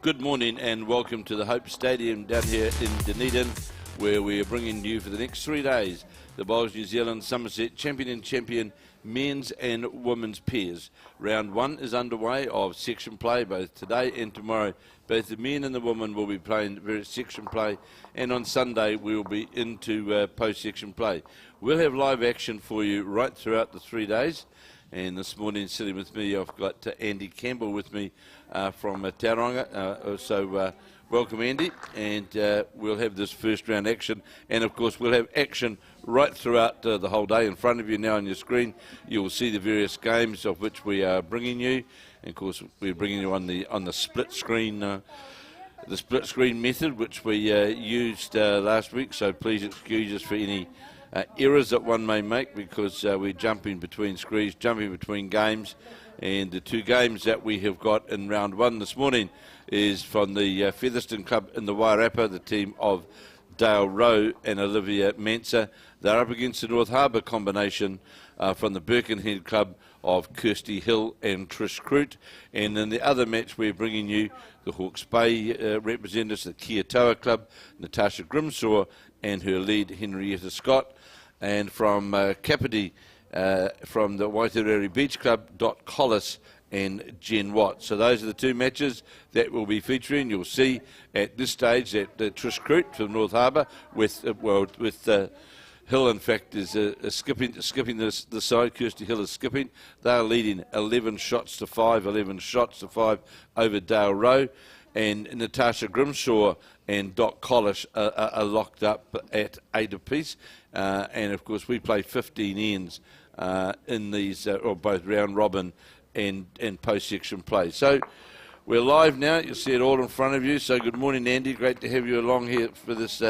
Good morning and welcome to the Hope Stadium down here in Dunedin, where we are bringing you for the next 3 days the Bowls New Zealand Somerset Champion and Champion men's and women's pairs. Round 1 is underway of section play both today and tomorrow. Both the men and the women will be playing various section play, and on Sunday we will be into post-section play. We'll have live action for you right throughout the 3 days. And this morning, sitting with me, I've got Andy Campbell with me from Tauranga. So welcome, Andy. And we'll have this first round action. And, of course, we'll have action right throughout the whole day. In front of you now on your screen, you will see the various games of which we are bringing you. And, of course, we're bringing you on the split screen method, which we used last week. So please excuse us for any errors that one may make, because we're jumping between screens, jumping between games, and the two games that we have got in round 1 this morning is from the Featherston Club in the Waitarere, the team of Rowe and Olivia Mancer. They're up against the North Harbour combination from the Birkenhead Club of Kirsty Hill and Trish Croot. And in the other match, we're bringing you the Hawke's Bay representatives, the Kiatoa Club, Natarsha Grimshaw and her lead Henrietta Scott, and from Capill, from the Waitarere Beach Club, Collis and Jen Watt. So those are the two matches that we'll be featuring. You'll see at this stage that Trish Croot from North Harbour with Hill, in fact, is skipping the side. Kirsty Hill is skipping. They're leading 11 shots to 5 over Dale Rowe. And Natarsha Grimshaw and Collis are locked up at 8 apiece. And, of course, we play 15 ends in these, or both round robin and post-section play. So we're live now. You'll see it all in front of you. So good morning, Andy. Great to have you along here for this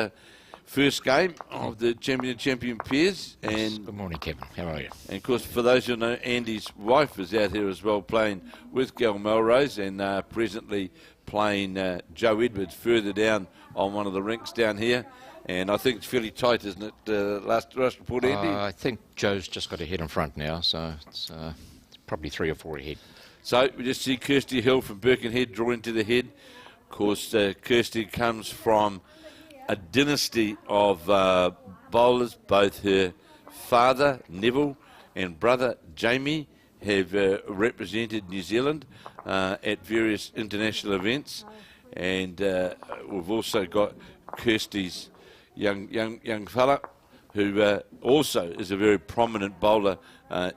first game of the champion pairs. And good morning, Kevin. How are you? And, of course, for those who know, Andy's wife is out here as well playing with Gayle Melrose and presently playing Joe Edwards further down on one of the rinks down here. And I think it's fairly tight, isn't it? Last report, Andy? I think Joe's just got ahead in front now, so it's probably 3 or 4 ahead. So we just see Kirsty Hill from Birkenhead drawing to the head. Of course, Kirsty comes from a dynasty of bowlers. Both her father, Neville, and brother, Jamie, have represented New Zealand at various international events. And we've also got Kirsty's young fella, who also is a very prominent bowler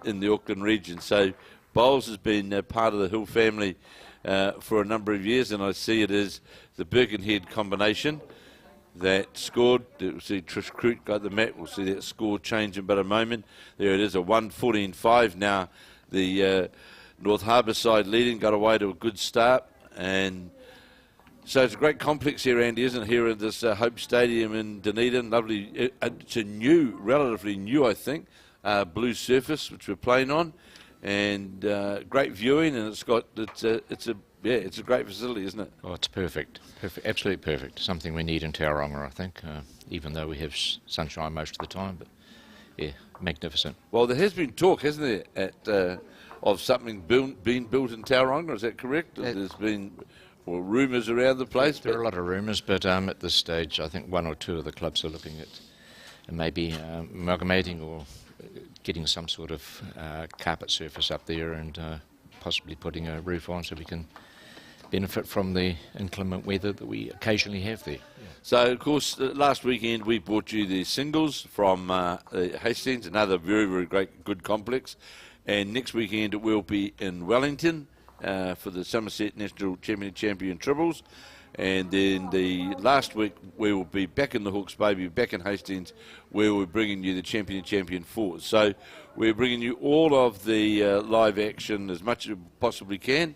in the Auckland region. So bowls has been part of the Hill family for a number of years, and I see it as the Birkenhead combination that scored. We'll see Trish Croot got the mat. We'll see that score change in about a moment. There it is, a 114-5 now. The North Harbour side leading, got away to a good start, and so it's a great complex here, Andy, isn't it, here at this Hope Stadium in Dunedin. Lovely. It's a new, relatively new, I think, blue surface which we're playing on, and great viewing, and it's a great facility, isn't it? Oh, it's perfect, absolutely perfect. Something we need in Tauranga, I think, even though we have sunshine most of the time. But yeah, magnificent. Well, there has been talk, hasn't there, of something being built in Tauranga. Is that correct? There's been rumours around the place. There are a lot of rumours, but at this stage, I think one or two of the clubs are looking at maybe amalgamating or getting some sort of carpet surface up there and possibly putting a roof on so we can benefit from the inclement weather that we occasionally have there. Yeah. So, of course, last weekend we brought you the singles from Hastings, another very, very good complex. And next weekend it will be in Wellington for the Somerset National Champion Triples. And then the last week we will be back in the Hawke's Bay, back in Hastings, where we're bringing you the Champion Fours. So we're bringing you all of the live action as much as we possibly can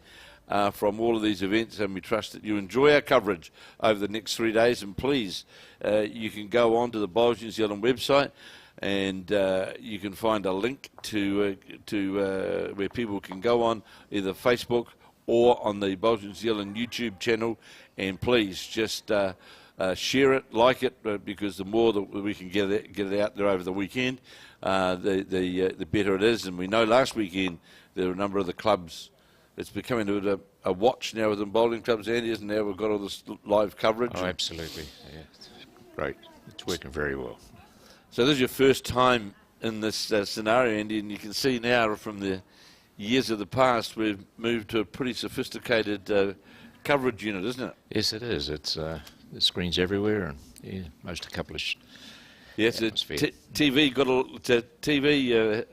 from all of these events, and we trust that you enjoy our coverage over the next 3 days. And please, you can go on to the Bowls New Zealand website, and you can find a link to where people can go on either Facebook or on the Bowls New Zealand YouTube channel. And please just share it, like it, because the more that we can get it out there over the weekend, the better it is. And we know last weekend there were a number of the clubs. It's becoming a watch now within bowling clubs, Andy, isn't it? Now we've got all this live coverage. Oh, absolutely. Yeah, it's great. It's working very well. So this is your first time in this scenario, Andy, and you can see now from the years of the past we've moved to a pretty sophisticated coverage unit, isn't it? Yes, it is. It's the screens everywhere, and yeah, most accomplished. Yes, TV got a TV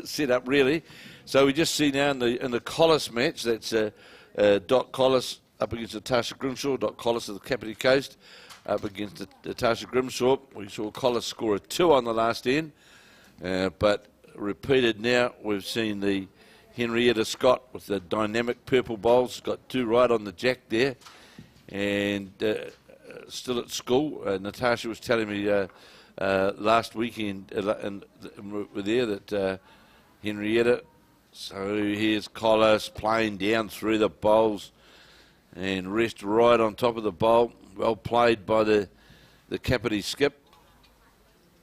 set up really. So we just see now in the Collis match, that's Dot Collis up against Natarsha Grimshaw. Dot Collis of the Capill Coast up against Natarsha Grimshaw. We saw Collis score a 2 on the last end, but repeated now. We've seen the Henrietta Scott with the dynamic purple bowls, got 2 right on the jack there, and still at school. Natarsha was telling me last weekend and we're there that Henrietta. So here's Collis playing down through the bowls and rest right on top of the bowl. Well played by the Capill skip.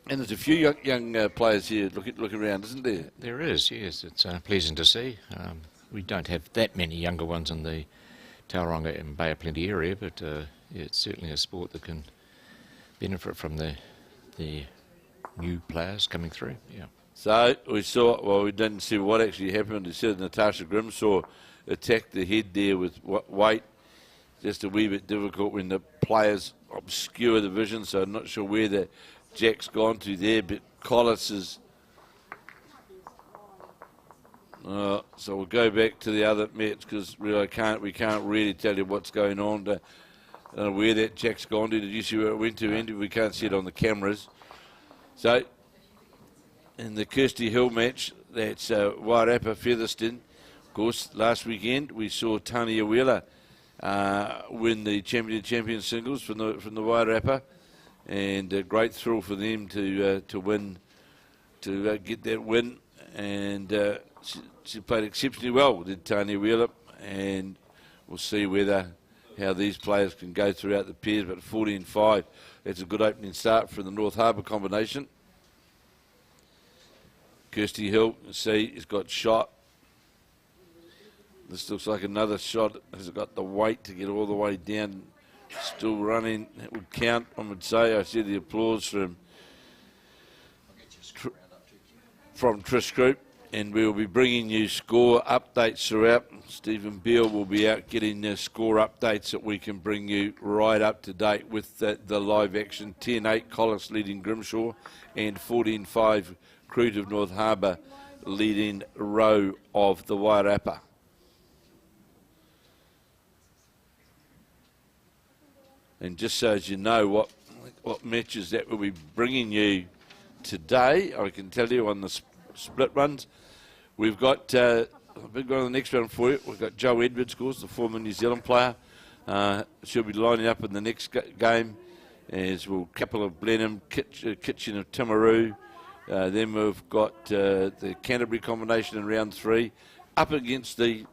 And there's a few young players here looking around, isn't there? There is, yes. It's pleasing to see. We don't have that many younger ones in the Tauranga and Bay of Plenty area, but yeah, it's certainly a sport that can benefit from the new players coming through. Yeah. So we saw, well, we didn't see what actually happened. We said Natarsha Grimshaw attacked the head there with weight. Just a wee bit difficult when the players obscure the vision, so I'm not sure where the jack's gone to there, but Collis is... so we'll go back to the other match because really we can't really tell you what's going on. I don't know where that jack's gone to. Did you see where it went to, Andy? We can't see it on the cameras. So in the Kirsty Hill match, that's Waitarere Featherston. Of course, last weekend we saw Tania Wheeler win the champion singles from the Waitarere, and a great thrill for them to win, to get that win. And she played exceptionally well, did Tania Wheeler, and we'll see how these players can go throughout the pairs. But 14-5, it's a good opening start for the North Harbour combination. Kirsty Hill, you see, has got shot. This looks like another shot. Has got the weight to get all the way down. Still running. It would count, I would say. I see the applause from Trish Croot. And we'll be bringing you score updates throughout. Stephen Beale will be out getting score updates that we can bring you right up to date with the live action. 10-8 Collis leading Grimshaw and 14-5 Croot of North Harbour leading Rowe of the Waitarere. And just so as you know what matches that we'll be bringing you today, I can tell you on the split runs, we've got a big one on the next round for you. We've got Joe Edwards, of course, the former New Zealand player. She'll be lining up in the next game, as will Capill of Blenheim, Kitching of Timaru. Then we've got the Canterbury combination in round 3, up against the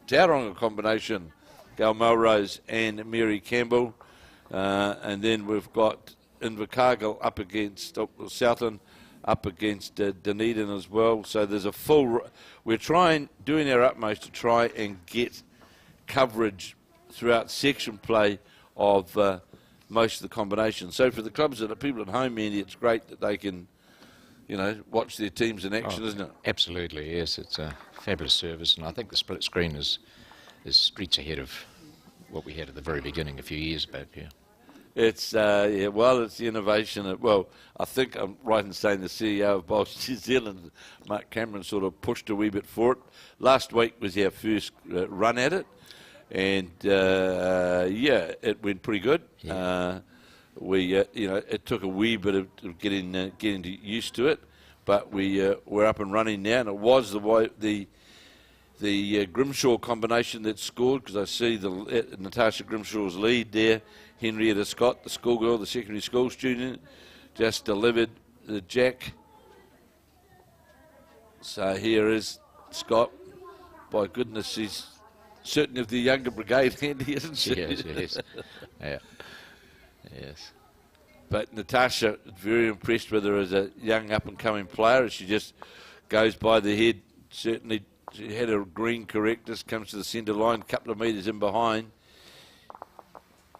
Tauranga combination, Gayle Melrose and Mary Campbell. And then we've got Invercargill up against Southland, up against Dunedin as well. So there's a full... We're doing our utmost to try and get coverage throughout section play of most of the combinations. So for the clubs that are people at home, Andy, it's great that they can, watch their teams in action, isn't it? Absolutely, yes. It's a fabulous service, and I think the split screen is streets ahead of what we had at the very beginning a few years back here. It's it's the innovation. Well, I think I'm right in saying the CEO of Bowls New Zealand, Mark Cameron, sort of pushed a wee bit for it. Last week was our first run at it, and it went pretty good. Yeah. It took a wee bit of getting used to it, but we're up and running now. And it was the Grimshaw combination that scored, because I see Natarsha Grimshaw's lead there. Henrietta Scott, the schoolgirl, the secondary school student, just delivered the jack. So here is Scott. By goodness, she's certainly of the younger brigade, Andy, isn't she? Yes. Yeah. Yes. But Natarsha, very impressed with her as a young up-and-coming player. She just goes by the head. Certainly, she had a green correctness, comes to the centre line, a couple of metres in behind.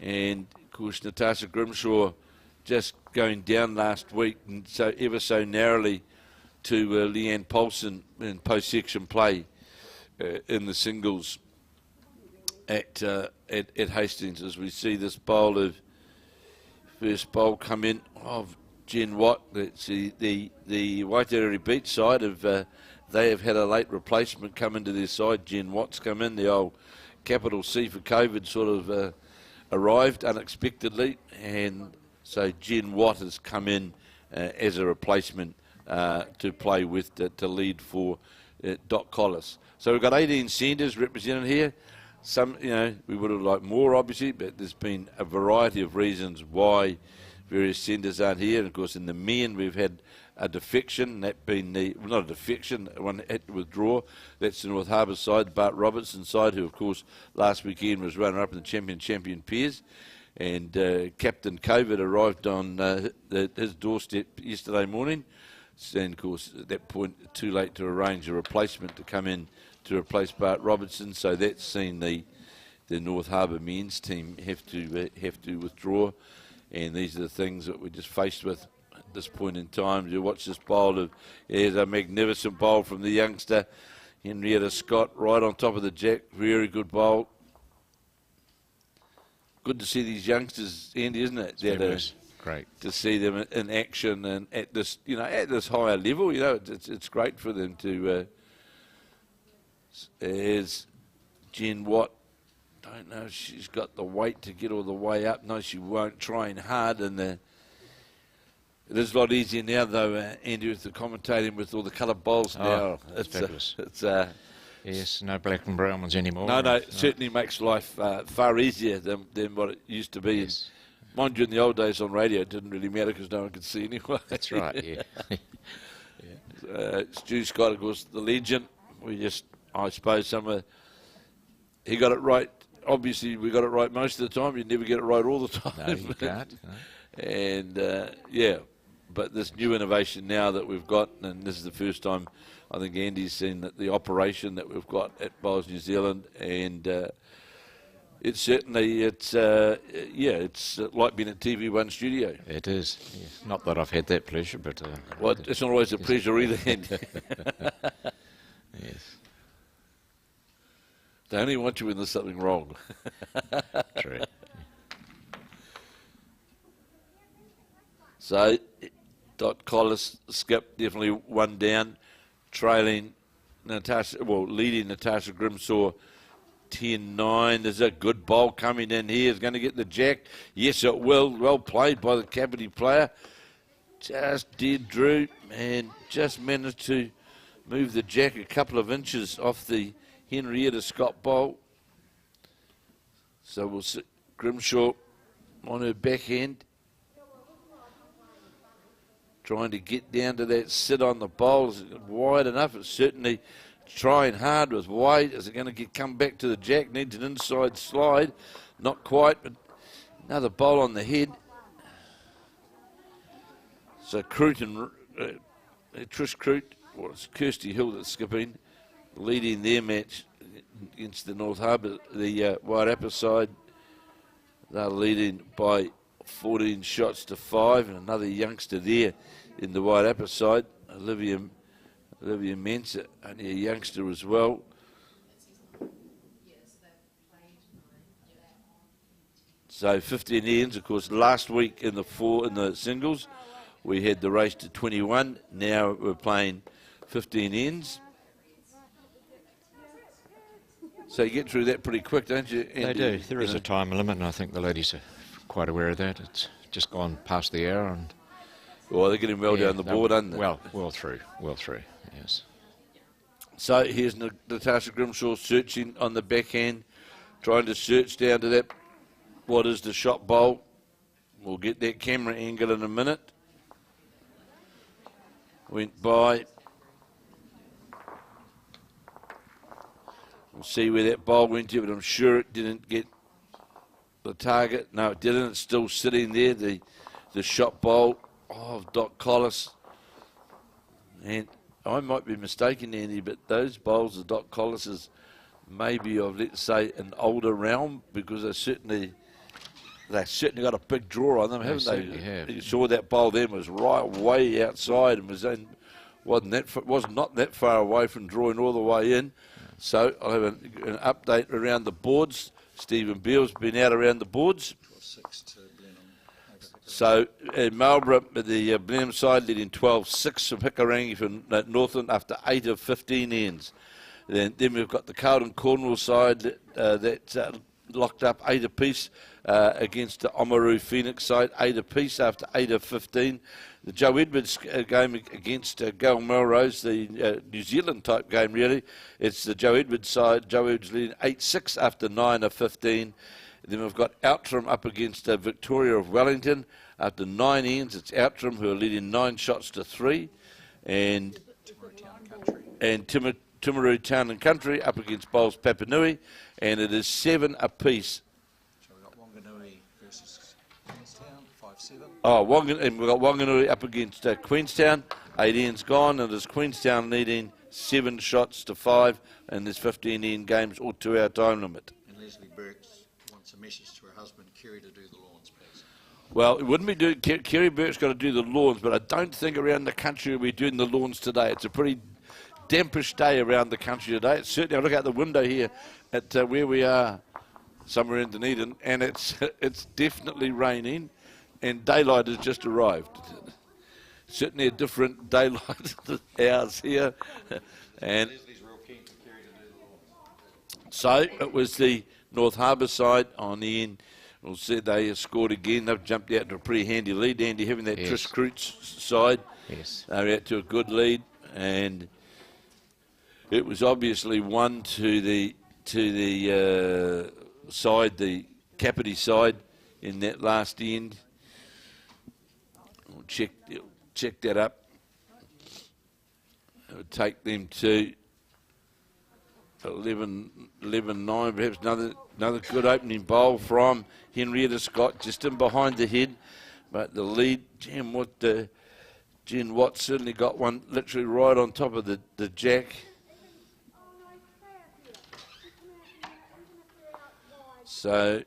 And, of course, Natarsha Grimshaw just going down last week, and so ever so narrowly, to Leanne Paulson in post-section play in the singles at Hastings, as we see this first bowl come in of Jen Watt. That's the Waitarere Beach side they have had a late replacement come into their side. Jen Watt's come in, the old capital C for COVID sort of arrived unexpectedly, and so Jen Watt has come in as a replacement to play with, to lead for Doc Collis. So we've got 18 centres represented here. Some, we would have liked more, obviously, but there's been a variety of reasons why various centres aren't here. And of course, in the men, we've had a defection, that being not a defection, one had to withdraw. That's the North Harbour side, Bart Robertson side, who of course last weekend was runner-up in the champion pairs. And Captain COVID arrived on his doorstep yesterday morning. And of course, at that point, too late to arrange a replacement to come in to replace Bart Robertson. So that's seen the North Harbour men's team have to withdraw. And these are the things that we're just faced with at this point in time. You watch this bowl here's a magnificent bowl from the youngster Henrietta Scott, right on top of the jack. Very good bowl. Good to see these youngsters, Andy, isn't it? Great to see them in action and at this higher level. It's great for them to. As Jen Watt, don't know if she's got the weight to get all the way up. No, she won't. Trying hard, and it is a lot easier now, though, Andy, with the commentating with all the coloured bowls now. It's fabulous. Yes, no black and brown ones anymore. No, it certainly makes life far easier than what it used to be. Yes. Mind you, in the old days on radio, it didn't really matter because no one could see anyway. That's right, yeah. Stu Scott, of course, the legend. I suppose he got it right. Obviously, we got it right most of the time. You never get it right all the time. No, you can't. No. And, but this new innovation now that we've got, and this is the first time I think Andy's seen that the operation that we've got at Bowls New Zealand, and it's certainly, it's like being at TV1 studio. It is. Yeah. Not that I've had that pleasure, but... well, it's not always a pleasure either, Andy. Yes. They only want you when there's something wrong. True. So, Collis skip, definitely one down, trailing Natarsha, leading Natarsha Grimshaw 10-9. There's a good bowl coming in here. Is going to get the jack. Yes, it will. Well played by the Capill player. Just did Drew and just managed to move the jack a couple of inches off the Henrietta Scott bowl. So we'll see Grimshaw on her backhand, trying to get down to that sit on the bowl. Is it wide enough? It's certainly trying hard with wide. Is it going to come back to the jack? Needs an inside slide. Not quite, but another bowl on the head. So Croot and Trish Croot, it's Kirsty Hill that's skipping, leading their match against the North Harbour, the Waitarere side. They're leading by 14 shots to 5, and another youngster there in the Waitarere side, Olivia Mancer, only a youngster as well. So 15 ends, of course. Last week in the singles, we had the race to 21. Now we're playing 15 ends. So you get through that pretty quick, don't you, Andy? They do. There is a time limit, and I think the ladies are quite aware of that. It's just gone past the hour, and well, they're getting well down the board, aren't they? Well through, yes. So here's Natarsha Grimshaw searching on the backhand, trying to search down to that, what is the shot bowl. We'll get that camera angle in a minute. Went by. We'll see where that bowl went to, but I'm sure it didn't get the target. No, it didn't. It's still sitting there, the shot bowl of Doc Collis. And I might be mistaken, Andy, but those bowls of Doc Collis is maybe of, let's say, an older realm, because they've certainly got a big draw on them, haven't they? Have. You saw that bowl then was right way outside and was not that far away from drawing all the way in. So I'll have an update around the boards. Stephen Beale's been out around the boards. 6 to Blenheim. So in Marlborough, the Blenheim side leading 12-6 from Hikarangi from Northland after 8 of 15 ends. Then we've got the Carlton Cornwall side that locked up 8 apiece against the Oamaru Phoenix side, 8 apiece after 8 of 15. The Joe Edwards game against Gayle Melrose, the New Zealand type game really. It's the Joe Edwards side. Joe Edwards leading 8-6 after 9 of 15. Then we've got Outram up against Victoria of Wellington. After 9 ends, it's Outram who are leading 9 shots to 3. And Timaru Town and Country up against Bowls Papanui. And it is 7 apiece. So we've got Wanganui versus Queenstown, 5-7. And we've got Wanganui up against Queenstown. 8 ends gone, and it's Queenstown leading 7 shots to 5, and there's 15 end games all to our time limit. And Leslie Burke wants a message to her husband, Kerry, to do the lawns, please. Well, it wouldn't be doing. Kerry Burke's got to do the lawns, but I don't think around the country we'll be doing the lawns today. It's a pretty dampish day around the country today. It's certainly, I look out the window here at where we are, somewhere in Dunedin, and it's definitely raining, and daylight has just arrived. Certainly a different daylight hours here, and Leslie's real keen for Kerry to do the lawns. so it was the North Harbour side on the end. We'll see they scored again. They've jumped out to a pretty handy lead. Andy having that Yes. Trish Croot's side. Yes. They're out to a good lead, and it was obviously one to the side, the Capill side, in that last end. We'll check that up. It would take them to 11-9, perhaps another good opening bowl from Henrietta Scott, just in behind the head. But the lead, Jen Watt certainly got one literally right on top of the jack. So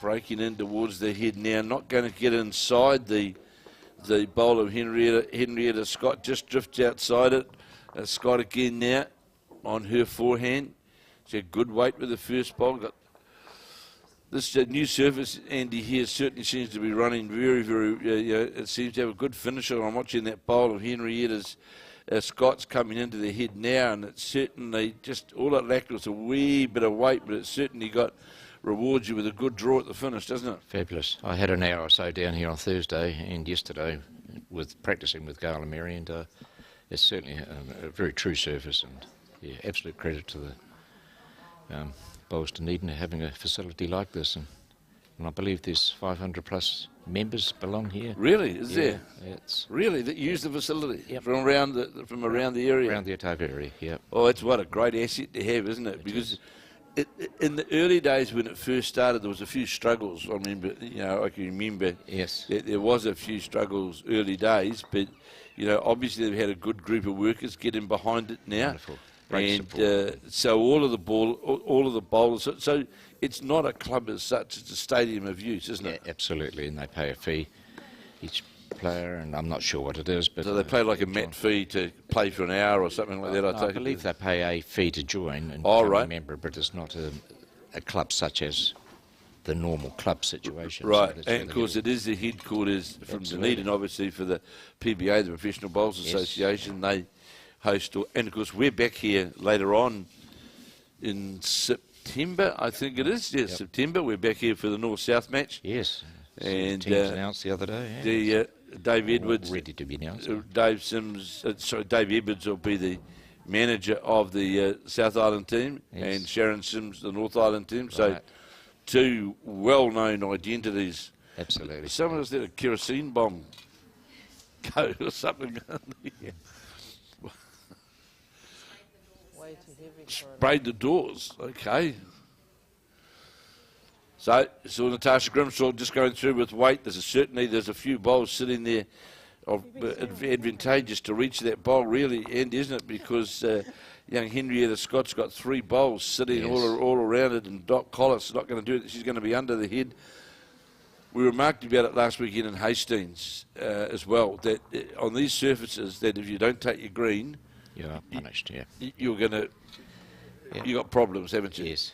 breaking in towards the head now, not going to get inside the bowl of Henrietta. Henrietta Scott just drifts outside it. Scott again now on her forehand. She had good weight with the first bowl. Got this new surface, Andy, here certainly seems to be running very, very, it seems to have a good finisher. I'm watching that bowl of Henrietta's Scott's coming into the head now, and it's certainly just, all it lacked was a wee bit of weight, but it certainly rewards you with a good draw at the finish, doesn't it? Fabulous. I had an hour or so down here on Thursday and yesterday with practising with Gayle and Mary, and it's certainly a very true surface, and yeah, absolute credit to the bowls Dunedin having a facility like this, and I believe there's 500 plus members belong here. Really? Is there? It's really that use the facility? Yep. From around the area? Around the Otago area, yeah. Oh, it's what a great asset to have, isn't it? Because in the early days when it first started, there was a few struggles. I remember, I can remember. Yes. There was a few struggles early days, but obviously they've had a good group of workers getting behind it now. Wonderful. Great and so all of the bowlers. So it's not a club as such; it's a stadium of use, isn't it? Yeah, absolutely, and they pay a fee each player, and I'm not sure what it is, but so they pay like a mat fee to play for an hour or something like that. I believe they pay a fee to join and become a member, but it's not a club such as the normal club situation. Right, so and of course it is the headquarters from Dunedin, obviously, for the PBA, the Professional Bowls Association. They host, and of course we're back here later on in September, I think it is. Yes, September. We're back here for the North-South match. Yes, and teams announced the other day. Dave Edwards, ready to be announced. Dave Edwards will be the manager of the South Island team, and Sharon Sims the North Island team. Right. So two well-known identities. Absolutely. Some of us let a kerosene bomb go or something. Way too heavy for Sprayed the doors. Okay. So Natarsha Grimshaw just going through with weight. There's a few bowls sitting there of advantageous to reach that bowl, really, and isn't it? Because young Henrietta Scott's got 3 bowls sitting all around it, and Collis is not going to do it. She's going to be under the head. We remarked about it last weekend in Hastings as well, that on these surfaces, that if you don't take your green, you're punished, you're going to, you got problems, haven't you? Yes.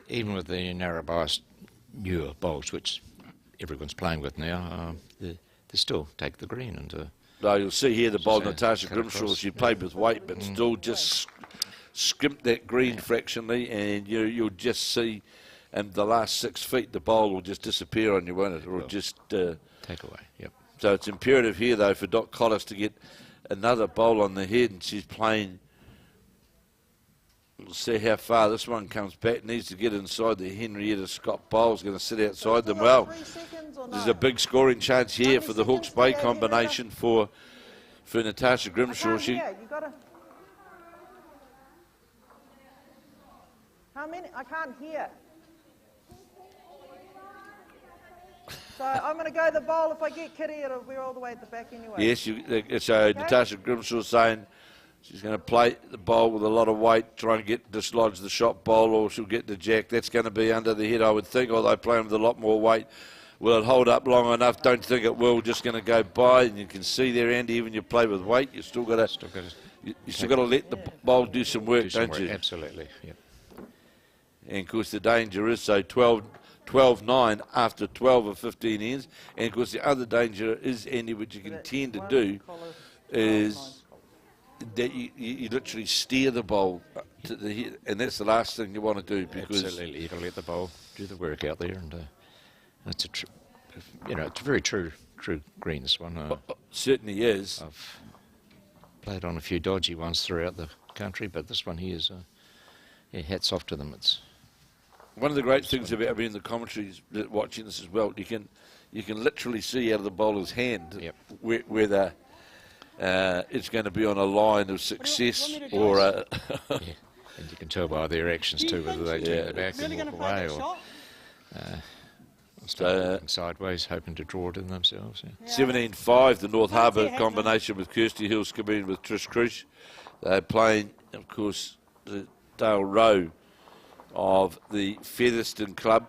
Even with the narrow bias newer bowls, which everyone's playing with now, they still take the green. And no, you'll see here the bowl, So, Natarsha cut Grimshaw, across, she played with weight, but still just skimped that green fractionally, and you'll just see, and the last 6 feet, the bowl will just disappear on you, won't it? Or just take away, yep. So it's imperative here, though, for Doc Collis to get another bowl on the head, and she's playing. We'll see how far this one comes back. Needs to get inside the Henrietta Scott bowl's going to sit outside them. Well, there's a big scoring chance here for the Hawke's Bay combination for Natarsha Grimshaw. How many? I can't hear. So I'm going to go the bowl. If I get Kitty, we're all the way at the back anyway. Yes, so Natarsha Grimshaw saying she's going to play the bowl with a lot of weight, try and dislodge the shot bowl, or she'll get the jack. That's going to be under the head, I would think, although playing with a lot more weight. Will it hold up long enough? Don't think it will. Just going to go by, and you can see there, Andy, even you play with weight, you still got to let the bowl do some work, don't you? Absolutely, yep. And of course the danger is 12-9 after 12 or 15 ends. And of course the other danger is, Andy, what you can tend to do is that you literally steer the bowl to the head, and that's the last thing you want to do, because absolutely, you've got to let the bowl do the work out there, and it's it's a very true green, this one. Certainly is. I've played on a few dodgy ones throughout the country, but this one here is hats off to them. It's one of the great things about being in the commentaries, watching this as well. You can literally see out of the bowler's hand whether it's going to be on a line of success or and you can tell by their actions too whether they turn their back and walk away or Started sideways, hoping to draw it in themselves. Yeah. 17-5, the North Harbour combination with Kirsty Hills coming in with Trish. They're playing, of course, the Dale Rowe of the Featherston Club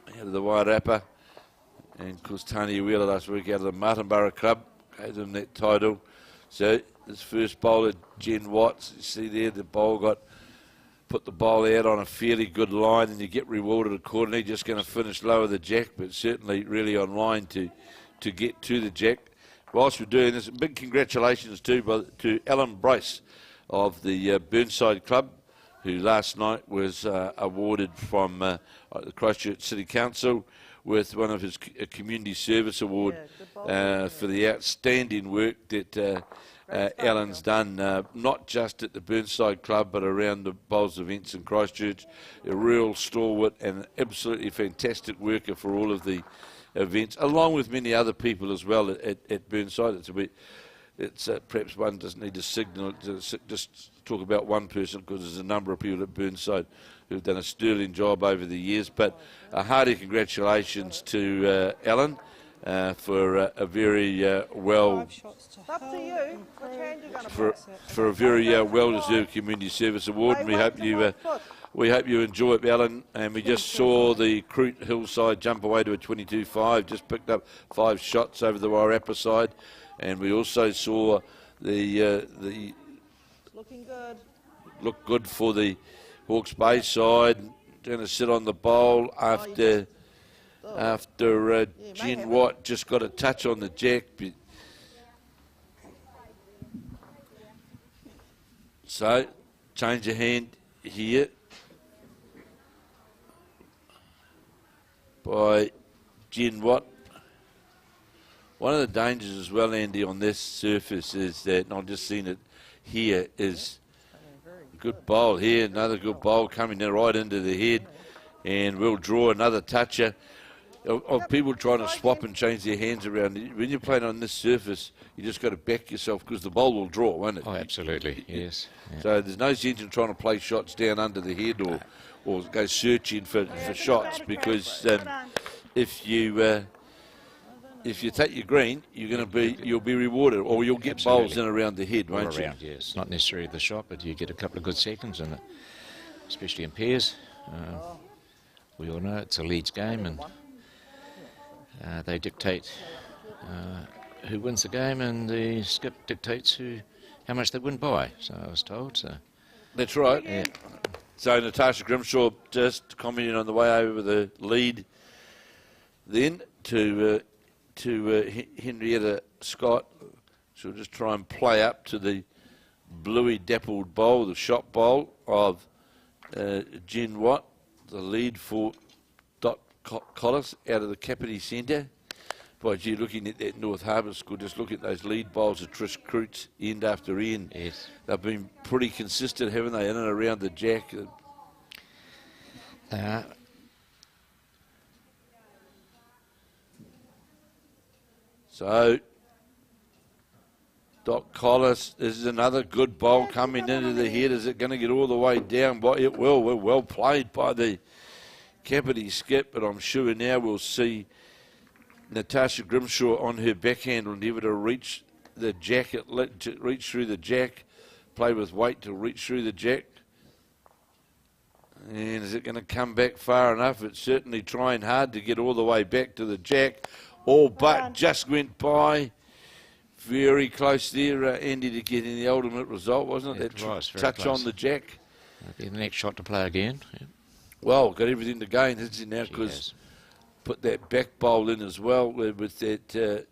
out of the Waitarere. And, of course, Tony Wheeler last week out of the Martinborough Club gave them that title. So this first bowler, Jen Watts, you see there, the bowl put the bowl out on a fairly good line, and you get rewarded accordingly. Just going to finish lower the jack, but certainly really on line to get to the jack. Whilst we're doing this, big congratulations to Alan Bryce of the Burnside Club, who last night was awarded from the Christchurch City Council with one of his community service award for the outstanding work that Alan's done, not just at the Burnside Club, but around the bowls events in Christchurch. A real stalwart and absolutely fantastic worker for all of the events, along with many other people as well at Burnside. It's perhaps one doesn't need to signal, just talk about one person, because there's a number of people at Burnside who've done a sterling job over the years. But a hearty congratulations to Alan for a very well... Up to you. Which hand you going to for a very well-deserved community service award, and we hope you enjoy it, Alan. And we just saw the Croot hillside jump away to a 22-5, just picked up 5 shots over the Waitarere side, and we also saw the looking good. Look good for the Hawke's Bay side. Going to sit on the bowl after Jen White just got a touch on the jack. So, change of hand here by Jen Watt. One of the dangers as well, Andy, on this surface is that, and I've just seen it here, is a good bowl here, another good bowl coming in right into the head, and we'll draw another toucher. Of people trying to swap and change their hands around. When you're playing on this surface, you just got to back yourself, because the bowl will draw, won't it? Oh, absolutely, yes. Yeah. So there's no sense in trying to play shots down under the head or go searching for shots, because if you take your green, you'll be rewarded, or you'll get bowls in around the head, won't you? Yes, not necessarily the shot, but you get a couple of good seconds in it, especially in pairs. We all know it's a leads game, and they dictate who wins the game, and the skip dictates how much they win by. So I was told. So that's right. Yeah. So Natarsha Grimshaw just commenting on the way over the lead, then to Henrietta Scott. She'll just try and play up to the bluey dappled bowl, the shot bowl of Jen Watt, the lead for Collis out of the Capill Centre. By gee, looking at that North Harbour school, just look at those lead bowls of Trish Croot's end after end. Yes. They've been pretty consistent, haven't they, in and around the jack. They are. So, Doc Collis, this is another good bowl coming into the head. Is it going to get all the way down? Well, it will. We're well played by the Capill skip, but I'm sure now we'll see Natarsha Grimshaw on her backhand will endeavour to reach the jack, reach through the jack, play with weight to reach through the jack. And is it going to come back far enough? It's certainly trying hard to get all the way back to the jack. All but just went by. Very close there, Andy, to getting the ultimate result, wasn't it? It was very touch close on the jack. That'll be the next shot to play again. Yeah. Well, got everything to gain, hasn't he, now? Because put that back bowl in as well with that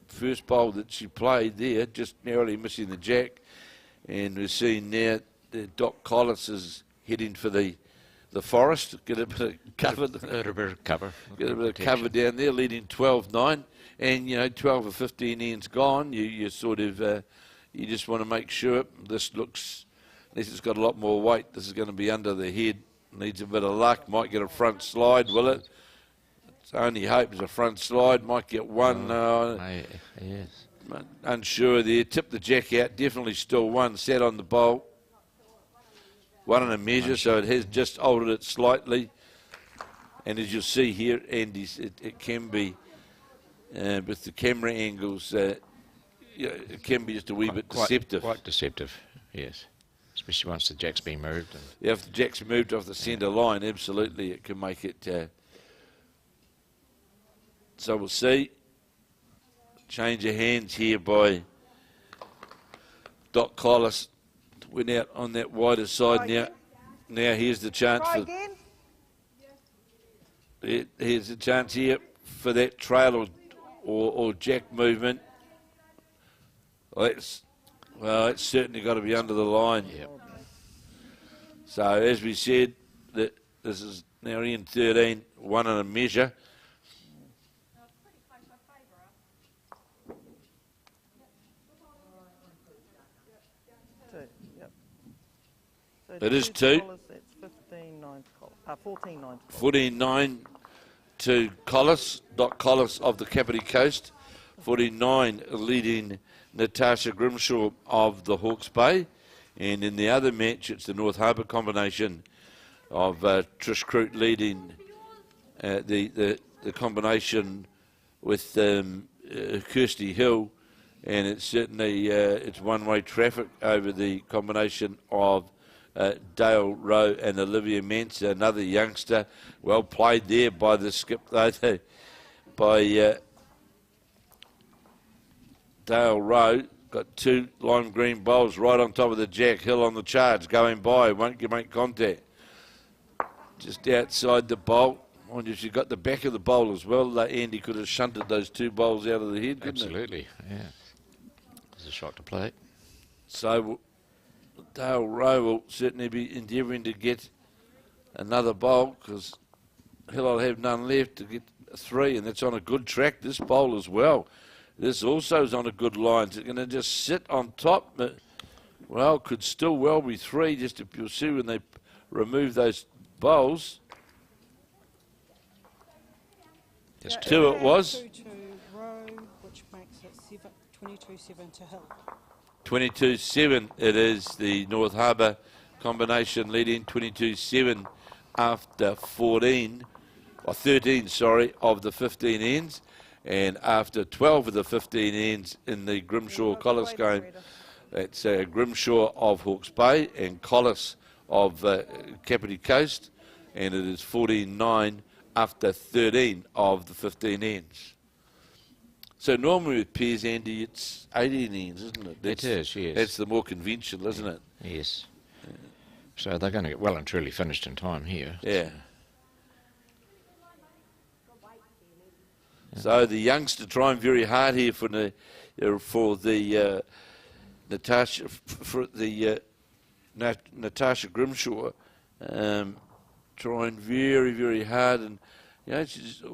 first bowl that she played there, just narrowly missing the jack. And we're seeing now that Doc Collis is heading for the forest, get a bit of cover. Get a bit of cover. Get a bit of cover down there, leading 12-9. And, 12 or 15 ends gone. You sort of, you just want to make sure this looks, unless it's got a lot more weight, this is going to be under the head. Needs a bit of luck. Might get a front slide, will it? It's only hope is a front slide. Might get one. Yes. Unsure there. Tipped the jack out. Definitely still one. Sat on the bowl. One and a measure, so it has just altered it slightly. And as you'll see here, Andy, it can be, with the camera angles, it can be just a wee bit deceptive. Quite deceptive, yes. Especially once the jack's been moved. And Yeah, if the jack's moved off the centre line, absolutely, it can make it. So we'll see. Change of hands here by Doc Collis. Went out on that wider side now. Now here's the chance Try for. again. Here's the chance here for that trail or jack movement. It's certainly got to be under the line. Yep. So as we said, that this is now in 13, 1 and a measure. So It is 2. Collis, that's 15-9 to Collis. 14-9 to Collis. 14-9 to Collis, Doc Collis of the Capill Coast. 49 leading Natarsha Grimshaw of the Hawke's Bay. And in the other match, it's the North Harbour combination of Trish Croot leading the combination with Kirsty Hill. And it's certainly it's one-way traffic over the combination of Dale Rowe and Olivia Mancer, another youngster. Well played there by the skip, though, by Dale Rowe. Got 2 lime green bowls right on top of the jack. Hill on the charge, going by, won't make contact. Just outside the bowl. Mind you, she got the back of the bowl as well. Andy could have shunted those 2 bowls out of the head, couldn't absolutely, yeah. There's a shot to play. So Dale Rowe will certainly be endeavouring to get another bowl, because Hill will have none left to get 3, and that's on a good track, this bowl as well. This also is on a good line. It's going to just sit on top. But, well, could still well be 3, just if you'll see when they remove those bowls. Just 2 it was. 2 to Rowe, which makes it 22-7 to Hill. 22-7 it is, the North Harbour combination leading 22-7 after 13 of the 15 ends, and after 12 of the 15 ends in the Grimshaw Collis game. That's Grimshaw of Hawke's Bay and Collis of Capill Coast, and it is 14-9 after 13 of the 15 ends. So normally with pairs, Andy, it's 18 ends, isn't it? It is, yes. That's the more conventional, isn't it? Yes. So they're going to get well and truly finished in time here. Yeah. So the youngster trying very hard here for the Natarsha Grimshaw, trying very, very hard, and you know,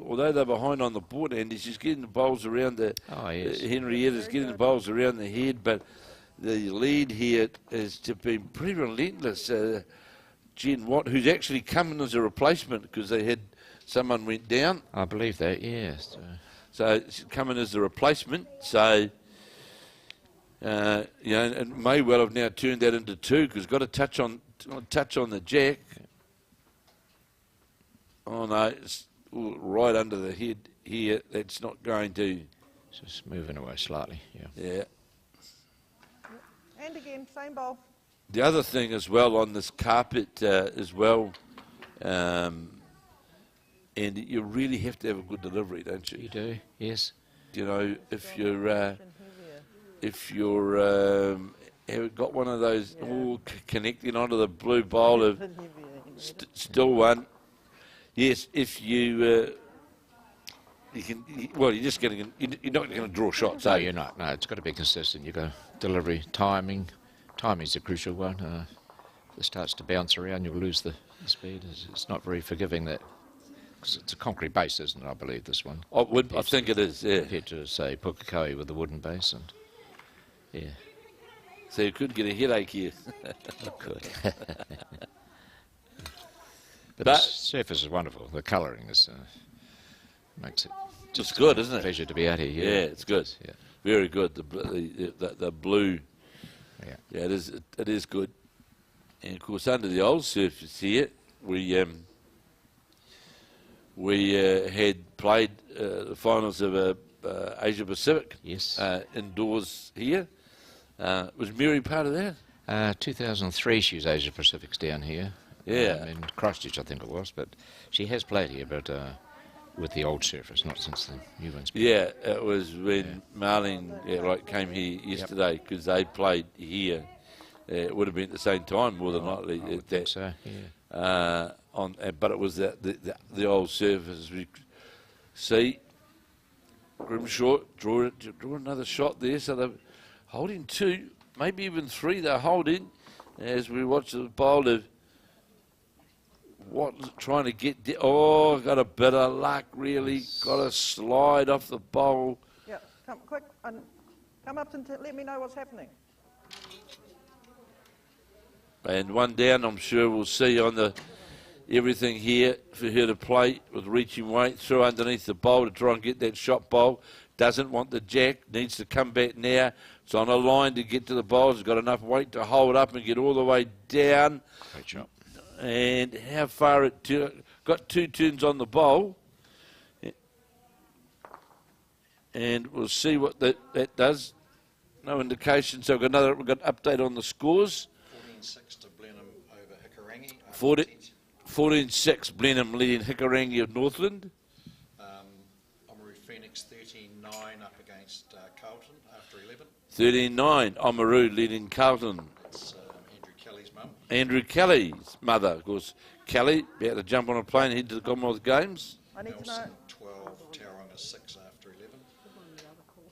although they're behind on the board, Andy, she's getting the bowls around the. Oh, yes. Henrietta's getting the bowls around the head, but the lead here has been pretty relentless. Jen Watt, who's actually coming as a replacement because they had someone went down. I believe that, yes. So she's coming as a replacement. So, you know, and may well have now turned that into 2 because got a touch on the jack. Oh no, it's right under the head here. That's not going to. It's just moving away slightly, yeah. Yeah. And again, same bowl. The other thing as well on this carpet as well, and you really have to have a good delivery, don't you? You do, yes. You know, if you're have got one of those all connecting onto the blue bowl of still one. Yes, if you can. Well, you're just getting. You're not going to draw shots. No, are you? you're not. No, it's got to be consistent. You've got delivery, timing. Timing's a crucial one. If it starts to bounce around, you'll lose the speed. It's not very forgiving, that. Because it's a concrete base, isn't it, I believe, this one? I think it is, yeah. Compared to, say, Pukekohe with the wooden base. And yeah. So you could get a headache here. You could. But the surface is wonderful. The colouring is makes it just good, isn't a it? pleasure to be out here. Yeah, it's good. Yeah. Very good. The blue. Yeah. Yeah, it is good. And of course, under the old surface here, we we had played the finals of Asia Pacific. Yes. Indoors here. Was Mary part of that? 2003 she was Asia Pacific's down here. Yeah. In Christchurch, I think it was, but she has played here, but with the old surface, not since the new ones. Yeah, it was when Marlene came here yesterday because they played here. It would have been at the same time, more than likely. I would think so, yeah. But it was the old surface. We see Grimshaw draw another shot there, so they're holding 2, maybe even 3. They're holding as we watch the bowl of trying to get. Got a bit of luck, really. Got a slide off the bowl. Yeah, come quick and come up and let me know what's happening. And one down, I'm sure we'll see on the everything here for her to play with reaching weight through underneath the bowl to try and get that shot bowl. Doesn't want the jack, needs to come back now. It's on a line to get to the bowl. It's got enough weight to hold up and get all the way down. Great shot. And how far it got 2 turns on the bowl. And we'll see what that does. No indication. So we've got an update on the scores. 14-6 to Blenheim over Hikurangi. 14-6 Blenheim leading Hikurangi of Northland. Oamaru Phoenix 13-9 up against Carlton after 11. 13-9 Oamaru leading Carlton. That's Andrew Kelly's mum. Andrew Kelly's mother, of course. Kelly about to jump on a plane and head to the Commonwealth Games. I need to know. Nelson 12, Tauranga 6 after 11.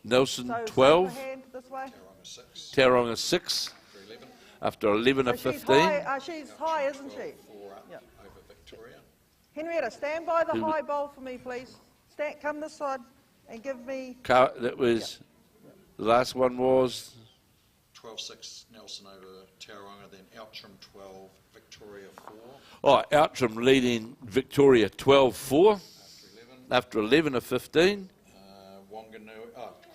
Nelson So 12, side hand this way. Tauranga 6 Tauranga 6 after 11. after 11 of So she's 15. high, she's high, isn't she? 4 up Yeah. over Victoria. Henrietta, stand by the high bowl for me, please. Come this side and give me. That was, the last one was 12-6 Nelson over Tauranga, then Outram 12, Victoria 4 Outram leading Victoria 12-4 after 11. after 11 of 15.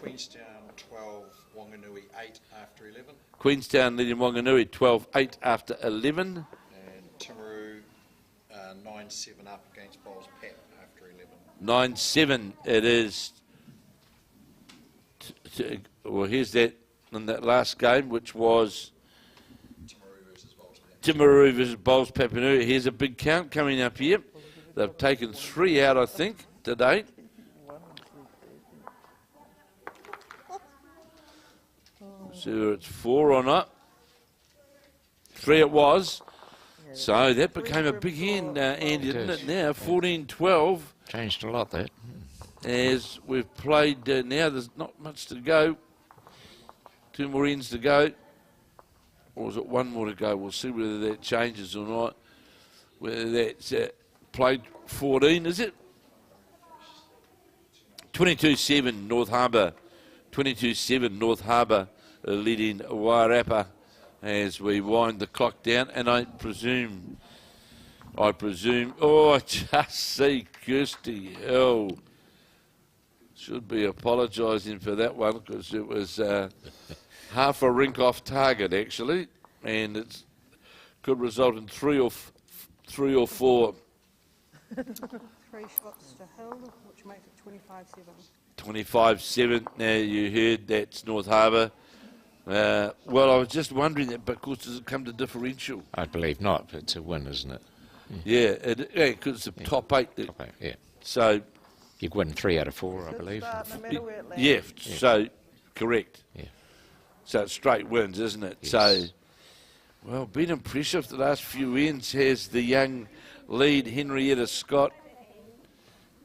Queenstown 12, Wanganui 8 after 11. Queenstown leading Wanganui 12-8 after 11. And Timaru 9-7 up against Bowls Pap after 11. 9-7 it is. Well, here's that in that last game, which was Timaru versus Bowls Papanui. Here's a big count coming up here. They've taken 3 out, I think, to date. See whether it's 4 or not. 3 it was. So that became a big end, Andy, didn't it? Now 14-12. Changed a lot, that. As we've played now, there's not much to go. 2 more ends to go. Or is it 1 more to go? We'll see whether that changes or not. Whether that's played 14, is it? 22-7 North Harbour. 22-7 North Harbour leading Waitarere as we wind the clock down. And I presume, I just see Kirsty. Should be apologising for that one because it was half a rink off target actually, and it could result in 3 or 4. 3 shots to Hill, which makes it 25-7. 25-7. Now you heard that's North Harbour. Well, I was just wondering that, but of course, does it come to differential? I believe not, but it's a win, isn't it? Yeah, because it's the top 8. Top 8, yeah. So You win 3 out of 4, I Good believe. start, no matter where it lands. yeah, so correct. Yeah. So it's straight wins, isn't it? Yes. So, well, been impressive the last few ends. Has the young lead, Henrietta Scott,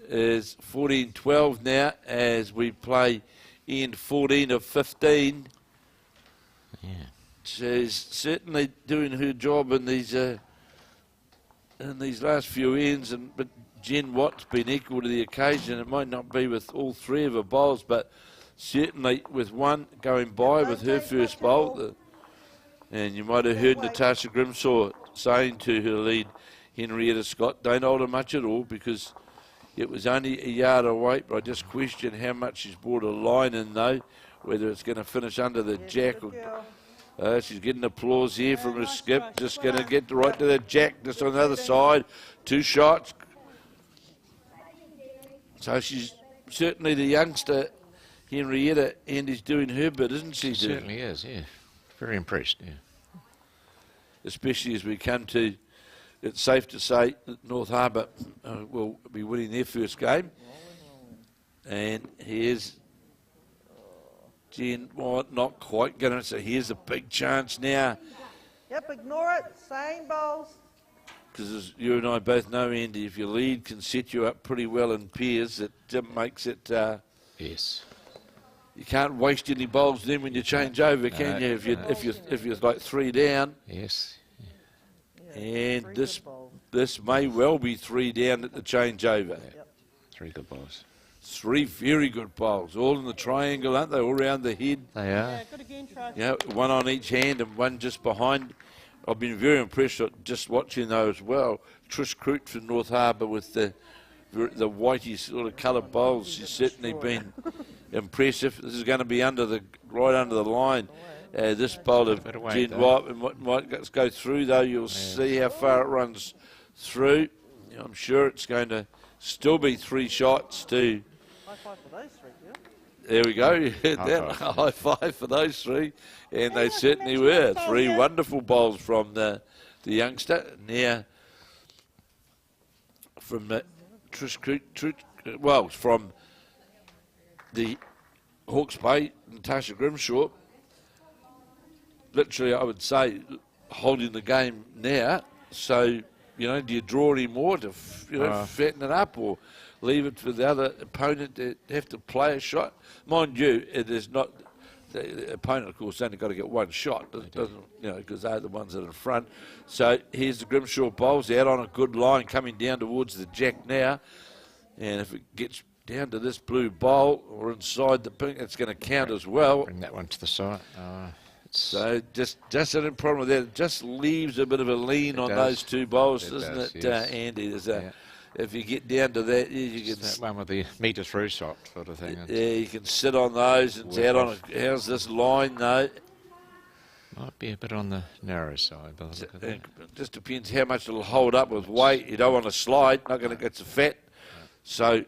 is 14-12 now as we play end 14 of 15. Yeah. She's certainly doing her job in these last few ends, but Jen Watt's been equal to the occasion. It might not be with all 3 of her bowls, but certainly with one going by with her first bowl. And you might have heard Natarsha Grimshaw saying to her lead, Henrietta Scott, don't hold her much at all because it was only a yard away, but I just question how much she's brought a line in though, whether it's going to finish under the jack or... she's getting applause here from her skip. Just going to get right to the jack, just on the other side. 2 shots. So she's certainly the youngster, Henrietta, and is doing her bit, isn't she? She certainly is, yeah. Very impressed, yeah. Especially as we come to, it's safe to say that North Harbour will be winning their first game. And here's Jen White, not quite going to, so here's a big chance now. Yep, ignore it. Same bowls. Because as you and I both know, Andy, if your lead can set you up pretty well in pairs, it makes it... yes. You can't waste any bowls then when you change over, can you? If you're like 3 down. Yes. And this may well be 3 down at the changeover. Yeah. 3 good bowls. 3 very good bowls, all in the triangle, aren't they? All around the head. They are. Yeah, good again, Trish. Yeah, one on each hand and one just behind. I've been very impressed just watching those as well. Trish Croot from North Harbour with the whitey sort of coloured bowls. She's certainly been impressive. This is going to be right under the line. This bowl of Jen White might go through, though. You'll see how far it runs through. I'm sure it's going to still be 3 shots to... High five for those 3, yeah? There we go. You heard that. High five for those 3. And they certainly were. 3 wonderful bowls from the youngster. Now, from Trish Croot, well, from the Hawke's Bay, Natarsha Grimshaw. Literally, I would say, holding the game now. So, do you draw any more to, fatten it up or leave it for the other opponent to have to play a shot? Mind you, it is not... The opponent, of course, only got to get 1 shot, doesn't because they're the ones that are in front. So here's the Grimshaw bowls out on a good line, coming down towards the jack now. And if it gets down to this blue bowl or inside the pink, it's going to count as well. Bring that one to the side. So just a problem with that. It just leaves a bit of a lean on those 2 bowls, doesn't it, yes. Andy? If you get down to that, you can... That one with the metre through shot sort of thing. Yeah, you can sit on those and out on how's this line, though? Might be a bit on the narrow side, but look at that. It just depends how much it'll hold up with weight. You don't want to slide, not going to get so fat. So,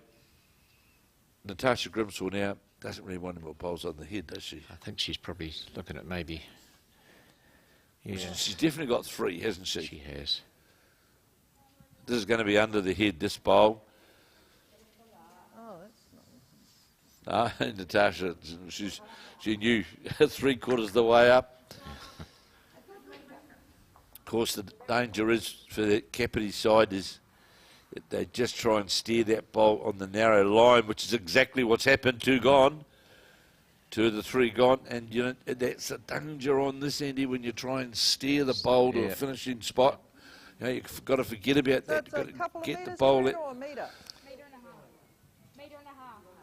Natarsha Grimshaw now doesn't really want any more bowls on the head, does she? I think she's probably looking at maybe... Yeah. She's definitely got 3, hasn't she? She has. This is going to be under the head, this bowl. Oh, that's not... No, Natarsha, she knew 3/4 of the way up. Of course, the danger is for the Capill side is that they just try and steer that bowl on the narrow line, which is exactly what's happened. 2 gone. 2 of the 3 gone. And, that's a danger on this, Andy, when you try and steer the bowl to a finishing spot. You've got to forget about that. So You've got to get the bowl. bowl. Or a metre?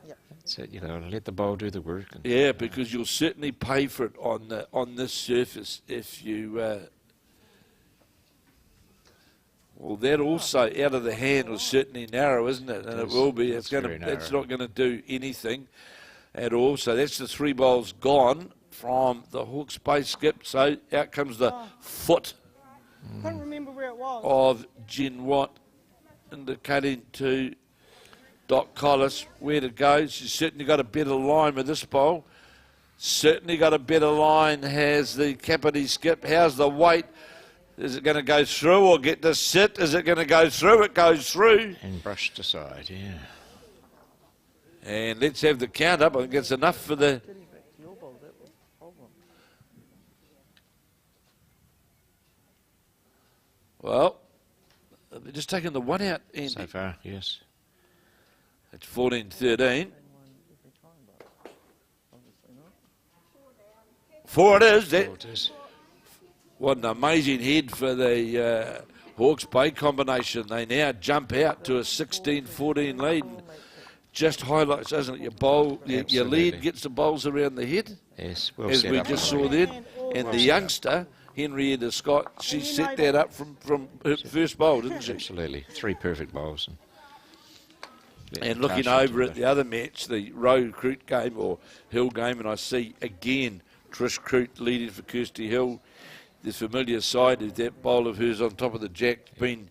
Yep. That's it, let the bowl do the work. Yeah, because you'll certainly pay for it on this surface if you... well, that also out of the hand was certainly narrow, isn't it? And it will be. It's not going to do anything at all. So that's the 3 bowls gone from the Hawke's Bay skip. So out comes the foot Couldn't remember where it was. of Jen Watt, indicating to Doc Collis where to go. She's certainly got a better line with this bowl. Certainly got a better line, has the Capill skip. How's the weight? Is it going to go through or get to sit? Is it going to go through? It goes through. And brushed aside, yeah. And let's have the count up. I think it's enough for the... Well, they're just taking the 1 out, Andy. So far, yes. It's 14-13. 4 it is. Four it is. What an amazing head for the Hawke's Bay combination. They now jump out to a 16-14 lead. And just highlights, doesn't it? Your bowl, your lead gets the bowls around the head. Yes, well as set we up just already. saw then. And the youngster, Henrietta Scott, she set that up from her first bowl, didn't she? Absolutely. 3 perfect bowls. And looking over at the other match, the Rowe Croot game or Hill game, and I see again Trish Croot leading for Kirsty Hill. The familiar side is that bowl of hers on top of the jack. Been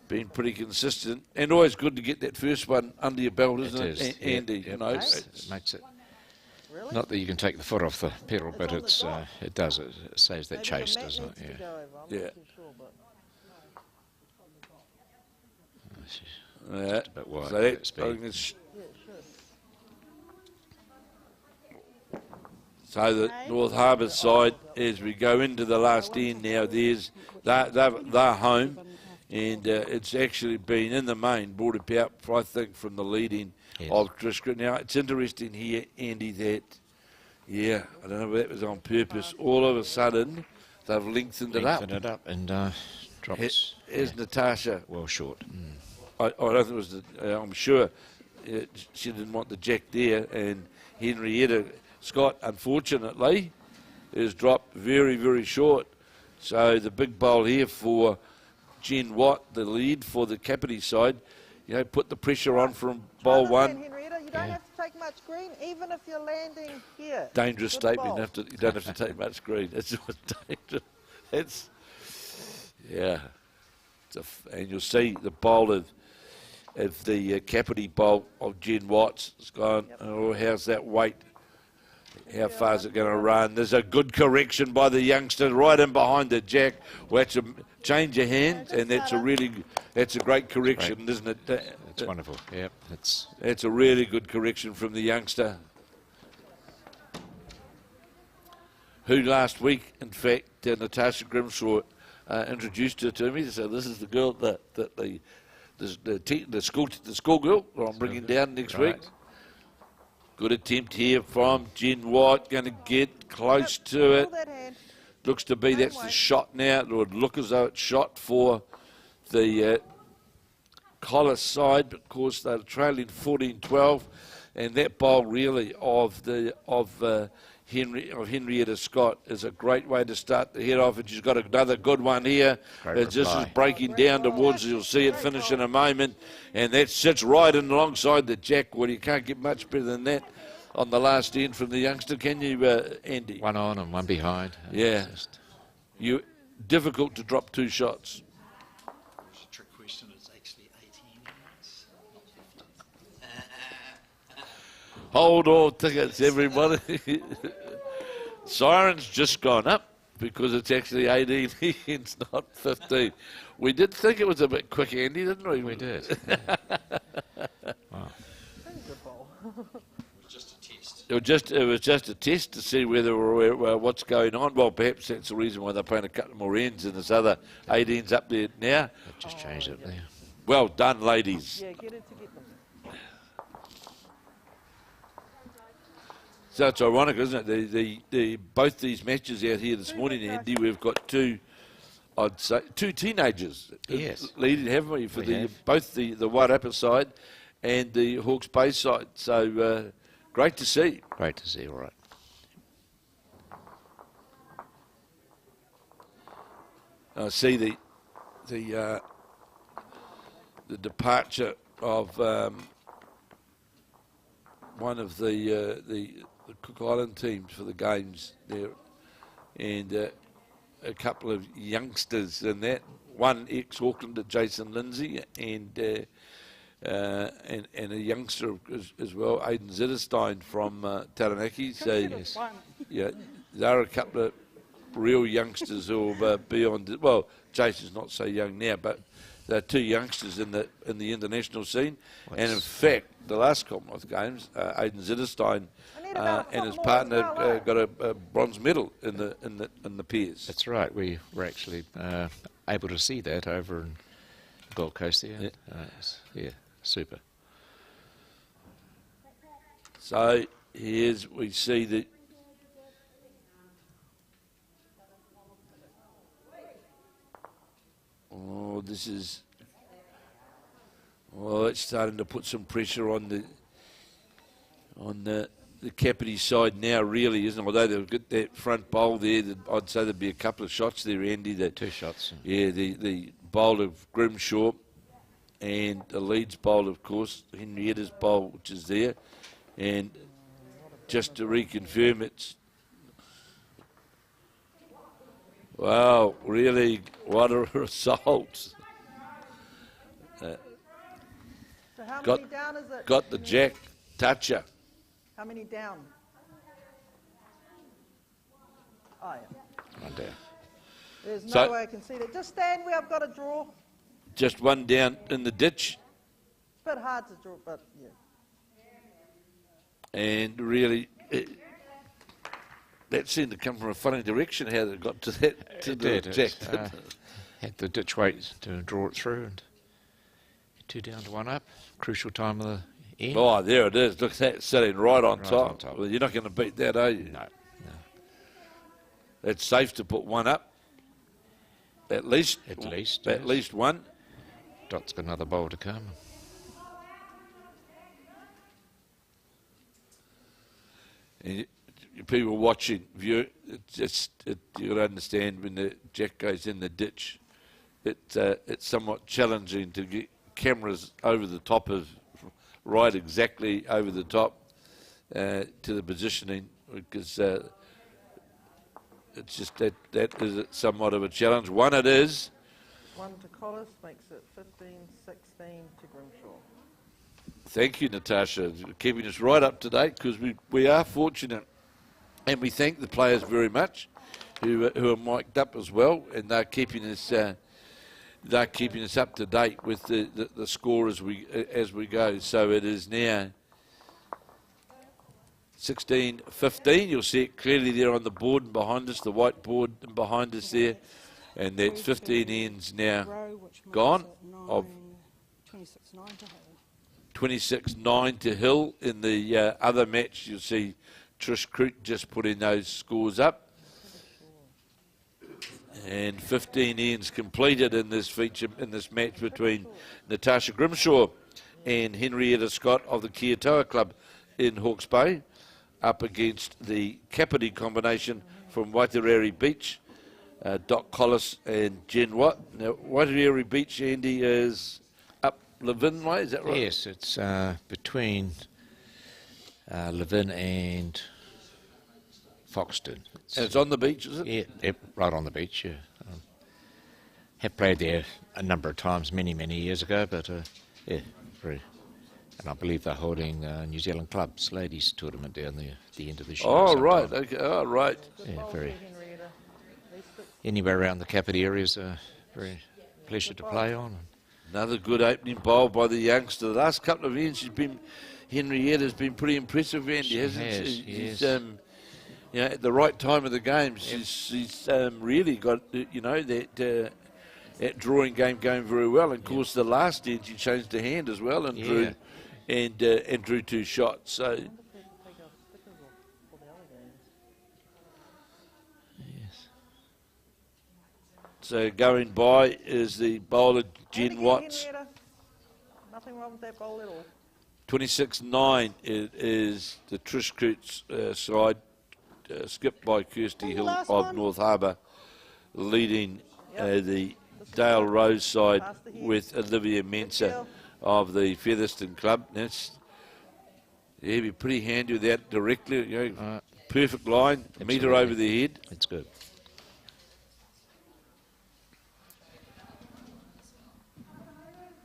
been pretty consistent, and always good to get that first one under your belt, isn't it, is. Andy? Yeah, You know, it makes it. Really? Not that you can take the foot off the pedal, but on the it's dot. it does. It saves that Maybe chase, the mat doesn't it? needs to Yeah. go over. I'm Yeah. not too sure, but yeah. a bit wide, So that that, speed. I think it's, yeah, it should. so the North Harbour side, as we go into the last end now, they're home, and it's actually been in the main brought about, I think, from the lead-in Yes. of Trish. Now it's interesting here, Andy, that I don't know if that was on purpose. All of a sudden, they've lengthened it up. Lengthen it up and drops Is Natarsha? well short. I don't think it was. I'm sure she didn't want the jack there, and Henrietta Scott, unfortunately, is dropped very, very short. So the big bowl here for Jen Watt, the lead for the Capill side, put the pressure on from bowl Try to one. land, Henrietta. You don't have to take much green, even if you're landing here. Dangerous Good statement. bowl. You don't have to take much green. It's dangerous. And you'll see the bowl of the Capill bowl of Jen Watts. It's gone. Oh, how's that weight? How far is it going to run? There's a good correction by the youngster right in behind the jack. Well, that's a change of hands, and that's a great correction, isn't it? It's wonderful. Yep, That's a really good correction from the youngster, who last week, in fact, Natarsha Grimshaw introduced her to me. So this is the girl the school girl that I'm bringing down next week. Good attempt here from Jen White, going to get close to it. Pull that hand. Looks to be that's the shot now. It would look as though it's shot for the Collis side, but of course they're trailing 14-12, and that bowl really of Henrietta Scott is a great way to start the head off, and she's got another good one here. As this is breaking down towards, you'll see it finish in a moment, and that sits right in alongside the jack. Well, you can't get much better than that on the last end from the youngster, can you, Andy? one on and one behind. Yeah. Difficult to drop two shots. It's a trick question. It's actually 18 minutes, not 15. Hold all tickets, everybody. Siren's just gone up because it's actually 18 it's not 15. We did think it was a bit quick, Andy, didn't we? We did. Wow. Good bowl. It was just a test. It was just a test to see whether what's going on. Well, perhaps that's the reason why they're playing a couple more ends and this other 18's up there now. It just changed it there. Well done, ladies. Yeah, get it to get them. So it's ironic, isn't it? Both these matches out here this morning, Andy, we've got two teenagers Yes. leading, haven't we, for We have. both the Waitarere side and the Hawke's Bay side. So great to see. Great to see, all right. I see the departure of one of the Cook Island teams for the games there, and a couple of youngsters in that. One ex-Aucklander, Jason Lindsay, and a youngster as well, Aidan Zitterstein from Taranaki. So yeah, they're a couple of real youngsters who will be on. Well, Jason's not so young now, but they're two youngsters in the international scene. And in fact, the last Commonwealth Games, Aidan Zitterstein and his partner got a bronze medal in the pairs. That's right. We were actually able to see that over in Gold Coast there. Yeah, super. So here's we see that. Oh, this is. Well, it's starting to put some pressure on the Capill side now, really, isn't it? Although they've got that front bowl there, I'd say there'd be a couple of shots there, Andy. Two shots. Yeah, the bowl of Grimshaw and the Leeds bowl, of course, Henrietta's bowl, which is there. And just to reconfirm, it's. Wow, really, what a result. So how Got- many down is it? Got the jack. Toucher. How many down? Oh, yeah. One down. There's no So- way I can see that. Just stand where I've got a draw. Just one down in the ditch. It's a bit hard to draw, but yeah. And really, that seemed to come from a funny direction, how they got to that, to It the did. jack. Had the ditch weight to draw it through, and 2 down to 1 up. Crucial time of the end. Oh, there it is. Look at that, sitting right on Right top. on top. Well, you're not going to beat that, are you? No. It's safe to put one up. At least. At least, At yes. least one. Dot's got another bowl to come. And people watching, you got to understand when the jack goes in the ditch, it's somewhat challenging to get cameras over the top of, right exactly over the top to the positioning, because it's just that is somewhat of a challenge. One it is. 1 to Collis makes it 15, 16 to Grimshaw. Thank you, Natarsha, for keeping us right up to date, because we are fortunate, and we thank the players very much who are mic'd up as well, and they're keeping us up to date with the score as we go. So it is now 16-15. You'll see it clearly there on the board and behind us, the white board and behind us there, and that's 15 ends now Rowe, which makes gone it of 26-9 to Hill. 26-9 to Hill. In the other match, you'll see Trish Croot just putting those scores up. And 15 ends completed in this feature, in this match between Natarsha Grimshaw and Henrietta Scott of the Kiatoa Club in Hawke's Bay, up against the Capill combination from Waitarere Beach, Doc Collis and Jen Watt. Now, Waitarere Beach, Andy, is up Levin way, is that right? Yes, it's between Levin and Foxton. And it's on the beach, is it? Yeah, yep, right on the beach, yeah. Have played there a number of times many, many years ago, but yeah, very. And I believe they're holding New Zealand Clubs ladies tournament down there at the end of this year. Oh, sometime. right, okay, oh, right. Yeah, very. Henrietta. Anywhere around the Capill area is a very pleasure to play on. Another good opening bowl by the youngster. The last couple of years, Henrietta's been pretty impressive, Andy, She hasn't has, she? yes. She's, at the right time of the game, she's really got, that drawing game going very well. And of course, the last end, she changed her hand as well and drew, and drew 2 shots. So. Yes. So going by is the bowler Jen And Watts. Henrietta. Nothing wrong with that bowl at all. 26-9 is the Trish Croot's side, skipped by Kirsty Hill last of one. North Harbour, leading Yep. the Dale Rose side Pass the head. with Olivia Mancer Fitzgerald. of the Featherston club. That's be pretty handy with that directly. Perfect line, metre Absolutely. over the head. It's good.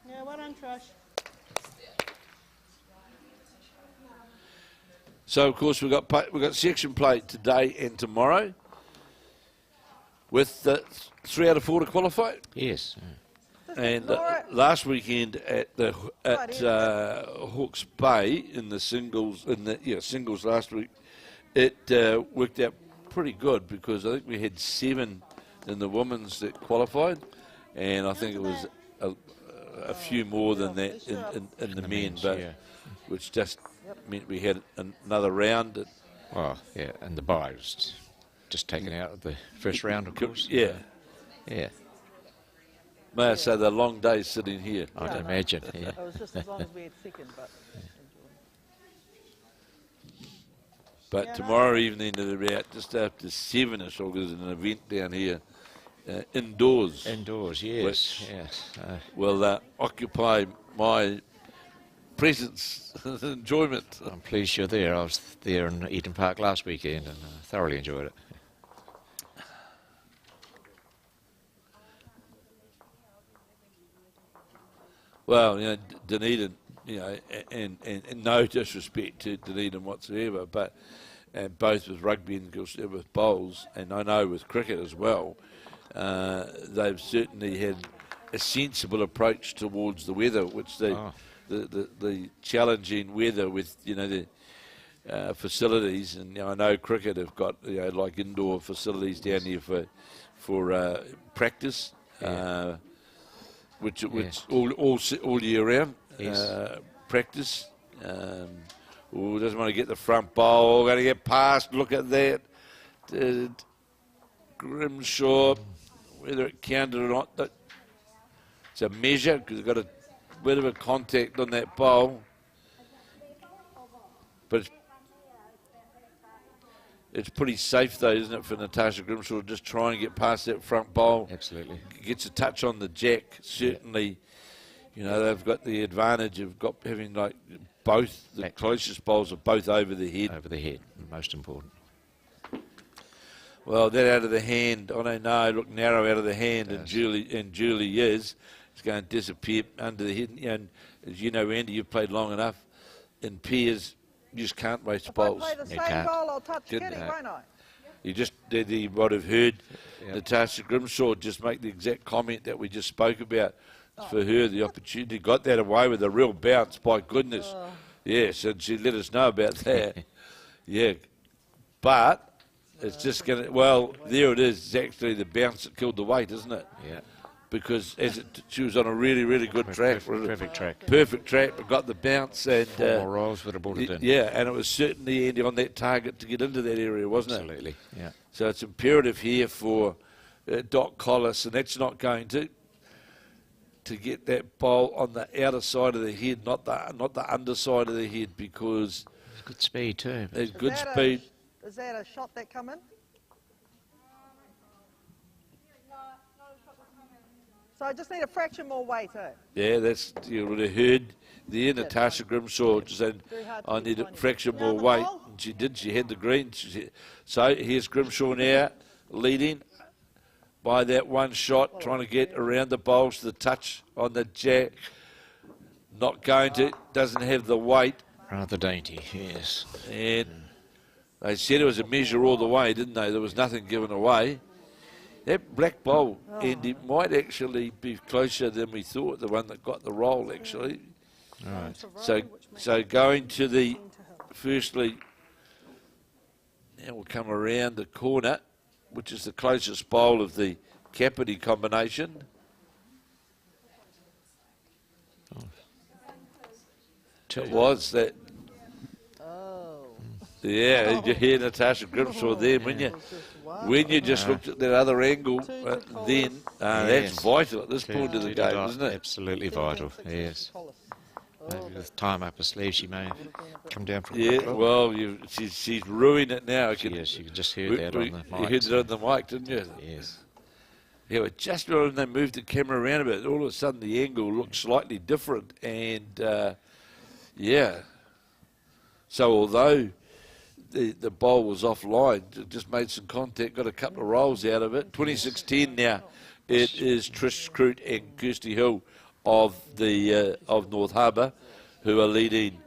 Yeah, well done, Trish. So of course we've got section play today and tomorrow, with 3 out of 4 to qualify. Yes. And Laura. last weekend at Hawke's Bay in the singles, singles last week, it worked out pretty good, because I think we had 7 in the women's that qualified, and I think it was a few more than that in the men, men's, but yeah. which just meant we had another round. Well, yeah, and the bye was just taken out of the first round, of course. Yeah, Yeah, may I say the long day sitting here. I'd imagine. Yeah. It was just as long as we had second, but But tomorrow evening at about just after 7ish, there's an event down here, indoors. Indoors, yes, Which- yes. Will occupy my presence and enjoyment. I'm pleased you're there. I was there in Eden Park last weekend and thoroughly enjoyed it. Well, Dunedin you know, and no disrespect to Dunedin whatsoever, but and both with rugby and with bowls, and I know with cricket as well, they've certainly had a sensible approach towards the weather, which the challenging weather with, you know, the facilities, and you know, I know cricket have got, you know, like indoor facilities down here for practice, which all year round, practice. Doesn't want to get the front bowl, going to get past. Look at that, Grimshaw, whether it counted or not. It's a measure because it's got a bit of a contact on that bowl, but it's pretty safe though, isn't it, for Natarsha Grimshaw to just try and get past that front bowl. Absolutely. Gets a touch on the jack, certainly. You know, they've got the advantage of having like both, the closest bowls are both over the head. Over the head, most important. Well, that out of the hand, I don't know, look narrow out of the hand, and Julie is. It's going to disappear under the head. And as you know, Andy, you've played long enough. In pairs, you just can't waste bowls. If I play the same bowl, I'll touch Kitty, won't I? You just would have heard Natarsha Grimshaw just make the exact comment that we just spoke about. For her, the opportunity, got that away with a real bounce, by goodness. Yes, and she let us know about that. Yeah, but it's just going to, well, there it is. It's actually the bounce that killed the weight, isn't it? Yeah. Because she was on a really, really good track. Perfect track. Perfect track, but got the bounce. And 4 more rolls would have brought it in. Yeah, and it was certainly, Andy, on that target to get into that area, wasn't it? Absolutely, yeah. So it's imperative here for Doc Collis, and that's not going to get that bowl on the outer side of the head, not the underside of the head, because it's good speed too. There's good speed. Is that a shot that come in? So I just need a fraction more weight, eh? Yeah, that's, you would have heard there, Natarsha Grimshaw said, I need a fraction more weight. And she did, she had the green. So here's Grimshaw now, leading by that one shot, trying to get around the bowls, the touch on the jack. Not going to, doesn't have the weight. Rather dainty, yes. And they said it was a measure all the way, didn't they? There was nothing given away. That black bowl, and it might actually be closer than we thought, the one that got the roll, actually. Right. So going to the, firstly, now we'll come around the corner, which is the closest bowl of the Capill combination. It was that. Yeah, you hear Natarsha Grimshaw there, when you just looked at that other angle, then that's vital at this point of the game, isn't it? Absolutely vital, yes. Maybe with time up her sleeve, she may have come down from well, she's ruining it now. Yes, you can just hear that on the mic. You heard it on the mic, didn't you? Yes. Yeah, but just when they moved the camera around a bit, all of a sudden the angle looked slightly different, and yeah. So although the bowl was offline, it just made some contact, got a couple of rolls out of it. 26-10 now. It is Trish, Croot and Kirsty Hill of the of North Harbour, who are leading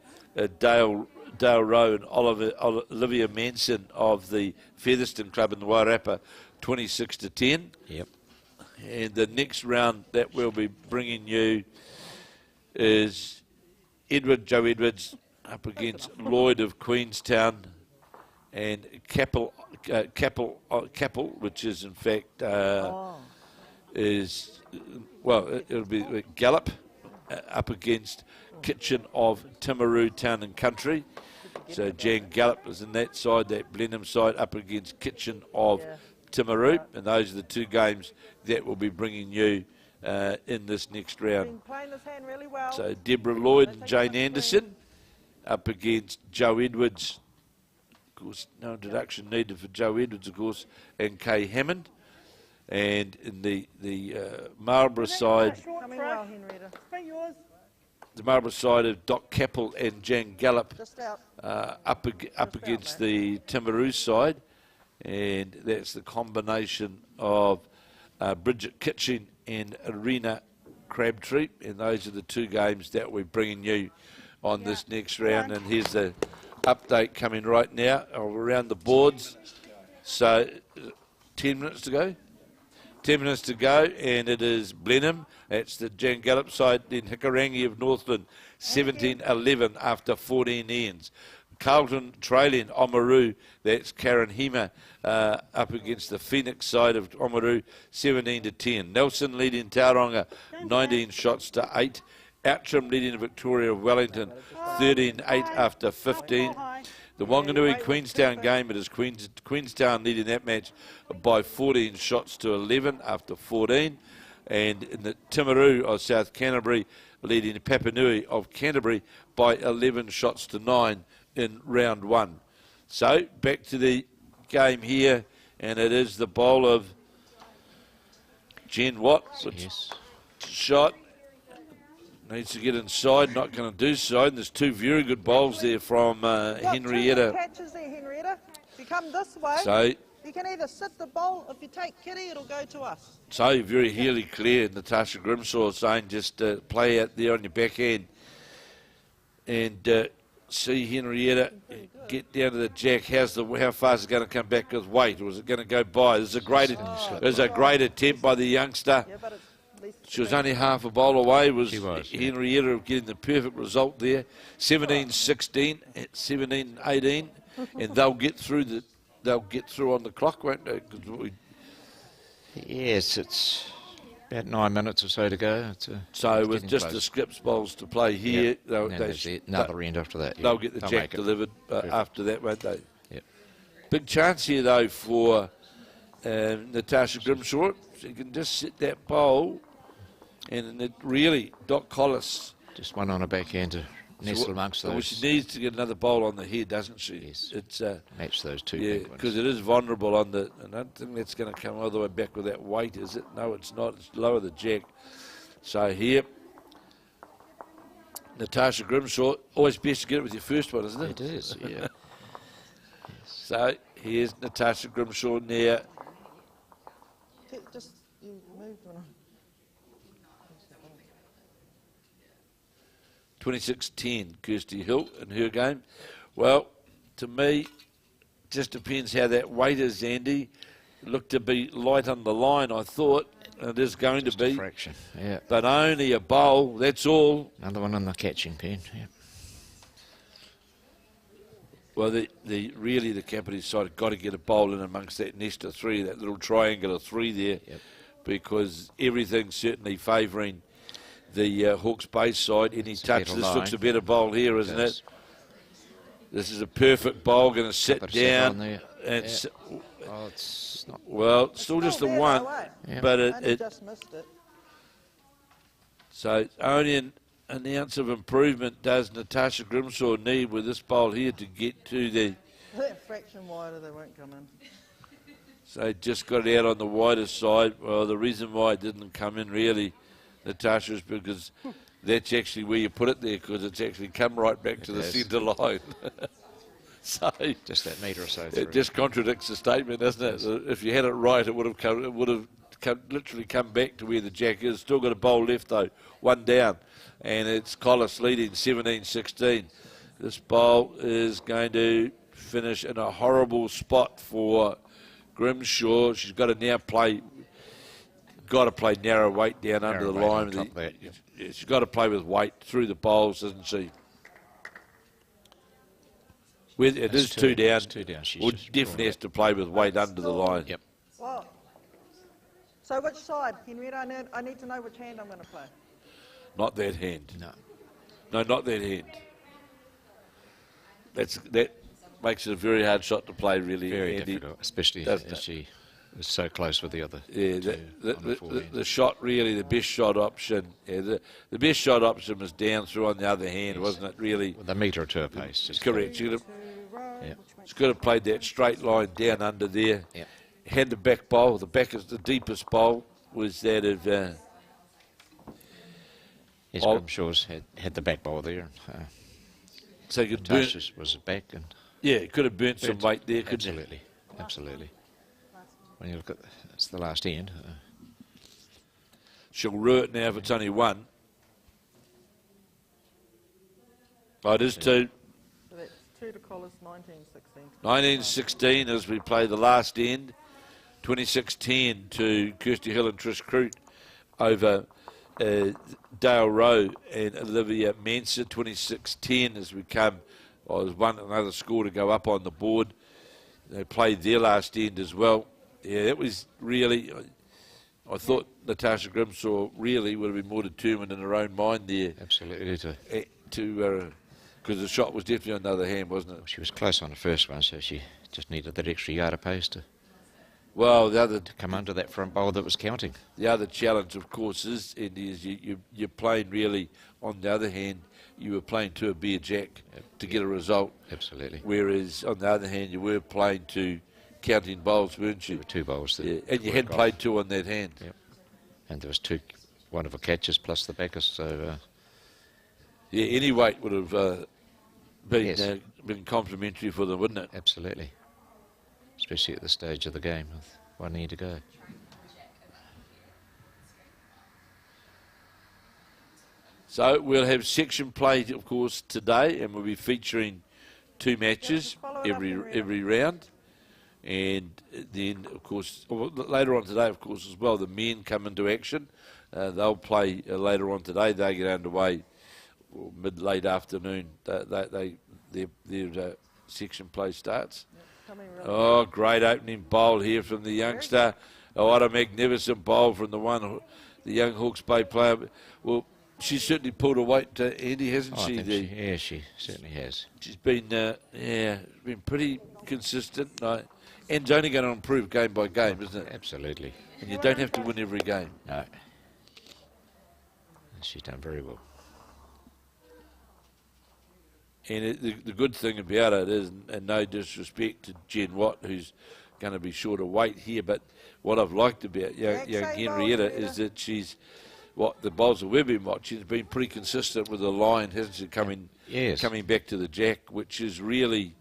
Dale Rowe and Olivia Mancer of the Featherston Club in the Waitarere, 26-10. Yep. And the next round that we'll be bringing you is Joe Edwards up against Lloyd of Queenstown, and Capill, which is in fact it'll be Gallop up against Kitching of Timaru Town and Country. So Jan Gallop is in that side, that Blenheim side, up against Kitching of Timaru, and those are the two games that will be bringing you in this next round. Been playing this hand really well. So Debra Lloyd and Jane Anderson up against Joe Edwards. Of course, no introduction needed for Joe Edwards, of course, and Kay Hammond. And in the Marlborough side, Coming well, Henrietta. the Marlborough side of Doc Capill and Jan Gallop Just out. up against the Timaru side, and that's the combination of Bridget Kitching and Arena Crabtree, and those are the two games that we're bringing you on this next round. And here's the update coming right now around the boards. So 10 minutes to go. 10 minutes to go, and it is Blenheim. That's the Jan Gallop side. Then Hikarangi of Northland, 17-11 after 14 ends. Carlton trailing Oamaru, that's Karen Hema up against the Phoenix side of Oamaru, 17-10. Nelson leading Tauranga, 19 shots to 8. Outram leading Victoria of Wellington, 13-8 after 15. The Wanganui Queenstown game, it is Queenstown leading that match by 14 shots to 11 after 14. And in the Timaru of South Canterbury leading Papanui of Canterbury by 11 shots to 9 in round 1. So back to the game here, and it is the bowl of Jen Watt. Yes. Shot. Needs to get inside, not going to do so. And there's two very good bowls there from Henrietta. Catches there, Henrietta. If you come this way, So, you can either sit the bowl. If you take Kitty, it'll go to us. so very nearly clear. Natarsha Grimshaw saying just play out there on your backhand. And see Henrietta get down to the jack. How fast is it going to come back with weight? Or is it going to go by? There's a great attempt by the youngster. Yeah, but it's at least She was only half a bowl away. She was, yeah. Henrietta of getting the perfect result there. 17-16, 17-18, and they'll get through on the clock, won't they? 'Cause Yes, it's about 9 minutes or so to go. so it's with getting just close. the skips bowls to play here, Yep. And there's another end after that. they'll get the They'll jack make it. delivered after that, won't they? Yep. Big chance here though for Natarsha Grimshaw. She can just sit that bowl, and it really Doc Collis. Just one on a backhand to nestle amongst those. Well, she needs to get another bowl on the head, doesn't she? Yes. It's Match those two yeah, big ones. because it is vulnerable on the. And I don't think that's going to come all the way back with that weight, is it? No, it's not. It's lower the jack. So here, Natarsha Grimshaw. Always best to get it with your first one, isn't it? It is, yeah. So here's Natarsha Grimshaw now. just you moved on. 26-10, Kirsty Hill in her game. Well, to me, just depends how that weight is, Andy. Looked to be light on the line, I thought. It is going Just to a be. fraction, yeah. But only a bowl, that's all. Another one on the catching pen, yeah. Well, the Capill side have got to get a bowl in amongst that nest of three, that little triangle of three there, Yep. because everything's certainly favouring the Hawke's Bay side. Any touch, better this line. looks a better bowl here, isn't Yes. it? This is a perfect bowl, going to sit Couple of set on down. there. And Yeah. Oh, it's not. well, still just the there, one, though, eh? Yeah. but Only it just missed it. so only an ounce of improvement does Natarsha Grimshaw need with this bowl here to get to the. That fraction wider, they won't come in. So just got it out on the wider side. Well, the reason why it didn't come in really, Natarsha, is because that's actually where you put it there, because it's actually come right back to the has. centre line. So Just that metre or so it through. just contradicts the statement, doesn't it? If you had it right, it would have come. It would have literally come back to where the jack is. Still got a bowl left though, one down, and it's Collis leading 17-16. This bowl is going to finish in a horrible spot for Grimshaw. She's got to now play. Got to play narrow weight down under the Narrow weight line. on top of that, yep. Yeah, she's got to play with weight through the bowls, doesn't she? With it That's is two down. it's two down. She's Well, just definitely drawn has to play with weight under the line. Yep. Well, so which side, Henrietta? I need to know which hand I'm going to play. Not that hand. No. No, not that hand. That makes it a very hard shot to play, really. Very Andy. difficult, especially Doesn't as it? she was so close with the other. Yeah, two on the forehand. the shot really, the best shot option. Yeah, the best shot option was down through on the other hand, wasn't it? Really, With a metre to her pace. Just correct. She To could Rowe, Yeah. which makes have played that straight line down under there. Yep. Had the back bowl. The back is the deepest bowl. Was that of Yes, Oh. Grimshaw's had the back bowl there. so you could burn. Natasha's was back and Yeah, could have burnt some burnt. weight there. Couldn't it? Absolutely, absolutely. When you look at it's the last end. She'll rue it now if it's only one. Oh, it is 2. So that's 2 to Collis, 19-16. 19-16 as we play the last end. 26-10 to Kirsty Hill and Trish Croot over Dale Rowe and Olivia Mancer. 26-10 as we come. Well, there's another score to go up on the board. They played their last end as well. Yeah, that was really, I thought Natarsha Grimshaw really would have been more determined in her own mind there. Absolutely. Because the shot was definitely on the other hand, wasn't it? She was close on the first one, so she just needed that extra yard of pace to come under that front bowl that was counting. The other challenge, of course, is you're playing really, on the other hand, you were playing to a bare jack to get a result. Absolutely. Whereas, on the other hand, you were playing to counting bowls, weren't you? There were 2 bowls. Yeah. And you had played 2 on that hand. Yep. And there was 2 wonderful catches plus the backers, so... yeah, any weight would have been complimentary for them, wouldn't it? Absolutely. Especially at this stage of the game with 1 need to go. So we'll have section play, of course, today, and we'll be featuring 2 matches every round. And then, of course, later on today, of course, as well, the men come into action. They'll play later on today. They get underway mid-late afternoon. Their section play starts. Oh, great opening bowl here from the youngster. Oh, what a magnificent bowl from the young Hawke's Bay player. Well, she's certainly pulled her weight, Andy, hasn't she? Yeah, she certainly has. She's been, been pretty consistent. And it's only going to improve game by game, isn't it? Absolutely. And you don't have to win every game. No. She's done very well. And the good thing about it is, and no disrespect to Jen Watt, who's going to be short of weight here, but what I've liked about young Henrietta is that she's, the bowls that we've been watching, has been pretty consistent with the line, hasn't she, coming back to the jack, which is really,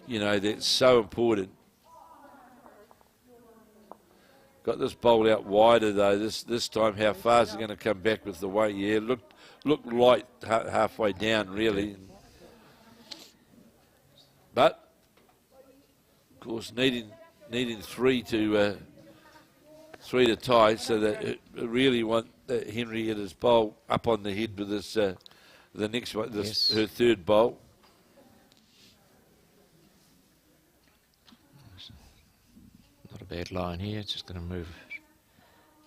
that's so important. Got this bowl out wider, though, this time. How far is it going to come back with the weight? Yeah, looked light halfway down, really. But, of course, needing 3 to tie, so that it really want Henrietta's bowl up on the head with this the next one, her 3rd bowl. Not a bad line here. It's just going to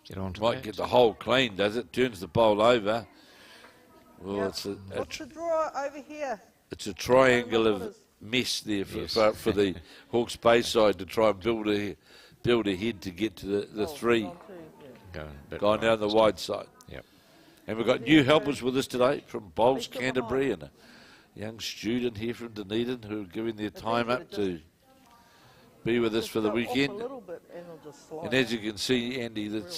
get on to Might get the hole clean, does it? Turns the bowl over. Well, What's the draw over here? It's a triangle of mess there for the Hawke's Bay side to try and build a head to get to the 3. Going down the wide side. Yep. And we've got new helpers with us today from Bowls, Canterbury, and a young student here from Dunedin who are giving their time up to be with us for the weekend. And as you can see, Andy, that's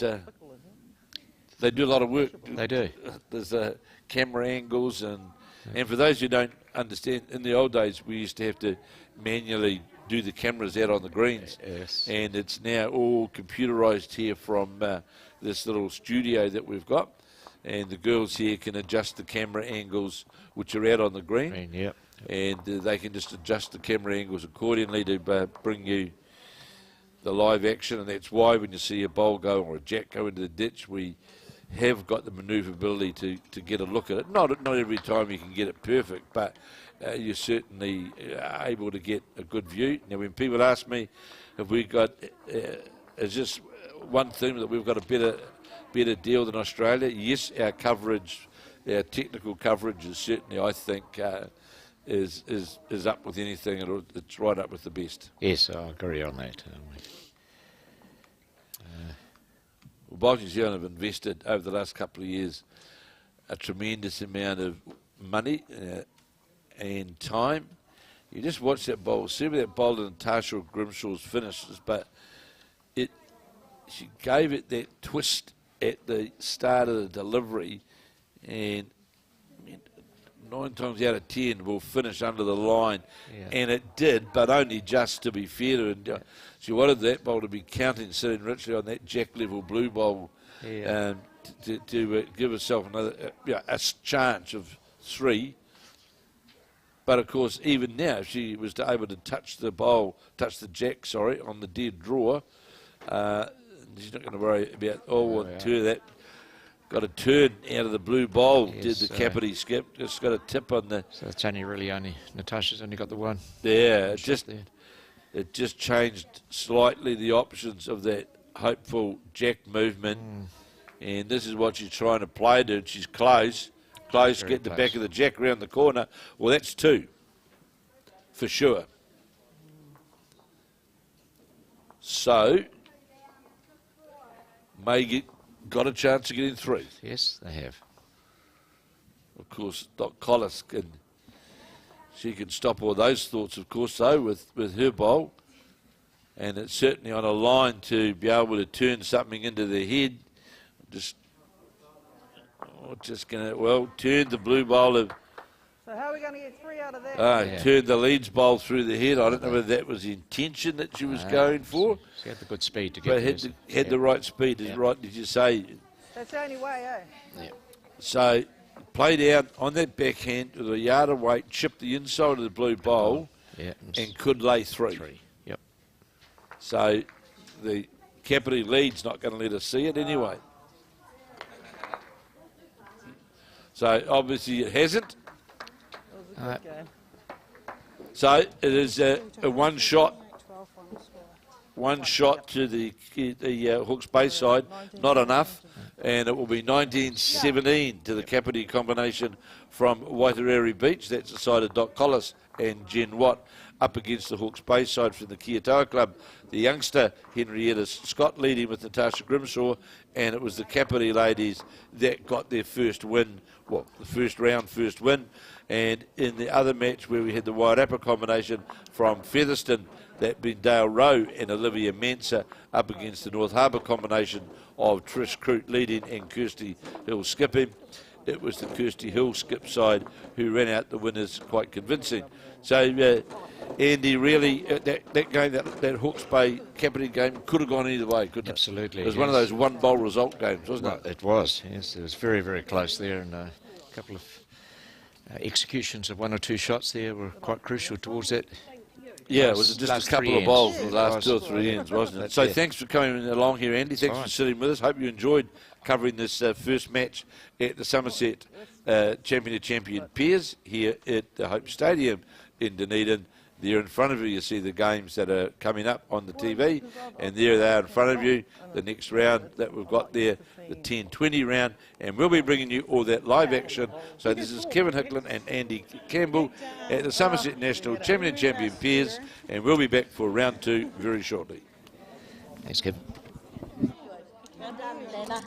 they do a lot of work. They do. There's camera angles and for those who don't understand, in the old days we used to have to manually do the cameras out on the greens. Yes. And it's now all computerised here from this little studio that we've got. And the girls here can adjust the camera angles which are out on the green. Yep. And they can just adjust the camera angles accordingly to bring you the live action. And that's why when you see a bowl go or a jack go into the ditch, we have got the manoeuvrability to get a look at it. Not every time you can get it perfect, but you're certainly able to get a good view. Now, when people ask me, have we got, is this one thing that we've got a better deal than Australia? Yes, our coverage, our technical coverage is certainly, I think, is up with anything. It's right up with the best. Yes, I agree on that. Well, Bowls New Zealand have invested over the last couple of years a tremendous amount of money and time. You just watch that bowl, see where that bowl in Natarsha Grimshaw's finishes, but she gave it that twist at the start of the delivery, and 9 times out of 10 will finish under the line, and it did, but only just, to be fair to her. She wanted that bowl to be counting, sitting richly on that jack level blue bowl, to to give herself another a chance of 3. But of course, even now, if she was able to touch the jack, on the dead draw, she's not going to worry about turn that. Got a turn out of the blue bowl, Yes, did the Capill skip. Just got a tip on the. So it's only Natarsha's only got the one. Yeah, it just changed slightly the options of that hopeful jack movement. And this is what she's trying to play to. She's close. Get the back of the jack around the corner. Well, that's 2 for sure. So May got a chance to get in 3. Yes, they have. Of course, Collis she can stop all those thoughts, of course, though, with her bowl. And it's certainly on a line to be able to turn something into the head. Just going to, turn the blue bowl of. So how are we going to get 3 out of that? Turn the Leeds bowl through the head. I don't know whether that was the intention that she was going for. She had the good speed to get But had the right speed, right, did you say? That's the only way, eh? Yeah. So, played out on that backhand with a yard of weight, chipped the inside of the blue bowl, and could lay 3. Yep. So, the Capill lead's not going to let us see it anyway. So, obviously it hasn't. So, it is a one shot to the Hawke's Bay side, not enough, and it will be 19-17 to the Capill combination from Waitarere Beach. That's the side of Doc Collis and Jen Watt up against the Hawke's Bay side from the Kiatoa Club. The youngster Henrietta Scott leading with Natarsha Grimshaw, and it was the Capill ladies that got their first win, the first win. And in the other match where we had the Waitarere combination from Featherston, that being Dale Rowe and Olivia Mancer up against the North Harbour combination of Trish, Croot leading and Kirsty Hill skipping. It was the Kirsty Hill skip side who ran out the winners quite convincing. So, Andy, really, that game, that Hawke's Bay Capill game could have gone either way, couldn't it? Absolutely. It was one of those one-bowl result games, wasn't it? It was, yes. It was very, very close there, and a couple of executions of 1 or 2 shots there were quite crucial towards that. Yeah, it was just a couple of bowls in the last 2 or 3 ends, wasn't it? So it. Thanks for coming along here, Andy. Thanks for sitting with us. Hope you enjoyed covering this first match at the Somerset Champion of Champion Pairs here at the Hope Stadium in Dunedin. There in front of you, you see the games that are coming up on the TV, and there they are in front of you, the next round that we've got there, the 10-20 round, and we'll be bringing you all that live action. So this is Kevin Hickland and Andy Campbell at the Somerset National Champion and Champion Pairs, and we'll be back for round 2 very shortly. Thanks, Kevin. Well done, Lena.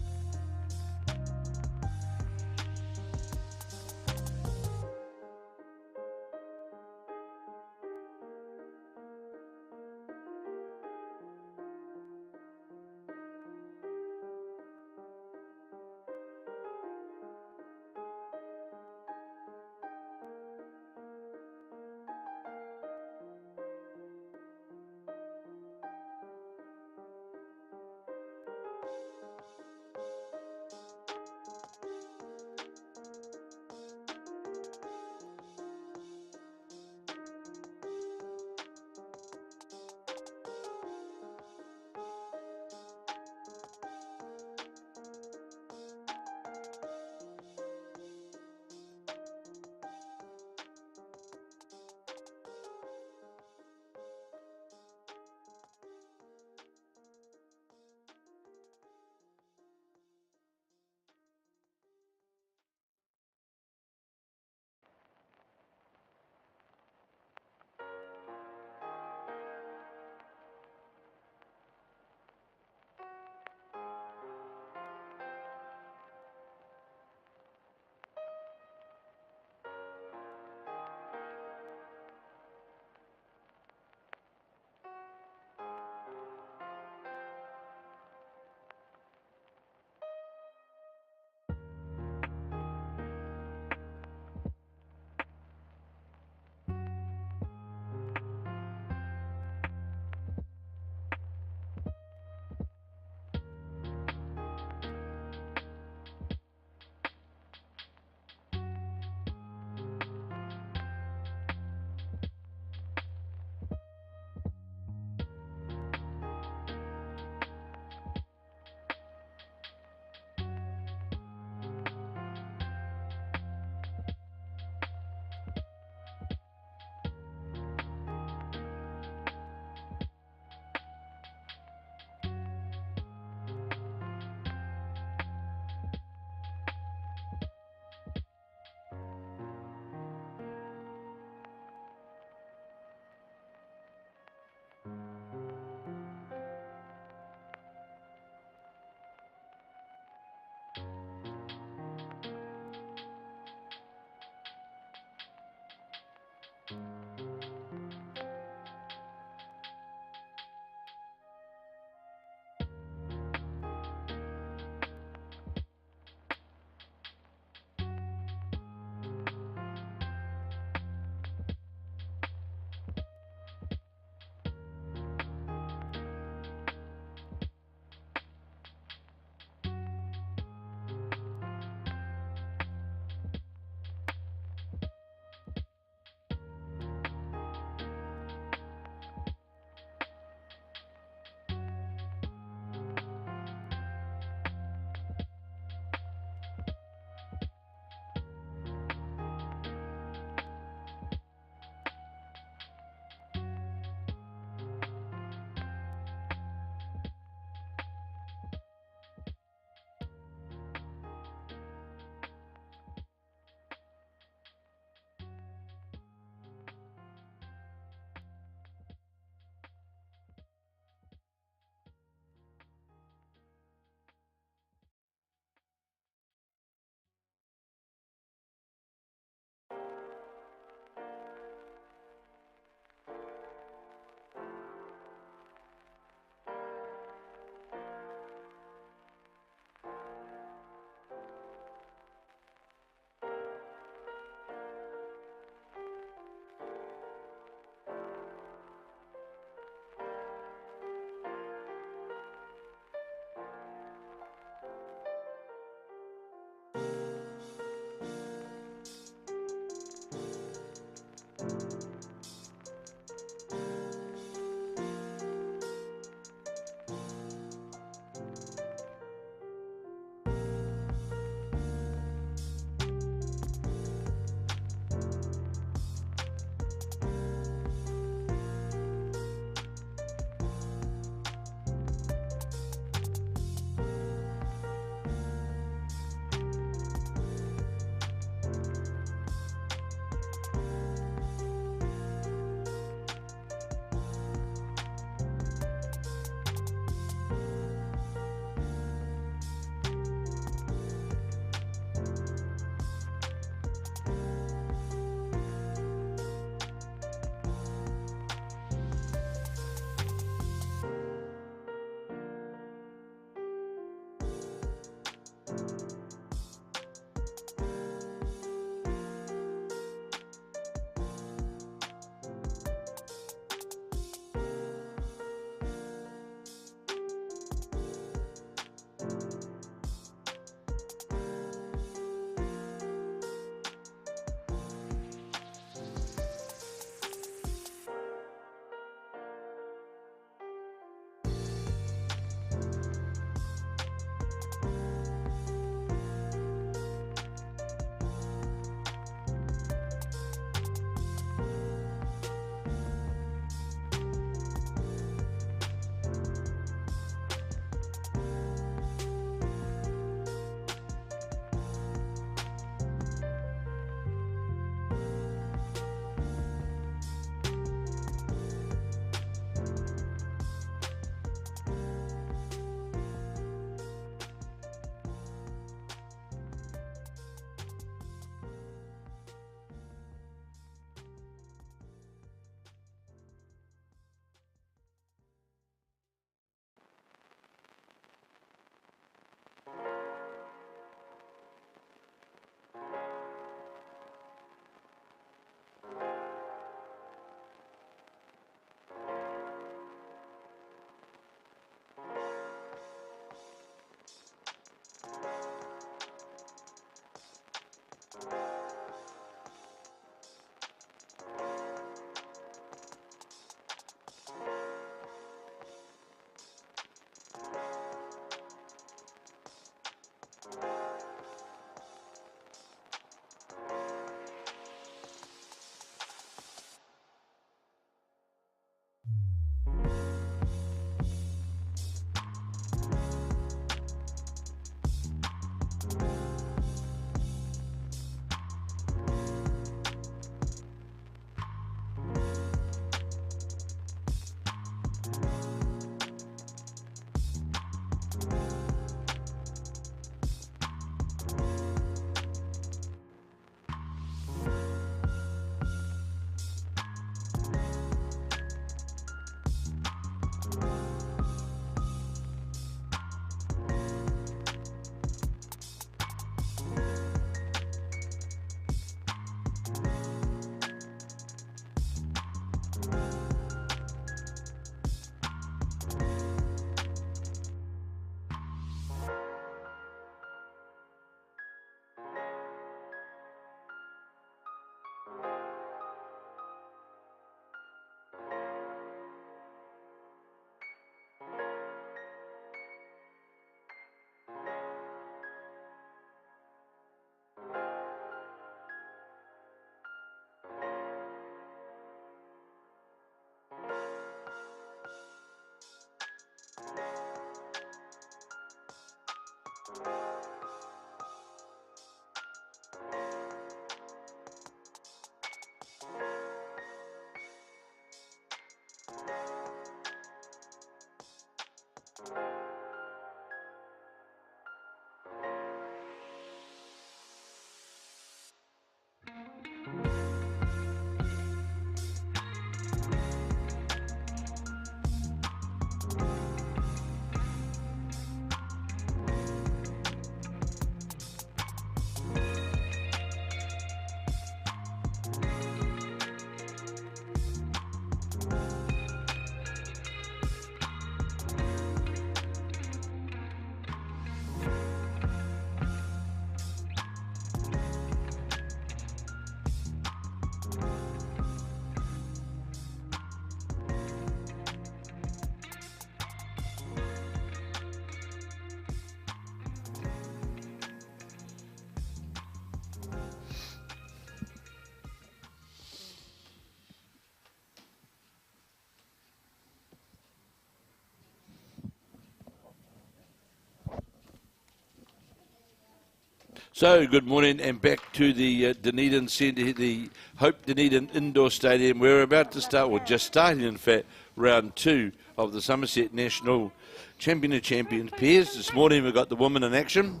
So, good morning and back to the Dunedin Centre, the Hope Dunedin Indoor Stadium. We're about to start, or just starting in fact, round 2 of the Somerset National Champion of Champions pairs. This morning we've got the women in action.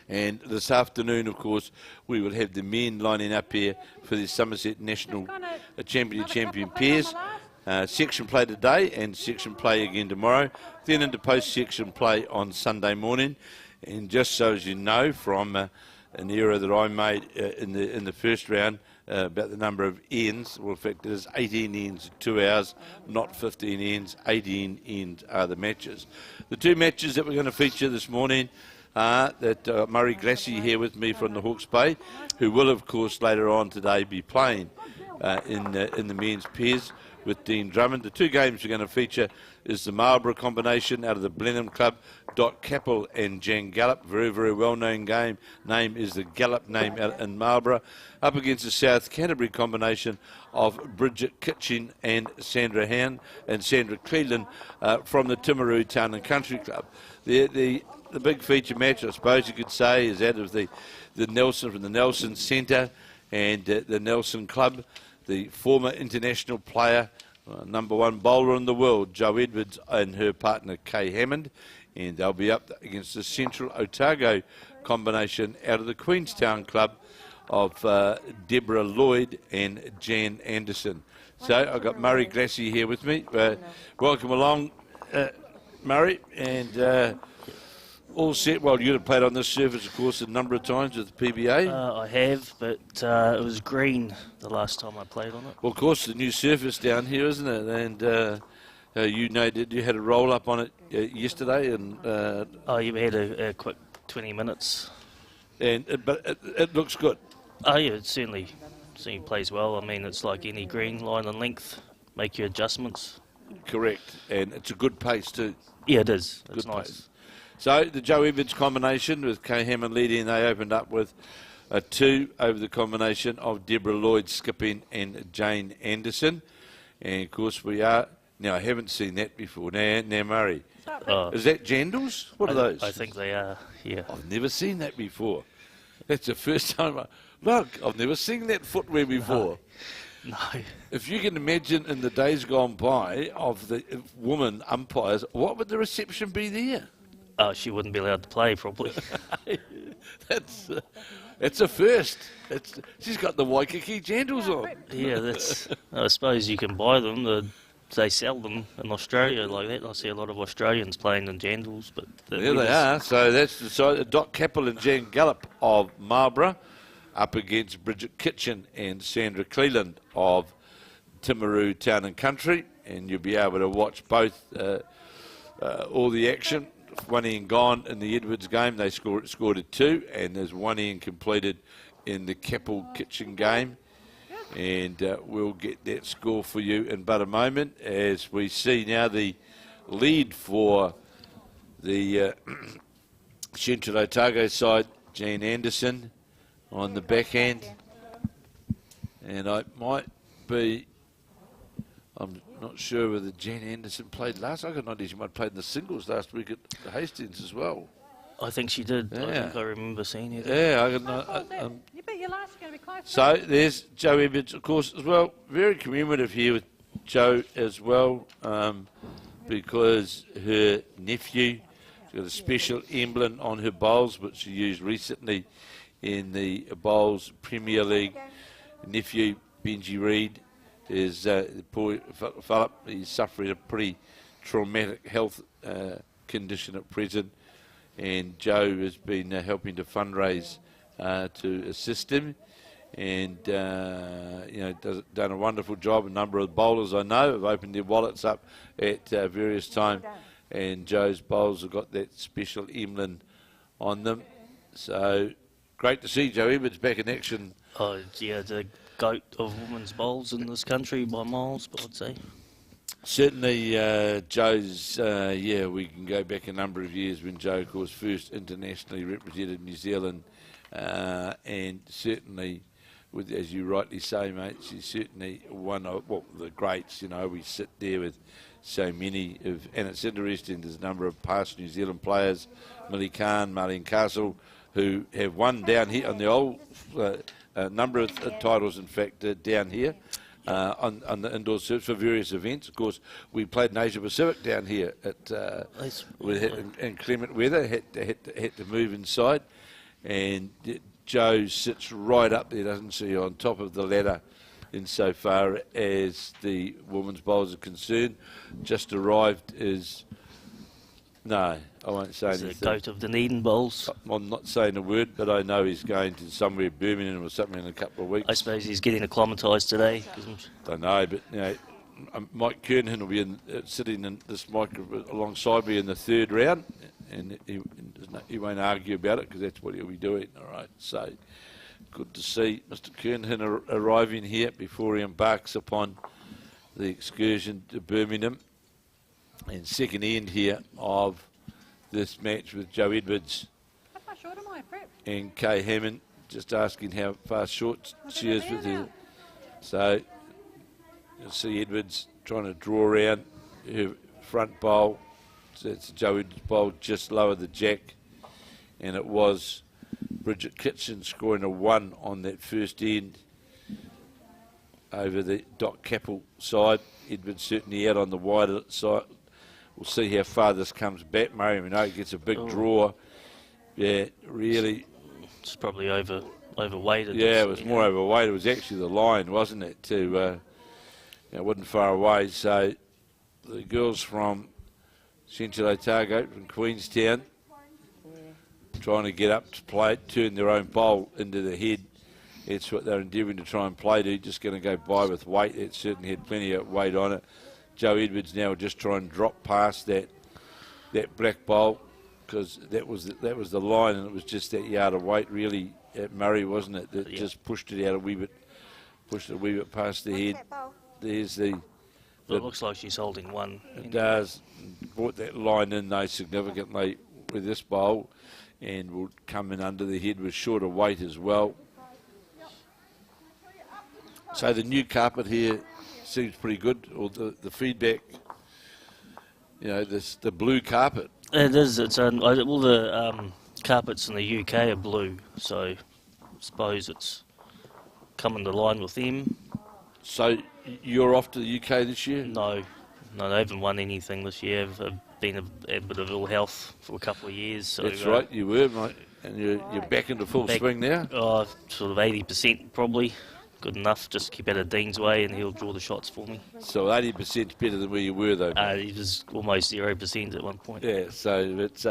And this afternoon, of course, we will have the men lining up here for the Somerset National Champion of Champion pairs. Section play today and section play again tomorrow. Then into post-section play on Sunday morning. And just so as you know, from an error that I made in the first round about the number of ends, well, in fact, it is 18 ends, 2 hours, not 15 ends. 18 ends are the matches. The two matches that we're going to feature this morning are that Murray Glassy here with me from the Hawke's Bay, who will, of course, later on today be playing in the men's pairs with Dean Drummond. The two games we're going to feature is the Marlborough combination out of the Blenheim club, Capill and Jan Gallop. Very, very well-known game. Name is the Gallop name out in Marlborough. Up against the South Canterbury combination of Bridget, Kitching and Sarndra and Sarndra Cleland from the Timaru Town and Country Club. The big feature match, I suppose you could say, is out of the Nelson from the Nelson Centre and the Nelson Club. The former international player, number 1 bowler in the world, Jo Edwards, and her partner Kay Hammond, and they'll be up against the Central Otago combination out of the Queenstown club of Debra, Lloyd and Jan Anderson. So I've got Murray Glassy here with me. Welcome along, Murray, and all set. Well, you'd have played on this surface, of course, a number of times with the PBA. I have, but it was green the last time I played on it. Well, of course, the new surface down here, isn't it? And you know, you had a roll up on it yesterday, and You had a quick 20 minutes. And but it looks good. Oh yeah, it certainly plays well. I mean, it's like any green, line and length. Make your adjustments. Correct, and it's a good pace too. Yeah, it is. It's Good nice. pace. So the Jo Edwards combination with Kay Hammond leading, they opened up with a 2 over the combination of Debra, Lloyd, skipping and Jane Anderson. And of course we are, now I haven't seen that before. Now Murray, is that jandals? What are those? I think they are, yeah. I've never seen that before. That's the first time look, I've never seen that footwear before. No. If you can imagine in the days gone by of the women umpires, what would the reception be there? She wouldn't be allowed to play, probably. That's a first. She's got the Waikiki jandals on. Yeah, I suppose you can buy them. They sell them in Australia like that. I see a lot of Australians playing in jandals, but There they are. So that's the side. Capill and Jan Gallop of Marlborough up against Bridget Kitching and Sarndra Cleland of Timaru Town and Country, and you'll be able to watch both all the action. 1 in gone in the Edwards game. They scored a 2, and there's 1 in completed in the Capill Kitching game. And we'll get that score for you in but a moment as we see now the lead for the Central Otago side, Jane Anderson on the backhand. And I might be, I'm not sure whether Jan Anderson played last. I got an idea she might have played in the singles last week at Hastings as well. I think she did. Yeah. I think I remember seeing her. Yeah, You bet your life's going to be close. so there's Jo Edwards, of course, as well. Very commemorative here with Jo as well, because her nephew, she's got a special emblem on her bowls, which she used recently in the Bowls Premier League. Nephew Benji Reid is the poor Philip. He's suffering a pretty traumatic health condition at present, and Jo has been helping to fundraise to assist him, and done a wonderful job. A number of bowlers I know have opened their wallets up at various times, and Jo's bowls have got that special emblem on them. So great to see Jo Edwards back in action. Oh, yeah, the goat of women's bowls in this country by miles, but I'd say. Certainly, Jo's, we can go back a number of years when Jo, of course, first internationally represented New Zealand, and certainly, as you rightly say, mate, she's certainly one of the greats. You know, we sit there with so many and it's interesting, there's a number of past New Zealand players, Millie Khan, Marlene Castle, who have won down here on the old number of titles, in fact, down here on the indoor circuit for various events. Of course, we played in Asia Pacific down here in clement weather. Had to move inside, and Joe sits right up there, doesn't she, on top of the ladder insofar as the women's bowls are concerned. Just arrived is... No, I won't say anything. He's the goat of Dunedin bowls. I'm not saying a word, but I know he's going to somewhere, Birmingham or something, in a couple of weeks. I suppose he's getting acclimatised today. Don't know, but Mike Kernhan will be sitting in this mic alongside me in the third round, and he won't argue about it because that's what he'll be doing. All right, so good to see Mr. Kernhan arriving here before he embarks upon the excursion to Birmingham. And second end here of this match with Joe Edwards and Kay Hammond, just asking how far short she is with her. So you'll see Edwards trying to draw around her front bowl. So it's Joe Edwards' bowl just lower the jack, and it was Bridget Kitching scoring a 1 on that first end over the Capill side. Edwards certainly out on the wider side. We'll see how far this comes back, Murray. We know it gets a big draw. Yeah, really. It's probably overweighted. Yeah, it was more overweight. It was actually the line, wasn't it? It wasn't far away. So the girls from Central Otago, from Queenstown, trying to get up to play, turn their own bowl into the head. That's what they're endeavouring to try and play to. Just going to go by with weight. It certainly had plenty of weight on it. Joe Edwards now will just try and drop past that black bowl, because that was the line, and it was just that yard of weight really at Murray, wasn't it? That just pushed it a wee bit past the head. There's the. It looks like she's holding one. It does. Brought that line in though significantly with this bowl, and will come in under the head with shorter weight as well. So the new carpet here seems pretty good, or the feedback, the blue carpet. It is. It's all the carpets in the UK are blue, so I suppose it's come into line with them. So you're off to the UK this year? No, they haven't won anything this year. I've been a bit of ill health for a couple of years. So, that's right, you were, mate, and you're back into full swing now? Sort of 80% probably. Good enough, just keep out of Dean's way and he'll draw the shots for me. So 80% better than where you were though? He was almost 0% at one point. Yeah, so it's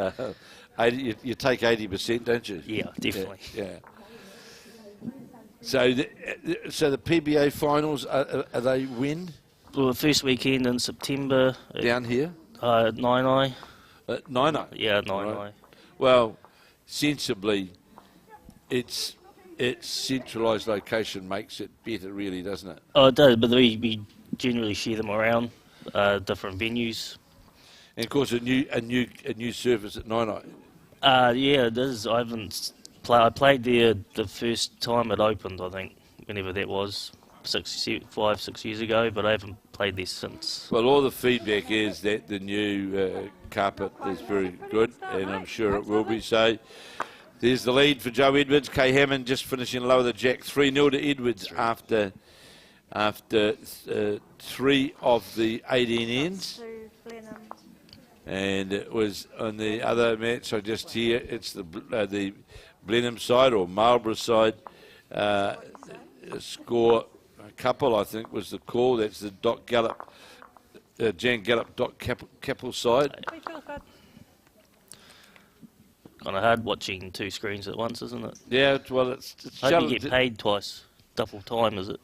80, you take 80%, don't you? Yeah, definitely. Yeah. So the PBA finals, are they when? Well, the first weekend in September. Down here? Nainai. Nainai? Yeah, Nainai. Right. Well, sensibly, its centralised location makes it better, really, doesn't it? Oh, it does, but we generally share them around different venues. And of course, a new surface at Nainai. Yeah, it is. I played there the first time it opened, I think, whenever that was, 5, 6 years ago, but I haven't played there since. Well, all the feedback is that the new carpet is very good, and I'm sure it will be so. There's the lead for Joe Edwards. Kay Hammond just finishing lower the jack. 3-0 to Edwards after 3 of the 18 ends. And it was on the other match I just hear, it's the Blenheim side or Marlborough side. Score a couple, I think, was the call. That's the Gallop, Jan Gallop Capill side. Kind of hard watching 2 screens at once, isn't it? Yeah, well, it's hope you get paid twice, double time, is it?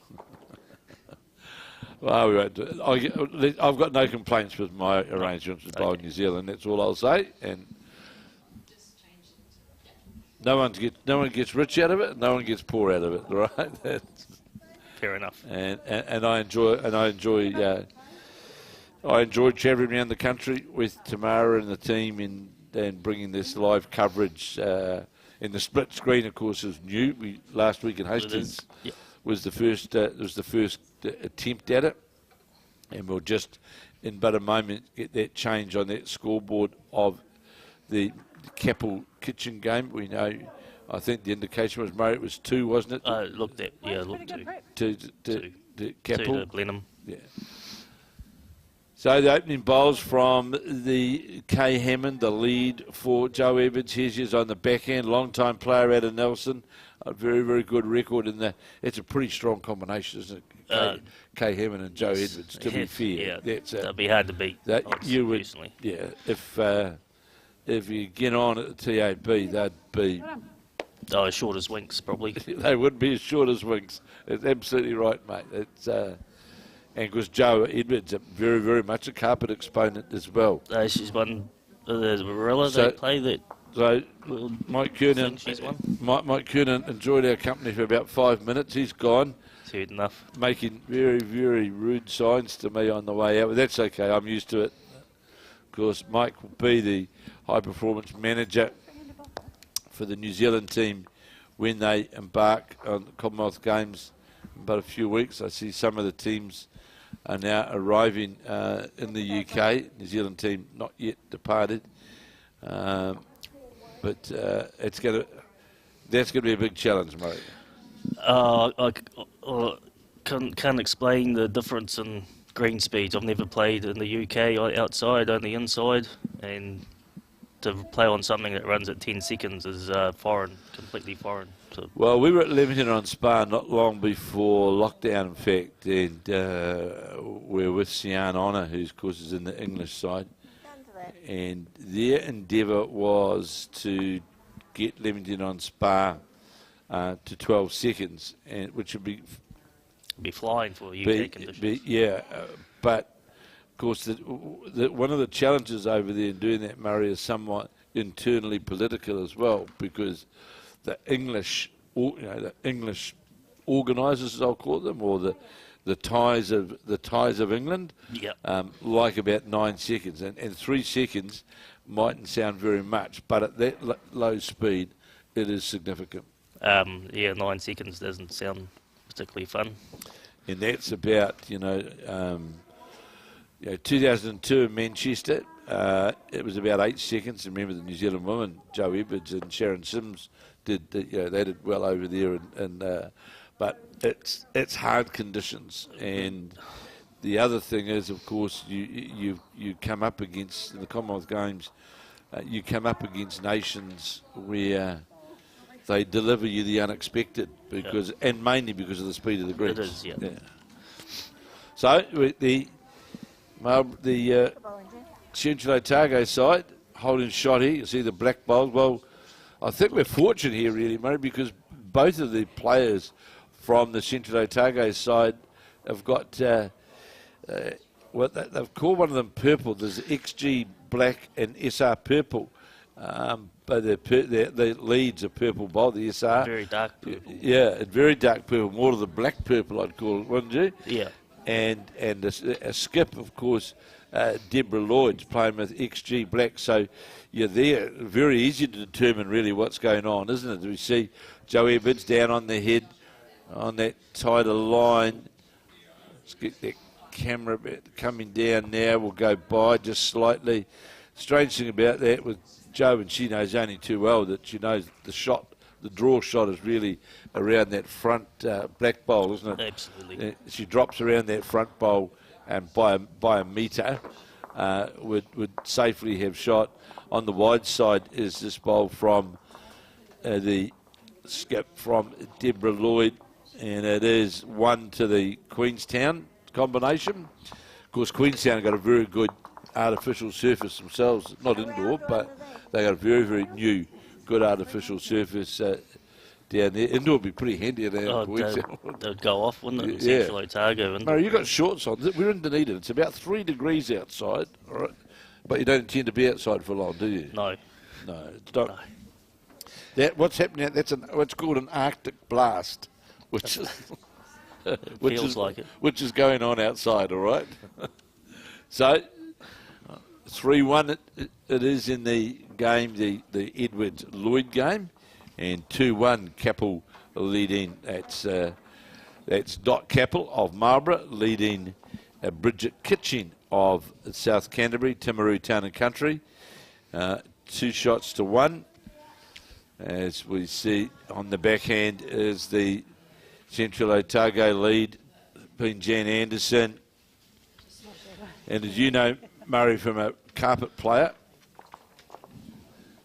Well, we won't do it. I've got no complaints with my arrangements with Bowl New Zealand. That's all I'll say. And no one gets rich out of it. No one gets poor out of it. Right? That's, fair enough. And I enjoy travelling around the country with Timaru and the team and bringing this live coverage. And the split screen, of course, is new. Last week in Hastings was the first. Was the first attempt at it, and we'll just in but a moment get that change on that scoreboard of the Capill Kitching game. We know I think the indication was, Murray, it was 2, wasn't it? Looked at, yeah, looked Pretty good to. prep. To 2 Capill. to Blenheim. Yeah. So the opening bowls from the K Hammond, the lead for Joe Edwards. Here's his on the backhand, long-time player out of Nelson. A very, very good record in that. It's a pretty strong combination, isn't it? K Hammond and Joe Edwards, to be fair. Yeah, That's that'd be hard to beat. you would, personally. yeah. If you get on at the TAB, they'd be. Oh, as short as Winks, probably. They would be as short as Winks. It's absolutely right, mate. It's and because Joe Edwards, very, very much a carpet exponent as well. She's won the Marilla. So- They play that. So Well, Mike Kernan, she's won. Mike Kernan enjoyed our company for about 5 minutes. He's gone, It's heard enough. making very, very rude signs to me on the way out. But that's okay. I'm used to it. Of course, Mike will be the high-performance manager for the New Zealand team when they embark on the Commonwealth Games in about a few weeks. I see some of the teams are now arriving in the UK. New Zealand team not yet departed. But that's going to be a big challenge, mate. I can't explain the difference in green speeds. I've never played in the UK outside, only inside, and to play on something that runs at 10 seconds is foreign, completely foreign. So, Well, we were at Leamington on Spa not long before lockdown, in fact, and we're with Sian Honor, who, of course, is in the English side. And their endeavour was to get Leamington on Spa to 12 seconds, and which would be flying for UK conditions. But of course, one of the challenges over there in doing that, Murray, is somewhat internally political as well, because the English organisers, as I'll call them, or the ties of England, like about 9 seconds, and 3 seconds mightn't sound very much, but at that low speed, it is significant. 9 seconds doesn't sound particularly fun. And that's about 2002 in Manchester. It was about 8 seconds. Remember the New Zealand women, Joe Edwards and Sharon Sims, they did well over there, but it's hard conditions. And the other thing is, of course, you come up against, in the Commonwealth Games, you come up against nations where they deliver you the unexpected, and mainly because of the speed of the greens. It is, yeah. So the Central Otago side holding shot here. You see the black bowls. Well, I think we're fortunate here, really, Murray, because both of the players from the Central Otago side have got they've called one of them purple. There's XG black and SR purple, but the leads are purple bowl. The SR Very dark purple. Yeah, very dark purple, more to the black purple, I'd call it, wouldn't you? Yeah. And a skip, of course, Debra Lloyd's playing with XG black, so you're there. Very easy to determine really what's going on, isn't it? We see Joe Edwards down on the head on that tighter line. Let's get that camera coming down now. We'll go by just slightly. Strange thing about that with Joe, and she knows only too well that she knows the draw shot is really around that front black bowl, isn't it? Absolutely. She drops around that front bowl and by a metre would safely have shot. On the wide side is this bowl from the skip from Debra Lloyd, and it is 1 to the Queenstown combination. Of course, Queenstown got a very good artificial surface themselves, not indoor, but they got a very, very new, good artificial surface down there. Indoor would be pretty handy down Queenstown. They'd go off, wouldn't it? Yeah. Central Otago. Murray, you've got shorts on. We're in Dunedin. It's about 3 degrees outside, all right? But you don't intend to be outside for long, do you? No. No, it's not. What's happening out, that's what's called an Arctic blast, which is which is going on outside, all right? So 3-1 it is in the game, the Edwards Lloyd game, and 2-1 Capill leading. That's Dot Capill of Marlborough leading Bridget Kitching of South Canterbury, Timaru Town and Country. 2 shots to 1. As we see on the backhand is the Central Otago lead, being Jan Anderson. And as you know, Murray, from a carpet player,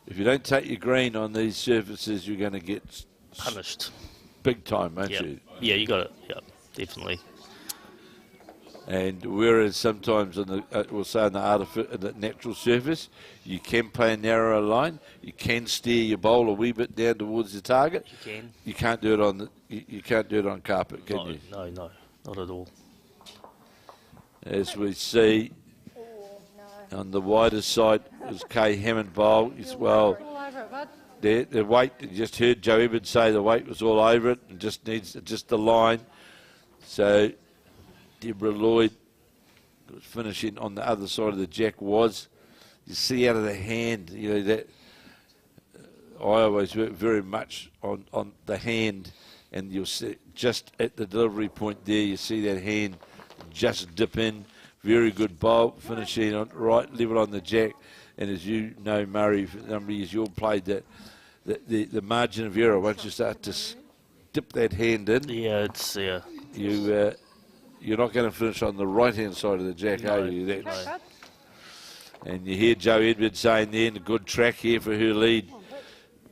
if you don't take your green on these surfaces, you're going to get Punished. big time, won't Yep. you? Yeah, you got it. Yeah, definitely. And whereas sometimes on the, we'll say on the natural surface, you can play a narrower line, you can steer your bowl a wee bit down towards the target. You can. You can't do it on the, you can't do it on carpet, can No, you? no, not at all. As we see on the wider side is Kay Hammond bowl as well. All over it, bud. The weight, you just heard Joe Evans say the weight was all over it and just needs just the line. So Debra Lloyd was finishing on the other side of the jack was. You see out of the hand, you know, that I always work very much on the hand, and you'll see just at the delivery point there, you see that hand just dip in. Very good bowl, finishing on right level on the jack. And as you know, Murray, for a number of years you've played that, the margin of error, once you start to dip that hand in, Yeah, it's you're not going to finish on the right-hand side of the jack, No, are you? That's, Okay, bud. and you hear Joe Edwards saying then, a good track here for her lead.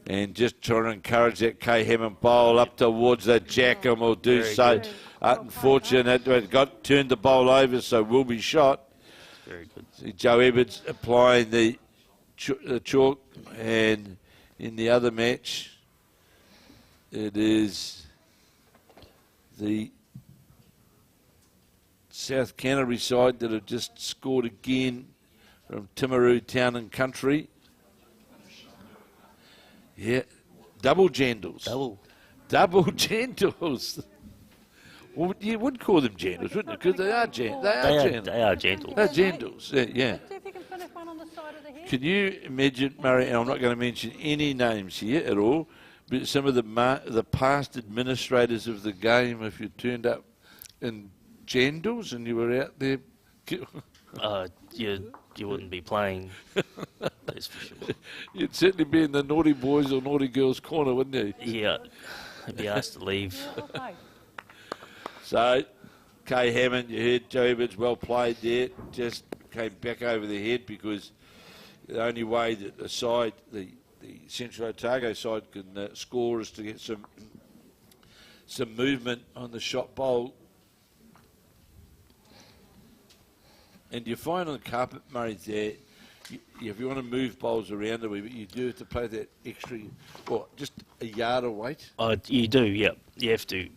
And just trying to encourage that Kay Hammond bowl up towards that jack, and will do Very so. good. Unfortunate, it got turned the bowl over, so will be shot. very good. See Joe Edwards applying the chalk, and in the other match, it is the South Canterbury side that have just scored again from Timaru Town and Country. Yeah, double jandals. Double jandals. Well, you would call them jandals, wouldn't you? Because they are jandals. They are gentle. They're jandals, yeah. See if you can finish one on the side of the head. Can you imagine, Murray, and I'm not going to mention any names here at all, but some of the past administrators of the game, if you turned up in jandals and you were out there... You wouldn't be playing. That's for sure. You'd certainly be in the naughty boys or naughty girls corner, wouldn't you? Yeah, I'd be asked to leave. Okay. So, Kay Hammond, you heard Joe Evans, well played there, just came back over the head, because the only way that the side, the Central Otago side, can score is to get some movement on the shot bowl. And you find on the carpet, Murray, there, if you want to move bowls around a wee bit, you do have to play that extra, or just a yard of weight. You do, yeah. You have to.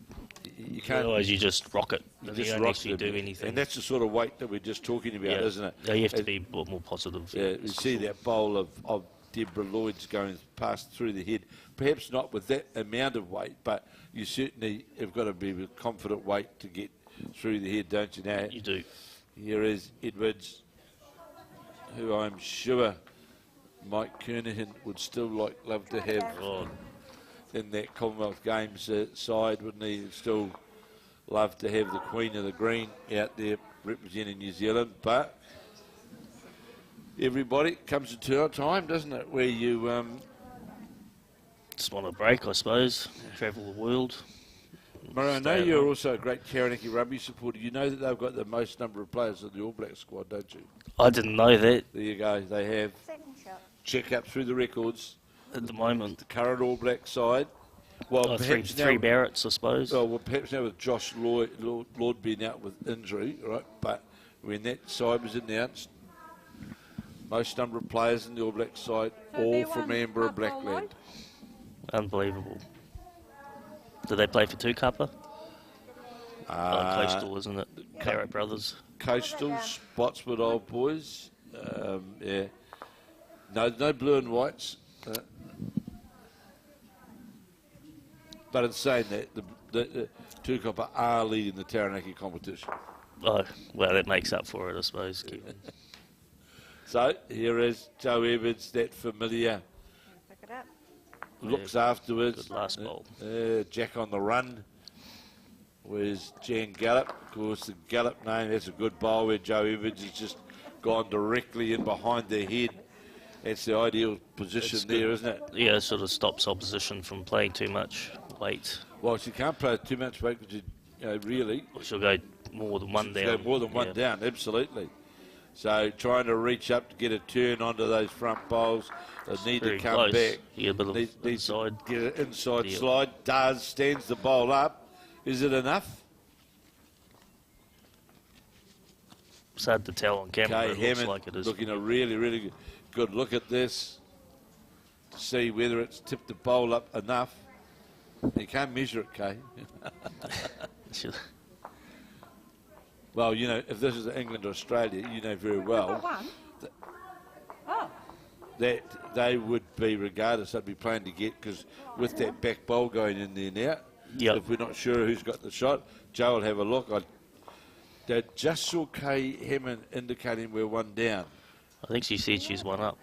You can't. Otherwise, you just rock it. You You just don't rock actually it. do anything. And that's the sort of weight that we're just talking about, yeah. isn't it? Yeah, you have to be more positive. Yeah, you see that bowl of Debra Lloyd's going past through the head. Perhaps not with that amount of weight, but you certainly have got to be with confident weight to get through the head, don't you now? You do. Here is Edwards, who I'm sure Mike Kernahan would still love to have Oh, in that Commonwealth Games side, wouldn't he? He'd still love to have the Queen of the Green out there representing New Zealand, but everybody comes into a time, doesn't it, where you just want a break, I suppose. Travel the world. Murray, I know Stay at you're home. also a great Taranaki rugby supporter. You know that they've got the most number of players in the All Black squad, don't you? I didn't know that There you go. They have. Second shot. Check up through the records. at the moment. The current All Black side. Well, Oh, three perhaps now, Barretts, I suppose. well, perhaps now with Josh Lloyd being out with injury, right? But when that side was announced, most number of players in the All Black side, So all they're from one Canberra up all Blackland. night? Unbelievable. Do they play for two Kappa? Coastal, isn't it? Barrett brothers. Coastal, Spotswood old boys. Yeah. No blue and whites. But in saying that, the two Kappa are leading the Taranaki competition. Oh, well, that makes up for it, I suppose, Kevin. So here is Joe Evans, that familiar, Pick it up. looks afterwards. Good last bowl. Jack on the run. Where's Jan Gallop? Of course, the Gallop name, that's a good bowl where Joe Evans has just gone directly in behind their head That's the ideal position there, isn't it? Yeah, it sort of stops opposition from playing too much weight. Well, she can't play too much weight because really. She'll go more than one She'll down. go more than one down, absolutely. So trying to reach up to get a turn onto those front bowls. They need to come close. back. Yeah, a bit of Need inside. to get an inside Deal. slide. Does. Stands the bowl up. Is it enough? It's hard to tell on camera, Okay, but it looks Hammond like it is. looking a really, really good look at this to see whether it's tipped the bowl up enough. You can't measure it, Kay. Well, you know, if this is England or Australia, you know very well that they would be, regardless, they'd be playing to get, because with that back bowl going in there now, Yep. if we're not sure who's got the shot, Joe will have a look. I just saw Kay Hammond indicating we're one down. I think she said she's one up.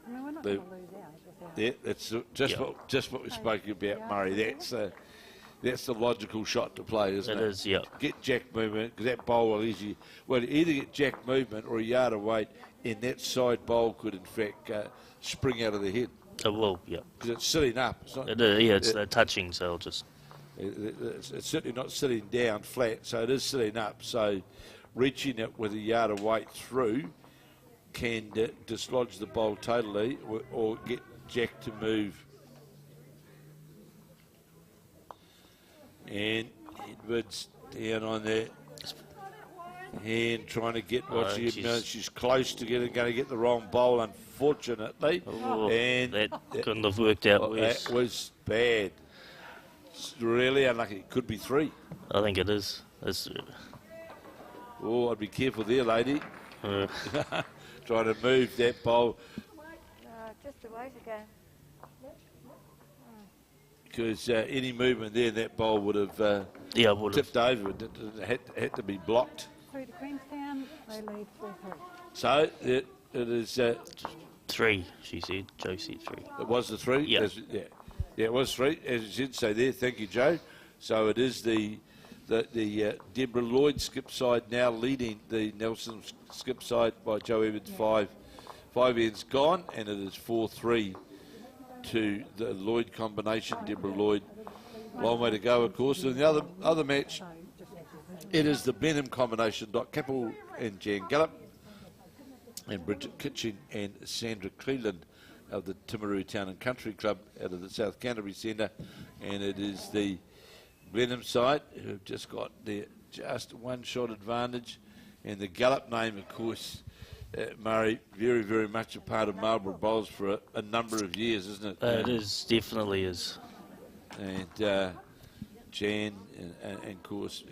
I mean, we're not The- going to lose out without. Yeah, that's just what we spoke about, Murray. That's the logical shot to play, isn't it? It is, yeah. Get jack movement, because that bowl will either get jack movement or a yard of weight, and that side bowl could in fact spring out of the head, It will, yeah. because it's sitting up. It's not. It is, yeah, it's touching, so I'll just... It's certainly not sitting down flat, so it is sitting up. So reaching it with a yard of weight through can dislodge the bowl totally, or get jack to move. And Edwards down on that hand, trying to get what she's close to going to get the wrong bowl, unfortunately. Oh, and that couldn't have worked out worse. That was bad. It's really unlucky. It could be 3. I think it is. It's, Oh, I'd be careful there, lady. uh, Trying to move that bowl, Just a way to go. because any movement there, that bowl would have yeah, would have. tipped over. It had to be blocked. Through to Queenstown, they lead 4-3. So it is. 3, she said. Joe said 3. It was the 3. Yeah. Yeah, it was 3, as you said. So there, thank you, Joe. So it is the Debra Lloyd skip side now leading the Nelson skip side by Joe Evans. 5 ends gone, and it is 4-3 to the Lloyd combination. Debra Lloyd, long way to go, of course. And the other match, it is the Blenheim combination. Capill and Jan Gallop, and Bridget Kitching and Sarndra Cleland of the Timaru Town and Country Club out of the South Canterbury Centre. And it is the Blenheim side who've just got their just one shot advantage. And the Gallop name, of course, Murray, very, very much a part of Marlborough Bowls for a number of years, isn't it? It is, definitely is. And Jan and of course,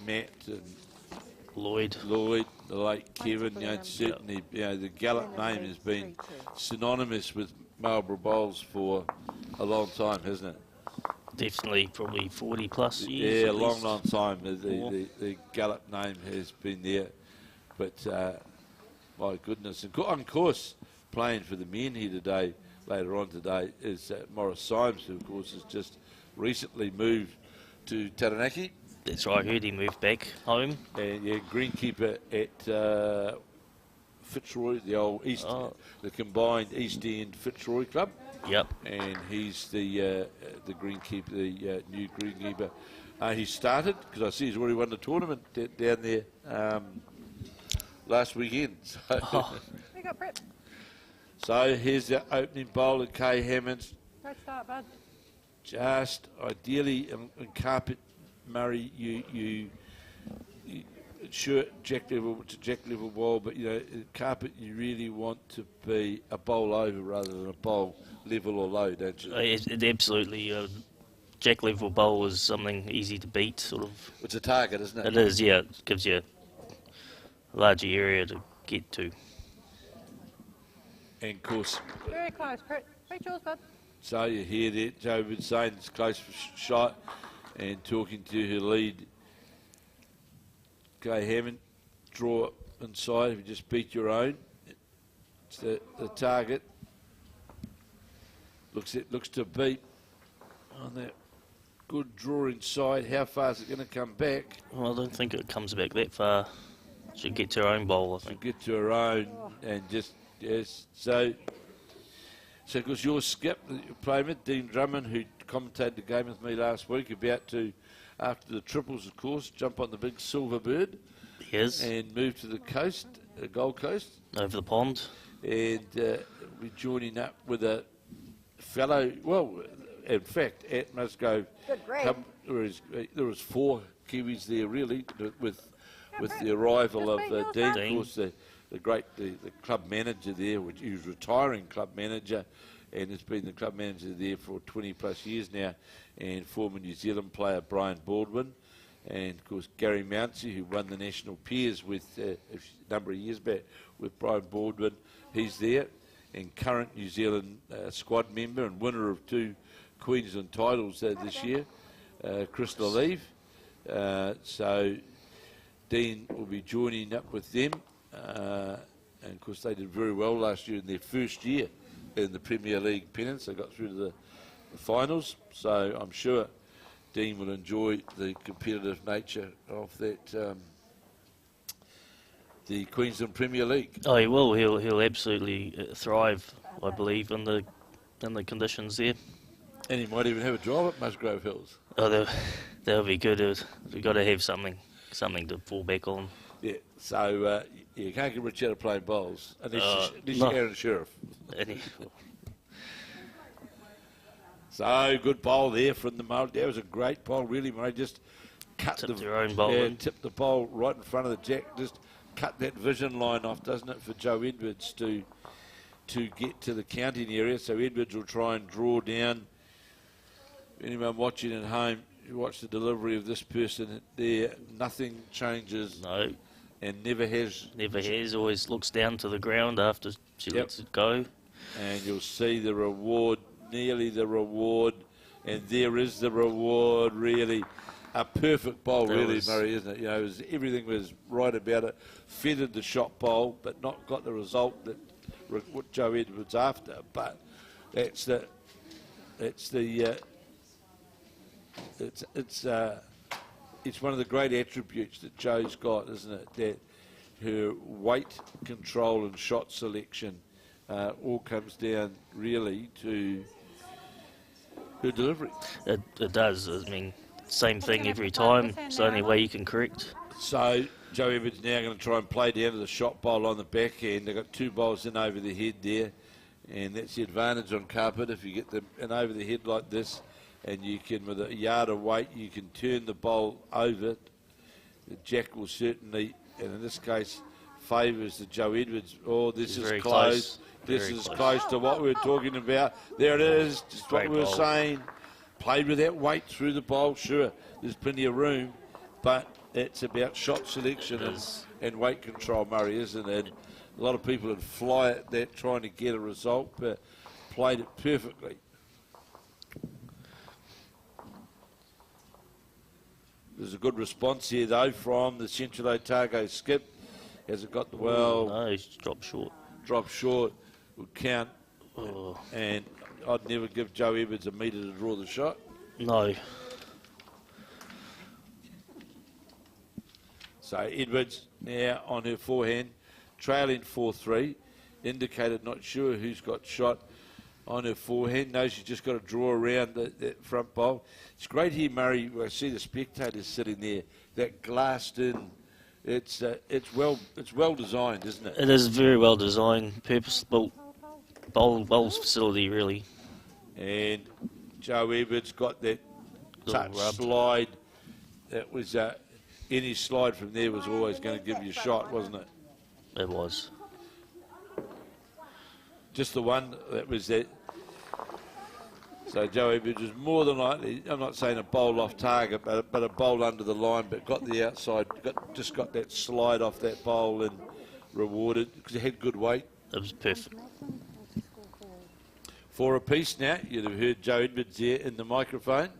Matt and Lloyd. the late Kevin, certainly, the Gallop name has been synonymous with Marlborough Bowls for a long time, hasn't it? Definitely, probably 40 plus years. Yeah, a at long, least. long time. The Gallop name has been there. But, my goodness. And of course, playing for the men here today, later on today, is Morris Symes, who, of course, has just recently moved to Taranaki. That's right, I heard he moved back home. And greenkeeper at Fitzroy, the old the combined East End Fitzroy club. Yep. And he's the greenkeeper, the new greenkeeper. He started, because I see he's already won the tournament down there last weekend. So, You got Brett. so here's the opening bowl of Kay Hammond. Great start, bud. Just ideally in carpet, Murray, you sure jack level to jack level bowl, but carpet you really want to be a bowl over rather than a bowl level or low, don't you? It absolutely. Jack level bowl is something easy to beat, sort of. It's a target, isn't it? It is, yeah. It gives you a larger area to get to. And of course, Very close, Brett. Reach yours, bud. so you hear that Joe been saying it's close for shot, and talking to her lead, Kay Hammond, draw inside. If you just beat your own, it's the target. Looks to beat on that good draw inside. How far is it going to come back? Well, I don't think it comes back that far. Should get to her own bowl, I to think. get to her own and just, yes. So because your skip that you play with, Dean Drummond, who commentated the game with me last week, about to, after the triples, of course, jump on the big silver bird. Yes. And move to the coast, Gold Coast. Over the pond. And we're joining up with a fellow, well, in fact, at Musgrove, there was 4 Kiwis there really, with the arrival of Dean, of course, the club manager there, which he was retiring club manager, and has been the club manager there for 20 plus years now, and former New Zealand player Brian Baldwin, and of course Gary Mancer, who won the national peers with a number of years back with Brian Baldwin, he's there, and current New Zealand squad member and winner of 2 Queensland titles this year, Chris Olivia. So Dean will be joining up with them, and of course they did very well last year in their first year in the Premier League pennants. They got through to the finals, so I'm sure Dean will enjoy the competitive nature of that, the Queensland Premier League. Oh, he will. He'll absolutely thrive, I believe, in the conditions there. And he might even have a drive at Musgrove Hills. Oh, that'll be good. We've got to have something to fall back on. Yeah, so you can't get rich out of playing bowls unless No. you're Aaron Sheriff. So good bowl there from the Murray. That was a great bowl, really, Murray. Just cut Tipped your own bowl in. tipped the bowl right in front of the jack. Just cut that vision line off, doesn't it, for Joe Edwards to get to the counting area. So Edwards will try and draw down. Anyone watching at home, you watch the delivery of this person there. Nothing changes. No. And never has. Never has. Always looks down to the ground after she lets it go. And you'll see the reward, nearly the reward. And there is the reward, really. A perfect bowl, really, Murray, isn't it? You know, everything was right about it. Feathered the shot bowl, but not got the result that what Joe Edwards after. But it's one of the great attributes that Joe's got, isn't it? That her weight control and shot selection all comes down really to her delivery. It does. I mean, same thing every time. It's the only way you can correct. So Joe Edwards now going to try and play down to the shot bowl on the back end. They've got 2 bowls in over the head there, and that's the advantage on carpet. If you get them in over the head like this, and you can, with a yard of weight, you can turn the bowl over. The jack will certainly, and in this case, favours the Joe Edwards. Oh, this is close. This is close to what we were talking about. There it is, just what we were saying. Played with that weight through the bowl, sure, there's plenty of room, but it's about shot selection and weight control, Murray, isn't it? And a lot of people would fly at that trying to get a result, but played it perfectly. There's a good response here, though, from the Central Otago skip. Has it got the well? No, he's dropped short. Dropped short, would count. And I'd never give Joe Edwards a metre to draw the shot. No. So Edwards now on her forehand, trailing 4-3. Indicated not sure who's got shot on her forehand. Knows she's just got to draw around that front bowl. It's great here, Murray. I see the spectators sitting there. That glassed in. It's well designed, isn't it? It is very well designed, purpose-built bowl facility, really. And Joe Edwards got that touch rub. slide. That was any slide from there was always going to give you a shot, wasn't it? It was. Just the one that was that. So Joe Edwards was more than likely, I'm not saying a bowl off target, but a bowl under the line, but got the outside, just got that slide off that bowl and rewarded because it had good weight. It was perfect. 4 apiece now. You'd have heard Joe Edwards there in the microphone.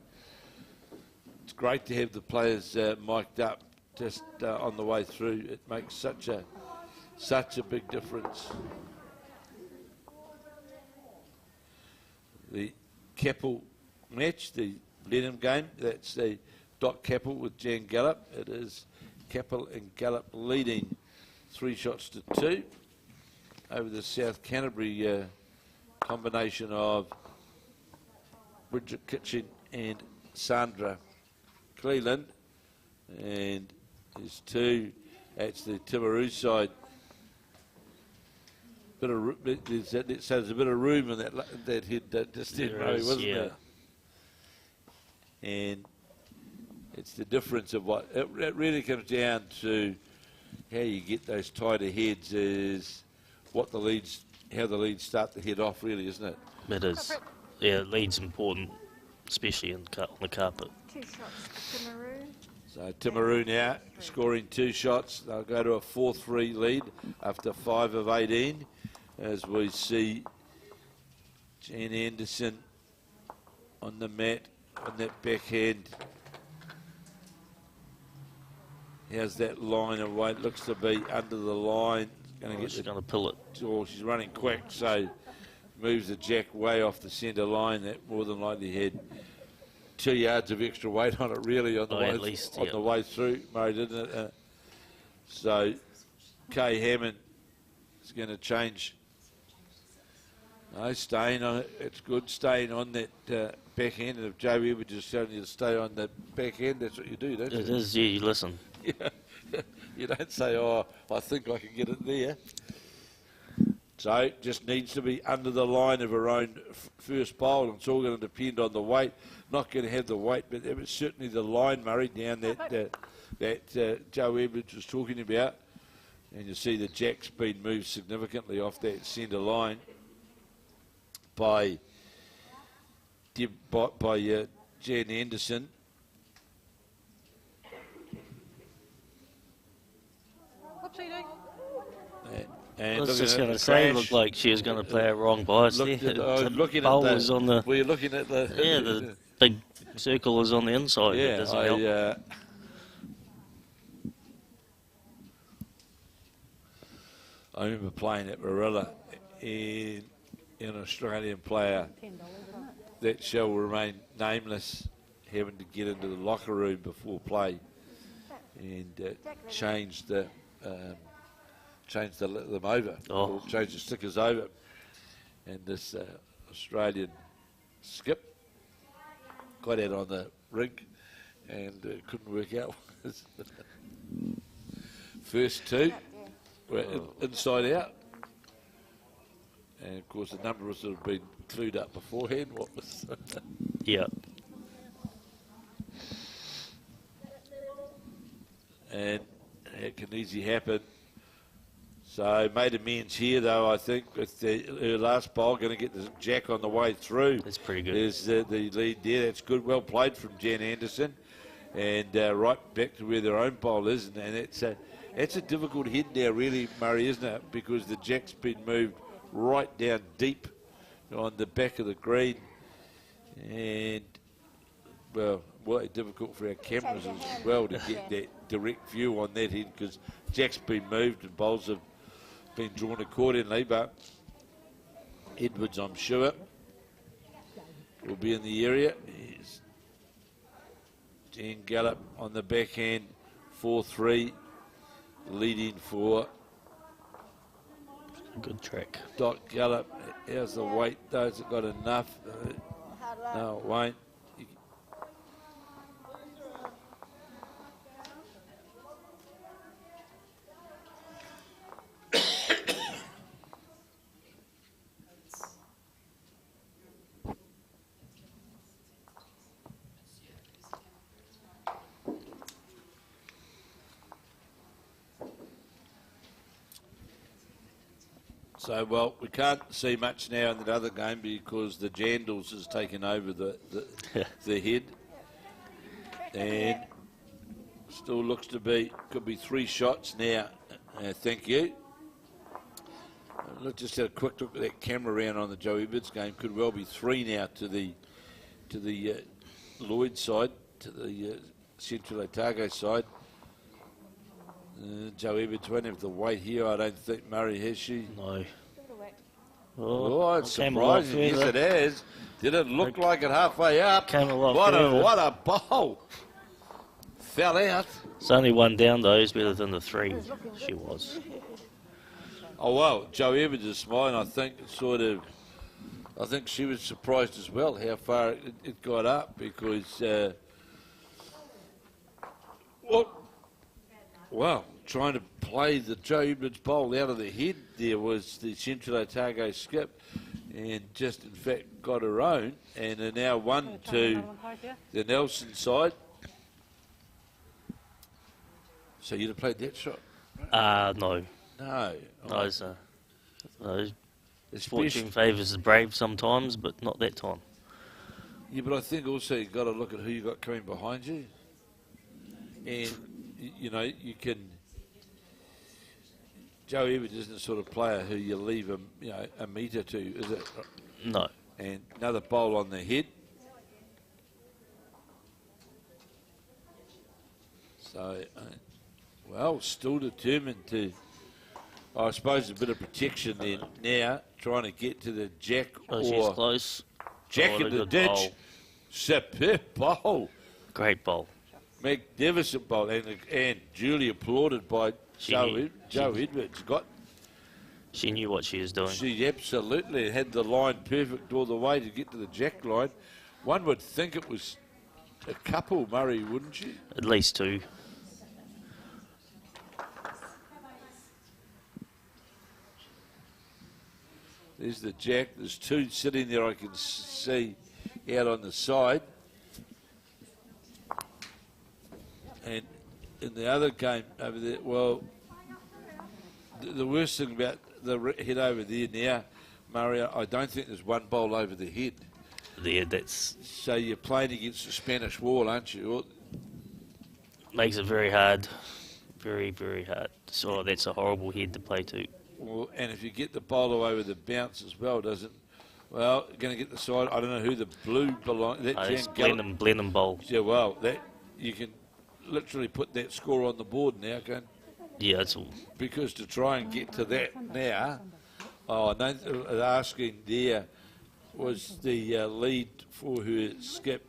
It's great to have the players mic'd up just on the way through. It makes such a big difference. The Capill match, the Blenheim game, that's the Capill with Jan Gallop. It is Capill and Gallop leading 3 shots to 2 over the South Canterbury combination of Bridget, Kitching and Sarndra. Cleland, and there's 2. That's the Timaru side. There's a bit of room in that head just then, Murray, wasn't there? And it's the difference of what it really comes down to. How you get those tighter heads is what the leads, how the leads start to head off, really, isn't it? It is. Yeah, lead's important, especially on the carpet. 2 shots to Timaru. So Timaru now scoring 2 shots. They'll go to a 4-3 lead after 5 of 18. As we see Jan Anderson on the mat on that backhand. How's that line of weight? Looks to be under the line. She's going to pull it. Oh, she's running quick, so moves the jack way off the centre line. That more than likely had 2 yards of extra weight on it, really, on the way at least, on the way through, Murray, didn't it? So Kay Hammond is going to change. No, staying on it. It's good staying on that backhand. And if Joe Ever just telling you to stay on the backhand, that's what you do, don't you? It is, yeah, you listen. Yeah. You don't say, oh, I think I can get it there. So just needs to be under the line of her own first bowl. It's all going to depend on the weight. Not going to have the weight, but it was certainly the line, Murray, down that Joe Edwards was talking about. And you see the jack's been moved significantly off that centre line by Jan Anderson. What's he doing? I was just going to say, looked like she was going to play it wrong by us. Looking at the, were you looking at the... Yeah, the big circle is on the inside. Yeah, doesn't help. I remember playing at Marilla in an Australian player that shall remain nameless, having to get into the locker room before play and change them over, or change the stickers over. And this Australian skip got out on the rink and couldn't work out. First 2 were inside out. And of course the number was sort of been clued up beforehand. What was yeah. And it can easily happen. So made amends here, though, I think, with her last bowl, going to get the jack on the way through. That's pretty good. There's the lead there. That's good. Well played from Jan Anderson. And right back to where their own bowl is. And it's a difficult head now, really, Murray, isn't it? Because the jack's been moved right down deep on the back of the green. And, well, difficult for our cameras as well to get that direct view on that head, because jack's been moved and bowls have been drawn accordingly. But Edwards, I'm sure, will be in the area. Here's Jan Gallop on the backhand, 4-3, leading for good track. Dot Gallop. How's the weight? Those have got enough. No, it won't. So, well, we can't see much now in that other game because the Jandals has taken over the head. And still looks to be, could be 3 shots now. Thank you. Let's just have a quick look at that camera round on the Joe Edwards game. Could well be 3 now to the Lloyd side, to the Central Otago side. Joe Edwards won't have the weight here, I don't think. Murray, has she? No. Oh, it's surprising. Yes, it is. Did it look like it halfway up? Came a lot what a bowl. fell out. It's only one down though. It's better than the 3 she was. Oh, well, Joe Evans is smiling. I think I think she was surprised as well how far it got up because, well, trying to play the Joe Edmonds bowl out of the head there was the Central Otago skip, and just in fact got her own, and are now 1 to the Nelson side. So you'd have played that shot? No. No. No, fortune favours the brave sometimes, but not that time. Yeah, but I think also you've got to look at who you got coming behind you. And, you know, you can... Joe Evans isn't the sort of player who you leave a metre to, is it? No. And another bowl on the head. So, well, still determined to... I suppose a bit of protection then now, trying to get to the jack She's close. Jack in the ditch. Bowl. Superb bowl. Great bowl. Magnificent bowl. And duly applauded by Joe Edwards. She knew what she was doing. She absolutely had the line perfect all the way to get to the jack line. One would think it was a couple, Murray, wouldn't you? At least 2. There's the jack. There's 2 sitting there I can see out on the side. And in the other game over there, well, the worst thing about the head over there now, Murray, I don't think there's one bowl over the head. There, that's... So you're playing against the Spanish wall, aren't you? Makes it very hard. Very, very hard. So that's a horrible head to play to. Well, and if you get the bowler over the bounce as well, doesn't... Well, going to get the side. I don't know who the blue belongs... It's Blenheim bowl. Yeah, well, that you can literally put that score on the board now, can't you? Yeah, it's all... Because to try and get to that now... Oh, asking there was the lead for her skip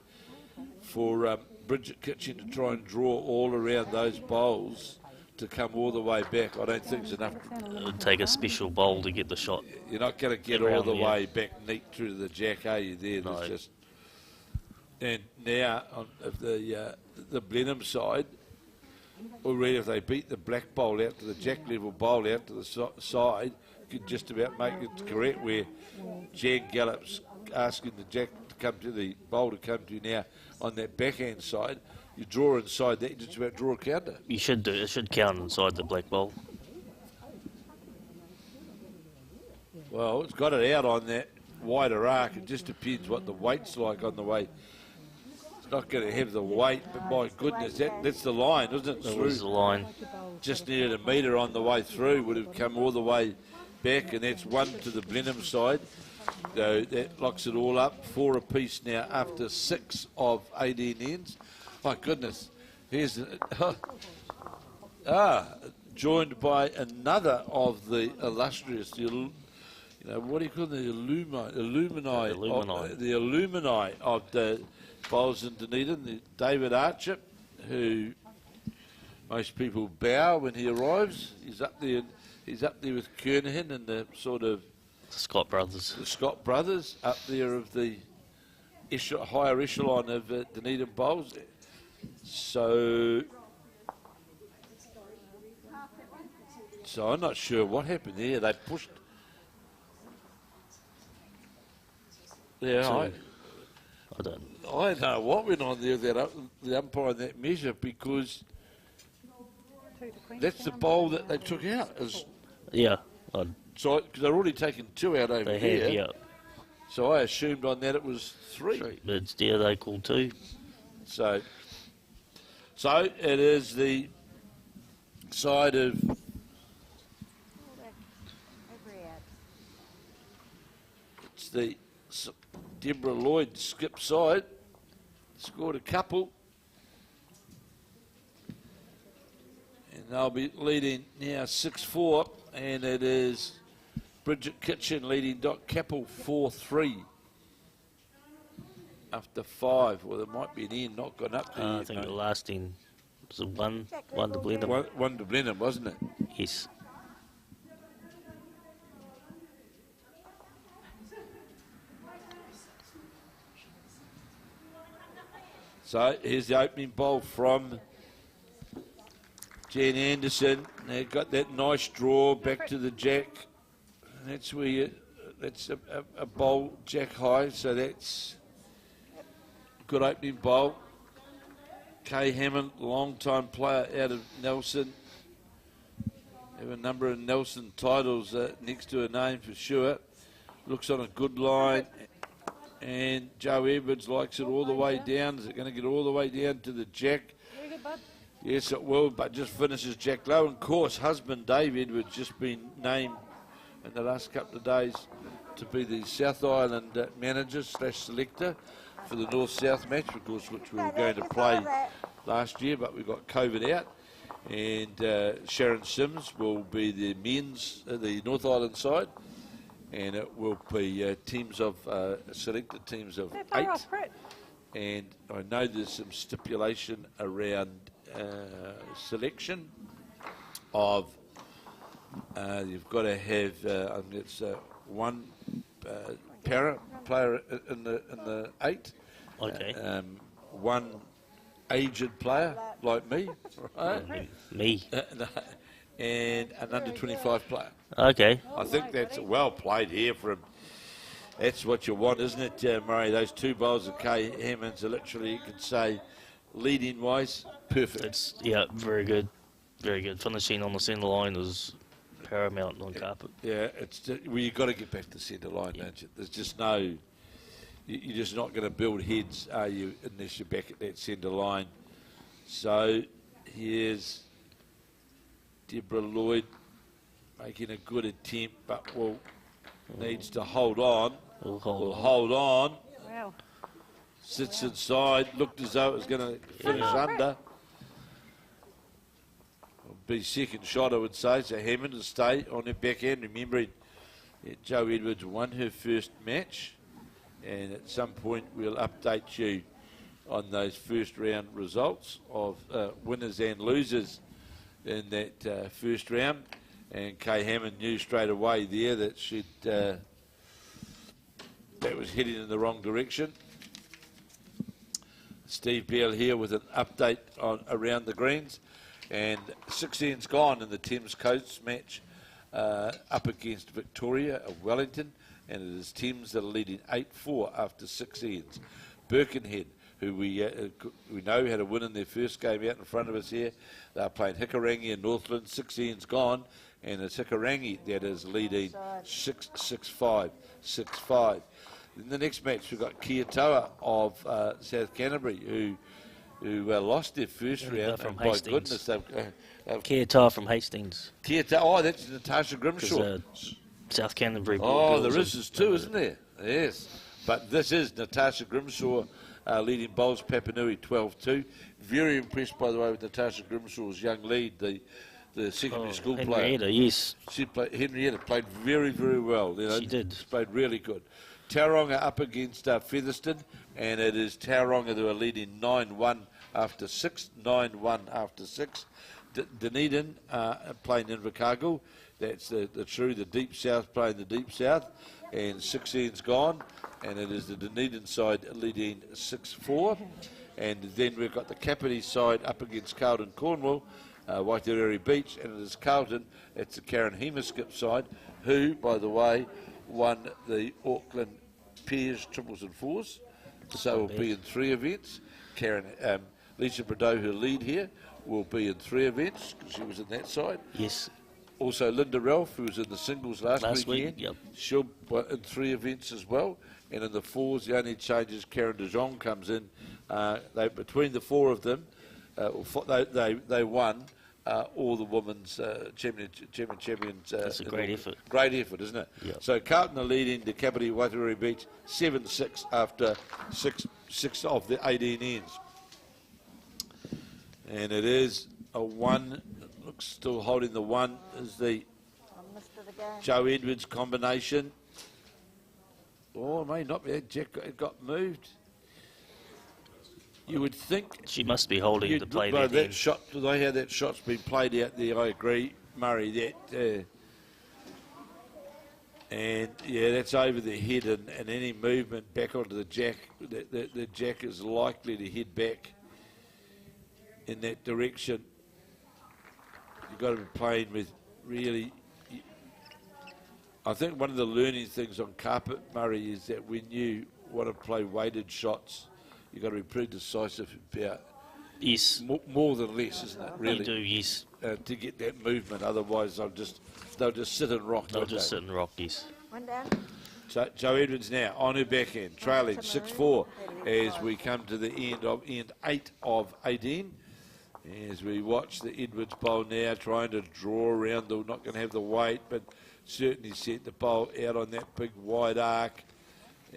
for Bridget Kitching to try and draw all around those bowls to come all the way back. I don't think it's enough. It would take a special bowl to get the shot. You're not going to get all the way back neat through to the jack, are you? There, no. Just. And now on the Blenheim side, already if they beat the black bowl out to the jack level bowl out to the side, could just about make it correct. Where Jan Gallop's asking the jack to come to the bowl to come to now on that backhand side. You draw inside that, you just about draw a counter. You should do. It should count inside the black bowl. Well, it's got it out on that wider arc. It just depends what the weight's like on the way. It's not going to have the weight, but my goodness, that's the line, isn't it? That was the line. Just needed a metre on the way through, would have come all the way back, and that's 1 to the Blenheim side. So that locks it all up. 4 apiece now after 6 of 18 ends. My goodness, here's joined by another of the illustrious, what do you call them? The alumni of the bowls in Dunedin. David Archer, who most people bow when he arrives. He's up there with Kernahan and the sort of Scott brothers. The Scott brothers up there of the higher echelon of Dunedin bowls. So I'm not sure what happened there. They pushed. Yeah, I don't know what went on there. The umpire in that measure, because that's the bowl that they took out. Yeah. So because they're already taken 2 out over they here. have, yeah. So I assumed on that it was 3. But it's there they call 2. So it is the side of it's the Debra Lloyd skip side. Scored a couple. And they'll be leading now 6-4, and it is Bridget Kitching leading Capill 4-3. After 5, well, there might be an end not gone up there. I think the last end Was it one to Blenheim? One to Blenheim, wasn't it? Yes. So here's the opening bowl from Jen Anderson. They got that nice draw back to the jack. That's where that's a bowl jack high, so that's good opening bowl. Kay Hammond, long-time player out of Nelson. Have a number of Nelson titles next to her name for sure. Looks on a good line. And Joe Edwards likes it all the way down. Is it going to get all the way down to the jack? Very good, bud. Yes, it will, but just finishes jack low. And of course, husband Dave Edwards just been named in the last couple of days to be the South Island manager / selector for the North-South match, of course, which we were going to play last year, but we got COVID out. And Sharon Sims will be the men's, the North Island side. And it will be teams of selected teams of 8. And I know there's some stipulation around selection of you've got to have it's one para player in the 8. Okay. One aged player like me, right? Me. And an under 25 player. Okay. I think that's well played here from. That's what you want, isn't it, Murray? Those two bowls of Kay Hammonds are literally, you could say, leading wise, perfect. It's very good, very good. Finishing on the centre line is paramount on carpet. Yeah, well, you've got to get back to centre line, don't you? There's just no. You're just not going to build heads, are you, unless you're back at that centre line. So here's Debra Lloyd making a good attempt, but needs to hold on. We'll hold on. Wow. Sits inside. Looked as though it was going to finish under. Be second shot, I would say. So Hammond will stay on her backhand. Remembering Joe Edwards won her first match. And at some point we'll update you on those first round results of winners and losers in that first round. And Kay Hammond knew straight away there that that was heading in the wrong direction. Steve Beale here with an update on around the greens. And 6 ends gone in the Thames Coast match up against Victoria of Wellington. And it is Thames that are leading 8-4 after 6 ends. Birkenhead, who we know had a win in their first game out in front of us here. They're playing Hikarangi and Northland. 6 ends gone. And it's Hikarangi that is leading 6-5. In the next match, we've got Kiatoa of South Canterbury, who lost their first round. From and by Hastings. goodness, they've Kiatoa from Hastings. Kiatoa, oh, that's Natarsha Grimshaw. South Canterbury. Oh, there is too, isn't there? Yes. But this is Natarsha Grimshaw leading bowls, Papanui 12-2. Very impressed, by the way, with Natarsha Grimshaw's young lead, the secondary school player. Henrietta, yes. Henrietta played very, very well. You know, She did. Played really good. Tauranga up against Featherston, and it is Tauranga who are leading 9-1 after 6. 9-1 after 6. Dunedin playing Invercargill. That's the deep south playing the deep south. And 6 ends gone. And it is the Dunedin side leading 6-4. And then we've got the Kapiti side up against Carlton Cornwall, Waitarere Beach. And it is Carlton, it's the Karen Hemaskip side, who, by the way, won the Auckland pairs, triples and fours. So will be in 3 events. Lisa Bordeaux, who lead here, will be in 3 events because she was in that side. Yes. Also, Linda Ralph, who was in the singles last weekend, yep. she'll be in 3 events as well. And in the fours, the only change is Karen De Jong comes in. Between the 4 of them, they won all the women's champions. That's a great effort. Great effort, isn't it? Yep. So Carlton are leading the Kapiti Waitarere Beach 7-6 after 6 of the 18 ends. And it is a 1. Looks still holding the 1 is the Joe Edwards combination. Oh, it may not be. Jack got moved. You would think She must be holding you'd to play by there. that Then. shot, the way how that shot's been played out there, I agree, Murray. And yeah, that's over the head, and any movement back onto the jack, the jack is likely to head back in that direction. You've got to be playing with really. I think one of the learning things on carpet, Murray, is that when you want to play weighted shots, you've got to be pretty decisive about Yes. more than less, isn't it? Really, You do, yes. to get that movement. Otherwise, they'll just sit and rock. They'll won't just they? sit and rock, yes. One down. So Joe Edwards now on her backhand, trailing 6-4 as we come to the end 8 of 18. As we watch the Edwards bowl now, trying to draw around, they're not going to have the weight, but certainly set the bowl out on that big wide arc.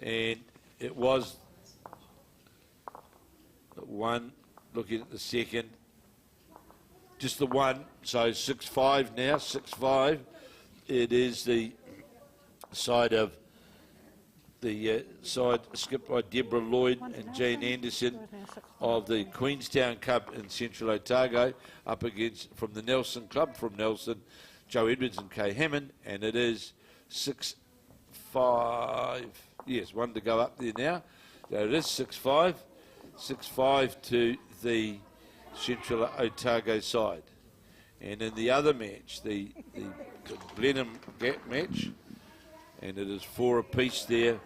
And it was the one, looking at the second, just the one. So 6-5 now, 6-5. It is the side of the side skipped by Debra, Lloyd and Jane Anderson of the Queenstown Cup in Central Otago, up against from the Nelson Club from Nelson, Joe Edwards and Kay Hammond, and it is 6-5. Yes, one to go up there now. So it is 6-5. 6-5 to the Central Otago side. And in the other match, the Blenheim Gap match, and it is 4 apiece there.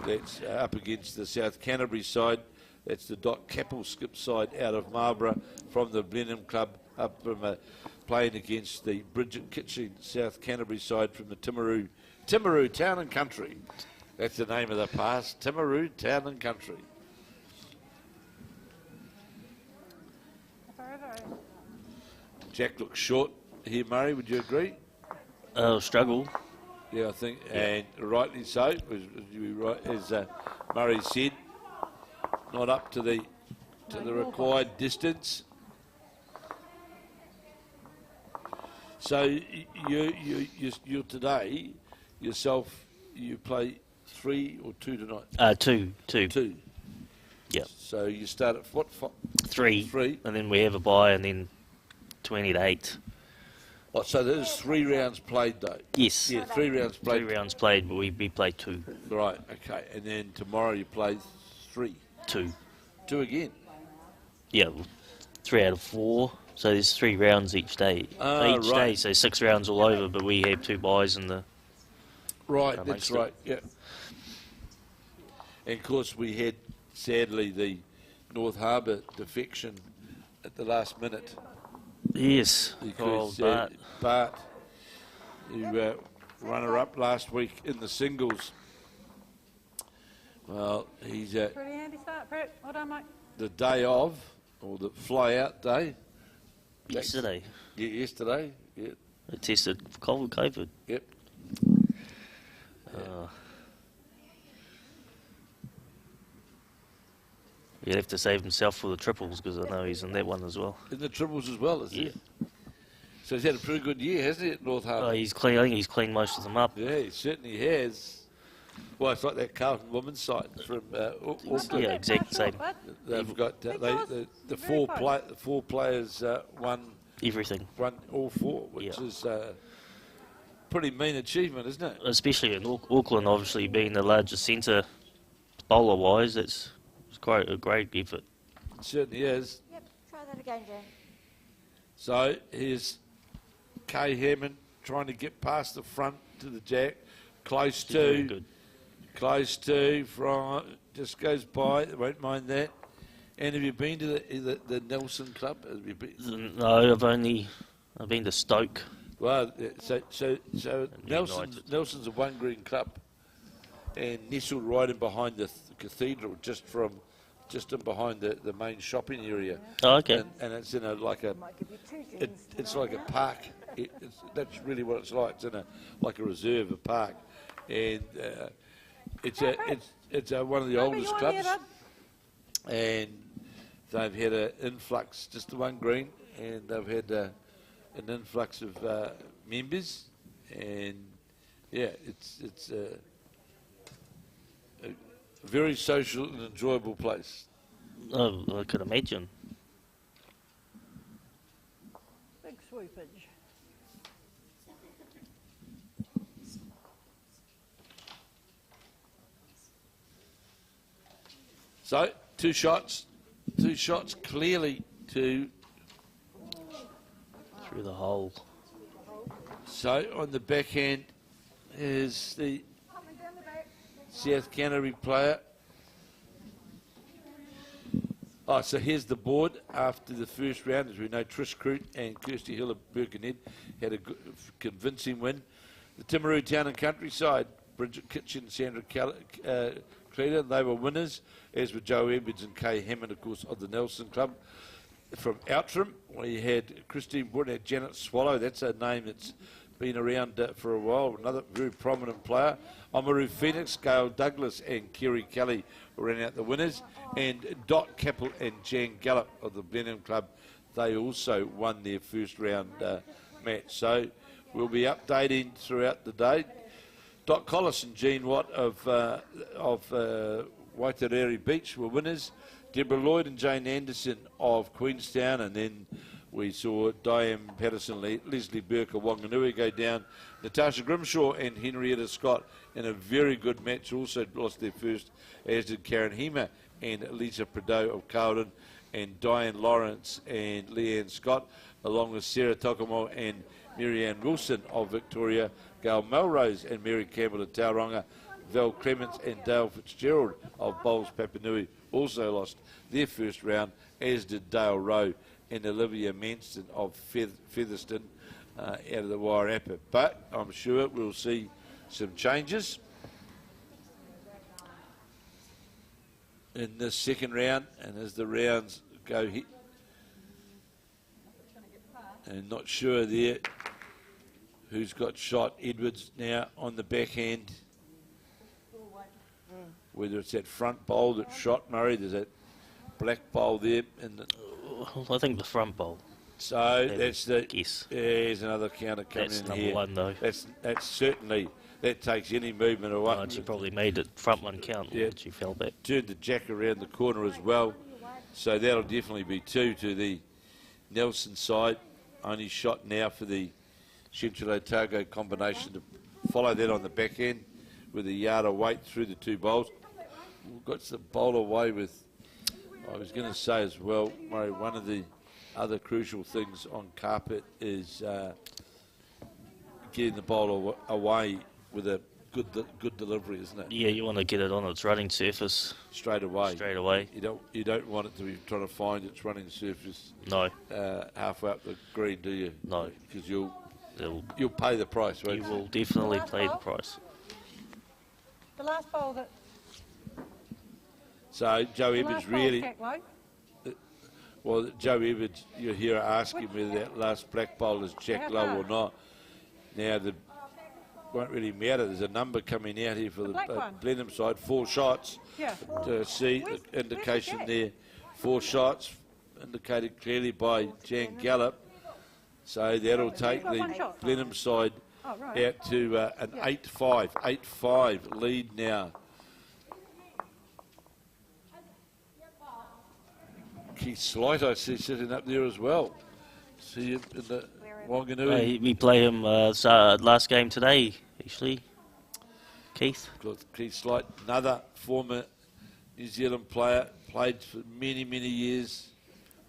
That's up against the South Canterbury side. That's the Capill skip side out of Marlborough from the Blenheim Club, up from playing against the Bridget Kitching South Canterbury side from the Timaru Town and Country. That's the name of the pass, Timaru Town and Country. Jack looks short here, Murray, would you agree? Struggle. Yeah, I think, and rightly so, as Murray said, not up to the required distance. So you today yourself, you play 3 or 2 tonight? Two. 2. Yep. So you start at what? 3. 3. And then we have a bye, and then 20 to 8. Oh, so there's 3 rounds played though? Yes. Yeah, 3 rounds played. 3 rounds played, but we play 2. Right, okay. And then tomorrow you play 3. 2. 2 again? Yeah, 3 out of 4. So there's 3 rounds each day. Each day, so 6 rounds all over, but we have 2 byes in the... Right, that's right, yeah. And of course we had, sadly, the North Harbour defection at the last minute. Yes. Because Bart. Bart, who runner-up last week in the singles, well, he's Pretty handy start, Prick. Well done, mate. the day of, or the fly-out day. Yesterday. Yeah, yesterday, yeah. They tested for COVID. Yep. He'll have to save himself for the triples, because I know he's in that one as well. In the triples as well, is he? So he's had a pretty good year, hasn't he, at North Harbour? He's clean. I think he's cleaned most of them up. Yeah, he certainly has. Well, it's like that Carlton women's side from Auckland. Yeah, exactly same. They've got the 4 players won Everything. all 4, which is pretty mean achievement, isn't it? Especially in Auckland, obviously being the largest centre bowler-wise, it's quite a great effort. It certainly is. Yep, try that again, Jan. So here's Kay Hammond trying to get past the front to the jack, close Very to. good. Close to, from just goes by, won't mind that. And have you been to the Nelson Club? Have you been? No, I've been to Stoke. Well, so Nelson's a one green club, and nestled right in behind the cathedral, just in behind the main shopping area. Oh, okay. And it's in it's like a park. That's really what it's like. It's in like a reserve, a park, and it's one of the oldest clubs, and they've had an influx, just the one green, and they've had an influx of members, and yeah, it's a very social and enjoyable place. Oh, I could imagine. Big swoopage. So, two shots clearly to. Through the hole. So, on the backhand is the South Canterbury player. Oh, so here's the board after the first round. As we know, Trish, Croot and Kirsty Hill of Birkenhead had a good, convincing win. The Timaru Town and Countryside, Bridget, Kitching, Sarndra, Cleland, they were winners, as were Joe Edwards and Kay Hammond, of course, of the Nelson Club. From Outram, we had Christine Wood and Janet Swallow. That's a name that's been around for a while. Another very prominent player. Oamaru Phoenix, Gayle Douglas and Kerry Kelly ran out the winners. And Dot Capill and Jan Gallop of the Blenheim Club, they also won their first round match. So we'll be updating throughout the day. Dot Collis and Jean Watt of Waitarere Beach were winners. Debra, Lloyd and Jane Anderson of Queenstown, and then we saw Diane Patterson, Leslie Burke of Wanganui go down. Natarsha Grimshaw and Henrietta Scott in a very good match also lost their first, as did Karen Hema and Lisa Prideaux of Carlton, and Diane Lawrence and Leanne Scott, along with Sarah Tokomo and Marianne Wilson of Victoria, Gayle Melrose and Mary Campbell of Tauranga, Val Clements and Dale Fitzgerald of Bowls Papanui also lost their first round, as did Dale Rowe and Olivia Mancer of Featherston out of the Waitarere. But I'm sure we'll see some changes in this second round, and as the rounds go hit, and not sure there who's got shot. Edwards now on the backhand, whether it's that front bowl that shot Murray. There's that black bowl there in the, I think the front bowl. so that's the Guess. there's another counter coming That's in number here. one, though. That's certainly, that takes any movement away. Oh, she probably made it front one count. Yeah. But she fell back. Turned the jack around the corner as well, so that'll definitely be two to the Nelson side. Only shot now for the Central Otago combination to follow that on the back end with a yard of weight through the two bowls. We've got the bowl away with, I was going to say as well, Murray, one of the other crucial things on carpet is getting the bowl away with a good delivery, isn't it? Yeah, you want to get it on its running surface Straight away. straight away. You don't want it to be trying to find its running surface No, halfway up the green, do you? No. Because you'll you pay the price, won't you? will definitely pay the price. The last bowl that... So Joe the Edwards last bowl's really, Jack Lowe. well, Joe Edwards, you're here asking whether that last black bowl is Jack Lowe or not. Now, the won't really matter. There's a number coming out here for the black one. Blenheim side, 4 shots. Yeah. To see Where's the indication Jack? there, 4 shots indicated clearly by Jan Gallop. So that'll take got the one shot. Blenheim side Oh, right. out to an 8-5 lead now. Keith Slight, I see, sitting up there as well. See him in the Wanganui. We play him last game today, actually. Keith. Keith Slight, another former New Zealand player, played for many, many years.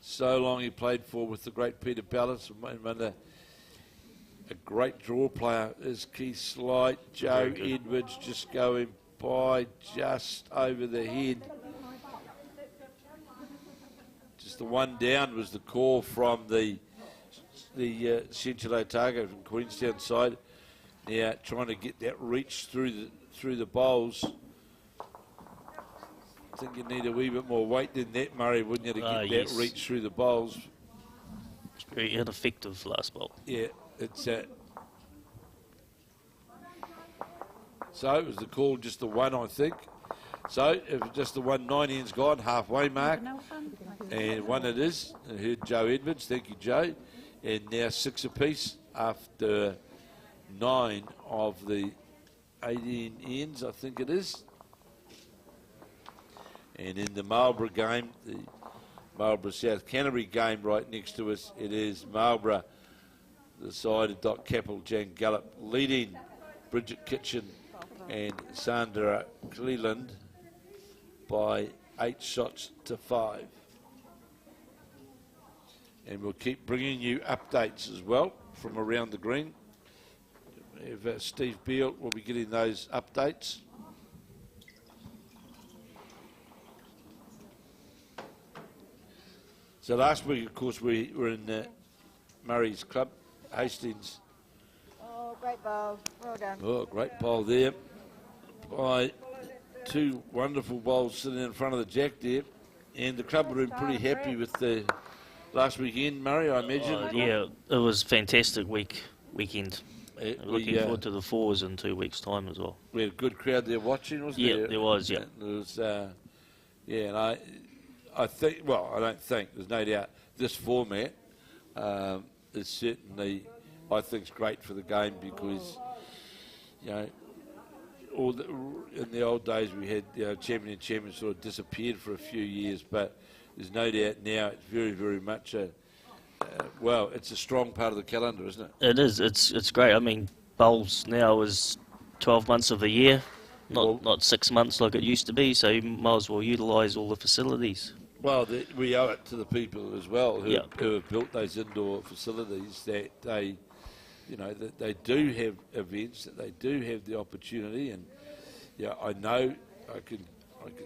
So long he played for with the great Peter Ballas, and a great draw player is Keith Slight. Joe Edwards just going by just over the head. Just the one down was the call from the Central Otago from Queenstown side. Now trying to get that reach through the bowls. I think you need a wee bit more weight than that, Murray, wouldn't you, to get Yes. that reach through the bowls? It's very ineffective last bowl. Yeah, it's so it was the call, just the one, I think. So if it's just the one, 9 ends gone, halfway mark, and one it is. I heard Joe Edwards, thank you, Joe. And now 6 apiece after 9 of the 18 ends, I think it is. And in the Marlborough game, the Marlborough South Canterbury game right next to us, it is Marlborough, the side of Capill, Gallop, leading Bridget, Kitching and Sarndra, Cleland by 8 shots to 5. And we'll keep bringing you updates as well from around the green. If Steve Beale will be getting those updates. So last week, of course, we were in Murray's club, Hastings. Oh, great bowl. Well done. Oh, great bowl there by 2 wonderful bowls sitting in front of the jack there. And the club were pretty happy with the last weekend, Murray, I imagine. Yeah, it was a fantastic weekend. Looking forward to the 4s in 2 weeks' time as well. We had a good crowd there watching, wasn't there? Yeah, there was, yeah. It was, and I think, well, I don't think, there's no doubt, this format is certainly, I think, is great for the game because, you know, in the old days we had, champion and champion sort of disappeared for a few years, but there's no doubt now it's very, very much it's a strong part of the calendar, isn't it? It is. It's great. I mean, bowls now is 12 months of the year, not 6 months like it used to be. So you might as well utilise all the facilities. Well, we owe it to the people as well who have built those indoor facilities that they, that they do have events, that they do have the opportunity, and I know I can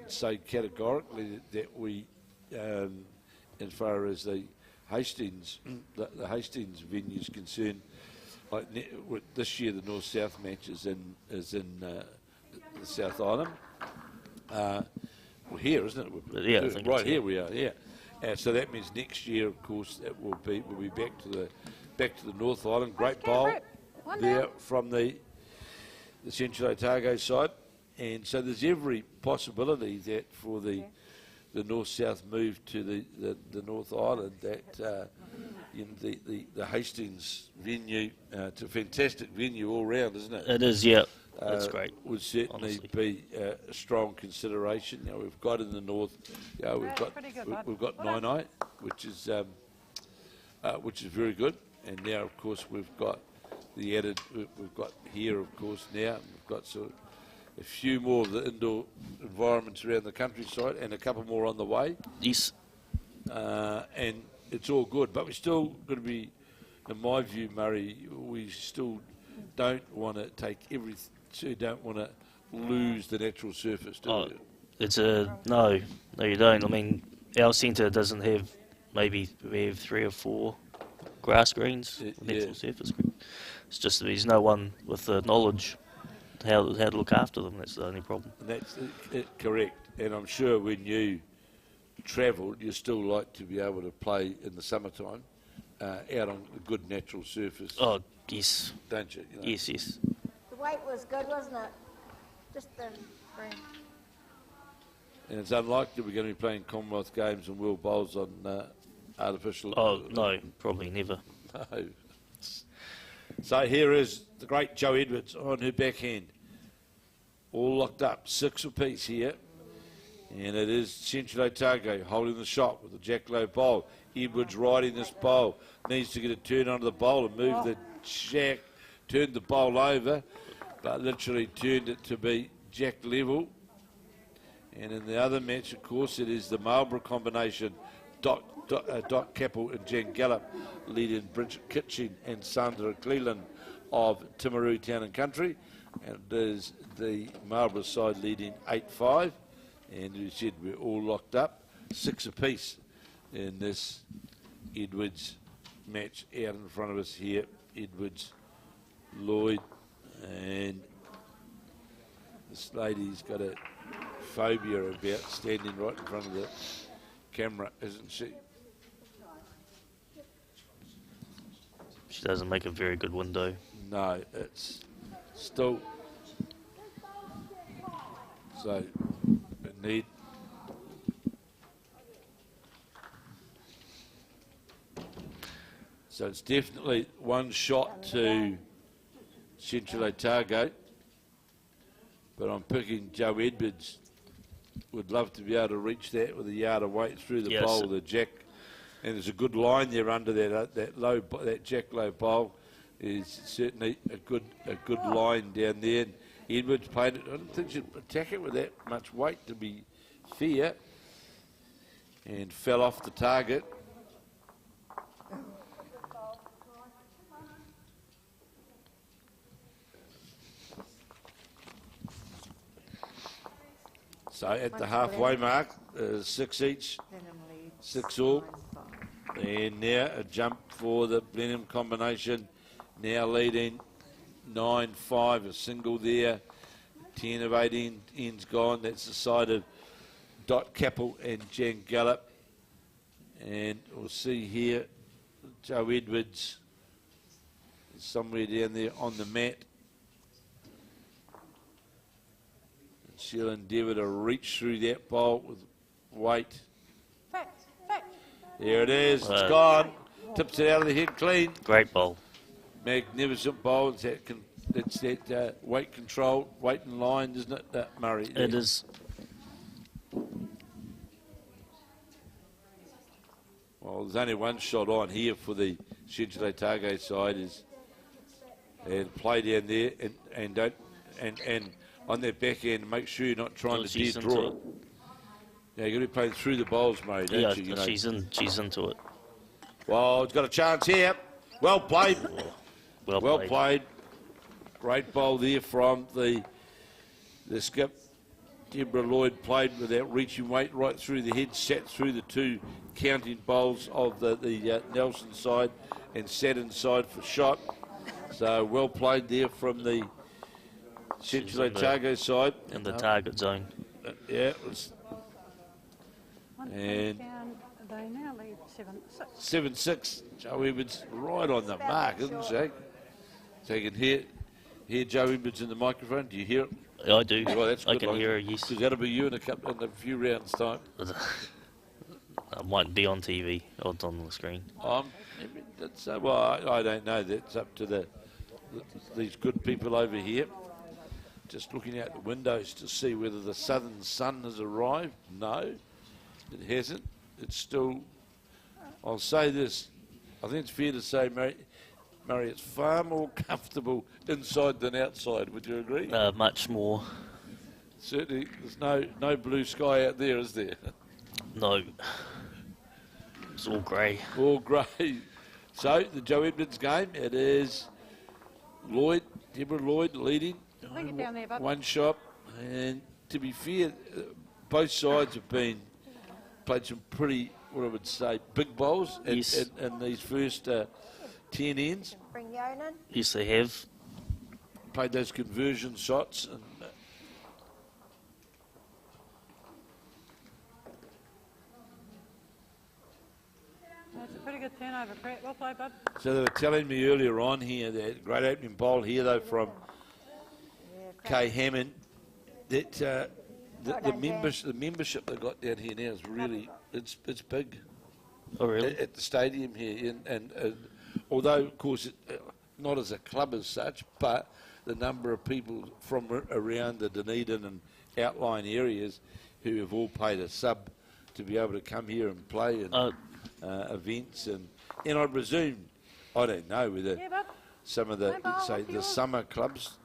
say categorically that we, as far as the Hastings, the Hastings venue is concerned, like this year the North-South match is in the South Island. We're here, isn't it? Yeah, I think right here we are. Yeah, so that means next year, of course, that we'll be back to the North Island. Great bowl there from the Central Otago side, and so there's every possibility that for the north-south move to the North Island, that the Hastings venue, it's a fantastic venue all round, isn't it? It is, yeah. That's great. Would certainly be a strong consideration. We've got in the north, we've got Nainai, which is very good, and now of course we've got the added. We've got here, of course, now we've got sort of a few more of the indoor environments around the countryside and a couple more on the way. Yes. And it's all good, but we're still going to be, in my view, Murray, we still don't want to take everything, so don't want to lose the natural surface, do we? It's no, you don't. I mean, our centre doesn't have, maybe we have 3 or 4 grass greens, natural surface greens. It's just that there's no one with the knowledge how to look after them. That's the only problem. And that's correct. And I'm sure when you travelled, you still like to be able to play in the summertime out on a good natural surface. Oh, yes. Don't you? Yes. The weight was good, wasn't it? Just the green. And it's unlikely we're going to be playing Commonwealth games and world bowls on artificial. Oh, no, probably never. No. So here is the great Jo Edwards on her backhand. All locked up, 6 apiece here. And it is Central Otago holding the shot with the Jack Low bowl. Edwards riding this bowl. Needs to get a turn onto the bowl and move the jack. Turned the bowl over, but literally turned it to be jack level. And in the other match, of course, it is the Marlborough combination. Capill and Jen Gallop leading Bridget, Kitching and Sarndra Cleland of Timaru Town and Country. And it is the Marlborough side leading 8-5. And as you said, we're all locked up, 6 apiece in this Edwards match out in front of us here. Edwards, Lloyd, and this lady's got a phobia about standing right in front of the camera, isn't she? She doesn't make a very good window. No, it's still. So, need. So it's definitely one shot to Central Otago, but I'm picking Jo Edwards would love to be able to reach that with a yard of weight through the Yes. bowl with a jack. And there's a good line there under that jack low bowl is certainly a good line down there. And Edwards played it. I don't think she'd attack it with that much weight, to be fair, and fell off the target. So at the halfway mark, 6 each, 6 all. And now a jump for the Blenheim combination. Now leading 9-5, a single there. 10 of 18 ends gone. That's the side of Dot Capill and Jan Gallop. And we'll see here, Joe Edwards is somewhere down there on the mat. She'll endeavour to reach through that bowl with weight. There it is, it's gone. Tips it out of the head clean. Great bowl. Magnificent bowl. It's that weight control, weight and line, isn't it, Murray? It is. Well, there's only one shot on here for the Shedule Target side, and play down there and don't and on that back end, make sure you're not trying to dead draw it. Yeah, you're going to be playing through the bowls, Murray, don't Yeah, you? You know? she's into it. Well, it's got a chance here. Well played. Well played. Great bowl there from the skip. Debra Lloyd played with that reaching weight right through the head, sat through the 2 counting bowls of the Nelson side and sat inside for shot. So well played there from the Central Otago side. In the target zone. Yeah, it was. And They now lead 7-6. 7-6. Joe Edwards right on the mark, isn't she? So you can hear Joe Edwards in the microphone. Do you hear it? I do. Well, that's I good. can hear her, yes. Because that'll be you in a few rounds' time. I might be on TV or it's on the screen. Well, I don't know. That's up to these good people over here. Just looking out the windows to see whether the southern sun has arrived. No, it hasn't. It's still, I'll say this, I think it's fair to say, Murray, it's far more comfortable inside than outside. Would you agree? Much more. Certainly, there's no blue sky out there, is there? No. It's all grey. All grey. So, the Joe Edwards game, it is Debra Lloyd leading. Bring it down there, bud. One shot. And to be fair, both sides have played some pretty, what I would say, big bowls in these first 10 ends. Bring Yonan. Yes, they have. Played those conversion shots. And, That's a pretty good turnover, Croot. Well played, bud. so they were telling me earlier on here, that great opening bowl here, though, from Kay Hammond, that the membership they got down here now is really, it's big. Oh, really? At the stadium here. And although, of course, not as a club as such, but the number of people from around the Dunedin and outlying areas who have all paid a sub to be able to come here and play and events. And I presume, I don't know, whether some of the, say, the summer clubs,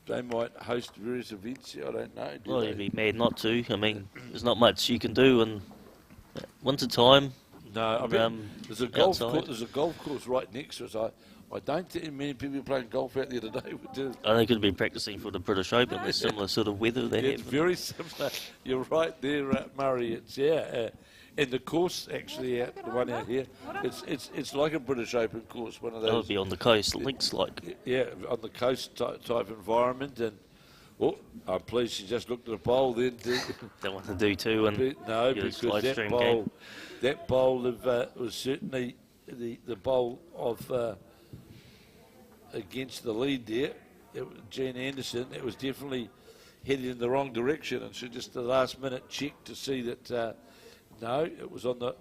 they might host various events here. I don't know. Well, you'd be mad not to. I mean, there's not much you can do in winter time. No, I mean, there's a golf outside. course. There's a golf course right next to us. I don't think many people are playing golf out there today. They could be practicing for the British Open. There's similar sort of weather they It's have. very similar. You're right there, Murray. It's and the course actually out the one out here. It's like a British Open course. One of those. That would be on the coast, links like. Yeah, on the coast type environment. And I'm pleased she just looked at the bowl then. Don't want to do too. And No, because that bowl was certainly the bowl of against the lead there. Jean Anderson, it was definitely headed in the wrong direction, and she just the last minute checked to see that no, it was on the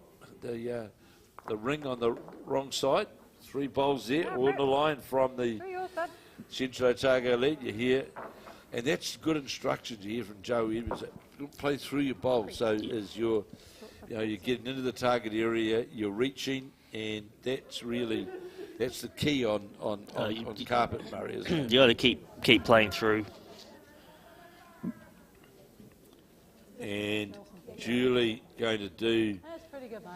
ring on the wrong side. 3 bowls there, all in the line from the Central Otago lead. You hear, and that's good instructions you hear from Joe Edwards. play through your bowl. So as you're getting into the target area, you're reaching, and that's the key on carpet, Murray, isn't it? You got to keep playing through. And Julie going to do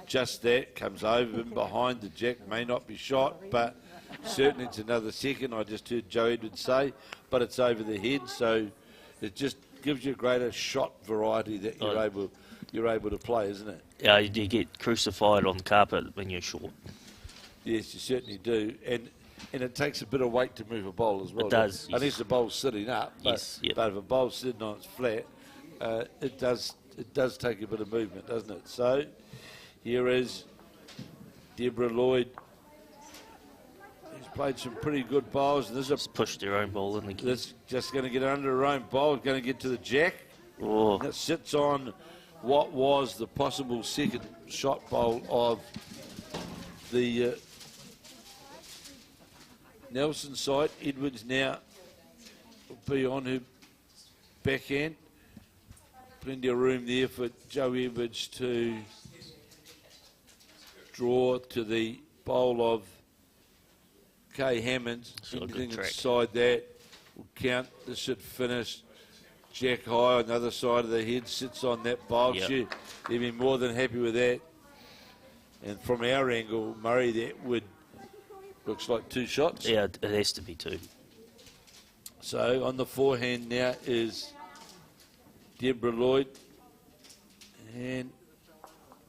just that, comes over and behind the jack, may not be shot, but certainly it's another second, I just heard Joe Edwards say, but it's over the head, so it just gives you a greater shot variety that you're able to play, isn't it? Yeah, you get crucified on the carpet when you're short. Yes, you certainly do, and it takes a bit of weight to move a bowl as well. It does. Unless Yes. the bowl's sitting up, but, Yes, yep. but if a bowl's sitting on its flat, it does take a bit of movement, doesn't it? So here is Debra Lloyd. He's played some pretty good bowls. And this is Just pushed their own ball in again. this just going to get under her own bowl, going to get to the jack. Oh, That sits on what was the possible second shot bowl of the Nelson side. Edwards now will be on her backhand. Plenty of room there for Joe Edwards to draw to the bowl of Kay Hammond. Sort of good Anything track. inside that will count. This should finish. Jack high on the other side of the head, sits on that bowl. Yep. They'd be more than happy with that. And from our angle, Murray, that would looks like 2 shots. yeah, it has to be 2. So on the forehand now is Debra Lloyd, and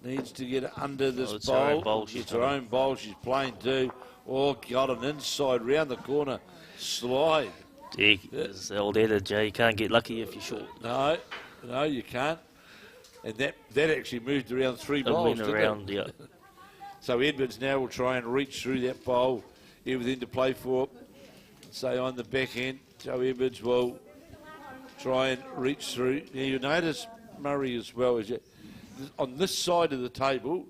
needs to get under this it's her own bowl. bowl she's It's her playing. own bowl she's playing too. Oh, got an inside round the corner slide. It's the old adage, you can't get lucky if you're short. No, you can't. And that actually moved around 3 It bowls, went didn't around, it? yeah. So Edwards now will try and reach through that bowl, everything to play for. So on the backhand, Joe Edwards will try and reach through. Now you notice, Murray, as well, is on this side of the table,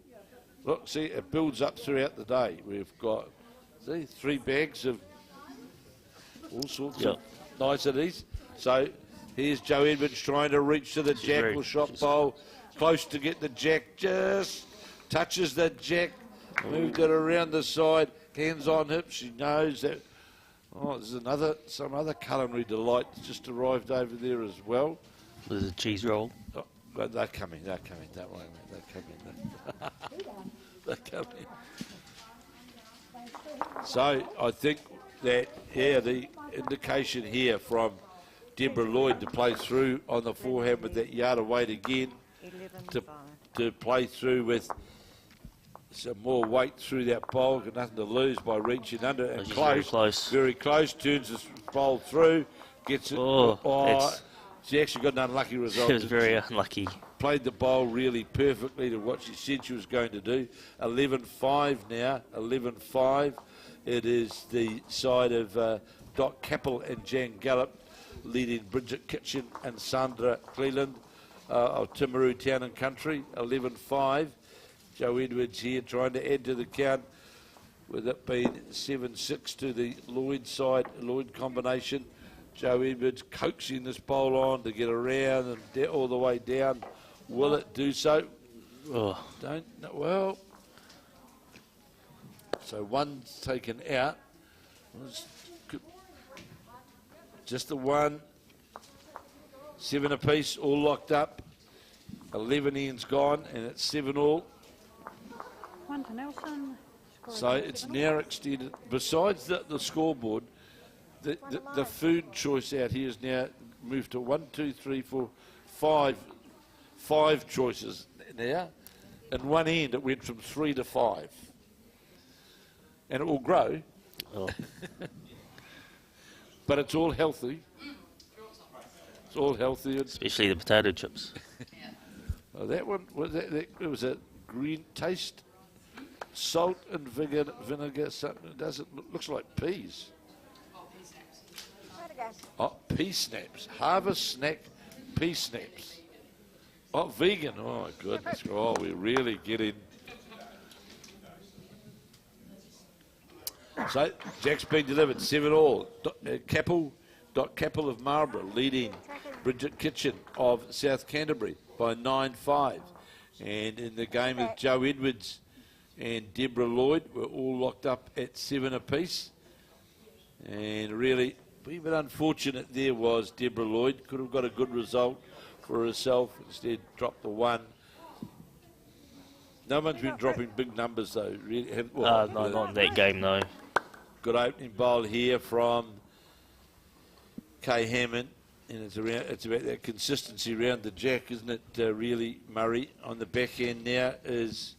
look, see, it builds up throughout the day. We've got, see, 3 bags of all sorts of niceties. So here's Joe Edwards trying to reach to the jack or shot bowl, close to get the jack, just touches the jack, moved it around the side, hands on hips. She knows that. Oh, there's some other culinary delight just arrived over there as well. There's a cheese roll. Oh, but they're coming. Don't worry, mate. They're coming. They're coming. So I think that, the indication here from Debra Lloyd to play through on the forehand with that yard of weight again, to play through with some more weight through that bowl, got nothing to lose by reaching under and She's close, very close, turns this bowl through, gets it. She actually got an unlucky result. She was very unlucky. Played the bowl really perfectly to what she said she was going to do. 11-5 now, 11-5. It is the side of Doc Capill and Jan Gallop leading Bridget, Kitching and Sarndra Cleland of Timaru Town and Country, 11-5. Joe Edwards here trying to add to the count, with it being 7-6 to the Lloyd side, Lloyd combination. Joe Edwards coaxing this bowl on to get around and all the way down. Will it do so? Oh. Don't know. Well, so one's taken out. Just the one. 7 apiece, all locked up. 11 ends gone, and it's 7 all. One to Nelson. So it's now extended. Besides the scoreboard, the food choice out here is now moved to 1, 2, 3, 4, 5 choices now. And one end it went from 3 to 5. And it will grow. Oh. But it's all healthy. It's all healthy. Especially the potato chips. That one was it was a green taste, salt and vinegar. Something it doesn't looks like peas. Oh, pea snaps. Harvest snack pea snaps. Oh, vegan. Oh, my goodness. Oh, we're really getting. So, Jack's been delivered 7 all. Capill of Marlborough leading Bridget Kitching of South Canterbury by 9-5. And in the game with Joe Edwards and Debra Lloyd, were all locked up at 7 apiece. And really, a bit unfortunate there was Debra Lloyd. Could have got a good result for herself. Instead, dropped the 1. No one's been dropping big numbers, though. Really, No, not in that game, no. Good opening bowl here from Kay Hammond. And it's about that consistency around the jack, isn't it, really, Murray? On the back end now is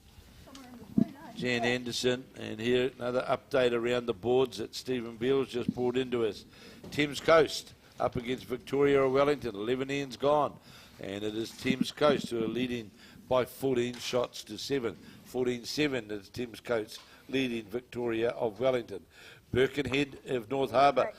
Jan Anderson. And here, another update around the boards that Stephen Beale's just brought into us. Thames Coast up against Victoria or Wellington. 11 ends gone. And it is Thames Coast who are leading by 14 shots to 7. 14-7 is Thames Coast leading Victoria of Wellington. Birkenhead of North Harbour.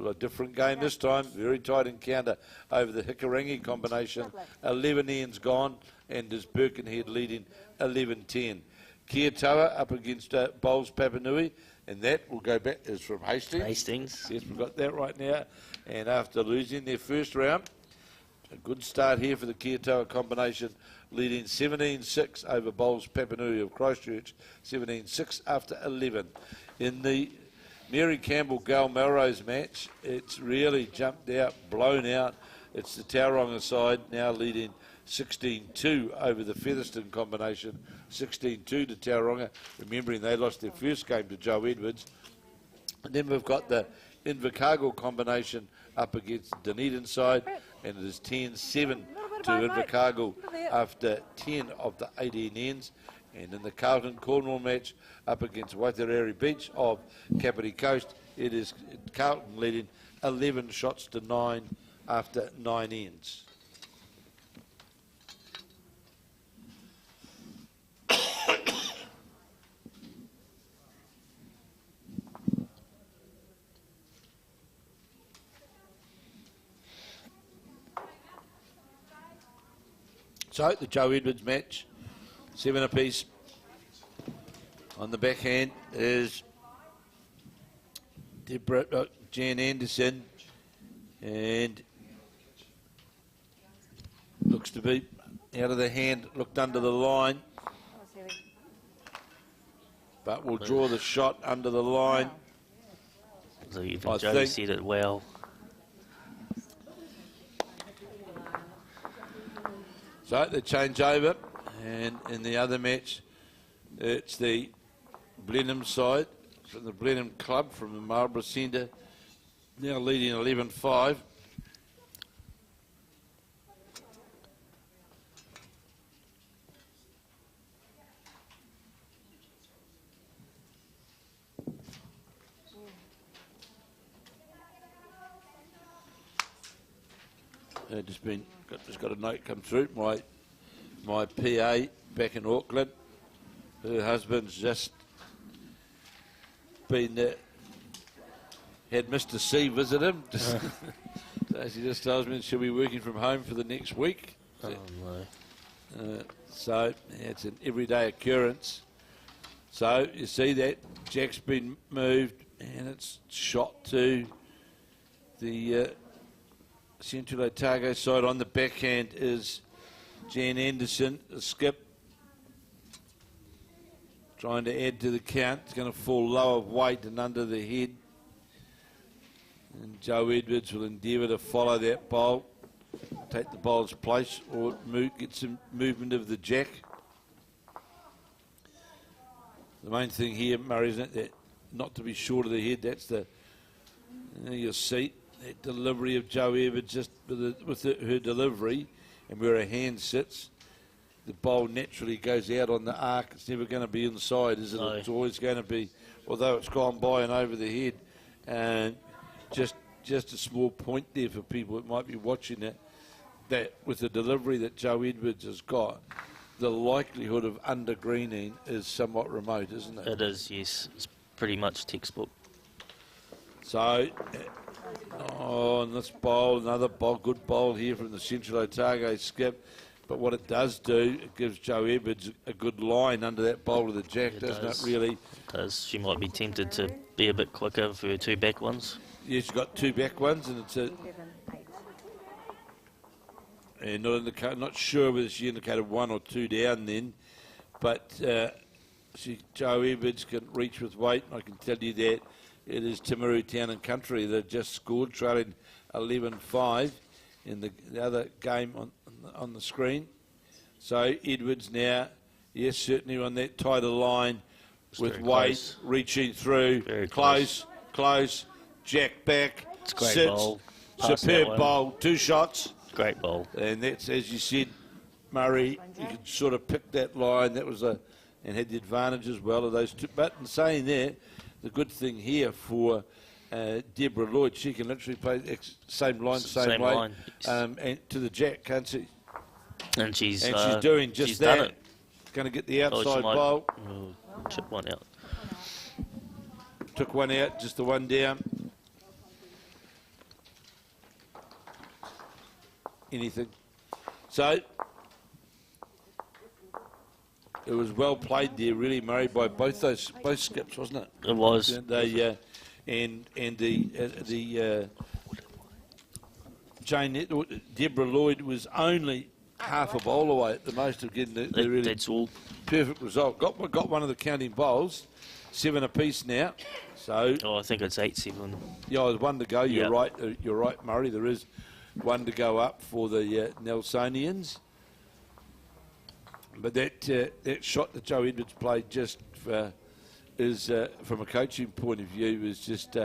A different game this time. Very tight encounter over the Hikarangi combination. 11 ends gone, and is Birkenhead leading 11-10. Kiatoa up against Bowls Papanui, and that will go back is from Hastings. Yes, we've got that right now. And after losing their first round, a good start here for the Kiatoa combination, leading 17-6 over Bowls Papanui of Christchurch. 17-6 after 11. In the Mary Campbell-Gayle Melrose match, it's really jumped out, blown out. It's the Tauranga side now leading 16-2 over the Featherston combination. 16-2 to Tauranga, remembering they lost their first game to Joe Edwards. And then we've got the Invercargill combination up against Dunedin side, and it is 10-7 to Invercargill after 10 of the 18 ends. And in the Carlton-Cornwall match up against Waitarere Beach of Kapiti Coast, it is Carlton leading 11 shots to 9 after 9 ends. So the Joe Edwards match, 7 apiece. On the backhand is Debra, Jan Anderson, and looks to be out of the hand, looked under the line, but will draw the shot under the line. So even Joe said it well. So the change over, and in the other match, it's the Blenheim side from the Blenheim club from the Marlborough Centre, now leading 11-5. Just got a note come through. My PA back in Auckland, her husband's just been had Mr. C visit him. So she just tells me she'll be working from home for the next week. Oh no! So it's an everyday occurrence. So you see that Jack's been moved and it's shot to the Central Otago side. On the backhand is Jan Anderson, a skip, trying to add to the count. It's going to fall low of weight and under the head. And Joe Edwards will endeavour to follow that bowl, take the bowler's place, or get some movement of the jack. The main thing here, Murray, isn't it, that not to be short of the head. That's the your seat. That delivery of Joe Edwards, just with her delivery and where her hand sits, the bowl naturally goes out on the arc. It's never going to be inside, is it? No. It's always going to be, although it's gone by and over the head. And just a small point there for people that might be watching it, that with the delivery that Joe Edwards has got, the likelihood of under-greening is somewhat remote, isn't it? It is, yes. It's pretty much textbook. So, on this bowl, another bowl, good bowl here from the Central Otago skip. But what it does do, it gives Joe Edwards a good line under that bowl of the jack, doesn't it, really? It does. She might be tempted to be a bit quicker for her two back ones. Yeah, she's got two back ones, and it's a... And not sure whether she indicated 1 or 2 down then, but Joe Edwards can reach with weight. I can tell you that it is Timaru Town and Country that just scored, trailing 11-5 in the other game on the screen. So Edwards now, yes, certainly on that tighter line with weight, close. reaching through, Very close, Jack back, It's a great sits, bowl. Pass that superb one. bowl, 2 shots. Great bowl. And that's, as you said, Murray, you could sort of pick that line. That was and had the advantage as well of those two. But in saying that, the good thing here for Debra Lloyd, she can literally play the same line, same way, line. and to the jack, can't she? And she's doing just she's done that. it. Going to get the Oh, she outside might- bowl. Chip one out. Took one out, just the one down. Anything. So it was well played there, really, Murray, by both skips, wasn't it? It was. They and the Debra Lloyd was only half a bowl away at the most of getting the really That's all. perfect result. Got one of the counting bowls, 7 apiece now. So Oh, I think it's 8-7. yeah, there's 1 to go. You're Yeah. right. You're right, Murray. There is 1 to go up for the Nelsonians. But that shot that Joe Edwards played just is, from a coaching point of view, is just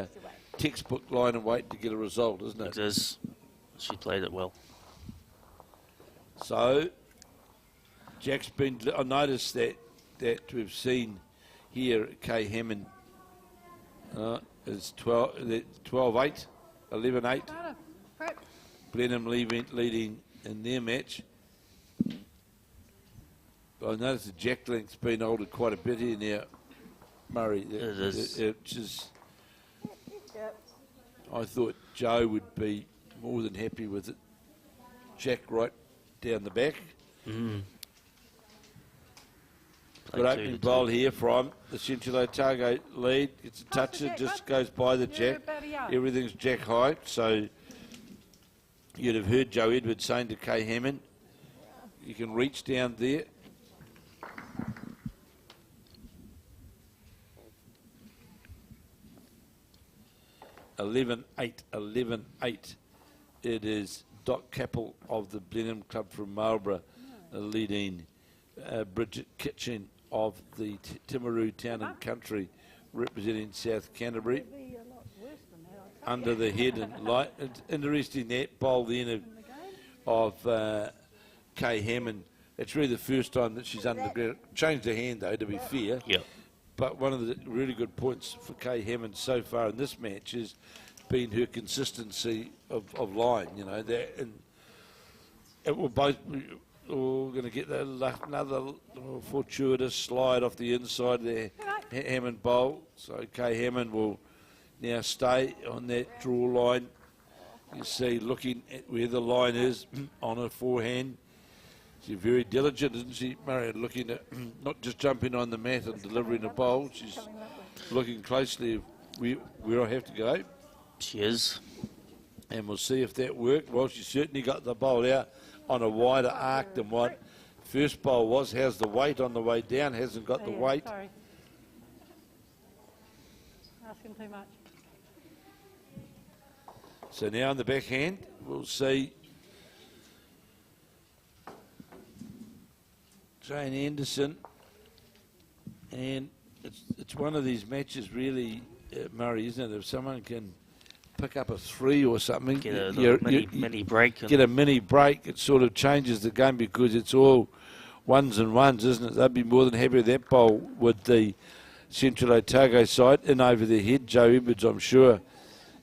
textbook line and wait to get a result, isn't it? It is. She played it well. So Jack's been. I noticed that we've seen here Kay Hammond is 12-8, 11-8. Blenheim leading in their match. But I noticed the jack length's been altered quite a bit here now, Murray. It is. Which is, I thought Joe would be more than happy with it. Jack right down the back. Mm. Good opening bowl here from the Central Otago lead. Gets a touch, it just goes by the jack. Everything's jack high, so you'd have heard Joe Edwards saying to Kay Hammond, you can reach down there. $11-8. It is Doc Capill of the Blenheim Club from Marlborough leading Bridget Kitching of the Timaru Town and Country representing South Canterbury. Under the head and light. It's interesting that bowl then of Kay Hammond. It's really the first time that she's underground. Changed her hand though, to be fair. Yep. But one of the really good points for Kay Hammond so far in this match has been her consistency of line. You know that, and it will both. We're going to get another fortuitous slide off the inside there, Hammond bowl. So Kay Hammond will now stay on that draw line. You see, looking at where the line is on her forehand. She's very diligent, isn't she, Murray? Looking at not just jumping on the mat and delivering a bowl. She's looking closely at where I have to go. She is. And we'll see if that worked. Well, she certainly got the bowl out on a wider arc than what first bowl was. How's the weight on the way down? Hasn't got the weight. Sorry. Asking too much. So now on the backhand, we'll see Jane Anderson. And it's one of these matches really, Murray, isn't it? If someone can pick up a 3 or something, Get a little mini break. Get a mini break, it sort of changes the game because it's all ones and ones, isn't it? They'd be more than happy with that bowl with the Central Otago side in over their head. Joe Edwards, I'm sure,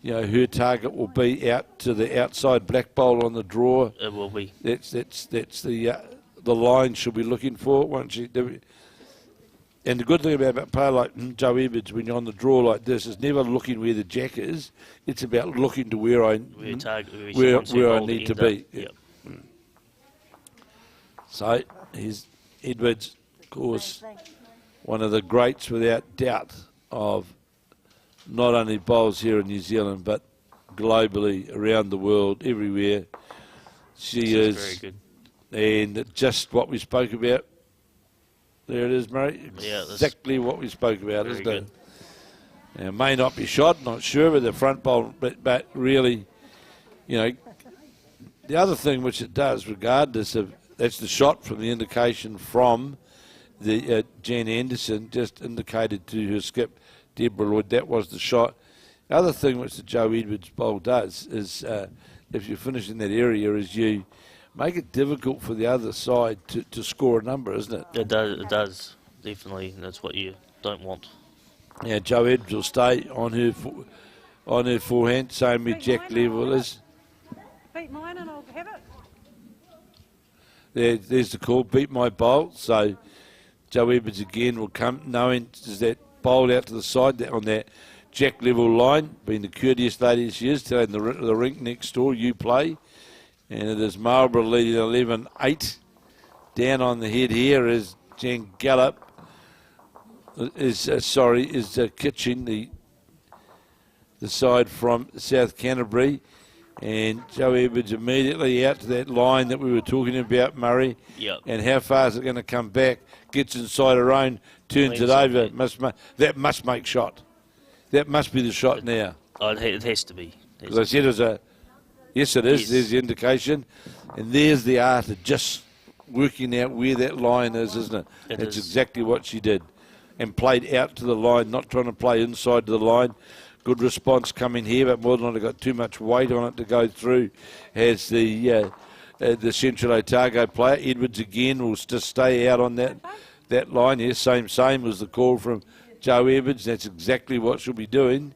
you know, her target will be out to the outside black bowl on the draw. It will be. That's the line she'll be looking for once she. And the good thing about a player like Joe Edwards, when you're on the draw like this, is never looking where the jack is. It's about looking to where I need to be. Yep. So here's Edwards, of course, one of the greats without doubt of not only bowls here in New Zealand but globally around the world, everywhere. She This is. very good. And just what we spoke about. There it is, Murray. Yeah, that's Exactly what we spoke about, very isn't good. it? Now, may not be shot, not sure, with the front bowl, but really, the other thing which it does, regardless of, that's the shot from the indication from the Jan Anderson, just indicated to her skip, Debra Lloyd, that was the shot. The other thing which the Joe Edwards bowl does is, if you finish in that area, is you make it difficult for the other side to score a number, isn't it? It does. Definitely. That's what you don't want. Yeah, Joe Edwards will stay on her forehand, same with Jack Level is. Beat mine and I'll have it. There's the call, beat my bowl. So Joe Edwards again will come, knowing is that bowled out to the side on that Jack Level line, being the courteous lady she is, telling the rink next door, you play. And it is Marlborough leading 11-8. Down on the head here is Jan Gallop. Is Kitching, the side from South Canterbury. And Joe Edwards immediately out to that line that we were talking about, Murray. Yep. And how far is it going to come back? Gets inside her own, turns it over. That must make shot. That must be the shot now. Oh, it has to be. Because I said it was a... Yes, it is. Yes. There's the indication. And there's the art of just working out where that line is, isn't it? That's exactly what she did. And played out to the line, not trying to play inside to the line. Good response coming here, but more than not, got too much weight on it to go through. Has the Central Otago player. Edwards again will just stay out on that line here. Same was the call from Joe Edwards. That's exactly what she'll be doing.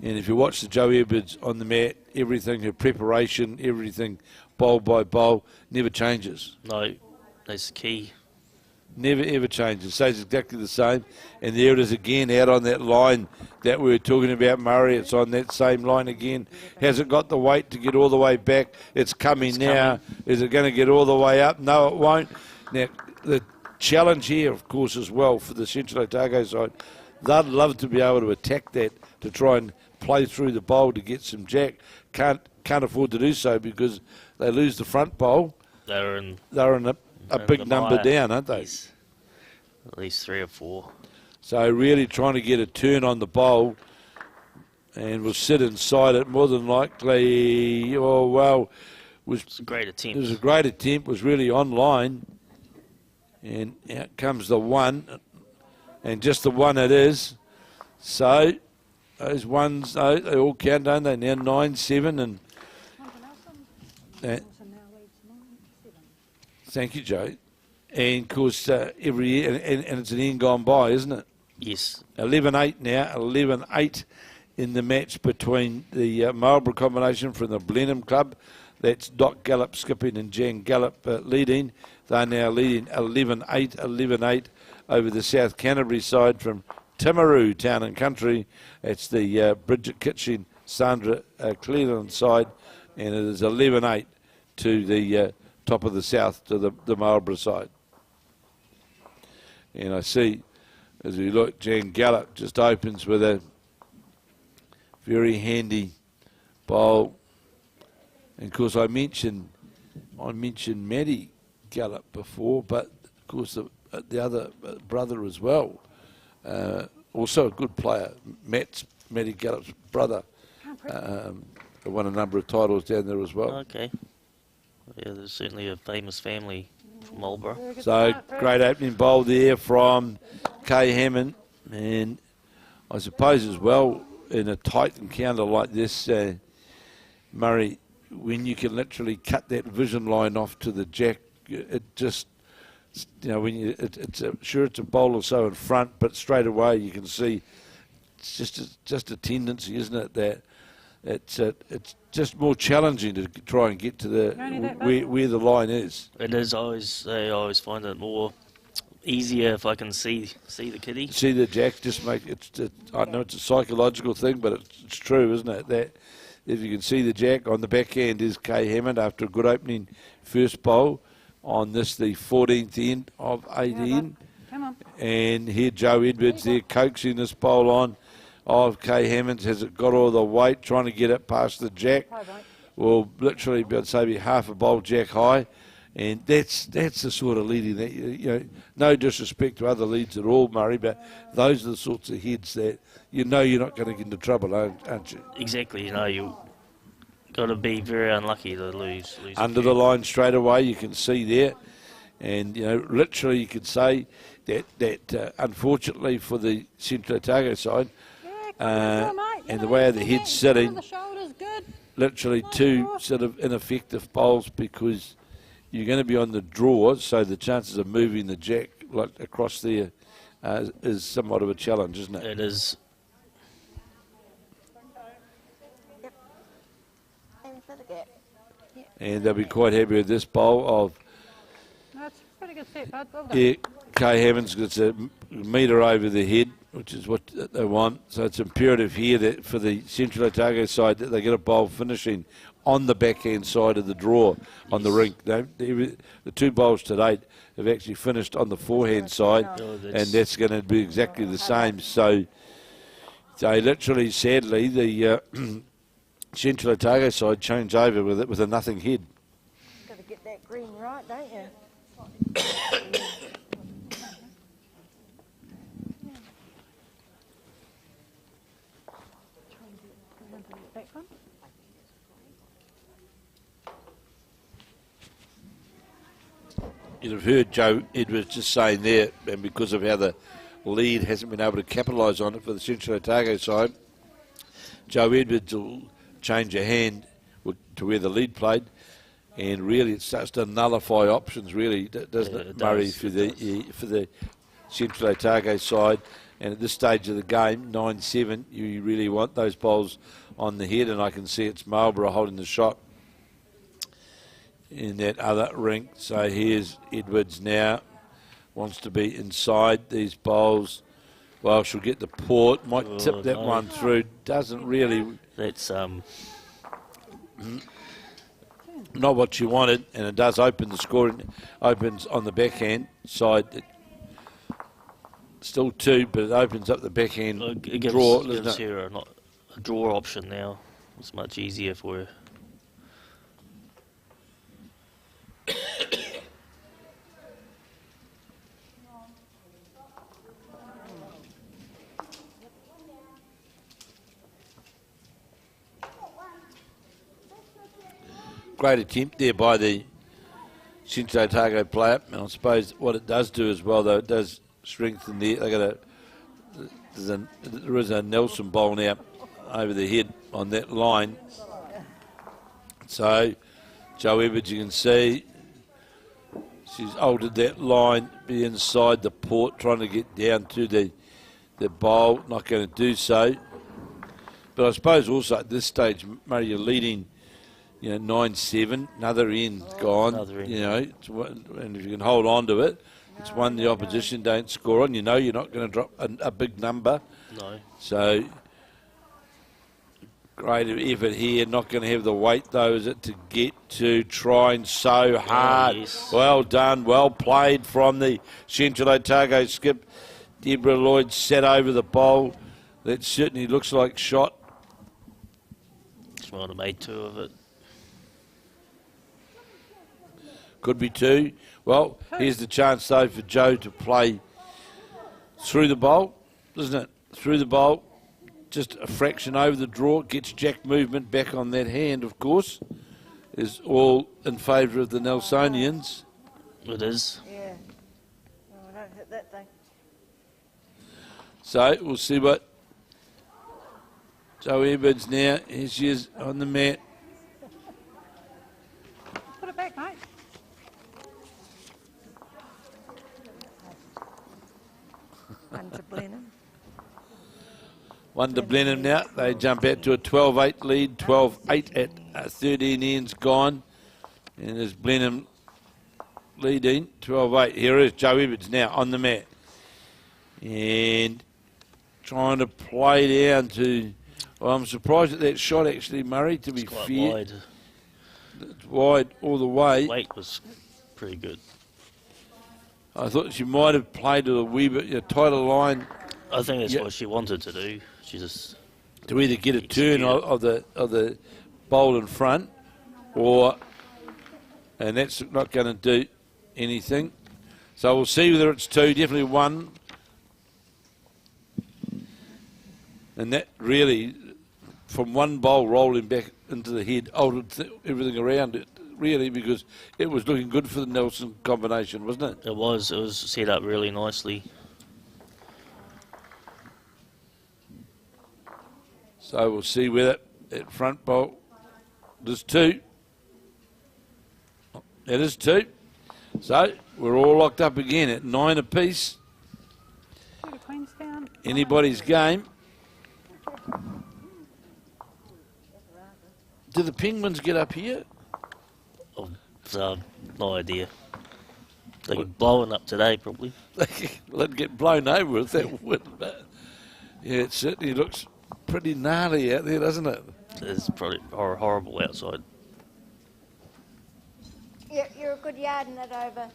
And if you watch the Joe Edwards on the mat, everything, her preparation, everything, bowl by bowl, never changes. No, that's key. Never ever changes. Stays exactly the same. And there it is again, out on that line that we were talking about, Murray. It's on that same line again. Has it got the weight to get all the way back? It's coming now. Is it going to get all the way up? No, it won't. Now, the challenge here, of course, as well, for the Central Otago side, they'd love to be able to attack that, to try and play through the bowl to get some jack. Can't afford to do so because they lose the front bowl. They're in a big number down, aren't they? Yes. At least 3 or 4. So really trying to get a turn on the bowl, and will sit inside it more than likely. Oh well, It's a great attempt. It was a great attempt. Was really on line, and out comes the one, and just the one it is. So those ones, they all count, don't they? Now 9-7 and. Thank you, Joe. And of course, every year, and it's an end gone by, isn't it? Yes. 11-8 now, 11-8 in the match between the Marlborough combination from the Blenheim club. That's Doc Gallop skipping and Jan Gallop leading. They're now leading 11-8 over the South Canterbury side from Timaru Town and Country. It's the Bridget Kitching, Sarndra Cleland side, and it is 11-8 to the top of the south, to the Marlborough side. And I see, as we look, Jan Gallop just opens with a very handy bowl. And of course, I mentioned Maddie Gallop before, but of course the other brother as well, also a good player, Maddie Gallop's brother, won a number of titles down there as well. Okay. Yeah, there's certainly a famous family from Marlborough. So great opening bowl there from Kay Hammond, and I suppose as well in a tight encounter like this, Murray, when you can literally cut that vision line off to the jack, it just, when it's a bowl or so in front, but straight away you can see it's just a tendency, isn't it, that it's just more challenging to try and get to where the line is. It is I always find it more easier if I can see the kitty. See the jack, just make it. I know it's a psychological thing, but it's true, isn't it? That if you can see the jack on the backhand is Kay Hammond after a good opening first bowl on this, the 14th end of 18. Come on. And here Joe Edwards there coaxing this bowl on of Kay Hammonds. Has it got all the weight, trying to get it past the jack? Well, literally, I'd say be half a bowl jack high. And that's the sort of leading that, you know, no disrespect to other leads at all, Murray, but those are the sorts of heads that you know you're not going to get into trouble, aren't you? Exactly, you know, you got to be very unlucky to lose Under the line straight away, you can see there. And, you know, literally you could say that unfortunately for the Central Otago side, and the way the head's sitting, literally two sort of ineffective bowls because you're going to be on the draw, so the chances of moving the jack like across there is somewhat of a challenge, isn't it? It is. And they'll be quite happy with this bowl of... That's a pretty good set, bud. Well Yeah, Kay Hammonds gets a metre over the head, which is what they want. So it's imperative here that for the Central Otago side that they get a bowl finishing on the backhand side of the draw on the rink. The two bowls to date have actually finished on the forehand side, and that's going to be exactly the same. So literally, sadly, the Central Otago side change over with a nothing head. Got to get that green right, don't you? You'd have heard Joe Edwards just saying there, and because of how the lead hasn't been able to capitalise on it for the Central Otago side, Joe Edwards will change a hand to where the lead played, and really it starts to nullify options, really, doesn't it, Murray, for the Central Otago side. And at this stage of the game, 9-7, you really want those bowls on the head, and I can see it's Marlborough holding the shot in that other rink. So here's Edwards now, wants to be inside these bowls. Well, she'll get the port, might tip that one through, doesn't really... That's not what you wanted, and it does open the score, opens on the backhand side. Still two, but it opens up the backhand it gives, draw. Gives her a draw option now. It's much easier for her. Great attempt there by the Central Otago player, and I suppose what it does do as well, though, it does strengthen there. They got there is a Nelson bowl now over the head on that line. So Joe Edwards, you can see she's altered that line, be inside the port, trying to get down to the bowl. Not going to do so. But I suppose also at this stage, Murray, you're leading, 9-7, another end gone. Another end. And if you can hold on to it, it's one the opposition don't score on. You're not going to drop a big number. No. So great effort here. Not going to have the weight though, is it, to get to trying so hard. Yes. Well done, well played from the Central Otago skip. Debra Lloyd set over the bowl. That certainly looks like shot. Just might have made two of it. Could be two. Well, here's the chance, though, for Joe to play through the bowl, isn't it? Through the bowl, just a fraction over the draw, gets jack movement back on that hand, of course, is all in favour of the Nelsonians. It is. Yeah. Oh, don't hit that thing. So we'll see what Joe Edwards now, here she is on the mat. Put it back, mate. One to Blenheim. One to Blenheim now. They jump out to a 12-8 lead. 12-8 at 13 ends gone. And there's Blenheim leading 12-8. Here is Joe Edwards now on the mat. And trying to play down to... Well, I'm surprised at that shot, actually, Murray, to be Quite fair. wide. It's wide all the way. Weight was pretty good. I thought she might have played it a wee bit tighter line. I think that's what she wanted to do. She just to either get a turn of the bowl in front, and that's not going to do anything. So we'll see whether it's 2, definitely 1. And that really, from one bowl rolling back into the head, altered everything around it, really, because it was looking good for the Nelson combination, wasn't it? It was set up really nicely. So we'll see whether that front bowl, there's 2. That is 2. So we're all locked up again at 9 apiece. Queenstown. Anybody's game. Do the Penguins get up here? Oh, no idea. They get blown up today, probably. They'd get blown over if that win. But yeah, it certainly looks pretty gnarly out there, doesn't it? It's probably horrible outside. You're a good yard in it over.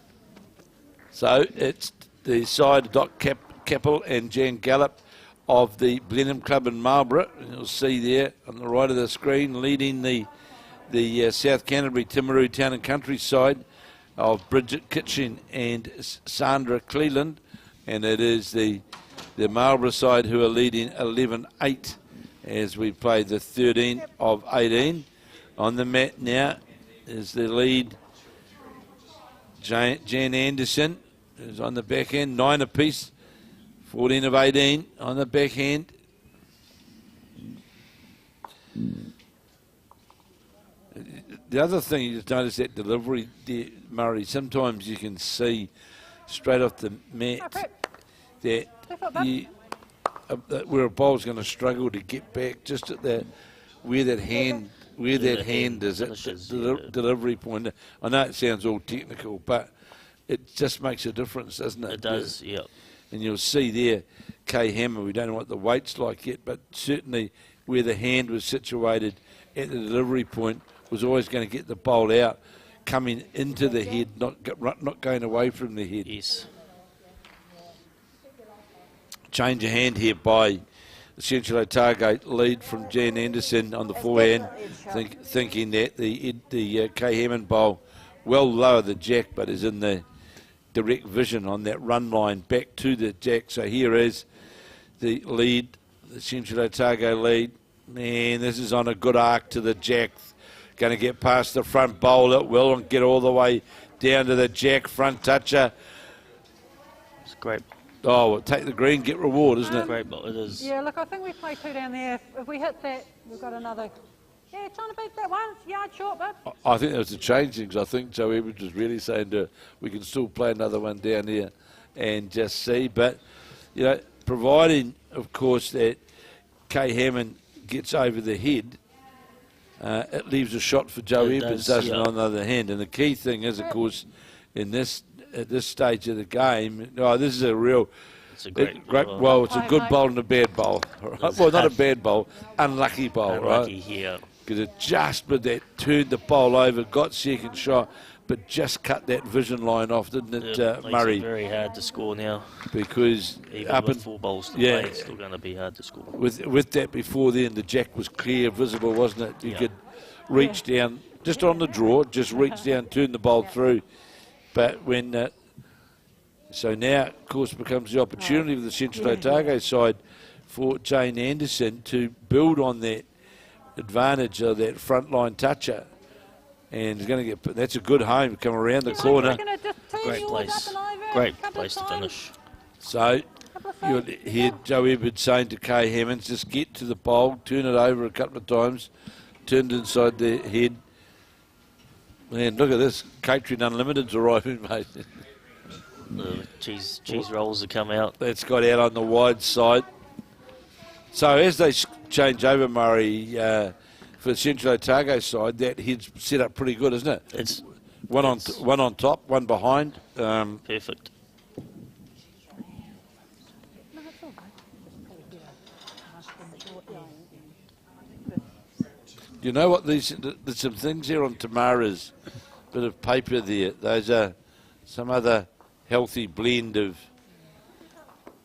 So it's the side of Doc Capill and Jan Gallop of the Blenheim Club in Marlborough. And you'll see there on the right of the screen, leading the South Canterbury Timaru Town and Country side of Bridget, Kitching and Sarndra, Cleland. And it is the Marlborough side who are leading 11-8 as we play the 13 of 18. On the mat now is the lead, Jan Anderson, who's on the back end, 9 apiece, 14 of 18 on the back end. The other thing you just notice that delivery there, Murray, sometimes you can see straight off the mat that where a bowl's going to struggle to get back just at the where that hand is at the delivery point. I know it sounds all technical, but it just makes a difference, doesn't it? It does, yeah. And you'll see there, Kay Hammer, we don't know what the weight's like yet, but certainly where the hand was situated at the delivery point was always going to get the bowl out, coming into the head, not going away from the head. Yes. Change of hand here by essentially Targate, lead from Jan Anderson on the forehand, thinking that the Kay Hammond bowl well lower the jack, but is in the direct vision on that run line back to the jack. So here is the lead, the essentially Targate lead. Man, this is on a good arc to the jack. Going to get past the front bowl. It will and get all the way down to the jack front toucher. It's great. Oh, well, take the green, get reward, isn't it? Great, but it is. Yeah, look, I think we play 2 down there. If we hit that, we've got another. Yeah, trying to beat that one. It's yard short, but. I think that was the change things. I think Joe Edwards was really saying to we can still play another one down here and just see. But, you know, providing, of course, that Kay Hammond gets over the head, it leaves a shot for Joe Edwards, doesn't it, on the other hand. And the key thing is, of course, at this stage of the game, this is a real... It's a great well, it's a good bowl and a bad bowl. Right? Well, not a bad bowl, unlucky bowl, right? Yeah. Because it just with that turned the bowl over, got second shot, but just cut that vision line off, didn't it, Murray? It's very hard to score now. Because even with 4 bowls to play, it's still going to be hard to score. With that before then, the jack was clear, visible, wasn't it? You could reach down, just on the draw, just reach down, turn the bowl through. But when... so now, of course, becomes the opportunity of the Central Otago side for Jane Anderson to build on that advantage of that frontline toucher. And he's going to get... That's a good home, come around the corner. Great place. Great place to finish. So you'll hear Joe Edwards saying to Kay Hammond, just get to the bowl, turn it over a couple of times, turned inside the head. Man, look at this. Catering Unlimited's arriving, mate. The cheese rolls have come out. That's got out on the wide side. So as they change over, Murray, for the Central Otago side, that head's set up pretty good, isn't it? It's one on top, one behind. Perfect. You know what? There's some things here on Tamara's bit of paper there. Those are some other healthy blend of.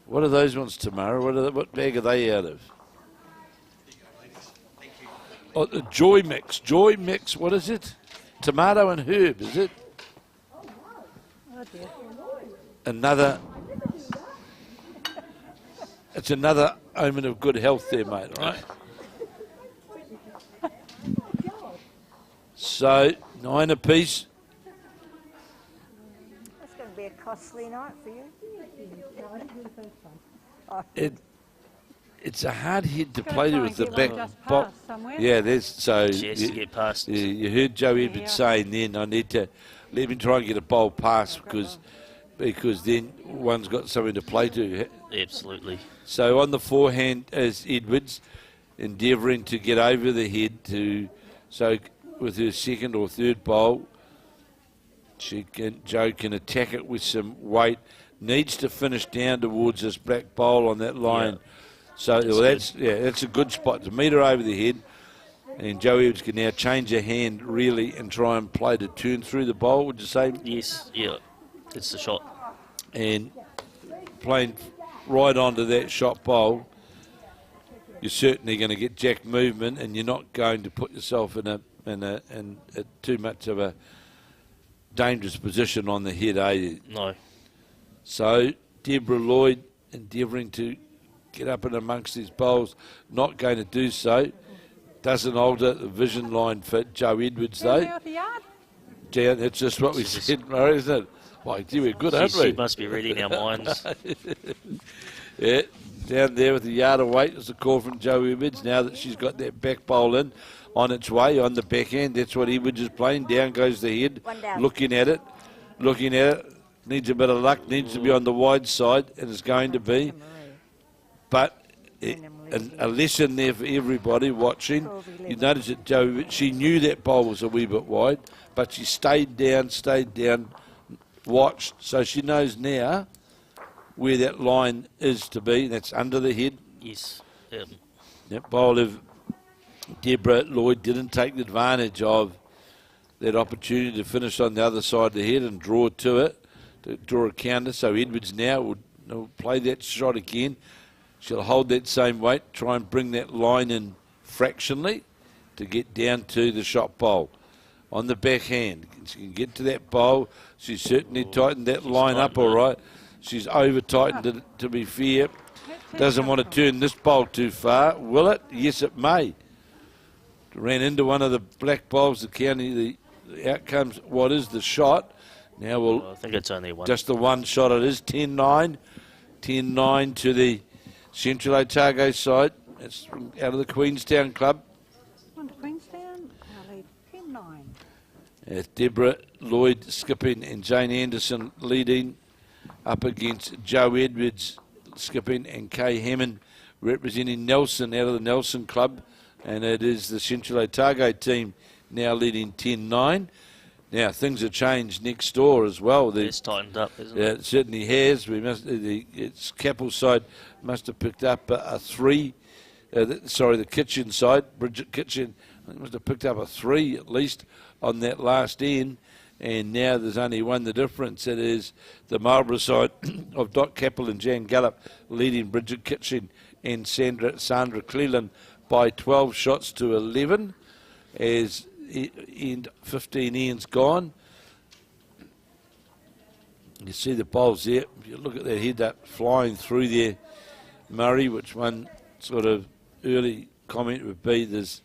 What are those ones, Tamara? What bag are they out of? Oh, the Joy Mix. Joy Mix, what is it? Tomato and herb, is it? Oh dear. Another. It's another omen of good health there, mate, right? So, 9 apiece. That's going to be a costly night for you. It's a hard head to Gotta play try with and the get back one just box. past somewhere. Yeah, there's so She has to get past. you heard Joe Edwards saying then I need to let me try and get a bowl pass because then one's got something to play to. Absolutely. So on the forehand is Edwards endeavouring to get over the head so with her second or third bowl Joe can attack it with some weight. Needs to finish down towards this black bowl on that line. Yeah. So that's a good spot to meet her over the head. And Joe Edwards can now change her hand really and try and play to turn through the bowl, would you say? Yes, yeah. It's the shot. And playing right onto that shot bowl, you're certainly going to get jack movement, and you're not going to put yourself in a too much of a dangerous position on the head, are you? No. So Debra Lloyd endeavouring to get up in amongst these bowls, not going to do so. Doesn't alter the vision line for Joe Edwards though. Down there with the yard. Yeah, that's just what we said, Murray, isn't it? Why, gee, we're good, aren't we? She must be reading our minds. Yeah, down there with the yard of weight is the call from Joe Edwards. Now that she's got that back bowl in, on its way, on the backhand, that's what Edwards is playing. Down goes the head, looking at it. Needs a bit of luck, needs to be on the wide side, and it's going to be. But a lesson there for everybody watching. You notice that Joe, she knew that bowl was a wee bit wide, but she stayed down, watched, so she knows now where that line is to be. That's under the head. Yes. That bowl of Debra Lloyd didn't take the advantage of that opportunity to finish on the other side of the head and draw to it, to draw a counter. So Edwards now will play that shot again. She'll hold that same weight, try and bring that line in fractionally to get down to the shot bowl. On the backhand, she can get to that bowl. She's certainly tightened that line up all right. She's over-tightened it, to be fair. Doesn't want to turn this bowl too far, will it? Yes, it may. Ran into one of the black bowls, the county, the outcomes, what is the shot? Now I think it's only one. Just the one shot it is, 10-9. 10-9 to the Central Otago side. It's out of the Queenstown club. On to Queenstown. I'll lead 10-9. Debra Lloyd skipping and Jane Anderson leading up against Joe Edwards skipping and Kay Hammond representing Nelson out of the Nelson club. And it is the Central Otago team now leading 10-9. Now, things have changed next door as well. It's tightened up, isn't it? It certainly has. It's Capill side must have picked up a 3. The Kitchen side, Bridget Kitchen, must have picked up a 3 at least on that last end. And now there's only one the difference. It is the Marlborough side of Doc Capill and Jan Gallop leading Bridget Kitchen and Sarndra Cleland by 12 shots to 11 as 15 Ian's gone. You see the bowls there. If you look at that head up flying through there, Murray, which one sort of early comment would be there's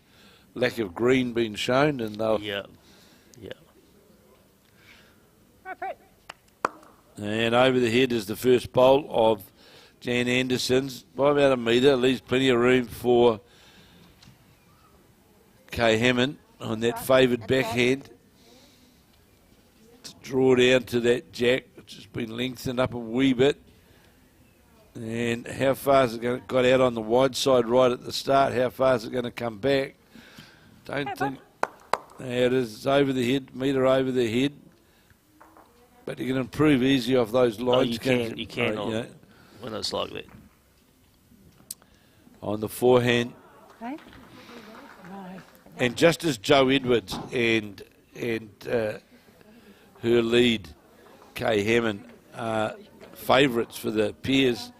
lack of green being shown, and they'll. Yeah. And over the head is the first bowl of Jan Anderson's by about a metre. Leaves plenty of room for Kay Hammond on that favoured backhand to draw down to that jack, which has been lengthened up a wee bit. And how far is it got out on the wide side right at the start? How far is it going to come back? Don't think. There it is. It's over the head, metre over the head. But you can improve easy off those lines. You can when it's like that. On the forehand. Okay. No. And just as Joe Edwards and her lead, Kay Hammond, are favourites for the peers,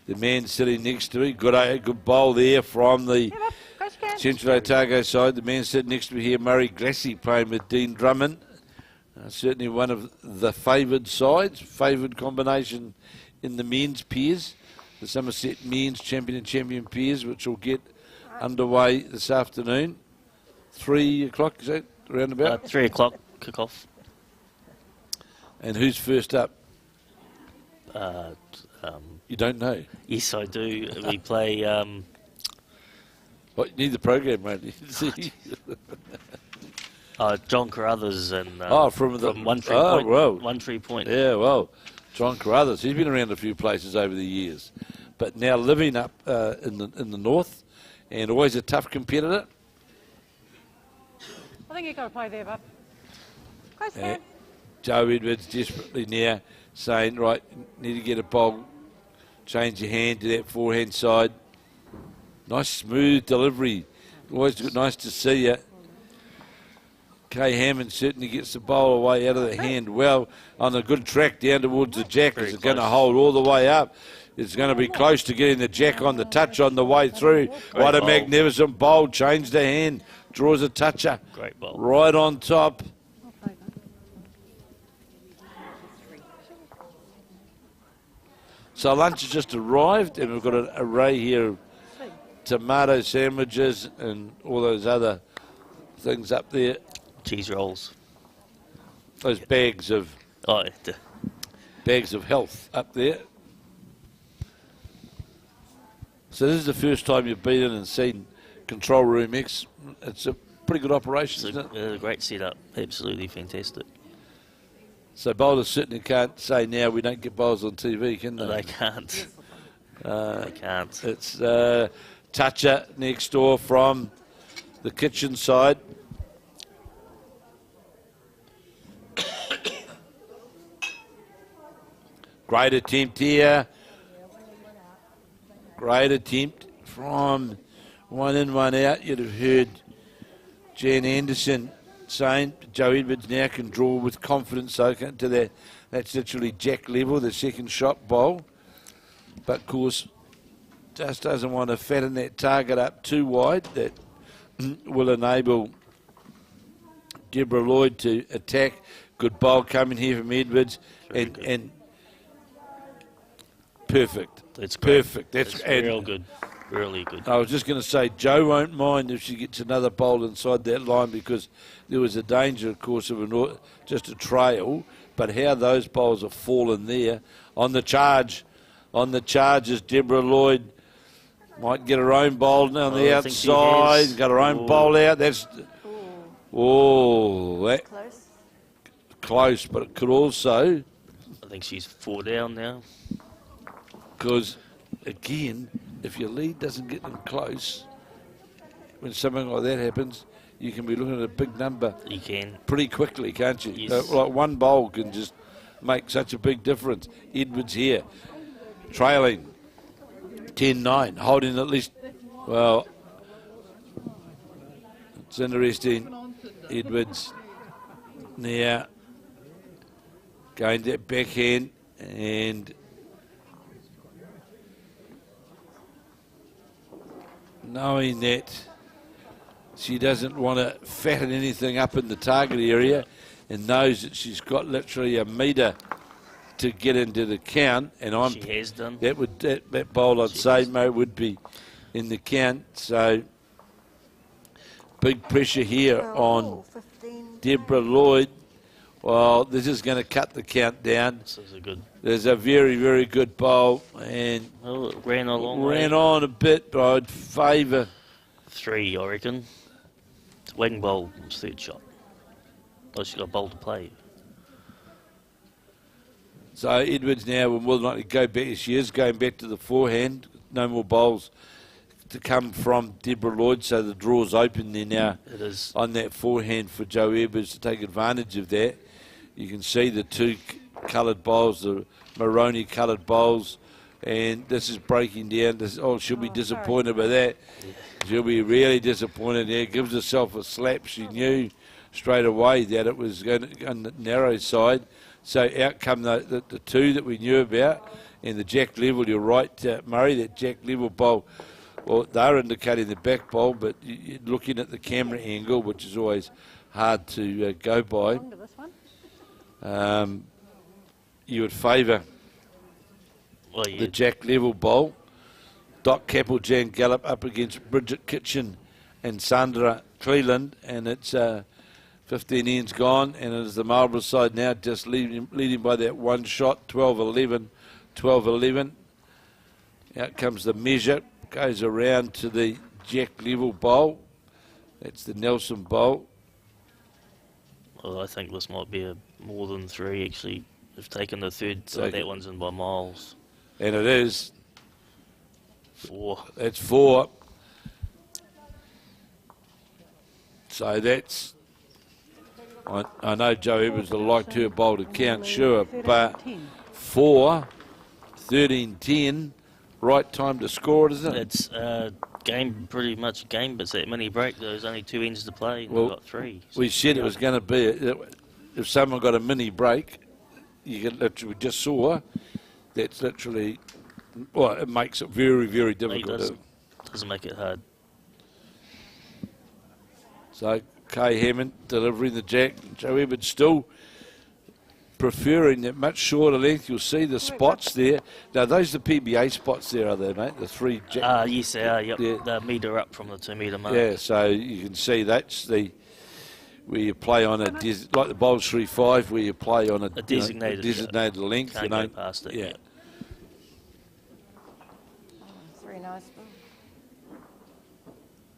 the man sitting next to me, good bowl there from the Central Otago side, the man sitting next to me here, Murray Glassy, playing with Dean Drummond. Certainly one of the favoured sides, favoured combination in the men's pairs. The Somerset men's champion and champion pairs, which will get underway this afternoon. 3 o'clock, is that around about? 3 o'clock kick-off. And who's first up? You don't know? Yes, I do. We play... What, you need the program, mate. John Carruthers and from One Tree Point. Well. One Tree Point. Yeah, well, John Carruthers. He's been around a few places over the years, but now living up in the north, and always a tough competitor. I think you've got to play there, bub. Close hand. Joe Edwards desperately now saying, right, need to get a bowl, change your hand to that forehand side. Nice smooth delivery. Always nice to see you. Kay Hammond certainly gets the bowl away out of the hand well on a good track down towards the jack. It's going to hold all the way up. It's going to be close to getting the jack on the touch on the way through. What a magnificent bowl. Change the hand. Draws a toucher. Great bowl. Right on top. So lunch has just arrived, and we've got an array here of tomato sandwiches and all those other things up there. Cheese rolls. Those bags of health up there. So this is the first time you've been in and seen Control Room X. It's a pretty good operation, isn't it? A great setup. Absolutely fantastic. So bowlers certainly can't say now we don't get bowls on TV, can they? No, they can't. They can't. It's toucher next door from the Kitchen side. Great attempt here. Great attempt from one in, one out. You'd have heard Jan Anderson saying Joe Edwards now can draw with confidence to that. That's literally jack level, the second shot bowl. But of course, just doesn't want to fatten that target up too wide. That will enable Debra Lloyd to attack. Good bowl coming here from Edwards. And perfect. That's great. Perfect. That's real good. Really good. I was just going to say, Joe won't mind if she gets another bowl inside that line, because there was a danger, of course, of just a trail. But how those bowls have fallen there. On the charge is Debra Lloyd. Might get her own bowl now on the outside. Got her own bowl out. That's close, but it could also. I think she's 4 down now. Because, again, if your lead doesn't get them close, when something like that happens, you can be looking at a big number. You can. Pretty quickly, can't you? Yes. Like one bowl can just make such a big difference. Edwards here, trailing 10-9, holding at least, well, it's interesting. Edwards now going that backhand, and knowing that she doesn't want to fatten anything up in the target area, and knows that she's got literally a metre to get into the count, and She has done. that bowl I'd say, Mo, would be in the count. So big pressure here on Debra Lloyd. Well, this is going to cut the count down. This is a good. There's a very, very good bowl, and It ran a long way. ran on a bit, but I'd favour 3, I reckon. Wing bowl, third shot. Oh, she's got a bowl to play. So Edwards now will more than likely go back. She is going back to the forehand. No more bowls to come from Debra Lloyd, so the draw's open there now. It is. On that forehand for Joe Edwards to take advantage of that. You can see the two coloured bowls, the Maroney coloured bowls, and this is breaking down. She'll be disappointed by that. She'll be really disappointed there. Gives herself a slap. She knew straight away that it was going to, on the narrow side. So out come the two that we knew about, and the jack level. You're right, Murray, that jack level bowl Well, they're indicating the back bowl, but you're looking at the camera angle, which is always hard to go by. Onto this one. You would favour Well, yeah. the Jack level bowl. Doc Capill, Jan Gallop up against Bridget, Kitching and Sarndra, Cleland, and it's 15 ends gone, and it is the Marlborough side now just leading by that one shot, 12-11, 12-11. Out comes the measure, goes around to the Jack level bowl. That's the Nelson bowl. Well, I think this might be more than 3, actually. They've taken the third, so that one's in by miles. And it is. 4. That's 4. So that's, I know Joe Evans will like to bowl to count, sure, but 4, 13-10, right time to score it, isn't it? It's game, pretty much game, but it's that mini break. There's only 2 ends to play, and Well, we've got 3. We said it was going to be, if someone got a mini break, you can literally, we just saw, that's literally, well, it makes it very, very difficult. Doesn't make it hard. So Kay Hammond delivering the jack. Joe Evans still preferring that much shorter length. You'll see the spots there. Now, those are the PBA spots there, are they, mate? The 3 jack. Yes, they are, yep. Yeah. They're metre up from the 2 metre mark. Yeah, so you can see that's the where you play on a like the bowls 3-5, where you play on a designated length. Can't go past it. Yeah. Yep. It's very nice.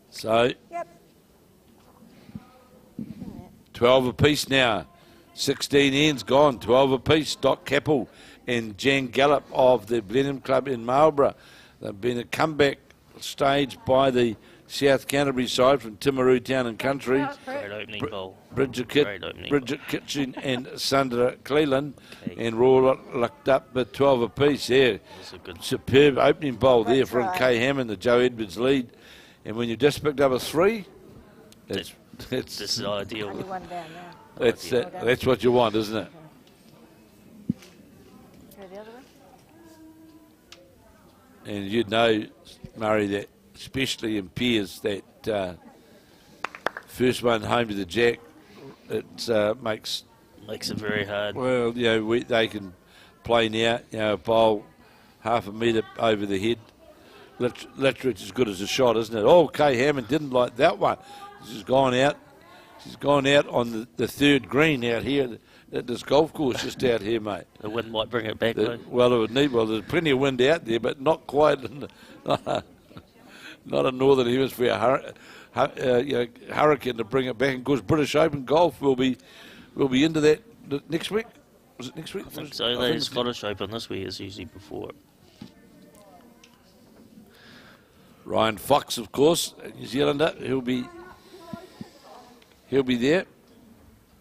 So Yep. 12 apiece now. 16 ends gone. 12 apiece. Doc Capill and Jan Gallop of the Blenheim Club in Marlborough. They've been a comeback stage by the South Canterbury side from Timaru Town and Country. Great opening bowl. Bridget Bridget Kitching and Sarndra, Cleland, and Rowe locked up with 12 apiece there. Superb opening bowl there from Kay Hammond, the Joe Edwards lead. And when you just picked up a 3, This is ideal. Only one down now. that's what you want, isn't it? Go the other way. And you'd know, Murray, that especially in pairs, that first one home to the jack, it makes it very hard. Well, you know, they can play now, you know, bowl half a metre over the head. Litteridge as good as a shot, isn't it? Oh, Kay Hammond didn't like that one. She's gone out. She's gone out on the 3rd green out here at this golf course just out here, mate. The wind might bring it back, though. Well, it would need. Well, there's plenty of wind out there, but not quite. Not a northern hemisphere hurricane to bring it back. And of course, British Open golf will be into that next week. Was it next week? I think so. The Scottish Open this week is usually before it. Ryan Fox, of course, a New Zealander. He'll be there,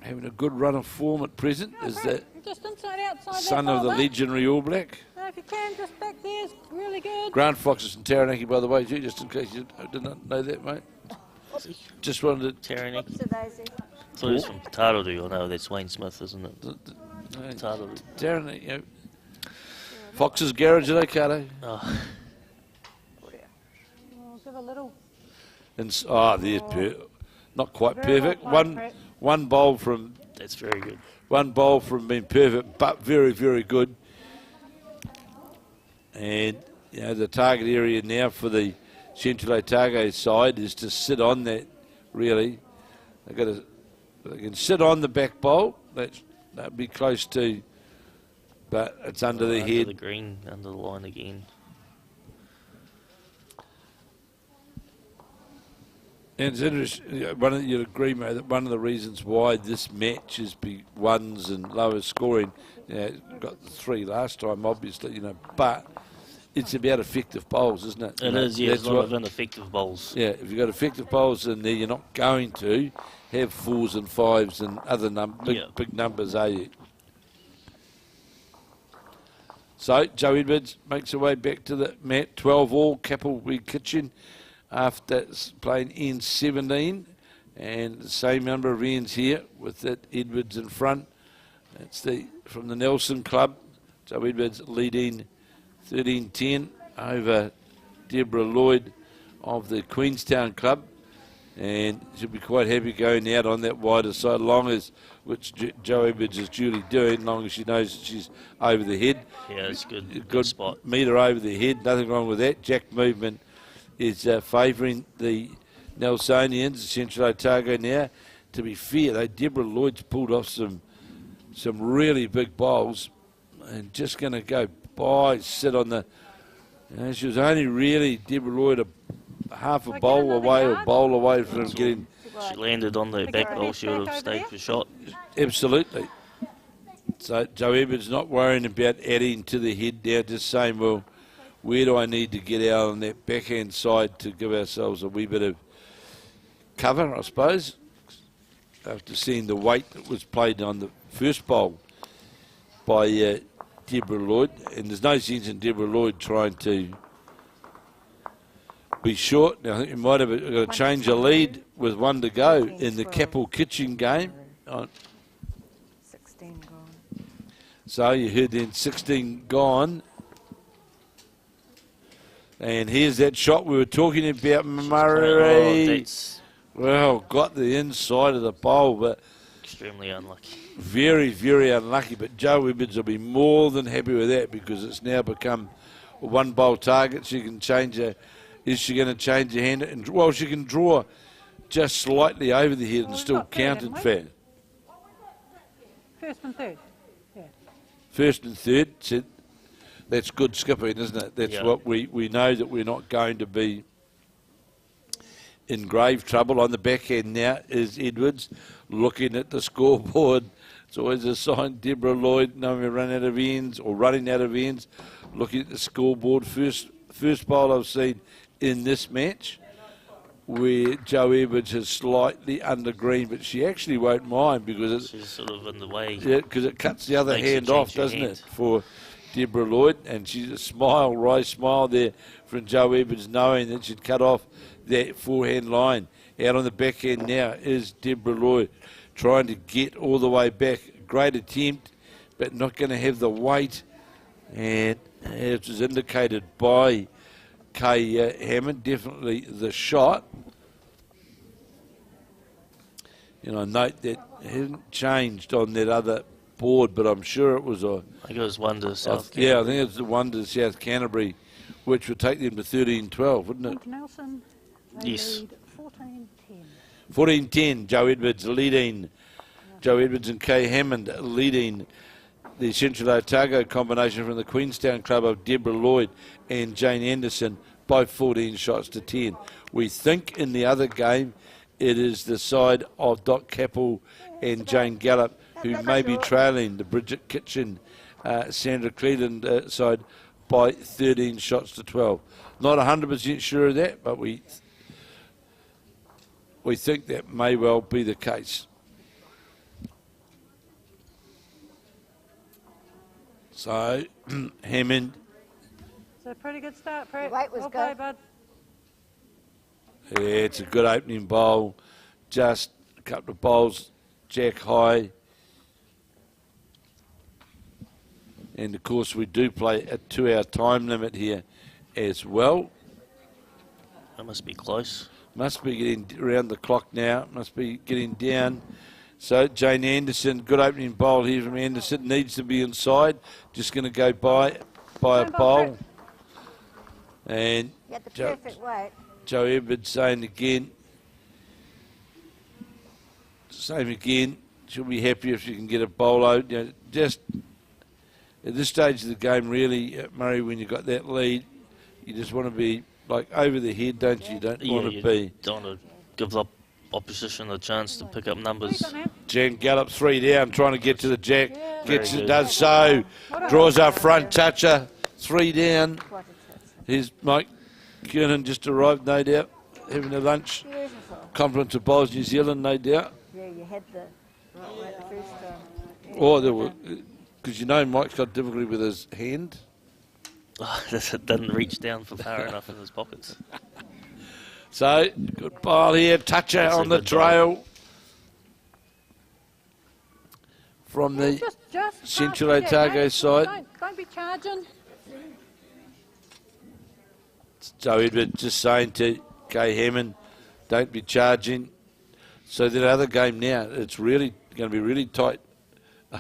having a good run of form at present. Is the Just inside, outside son that of the bowl, legendary All Black. if you can, just back there is really good. Grant Fox is from Taranaki, by the way, too, just in case you did not know that, mate. Just wanted to... Taranaki. Whoops, Daisy. I thought he was from Taroru. I know that's Wayne Smith, isn't it? Taroru. Taranaki, you know. Fox's Garage at Okado. Oh. Oh, give a little. There's not quite Very perfect. well played, One bowl from... That's very good. One bowl from being perfect, but very, very good. And, you know, the target area now for the Central Otago side is to sit on that, really. They can sit on the back bowl. That'd be close to, but it's under the head. The green, under the line again. And it's interesting, you'd agree, mate, that one of the reasons why this match is ones and lower scoring, you know, got the 3 last time, obviously, you know, but it's about effective bowls, isn't it? It is, yeah, there's a lot of ineffective bowls. Yeah, if you've got effective bowls in there, you're not going to have 4s and 5s and other big numbers, are you? So, Joe Edwards makes her way back to the mat, 12 all, Capill with Kitching, after playing ends 17, and the same number of ends here with that Edwards in front. That's from the Nelson Club. Joe Edwards leading 13-10 over Debra, Lloyd of the Queenstown club, and she'll be quite happy going out on that wider side, long as, which Joe Edwards is duly doing, long as she knows that she's over the head. Yeah, it's good. Good spot. Meter over the head, nothing wrong with that. Jack movement is favouring the Nelsonians, Central Otago now. To be fair, though, Debra Lloyd's pulled off some really big bowls, and just going to go by, sit on the. She was only really, Debra Lloyd, half a bowl away or bowl away from getting. She landed on the back bowl. She would have stayed for shot. Absolutely. So Joe Edwards not worrying about adding to the head now, just saying, well, where do I need to get out on that backhand side to give ourselves a wee bit of cover, I suppose, after seeing the weight that was played on the first bowl by Debra Lloyd. And there's no sense in Debra Lloyd trying to be short. Now, I think you might have got to change a lead with one to go in the Capill Kitching game. 16 gone. So you heard then 16 gone. And here's that shot we were talking about, Murray. Well, got the inside of the bowl, but extremely unlucky. Very, very unlucky. But Joe Edwards will be more than happy with that, because it's now become a one bowl target. She can change her. Is she going to change her hand? And, well, she can draw just slightly over the head and still count it fair. First and third. Yeah. First and third. So that's good skipping, isn't it? That's what we know, that we're not going to be in grave trouble. On the backhand now is Edwards looking at the scoreboard. It's always a sign. Debra Lloyd, knowing we run out of ends or running out of ends, looking at the scoreboard. First bowl I've seen in this match where Joe Edwards is slightly under green, but she actually won't mind because she's sort of in the way. Yeah, because it cuts the other hand off, doesn't it, for Debra Lloyd? And she's a smile, right smile there from Joe Edwards, knowing that she'd cut off that forehand line. Out on the backhand now is Debra Lloyd, trying to get all the way back. Great attempt, but not going to have the weight. And it was indicated by Hammond, definitely the shot. And I note that it hasn't changed on that other board, but I'm sure it was I think it was one to South Canterbury. Yeah, I think it's the one to South Canterbury, which would take them to 13-12, wouldn't it? Nelson, yes. 14-10. 14-10, Joe Edwards leading. Joe Edwards and Kay Hammond leading the Central Otago combination from the Queenstown club of Debra Lloyd and Jane Anderson, both 14 shots to 10. We think in the other game it is the side of Doc Capill and Jane Gallop who may be trailing the Bridget Kitching, Sarndra Cleland side by 13 shots to 12. Not 100% sure of that, but we think that may well be the case. So, Hammond. It's a pretty good start, Pratt. Weight was Well good. played, bud. Yeah, it's a good opening bowl. Just a couple of bowls, jack high. And, of course, we do play a 2-hour time limit here as well. That must be close. Must be getting around the clock now. Must be getting down. So, Jane Anderson, good opening bowl here from Anderson. Needs to be inside. Just going to go by a bowl. And You had the perfect weight. Joe Edwards saying again, same again, she'll be happy if she can get a bowl out. Just at this stage of the game, really, Murray, when you've got that lead, you just want to be like over the head, don't you? You don't want to be. Don't want to give up opposition a chance to pick up numbers. Jan Gallop 3 down, trying to get to the jack. Does so. Draws up front, toucher. 3 down. Here's Mike Kiernan just arrived, no doubt, having a lunch. Beautiful. Compliment to Bowls New Zealand, no doubt. Yeah, you had the right weight the first time. Yeah. Oh, there were, because Mike's got difficulty with his hand. It didn't reach down for far enough in his pockets. So, good bowl here, toucher That's on a the good trail. From the Just Central pass the Otago jack, side. Don't be charging. Joe Edwards just saying to Kay Hammond, don't be charging. So that other game now, it's really going to be really tight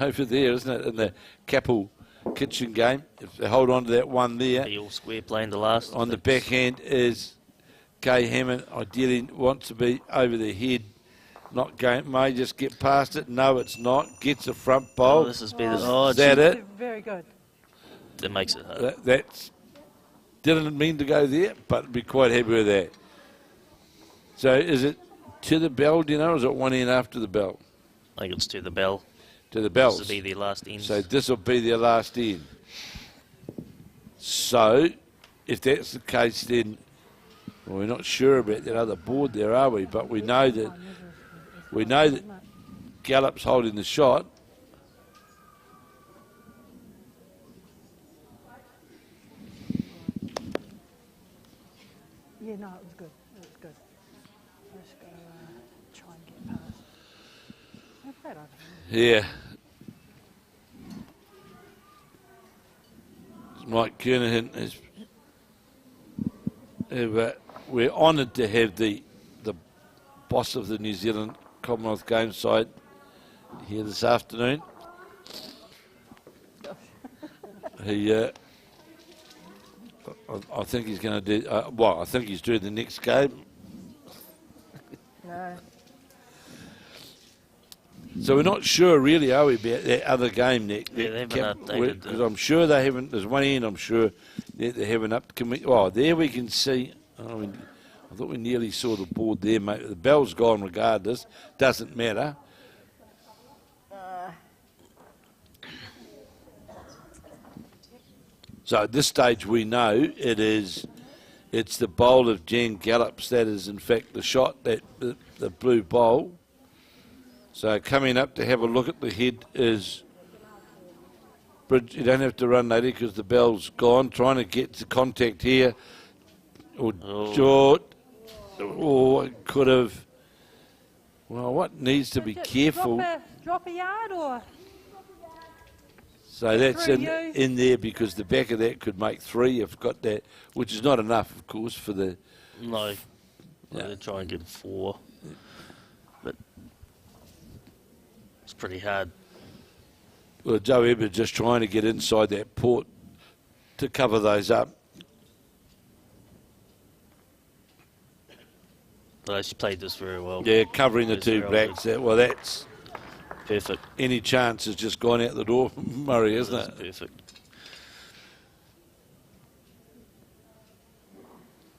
over there, isn't it, in the Capill Kitching game. If they hold on to that one there. Be all square playing the last. On the backhand is Kay Hammond, ideally wants to be over the head. Not going, may just get past it. No, it's not. Gets a front bowl. Oh, this is better. Oh, is that it? Very good. That makes it hard. That's didn't mean to go there, but be quite happy with that. So is it to the bell, do you know, or is it one end after the bell? I think it's to the bell. To the bells. This will be their last end. So this will be their last end. So if that's the case, then well, we're not sure about that other board there, are we? But we know that Gallop's holding the shot. Yeah, no, it was good. It was good. Let's go try and get past. I'm afraid I don't know. Yeah. Mike Kernahan is. We're honoured to have the boss of the New Zealand Commonwealth Games side here this afternoon. He, I think he's going to do. I think he's doing the next game. No. So we're not sure really, are we, about that other game, Nick? Yeah, they haven't updated because I'm sure they haven't. There's one end, I'm sure that they haven't up. Can we? Oh, there we can see. I thought we nearly saw the board there, mate. The bell's gone regardless. Doesn't matter. So at this stage we know it's the bowl of Jan Gallop's that is in fact the shot, that the blue bowl. So coming up to have a look at the head is Bridget. You don't have to run, lady, because the bell's gone. Trying to get to contact here. Or George. Or it could have. Well, what needs to be careful. Drop a yard or? So that's in there because the back of that could make 3 if got that, which is not enough, of course, for the. No. They try and get 4. But it's pretty hard. Well, Joe Edwards just trying to get inside that port to cover those up. But she played this very well. Yeah, covering the 2 blacks. Well, that's perfect. Any chance has just gone out the door, Murray, isn't it? Perfect.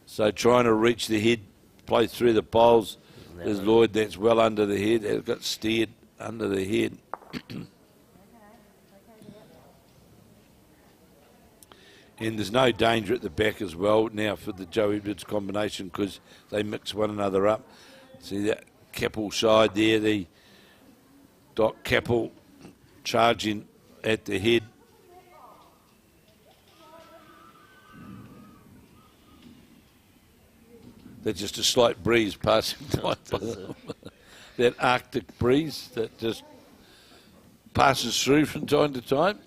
So trying to reach the head, play through the bowls. There's Lloyd, that's well under the head. It's got steered under the head. And there's no danger at the back as well now for the Joe Edwards combination because they mix one another up. See that Capill side there, the Doc Capill charging at the head. There's just a slight breeze passing by them. That Arctic breeze that just passes through from time to time.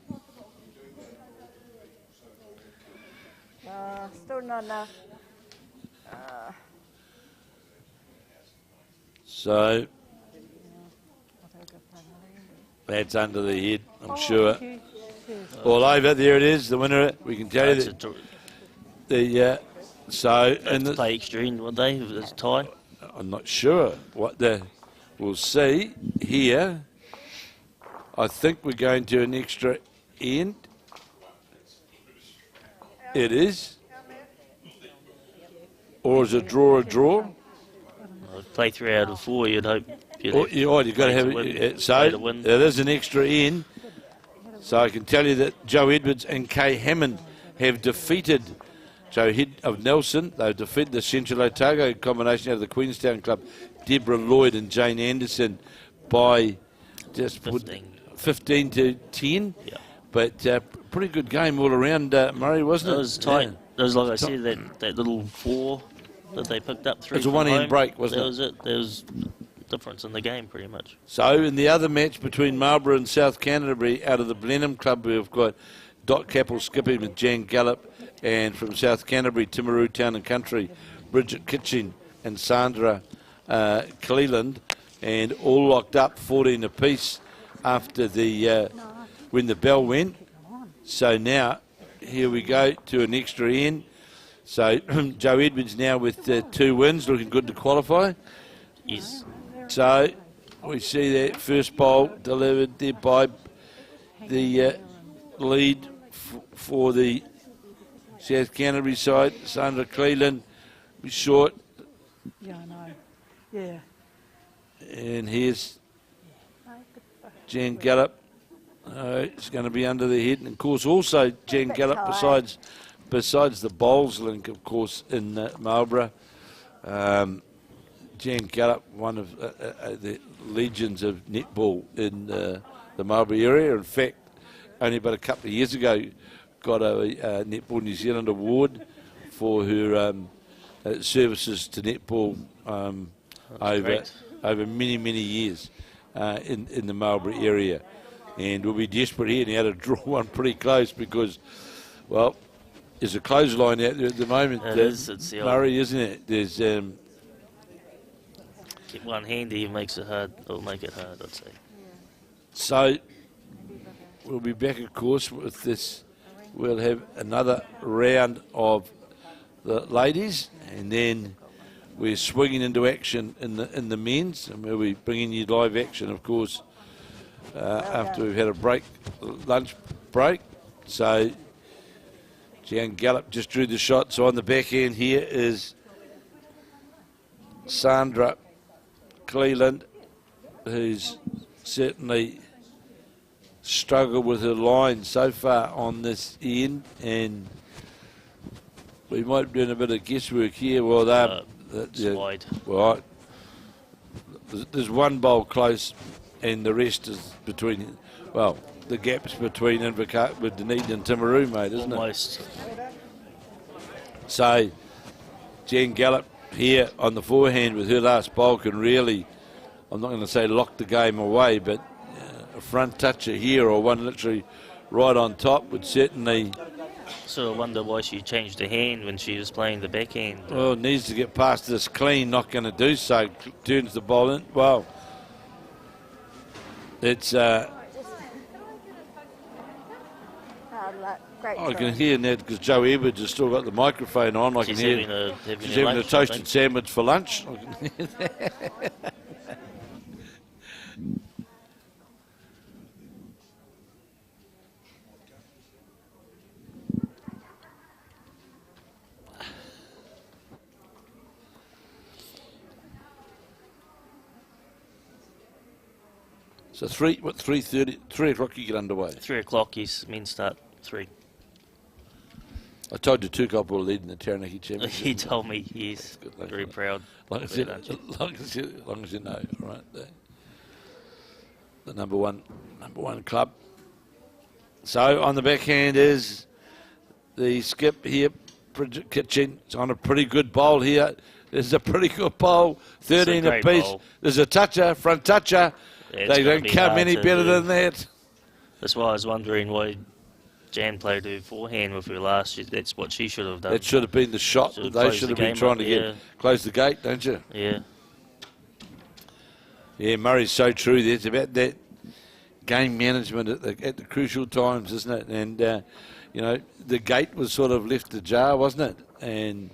Still not enough. So that's under the head, I'm sure. All over, there it is, the winner. We can tell you that the so and the play extra in, would they? If it's tie. I'm not sure what we'll see here. I think we're going to an extra end. It is. Or is it draw a draw? Play 3 out of 4, you'd hope. You've got to have it. So there's an extra in. So I can tell you that Joe Edwards and Kay Hammond have defeated Joe Head of Nelson. They've defeated the Central Otago combination out of the Queenstown club, Debra, Lloyd and Jane Anderson by just 15 to 10. Yeah. But pretty good game all around, Murray, wasn't it? It was tight. It was like I said, that little 4 that they picked up 3. It was a one-end break, wasn't it? That was it. There was difference in the game, pretty much. So in the other match between Marlborough and South Canterbury, out of the Blenheim club, we've got Dot Capill skipping with Jan Gallop, and from South Canterbury, Timaru Town and Country Bridget Kitching and Sarndra Cleland, and all locked up 14 apiece after the when the bell went. So now here we go to an extra end. So Joe Edwards now with 2 wins, looking good to qualify. Yes. So we see that first bowl delivered there by the lead for the South Canterbury side. Sarndra Cleland was short. Yeah, I know. Yeah. And here's Jan Gallop. It's going to be under the head. And of course also Jan Gallop besides the bowls link, of course, in Marlborough. Jan Gallop, one of the legends of netball in the Marlborough area. In fact, only about a couple of years ago, got a Netball New Zealand award for her services to netball over many years in the Marlborough area. And we'll be desperate here now to draw one pretty close because, well, there's a clothesline out there at the moment. It's the Murray, isn't it? There's get one handy, it makes it hard. It'll make it hard, I'd say. So we'll be back, of course, with this. We'll have another round of the ladies, and then we're swinging into action in the men's, and we'll be bringing you live action, of course, after we've had a lunch break. So Jan Gallop just drew the shot. So on the back end here is Sarndra Cleland, who's certainly struggled with her line so far on this end, and we might be doing a bit of guesswork here. Well, they're wide. Right. There's one bowl close, and the rest is between. Well, the gap's between with Dunedin and Timaru, mate, isn't Almost. it? So, Jan Gallop here on the forehand with her last bowl can really, I'm not going to say lock the game away, but a front toucher here or one literally right on top would certainly. Sort of wonder why she changed her hand when she was playing the backhand. Well, needs to get past this clean, not going to do so. Turns the ball in. Well, it's. I can hear Ned because Joe Edwards has still got the microphone on. I can hear she's having a toasted sandwich for lunch. I can hear that. So 3:30, 3 o'clock you get underway. 3 o'clock, yes, men start 3. I told you two couple were leading the Taranaki Championship. He told me, yes. Good, Very proud. Long as you know, right? The number one club. So on the backhand is the skip here, Bridget Kitching. It's on a pretty good bowl here. This is a pretty good bowl, 13 apiece. Bowl. There's a toucher, front toucher. Yeah, they don't come any better than that. That's why I was wondering why Jan played her forehand with her last. That's what she should have done. That should have been the shot that they should have been trying to close the gate, don't you? Yeah. Yeah, Murray's so true there. It's about that game management at the crucial times, isn't it? And, you know, the gate was sort of left ajar, wasn't it?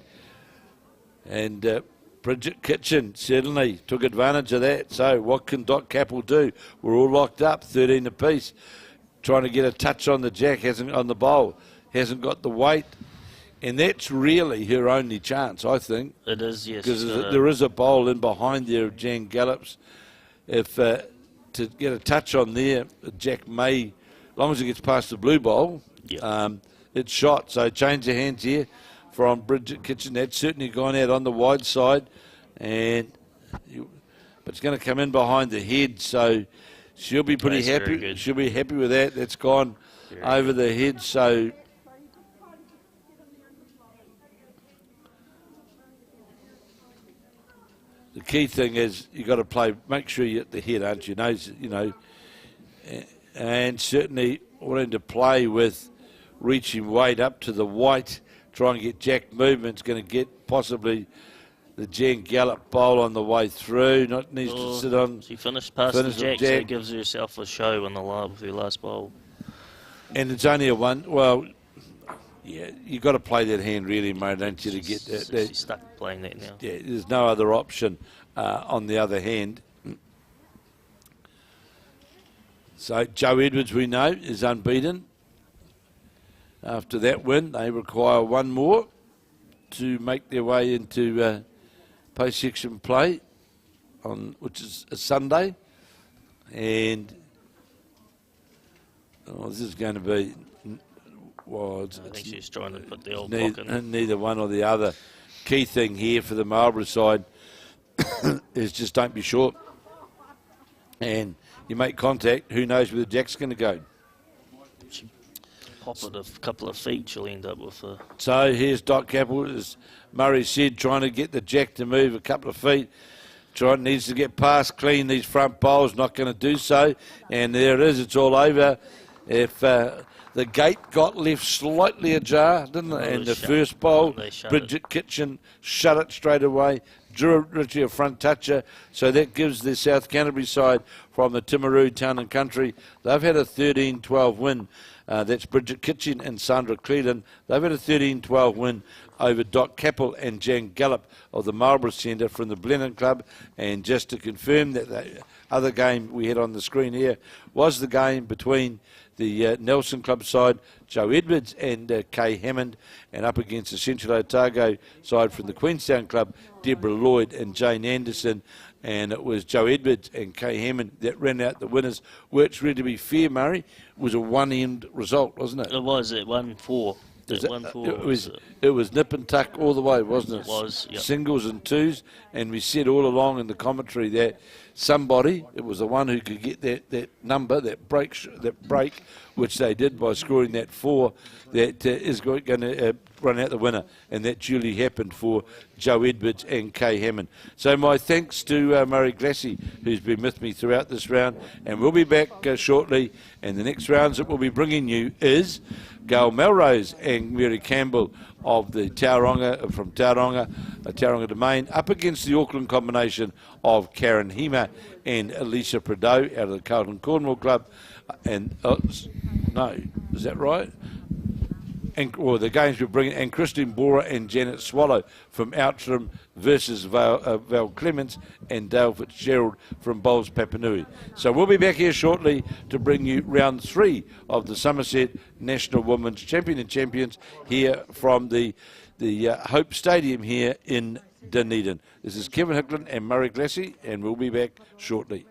And Bridget Kitching certainly took advantage of that. So what can Capill do? We're all locked up, 13 apiece. Trying to get a touch on the jack, on the bowl, hasn't got the weight. And that's really her only chance, I think. It is, yes. Because there is a bowl in behind there of Jan Gallop's. If to get a touch on there, Jack may, as long as it gets past the blue bowl, it's shot. So change the hands here from Bridget Kitching. That's certainly gone out on the wide side, but it's going to come in behind the head. So she'll be pretty happy. She'll be happy with that. That's gone over the head. So. The key thing is you got to play. Make sure you're at the head, aren't you? You know, and certainly wanting to play with reaching weight up to the white, try and get Jack movement. It's going to get possibly the Jen Gallop bowl on the way through. Needs to sit on. She finished past the Jack, so it gives herself a show in the with her last bowl. And it's only a one. Well, yeah, you got to play that hand really, mate, don't you, to get that. She's stuck playing that now. Yeah, there's no other option on the other hand. So Joe Edwards, we know, is unbeaten. After that win, they require one more to make their way into post-section play, which is a Sunday. And this is going to be... Well, I think she's trying to put the old block in. Neither one or the other. Key thing here for the Marlborough side is just don't be short. And you make contact, who knows where the Jack's going to go. She pop it a couple of feet, she'll end up with a... So here's Doc Capill, as Murray said, trying to get the Jack to move a couple of feet. Needs to get past, clean these front bowls, not going to do so. And there it is, it's all over. If... the gate got left slightly ajar, didn't it? And the first bowl, Bridget Kitching shut it straight away. Drew Ritchie a front toucher. So that gives the South Canterbury side from the Timaru Town and Country. They've had a 13-12 win. That's Bridget Kitching and Sarndra Cleland. They've had a 13-12 win over Doc Capill and Jan Gallop of the Marlborough Centre from the Blenheim Club. And just to confirm that the other game we had on the screen here was the game between the Nelson Club side, Joe Edwards and Kay Hammond, and up against the Central Otago side from the Queenstown Club, Debra Lloyd and Jane Anderson. And it was Joe Edwards and Kay Hammond that ran out the winners, which, really, to be fair, Murray, was a one-end result, wasn't it? It was at 1-4. It was nip and tuck all the way, wasn't it? It was, yep. Singles and twos, and we said all along in the commentary that somebody, it was the one who could get that number, that break, which they did by scoring that 4, that is going to run out the winner, and that duly happened for Joe Edwards and Kay Hammond. So my thanks to Murray Glassy, who's been with me throughout this round, and we'll be back shortly, and the next rounds that we'll be bringing you is Gayle Melrose and Mary Campbell of the from Tauranga Domain, up against the Auckland combination of Karen Hema and Alicia Prideaux out of the Carlton Cornwall Club. And no, is that right? And the games we're bringing, and Christine Boorer and Janet Swallow from Outram versus Val Clements and Dale Fitzgerald from Bowls Papanui. So we'll be back here shortly to bring you round 3 of the Somerset National Women's Champion and Champions here from the Hope Stadium here in Dunedin. This is Kevin Hicklin and Murray Glassy, and we'll be back shortly.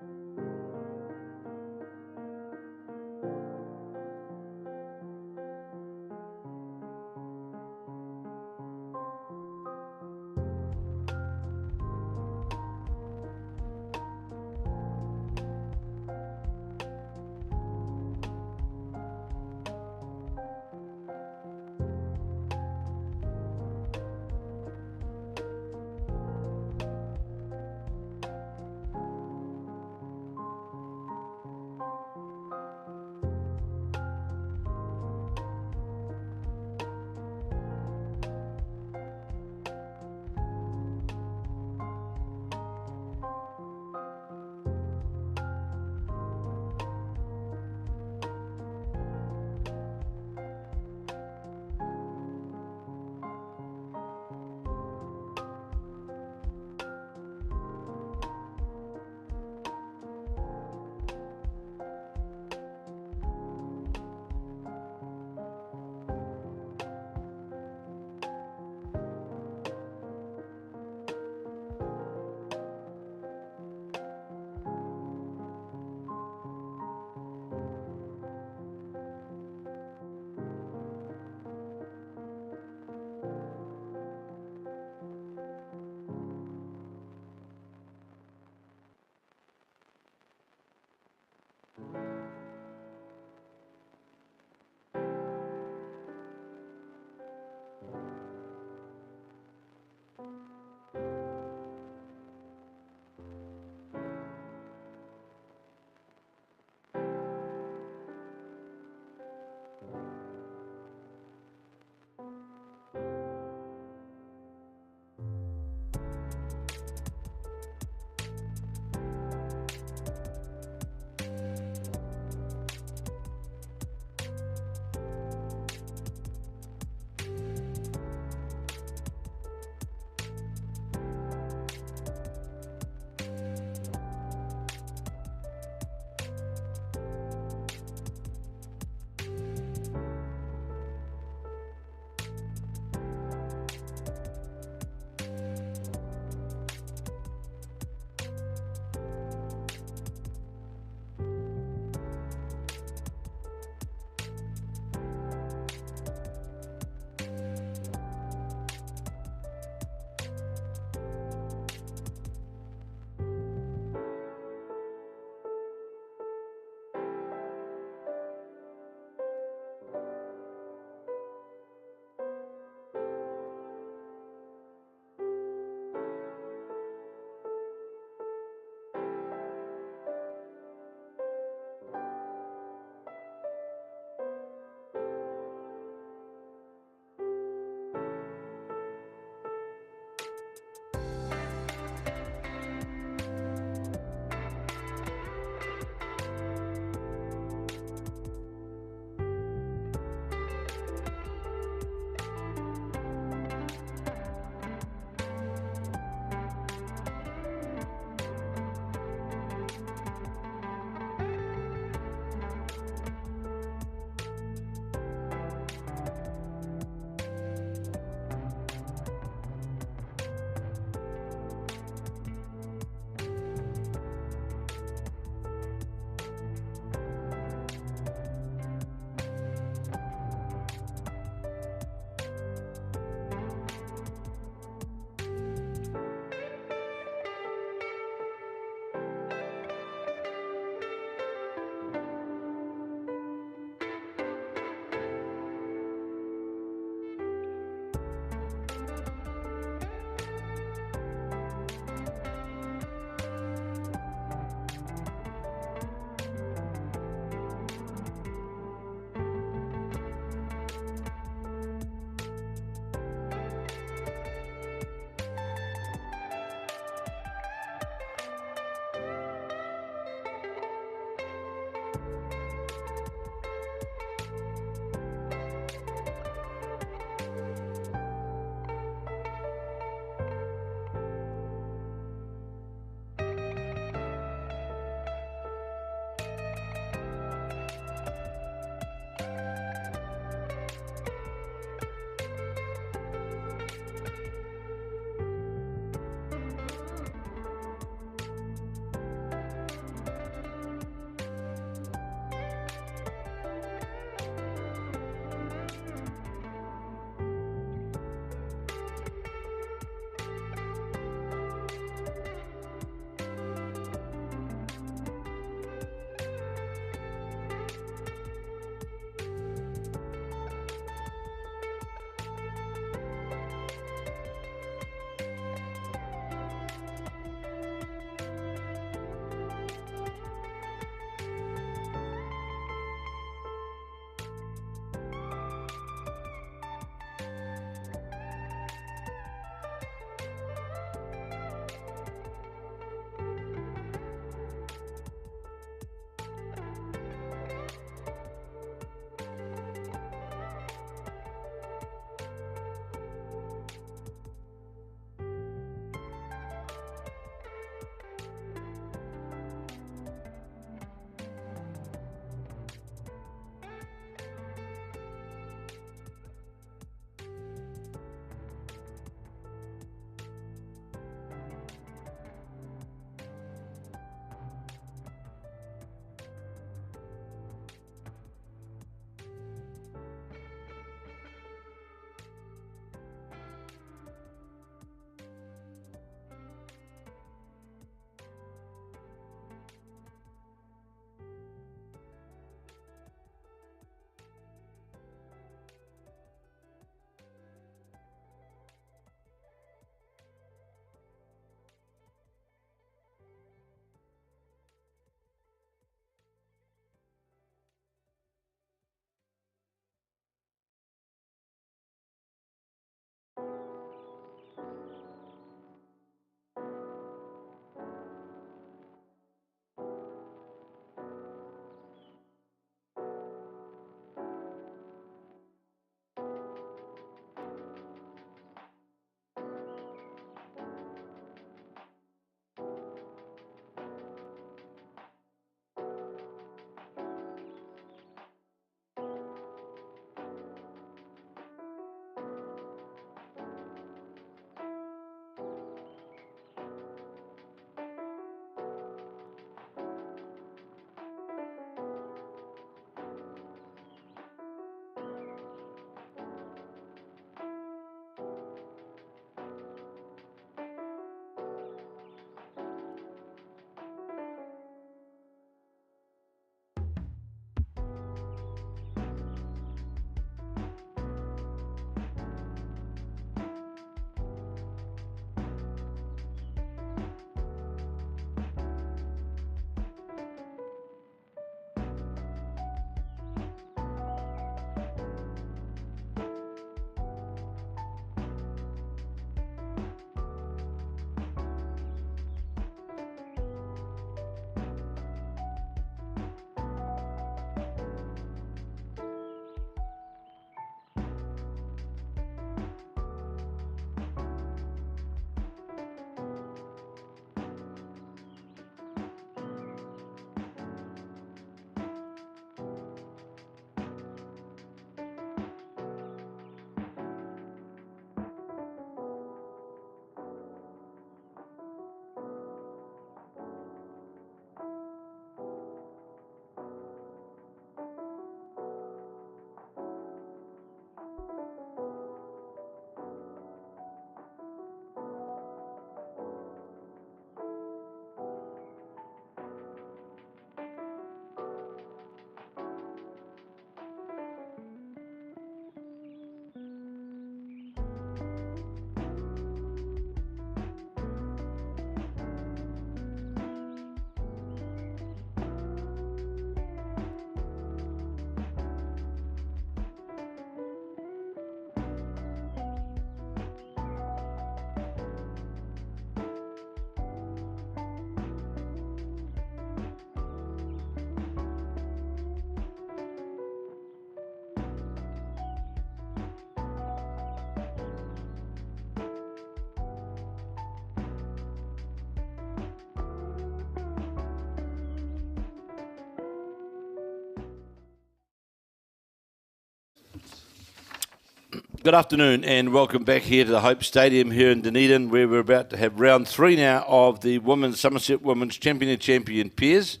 Good afternoon and welcome back here to the Hope Stadium here in Dunedin, where we're about to have round 3 now of the Somerset Women's Champion and Champion pairs.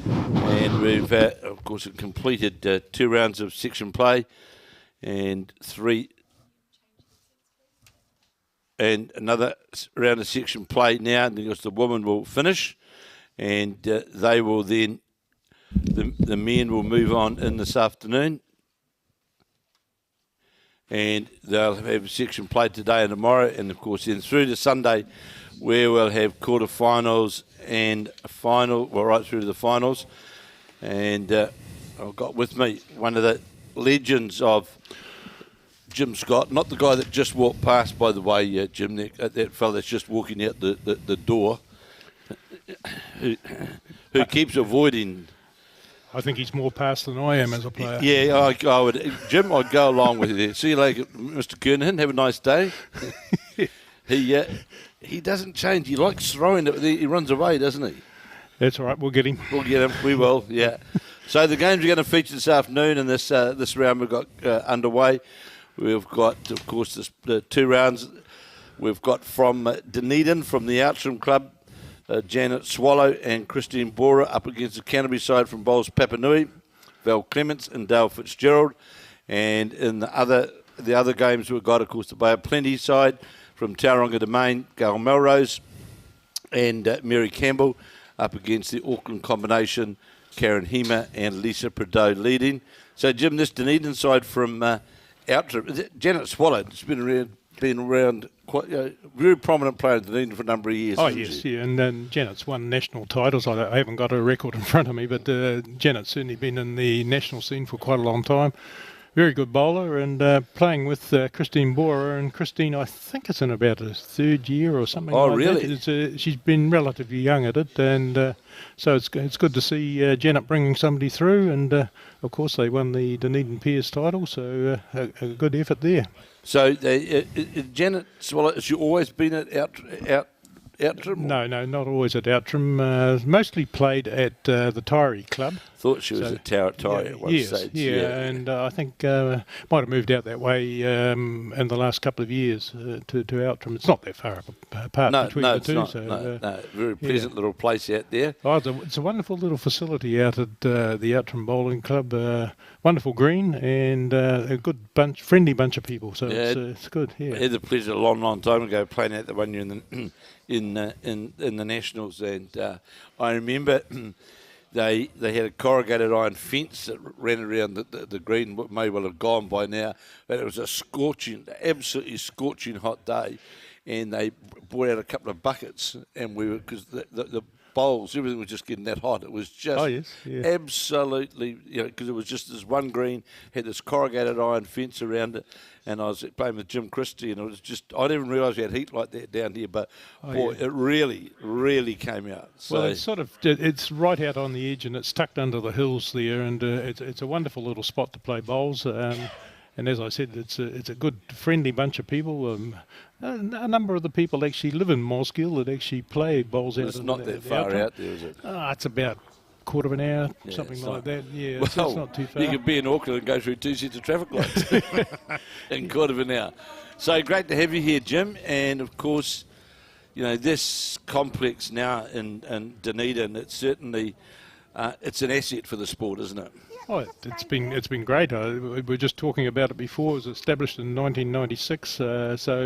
And we've, of course, completed 2 rounds of section play and another round of section play now, and because the women will finish, and they will then, the men will move on in this afternoon. And they'll have section played today and tomorrow, and of course then through to Sunday, where we'll have quarterfinals and a final, well, right through to the finals. And I've got with me one of the legends of Jim Scott, not the guy that just walked past, by the way, Jim, that fella that's just walking out the door, who keeps avoiding. I think he's more past than I am as a player. Yeah, I would. Jim, I'd go along with you there. See you later, Mr. Kernahan. Have a nice day. He doesn't change. He likes throwing it. He runs away, doesn't he? That's all right. We'll get him. We'll get him. We will, yeah. So the games are going to feature this afternoon in this round we've got underway. We've got, of course, the 2 rounds. We've got from Dunedin, from the Outram Club, Janet Swallow and Christine Boorer up against the Canterbury side from Bowls Papanui, Val Clements and Dale Fitzgerald. And in the other games we've got, of course, the Bay of Plenty side from Tauranga Domain, Gayle Melrose and Mary Campbell up against the Auckland combination, Karen Hema and Lisa Prideaux leading. So, Jim, this Dunedin side from Outram, Janet Swallow, it's been around quite a very prominent player in Dunedin for a number of years. Oh, yes, yeah, and then Janet's won national titles. I haven't got a record in front of me, but Janet's certainly been in the national scene for quite a long time. Very good bowler, and playing with Christine Boorer, and Christine, I think it's in about her 3rd year or something like really? that. She's been relatively young at it, and so it's good to see Janet bringing somebody through, and of course they won the Dunedin Peers title, so a good effort there. So Janet Swallow, has she always been at Outram? No, not always at Outram. Mostly played at the Tyree Club. Thought she was at Tyree at one stage. Yeah, and I think might have moved out that way in the last couple of years to Outram. It's not that far apart between the two. Not. No, very pleasant little place out there. Oh, it's a wonderful little facility out at the Outram Bowling Club. Wonderful green and a good bunch, friendly bunch of people. So it's good. Yeah, I had the pleasure a long time ago playing out the one year in the Nationals, and I remember they had a corrugated iron fence that ran around the green. What may well have gone by now, but it was a absolutely scorching hot day, and they brought out a couple of buckets, and because the bowls, everything was just getting that hot. It was just absolutely, because it was just this one green, had this corrugated iron fence around it, and I was playing with Jim Kirsty, and it was just, I didn't realise we had heat like that down here, but it really, really came out. So well, it's right out on the edge, and it's tucked under the hills there, and it's a wonderful little spot to play bowls. And as I said, it's a good, friendly bunch of people. A number of the people actually live in Mosgiel that actually play bowls out. It's not that far out there, is it? It's about quarter of an hour, something like that. Yeah, it's not too far. You could be in Auckland and go through 2 sets of traffic lights in quarter of an hour. So great to have you here, Jim. And of course, this complex now in Dunedin, it's certainly it's an asset for the sport, isn't it? Oh, it's been great. We were just talking about it before. It was established in 1996. I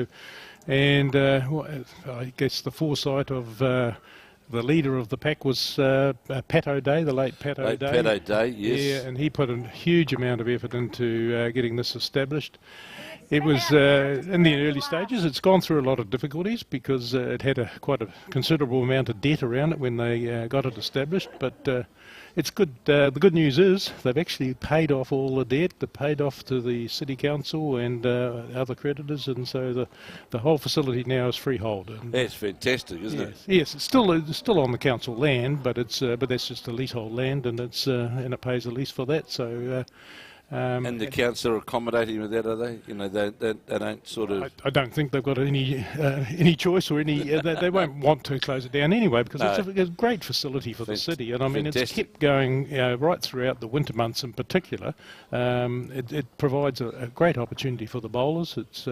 guess the foresight of the leader of the pack was Pat O'Day, the late Pat O'Day. Pat O'Day, yes. Yeah, and he put a huge amount of effort into getting this established. It was in the early stages. It's gone through a lot of difficulties because it had quite a considerable amount of debt around it when they got it established. But it's good. The good news is they've actually paid off all the debt. They paid off to the city council and other creditors, and so the whole facility now is freehold. And that's fantastic, isn't it? Yes, it's still on the council land, but that's just a leasehold land, and it pays a lease for that. So. And the council are accommodating with that, are they? You know, they don't sort of... I don't think they've got any choice or any... they won't want to close it down anyway, because it's a great facility for the city. And I mean, it's kept going right throughout the winter months in particular. It provides a great opportunity for the bowlers. It's...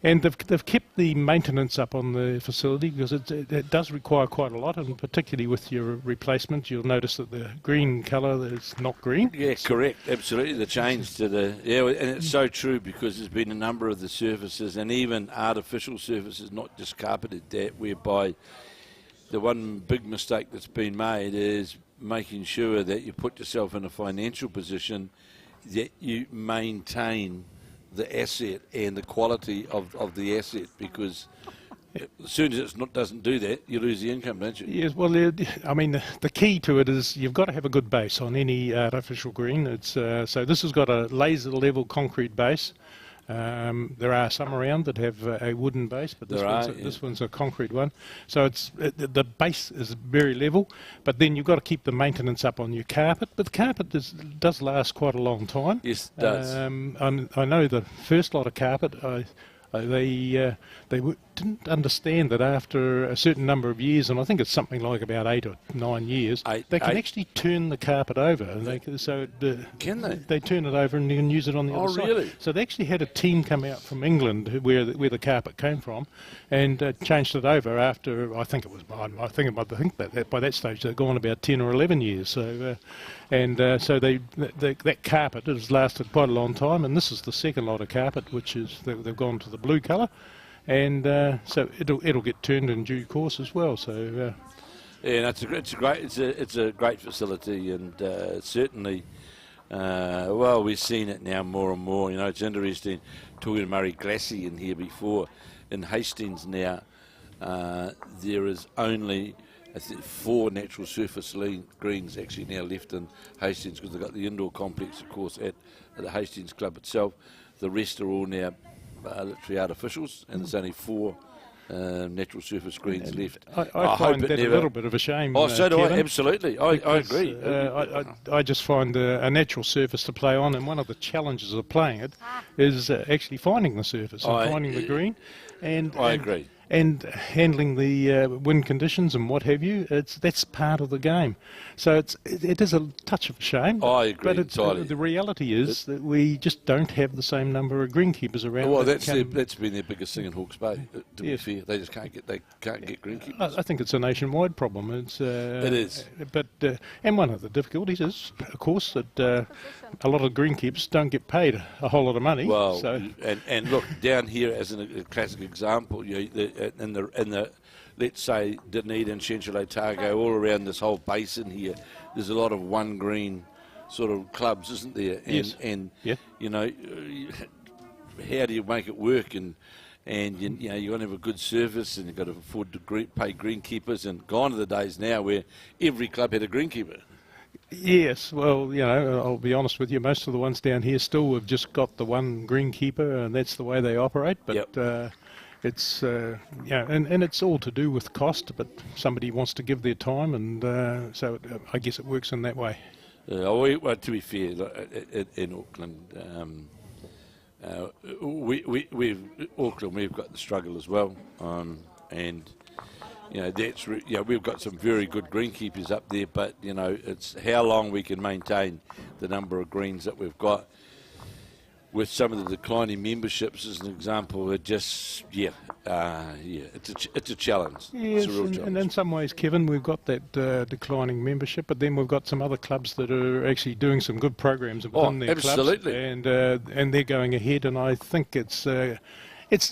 And they've kept the maintenance up on the facility because it does require quite a lot, and particularly with your replacement, you'll notice that the green colour is not green. Yeah, correct, absolutely. The change to the... Yeah, and it's so true because there's been a number of the surfaces and even artificial surfaces, not just carpeted, that whereby the one big mistake that's been made is making sure that you put yourself in a financial position that you maintain the asset and the quality of the asset, because as soon as it doesn't do that, you lose the income, don't you? Yes, well, I mean, the key to it is you've got to have a good base on any artificial green. It's so this has got a laser level concrete base. There are some around that have a wooden base, but this one's a concrete one. So the base is very level, but then you've got to keep the maintenance up on your carpet. But the carpet does last quite a long time. Yes, it does. I know the first lot of carpet, they didn't understand that after a certain number of years, and I think it's something like about 8 or 9 years, they can actually turn the carpet over. And can they? They turn it over and you can use it on the other side. Really? So they actually had a team come out from England where the carpet came from, and changed it over after I think that by that stage they'd gone about 10 or 11 years. So so that carpet has lasted quite a long time, and this is the second lot of carpet, which is they've gone to the blue colour. And so it'll get turned in due course as well. So yeah, it's a great facility, and certainly, well, we've seen it now more and more. You know, it's interesting talking to Murray Glassy in here before. In Hastings now, there is only 4 natural surface greens actually now left in Hastings, because they've got the indoor complex, of course, at the Hastings Club itself. The rest are all now literally artificials, and there's only 4 natural surface greens left. I find that a little bit of a shame. Oh, so do Kevin, I, absolutely. I agree. I just find a natural surface to play on, and one of the challenges of playing it is actually finding the surface and finding the green. And I agree. And handling the wind conditions and what have you, that's part of the game. So it is a touch of a shame. I agree entirely. The reality is that we just don't have the same number of greenkeepers around. Well, that's been their biggest thing in Hawke's Bay. To be fair, they just can't get greenkeepers. I think it's a nationwide problem. It is. But and one of the difficulties is, of course, that a lot of greenkeepers don't get paid a whole lot of money. Well, so. and look, down here as a classic example, in the let's say Dunedin, Central Otago, all around this whole basin here, there's a lot of one green sort of clubs, isn't there? And you know, how do you make it work? And you know, you've got to have a good service, and you've got to afford to pay greenkeepers. And gone are the days now where every club had a greenkeeper. Yes, well, you know, I'll be honest with you, most of the ones down here still have just got the one greenkeeper, and that's the way they operate. But it's and it's all to do with cost, but somebody wants to give their time, and so I guess it works in that way. Well, to be fair, in Auckland, we've got the struggle as well, and you know we've got some very good greenkeepers up there, but you know it's how long we can maintain the number of greens that we've got. With some of the declining memberships, as an example, it just it's a challenge. Yes, it's a real challenge. And in some ways, Kevin, we've got that declining membership, but then we've got some other clubs that are actually doing some good programs within their absolutely. Clubs, and they're going ahead. And I think it's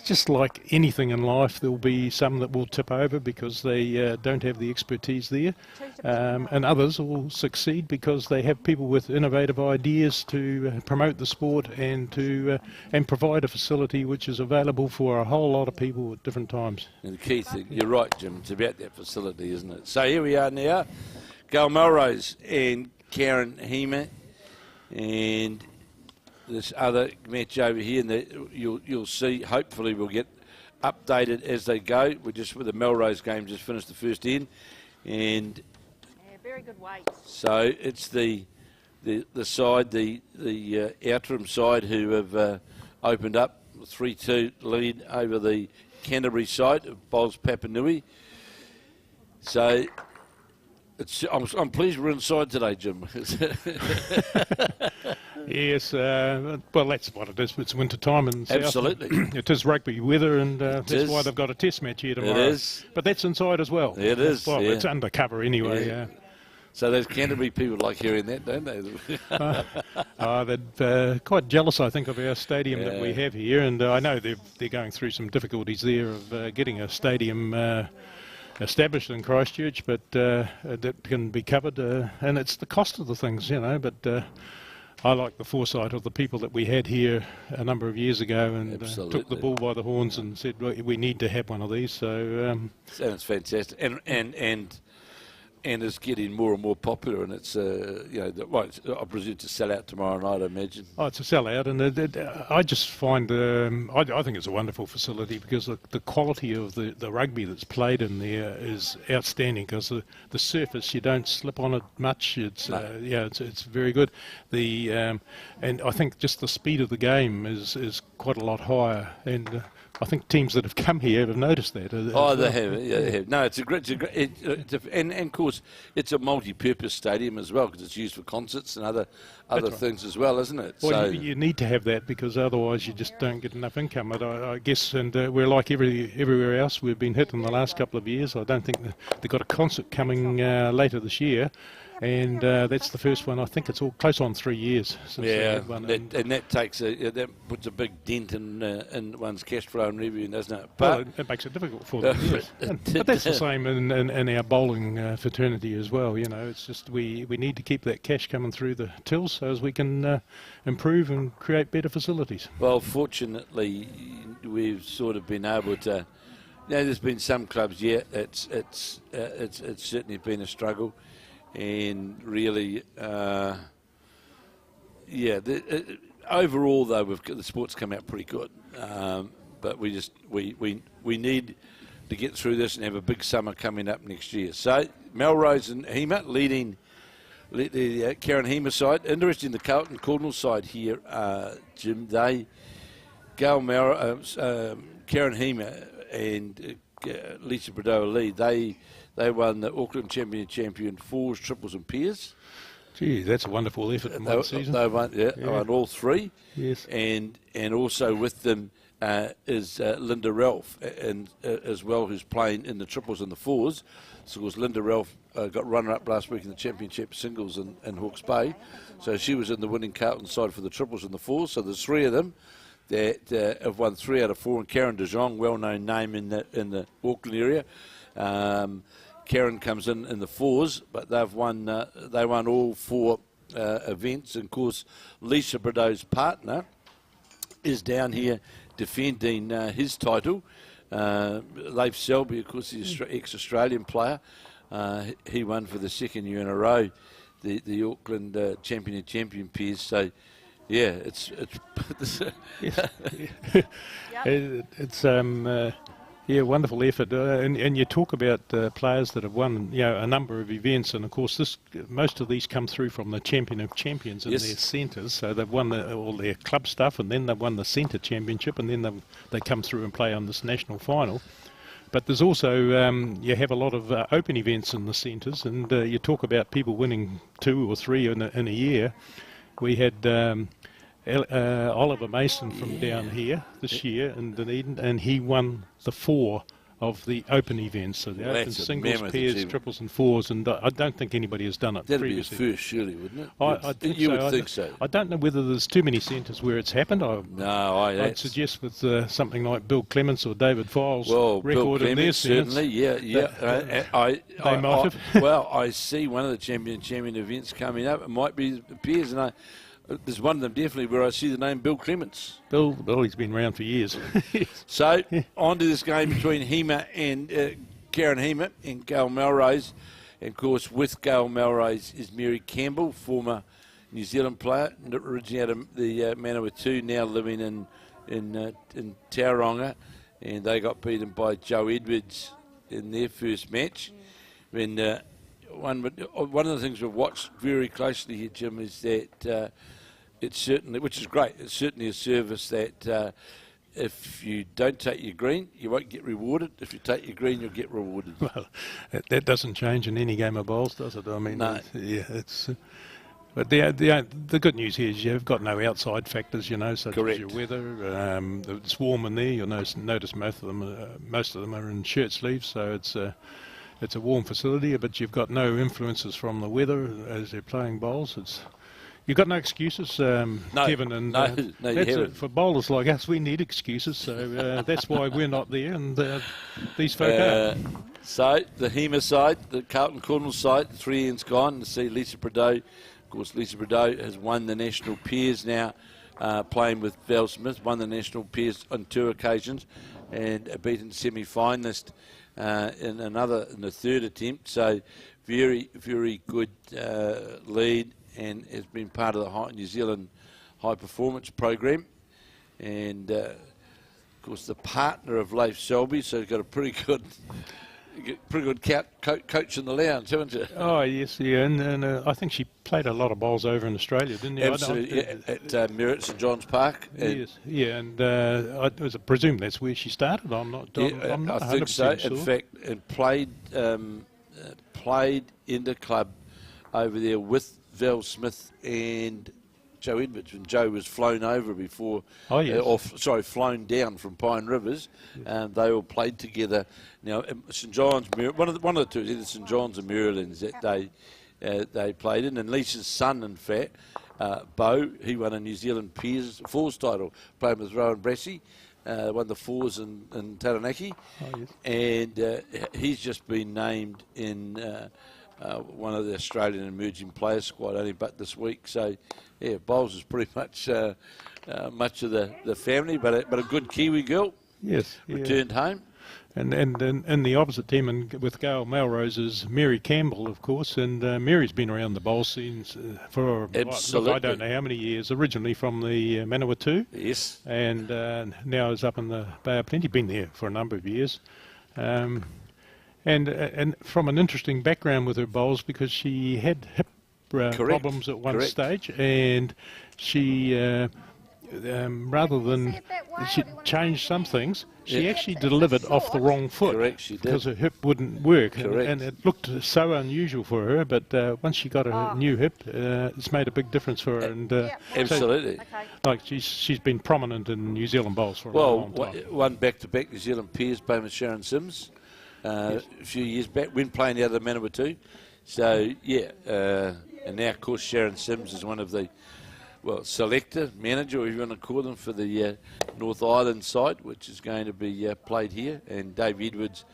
just like anything in life. There'll be some that will tip over because they don't have the expertise there, and others will succeed because they have people with innovative ideas to promote the sport and to provide a facility which is available for a whole lot of people at different times. And the key thing, you're right, Jim, it's about that facility, isn't it? So here we are now, Gayle Melrose and Karen Hema, and this other match over here, and you'll see, hopefully we'll get updated as they go. We're just with the Melrose game, just finished the first end, and very good weight. so it's the the side, the Outram side, who have opened up 3-2 lead over the Canterbury side of Bowls Papanui. So I'm pleased we're inside today, Jim. Yes, well, that's what it is. It's winter time in South. Absolutely. It is rugby weather, and that's why they've got a test match here tomorrow. It is. But that's inside as well. It is. Well, yeah. it's undercover anyway. Yeah. So those Canterbury people like hearing that, don't they? They're quite jealous, I think, of our stadium that we have here, and I know they're going through some difficulties there of getting a stadium established in Christchurch, but that can be covered, and it's the cost of the things, but I like the foresight of the people that we had here a number of years ago, and took the bull by the horns and said, we need to have one of these. So it's fantastic, and it's getting more and more popular, and it's I presume to sell out tomorrow night, I imagine. Oh, it's a sellout, and I just find I think it's a wonderful facility because the quality of the rugby that's played in there is outstanding. Because the surface, you don't slip on it much. It's it's very good. And I think just the speed of the game is quite a lot higher, and I think teams that have come here have noticed that. They have. Yeah, they have. No, it's a great. And of course, it's a multi-purpose stadium as well because it's used for concerts and other things as well, isn't it? Well, so you need to have that because otherwise you just don't get enough income. But I guess, and we're like everywhere else. We've been hit in the last couple of years. I don't think they've got a concert coming later this year. And that's the first one. I think it's all close on 3 years since they had one. And that takes that puts a big dent in one's cash flow and revenue, doesn't it? But it makes it difficult for them. Yes. But that's the same in our bowling fraternity as well. It's just we need to keep that cash coming through the tills so as we can improve and create better facilities. Well, fortunately, we've sort of been able to. There's been some clubs. It's certainly been a struggle. And really, overall though, the sport's come out pretty good. But we need to get through this and have a big summer coming up next year. So Melrose and Hema leading the Karen Hema side. Interesting, the Carlton Cardinal side here, Jim. Gayle Karen Hema and Lisa Bordeaux lead. They won the Auckland Champion fours, triples and pairs. Gee, that's a wonderful effort in one season. They won all three. Yes. And also with them is Linda Ralph, and as well, who's playing in the triples and the fours. So of course, Linda Ralph got runner-up last week in the championship singles in Hawke's Bay. So she was in the winning Carlton side for the triples and the fours. So there's three of them that have won 3 out of 4. And Karen De Jong, well-known name in the Auckland area. Karen comes in the fours, but they've won. They won all 4 events. And of course, Lisa Bordeaux's partner is down here defending his title. Leif Selby, of course, he's an ex-Australian player. He won for the 2nd year in a row the Auckland champion pairs. So, yeah, it's wonderful effort. And you talk about players that have won, a number of events, and of course most of these come through from the champion of champions in their centres. So they've won all their club stuff, and then they've won the centre championship, and then they come through and play on this national final. But there's also, you have a lot of open events in the centres, and you talk about people winning 2 or 3 in a year. We had Oliver Mason from down here this year in Dunedin, and he won the 4 of the open events, so the open singles, pairs, triples and fours, and I don't think anybody has done it previously. That'd be his first, surely, wouldn't it? I think you so. would think so. I don't know whether there's too many centres where it's happened. I'd suggest with something like Bill Clements or David Files' record in their centres. Certainly, yeah. They might have. Well, I see one of the champion events coming up. It might be the pairs, and there's one of them definitely where I see the name Bill Clements. Bill, he's been around for years. So, on to this game between Hema and Karen Hema and Gayle Melrose. And, of course, with Gayle Melrose is Mary Campbell, former New Zealand player, originally out of the Manawatu, now living in Tauranga. And they got beaten by Joe Edwards in their first match. And one. But one of the things we've watched very closely here, Jim, is that it's certainly, which is great, it's certainly a service that if you don't take your green, you won't get rewarded. If you take your green, you'll get rewarded. Well, that doesn't change in any game of bowls, does it? I mean, No. it's. But the good news here is you've got no outside factors, such Correct. as your weather. It's warm in there. You'll notice most of them are in shirt sleeves, so it's a warm facility. But you've got no influences from the weather as you're playing bowls. You've got no excuses, Kevin, and no, you haven't. for bowlers like us, we need excuses. So that's why we're not there, and these folk are. So the Hema side, the Carlton Cornwall side, 3 ends gone to see Lisa Prideaux. Of course, Lisa Prideaux has won the national pairs now, playing with Val Smith, won the national pairs on 2 occasions, and a beaten semi-finalist in the third attempt. So very, very good lead, and has been part of the New Zealand high performance program, and of course the partner of Leif Selby, so he's got a pretty good coach in the lounge, haven't you? Oh yes, yeah, and I think she played a lot of bowls over in Australia, didn't you? Absolutely, at Merritt St John's Park. Yes, yeah, and I presume that's where she started. I'm not I think so. sure. In fact, and played in the club over there with Val Smith and Joe Edwards, when Joe was flown over before, flown down from Pine Rivers, and they all played together. Now, St John's, one of the two, either St John's or Maryland's that they played in, and Lisa's son, in fact, Bo, he won a New Zealand Peers fours title, playing with Rowan Brassey, won the fours in Taranaki, and he's just been named in one of the Australian emerging players squad only but this week. So, yeah, Bowles is pretty much much of the family, but a good Kiwi girl. Yes, returned home. And in the opposite team, and with Gayle Melrose, is Mary Campbell, of course, and Mary's been around the bowl scenes for I don't know how many years. Originally from the Manawatu, yes, and now is up in the Bay of Plenty. Been there for a number of years, and from an interesting background with her bowls, because she had hip problems at one stage, and she rather than she changed some things, she actually delivered off the wrong foot. Correct, she did. Because her hip wouldn't work, Correct. and it looked so unusual for her. But once she got a new hip, it's made a big difference for her. And absolutely, like she's been prominent in New Zealand bowls for a long time. One back-to-back New Zealand peers, playing with Sharon Sims a few years back when playing out of the Manawatu. So and now of course Sharon Sims is one of the selector, manager, or you want to call them, for the North Island side, which is going to be played here, and Dave Edwards,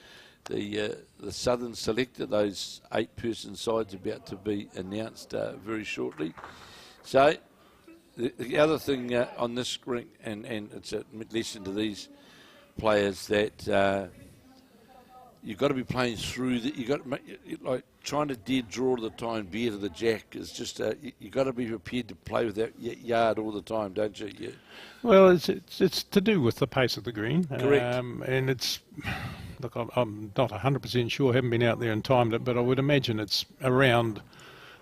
the southern selector. Those 8-person sides about to be announced very shortly. So the other thing on this screen, and it's a lesson to these players, that you've got to be playing through the. You got to like trying to dead draw all the time, beer to the jack is just. You got to be prepared to play with that yard all the time, don't you? Yeah. Well, it's to do with the pace of the green. Correct. And it's look, I'm not 100% sure. Haven't been out there and timed it, but I would imagine it's around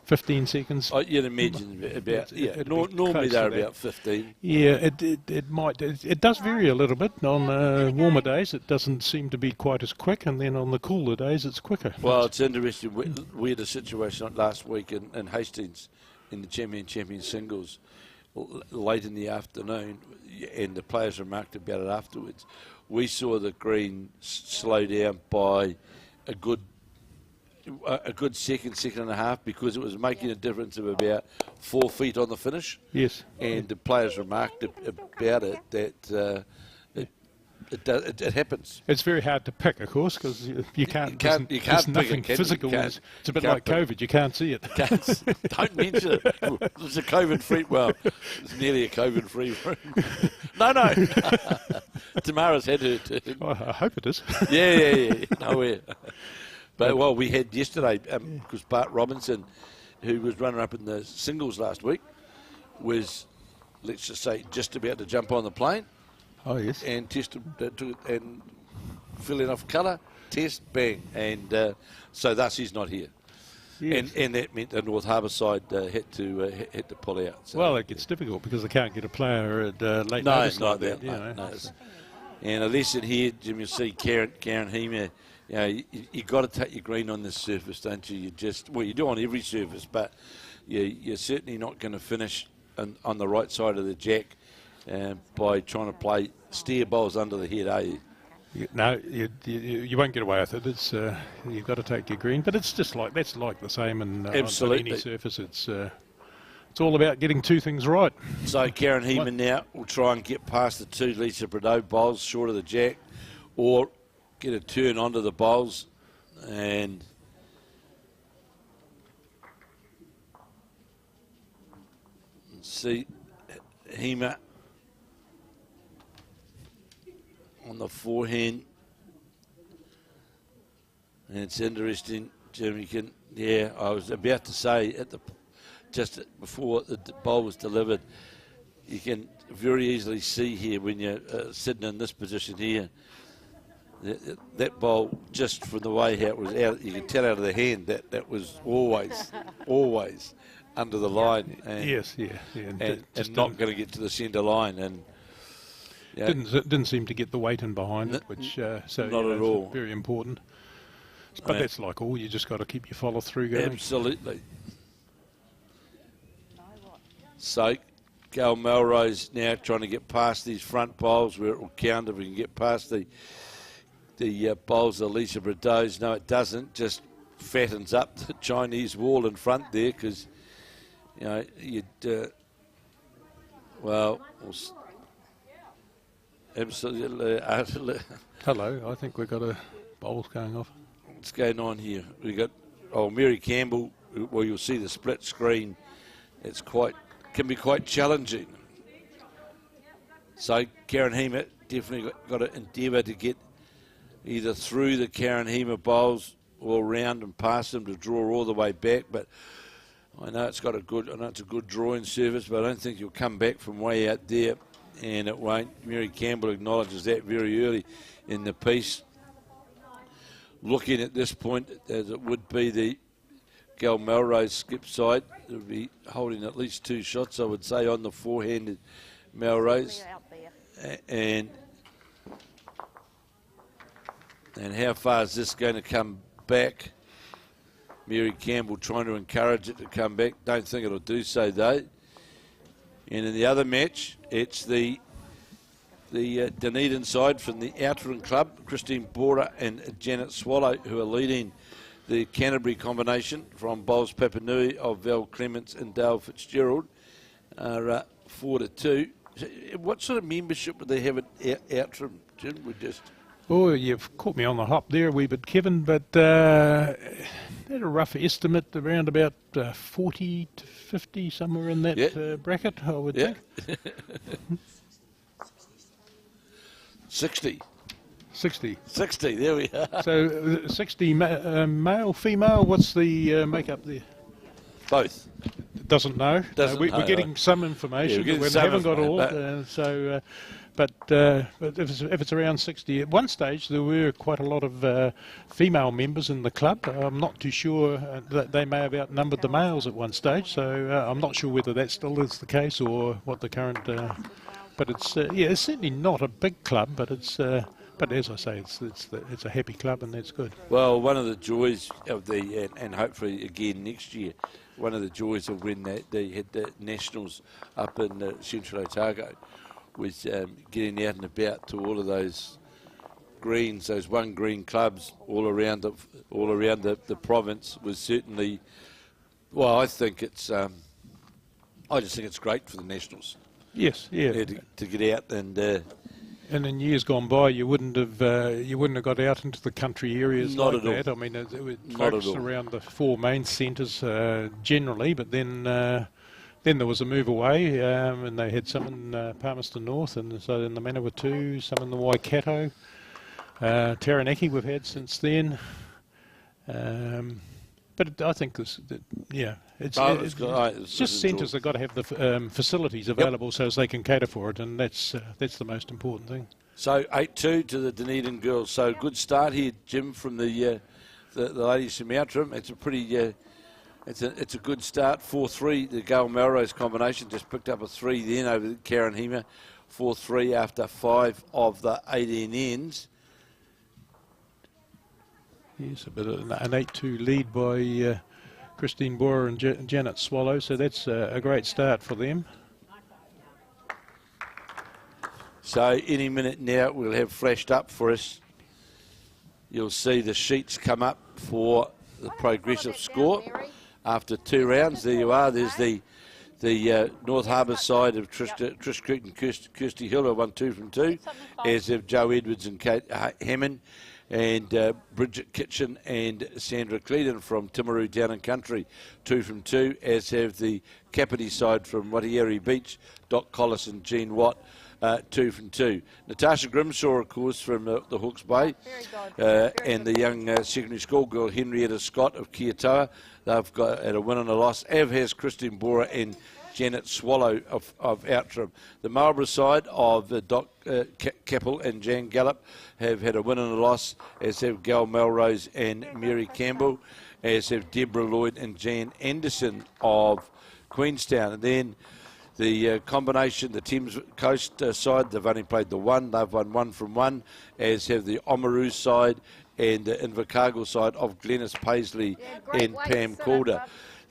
15 seconds. You'd imagine about, normally they're about 15. Yeah, it might. It does vary a little bit. On warmer days, it doesn't seem to be quite as quick, and then on the cooler days, it's quicker. Well, it's interesting. We had a situation last week in Hastings in the champion singles late in the afternoon, and the players remarked about it afterwards. We saw the green slow down by a good second and a half, because it was making a difference of about 4 feet on the finish. Yes. And the players remarked about it that it happens. It's very hard to pick, of course, because you can't. There's nothing physical. It's a bit like COVID. You can't see it. Don't mention it. It's a COVID-free. Well, it's nearly a COVID-free room. No. Tamara's had her turn. I hope it is. Yeah. Nowhere. But we had yesterday, because Bart Robinson, who was runner-up in the singles last week, was, let's just say, just about to jump on the plane. Oh yes. And test and fill in off colour, test, bang, and so thus he's not here. Yes. And that meant the North Harbour side had to pull out. So, Well, it gets difficult because they can't get a player at late no, notice not like that. that. You know. No. And a lesson here, Jim. You'll see Karen Hema. You know, you got to take your green on this surface, don't you? You do on every surface, but you're certainly not going to finish on the right side of the jack by trying to play steer bowls under the head, are you? No, you won't get away with it. It's you've got to take your green, but it's just like that's like the same on any surface. It's all about getting two things right. So Karen Heeman now will try and get past the two Lisa Bordeaux bowls short of the jack, or get a turn onto the bowls, and see Hema on the forehand. And it's interesting, Jim, I was about to say just before the bowl was delivered, you can very easily see here when you're sitting in this position here, that bowl, just from the way how it was out, you can tell out of the hand that was always under the line. And, yes, and not going to get to the centre line. And didn't seem to get the weight in behind it, which so not at all very important. But that's like all. You just got to keep your follow through going. Absolutely. So, Gayle Melrose now trying to get past these front bowls where it will count if we can get past the bowls of Lisa Bordeaux. No, it doesn't. Just fattens up the Chinese wall in front there because, you know, absolutely. Hello, I think we've got a bowls going off. What's going on here? We got Mary Campbell. Well, you'll see the split screen. It's can be quite challenging. So Karen Hema definitely got to endeavour to get either through the Karen Hema bowls or around and past them to draw all the way back. But I know it's a good drawing service, but I don't think you'll come back from way out there, and it won't. Mary Campbell acknowledges that very early in the piece. Looking at this point, as it would be the Gayle Melrose skip side, it would be holding at least two shots, I would say, on the forehanded Melrose. And how far is this going to come back? Mary Campbell trying to encourage it to come back. Don't think it'll do so, though. And in the other match, it's the Dunedin side from the Outram Club, Christine Boorer and Janet Swallow, who are leading the Canterbury combination from bowls Papanui of Val Clements and Dale Fitzgerald, are 4-2. What sort of membership would they have at Outram, Jim? Oh, you've caught me on the hop there a wee bit, Kevin, but at a rough estimate, around about 40 to 50, somewhere in that bracket, I would think. 60. 60. 60, there we are. So 60 male, female, what's the makeup there? Both. Doesn't know. We're getting some information, but we haven't got all. But if it's around 60, at one stage there were quite a lot of female members in the club. I'm not too sure that they may have outnumbered the males at one stage, so I'm not sure whether that still is the case or what the current. But it's it's certainly not a big club, but it's. But as I say, it's a happy club, and that's good. Well, one of the joys of and hopefully again next year, one of the joys of when they had the Nationals up in Central Otago was getting out and about to all of those greens, those one green clubs all around the province was certainly. Well, I think it's. I just think it's great for the Nationals. Yes, yeah. To get out and. And in years gone by, you wouldn't have got out into the country areas like that. I mean, it would focus around the four main centres generally, but then there was a move away, and they had some in Palmerston North, and so in the Manawatu, some in the Waikato, Taranaki we've had since then. But I think it's just centres that got to have the facilities available so as they can cater for it, and that's the most important thing. So 8-2 to the Dunedin girls. So good start here, Jim, from the ladies from Outram. It's a pretty It's a good start. 4-3. The Gayle Melrose combination just picked up a 3 then over Karen Hema. 4-3 after 5 of the 18 ends. Yes, a bit of an 8-2 lead by Christine Boorer and Janet Swallow, so that's a great start for them. So any minute now we'll have flashed up for us. You'll see the sheets come up for the progressive score after 2 rounds. There you are. There's the North Harbour side of Trish Croot and Kirsty Hill, who won 2 from 2, as have Joe Edwards and Kate Hammond, and Bridget Kitching and Sarndra Cleland from Timaru Town and Country, 2 from 2, as have the Capill side from Waitarere Beach, Doc Collis and Jean Watt, 2 from 2. Natarsha Grimshaw, of course, from the Hawke's Bay, and the young secondary school girl Henrietta Scott of Kiatoa. They've got at a win and a loss. Av has Christine Boorer and Janet Swallow of Outram. The Marlborough side of Doc Capill and Jan Gallop have had a win and a loss, as have Gayle Melrose and Mary Campbell, as have Debra, Lloyd and Jan Anderson of Queenstown. And then the combination, the Thames Coast side, they've only played the one. They've won 1 from 1, as have the Oamaru side and the Invercargill side of Glennis Paisley and Pam Calder.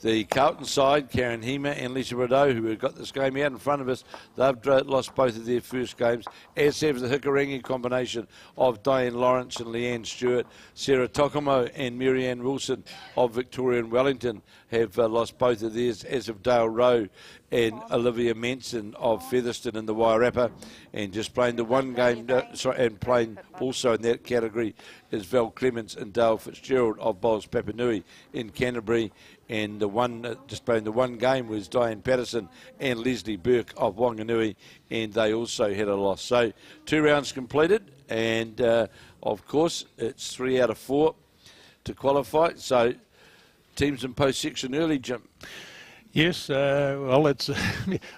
The Carlton side, Karen Hema and Lisa Rideau, who have got this game out in front of us, they've lost both of their first games, as have the Hikarangi combination of Diane Lawrence and Leanne Stewart. Sarah Tokomo and Marianne Wilson of Victoria and Wellington have lost both of theirs, as have Dale Rowe and Olivia Mancer of Featherston in the Wairarapa. And just playing the one game, and playing also in that category is Val Clements and Dale Fitzgerald of Bowls Papanui in Canterbury. And the one, just playing the one game, was Diane Patterson and Leslie Burke of Wanganui, and they also had a loss. So 2 rounds completed, and of course it's 3 out of 4 to qualify. So teams in post section early, Jim. Yes, well, it's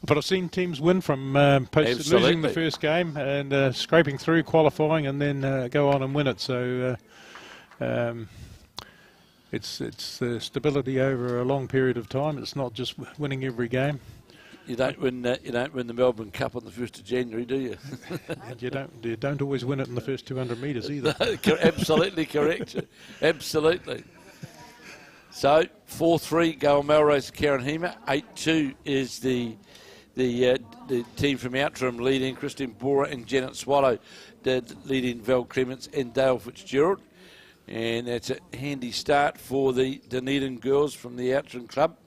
but I've seen teams win from losing the first game and scraping through, qualifying, and then go on and win it. So it's the stability over a long period of time. It's not just winning every game. You don't win the Melbourne Cup on the 1st of January, do you? And you don't always win it in the first 200 metres either. Absolutely correct. Absolutely. So 4-3 Gayle Melrose, Karen Hema. 8-2 is the team from Outram leading Christine Boorer and Janet Swallow, leading Val Clements and Dale Fitzgerald. And that's a handy start for the Dunedin girls from the Outram club.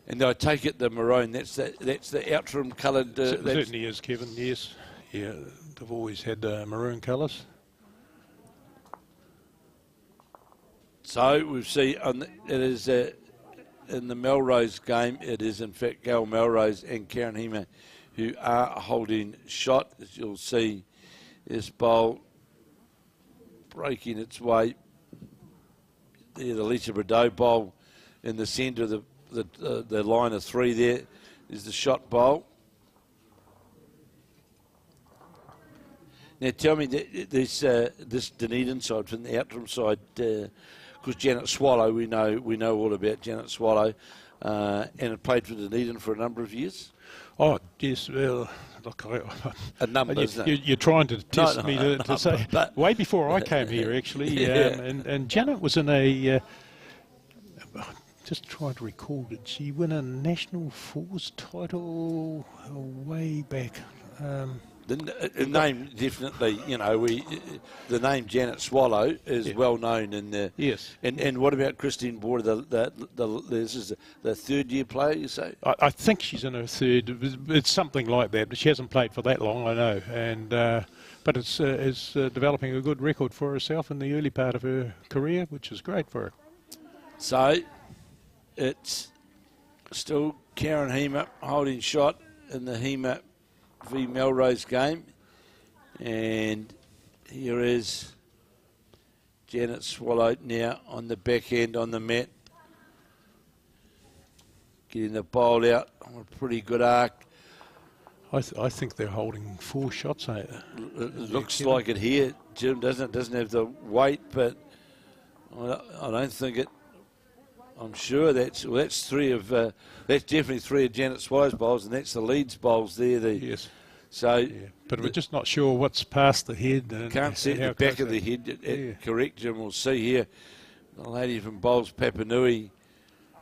And I take it the maroon, that's the Outram coloured. Certainly is, Kevin, yes. Yeah, they've always had maroon colours. So we see it is in the Melrose game, it is in fact Gayle Melrose and Karen Hema who are holding shot. As you'll see, this bowl breaking its way. There, the Lisa Rideau bowl in the centre of the line of 3 there is the shot bowl. Now tell me, this Dunedin side from the Outram side, because Janet Swallow, we know all about Janet Swallow, and it played for Dunedin for a number of years. Oh yes, well, look, a number. You're trying to test me to say but way before I came here actually, yeah. And Janet was in a. Just trying to recall, did she win a National Force title way back? The name definitely, the name Janet Swallow is well known in the. Yes. And what about Christine Boorer? This is the 3rd year player, you say? I think she's in her 3rd. It's something like that. But she hasn't played for that long, I know. And but it's developing a good record for herself in the early part of her career, which is great for her. So it's still Karen Hema holding shot in the Hema v Melrose game, and here is Janet Swallow now on the back end on the mat, getting the bowl out on a pretty good arc. I think they're holding 4 shots. It looks like it here, Jim, doesn't it? Doesn't have the weight, but I don't think it. I'm sure that's definitely 3 of Janet Swallows' bowls, and that's the Leeds bowls there. Yes. So, yeah. But we're just not sure what's past the head. And can't see the back of the head. Correct, Jim. We'll see here. The lady from Bowls Papanui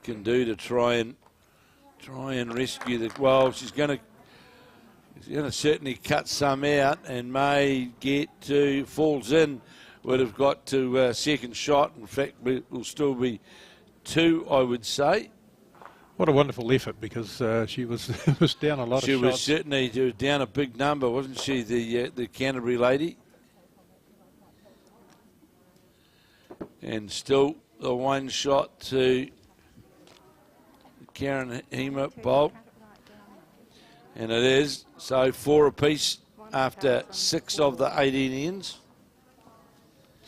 can do to try and rescue the. Well, she's going to certainly cut some out and may get to falls in. Would have got to second shot. In fact, will still be 2, I would say. What a wonderful effort, because she was down a lot of shots. She was certainly down a big number, wasn't she, the Canterbury lady? And still the 1 shot to Karen Hema bowl. And it is, so 4 apiece after 6 of the 18 ends.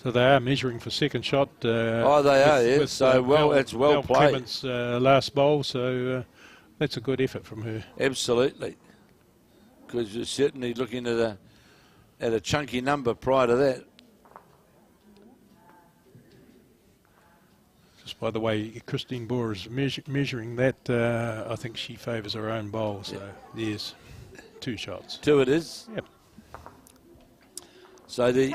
So they are measuring for second shot. They are, yeah. So, that's well played. Clements' last bowl, so that's a good effort from her. Absolutely. Because you're certainly looking at a chunky number prior to that. Just by the way, Christine Boorer is measuring that, I think she favours her own bowl, so yes, 2 shots. 2 it is. Yep. So the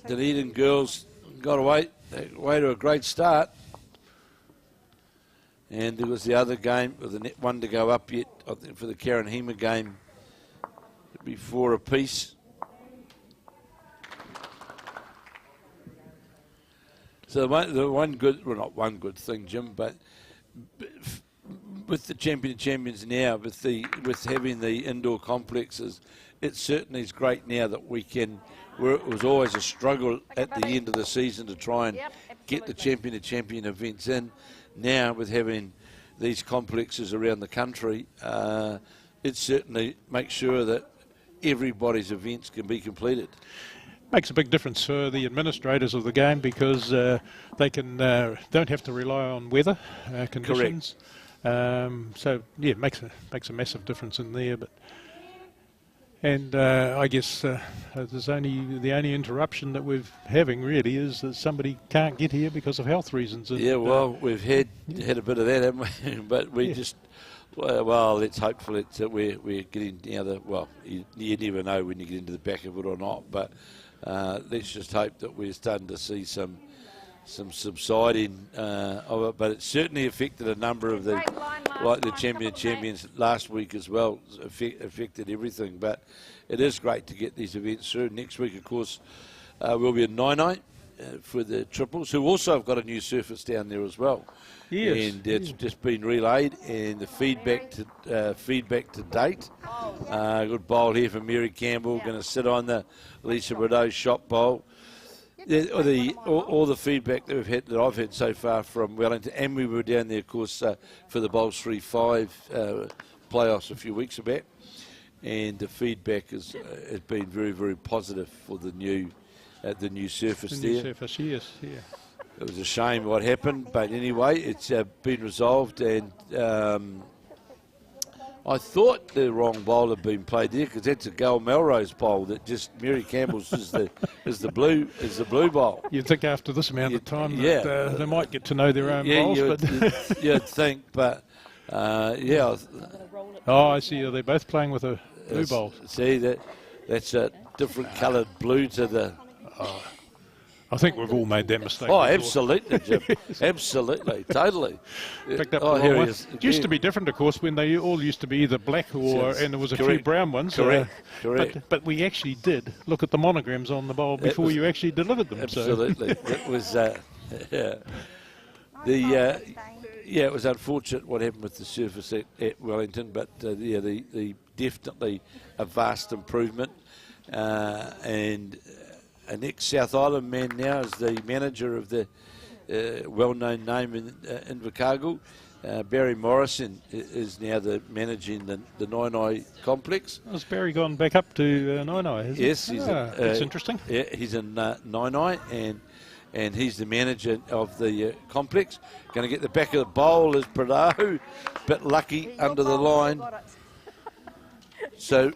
Dunedin girls got away to a great start. And there was the other game with the net 1 to go up yet. I think for the Karen Hema game, it'd be 4 apiece. So the one good, well, not one good thing, Jim, but with the champions now, with having the indoor complexes, it certainly is great now that we can. Where it was always a struggle at the end of the season to try and get the champion events in. Now with having these complexes around the country, it certainly makes sure that everybody's events can be completed. Makes a big difference for the administrators of the game, because they can don't have to rely on weather conditions. So yeah, it makes a massive difference in there. But and I guess there's the only interruption that we're having really is that somebody can't get here because of health reasons. And, yeah, well, we've had a bit of that, haven't we? But we just. Well, let's hope that we're getting now. Well, you never know when you get into the back of it or not. But let's just hope that we're starting to see some subsiding of it. But it certainly affected a number of the champions last week as well. Affected everything. But it is great to get these events through. Next week, of course, will be a 9-9 for the triples, who also have got a new surface down there as well. Yes. And it's just been relayed, and the feedback to date. Good bowl here from Mary Campbell, going to sit on the Lisa Rideau shot bowl. All the feedback that I've had so far from Wellington, and we were down there, of course, for the Bowls 3-5 playoffs a few weeks back, and the feedback has been very, very positive for the new surface there. New surface, yes, yeah. It was a shame what happened, but anyway, it's been resolved, and I thought the wrong bowl had been played there, because that's a Gayle Melrose bowl that just Mary Campbell's is the blue bowl. You'd think after this amount of time that they might get to know their own bowls. You'd think, but yeah. Oh, I see. Are they both playing with a blue bowl? See, that's a different coloured blue to the. I think we've all made that mistake. Oh, before. Absolutely, Jim. Absolutely, totally. Picked up the wrong one. It used to be different, of course, when they all used to be either black and there was a few brown ones. Correct. But we actually did look at the monograms on the bowl before you actually delivered them. Absolutely. So. It was, it was unfortunate what happened with the surface at Wellington, but the definitely a vast improvement, and an ex-South Island man now is the manager of the well-known name in Invercargill. Barry Morrison is now managing the Nainai complex. Has Barry gone back up to Nainai? Yes, that's interesting. Yeah, he's in Nainai, and he's the manager of the complex. Going to get the back of the bowl is Prado, bit lucky under the line. So,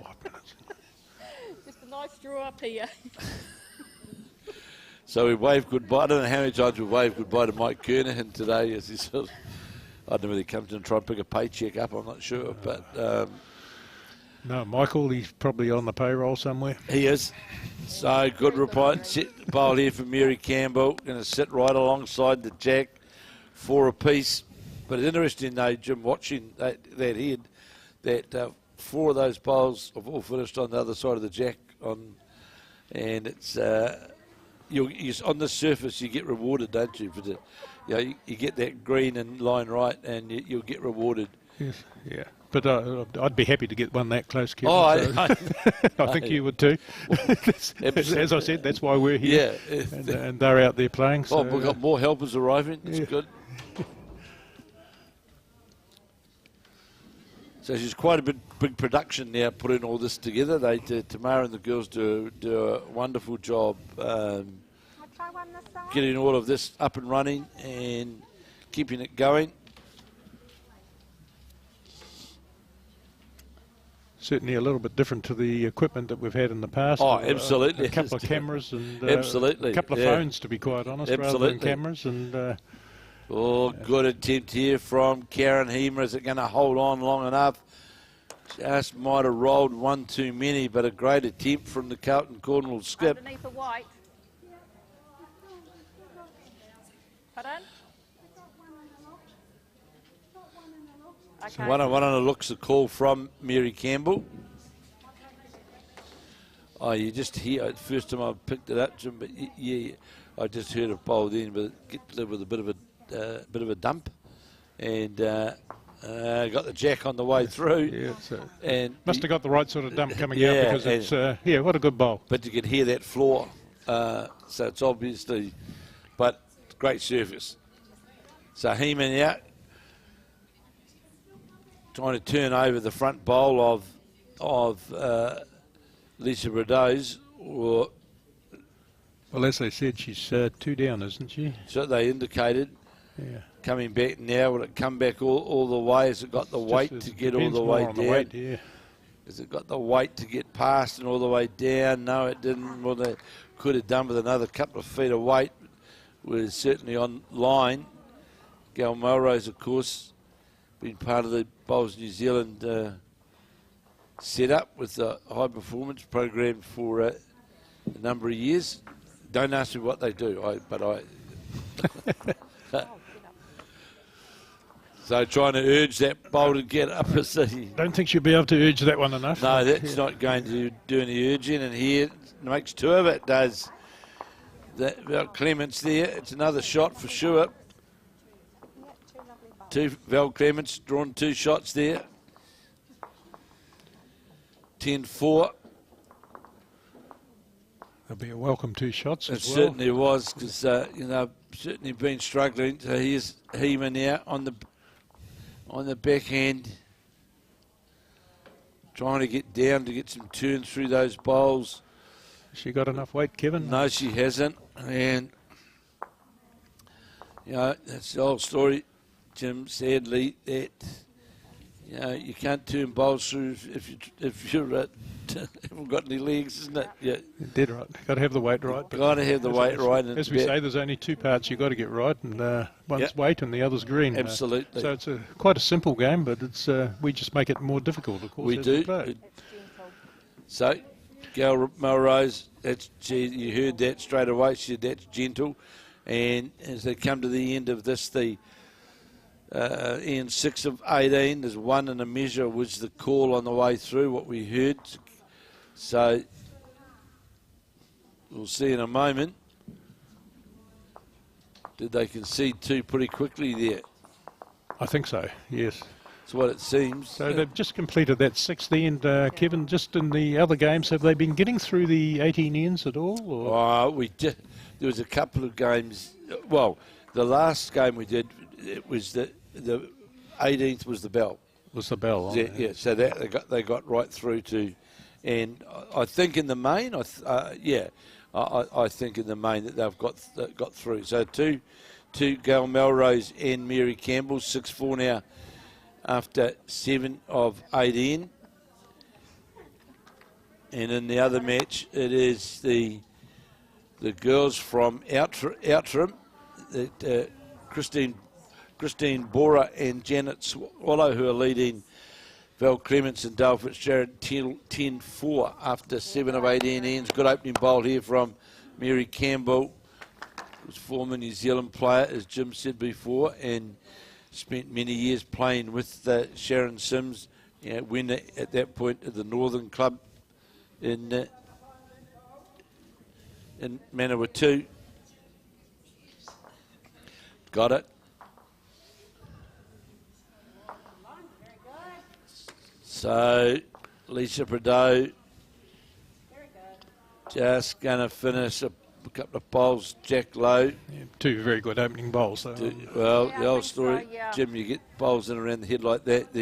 just a nice draw up here. So we waved goodbye. I don't know how many times we waved goodbye to Mike Kernahan today. As he sort of, I don't know whether he comes in and try and pick a paycheck up, I'm not sure. But no, Michael, he's probably on the payroll somewhere. he is. So good reply. Set bowl here for Mary Campbell. Going to sit right alongside the jack, 4 apiece. But it's interesting though, Jim, watching that head, that 4 of those bowls have all finished on the other side of the jack. And it's you on the surface you get rewarded, don't you? For the, you get that green and line right, and you'll get rewarded. Yes, yeah. But I'd be happy to get one that close, Kevin. I think you would too. As I said, that's why we're here. Yeah. And they're out there playing. So, we've got more helpers arriving. That's good. So she's quite a big production now putting all this together. Timaru and the girls do a wonderful job getting all of this up and running and keeping it going. Certainly a little bit different to the equipment that we've had in the past. Oh, absolutely. A couple of cameras and absolutely. A couple of phones, to be quite honest, rather than cameras. And good attempt here from Karen Hemer. Is it going to hold on long enough? Just might have rolled one too many, but a great attempt from the Carlton Cornwall skip. Underneath the white. Pardon? Okay. One on the looks, a call from Mary Campbell. Oh, you just hear it. First time I picked it up, Jim, but yeah, I just heard it bowl then, but it get delivered with a bit of a dump, and got the jack on the way through. Yeah, and must have got the right sort of dump coming out because it's what a good bowl. But you could hear that floor, so it's obviously, but great surface. So Heeman out, trying to turn over the front bowl of Lisa Rideau's. Well, as they said, she's 2 down, isn't she? So they indicated. Yeah. Coming back now, will it come back all the way? Has it got the weight to get all the way down? Has it got the weight to get past and all the way down? No, it didn't. Well, they could have done with another couple of feet of weight. Was certainly on line. Gayle Melrose, of course, been part of the Bowls New Zealand setup with the high performance program for a number of years. Don't ask me what they do, but I. So trying to urge that bowl to get up a city. Don't think she'll be able to urge that one enough. No, that's not going to do any urging. And here makes 2 of it. Does that Clements there? It's another shot for sure. 2 Val Clements drawn 2 shots there. 10-4. There'll be a welcome 2 shots as it well. Certainly was, because certainly been struggling. So here's Heeman now on the backhand, trying to get down to get some turns through those bowls. She got enough weight, Kevin? No, she hasn't, and that's the old story, Jim. Sadly, that you can't turn bowls through if you haven't got any legs, isn't it? Yeah, dead right. Got to have the weight right. Got to have the weight right. As we say, there's only 2 parts you've got to get right, and one's weight and the other's green. Absolutely. So it's quite a simple game, but it's we just make it more difficult, of course. We do. So, Gayle Melrose, you heard that straight away. She said that's gentle, and as they come to the end of this, in 6 of 18, there's 1 and a measure was the call on the way through, what we heard. So we'll see in a moment. Did they concede 2 pretty quickly there? I think so, yes. That's what it seems. So they've just completed that 6th end. Kevin, just in the other games, have they been getting through the 18 ends at all? Or? There was a couple of games. Well, the last game we did, it was the 18th was the bell. Was the bell? Yeah. So that they got right through to, and I think in the main, I think in the main that they've got through. So two Gayle Melrose and Mary Campbell, 6-4 now after 7 of 18. And in the other match, it is the the girls from Outram, Christine Boorer and Janet Swallow, who are leading Val Clements and Dale Fitzgerald 10-4 after 7 of 18 ends. Good opening bowl here from Mary Campbell, who's former New Zealand player, as Jim said before, and spent many years playing with Sharon Sims, winner at that point at the Northern Club in Manawatu. Got it. So Lisa Prideaux just going to finish a couple of bowls. Jack Lowe. Yeah, 2 very good opening bowls. So. Well, Yeah, the old I think story, so, yeah. Jim, you get bowls in around the head like that.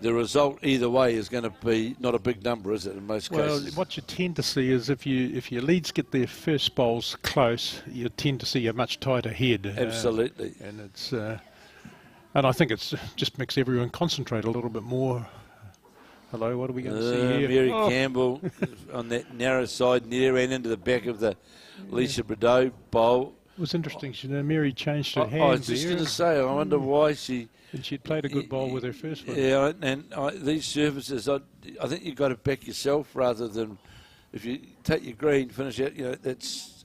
The result either way is going to be not a big number, is it, in most cases? Well, what you tend to see is if your leads get their first bowls close, you tend to see a much tighter head. Absolutely. And it's and I think it's just makes everyone concentrate a little bit more. Hello, what are we going to see here? Mary Campbell on that narrow side near and into the back of the Lisa Prideaux bowl. It was interesting. Mary changed her I hands was just there. going to say, I wonder why she... And she'd played a good bowl with her first one. Yeah, and these services, I think you've got to back yourself rather than if you take your green, finish out. That's.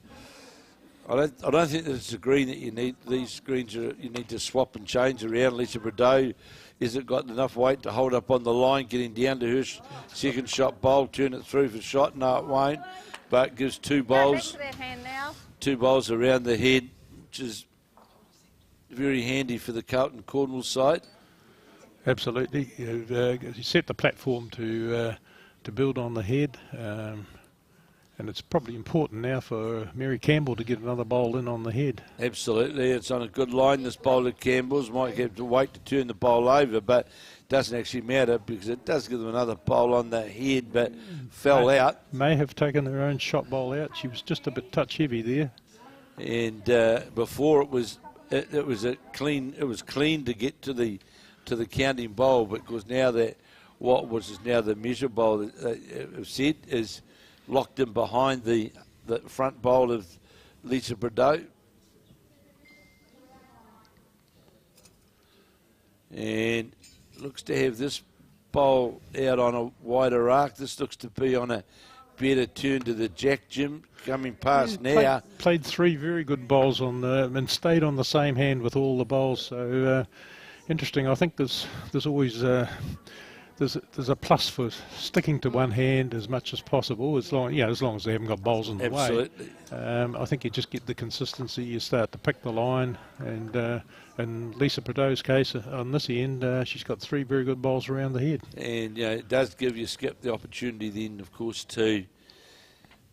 I don't think that it's a green that you need. These greens you need to swap and change around. Lisa Prideaux, is it got enough weight to hold up on the line, getting down to her second shot bowl, turn it through for shot? No, it won't. But gives 2 bowls. Back to that hand now. 2 bowls around the head, which is very handy for the Carlton Cornwall side. Absolutely. You set the platform to build on the head, and it's probably important now for Mary Campbell to get another bowl in on the head. Absolutely. It's on a good line, this bowl of Campbell's. Might have to wait to turn the bowl over, but doesn't actually matter because it does give them another bowl on the head, but fell out. May have taken her own shot bowl out. She was just a bit touch heavy there. And before it was clean to get to the counting bowl, because now that what was now the measure bowl that set is locked in behind the front bowl of Lisa Prideaux. And looks to have this bowl out on a wider arc. This looks to be on a better turn to the jack, Jim, coming past now. Played 3 very good bowls on and stayed on the same hand with all the bowls. So interesting. I think there's always there's a plus for sticking to one hand as much as possible, as long as they haven't got bowls in the way. Absolutely. I think you just get the consistency. You start to pick the line, and in Lisa Prideaux's case, on this end, she's got 3 very good bowls around the head. And it does give you, Skip, the opportunity then, of course, to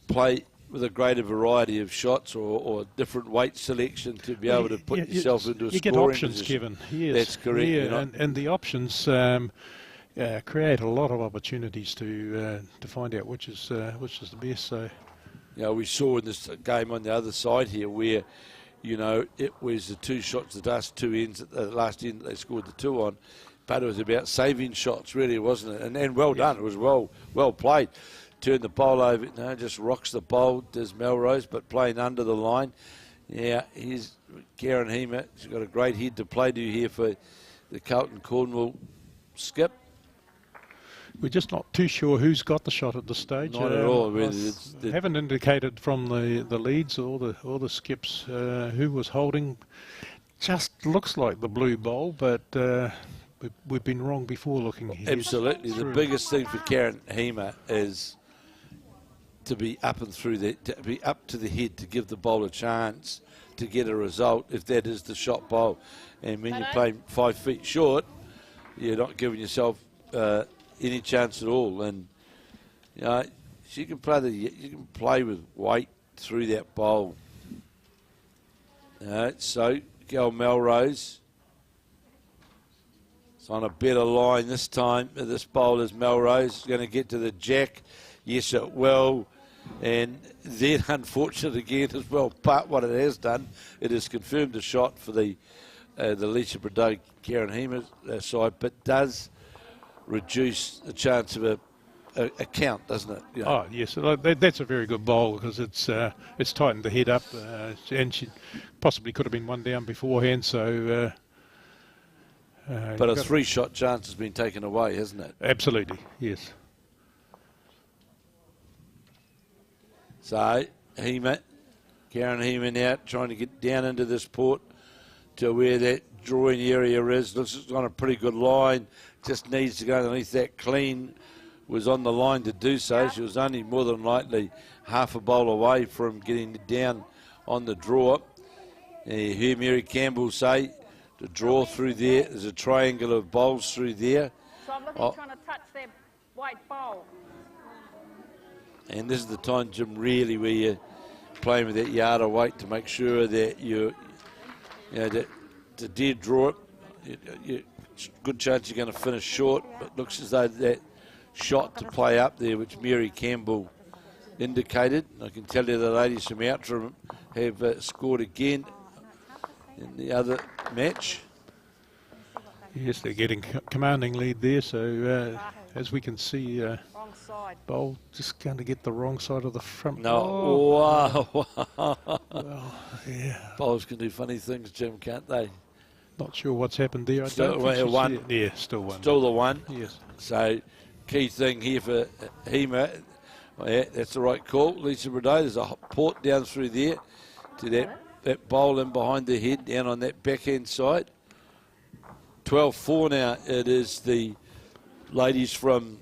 play with a greater variety of shots or different weight selection to be able to put yourself into a scoring get options, position. Kevin. Yes. That's correct. Yeah, and the options create a lot of opportunities to find out which is the best. So, we saw in this game on the other side here where, it was the 2 shots, the last 2 ends, at the last end that they scored the 2 on, but it was about saving shots, really, wasn't it? And well done. It was well played. Turned the bowl over. No, just rocks the bowl, does Melrose, but playing under the line. Yeah, here's Karen Hema. She's got a great head to play to here for the Carlton Cornwall Skip. We're just not too sure who's got the shot at this stage. Not at all. They haven't indicated from the leads or the skips who was holding. Just looks like the blue bowl, but we've been wrong before looking here. Absolutely. The biggest thing for Karen Hema is to be up and through that, to be up to the head to give the bowl a chance to get a result if that is the shot bowl. And when you're playing 5 feet short, you're not giving yourself any chance at all. And you can play with weight through that bowl. So Gayle Melrose. It's on a better line this time. This bowl is Melrose going to get to the jack. Yes, it will. And then, unfortunate again as well, but what it has done, it has confirmed a shot for the Lisa Prideaux Karen Hema side, but does reduce the chance of a a count, doesn't it? You know. Oh yes, that's a very good bowl because it's tightened the head up, and she possibly could have been one down beforehand. So, but a 3-shot chance has been taken away, hasn't it? Absolutely, yes. So Karen Heeman out trying to get down into this port to where that drawing area is. Looks like it's on a pretty good line. Just needs to go underneath that. Clean was on the line to do so. She was only more than likely half a bowl away from getting down on the draw. You hear Mary Campbell say to draw through there. There's a triangle of bowls through there. So I'm looking, trying to touch that white bowl. And this is the time, Jim, really where you're playing with that yard of weight to make sure that that to dead draw it. Good chance you're going to finish short, but looks as though that shot to play up there, which Mary Campbell indicated. I can tell you the ladies from Outram have scored again in the other match. Yes, they're getting commanding lead there. So as we can see, bowl just going to get the wrong side of the front. No, wow. Well, yeah. Bowls can do funny things, Jim, can't they? Not sure what's happened there. Still one. Yeah, still one. Still the one. Yes. So key thing here for Hema. Yeah, that's the right call. Lisa Rideau, there's a port down through there to that bowl in behind the head down on that backhand side. 12-4 now. It is the ladies from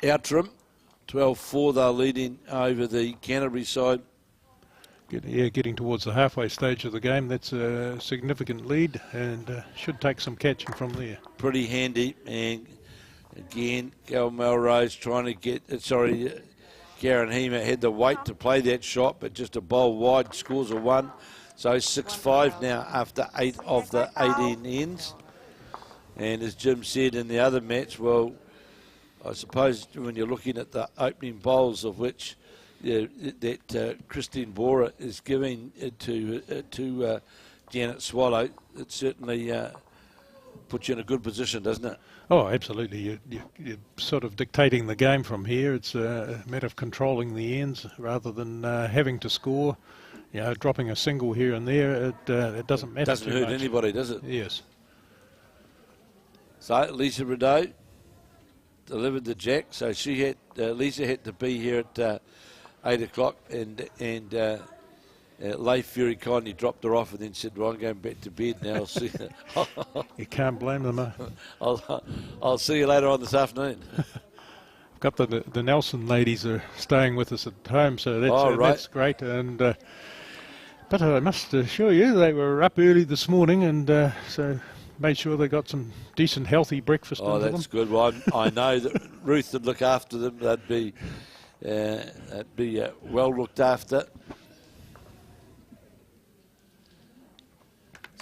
Outram. 12-4, they're leading over the Canterbury side. Getting towards the halfway stage of the game. That's a significant lead and should take some catching from there. Pretty handy. And again, Gal Melrose trying to get, Karen Hema had the weight to play that shot, but just a bowl wide, scores a 1. So 6-5 now after 8 of the 18 ends. And as Jim said in the other match, well, I suppose when you're looking at the opening bowls of which that Christine Boorer is giving to Janet Swallow, it certainly puts you in a good position, doesn't it? Oh, absolutely. You're sort of dictating the game from here. It's a matter of controlling the ends rather than having to score. Dropping a single here and there, it doesn't matter. Doesn't hurt anybody, does it? Yes. So Lisa Rideau delivered the jack. So Lisa had to be here at 8 o'clock, and Leif very kindly dropped her off and then said, well, I'm going back to bed now. I'll see you. You can't blame them. I'll see you later on this afternoon. I've got the Nelson ladies are staying with us at home, so that's great. And but I must assure you, they were up early this morning, and so made sure they got some decent, healthy breakfast. Oh, that's good. Well, I know that Ruth would look after them. They'd be well looked after.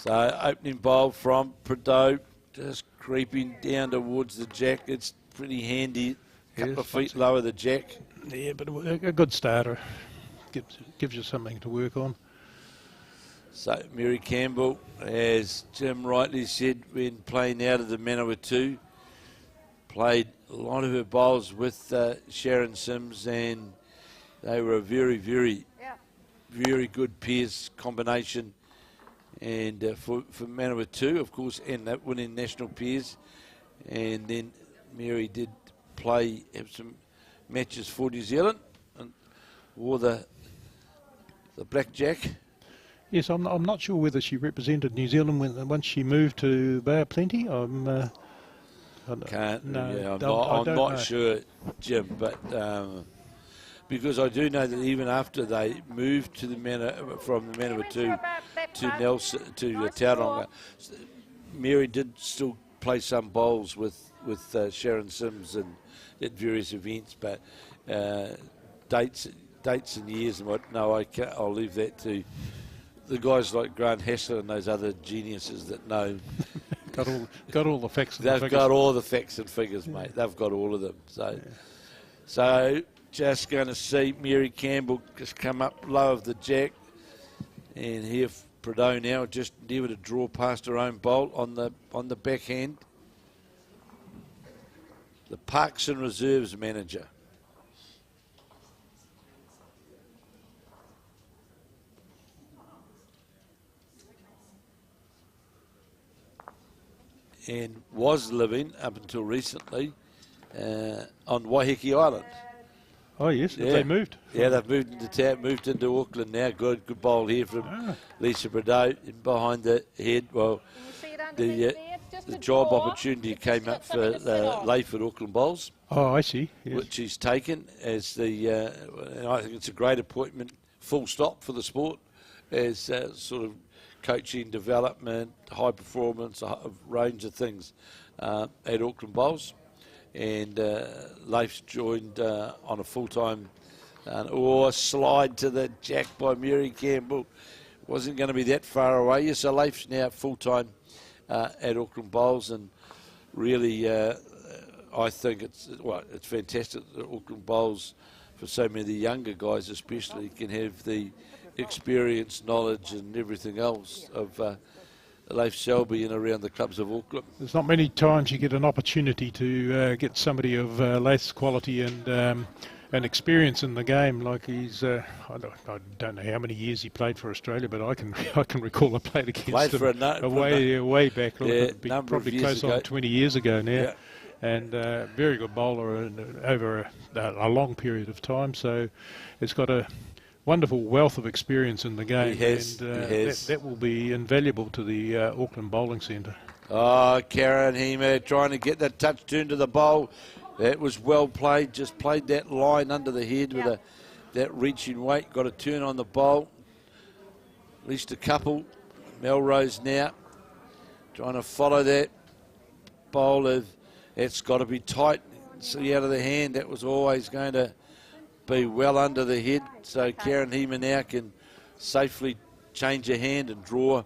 So opening bowl from Prideaux, just creeping down towards the jack. It's pretty handy. A couple of feet lower the jack. Yeah, but a good starter. Gives you something to work on. So Mary Campbell, as Jim rightly said, when playing out of the Manawatu, played a lot of her bowls with Sharon Sims, and they were a very, very, very good pairs combination. And for Manawatu, of course, and that winning national pairs. And then Mary did have some matches for New Zealand and wore the blackjack. Yes, I'm not sure whether she represented New Zealand once she moved to Bay of Plenty. I'm not sure, Jim, but because I do know that even after they moved to from the Manawatu to Nelson to Tauranga, Mary did still play some bowls with Sharon Sims and at various events, but dates and years and what? No, I'll leave that to the guys like Grant Hassler and those other geniuses that know. got all the facts. They've got all the facts and figures, mate. They've got all of them. So just going to see Mary Campbell just come up low of the jack, and here Prideaux now just endeavour to draw past her own bowl on the backhand. the Parks and Reserves manager. And was living up until recently on Waiheke Island. Oh, yes, Yeah. they moved. Yeah, they've moved into town, moved into Auckland now. Good bowl here from Lisa Bordeaux. And behind the head, well, Can you see it underneath there? It's just the a job drawer. opportunity It just came got up for something to sit on. Layford Auckland Bowls, Oh, I see. Yes. which he's taken as the, and I think it's a great appointment, full stop for the sport, as sort of coaching, development, high performance, a range of things at Auckland Bowls. And Leif's joined on a full-time slide to the jack by Mary Campbell. Wasn't going to be that far away. Yes, so Leif's now full-time at Auckland Bowls, and really I think it's fantastic that Auckland Bowls, for so many of the younger guys especially, can have the experience, knowledge and everything else of Leif Selby and around the clubs of Auckland. There's not many times you get an opportunity to get somebody of Leif's quality and experience in the game. Like he's, I don't know how many years he played for Australia, but I can recall I played against him way back, probably close on 20 years ago now. Yeah. And very good bowler and over a long period of time. So it's got a wonderful wealth of experience in the game. He has. That will be invaluable to the Auckland Bowling Centre. Oh, Karen Hema trying to get that touch turn to the bowl. That was well played. Just played that line under the head with that reaching weight. Got a turn on the bowl. At least a couple. Melrose now trying to follow that bowl. It's got to be tight. See out of the hand. That was always going to be well under the head. So Karen Hema now can safely change her hand and draw.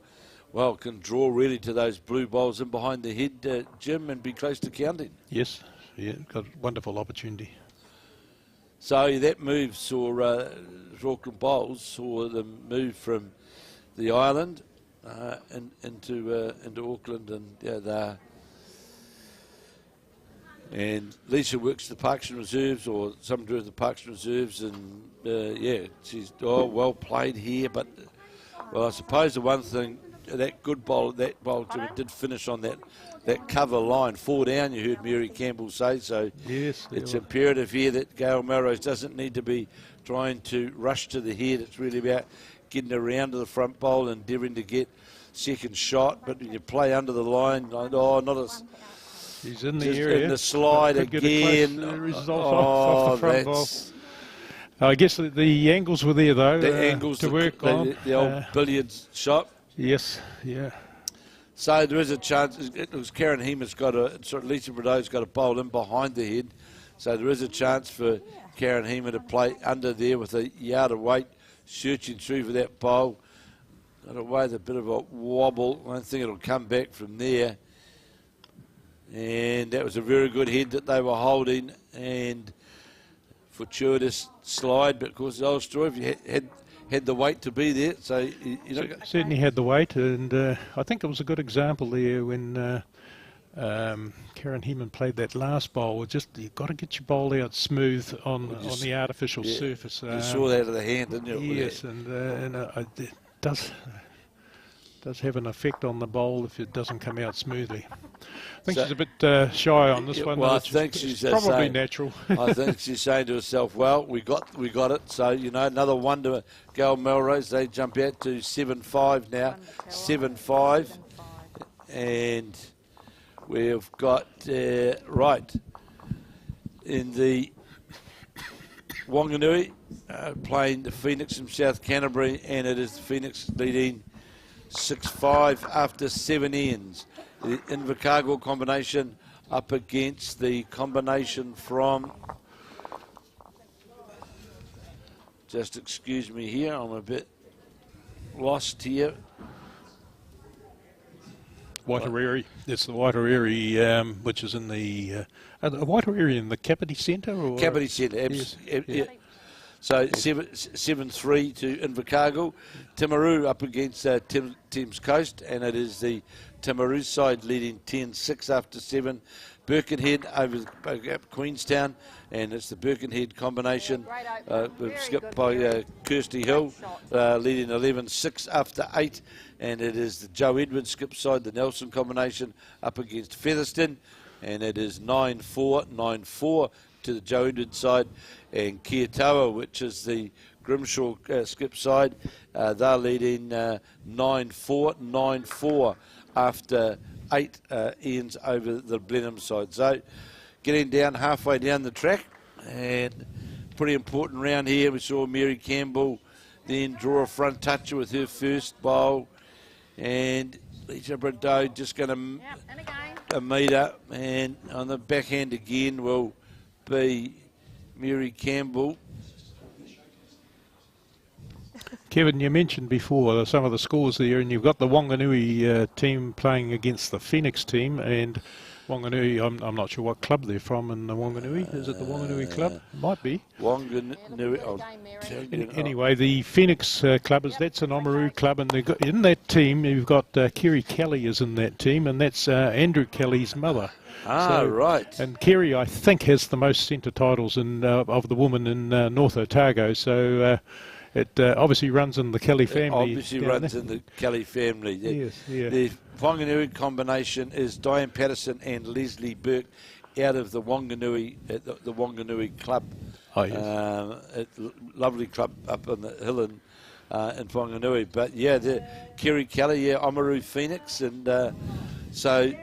Well, can draw really to those blue bowls in behind the head, Jim, and be close to counting. Yes, yeah, got a wonderful opportunity. So that move saw Auckland Bowls saw them move from the island into Auckland, and and Lisa works the Parks and Reserves, or some do the Parks and Reserves, and she's well played here. But well, I suppose the one thing that bowl did finish on that cover line, 4 down. You heard Mary Campbell say so. Yes, it's imperative here that Gayle Melrose doesn't need to be trying to rush to the head. It's really about getting around to the front bowl and endeavouring to get second shot. But when you play under the line, he's in the area. In the slide again. Off the front ball. I guess the angles were there though. The angles to work on. The old billiards shot. Yes, yeah. So there is a chance. It was Karen Hema's Lisa Bordeaux's got a bowl in behind the head. So there is a chance for Karen Hema to play under there with a yard of weight, searching through for that bowl. Got away with a bit of a wobble. I don't think it'll come back from there. And that was a very good head that they were holding, and fortuitous slide. But of course, the old story, if you had the weight to be there, so certainly had the weight, and I think it was a good example there when Karen Hema played that last bowl. You've got to get your bowl out smooth on the artificial surface. You saw that out of the hand, didn't you? Yes, and it does have an effect on the bowl if it doesn't come out smoothly. I think she's a bit shy on this one. Well, I think she's probably saying, natural. I think she's saying to herself, well, we got it. So, another wonder, Gayle Melrose, they jump out to 7-5 now. 7-5. And we've got, right, in the Wanganui, playing the Phoenix from South Canterbury, and it is the Phoenix leading 6-5 after 7 ends. The Invercargill combination up against the combination from, just excuse me here, I'm a bit lost here. Waitarere. It's the Waitarere, which is in the Waitarere in the Capity Centre? Capity Centre, yes. yeah. So 7-3 to Invercargill. Timaru up against Thames Coast, and it is the Timaru side leading 10-6 after 7. Birkenhead over Queenstown, and it's the Birkenhead combination skipped by Kirsty Hill, leading 11-6 after 8. And it is the Joe Edwards skip side, the Nelson combination, up against Featherston, and it is 9-4 to the Joe Edwards side. And Kiatawa, which is the Grimshaw skip side, they're leading 9-4 after 8 ends over the Blenheim side. So getting down halfway down the track, and pretty important round here. We saw Mary Campbell then draw a front toucher with her first bowl, and Lisa Bordeaux just going to a meter, and on the backhand again will be Mary Campbell. Kevin, you mentioned before some of the scores there, and you've got the Wanganui team playing against the Phoenix team, and Wanganui, I'm not sure what club they're from in the Wanganui. Is it the Wanganui club? Might be. Wanganui. Anyway, the Phoenix club, that's an Oamaru club, and they've got, in that team, you've got Kerry Kelly is in that team, and that's Andrew Kelly's mother. Right. And Kerry, I think, has the most centre titles of the woman in North Otago, so it obviously runs in the Kelly family. It obviously runs in the Kelly family. Yes, yeah. The Wanganui combination is Diane Patterson and Leslie Burke out of the Wanganui, the Wanganui club. Oh, yes. Lovely club up on the hill in Wanganui. But yeah, the Kerry Kelly, Oamaru Phoenix, and so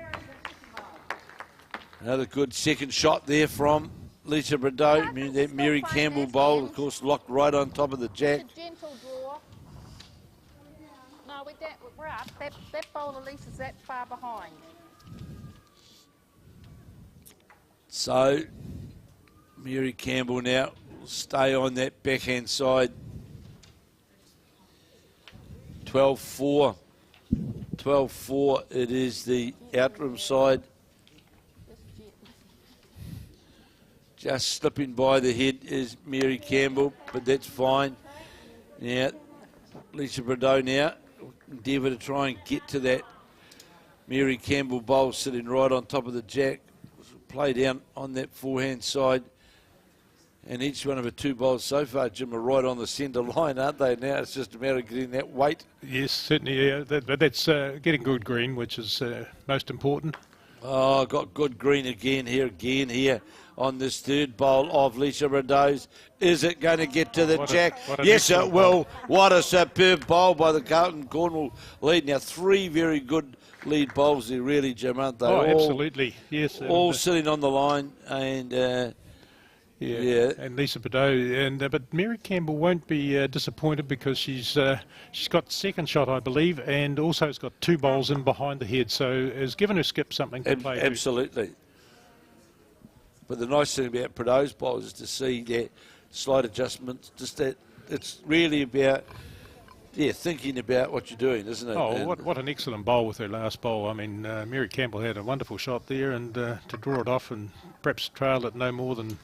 another good second shot there from Lisa Bordeaux. That Mary Campbell bowl, of course, locked right on top of the jack. It's a gentle draw. No, we're up. That bowl of Lisa's that far behind. So, Mary Campbell now will stay on that backhand side. 12-4. 12-4. It is the Outram side. Just slipping by the head is Mary Campbell, but that's fine. Now, Lisa Bordeaux now endeavour to try and get to that Mary Campbell bowl sitting right on top of the jack. Play down on that forehand side. And each one of the two bowls so far, Jim, are right on the centre line, aren't they? Now it's just a matter of getting that weight. Yes, certainly. Yeah, that's getting good green, which is most important. Oh, got good green again here on this third bowl of Lisa Bordeaux's. Is it going to get to the jack? Yes, it will. What a superb bowl by the Carlton Cornwall lead. Now, three very good lead bowls there, really, Jim, aren't they? Oh, absolutely. Yes. All sitting on the line, and yeah. And Lisa Bordeaux, but Mary Campbell won't be disappointed because she's got second shot, I believe, and also has got two bowls in behind the head, so has given her skip something to play. Absolutely. But the nice thing about Bordeaux's bowls is to see that slight adjustments, just that it's really about thinking about what you're doing, isn't it? Oh, what an excellent bowl with her last bowl. I mean, Mary Campbell had a wonderful shot there, and to draw it off and perhaps trail it no more than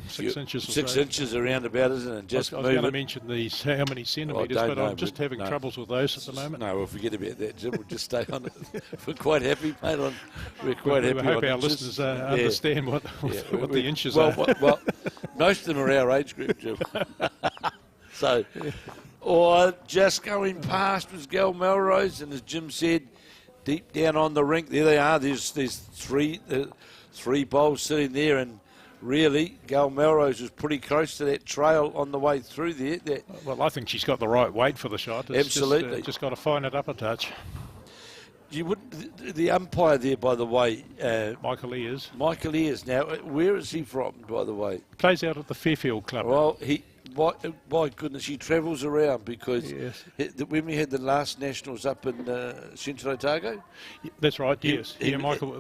6 inches or 6 inches around about, isn't it? Just I was going to mention these how many centimetres, but I'm just having troubles with those at the moment. No, we'll forget about that, Jim. We'll just stay on it. We're quite happy, mate. We're quite happy. I hope our listeners understand what the inches are. Well, most of them are our age group, Jim. So, just going past was Gayle Melrose, and as Jim said, deep down on the rink, there they are. There's three bowls sitting there, and really, Gayle Melrose was pretty close to that trail on the way through there. Well, I think she's got the right weight for the shot. It's absolutely. Just got to fine it up a touch. You wouldn't. The umpire there, by the way, Michael Ayers. Michael Ayers. Now, where is he from, by the way? Plays out at the Fairfield Club. Well, my goodness, he travels around because when we had the last nationals up in Central Otago. That's right. Yes.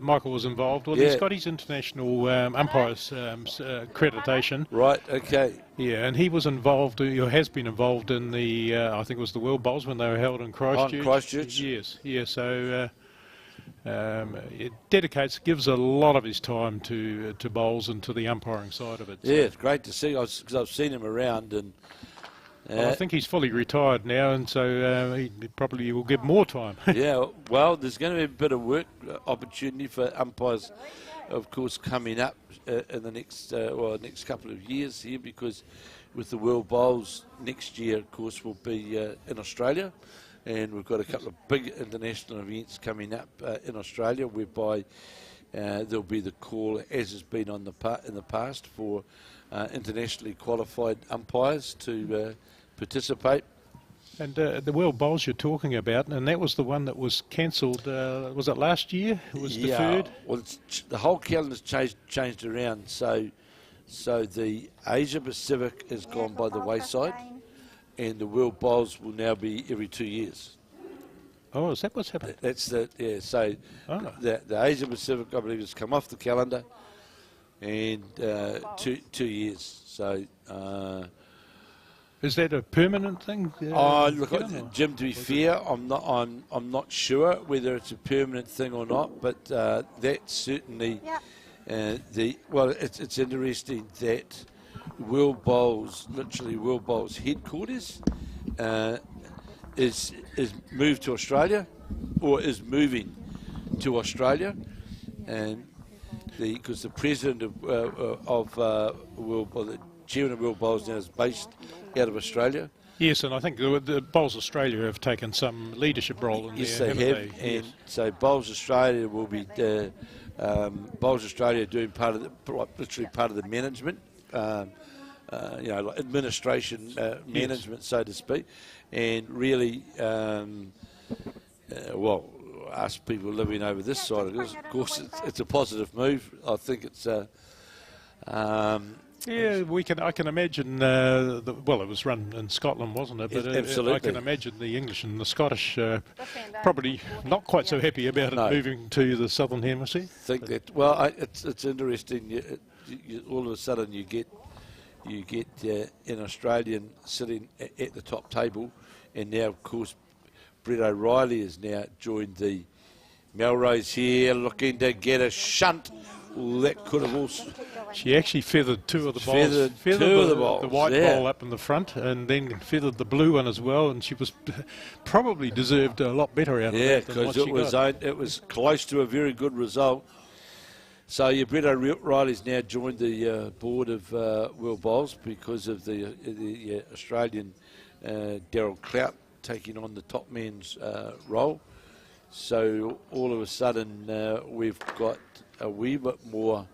Michael was involved. Well, he's got his international umpires accreditation. Right. Okay. Yeah, and he was involved, or has been involved in the, I think it was the World Bowls when they were held in Christchurch. Christchurch. Yes. Yeah. So It gives a lot of his time to bowls and to the umpiring side of it. Yeah, it's great to see, because I've seen him around, and well, I think he's fully retired now, and so he probably will get more time. yeah, well, there's going to be a bit of work opportunity for umpires, of course, coming up in the next couple of years here, because with the World Bowls next year, of course, will be in Australia, and we've got a couple of big international events coming up in Australia, whereby there'll be the call, as has been in the past, for internationally qualified umpires to participate. And the World Bowls you're talking about, and that was the one that was cancelled, was it last year? It was deferred? Well, the whole calendar's changed around, so the Asia Pacific has gone by the wayside, and the World Bowls will now be every 2 years. Oh, is that what's happened? That's the, yeah, so the Asia Pacific, I believe, has come off the calendar, and 2 years, so... is that a permanent thing? Look, Jim, to be fair, I'm not sure whether it's a permanent thing or not, but that's certainly it's interesting that World Bowls, literally World Bowls headquarters, is moved to Australia, or is moving to Australia, and because the president of the chairman of World Bowls now is based out of Australia. Yes, and I think the Bowls Australia have taken some leadership role in yes, there. They have, and so Bowls Australia will be Bowls Australia doing literally part of the management, like administration management, so to speak, and really, us people living over this side of this, of course, it's a positive move. I think it's. Yeah, I can imagine. It was run in Scotland, wasn't it? But absolutely. I can imagine the English and the Scottish probably not quite so happy about it moving to the Southern Hemisphere. It's interesting. All of a sudden, you get an Australian sitting at the top table, and now, of course, Brett O'Reilly has now joined the Melrose here, looking to get a shunt. Well, that could have also... She actually feathered two of the bowls. Feathered the white bowl up in the front, and then feathered the blue one as well, and she was probably deserved a lot better out of that than what she got. It was close to a very good result. So Brett O'Reilly's now joined the board of World Bowls because of the Australian Darryl Clout taking on the top man's role. So all of a sudden we've got a wee bit more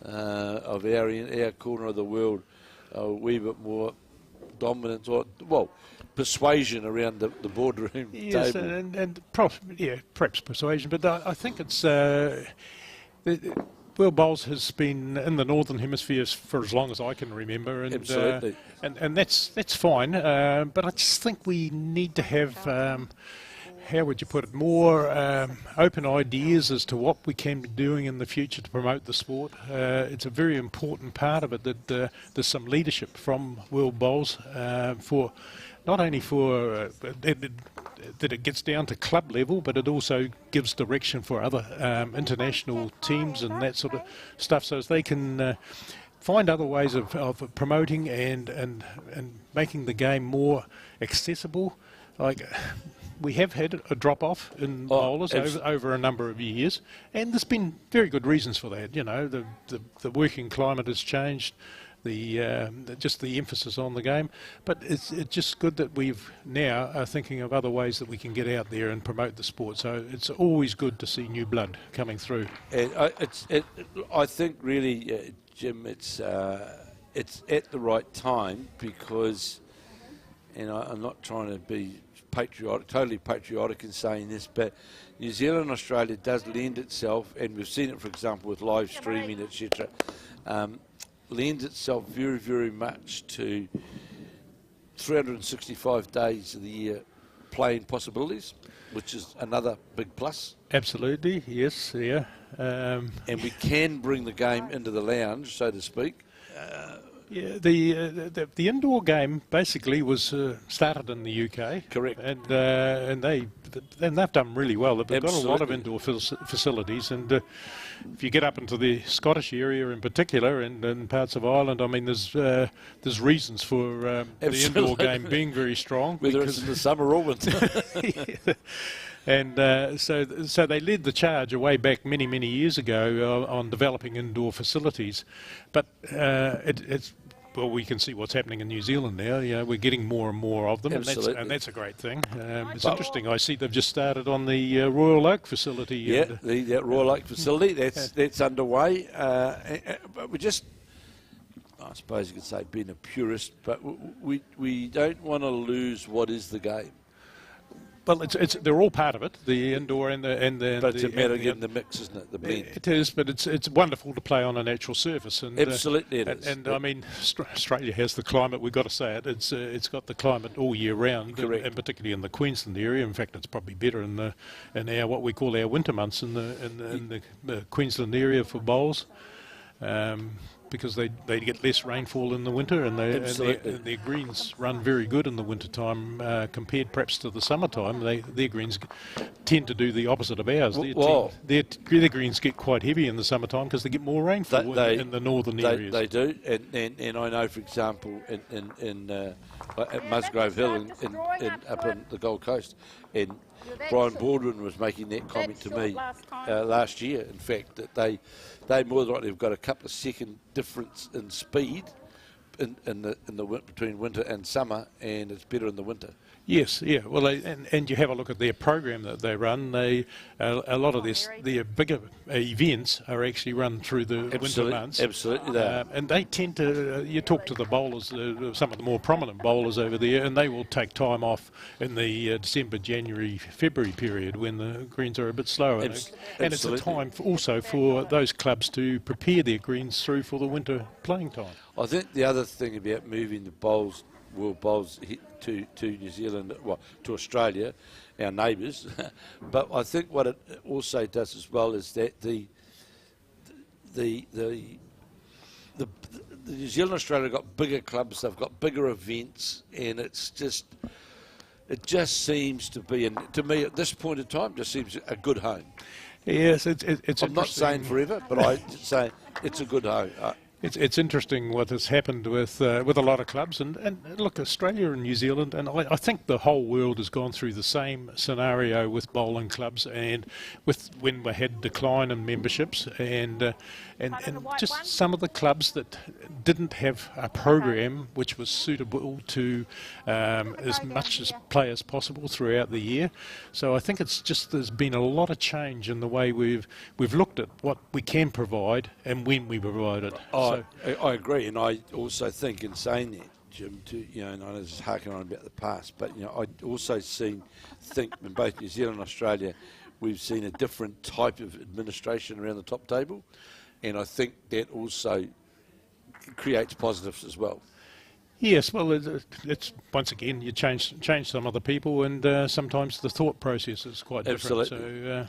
of our corner of the world, a wee bit more dominance, persuasion around the boardroom yes, table. And perhaps persuasion, but I think it's World Bowls has been in the Northern Hemisphere for as long as I can remember, and absolutely, and that's fine. But I just think we need to have. How would you put it, more open ideas as to what we can be doing in the future to promote the sport. It's a very important part of it that there's some leadership from World Bowls for not only for that it gets down to club level, but it also gives direction for other international teams and that sort of stuff, so as they can find other ways of promoting and making the game more accessible. Like, we have had a drop-off in bowlers over a number of years, and there's been very good reasons for that. You know, the working climate has changed, just the emphasis on the game, but it's just good that we've now are thinking of other ways that we can get out there and promote the sport. So it's always good to see new blood coming through. And I think really, Jim, it's at the right time because, and I'm not trying to be totally patriotic in saying this, but New Zealand and Australia does lend itself, and we've seen it, for example, with live streaming, etc., lends itself very, very much to 365 days of the year playing possibilities, which is another big plus. Absolutely, yes, yeah. And we can bring the game into the lounge, so to speak, Yeah, the indoor game basically was started in the UK. Correct. And they've done really well. They've got a lot of indoor facilities, and if you get up into the Scottish area in particular, and parts of Ireland, I mean, there's reasons for the indoor game being very strong. Whether it's in the summer or winter. And so they led the charge way back many years ago on developing indoor facilities, but it's well, we can see what's happening in New Zealand now. You know, we're getting more and more of them, and that's a great thing. It's interesting. I see they've just started on the Royal Oak facility. Yeah, the Royal Oak facility that's underway. But we just, I suppose you could say, being a purist, but we don't want to lose what is the game. Well, they're all part of it, the indoor and the. But it's a matter of getting the mix, isn't it? The blend. It is, but it's wonderful to play on a natural surface. And, absolutely, it is. And I mean, Australia has the climate. We've got to say it. It's got the climate all year round, correct. And particularly in the Queensland area. In fact, it's probably better in our what we call our winter months in the Queensland area for bowls. Because they get less rainfall in the winter, and their greens run very good in the winter time compared perhaps to the summertime. Their greens tend to do the opposite of ours. Their greens get quite heavy in the summertime because they get more rainfall in the northern areas. They do, and I know, for example, at Musgrave Hill up in the Gold Coast, and Brian Baldwin was making that comment to me last year. In fact, that they more than likely have got a couple of second difference in speed between winter and summer, and it's better in the winter. Yes, yeah. Well, and you have a look at their program that they run. A lot of their bigger events are actually run through the winter months. Absolutely, they are. And they tend to. You talk to the bowlers, some of the more prominent bowlers over there, and they will take time off in the December, January, February period when the greens are a bit slower. And it's a time also for those clubs to prepare their greens through for the winter playing time. I think the other thing about moving the world bowls to New Zealand, well, to Australia, our neighbours, but I think what it also does as well is that the New Zealand Australia got bigger clubs, they've got bigger events, and it just seems to be, and to me at this point in time, just seems a good home. Yes, it's. I'm not saying forever, but I say it's a good home. It's interesting what has happened with a lot of clubs, and look, Australia and New Zealand, and I think the whole world has gone through the same scenario with bowling clubs, and when we had decline in memberships, and just some of the clubs that didn't have a program which was suitable to as much as play as possible throughout the year. So I think it's just there's been a lot of change in the way we've looked at what we can provide and when we provide it. I agree, and I also think in saying that, Jim, and I know this is harking on about the past, but I also think in both New Zealand and Australia, we've seen a different type of administration around the top table, and I think that also creates positives as well. Yes, well, it's once again you change some other people, and sometimes the thought process is quite different. Absolutely.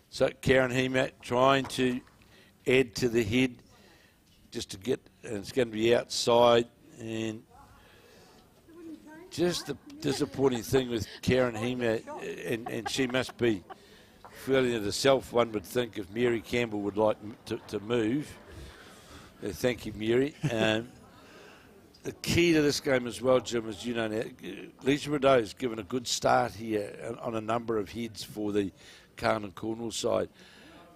So Karen Hemat trying to add to the head just to get, and it's going to be outside, and just the disappointing thing with Karen Hemat, and she must be feeling it herself, one would think, if Mary Campbell would like to move. Thank you, Mary. The key to this game as well, Jim, is Leisure Rideau has given a good start here on a number of heads for the Cairn and Cornwall side,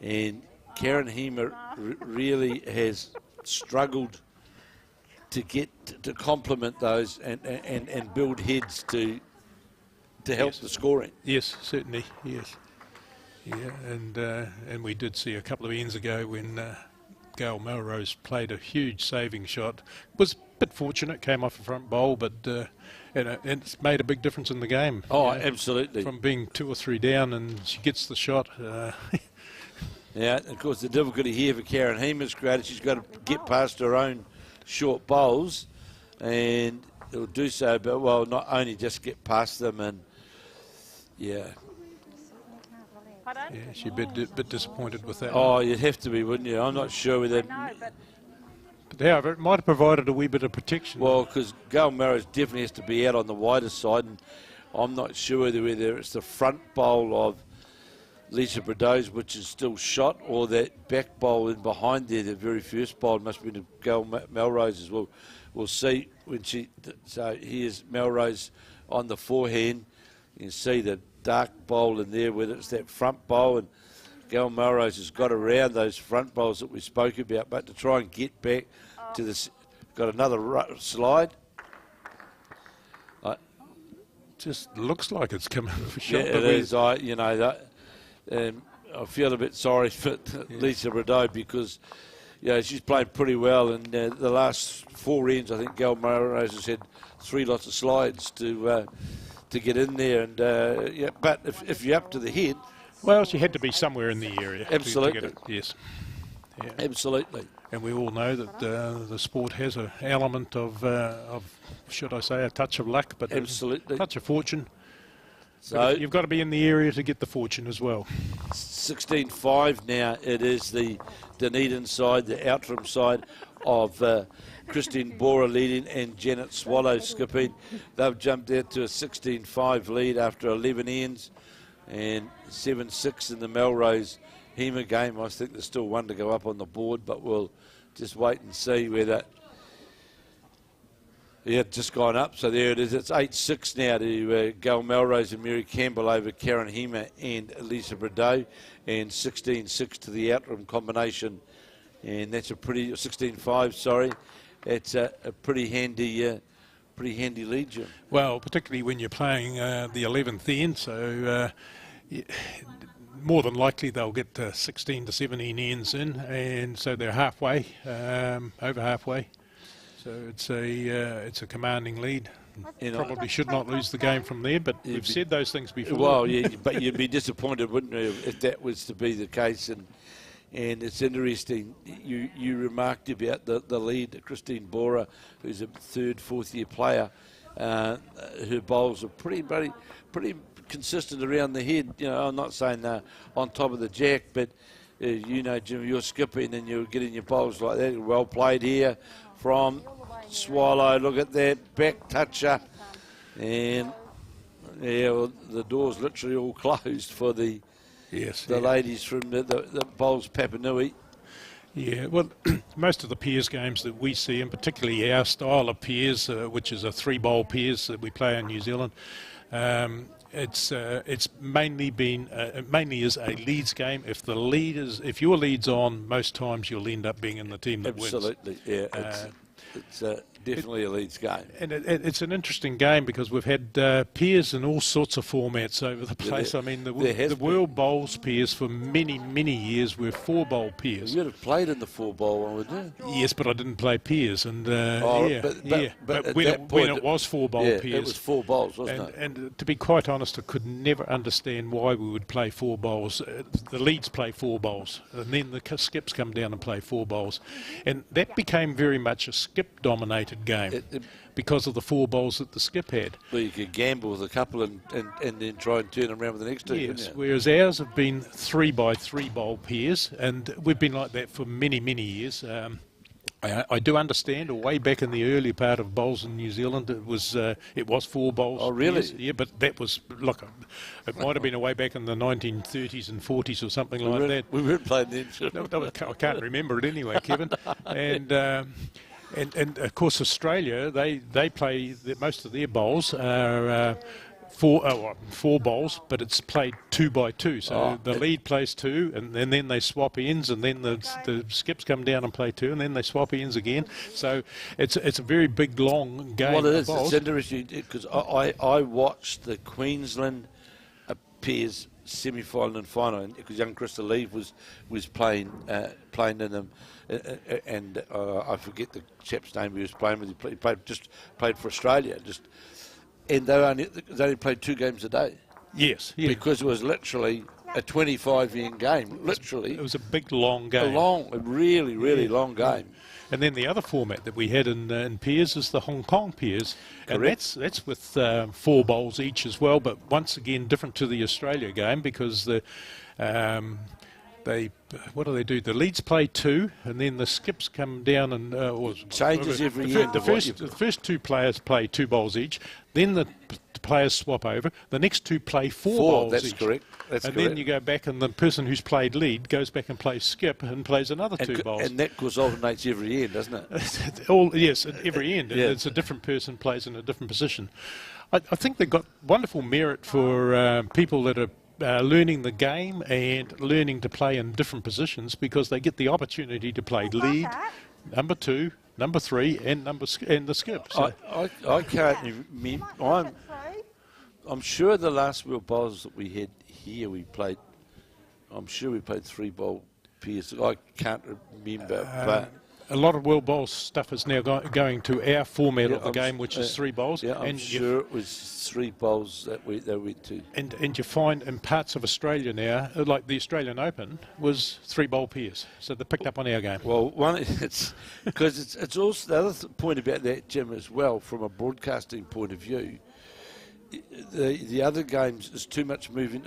and Karen Hemat really has struggled to complement those and build heads to help the scoring. Yes, certainly, yes. Yeah, and we did see a couple of ends ago when Gayle Melrose played a huge saving shot. Was a bit fortunate, came off a front bowl, but and it's made a big difference in the game. Oh, absolutely. From being 2 or 3 down, and she gets the shot. Yeah, of course, the difficulty here for Karen Hemat's created, she's got to get past her own short bowls, and it'll do so, but, well, not only just get past them, and, yeah. Pardon? Yeah, she's a bit disappointed with that. Oh, you'd have to be, wouldn't you? I'm not sure whether... But however, it might have provided a wee bit of protection. Well, because Gayle Melrose definitely has to be out on the wider side, and I'm not sure whether it's the front bowl of Lisa Bordeaux's, which is still shot, or that back bowl in behind there, the very first bowl must be the Gayle Melrose's. We'll see when she. So here's Melrose on the forehand. You can see the dark bowl in there, whether it's that front bowl, and Gayle Melrose has got around those front bowls that we spoke about, but to try and get back to this, got another slide. Just looks like it's coming for sure. Yeah, it is. I feel a bit sorry for Lisa Bordeaux because, she's playing pretty well, and the last 4 ends, I think Gayle Melrose has had 3 lots of slides to get in there, and but if you're up to the head. Well, she had to be somewhere in the area. Absolutely. To get it. Yes. Yeah. Absolutely. And we all know that the sport has an element of, should I say, a touch of luck, but absolutely, a touch of fortune. So you've got to be in the area to get the fortune as well. 16-5 now. It is the Dunedin side, the Outram side of Christine Boorer leading and Janet Swallow skipping. They've jumped out to a 16-5 lead after 11 ends, and 7-6 in the Melrose Hema game. I think there's still one to go up on the board, but we'll just wait and see where that. Yeah, it's just gone up, so there it is. It's 8-6 now to Gayle Melrose and Mary Campbell over Karen Hema and Lisa Bordeaux, and 16-6 to the Outram combination, and that's a pretty 16-5. Sorry, it's a pretty handy lead, Jim. Well, particularly when you're playing the 11th end, so more than likely they'll get 16 to 17 ends in, and so they're halfway, over halfway. So it's a commanding lead. Probably should not lose the game from there, but we've said those things before. Well, yeah, but you'd be disappointed, wouldn't you, if that was to be the case? And it's interesting. You remarked about the lead, Christine Boorer, who's a 3rd, 4th year player. Her bowls are pretty consistent around the head. I'm not saying on top of the jack, but Jim, you're skipping and you're getting your bowls like that. Well played here from Swallow. Look at that back toucher, and the door's literally all closed for the ladies from the bowls Papanui. Yeah, well, most of the pairs games that we see, and particularly our style of pairs, which is a 3-bowl pairs that we play in New Zealand, it's mainly been mainly is a leads game. If your lead's on, most times you'll end up being in the team that wins. Absolutely, yeah. It's definitely a leads game. And it's an interesting game because we've had pairs in all sorts of formats over the place. I mean, the World Bowls pairs for many, many years were 4-bowl pairs. You would have played in the 4-bowl one, wouldn't you? Yes, but I didn't play pairs. And but when it was 4-bowl pairs. It was 4 bowls, wasn't it? And to be quite honest, I could never understand why we would play 4 bowls. The leads play 4 bowls, and then the skips come down and play 4 bowls. And that became very much a skip-dominated game because of the 4 bowls that the skip had. Well, you could gamble with a couple and then try and turn them around with the next 2. Yes, whereas ours have been 3-by-3 bowl pairs, and we've been like that for many, many years. I do understand, way back in the early part of bowls in New Zealand, it was 4 bowls. Oh, really? Pairs. Yeah, but that was, look, it might have been way back in the 1930s and 40s or something like that. We weren't playing then. No, I can't remember it anyway, Kevin. And of course Australia, they play most of their bowls are 4 bowls, but it's played 2-by-2. So the lead plays 2, and then they swap ends, and then the skips come down and play 2, and then they swap ends again. So it's a very big, long game. Well, it is. It's interesting because I watched the Queensland pairs semi-final and final, because young Crystal Lee was playing in them, and I forget the chap's name he was playing with. He played for Australia, and they only played 2 games a day. Yes, yeah. Because it was literally a 25-end game. Literally, it was a big, long game. A really, really long game. And then the other format that we had in pairs is the Hong Kong pairs. Correct. And that's with 4 bowls each as well, but once again different to the Australia game because what do they do? The leads play 2, and then the skips come down and changes every year. The first 2 players play 2 bowls each. Then the players swap over. The next 2 play 4 bowls that's each. correct. That's and correct. then you go back, and the person who's played lead goes back and plays skip and plays another 2 bowls. And that, of course, alternates every end, doesn't it? Yes, at every end. Yeah. It's a different person plays in a different position. I think they've got wonderful merit for people that are learning the game and learning to play in different positions, because they get the opportunity to play lead, number 2, number 3, and the skip. So I can't remember. I'm sure the last World Bowls that we had here, I'm sure we played 3 bowl pairs. I can't remember, but a lot of World Bowl stuff is now going to our format of the game, which is 3 bowls. Yeah, I'm sure it was 3 bowls that we went to. And you find in parts of Australia now, like the Australian Open, was 3 bowl pairs. So they picked up on our game. Well, it's because it's also the other point about that, Jim, as well, from a broadcasting point of view. The other games is too much movement.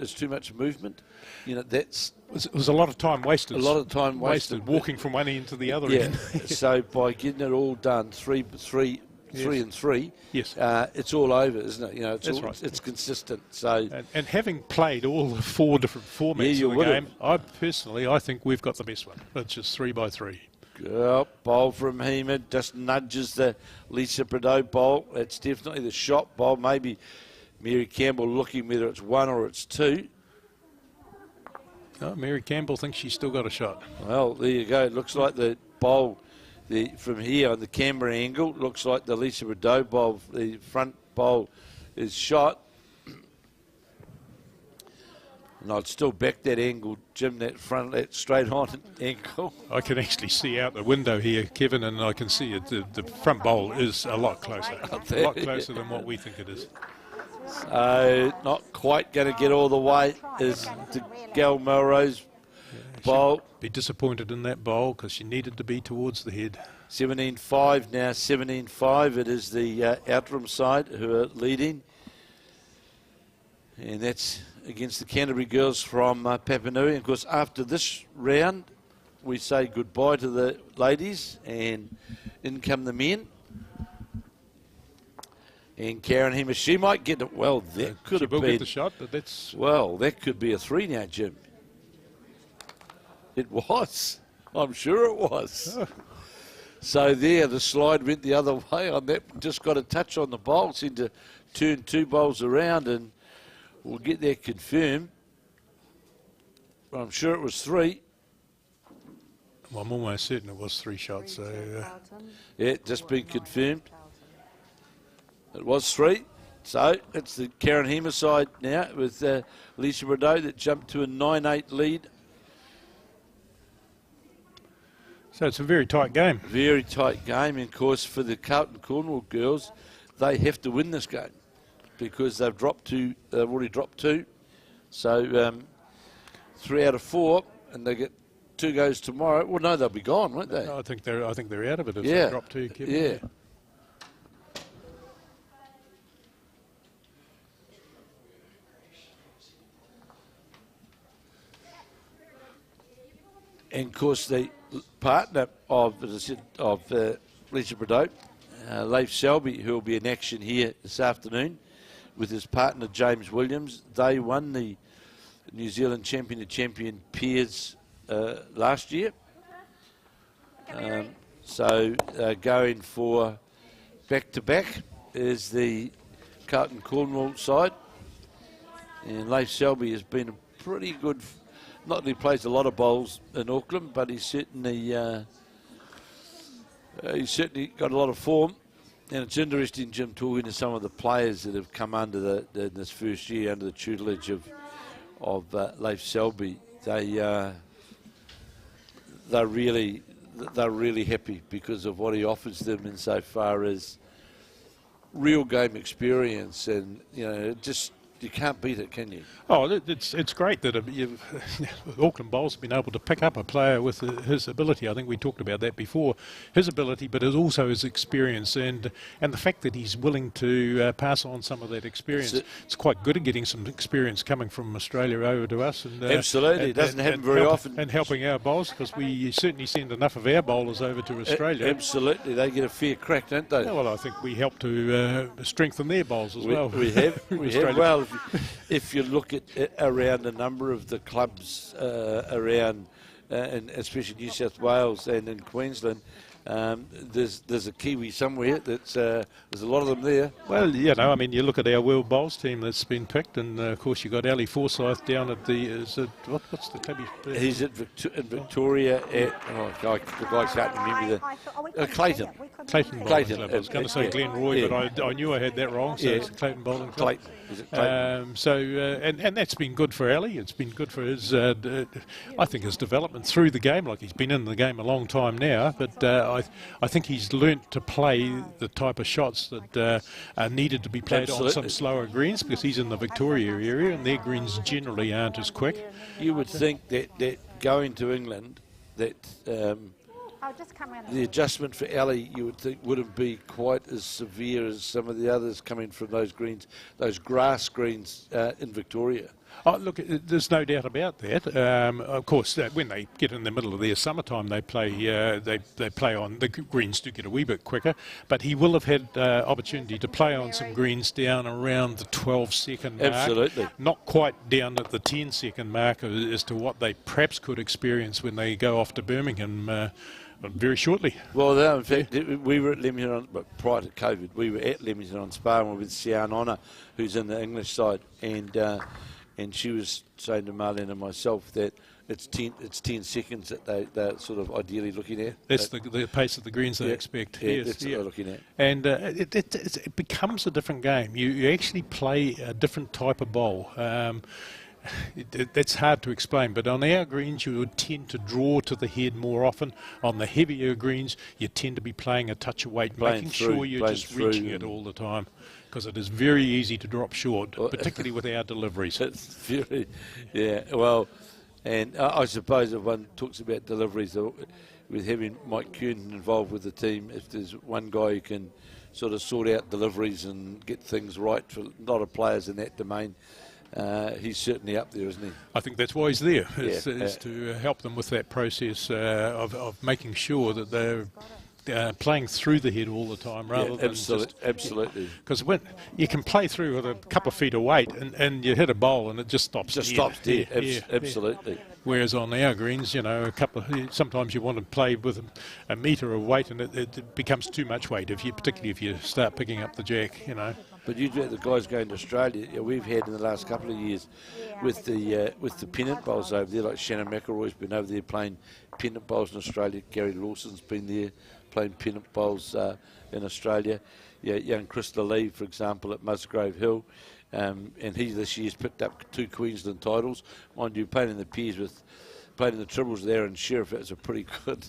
You know, it was a lot of time wasted. A lot of time wasted walking from one end to the other end. So by getting it all done, three and three, yes, it's all over, isn't it? You know, it's consistent. So and having played all the 4 different formats of the game, I think we've got the best one, which is 3x3. Bowl from Hammond just nudges the Lisa Prideaux bowl. It's definitely the shot bowl. Maybe Mary Campbell looking whether it's 1 or it's 2. Oh, Mary Campbell thinks she's still got a shot. Well, there you go. It looks like the bowl from here on the camera angle, looks like the Lisa Prideaux bowl, the front bowl is shot. And I'd still back that angle, Jim, that straight on angle. I can actually see out the window here, Kevin, and I can see it. The front bowl is a lot closer. A lot closer than what we think it is. So not quite going to get all the way is the Gayle Melrose bowl. Be disappointed in that bowl because she needed to be towards the head. 17-5 now, 17-5. It is the Outram side who are leading. And that's against the Canterbury girls from Papanui. And of course, after this round, we say goodbye to the ladies and in come the men. And Karen Hemmer, she might get it. Well, that could have been. Get the shot, but that's. Well, that could be a 3 now, Jim. It was. I'm sure it was. Oh. So there, the slide went the other way on that. Just got a touch on the bowl. Seemed to turn 2 bowls around, and we'll get that confirmed. But I'm sure it was 3. Well, I'm almost certain it was 3 shots. So, yeah, just been confirmed. It was 3. So it's the Karen Hemmer side now with Lisa Prideaux that jumped to a 9-8 lead. So it's a very tight game. Very tight game. And of course, for the Carlton Cornwall girls, they have to win this game because they've already dropped 2. So 3 out of 4, and they get 2 goes tomorrow. Well, no, they'll be gone, won't they? I think they're out of it if they drop 2. Kevin. Yeah. And of course, the partner of Lisa Prideaux, Leif Selby, who will be in action here this afternoon with his partner James Williams. They won the New Zealand Champion to Champion pairs last year. So going for back-to-back is the Carlton Cornwall side. And Leif Selby has been a pretty good. Not that he plays a lot of bowls in Auckland, but he's certainly got a lot of form. And it's interesting, Jim, talking to some of the players that have come under this first year under the tutelage of Leif Selby. They're really happy because of what he offers them insofar as real game experience, and just you can't beat it, can you? Oh, it's great that Auckland Bowls have been able to pick up a player with his ability. I think we talked about that before. His ability, but also his experience, and the fact that he's willing to pass on some of that experience. It's quite good at getting some experience coming from Australia over to us. And, absolutely, it doesn't happen very often. And helping our bowls, because we certainly send enough of our bowlers over to Australia. Absolutely, they get a fair crack, don't they? Yeah, well, I think we help to strengthen their bowls as well. We have. We have. Well, if you look at around a number of the clubs around, and especially New South Wales and in Queensland, there's a Kiwi somewhere. There's a lot of them there. Well, you know, I mean, you look at our World Bowls team that's been picked, and of course you got Ali Forsyth down at the. What's the club? He's in Victoria at. Oh, God, the guy can't remember the Clayton. Clayton Bowling Club. I was going to say Glenroy, but I knew I had that wrong. So it's Clayton Bowling Club. Clayton. Is it Clayton? And that's been good for Ali. It's been good for his, I think, his development through the game. Like, he's been in the game a long time now, but I think he's learnt to play the type of shots that are needed to be played on some slower greens, because he's in the Victoria area and their greens generally aren't as quick. You would think that going to England, that the adjustment for Ali, you would think, wouldn't be quite as severe as some of the others coming from those greens, those grass greens in Victoria. Oh, look, there's no doubt about that. Of course, when they get in the middle of their summertime, they play on the greens do get a wee bit quicker. But he will have had opportunity to play on some greens down around the 12-second mark. Absolutely. Not quite down at the 10-second mark as to what they perhaps could experience when they go off to Birmingham very shortly. Well, no, in fact, we were at Leamington prior to COVID. We were at Leamington on sparring with Sian Honor, who's in the English side, and she was saying to Marlene and myself that it's 10 seconds that they're sort of ideally looking at. That's the pace of the greens they expect. Yeah, yes, that's what they're looking at. And it becomes a different game. You actually play a different type of bowl. That's hard to explain, but on our greens you would tend to draw to the head more often. On the heavier greens you tend to be playing a touch of weight, making sure you're just reaching it all the time, because it is very easy to drop short, particularly with our deliveries. It's very, yeah, well, and I suppose if one talks about deliveries, with having Mike Kuhn involved with the team, if there's one guy who can sort of sort out deliveries and get things right for a lot of players in that domain, he's certainly up there, isn't he? I think that's why he's there, is to help them with that process of making sure that they're playing through the head all the time, rather than absolutely. Because when you can play through with a couple of feet of weight and you hit a bowl and it just stops. Stops dead. Absolutely. Whereas on our greens, you know, sometimes you want to play with a metre of weight and it becomes too much weight, particularly if you start picking up the jack, you know. But you do the guys going to Australia. We've had in the last couple of years with the pennant bowls over there, like Shannon McElroy's been over there playing pennant bowls in Australia. Gary Lawson's been there playing pennant bowls in Australia. Yeah, young Chris Lee, for example, at Musgrave Hill, and he this year's picked up 2 Queensland titles. Mind you, playing in the pairs with. Playing the triples there, and Sheriff, it's a pretty good.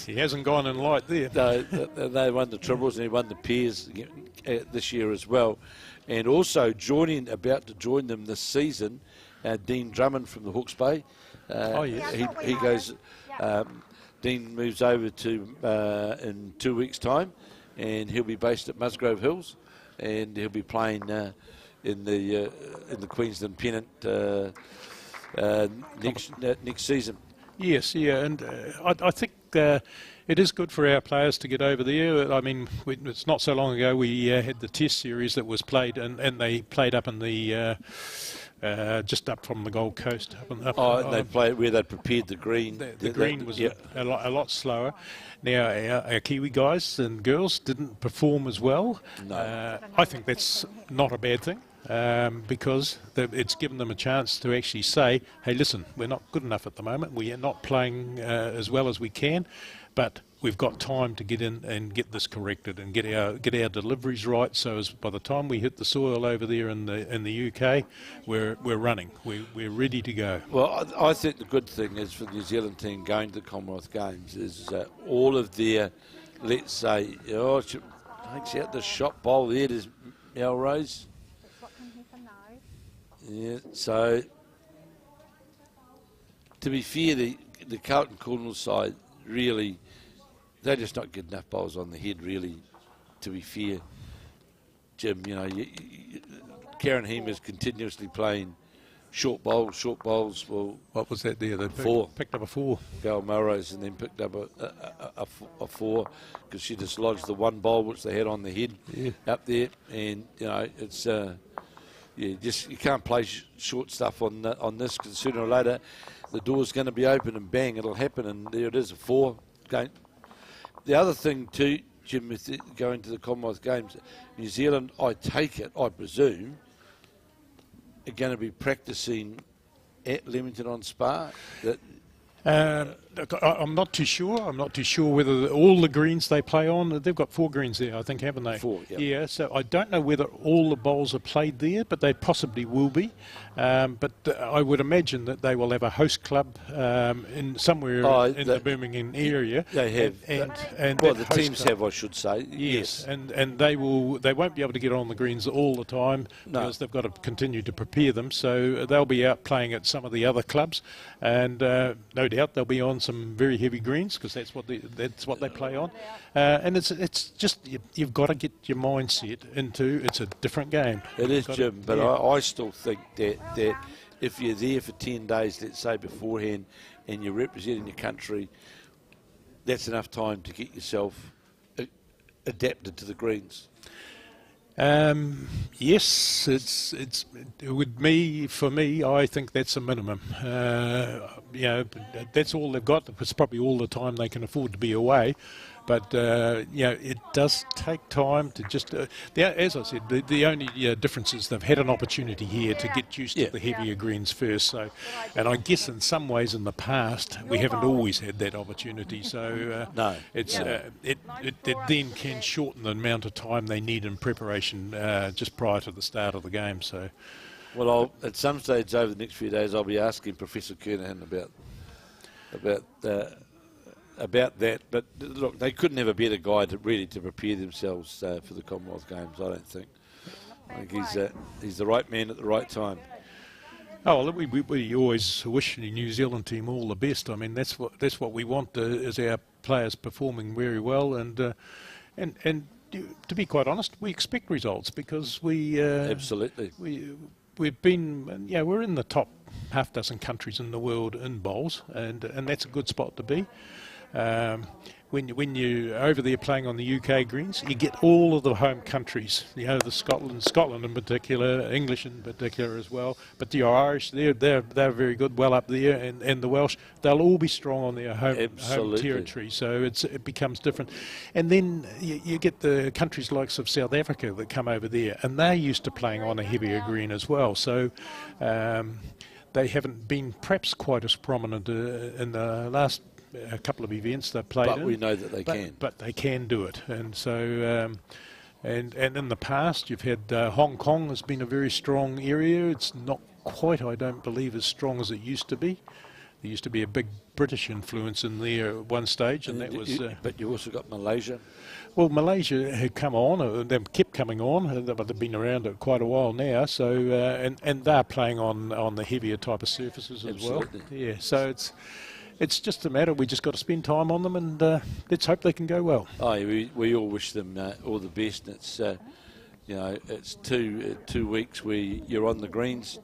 He hasn't gone in light there. No, they won the triples and he won the pairs this year as well. And also about to join them this season, Dean Drummond from the Hawke's Bay. He goes. Dean moves over to in 2 weeks' time, and he'll be based at Musgrave Hills, and he'll be playing in the Queensland pennant. Next season. Yes, yeah, and I think it is good for our players to get over there. I mean, it's not so long ago we had the Test series that was played, and they played up in the just up from the Gold Coast. They played where they prepared the green. The green was a lot slower. Now our Kiwi guys and girls didn't perform as well. No. I think that's not a bad thing. Because it's given them a chance to actually say, hey, listen, we're not good enough at the moment. We are not playing as well as we can, but we've got time to get in and get this corrected and get our deliveries right. So as by the time we hit the soil over there in the UK, we're running. We're ready to go. Well, I think the good thing is for the New Zealand team going to the Commonwealth Games is all of their, let's say, takes out the shot bowl there. There's Melrose. Yeah, so to be fair, the Carlton Cornwall side really, they're just not good enough bowls on the head, really, to be fair. Jim, you know, Karen Hemer's continuously playing short bowls. Well, What was that there? They Four. picked up a 4. Gail Melrose, and then picked up a 4 because she dislodged the one bowl which they had on the head up there, and you know it's you can't play short stuff on this because sooner or later the door's going to be open and bang, it'll happen, and there it is, a 4. Okay. The other thing too, Jim, with going to the Commonwealth Games, New Zealand, I presume, are going to be practicing at Leamington on Spa. I'm not too sure. I'm not too sure whether all the greens they play on, they've got 4 greens there, I think, haven't they? 4, yeah. Yeah, so I don't know whether all the bowls are played there, but they possibly will be. But I would imagine that they will have a host club in somewhere in the Birmingham area. They have. And well, that the host teams club, have, I should say. Yes, and they won't be able to get on the greens all the time because they've got to continue to prepare them. So they'll be out playing at some of the other clubs, and no doubt they'll be on some very heavy greens because that's what they play on. And it's just you've got to get your mindset into it's a different game. It is, Jim, but I still think that if you're there for 10 days, let's say beforehand, and you're representing your country, that's enough time to get yourself adapted to the greens. Yes, for me, I think that's a minimum. You know, that's all they've got. It's probably all the time they can afford to be away. But, you know, it does take time to just... as I said, the only difference is they've had an opportunity here to get used to the heavier greens first. So, and I guess in some ways in the past, we haven't always had that opportunity. So it then can shorten the amount of time they need in preparation just prior to the start of the game. So, well, at some stage over the next few days, I'll be asking Professor Kernahan about that, but look, they couldn't have a better guy to prepare themselves for the Commonwealth Games, I don't think. I think he's the right man at the right time. Oh, well, we always wish the New Zealand team all the best. I mean, that's what we want is our players performing very well, and to be quite honest, we expect results because we absolutely we've been we're in the top half dozen countries in the world in bowls, and that's a good spot to be. When you're over there playing on the UK greens, you get all of the home countries, you know, the Scotland in particular, English in particular as well, but the Irish, they're very good, well up there, and the Welsh, they'll all be strong on their home territory, so it becomes different. And then you get the countries like of South Africa that come over there, and they're used to playing on a heavier green as well, so they haven't been perhaps quite as prominent in the last a couple of events they've played but we know that they can. But they can do it, and so and in the past you've had Hong Kong has been a very strong area. It's not quite, I don't believe, as strong as it used to be. There used to be a big British influence in there at one stage, and that was. But you also got Malaysia. Well, Malaysia had come on, they kept coming on, but they've been around quite a while now. So and they're playing on the heavier type of surfaces as Absolutely. well. Yeah, so it's just a matter. We just got to spend time on them, and let's hope they can go well. Oh, we all wish them all the best. And it's it's 2 weeks where you're on the greens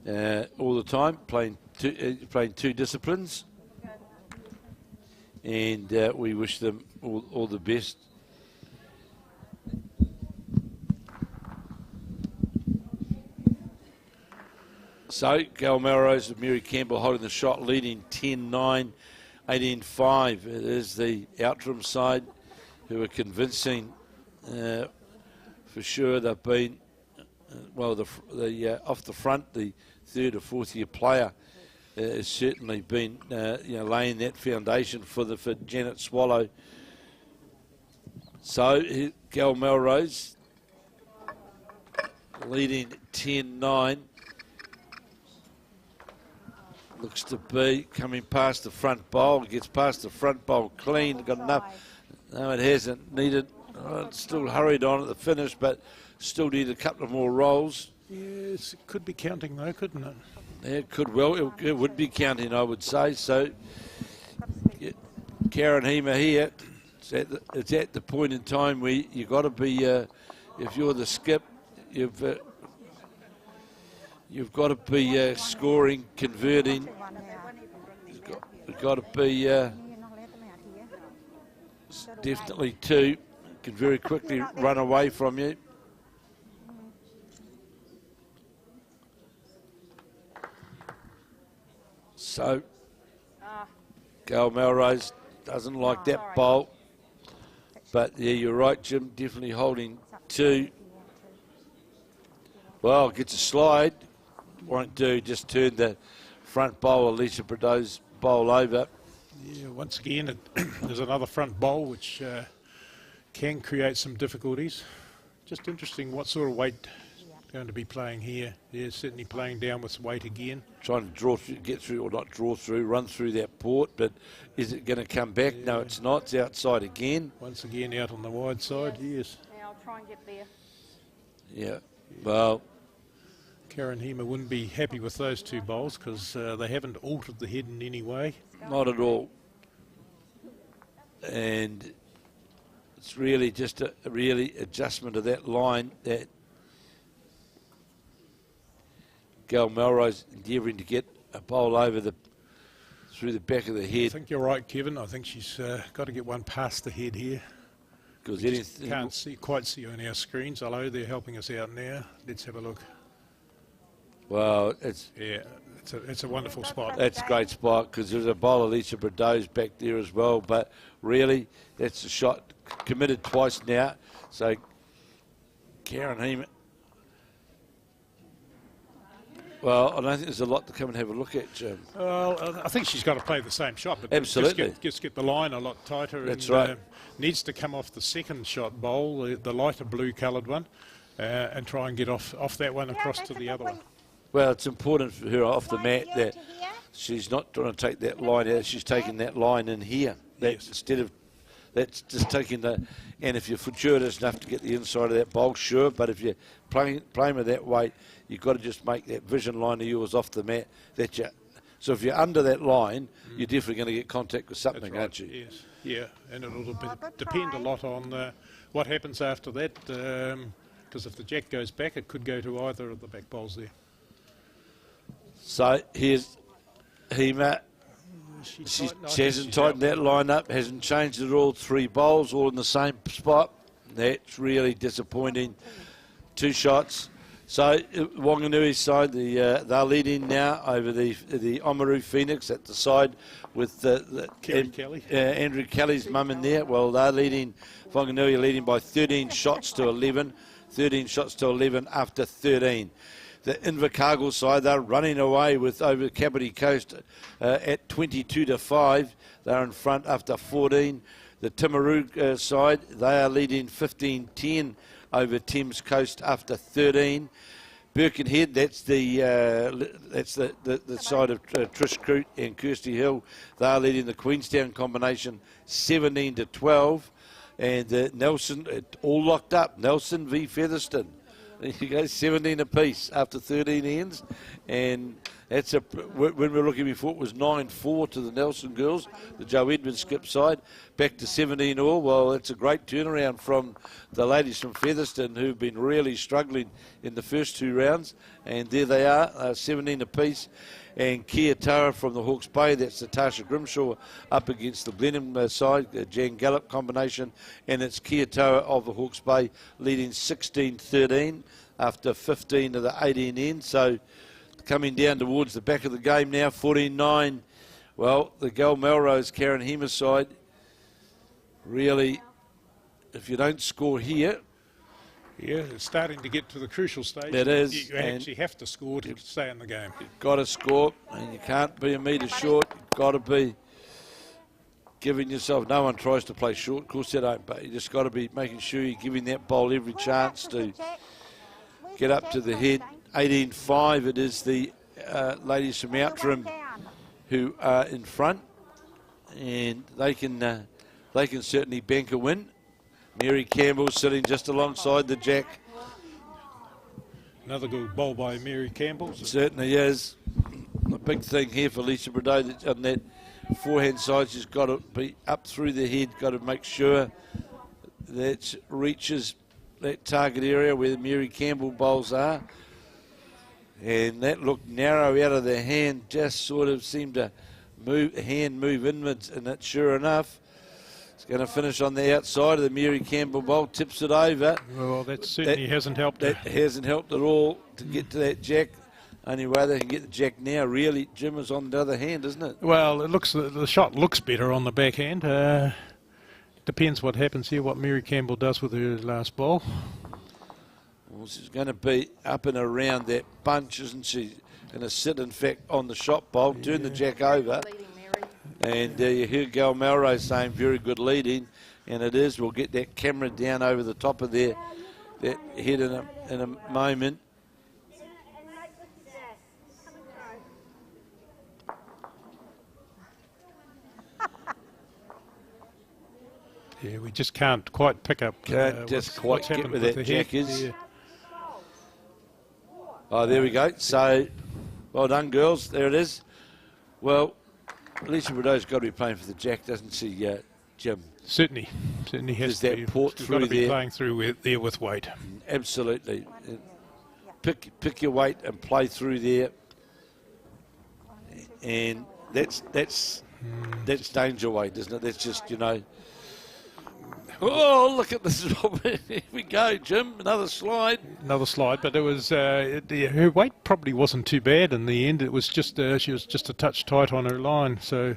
all the time, playing two disciplines, and we wish them all the best. So, Gayle Melrose and Mary Campbell holding the shot, leading 10-9, 18-5. It is the Outram side who are convincing for sure. They've been, off the front, the third or fourth year player has certainly been laying that foundation for Janet Swallow. So, Gayle Melrose leading 10-9. Looks to be coming past the front bowl. Gets past the front bowl clean. Got enough. No, it hasn't. Needed. It's still hurried on at the finish, but still need a couple of more rolls. Yes, it could be counting though, couldn't it? Yeah, it could well. It would be counting, I would say. So, Karen Hema here. It's at the point in time where you got to be. If you're the skip, you've got to be scoring, converting. You've got to be definitely two. Can very quickly run away from you. So, Gayle Melrose doesn't like that bowl. But yeah, you're right, Jim. Definitely holding two. Well, gets a slide. Won't do. Just turn the front bowl, Alicia Bordeaux's bowl over. Yeah, once again, there's another front bowl which can create some difficulties. Just interesting what sort of weight going to be playing here. Yeah, certainly playing down with weight again. Trying to draw through, get through, or not draw through, run through that port, but is it going to come back? Yeah. No, it's not. It's outside again. Once again out on the wide side, yes. Yeah, I'll try and get there. Yeah, well. Karen Hema wouldn't be happy with those two bowls because they haven't altered the head in any way. Not at all. And it's really just a really adjustment of that line that Gayle Melrose endeavouring to get a bowl over through the back of the head. I think you're right, Kevin. I think she's got to get one past the head here. Because can't quite see on our screens. Hello, they're helping us out now. Let's have a look. Well, it's a wonderful spot. That's a great spot because there's a bowl of Alicia Bordeaux's back there as well. But really, that's a shot committed twice now. So Karen Hema. Well, I don't think there's a lot to come and have a look at, Jim. Well, I think she's got to play the same shot, but absolutely just get the line a lot tighter. That's and, right. Needs to come off the second shot bowl, the lighter blue-coloured one, and try and get off that one across to the other one. Well, it's important for her off the mat that she's not trying to take that line out. She's taking that line in here. That's instead of that's just taking the. And if you're fortuitous enough to get the inside of that bowl, sure. But if you're playing with that weight, you've got to just make that vision line of yours off the mat. So if you're under that line, you're definitely going to get contact with something, aren't you? Yes. Yeah, and it'll depend a lot on what happens after that. Because if the jack goes back, it could go to either of the back bowls there. So here's Hema. She hasn't tightened that line up, hasn't changed it all. Three bowls, all in the same spot. That's really disappointing. Two shots. So Wanganui's side, they're leading now over the Oamaru Phoenix at the side with Andrew Kelly's mum in there. Well, they're leading, Wanganui leading by 13 shots to 11. 13 shots to 11 after 13. The Invercargill side, they're running away with over Kapiti Coast at 22-5. They're in front after 14. The Timaru side, they are leading 15-10 over Thames Coast after 13. Birkenhead, that's the side of Trish, Croot and Kirsty Hill. They are leading the Queenstown combination 17-12. And Nelson, all locked up. Nelson v Featherston. There you go, 17 apiece after 13 ends. And that's when we were looking before, it was 9-4 to the Nelson girls, the Joe Edmonds skip side, back to 17 all. Well, it's a great turnaround from the ladies from Featherston who've been really struggling in the first two rounds. And there they are, 17 apiece. And Kiatara from the Hawke's Bay, that's Natarsha Grimshaw up against the Blenheim side, Jan Gallop combination, and it's Kiatara of the Hawke's Bay leading 16-13 after 15 of the 18 ends. So coming down towards the back of the game now, 14-9. Well, the Gayle Melrose, Karen Hema side, really, if you don't score here, yeah, it's starting to get to the crucial stage. It is. You actually have to score to stay in the game. You've got to score, and you can't be a metre short. You've got to be giving yourself, no one tries to play short, of course they don't, but you just got to be making sure you're giving that bowl every chance to get up to the head. 18-5, it is the ladies from Outram who are in front, and they can certainly bank a win. Mary Campbell sitting just alongside the jack. Another good bowl by Mary Campbell. Certainly is. A big thing here for Lisa Bordeaux that's on that forehand side. She's got to be up through the head, got to make sure that reaches that target area where the Mary Campbell bowls are. And that looked narrow out of the hand, just sort of seemed to move inwards, and that sure enough, it's going to finish on the outside of the Mary Campbell bowl, tips it over. Well, that certainly hasn't helped. That hasn't helped at all to get to that jack. Only way they can get the jack now, really, Jim, is on the other hand, isn't it? Well, it looks the shot looks better on the backhand. Depends what happens here, what Mary Campbell does with her last ball. Well, she's going to be up and around that bunch, isn't she? Going to sit, in fact, on the shot bowl, turn the jack over. And you hear Gayle Melrose saying very good leading, and it is. We'll get that camera down over the top of that head in a moment. Yeah, we just can't quite pick up. Can't just quite get where that jack is. Yeah. Oh, there we go. So, well done, girls. There it is. Well, Lisa Bordeaux's got to be playing for the jack, doesn't she, Jim? Certainly has There's to that port be. through Got to be there. playing through there with weight. Absolutely. Pick your weight and play through there. And that's danger weight, isn't it? That's just, Oh, look at this. Here we go, Jim. Another slide. Another slide, but it was her weight probably wasn't too bad in the end. It was just she was just a touch tight on her line. So,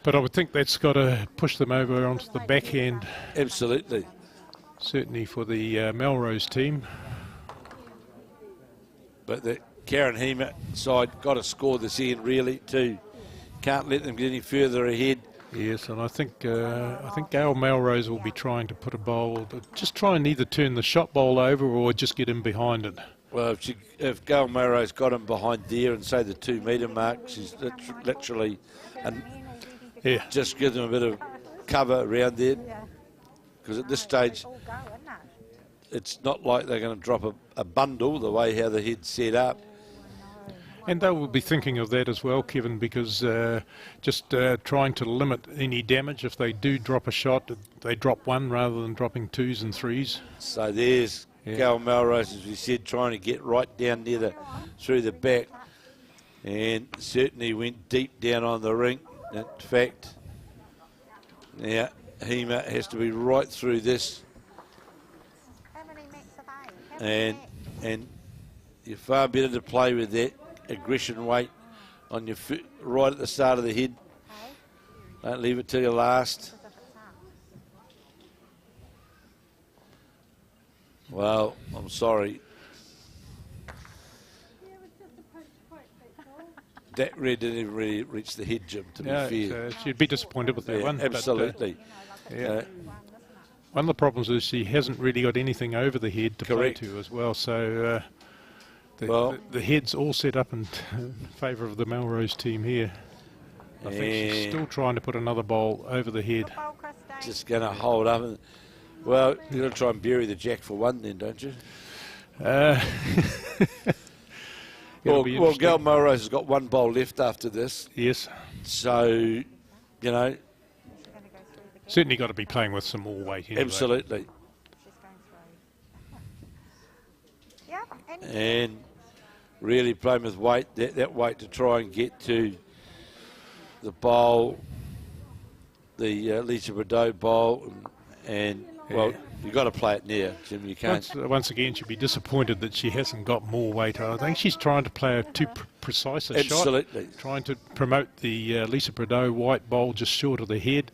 but I would think that's got to push them over onto the backhand. Absolutely. Certainly for the Melrose team. But the Karen Hema side got to score this end really too. Can't let them get any further ahead. Yes, and I think Gayle Melrose will be trying to put a bowl, but just try and either turn the shot bowl over or just get in behind it. Well, if Gayle Melrose got him behind there and say the 2 metre mark, she's literally just give them a bit of cover around there. Because at this stage, it's not like they're going to drop a bundle the way how the head's set up. And they will be thinking of that as well, Kevin, because just trying to limit any damage. If they do drop a shot, they drop one rather than dropping 2s and 3s. So there's Gayle Melrose, as we said, trying to get right down near through the back. And certainly went deep down on the ring. In fact, now Hema has to be right through this. And you're far better to play with that aggression weight on your foot right at the start of the head. Don't leave it till your last. Well, I'm sorry. That red didn't even really reach the head, Jim, to be fair. She'd be disappointed with that one. Absolutely. But, one of the problems is she hasn't really got anything over the head to play to as well. So the head's all set up in favour of the Melrose team here. I think she's still trying to put another bowl over the head. Just going to hold up. Well, you're going to try and bury the jack for one then, don't you? Well, Gayle Melrose has got one bowl left after this. Yes. So, certainly got to be playing with some more weight anyway. Absolutely. And really playing with weight, that weight to try and get to the bowl, the Lisa Bordeaux bowl, and you've got to play it near, Jim. You can't. Once again, she'd be disappointed that she hasn't got more weight. I think she's trying to play a too precise a shot. Absolutely. Trying to promote the Lisa Bordeaux white bowl just short of the head,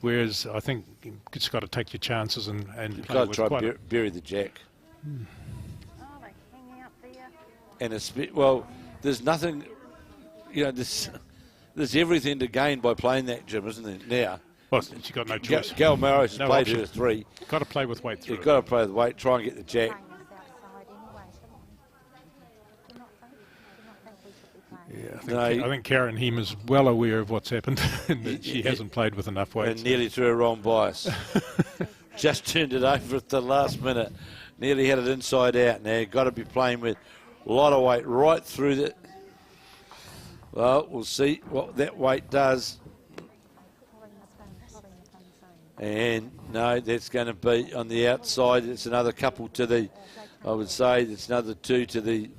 whereas I think you've just got to take your chances and you've play got with to try and bury the jack. And there's nothing, there's everything to gain by playing that, Jim, isn't there? Now, well, she's got no choice. Gayle Melrose has played her 3. Got to play with weight through. You've got to play with weight, try and get the jack. Yeah, I think Karen Heem is well aware of what's happened and that she hasn't played with enough weight. And nearly threw a wrong bias. Just turned it over at the last minute. nearly had it inside out. Now you've got to be playing with a lot of weight right through the... Well, we'll see what that weight does. And no, that's going to be on the outside. It's another couple to the, I would say, it's another 2 to the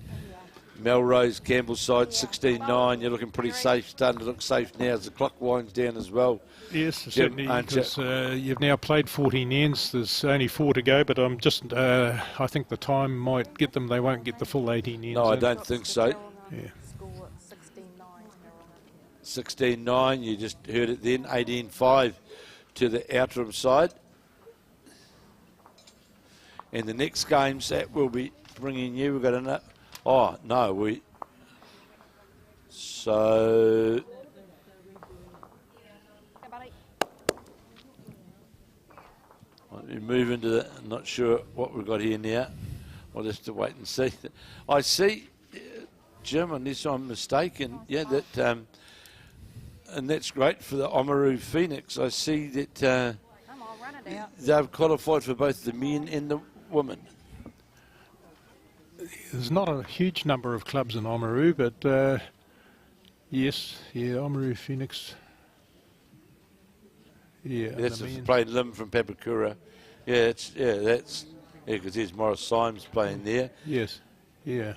Melrose Campbell side, 16-9. You're looking pretty safe, starting to look safe now as the clock winds down as well. Yes, certainly, because you've now played 14 ends. There's only 4 to go, but I'm just, I think the time might get them. They won't get the full 18 ends. No, I don't think so. Yeah. 16-9, you just heard it then, 18-5 to the Outram side. And the next games that we'll be bringing you, we've got another... Oh, no, we... So... We move into the... I'm not sure what we've got here now. We'll just have to wait and see. I see, Jim, unless I'm mistaken, yeah, that... and that's great for the Oamaru Phoenix. I see that they've qualified for both the men and the women. There's not a huge number of clubs in Oamaru, but yes, yeah, Oamaru Phoenix. Yeah, that's playing Lim from Papakura. Yeah, that's because there's Morris Symes playing there. Yes, yeah.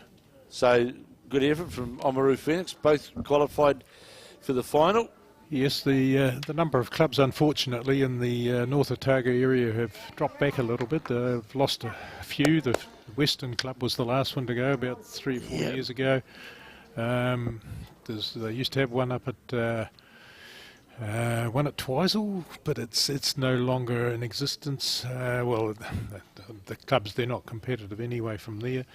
So good effort from Oamaru Phoenix, both qualified for the final. Yes, the number of clubs, unfortunately, in the North Otago area have dropped back a little bit. They've lost a few. The Western Club was the last one to go about 3 or 4 years ago. They used to have one up at Twizel, but it's no longer in existence. Well, the clubs, they're not competitive anyway from there.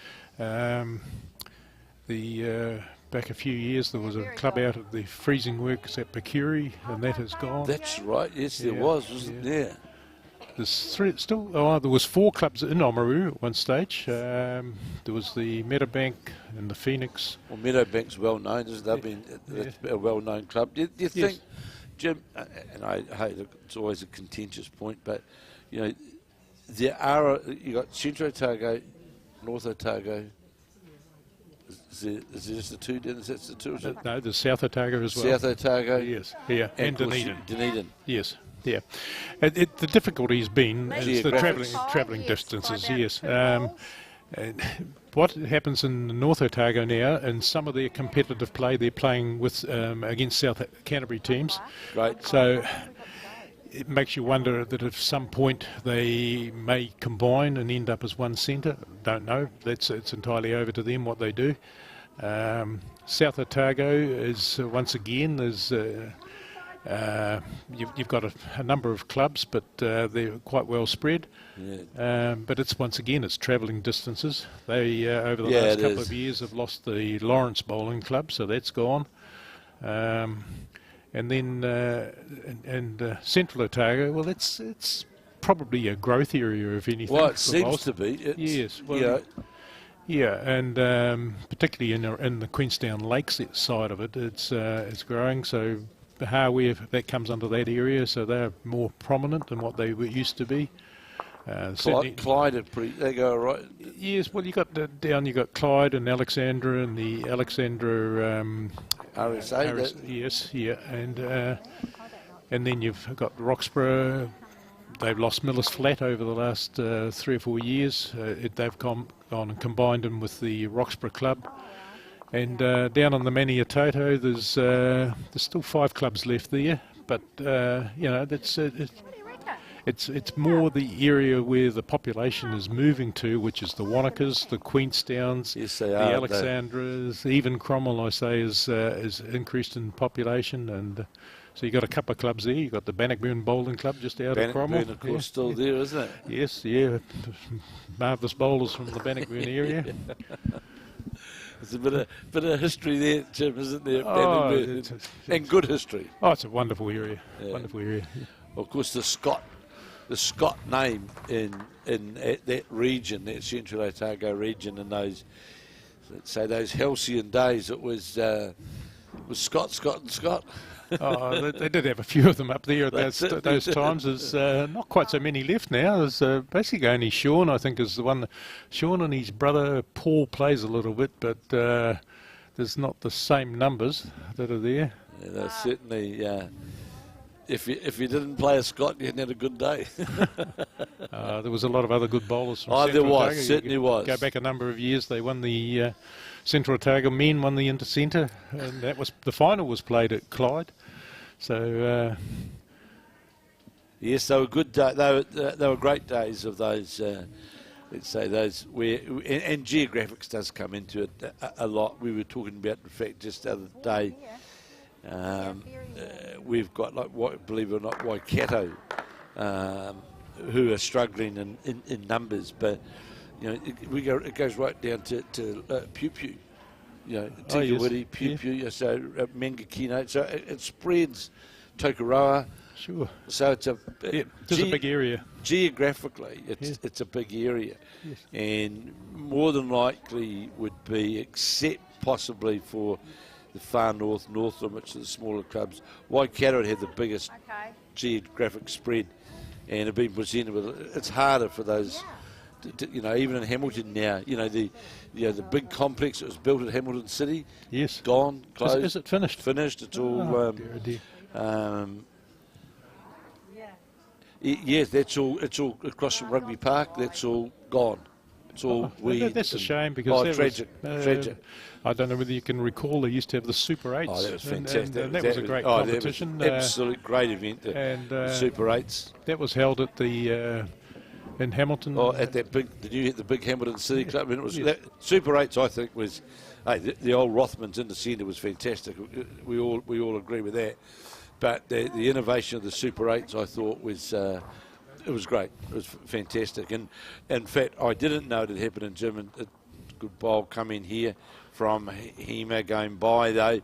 Back a few years, there was a club out at the freezing works at Pakuri, and that has gone. That's right. Yes, there was, wasn't there? There's there was 4 clubs in Oamaru at one stage. There was the Meadowbank and the Phoenix. Well, Meadowbank's well known, isn't it? They've been a well-known club. Do you think, Jim? And I hate it's always a contentious point, but you know, there are you got Central Otago, North Otago. Is it just the 2? That's the 2? No, there's South Otago as well. South Otago. Yes. Yeah. And Dunedin. Dunedin. Yes. Yeah. The difficulty has been is the travelling distances. Yes. What happens in North Otago now, and some of their competitive play, they're playing with against South Canterbury teams. Right. So it makes you wonder that at some point they may combine and end up as one centre. Don't know. It's entirely over to them what they do. South Otago is once again you've got a number of clubs, but they're quite well spread. Yeah. But it's once again it's travelling distances. They over the last couple of years have lost the Lawrence Bowling Club, so that's gone. And then Central Otago, well, it's probably a growth area if anything. Well, it seems to be. Yes. Well, yeah, and particularly in the Queenstown Lakes side of it, it's growing. So Hawaii, that comes under that area, so they're more prominent than what they used to be. Clyde are they go right. Yes, well, you got you got Clyde and Alexandra and the Alexandra RSA. Yes, yeah, and then you've got Roxburgh. They've lost Miller's Flat over the last 3 or 4 years. They've gone and combined them with the Roxburgh Club. And down on the Maniatoto, there's still 5 clubs left there, but you know it's more the area where the population is moving to, which is the Wanakas, the Queenstowns, the Alexandras, even Cromwell, I say, is increased in population, and so you've got a couple of clubs there. You've got the Bannockburn Bowling Club just out of Cromwell. Bannockburn, of course, still there, isn't it? Yes, yeah. Marvellous bowlers from the Bannockburn area. There's a bit of history there, Jim, isn't there? And good history. Oh, it's a wonderful area. Yeah. Wonderful area. Yeah. Of course, the Scott name in that region, that Central Otago region, in those halcyon days, it was Was Scott. Oh, they did have a few of them up there at those times. There's not quite so many left now. There's basically only Sean, I think, is the one. Sean and his brother Paul plays a little bit, but there's not the same numbers that are there. Yeah, there's certainly. If you didn't play a Scott, you hadn't had a good day. There was a lot of other good bowlers from There Central was, Otago. certainly was. Go back a number of years, they won the Central Otago men won the Inter-Centre, and that was the final was played at Clyde. So yes, they were good. They were great days of those. Let's say those where and geographics does come into it a lot. We were talking about, in fact, just the other day. We've got, believe it or not, Waikato, who are struggling in numbers, but it goes right down to Piu-Piu, Tigawiti, Piu-Piu, so Mangakino, so it spreads Tokoroa. Sure. So it's a big area. Geographically, it's a big area, yes. And more than likely would be, except possibly for the far Northland, which are the smaller clubs. Waikato had the biggest geographic spread, and have been presented with. It's harder for those, even in Hamilton now. The big complex that was built at Hamilton City. Yes. Gone, closed. Is it finished? Finished. It's all. Yes, that's all. It's all across from Rugby Park. That's all gone. It's all weeds. That's a shame because tragic. I don't know whether you can recall they used to have the Super 8s. Oh, that was fantastic. And that was a great competition. That was absolute great event. The Super 8s. That was held at the in Hamilton. Oh, at that big, the big Hamilton City Club. And it was Super 8s. I think was the old Rothmans in the centre was fantastic. We all agree with that. But the innovation of the Super 8s, I thought, was it was great. It was fantastic. And in fact, I didn't know it had happened in German. A good bowl come in here from Hema going by, though.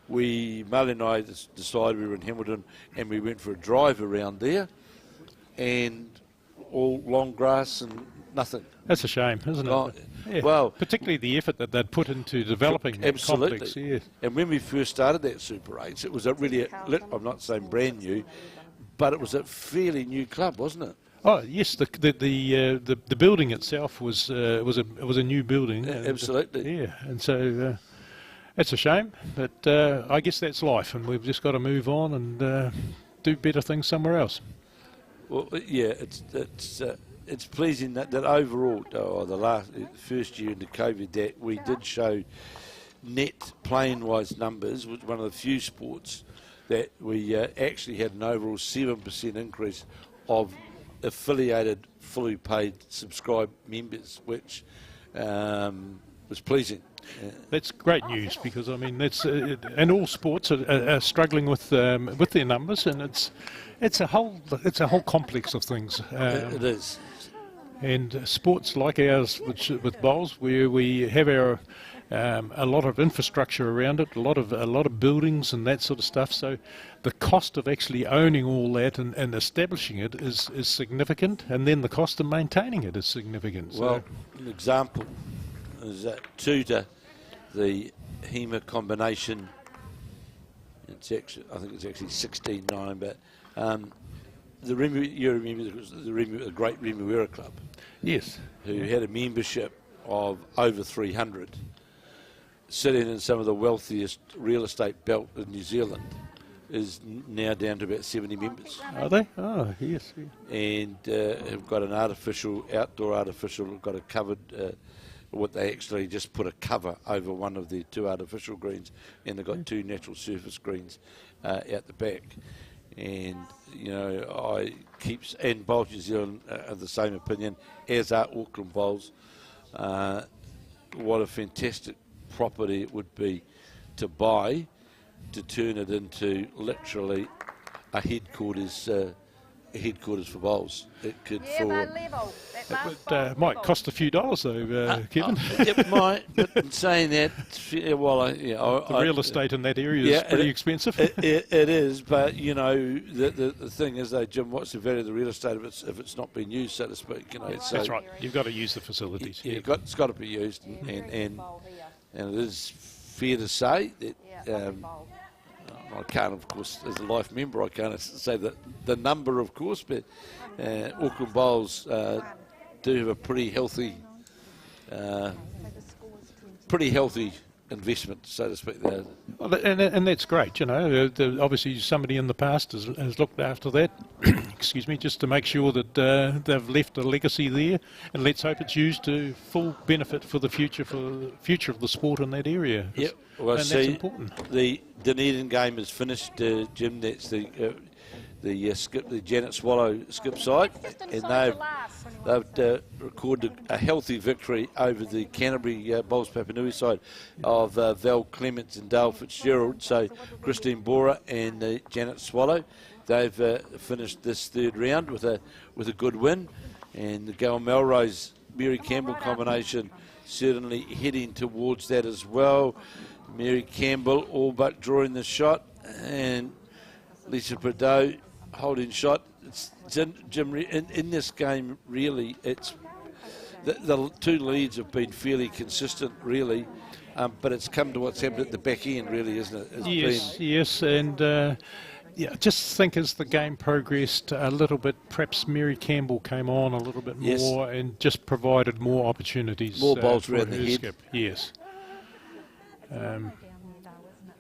Marley and I decided we were in Hamilton, and we went for a drive around there, and all long grass and nothing. That's a shame, isn't it? Yeah. Well, particularly the effort that they'd put into developing that complex. Yes. And when we first started that Super 8s, it was I'm not saying brand new, but it was a fairly new club, wasn't it? Oh yes, the building itself was a new building. Yeah, absolutely. Yeah, and so it's a shame, but I guess that's life, and we've just got to move on and do better things somewhere else. Well, yeah, it's pleasing that overall, the first year into COVID, that we did show net playing-wise numbers, was one of the few sports that we actually had an overall 7% increase of affiliated, fully paid, subscribed members, which was pleasing. That's great news because I mean that's and all sports are struggling with their numbers, and it's a whole complex of things. It is. And sports like ours, with bowls, where we have our a lot of infrastructure around it, a lot of buildings and that sort of stuff. So the cost of actually owning all that and establishing it is significant, and then the cost of maintaining it is significant. Well, an example is that Tutor, the HEMA combination. I think it's actually 16-9, but you remember the great Remuera Club. Yes. Who had a membership of over 300, sitting in some of the wealthiest real estate belt in New Zealand, is now down to about 70 members. Are they? Oh, yes. And have got an outdoor artificial, got a covered, what they actually just put a cover over one of the two artificial greens, and they've got two natural surface greens out the back. And and Bowls New Zealand are the same opinion, as are Auckland Bowls. What a fantastic property it would be to buy, to turn it into literally a headquarters for bowls. It could might cost a few dollars though, Kevin. It might, but in saying that, the real estate in that area is pretty expensive. It is, but the thing is though, Jim, what's the value of the real estate if it's not being used, so to speak? That's right. You've got to use the facilities. It's got to be used, and it is fair to say that Yeah, bowl. I can't, of course, as a life member, I can't say the number, of course, but Auckland Bowls do have a pretty healthy investment, so to speak. Well, and that's great, you know. Obviously, somebody in the past has looked after that, excuse me, just to make sure that they've left a legacy there, and let's hope it's used to full benefit for the future of the sport in that area. Yep, well, and that's important. The Dunedin game is finished, Jim. That's the Janet Swallow skip side, and they've recorded a healthy victory over the Canterbury Bowls Papanui side of Val Clements and Dale Fitzgerald. So Christine Boorer and Janet Swallow, they've finished this third round with a good win, and the Gayle Melrose Mary Campbell combination certainly heading towards that as well. Mary Campbell all but drawing the shot, and Lisa Prideaux holding shot. Jim, in this game, really, it's the two leads have been fairly consistent, really, but it's come to what's happened at the back end, really, isn't it? Yes, and I just think as the game progressed a little bit, perhaps Mary Campbell came on a little bit more and just provided more opportunities. More bowls for around the head. skip. Yes.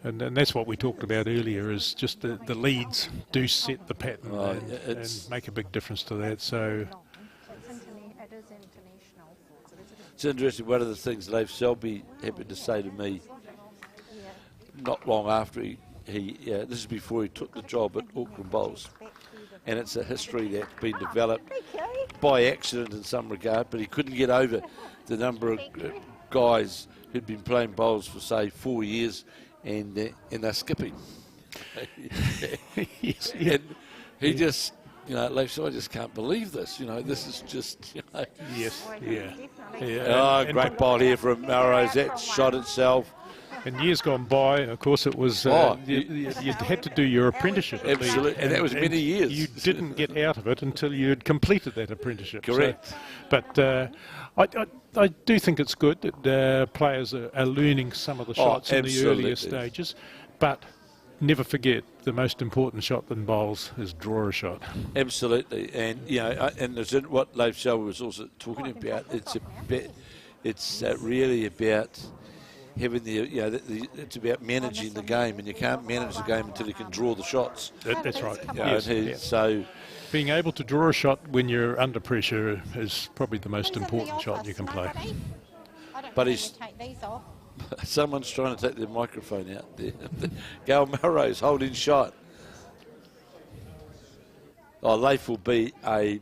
And that's what we talked about earlier, is just the leads do set the pattern and make a big difference to that. So It is international. it's interesting. One of the things Leif Selby happened to say to me not long after he this is before he took the job at Auckland Bowls, and it's a history that's been developed by accident in some regard, but he couldn't get over the number of guys who'd been playing bowls for, say, 4 years and they're skipping. yes, And he just, Leif said, I just can't believe this. This is just, Yes, yeah. Oh, great bowl here from Melrose. That shot itself. And years gone by, of course, it was you had to do your apprenticeship. Absolutely, and that was many years. You didn't get out of it until you had completed that apprenticeship. Correct. So, but I do think it's good that players are learning some of the shots in the earlier stages, but never forget the most important shot in bowls is draw a shot. Absolutely, and and there's what Leif Selby was also talking about. It's really about having it's about managing the game, and you can't manage the game until you can draw the shots. That's right. So being able to draw a shot when you're under pressure is probably the most important shot you can play. But he's Take these off. someone's trying to take their microphone out there. Gayle Melrose holding shot. Leif will be a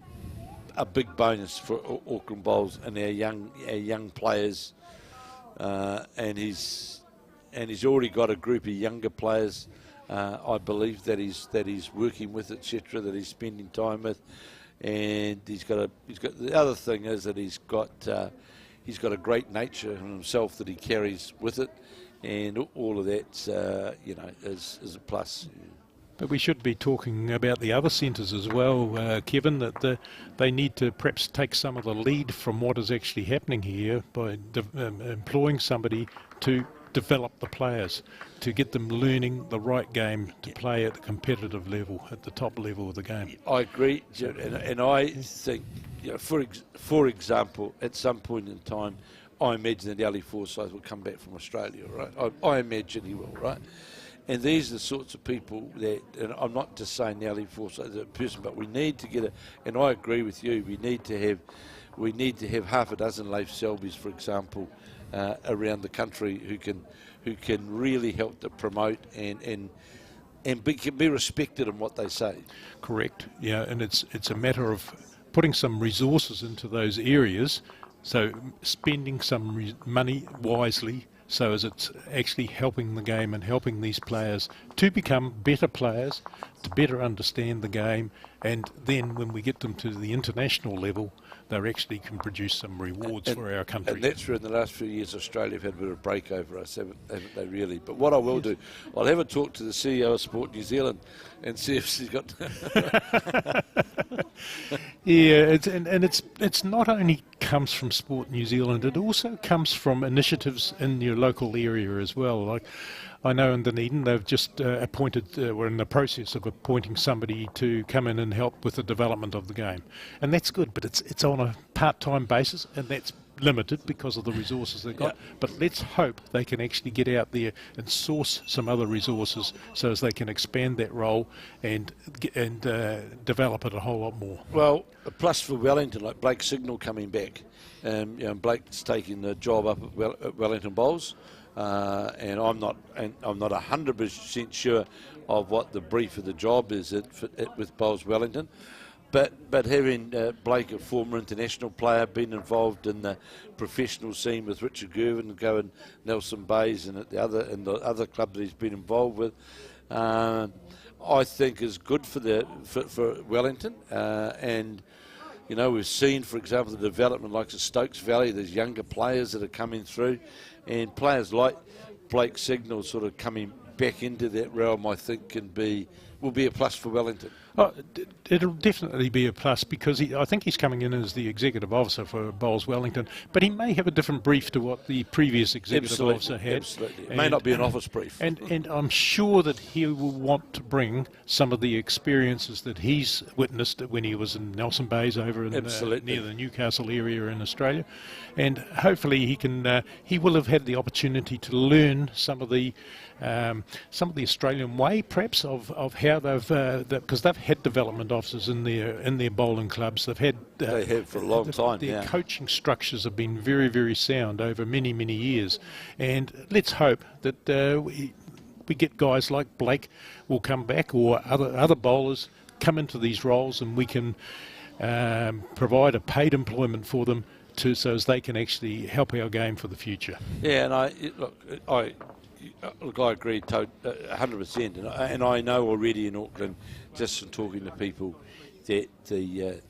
big bonus for Auckland Bowls and our young players. And he's already got a group of younger players, I believe, that he's working with, etc., that he's spending time with, and he's got the other thing is that he's got a great nature in himself that he carries with it, and all of that is a plus. But we should be talking about the other centres as well, Kevin, that they need to perhaps take some of the lead from what is actually happening here by employing somebody to develop the players, to get them learning the right game to play at a competitive level, at the top level of the game. I agree, and I think, for example, at some point in time, I imagine that Ali Forsyth will come back from Australia, right? I imagine he will, right? And these are the sorts of people that, and I'm not just saying Nellie Forsyth as a person, but we need to get and I agree with you, we need to have half a dozen Leif Selbys, for example, around the country who can really help to promote and be respected in what they say. Correct, yeah, and it's a matter of putting some resources into those areas, so spending some money wisely, so as it's actually helping the game and helping these players to become better players, to better understand the game, and then when we get them to the international level, they actually can produce some rewards for our country. And that's where in the last few years Australia have had a bit of a break over us, haven't they really? But what I will do, I'll have a talk to the CEO of Sport New Zealand and see if she's got... Yeah, it's not only comes from Sport New Zealand, it also comes from initiatives in your local area as well. Like, I know in Dunedin they've just appointed, we're in the process of appointing somebody to come in and help with the development of the game. And that's good, but it's on a part-time basis, and that's limited because of the resources they've got. Yeah. But let's hope they can actually get out there and source some other resources so as they can expand that role and develop it a whole lot more. Well, a plus for Wellington, like Blake Signal coming back. Blake's taking the job up at Wellington Bowls. And I'm not 100% sure of what the brief of the job is with Bowls Wellington, but having Blake, a former international player, been involved in the professional scene with Richard Gervin, going Nelson Bays and the other club that he's been involved with, I think is good for Wellington. And you know, we've seen, for example, the development like at Stokes Valley. There's younger players that are coming through. And players like Blake Signal sort of coming back into that realm, I think, will be a plus for Wellington. Oh, it'll definitely be a plus because I think he's coming in as the executive officer for Bowls Wellington, but he may have a different brief to what the previous executive officer had. Absolutely. It may not be an office brief. And I'm sure that he will want to bring some of the experiences that he's witnessed when he was in Nelson Bays over in near the Newcastle area in Australia. And hopefully he will have had the opportunity to learn some of the Australian way, perhaps, of how because they've had development officers in their bowling clubs. They have for a long time. Their coaching structures have been very, very sound over many, many years. And let's hope that we get guys like Blake will come back, or other bowlers come into these roles, and we can provide a paid employment for them so as they can actually help our game for the future. Yeah, and I agree 100%, and I know already in Auckland, just from talking to people, that the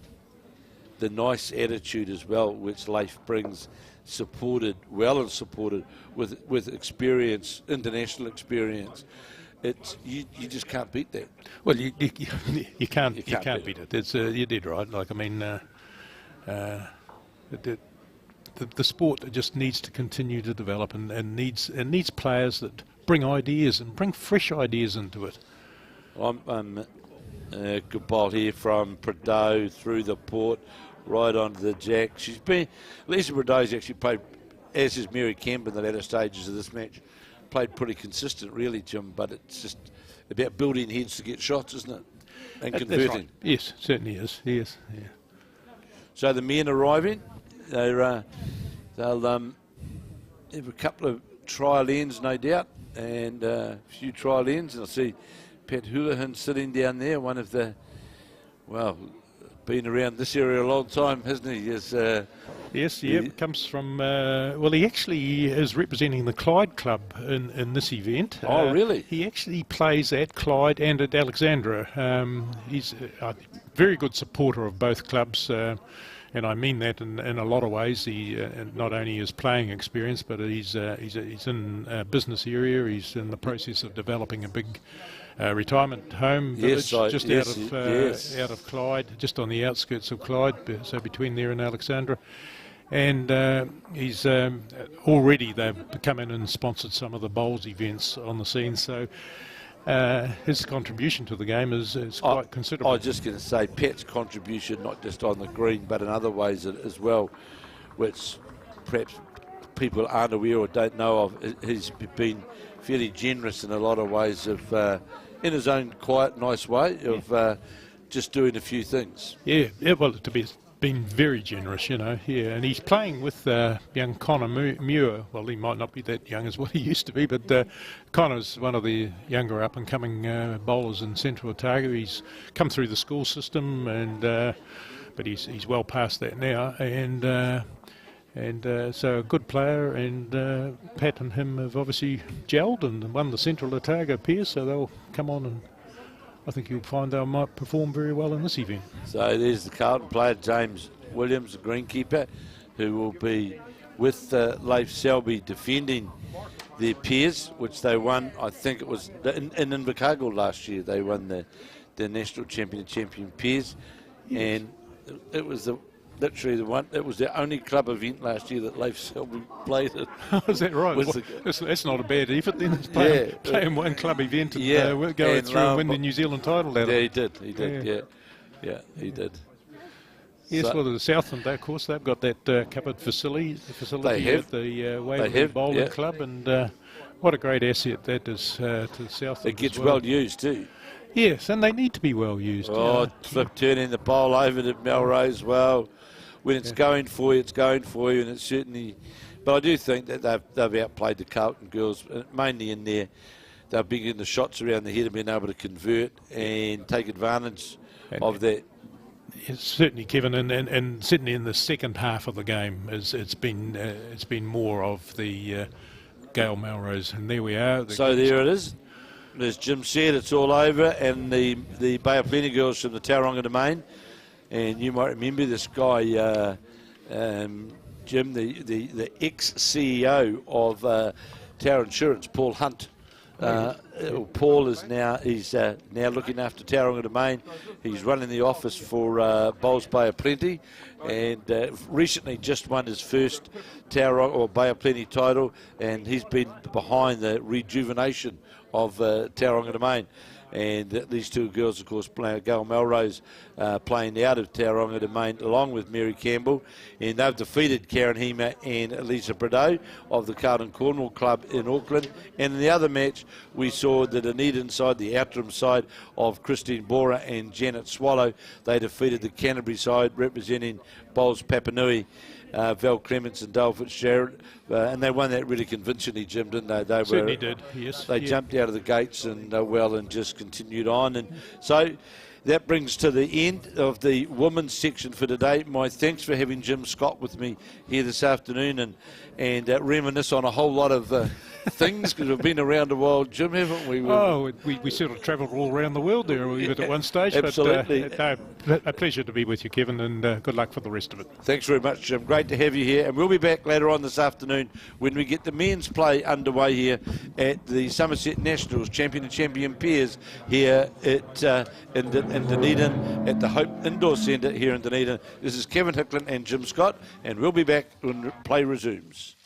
nice attitude as well, which Leif brings, supported with experience, international experience. You just can't beat that. Well, you can't beat it. You did right. Like, I mean, the sport just needs to continue to develop and needs players that bring ideas and bring fresh ideas into it. I'm good bowl here from Prideaux through the port, right onto the jack. Lisa Prideaux's actually played, as is Mary Kemp in the latter stages of this match, played pretty consistent really, Jim, but it's just about building heads to get shots, isn't it? And converting. Right. Yes, certainly is. Yes. Yeah. So the men arriving, they'll have a couple of trial ends, no doubt, and a few trial ends. And I see Pat Houlihan sitting down there, one of the, been around this area a long time, hasn't he? Yes, comes from, he actually is representing the Clyde Club in this event. Oh, really? He actually plays at Clyde and at Alexandra. He's a very good supporter of both clubs, and I mean that in a lot of ways. He not only his playing experience, but he's in a business area. He's in the process of developing a big retirement home village out of Clyde, just on the outskirts of Clyde, so between there and Alexandra. And he's already, they've come in and sponsored some of the bowls events on the scene, so his contribution to the game is quite considerable. I was just going to say, Pat's contribution, not just on the green, but in other ways as well, which perhaps people aren't aware or don't know of. He's been fairly generous in a lot of ways of, in his own quiet, nice way, of just doing a few things. Yeah, well, been very generous, and he's playing with young Connor Muir. Well, he might not be that young as what he used to be, but Connor's one of the younger up-and-coming bowlers in Central Otago. He's come through the school system, but he's well past that now, and so a good player, and Pat and him have obviously gelled and won the Central Otago pair, so they'll come on I think you'll find they might perform very well in this event. So there's the Carlton player, James Williams, the greenkeeper, who will be with Leif Selby defending their peers, which they won, I think it was in Invercargill last year. They won the national champion peers, and it was literally the one. It was the only club event last year that Leif Selby played it. Is that right? Well, that's not a bad effort then. Playing one club event and going through and win the New Zealand title. Yeah, he did. Yeah, he did. Yes, So, well, the Southland, of course, they've got that cupboard facility at the Waverley Bowling Club, and what a great asset that is to the Southland. It gets well used too. Yes, and they need to be well used. Flip turning the bowl over to Melrose. Well, when it's going for you, and it's certainly. But I do think that they've outplayed the Carlton girls, mainly in there. They're big in the shots around the head and being able to convert and take advantage of that. It's certainly, Kevin, and certainly in the second half of the game, it's been more of the Gayle Melrose, and there we are. So there it is. As Jim said, it's all over, and the Bay of Plenty girls from the Tauranga Domain, and you might remember this guy, Jim, the ex-CEO of Tower Insurance, Paul Hunt. Paul is now looking after Tauranga Domain. He's running the office for Bowls Bay of Plenty, and recently just won his first Tauranga or Bay of Plenty title, and he's been behind the rejuvenation of Tauranga Domain. And these two girls, of course, Gayle Melrose playing out of Tauranga Domain along with Mary Campbell, and they've defeated Karen Hema and Elisa Bordeaux of the Carlton Cornwall Club in Auckland. And in the other match, we saw the Dunedin side, the Outram side of Christine Boorer and Janet Swallow. They defeated the Canterbury side representing Bowls Papanui, Val Clements and Dale Fitzgerald, and they won that really convincingly, Jim, didn't they? They certainly did, yes. They jumped out of the gates and just continued on. And so that brings to the end of the women's section for today. My thanks for having Jim Scott with me here this afternoon and reminisce on a whole lot of things, because we've been around a while, Jim, haven't we? We sort of travelled all around the world there at one stage. Absolutely. But a pleasure to be with you, Kevin, and good luck for the rest of it. Thanks very much, Jim. Great to have you here. And we'll be back later on this afternoon when we get the men's play underway here at the Somerset Nationals Champion and Champion Pairs here in Dunedin at the Hope Indoor Centre here in Dunedin. This is Kevin Hicklin and Jim Scott, and we'll be back when play resumes.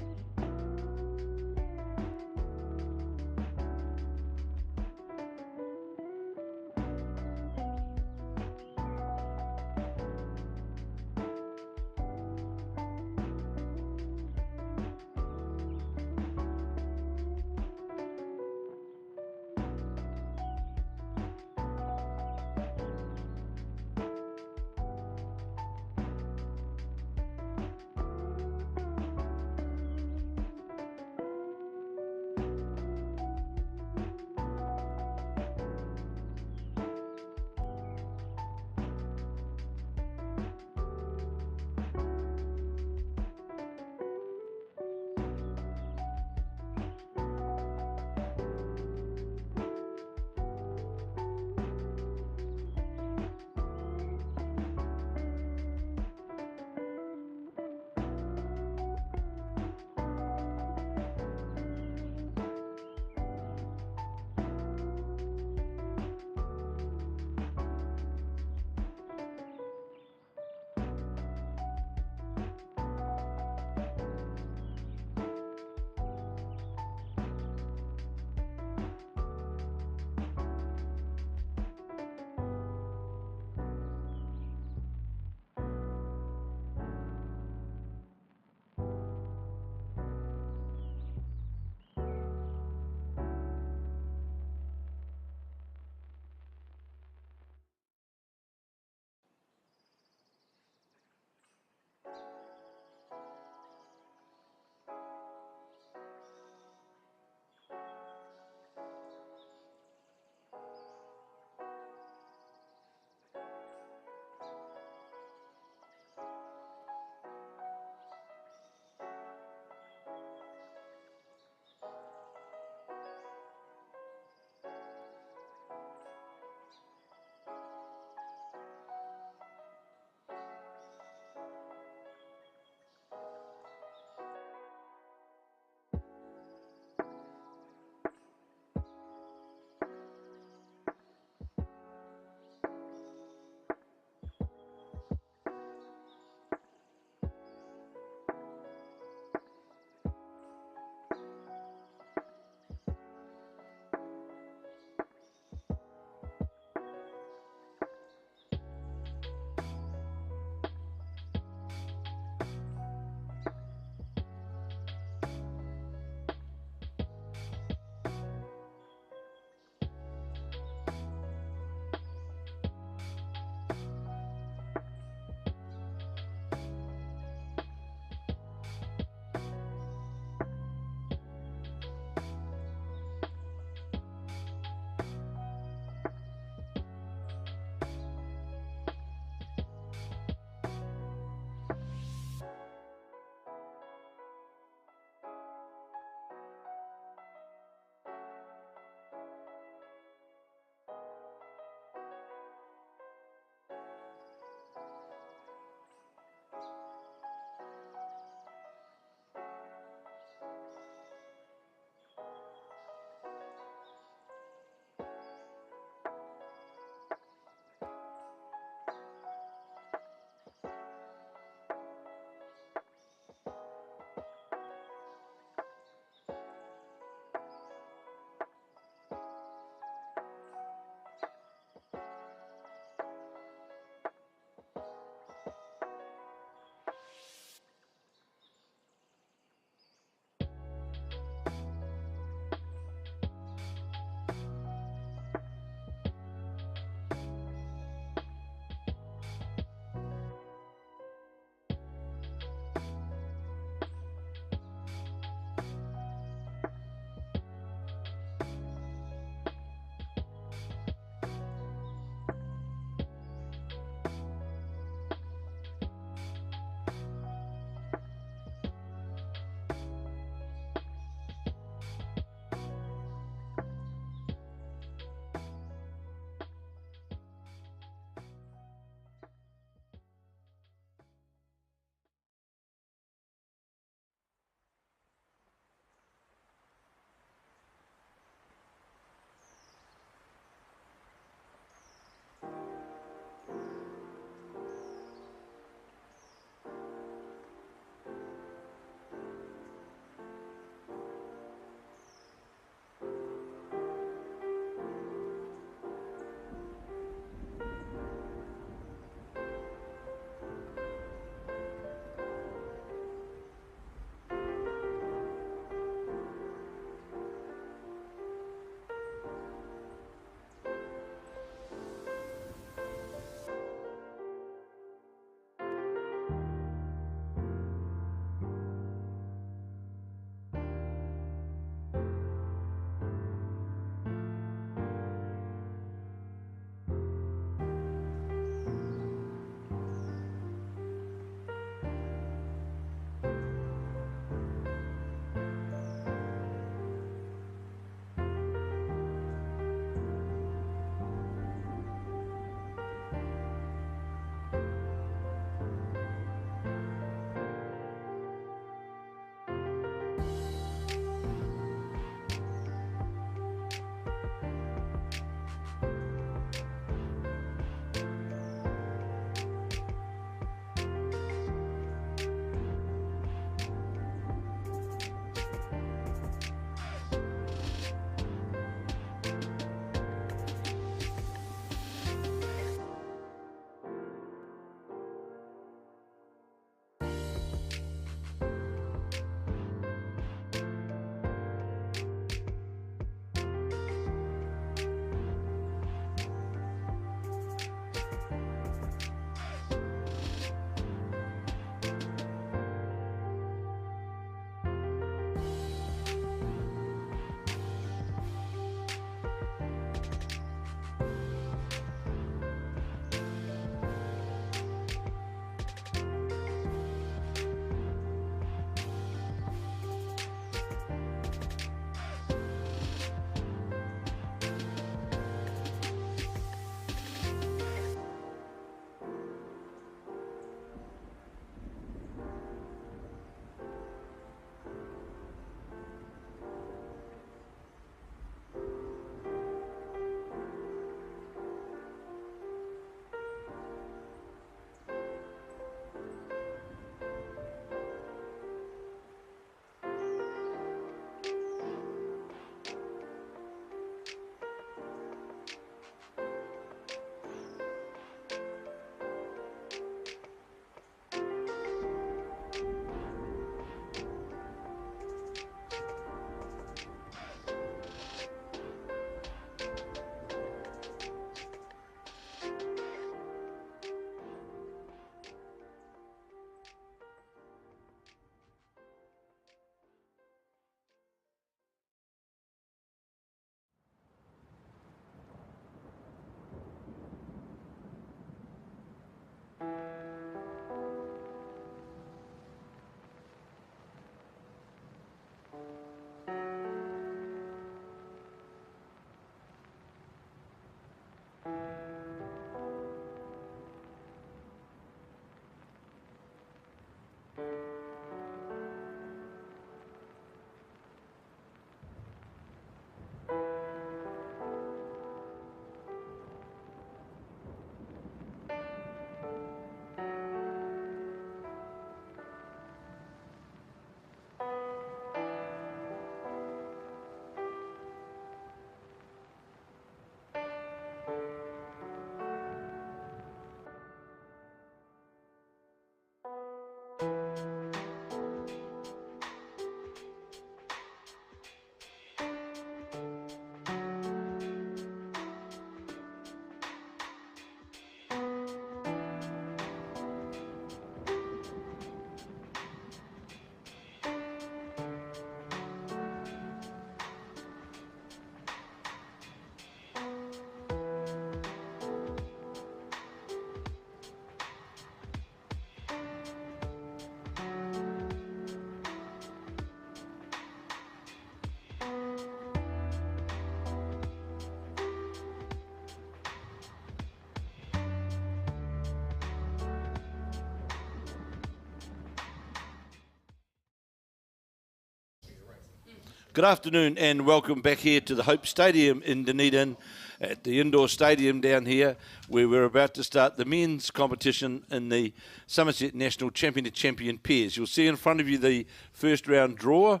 Good afternoon and welcome back here to the Hope Stadium in Dunedin, at the indoor stadium down here, where we're about to start the men's competition in the Somerset National Champion to Champion pairs. You'll see in front of you the first round draw,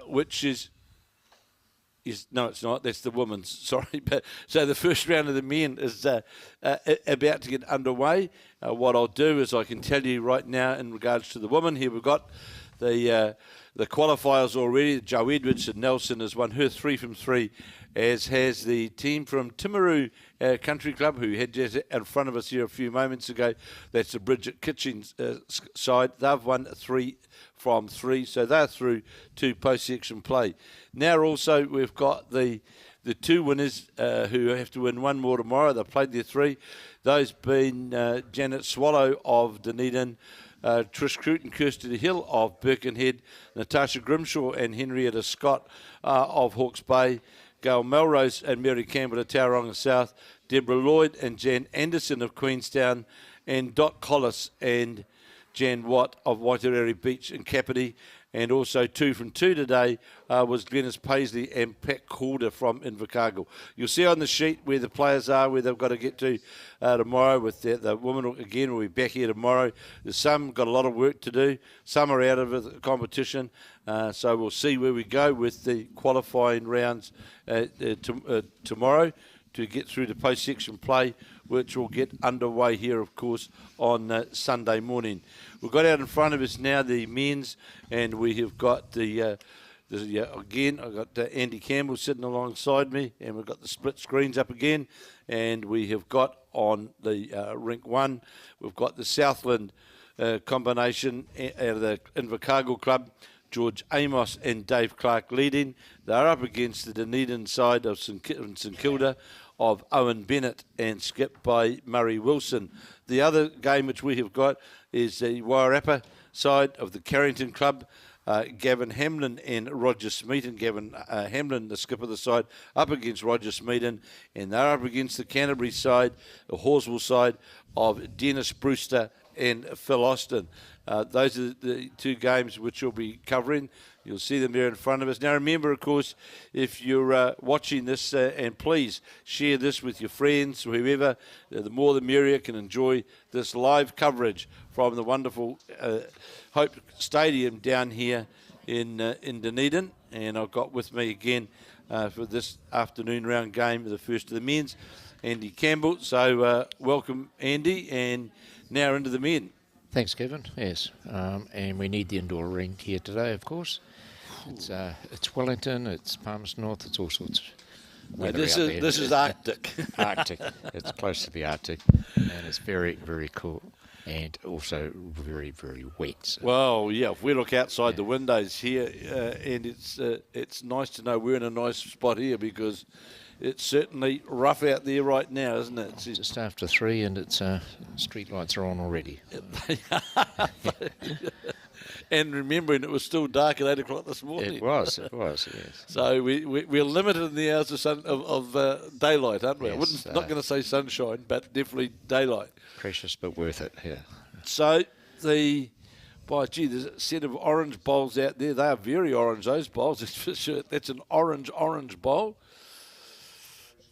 which is no, it's not. That's the women's. Sorry, but so the first round of the men is about to get underway. What I'll do is I can tell you right now in regards to the women. Here we've got the qualifiers already. Joe Edwards and Nelson has won her 3 from 3, as has the team from Timaru Country Club, who had just in front of us here a few moments ago. That's the Bridget Kitching side. They've won 3 from 3, so they're through to post-section play. Now also we've got the 2 winners who have to win 1 more tomorrow. They've played their 3. Those being Janet Swallow of Dunedin, Trish Croot and Kirsty Hill of Birkenhead, Natarsha Grimshaw and Henrietta Scott of Hawke's Bay, Gayle Melrose and Mary Campbell of Tauranga South, Debra Lloyd and Jan Anderson of Queenstown, and Dot Collis and Jan Watt of Waitarere Beach and Capill. And also 2 from 2 today was Glenys Paisley and Pat Calder from Invercargill. You'll see on the sheet where the players are, where they've got to get to tomorrow. With the women, again, will be back here tomorrow. There's some got a lot of work to do. Some are out of the competition. So we'll see where we go with the qualifying rounds tomorrow to get through the post-section play, which will get underway here, of course, on Sunday morning. We've got out in front of us now the men's, and we have got again, I've got Andy Campbell sitting alongside me, and we've got the split screens up again, and we have got on the rink 1, we've got the Southland combination out of the Invercargill Club, George Amos and Dave Clark leading. They're up against the Dunedin side of St Kilda of Owen Bennett and skipped by Murray Wilson. The other game which we have got is the Waitarere side of the Carrington Club, Gavin Hamlin and Roger Smeaton. Gavin Hamlin, the skipper of the side, up against Roger Smeaton, and they're up against the Canterbury side, the Horswell side of Dennis Brewster and Phil Austin. Those are the 2 games which we'll be covering. You'll see them there in front of us. Now remember, of course, if you're watching this, and please share this with your friends, or whoever, the more the merrier, can enjoy this live coverage from the wonderful Hope Stadium down here in Dunedin. And I've got with me again for this afternoon round game, the first of the men's, Andy Campbell. So welcome, Andy, and now into the men. Thanks, Kevin. Yes, and we need the indoor rink here today, of course. It's Wellington, it's Palmerston North, it's all sorts of weather This out is there. Arctic. Arctic. It's close to the Arctic, and it's very, very cool, and also very, very wet. So. Well, yeah, if we look outside the windows here, and it's nice to know we're in a nice spot here, because it's certainly rough out there right now, isn't it? It's just after 3, and it's street lights are on already. And remembering it was still dark at 8 o'clock this morning. It was, yes. So we're limited in the hours of daylight, aren't we? Yes, Not going to say sunshine, but definitely daylight. Precious, but worth it, yeah. So there's a set of orange bowls out there. They are very orange, those bowls. That's for sure. That's an orange bowl.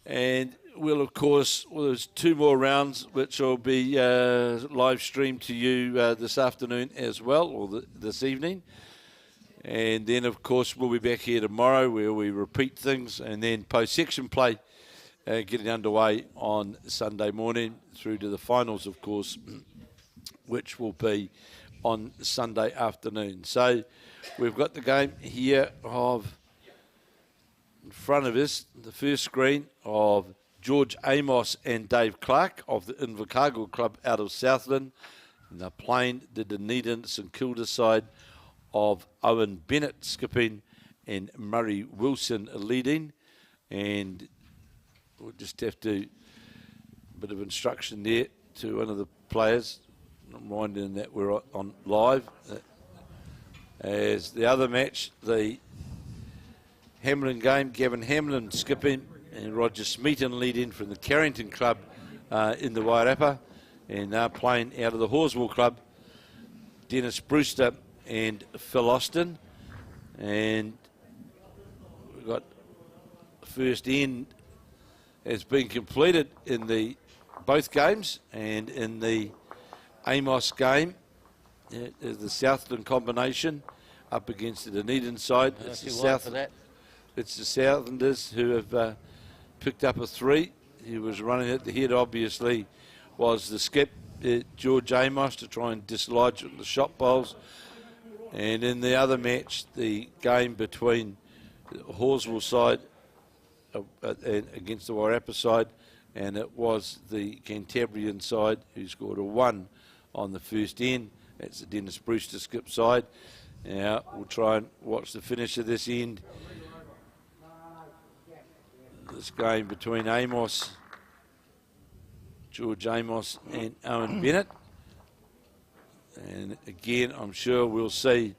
And there's 2 more rounds which will be live streamed to you this afternoon as well, or this evening. And then, of course, we'll be back here tomorrow where we repeat things, and then post-section play getting underway on Sunday morning through to the finals, of course, which will be on Sunday afternoon. So we've got the game here in front of us, the first screen of George Amos and Dave Clark of the Invercargill Club out of Southland. And they're playing the Dunedin St Kilda side of Owen Bennett skipping and Murray Wilson leading. And we'll just have to, a bit of instruction there to one of the players, reminding that we're on live. As the other match, the Hamlin game, Gavin Hamlin skipping and Roger Smeaton leading from the Carrington Club in the Waitarere, and they're playing out of the Horswell Club, Dennis Brewster and Phil Austin. And we've got the first end has been completed in both games, and in the Amos game, is the Southland combination up against the Dunedin side. It's the Southlanders who have picked up a 3. He was running at the head, obviously, was the skip, George Amos, to try and dislodge the shot bowls. And in the other match, the game between the Horswell side against the Wairarapa side, and it was the Cantabrian side who scored a 1 on the first end. That's the Dennis Brewster skip side. Now we'll try and watch the finish of this end. This game between George Amos and Owen Bennett. And again, I'm sure we'll see,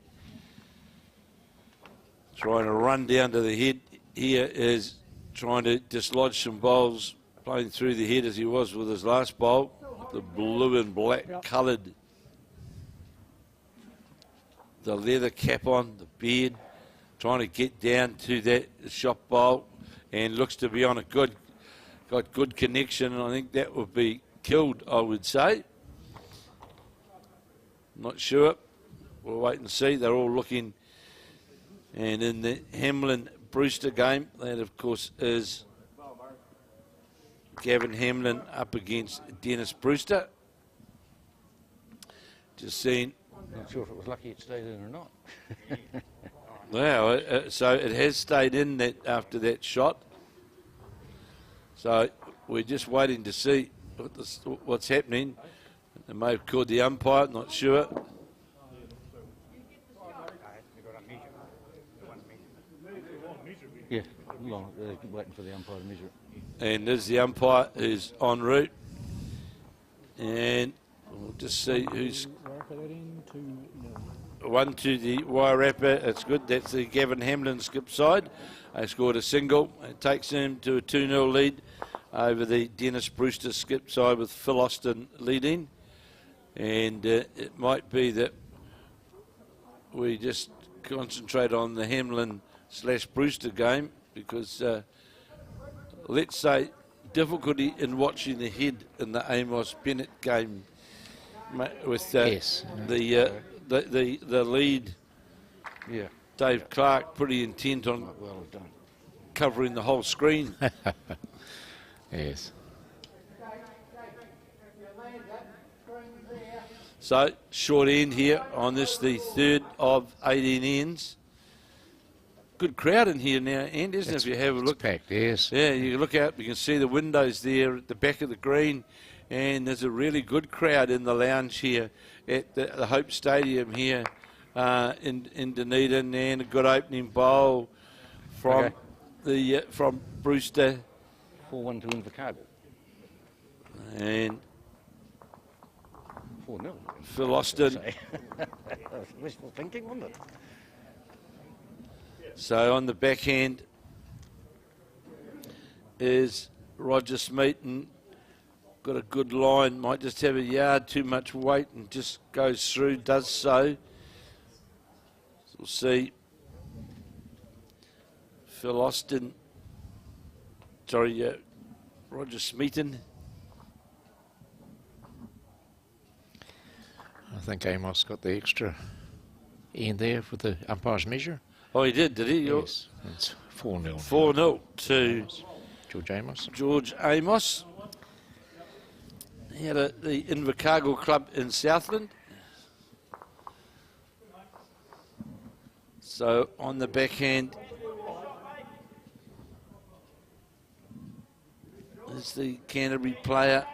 trying to run down to the head here is trying to dislodge some bowls, playing through the head as he was with his last bowl. The blue and black coloured, the leather cap on, the beard, trying to get down to that shot bowl, and looks to be on got good connection, and I think that would be killed, I would say. Not sure. We'll wait and see. They're all looking. And in the Hamlin-Brewster game, that of course is Gavin Hamlin up against Dennis Brewster. Just seeing. Not sure if it was lucky it stayed in or not. Wow, so it has stayed in that after that shot. So we're just waiting to see what's happening. They may have called the umpire, not sure. Yeah, they're waiting for the umpire to measure it. And there's the umpire who's en route. And we'll just see who's... One to the Wairarapa, it's good. That's the Gavin Hamlin skip side. They scored a single. It takes them to a 2-0 lead over the Dennis Brewster skip side with Phil Austin leading. And it might be that we just concentrate on the Hamlin/Brewster game, because let's say difficulty in watching the head in the Amos Bennett game with yes. the lead. Yeah. Dave Clark pretty intent on covering the whole screen. Yes. So, short end here on this, the third of 18 ends. Good crowd in here now, and isn't it? If you have a look. Packed, yes. Yeah, you look out, you can see the windows there at the back of the green, and there's a really good crowd in the lounge here at the Hope Stadium here in Dunedin, and a good opening bowl from from Brewster. 4-1 to Invercargill. And 4-0. Phil Austin. Wishful thinking, wasn't it? So on the backhand is Roger Smeaton. Got a good line, might just have a yard too much weight and just goes through, does so. We'll see. Phil Austin, Roger Smeaton. I think Amos got the extra end there for the umpire's measure. Oh, he did he? Yes, it's 4-0. 4-0 to George Amos. He had the Invercargill club in Southland. So on the backhand is the Canterbury player,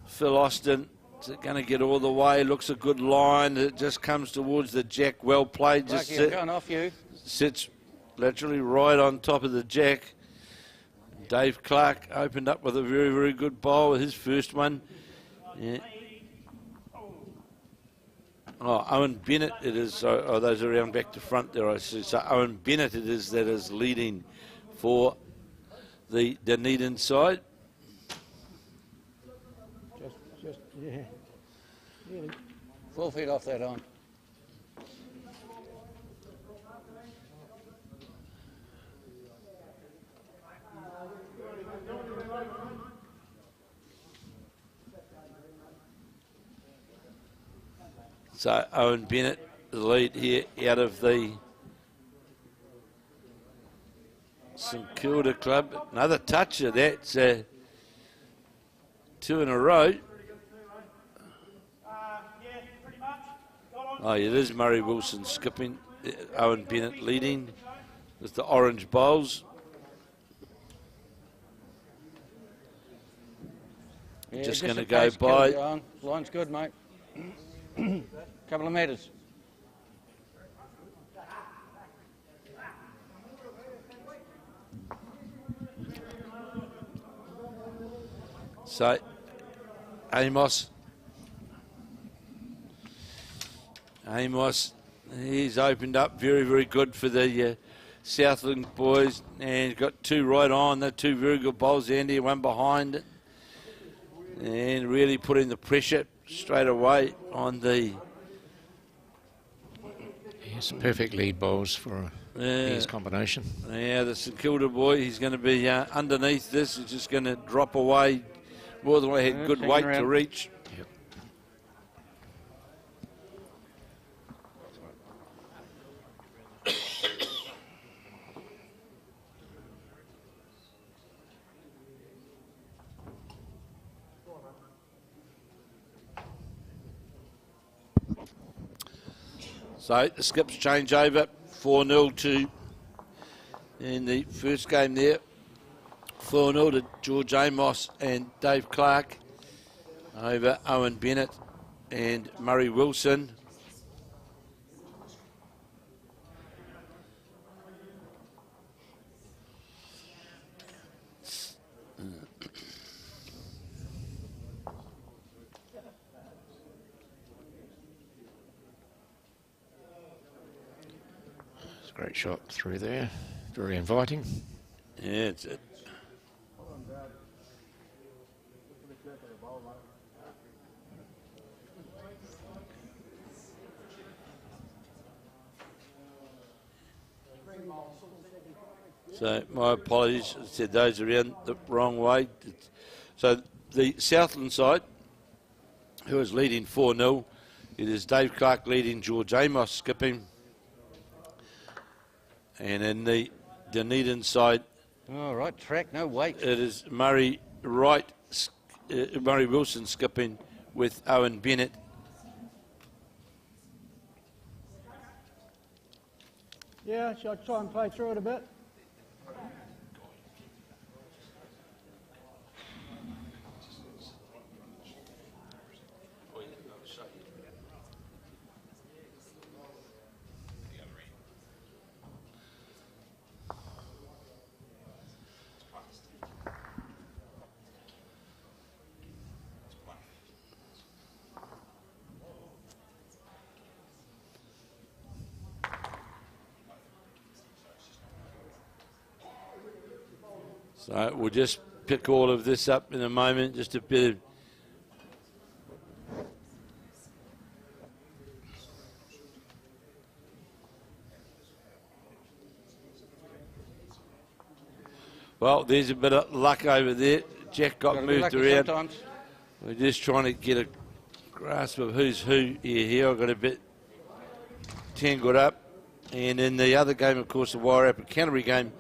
Phil Austin. Is it going to get all the way? Looks a good line. It just comes towards the jack. Well played. Just going off you. Sits literally right on top of the jack. Dave Clark opened up with a very, very good bowl, his first one. Yeah. Oh, Owen Bennett it is. Oh, those are around back to front there, I see. So Owen Bennett it is that is leading for the Dunedin side. Yeah. Really. 4 feet off that on. So Owen Bennett, the lead here out of the St Kilda club. Another toucher, that's 2 in a row. Oh, it is Murray Wilson skipping, Owen Bennett leading with the orange bowls. Yeah, Just going to a go pace, by. Kill going. Line's good, mate. Couple of metres. So, Amos, he's opened up very, very good for the Southland boys, and got 2 right on. They're 2 very good bowls, Andy, 1 behind it, and really putting the pressure straight away on the. Yes, perfect lead bowls for his combination. Yeah, the St Kilda boy, he's going to be underneath this. He's just going to drop away more than he had good weight to reach. Yep. So the skips change over, 4-0 to, in the first game there, 4-0 to George Amos and Dave Clark over Owen Bennett and Murray Wilson. It's a great shot through there, very inviting. Yeah, it's it. So my apologies, I said those are in the wrong way. So the Southland side, who is leading 4-0, it is Dave Clark leading, George Amos skipping. And in the Dunedin side, All right, track, no weight. it is Murray Wilson skipping with Owen Bennett. Yeah, shall I try and play through it a bit? So we'll just pick all of this up in a moment, just a bit of. Well, there's a bit of luck over there. Jack got moved around. Sometimes. We're just trying to get a grasp of who's who here. I got a bit tangled up. And in the other game, of course, the Waitarere Canterbury game,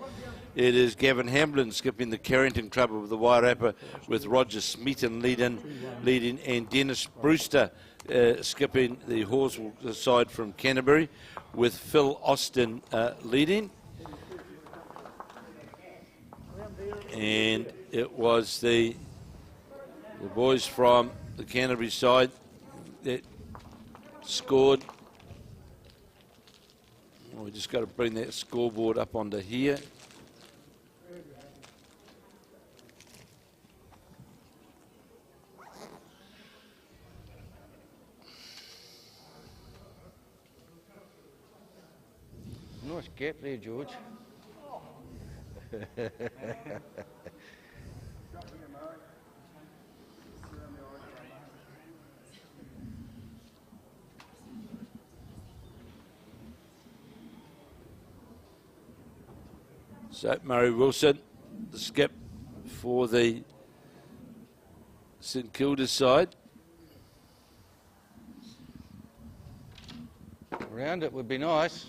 it is Gavin Hamblin skipping the Carrington Club of the Waitarere with Roger Smeaton leading and Dennis Brewster skipping the Horswell side from Canterbury with Phil Austin leading. And it was the boys from the Canterbury side that scored. We just got to bring that scoreboard up onto here. Nice gap there, George. So Murray Wilson, the skip for the St Kilda side. Around it would be nice.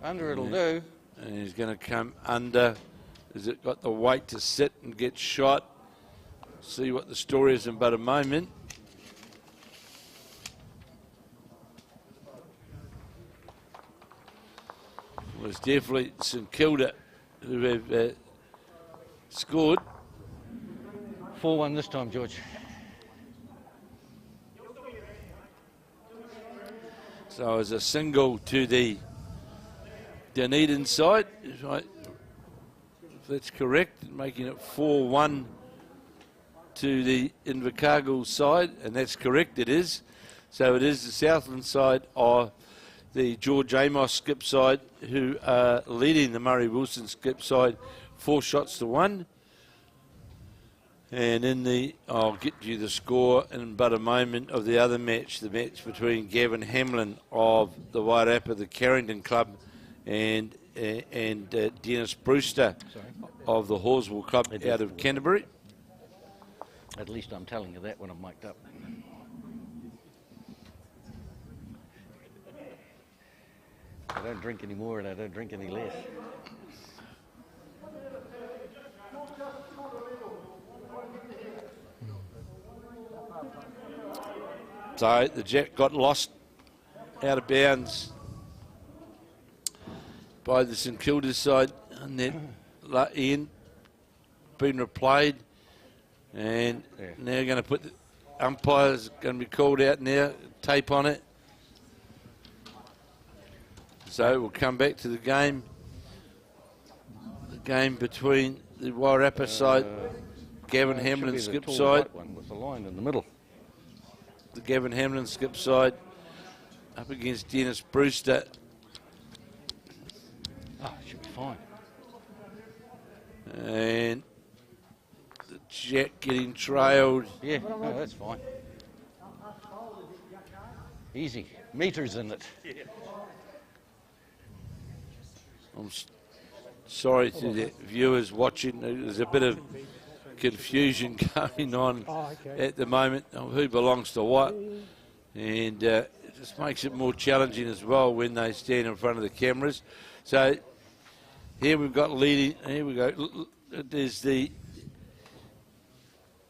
Under it'll do. And he's going to come under. Has it got the weight to sit and get shot? See what the story is in but a moment. Well, it's definitely St Kilda who have scored. 4-1 this time, George. So as a single to the Dunedin side, right, if that's correct, making it 4-1 to the Invercargill side, and that's correct, it is. So it is the Southland side of the George Amos skip side who are leading the Murray Wilson skip side 4 shots to 1. And in the, I'll get you the score in but a moment of the other match, the match between Gavin Hamlin of the Waitarere, the Carrington Club, and Dennis Brewster of the Horswell Club out of Canterbury. At least I'm telling you that when I'm mic'd up. I don't drink any more and I don't drink any less. So the jack got lost out of bounds by the St Kilda side, and then Ian been replayed, and now going to put the umpires going to be called out now, tape on it. So we'll come back to the game between the Waitarere side, Gavin Hamlin skip side. One with the line in the middle. The Gavin Hamlin skip side up against Dennis Brewster. Oh, it should be fine. And the jack getting trailed. Yeah, no, that's fine. Easy. Meters in it. I'm sorry to the viewers watching. There's a bit of confusion going on at the moment of who belongs to what, and it just makes it more challenging as well when they stand in front of the cameras. So here we've got leading, here we go, there's the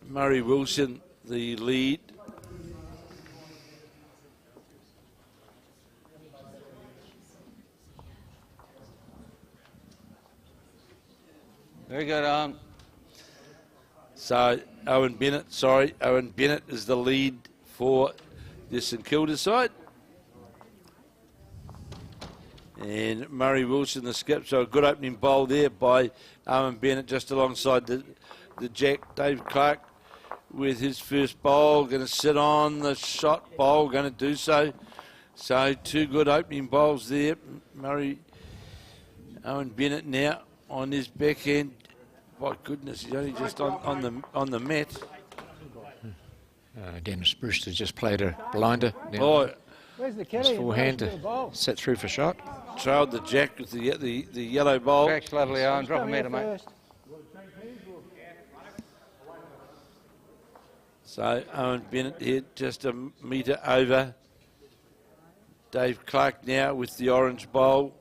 Murray Wilson, the lead. Very good, So Owen Bennett is the lead for the St Kilda side. And Murray Wilson, the skip. So a good opening bowl there by Owen Bennett just alongside the jack. Dave Clark with his first bowl. Going to sit on the shot bowl. Going to do so. So 2 good opening bowls there. Owen Bennett now on his backhand. My goodness, he's only just on the mat. Dennis Brewster just played a blinder. Oh, Where's the His caddy? forehand to set through for shot. trailed the jack with the yellow bowl. Cracks lovely, Owen. Drop a metre, mate. So Owen Bennett here just a metre over. Dave Clark now with the orange bowl.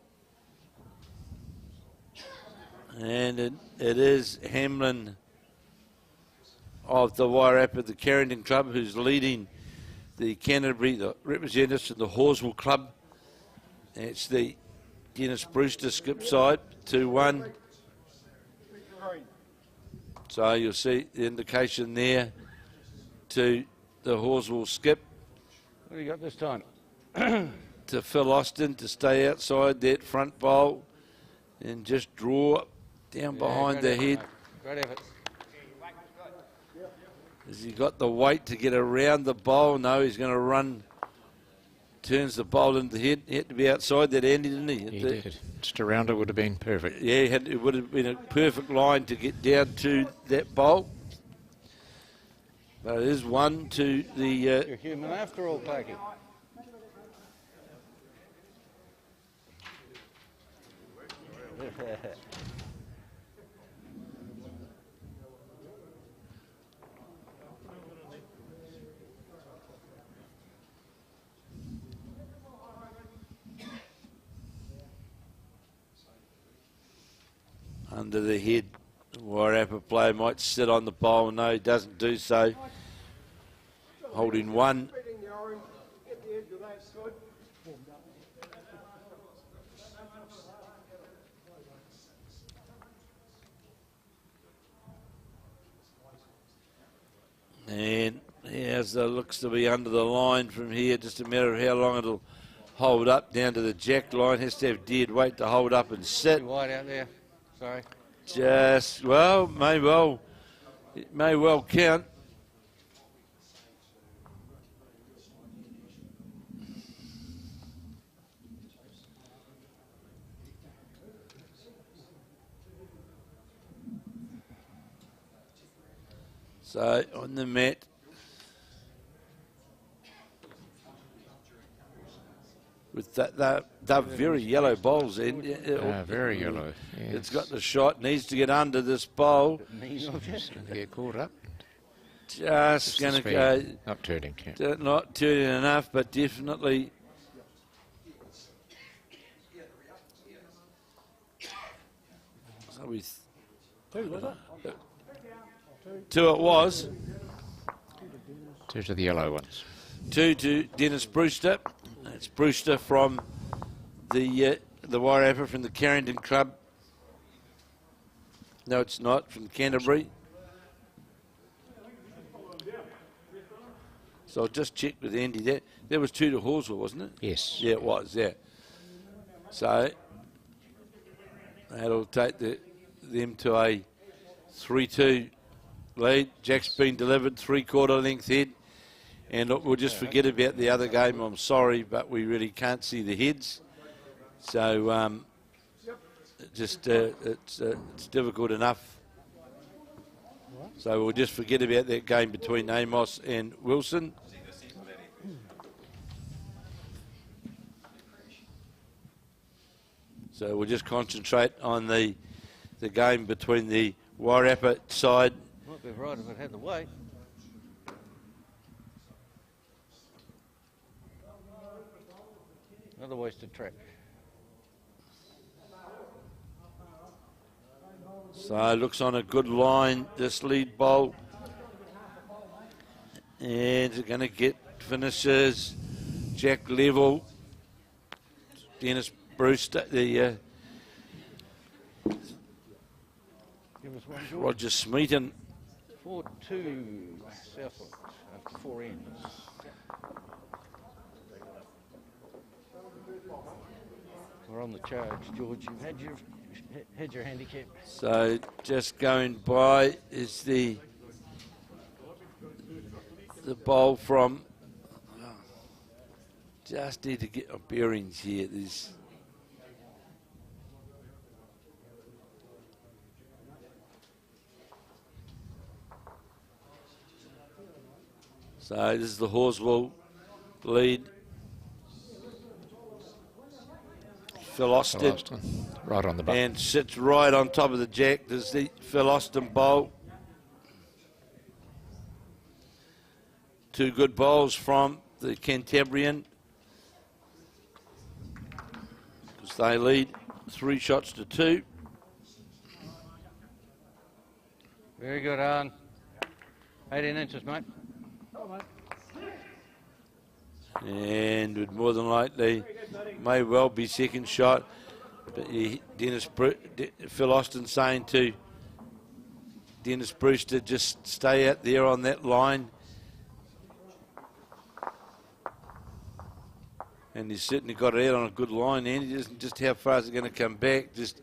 And it is Hamlin of the Waitarere, the Carrington Club, who's leading the Canterbury, the representatives from the Horswell Club. It's the Dennis Brewster skip side, 2-1. So you'll see the indication there to the Horswell skip. What do you got this time? To Phil Austin to stay outside that front bowl and just draw down behind the head. Great effort. Has he got the weight to get around the bowl? No, he's going to run. Turns the bowl into the head. He had to be outside that, Andy, didn't he? He did. Just around it would have been perfect. Yeah, it would have been a perfect line to get down to that bowl. But it is 1 to the... You're human after all, Clarky. under the head. Waitarere player might sit on the pole. No, he doesn't do so. Holding one. And as it looks to be under the line from here, just a matter of how long it'll hold up down to the jack line. Has to have dead weight to hold up and sit. Too wide out there. Sorry. Just, well, it may well count. So on the mat, with they're very yellow bowls. Very yellow. Yes. It's got the shot, needs to get under this bowl. Just going to get caught up. Just going to go. Not turning. Not turning enough, but definitely. So we. Two it was. Two to the yellow ones. Two to Dennis Brewster. It's Brewster from the Waitarere from the Carrington Club. No, it's not, from Canterbury. So I'll just check with Andy. That was two to Horswell, wasn't it? Yes. Yeah, it was, yeah. So that'll take them to a 3-2 lead. Jack's been delivered, 3/4 length head. And look, we'll just forget about the other game. I'm sorry, but we really can't see the heads. So it's difficult enough. So we'll just forget about that game between Amos and Wilson. So we'll just concentrate on the game between the Waitarere side. Might be right if it had the weight. Another wasted track. So looks on a good line, this lead bowl. And they're going to get finishes. Jack level. Dennis Brewster, Give us one, George. Roger Smeaton. 4-2 Southland after 4 ends. We're on the charge, George. You've had your handicap. So just going by is the bowl from. Just need to get our bearings here. So this is the Horswell lead. Phil Austin. Right on the button. And sits right on top of the jack. There's the Phil Austin bowl. Two good bowls from the Cantabrian. Because they lead 3 shots to 2. Very good, Arn. 18 inches, mate. And would more than likely may well be second shot. But Phil Austin saying to Dennis Brewster, just stay out there on that line. And he's certainly got it out on a good line, and he doesn't just how far is it going to come back. Just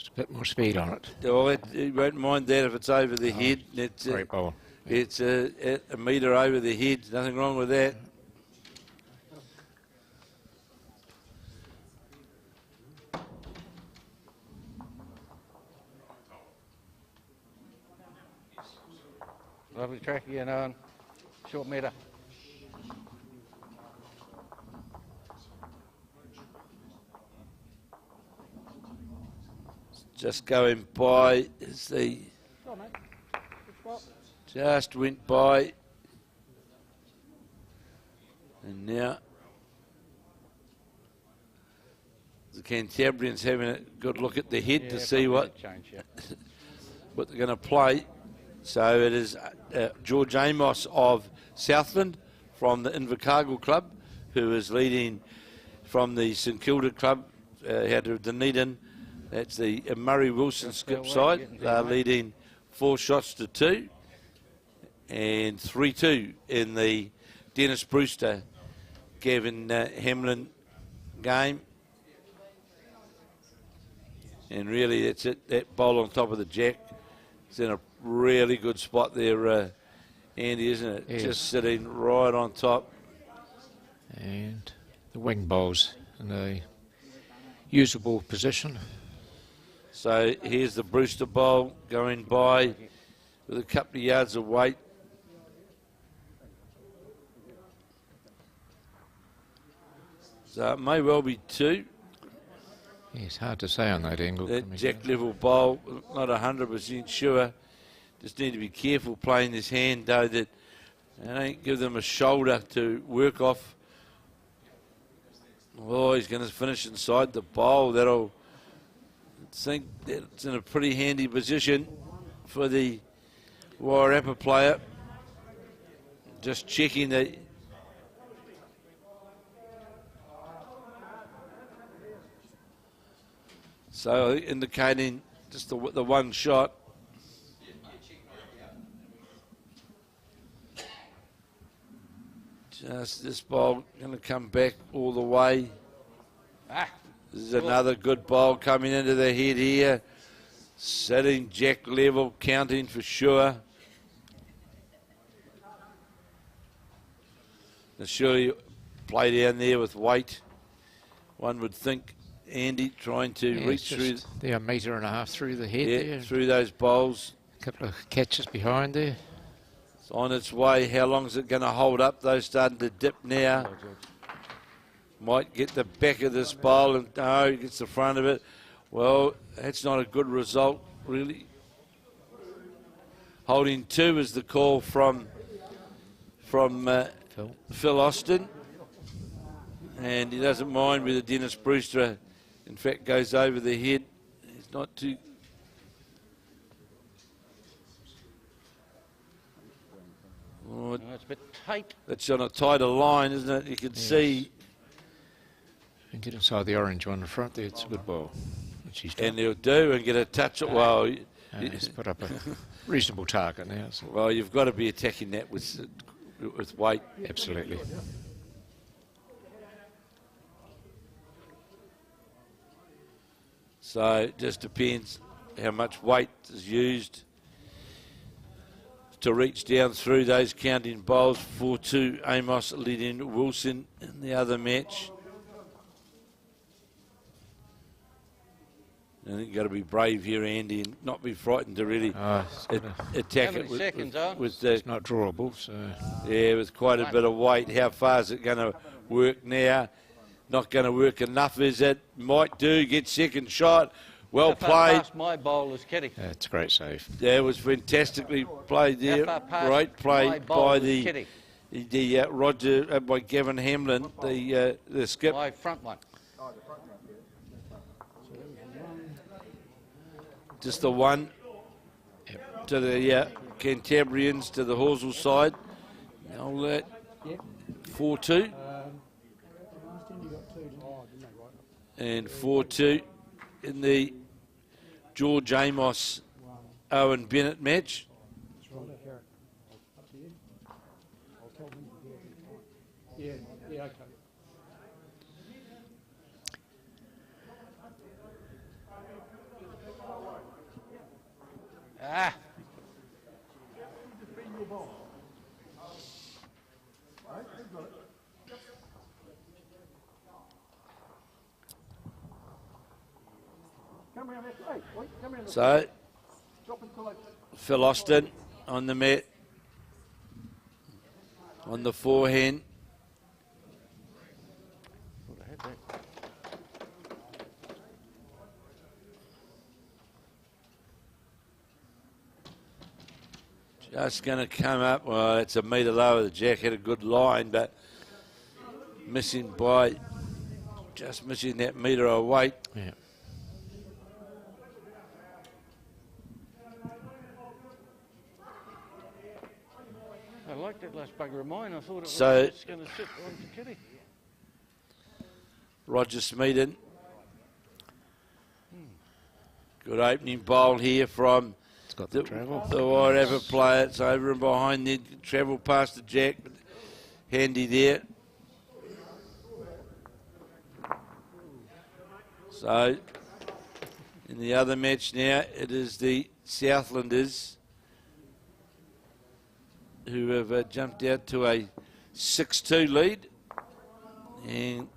a bit more speed on it. Oh, he won't mind that if it's over the head. It's great ball. It's a metre over the head. Nothing wrong with that. Lovely track again, Owen. Short metre. Just going by is the. Just went by. And now the Cantabrians having a good look at the head to see what they're going to play. So it is George Amos of Southland from the Invercargill club, who is leading from the St Kilda club out of Dunedin. That's the Murray Wilson skip side. They're leading 4 shots to 2 and 3-2 in the Dennis Brewster Gavin Hamlin game. And really that's it, that bowl on top of the jack. It's in a really good spot there, Andy, isn't it? Yes. Just sitting right on top. And the wing bowls in a usable position. So here's the Brewster bowl going by with a couple of yards of weight. So it may well be 2. It's hard to say on that angle. That jack level bowl, not 100% sure. Just need to be careful playing this hand though, that I don't give them a shoulder to work off. Oh, he's going to finish inside the bowl. That'll, I think that's in a pretty handy position for the Waitarere player. Just checking the so indicating just the one shot. Just this ball going to come back all the way. This is another good ball coming into the head here. Sitting jack level, counting for sure. Now sure you play down there with weight. One would think, Andy, trying to reach through. They're 1.5 metres through the head there. Through those bowls. A couple of catches behind there. It's on its way. How long is it going to hold up? Those starting to dip now. Might get the back of this bowl and no, gets the front of it. Well, that's not a good result, really. Holding 2 is the call from Phil Austin. And he doesn't mind whether Dennis Brewster, in fact, goes over the head. He's not too... Oh, it's a bit tight. That's on a tighter line, isn't it? You can see... And get inside the orange one in front there, it's a good ball. And he'll do and get a touch. Well, he's put up a reasonable target now. So. Well, you've got to be attacking that with weight. Absolutely. So it just depends how much weight is used to reach down through those counting bowls. 4-2, Amos leading Wilson in the other match. I think you've got to be brave here, Andy, and not be frightened to really attack it with it's not drawable. So. Yeah, with quite a bit of weight. How far is it going to work now? Not going to work enough, is it? Might do. Get second shot. Well played. Past my bowl is Kitty. It's a great save. Yeah, it was fantastically played there. Great play by the Roger by Gavin Hamlin, the skip. My front one. Just the one to the Cantabrians, to the Horsell side. Now that 4-2. And 4-2 in the George Amos Owen Bennett match. Yeah, okay. So, Phil Austin on the mat, on the forehand. Just going to come up. Well, it's a metre lower. The jack had a good line, but missing by just missing that metre of weight. Yeah. I like that last bugger of mine. I thought it was So- just going to sit on the kitty. Roger Smeaton. Good opening bowl here from It's got the travel. the Waitarere player. It's over and behind there. Travel past the jack. But handy there. So, in the other match now, it is the Southlanders who have jumped out to a 6-2 lead. And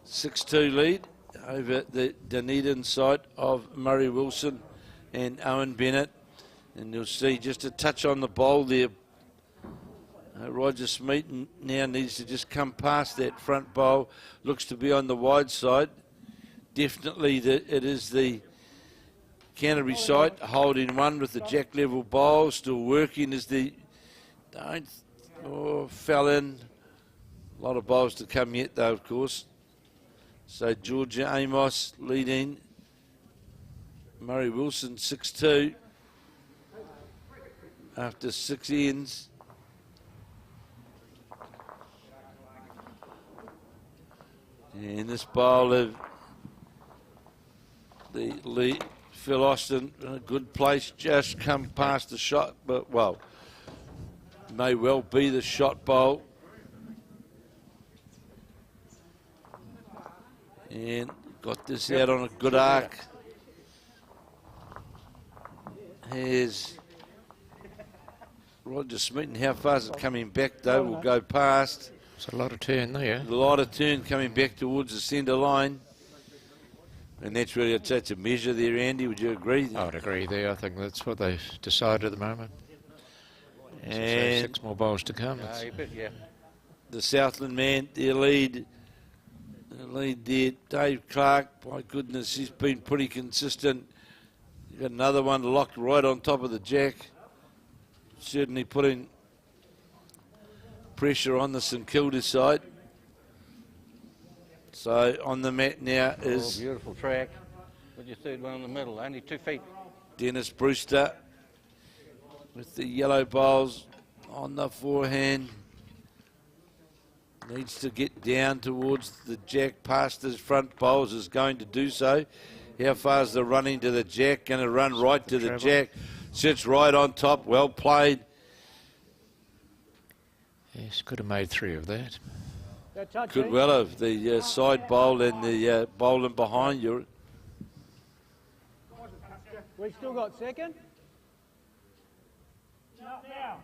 6-2 lead over the Dunedin side of Murray Wilson and Owen Bennett. And you'll see just a touch on the bowl there. Roger Smeaton now needs to just come past that front bowl. Looks to be on the wide side. Definitely it is the Canterbury side holding one with the jack level bowl. Still working as the fell in. A lot of bowls to come yet though, of course. So Georgia Amos leading. Murray Wilson 6-2 after 6 ends. And this bowl of the lead, Phil Austin in a good place, just come past the shot, but well, may well be the shot bowl. And got this out on a good arc. Here's Roger Smeaton. How far is it coming back though? We'll go past. It's a lot of turn there. A lot of turn coming back towards the centre line. And that's really, it's a measure there, Andy. Would you agree? I would agree there. I think that's what they've decided at the moment. And 6 more bowls to come. Yeah. the Southland man, their lead there, Dave Clark. My goodness, he's been pretty consistent. You've got another one locked right on top of the jack. Certainly putting pressure on the St Kilda side. So on the mat now is beautiful track. With your third one in the middle, only 2 feet. Dennis Brewster with the yellow bowls on the forehand. Needs to get down towards the jack past his front bowls, is going to do so. How far is the running to the jack? Going to run right to the jack. Sits right on top. Well played. Yes, could have made 3 of that. Could well have. The side bowl and the bowling behind you. We still got second? Not now.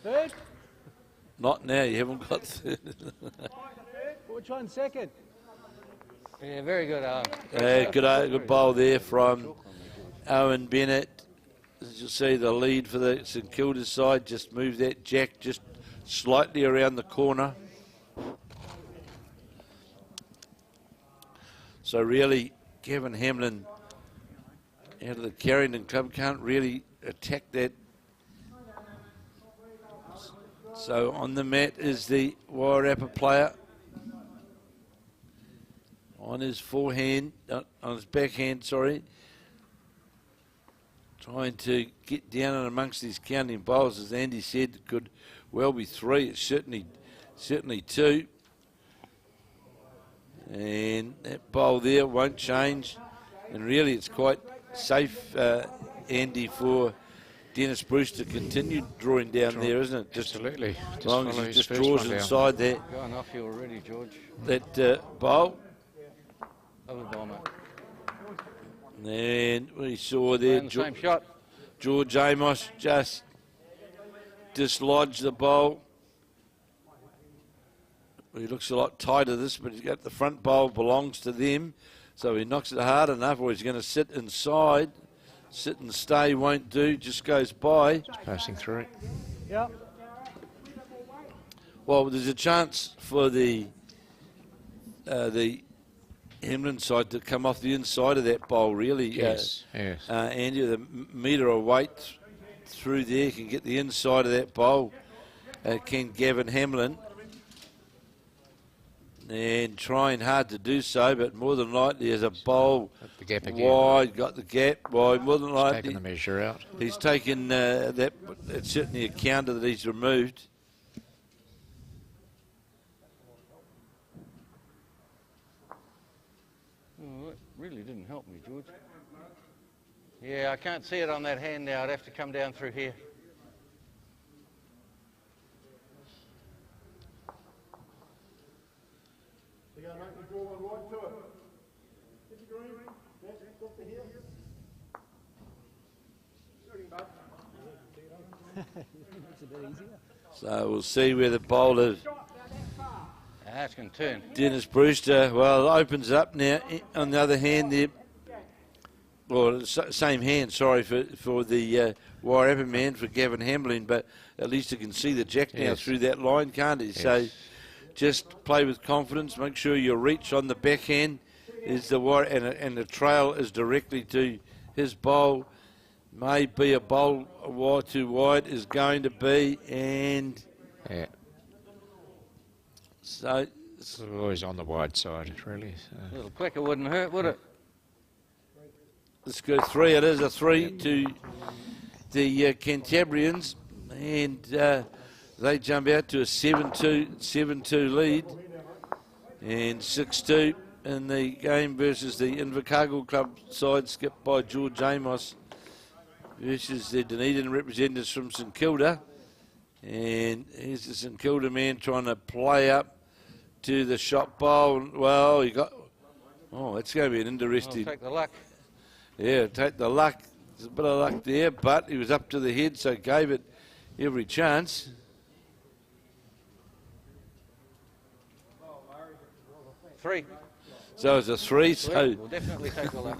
Third? Not now, you haven't got third. Which one's second? Yeah, very good. Good bowl there from Owen Bennett. As you'll see, the lead for the St Kilda side. Just move that jack just slightly around the corner. So really, Kevin Hamlin out of the Carrington Club can't really attack that. So on the mat is the Waitarere player. On his forehand, on his backhand, sorry. Trying to get down and amongst these counting bowls, as Andy said, it could well be 3. It's certainly 2. And that bowl there won't change. And really it's quite safe, Andy, for Dennis Brewster to continue drawing down there, isn't it? Just Absolutely. As long as he just draws inside there. Going off you already, George. That bowl. Other ball, mate. And we saw there The same shot. George Amos just dislodged the bowl. He looks a lot tighter this, but he's got the front bowl belongs to them. So he knocks it hard enough, or he's going to sit inside. Sit and stay won't do, just goes by. Just passing through it. Yep. Well, there's a chance for the Hamlin side to come off the inside of that bowl, really. Yes, yes. Andy, the metre of weight through there can get the inside of that bowl. Can Gavin Hamlin. and trying hard to do so, but more than likely there's a bowl the gap again. wide, got the gap wide, more than likely. Taking the measure out. He's taken that, it's certainly a counter that he's removed. Oh, that really didn't help me, George. Yeah, I can't see it on that hand now. I'd have to come down through here. So we'll see where the bowler, That's going to turn. Dennis Brewster, well, opens up now. On the other hand, there, well, same hand, sorry, for the Waitarere man, for Gavin Hamlin, but at least you can see the jack now through that line, can't he? Yes. So just play with confidence, make sure your reach on the backhand is the and the trail is directly to his bowl. May be a bowl too wide, is going to be, and so it's always on the wide side, really. A little quicker wouldn't hurt, would it? Let's go 3. It is a 3 to the Cantabrians, and they jump out to a 7-2 lead, and 6-2 in the game versus the Invercargill Club side, skipped by George Amos, versus the Dunedin representatives from St Kilda. And here's the St Kilda man trying to play up to the shot bowl. Well, he got, it's going to be an interesting. I'll take the luck. Yeah, take the luck. There's a bit of luck there, but he was up to the head, so gave it every chance. Three. So it was a 3. So We'll definitely take the luck.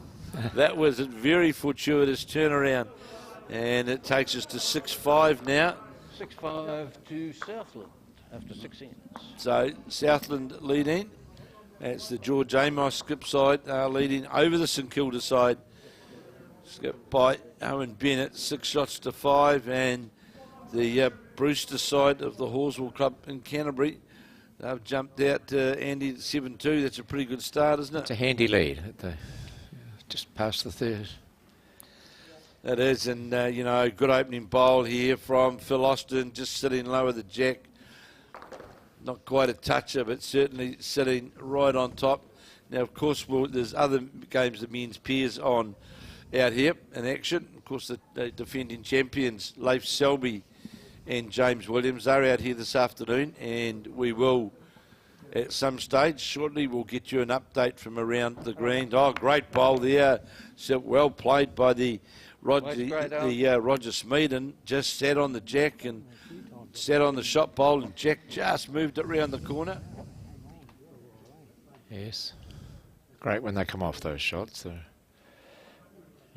that was a very fortuitous turnaround, and it takes us to 6-5 now. 6-5 to Southland after 6 ends. So Southland leading. That's the George Amos skip side leading over the St Kilda side. Skipped by Owen Bennett, 6 shots to 5, and the Brewster side of the Horswell Club in Canterbury. They've jumped out to Andy 7-2. That's a pretty good start, isn't it? It's a handy lead. Just past the third. It is, and good opening bowl here from Phil Austin, just sitting low with the jack. Not quite a toucher, but certainly sitting right on top. Now, of course, there's other games, the men's peers on out here in action. Of course, the defending champions, Leif Selby and James Williams, they're out here this afternoon, and we will, at some stage shortly, we'll get you an update from around the green. Oh, great bowl there. So well played by the Roger Smeeden. Just sat on the jack and sat on the shot bowl, and Jack just moved it round the corner. Yes. Great when they come off those shots.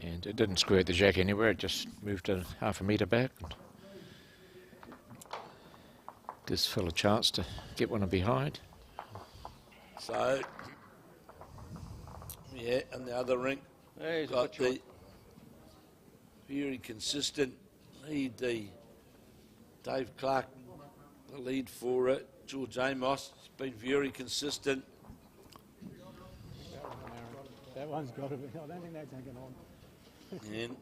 And it didn't squirt the jack anywhere. It just moved it half a metre back. Gives Phil a chance to get one behind. So, yeah, and the other ring got the very consistent lead, the Dave Clark, the lead for it. George Amos has been very consistent. That one's got to be. I don't think that's hanging on. And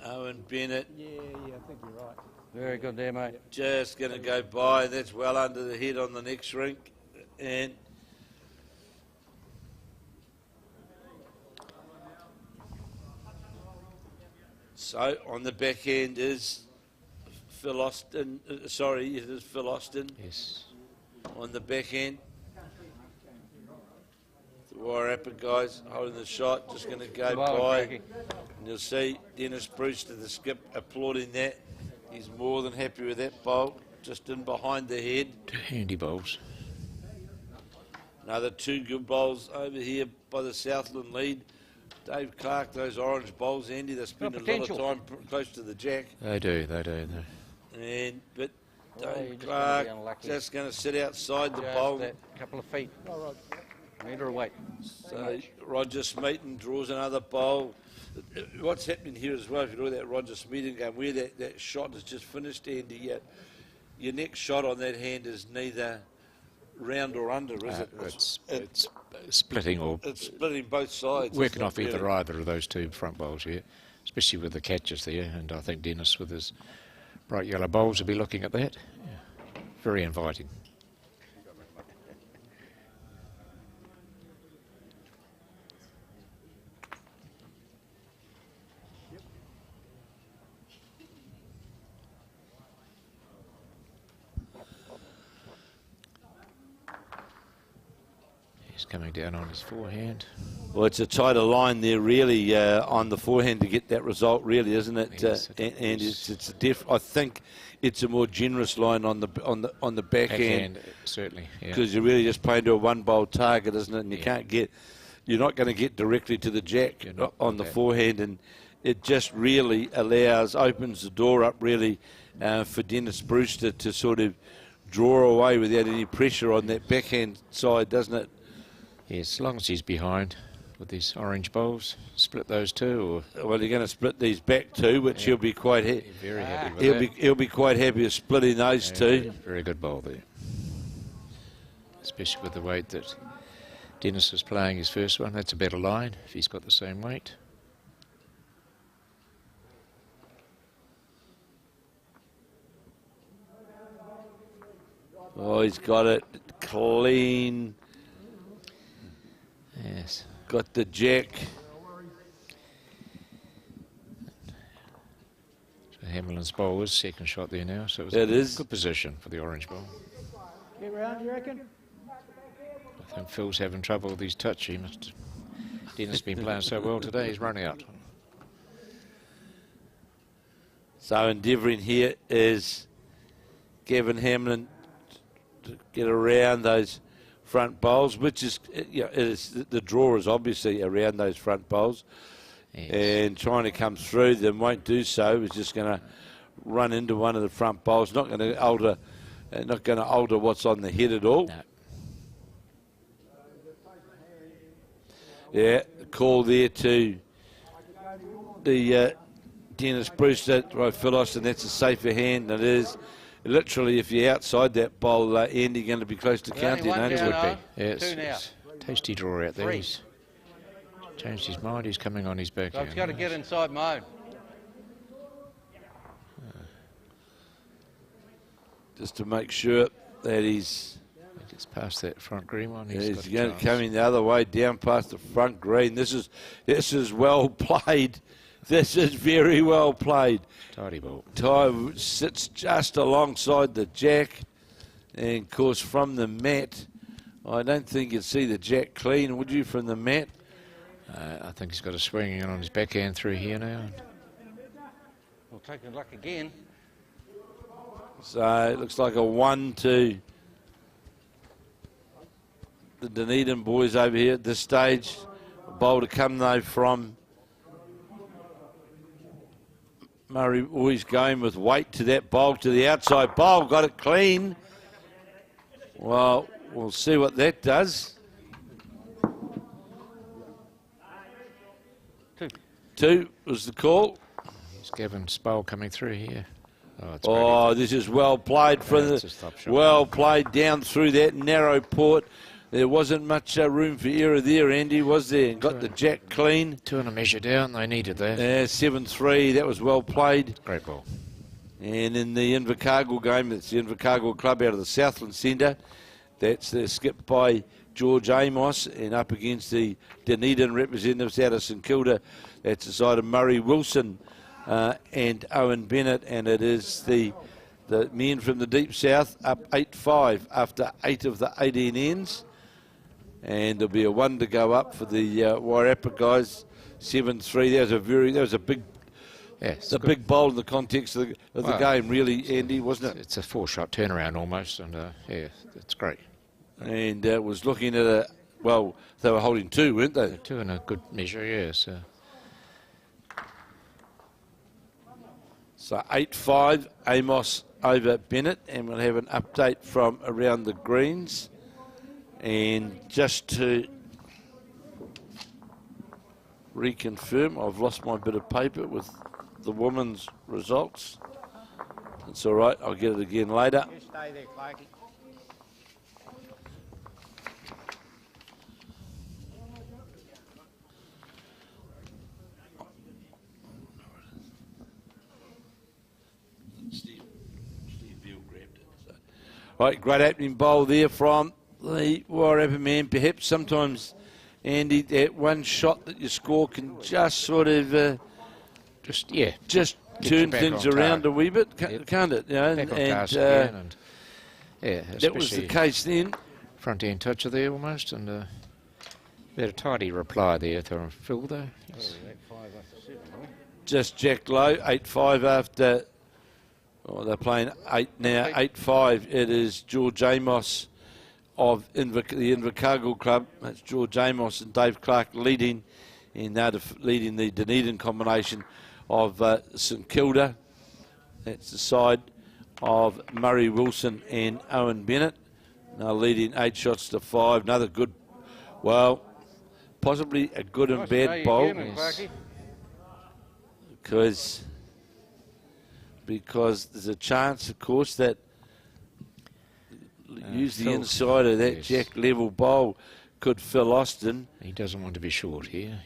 Owen Bennett. Yeah, I think you're right. Very good there, mate. Just going to go by. That's well under the head on the next rink. And so on the back end is Phil Austin. Sorry, it is Phil Austin. Yes. On the back end. The Waitarere guys holding the shot, just going to go by. And you'll see Dennis Brewster, the skip, applauding that. He's more than happy with that bowl, just in behind the head. 2 handy bowls. Another 2 good bowls over here by the Southland lead. Dave Clark, those orange bowls, Andy, they spend a lot of time close to the jack. They do. But Dave Clark just going to sit outside the bowl. That couple of feet. Metre away. So Roger Smeeten draws another bowl. What's happening here as well, if you look at that Roger Smeeten game, where that shot is just finished, Andy, your next shot on that hand is neither round or under, is it? It's splitting or it's splitting both sides. Working off either of those two front bowls, yeah. Especially with the catches there, and I think Dennis with his bright yellow bowls will be looking at that. Yeah. Very inviting. Coming down on his forehand. Well, it's a tighter line there, really, on the forehand to get that result, really, isn't it? Yes, and it's I think it's a more generous line on the backhand. Certainly, because you're really just playing to a one-bowl target, isn't it? And you're not going to get directly to the jack on the forehand, and it just really opens the door up, really, for Dennis Brewster to sort of draw away without any pressure on that backhand side, doesn't it? Yes, as long as he's behind with these orange bowls, split those two. Well, you're going to split these back two, which he'll be quite very happy with he'll be quite happy with splitting those two. Very good bowl there, especially with the weight that Dennis was playing his first one. That's a better line if he's got the same weight. Oh, he's got it clean. Yes. Got the jack. So Hamlin's bowl is second shot there now, so it was a good position for the orange bowl. Get round, you reckon? I think Phil's having trouble with his touch. Dennis has been playing so well today, he's running out. So endeavouring here is Gavin Hamlin to get around those front bowls, which is, the draw is obviously around those front bowls, and trying to come through them, won't do so. He's just going to run into one of the front bowls. Not going to alter what's on the head at all. No. Yeah, call there to the Dennis Brewster, right, Featherston. That's a safer hand. It is. Literally, if you're outside that bowl, Andy, you're going to be close to counting, aren't you? Would be. Yes, tasty draw out there. He's changed his mind. He's coming on his back. So he's got to get inside mode. Just to make sure that he gets past that front green one. He's going to come in the other way, down past the front green. This is well played. This is very well played. Tidy ball. Sits just alongside the jack. And, of course, from the mat, I don't think you'd see the jack clean, would you, from the mat? I think he's got a swinging on his backhand through here now. We'll take the luck again. So it looks like a 1 to the Dunedin boys over here at this stage. A bowl to come, though, from Murray, always going with weight to that bowl, to the outside bowl. Got it clean. Well, we'll see what that does. 2 was the call. Here's Gavin's bowl coming through here. This is well played well played down through that narrow port. There wasn't much room for error there, Andy, was there? And got the jack clean. 2 and a measure down. They needed that. 7-3. That was well played. Great ball. And in the Invercargill game, it's the Invercargill Club out of the Southland Centre. That's skipped by George Amos, and up against the Dunedin representatives out of St Kilda. That's the side of Murray Wilson and Owen Bennett, and it is the men from the deep south up 8-5 after 8 of the 18 ends. And there'll be a 1 to go up for the Waitarere guys. 7-3. That was a big, big bowl in the context of the game, really, Andy, wasn't it? It's a 4-shot turnaround almost, and it's great. And was looking at they were holding 2, weren't they? 2 in a good measure, yes. So 8-5, Amos over Bennett, and we'll have an update from around the greens. And just to reconfirm, I've lost my bit of paper with the women's results. It's all right, I'll get it again later. You stay there, Clarky. Right, great opening bowl there from the Waitarere man. Perhaps sometimes, Andy, that one shot that you score can just sort of just turn things around a wee bit, can't it? You know, back on task again, and yeah, that was the case then. Front end toucher there almost, and we had a tidy reply there to Phil though. Yes. Just jacked low, 8-5 after. Oh, they're playing 8 now, 8-5. It is George Amos of the Invercargill Club. That's George Amos and Dave Clark leading, and they're leading the Dunedin combination of St Kilda. That's the side of Murray Wilson and Owen Bennett. Now leading 8 shots to 5. Another good, well, possibly a good and bad bowl. Because there's a chance, of course, that use the inside of that jack level bowl could Phil Austin. He doesn't want to be short here.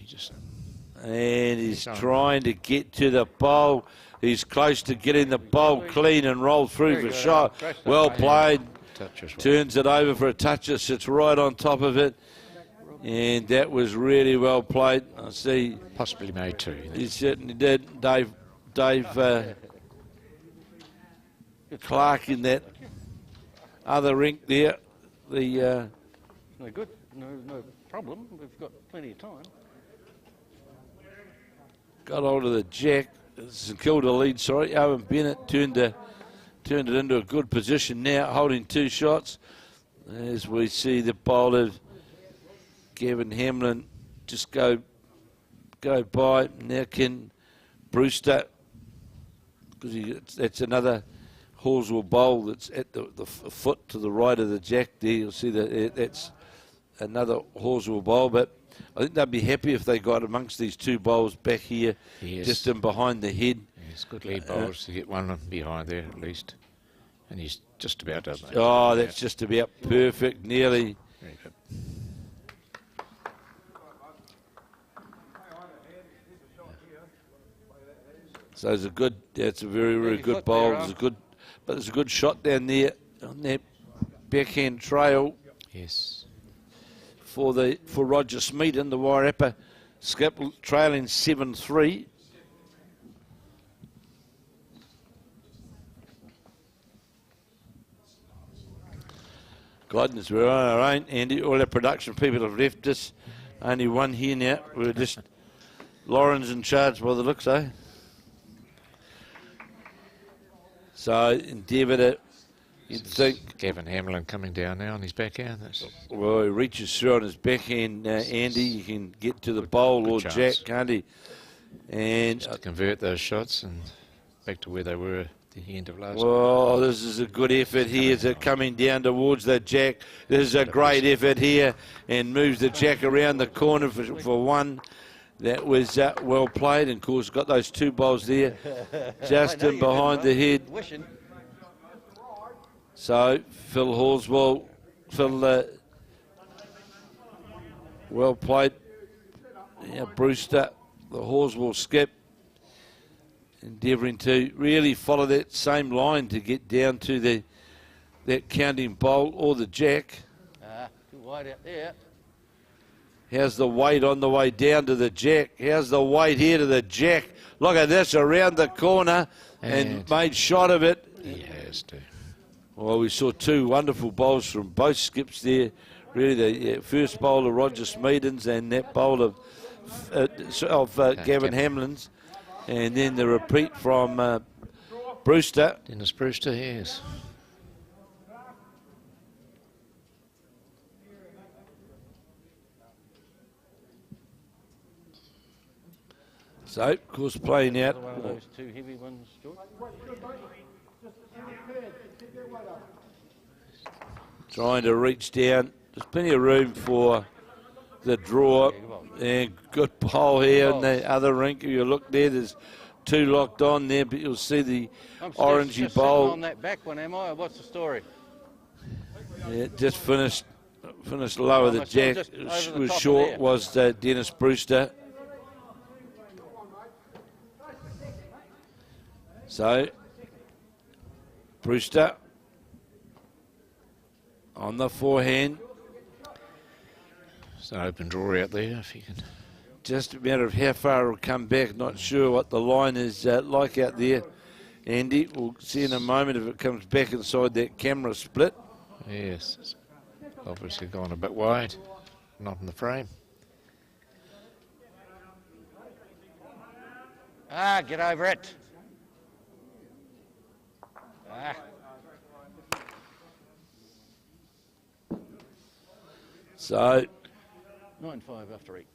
And he's trying to get to the bowl. He's close to getting the bowl clean and rolled through for shot. Well played. Turns it over for a toucher, sits right on top of it. And that was really well played. I see. Possibly made 2. He certainly did. Dave Clark in that other rink there. No good. No problem. We've got plenty of time. Got hold of the jack. St Kilda lead, sorry. Owen Bennett turned it into a good position now, holding 2 shots. As we see the bowler, Gavin Hamlin, just go by. Now can Brewster, because that's another Horswell bowl that's at the foot to the right of the jack there. You'll see that that's another Horswell bowl, but I think they'd be happy if they got amongst these 2 bowls back here, just in behind the head. It's good lead bowls to get one behind there at least. And he's just about does it. Oh, that's just about perfect, nearly. Very good. So it's that's a very, very good bowl. There's a good shot down there on that backhand trail. Yes. For Roger Smeaton, the Waitarere skip trailing 7-3. Goodness, we're on our own, Andy. All our production people have left us. Only one here now. We're just Lauren's in charge by the looks, eh? So endeavour to, you'd think. Gavin Hamlin coming down now on his backhand. Well, he reaches through on his backhand, Andy. You can get to the bowl or chance. jack, can't he? And just to convert those shots and back to where they were at the end of last. Well, this is a good effort here. Is it coming down towards the jack? This is a great effort here, and moves the jack around the corner for one. That was well played, and of course got those 2 bowls there, just in behind the head. So Phil Horswell, well played. Yeah, Brewster, the Horswell skip, endeavouring to really follow that same line to get down to that counting bowl or the jack. Too wide out there. How's the weight on the way down to the jack? How's the weight here to the jack? Look at this, around the corner and made shot of it. He has to. Well, we saw 2 wonderful bowls from both skips there. Really, the first bowl of Roger Smeaton's and that bowl of Gavin Hamlin's. And then the repeat from Brewster. Dennis Brewster, yes. So, of course, playing out. One of those 2 heavy ones, George. Trying to reach down. There's plenty of room for the draw. And good hole here in the other rink. If you look there, there's 2 locked on there, but you'll see the orangey bowl. On that back one, am I? What's the story? Yeah, just finished lower the jack. Was short was Dennis Brewster. So Brewster On the forehand. It's an open draw out there if you can. Just a matter of how far it'll come back. Not sure what the line is like out there, Andy. We'll see in a moment if it comes back inside that camera split. Yes, it's obviously gone a bit wide, not in the frame. Ah, get over it. Ah. So 9-5 after 8.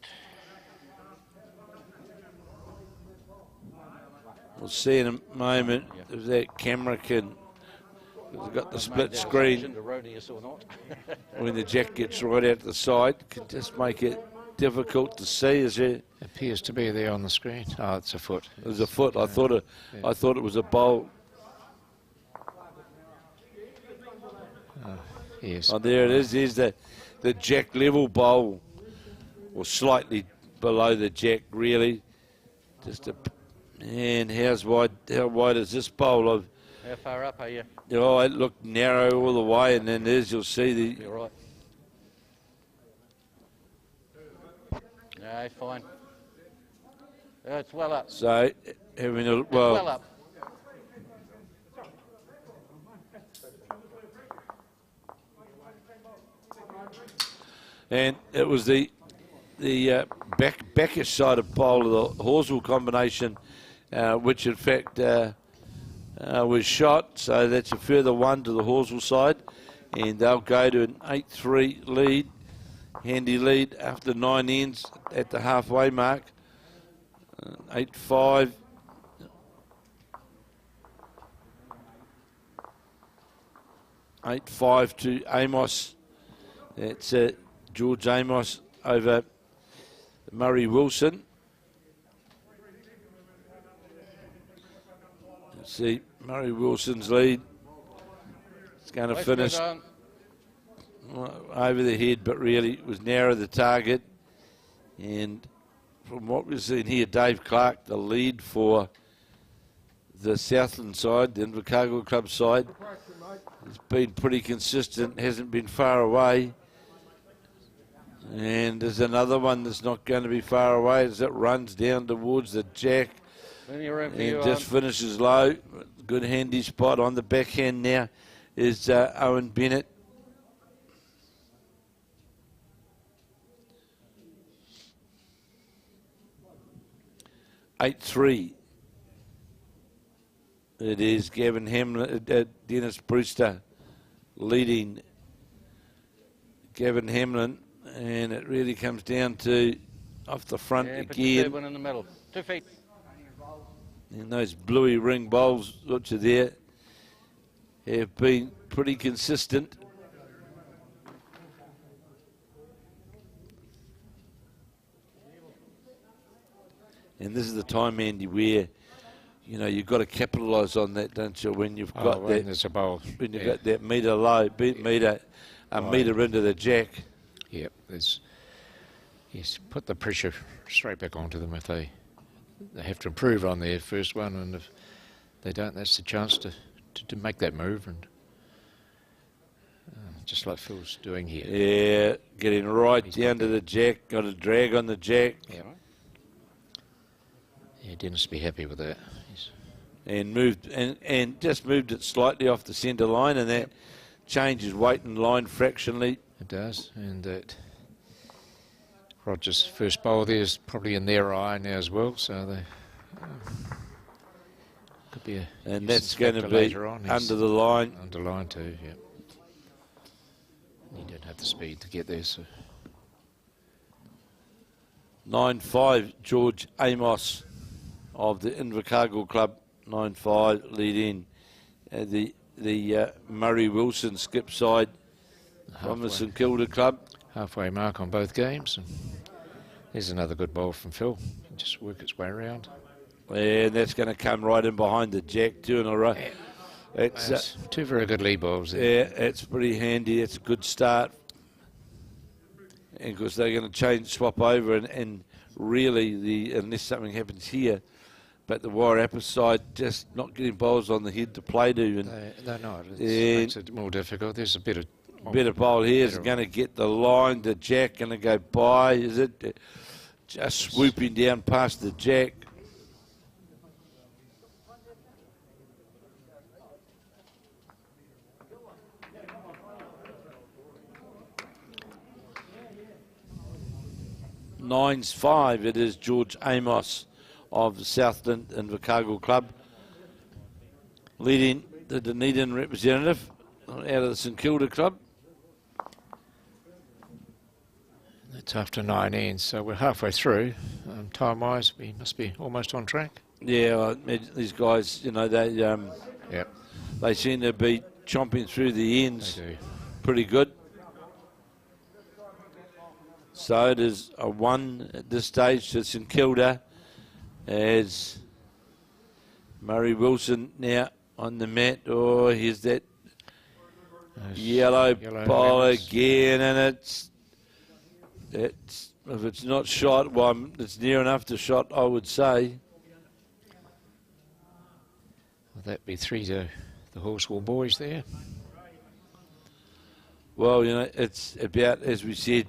we'll see in a moment if that camera can. We've got the split screen. Or not. When the jack gets right out to the side, can just make it difficult to see. Is it? Appears to be there on the screen. Oh, it's a foot. It was a foot. I thought it was a bowl. Yes. Oh, there it is. There's the jack level bowl, or slightly below the jack, really. Just a. And how wide is this bowl? How far up are you? Oh, it looked narrow all the way, and then you'll see the. You're right. No, fine. It's well up. So, having a It's well up. And it was the backish side of bowl of the Horsell combination, which in fact was shot. So that's a further one to the Horsell side, and they'll go to an 8-3 lead, handy lead after 9 ends at the halfway mark. 8-5. To Amos. That's George Amos over Murray Wilson. Let's see, Murray Wilson's lead. It's going to finish over the head, but really it was narrow the target. And from what we've seen here, Dave Clark, the lead for the Southland side, the Invercargill Club side, has been pretty consistent, hasn't been far away. And there's another one that's not going to be far away as it runs down towards the jack and just finishes low. Good handy spot on the backhand now is Owen Bennett. (8-3). It is Gavin Hamlin, Dennis Brewster leading Gavin Hamlin, and it really comes down to off the front Put the again. third one in the middle. 2 feet. And those bluey ring bowls which are there have been pretty consistent. And this is the time, Andy, where you've got to capitalise on that, don't you? When you've got that, there's a bowl. When you've got that metre low, metre into the jack. Yep, yes, put the pressure straight back onto them if they have to improve on their first one, and if they don't, that's the chance to make that move, and just like Phil's doing here. Yeah, getting right down to the jack, got a drag on the jack. Yeah. Yeah, Dennis will be happy with that. Yes. And moved and just moved it slightly off the centre line, and that changes weight and line fractionally. It does, and that Roger's first bowl there is probably in their eye now as well, so they could be a. And that's going to be under the line. Under line too, yeah. You don't have the speed to get there, so. 9-5, George Amos of the Invercargill Club, 9-5, lead in. The Murray Wilson skip side from the St Kilda Club. Halfway mark on both games. And there's another good ball from Phil. Just work its way around. And that's going to come right in behind the jack, 2 in a row. Yeah. It's two very good lead balls there. Yeah, it's pretty handy. It's a good start. And because they're going to swap over and really, unless something happens here, but the Waitarere side just not getting bowls on the head to play to. And they're not. It makes it more difficult. There's a bit of Better bowl here is going to get the line. The jack going to go by. Is it just swooping down past the jack? Nine's 5. It is George Amos of the Southland Invercargill Club leading the Dunedin representative out of the St Kilda Club. That's after 9 ends, so we're halfway through. Time-wise, we must be almost on track. Yeah, these guys, you know, they seem to be chomping through the ends. They do. Pretty good. So it is a 1 at this stage to St Kilda as Murray Wilson now on the mat. Oh, here's that yellow ball again, and it's if it's not shot, well, it's near enough to shot, I would say. Will that be 3 to the Horsewall boys there? Well, you know, it's about, as we said,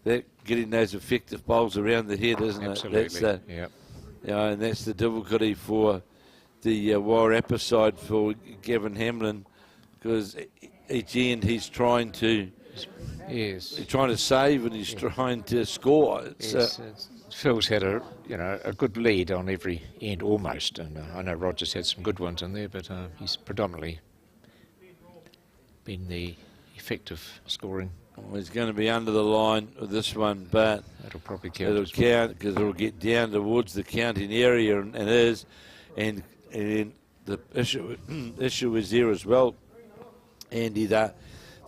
that getting those effective bowls around the head, isn't Absolutely. it? That's Yep. You know, and that's the difficulty for the Waitarere side for Gavin Hamlin, because each end he's trying to save and he's trying to score. Phil's had a good lead on every end almost, and I know Roger's had some good ones in there, but he's predominantly been the effective scoring. Well, he's going to be under the line with this one, but that'll probably count. It'll count because it'll get down towards the counting area, and it is, and the issue is there as well, Andy. They're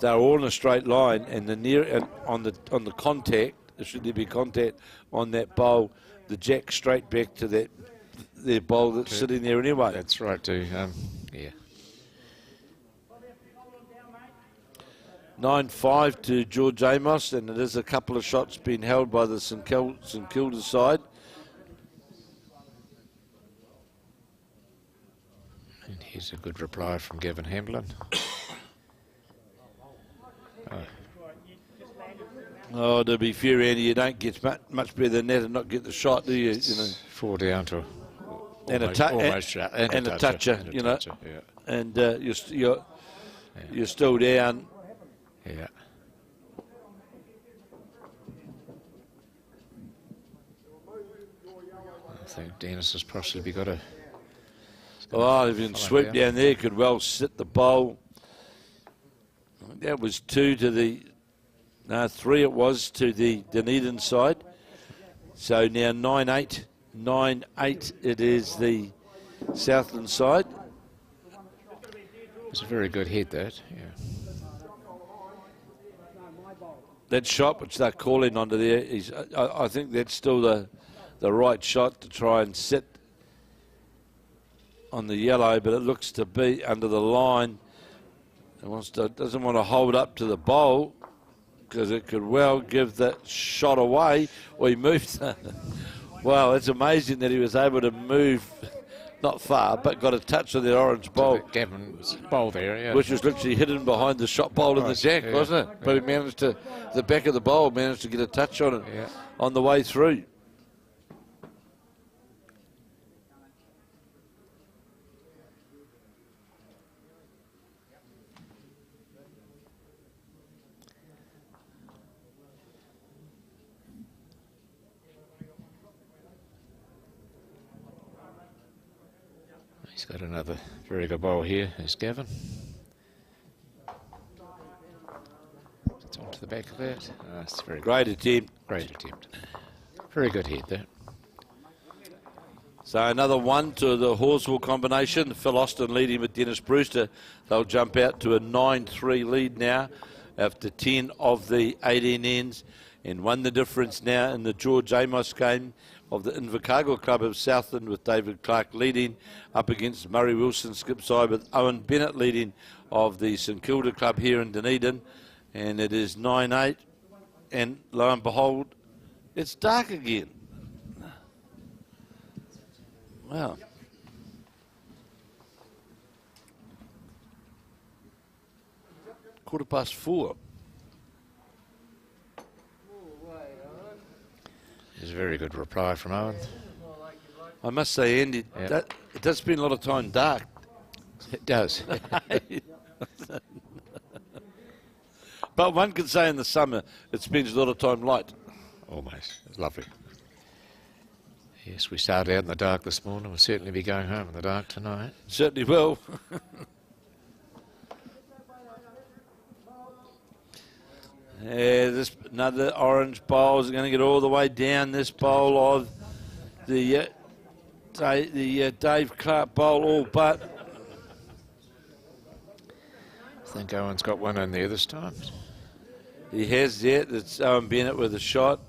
all in a straight line, and on the contact, should there be contact on that bowl, the jack straight back to their bowl that's sitting there anyway. That's right, too. Yeah. 9-5 to George Amos, and it is a couple of shots being held by the St Kilda side. And here's a good reply from Gavin Hamlin. Oh, to be fair, Andy, you don't get much better than that and not get the shot, do you? You know, 4 down to and a toucher, you know, yeah. And you're still down. Yeah. I think Dennis has possibly got a... Oh, if you can swoop down there, could well sit the bowl. That was 2 to the... No, 3 it was to the Dunedin side. So now 9-8. 9-8 it is the Southland side. It's a very good hit, that, yeah. That shot which they're calling onto there, I think that's still the right shot to try and sit on the yellow, but it looks to be under the line. It doesn't want to hold up to the bowl because it could well give that shot away, or he moved. Wow, it's amazing that he was able to move not far, but got a touch of the orange bowl. Gavin's bowl there, yeah. Which was literally hidden behind the shot bowl in the jack, wasn't it? But he managed to, the back of the bowl managed to get a touch on it on the way through. He's got another very good bowl here. There's Gavin. It's onto the back of that. It's very great attempt. Great attempt. Very good hit there. So another 1 to the Horsewall combination. Phil Austin leading with Dennis Brewster. They'll jump out to a 9-3 lead now after 10 of the 18 ends, and 1 the difference now in the George Amos game of the Invercargill Club of Southland, with David Clark leading up against Murray Wilson skip side, with Owen Bennett leading of the St Kilda Club here in Dunedin. And it is 9-8, and lo and behold, it's dark again. Wow. Quarter past 4. a very good reply from Owen. I must say, Andy, Yep. it does spend a lot of time dark. It does. But one could say in the summer it spends a lot of time light. Almost. It's lovely. Yes, we started out in the dark this morning. We'll certainly be going home in the dark tonight. Certainly will. This another orange bowl is going to get all the way down. This bowl of the Dave Clark bowl, all but. I think Owen's got one in there this time. He has that. It's Owen Bennett with a shot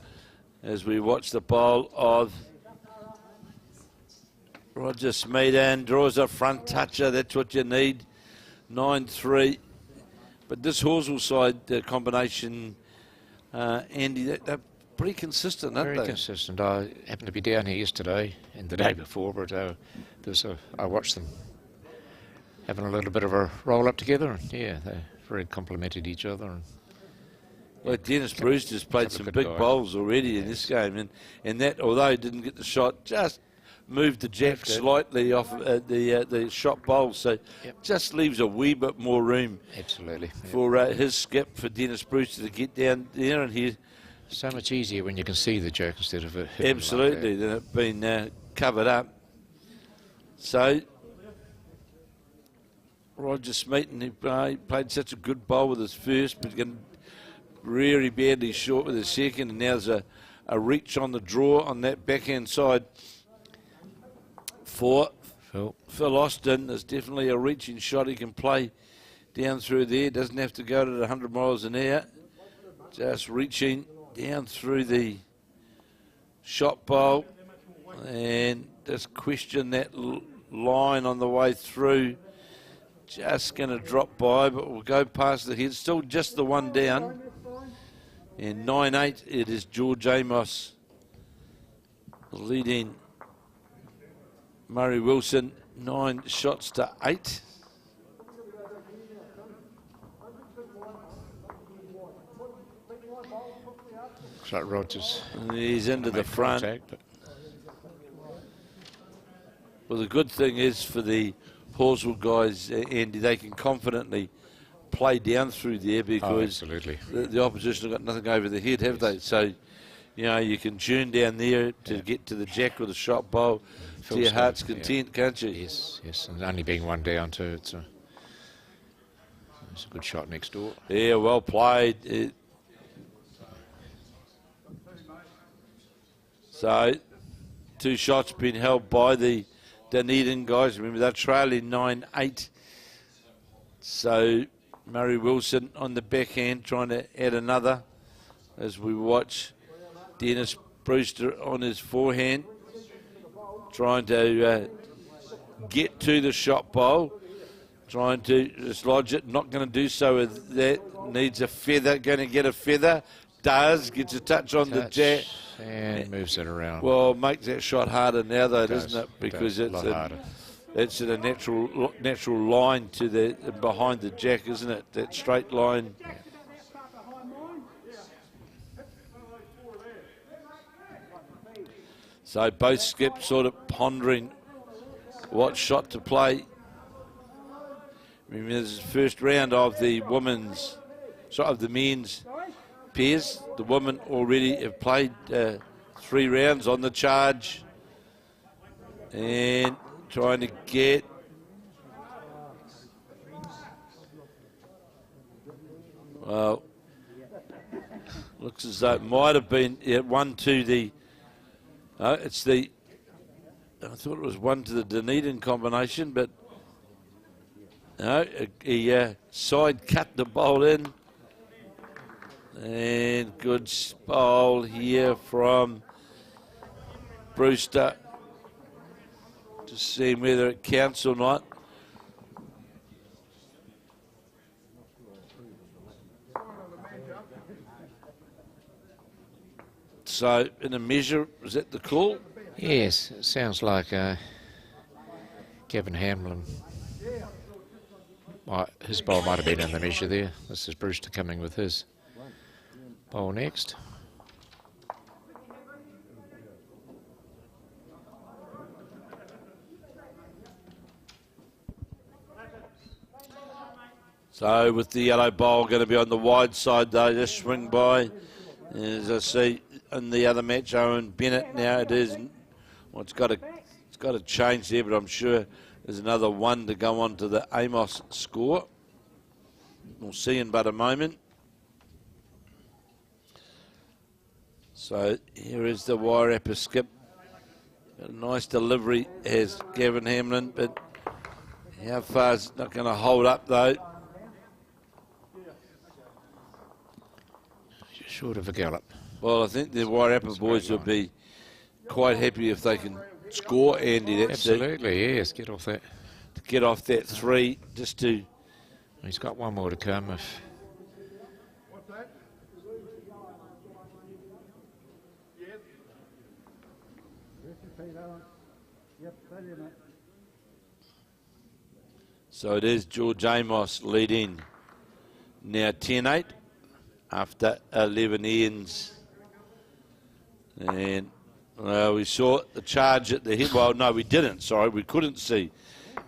as we watch the bowl of Roger Smeaton. Draws a front toucher. That's what you need. 9-3. But this Horsell side combination, Andy, they're pretty consistent, aren't they? Very consistent. I happened to be down here yesterday and the day before, but I watched them having a little bit of a roll up together, and yeah, they very complimented each other. And well, Dennis Brewster's played some big guys. Bowls already in this game, and that, although he didn't get the shot, just moved the jack slightly off the shot bowl, so just leaves a wee bit more room. Absolutely. For his skip, for Dennis Brewster to get down there, and he. So much easier when you can see the jack instead of it hitting Absolutely, like that. than it being covered up. So Roger Smeaton, he played such a good bowl with his first, but getting really badly short with his second, and now there's a reach on the draw on that backhand side for Phil Austin. There's definitely a reaching shot he can play down through there. Doesn't have to go to the 100 miles an hour. Just reaching down through the shot bowl, and just question that line on the way through. Just going to drop by, but we'll go past the head. Still just the one down. And 9-8, it is George Amos leading Murray Wilson 9 shots to 8. Looks like Rogers. He's into the front. Well, the good thing is for the Horsell guys, Andy, they can confidently play down through there because the opposition have got nothing over the head, have they? So, you know, you can tune down there to get to the jack with a shot bowl to your heart's content, can't you? Yes, yes, and only being one down too, it's a good shot next door. Yeah, well played. So, 2 shots being held by the Dunedin guys. Remember, they're trailing 9-8. So, Murray Wilson on the backhand trying to add another as we watch Dennis Brewster on his forehand trying to get to the shot bowl, trying to dislodge it. Not going to do so with that. Needs a feather. Going to get a feather. Does. Gets a touch on the jack. And moves it around. Well, makes that shot harder now, though, doesn't it? Because it's a lot harder. It's a natural line to the behind the jack, isn't it? That straight line. Yeah. So both skips sort of pondering what shot to play. Remember, this is the first round of the men's pairs. The women already have played 3 rounds on the charge. And trying to get well, looks as though it might have been one to the I thought it was one to the Dunedin combination, but no, he side cut the bowl in, and good bowl here from Brewster. Just seeing whether it counts or not. So, in a measure, is that the call? Yes, it sounds like Gavin Hamlin. His bowl might have been in the measure there. This is Brewster coming with his bowl next. So with the yellow bowl going to be on the wide side though, just swing by. As I see in the other match, Owen Bennett now it is. Well, it's got to change there, but I'm sure there's another one to go on to the Amos score. We'll see in but a moment. So here is the Waitarere skip. A nice delivery has Gavin Hamlin, but how far is not going to hold up though. Short of a gallop. Well, I think the Waitarere boys will be quite happy if they can score, Andy. That's Absolutely, yes. Get off that. To get off that 3, just to. He's got one more to come. If So it is George Amos leading now 10-8 after 11 ends. And we saw the charge at the head. Well, no, we didn't. Sorry, we couldn't see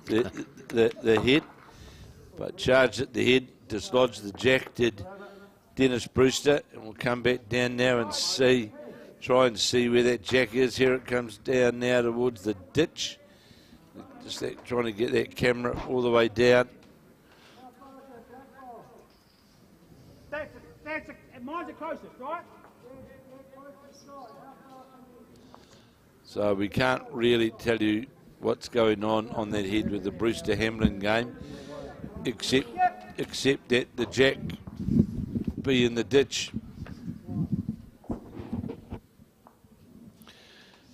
the head. But charged at the head, dislodged the jack, did Dennis Brewster. And we'll come back down now and see, try and see where that jack is. Here it comes down now towards the ditch. Just trying to get that camera all the way down. Mine's the closest, right? So we can't really tell you what's going on that head with the Brewster Hamlin game, except that the jack be in the ditch.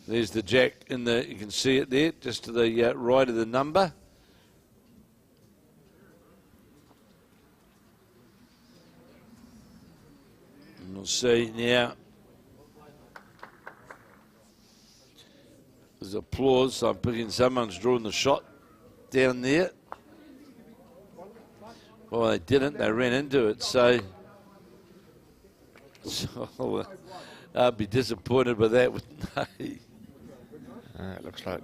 There's the jack in the, you can see it there, just to the right of the number. And we'll see now. There's applause. I'm picking someone's drawing the shot down there. Well, they didn't. They ran into it. So I'd be disappointed with that, wouldn't they? it looks like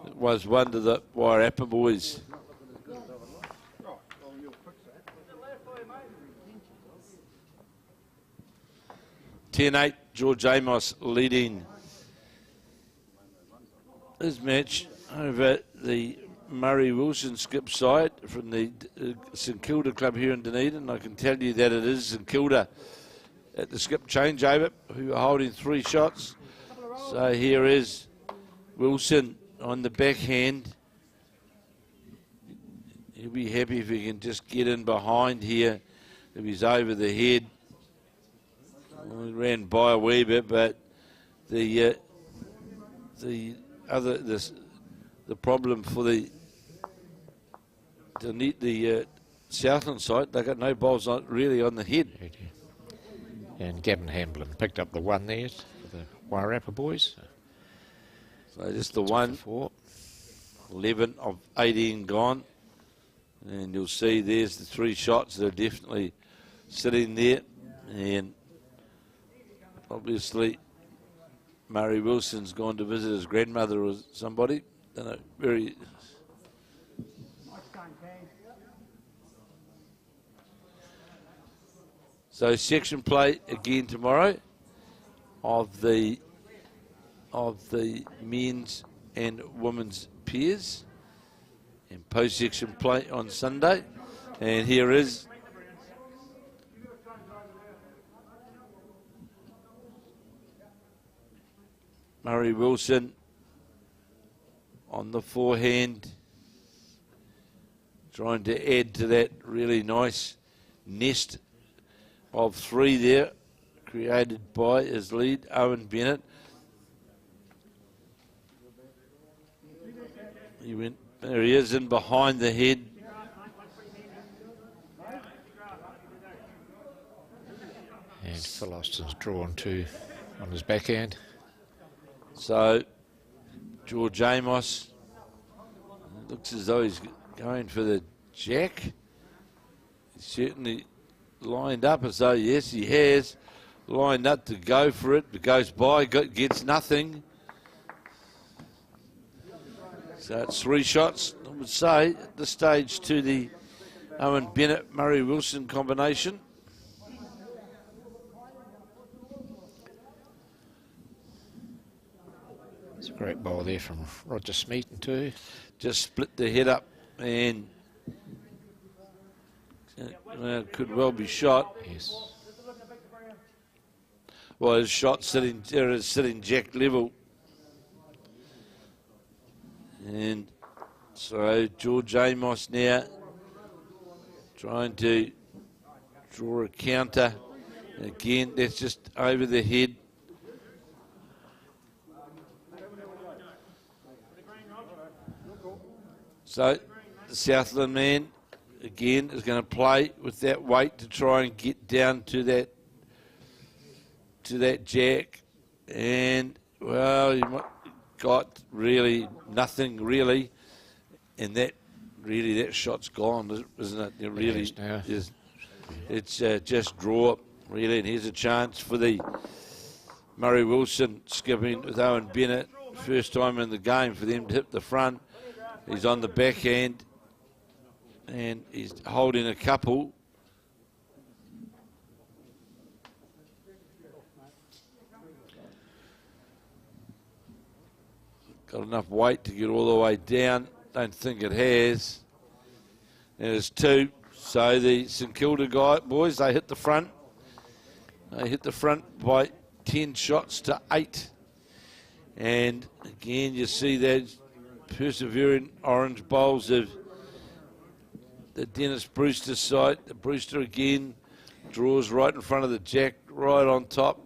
it was one to the Waitarere boys. (10-8), George Amos leading this match over the Murray Wilson skip side from the St Kilda club here in Dunedin. I can tell you that it is St Kilda at the skip changeover who are holding 3 shots. So here is Wilson on the backhand. He'll be happy if he can just get in behind here if he's over the head. Well, he ran by a wee bit, but the problem for the Southland side, they got no bowls really on the head. And Gavin Hamlin picked up the 1 there for the Waitarere boys. So just the 1. 11 of 18 gone. And you'll see there's the 3 shots that are definitely sitting there. And obviously Murray Wilson's gone to visit his grandmother or somebody. Don't know, very... So section play again tomorrow of the men's and women's pairs, and post-section play on Sunday. And here is Murray Wilson on the forehand, trying to add to that really nice nest of 3 there, created by his lead, Owen Bennett. He went, there he is, in behind the head. And Phil Austin's drawn 2 on his backhand. So George Amos looks as though he's going for the jack. He's certainly lined up as though, yes, he has lined up to go for it, but goes by, gets nothing. So it's 3 shots, I would say, at this stage to the Owen Bennett, Murray Wilson combination. It's a great ball there from Roger Smeaton too. Just split the head up and could well be shot. Yes. Well, his shot sitting jack level. And so George Amos now trying to draw a counter. Again, that's just over the head. So the Southland man again is going to play with that weight to try and get down to that jack, and well, you got really nothing really, and that shot's gone, isn't it? It really is. It's just draw really, and here's a chance for the Murray Wilson skipping with Owen Bennett. First time in the game for them to hit the front. He's on the backhand, and he's holding a couple. Got enough weight to get all the way down. Don't think it has. And it's 2. So the St Kilda boys, they hit the front. They hit the front by 10 shots to 8. And again, you see those persevering orange bowls of the Dennis Brewster side. The Brewster again draws right in front of the jack, right on top.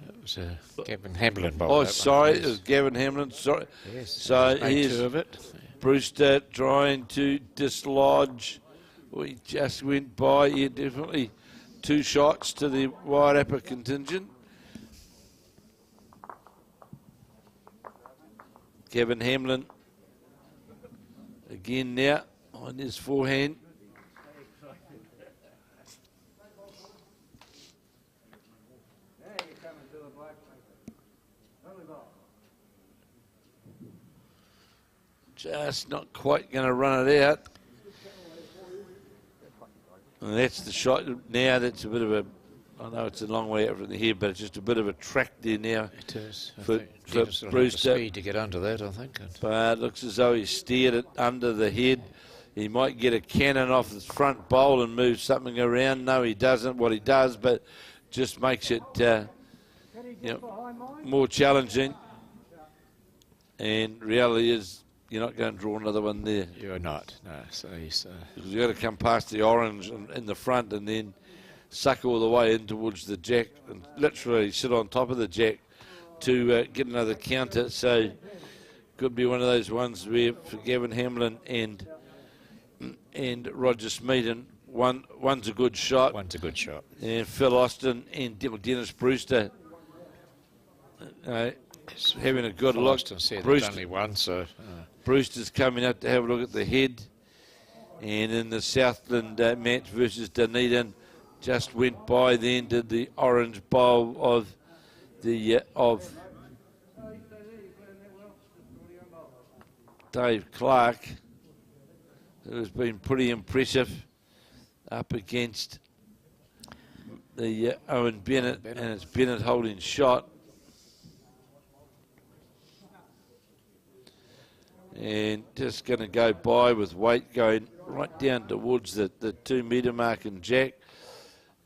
It was a Gavin Hamlin bowl. Oh, sorry, it was Gavin Hamlin. Sorry. Yes, so here's 2 of it. Brewster trying to dislodge. We just went by here, definitely 2 shots to the Waitarere contingent. Gavin Hamlin again now on his forehand. Just not quite going to run it out. And that's the shot now. That's a bit of a, I know it's a long way out from the head, but it's just a bit of a track there now. It is. For Brewster. Speed to get under that, I think. But it looks as though he steered it under the head. He might get a cannon off his front bowl and move something around. No, he doesn't. What he does, but just makes it more challenging. And reality is, you're not going to draw another one there. You're not, no. So he's, because you've got to come past the orange in the front and then suck all the way in towards the jack and literally sit on top of the jack to get another counter. So could be one of those ones where for Gavin Hamlin and Roger Smeaton, one's a good shot. One's a good shot. And Phil Austin and Dennis Brewster having a good look. Austin said Brewster, only one, so... Brewster's coming up to have a look at the head. And in the Southland match versus Dunedin, just went by then, did the orange bowl of the Dave Clark, who has been pretty impressive up against the Owen Bennett, and it's Bennett holding shot. And just going to go by with weight going right down towards the 2 metre mark and jack,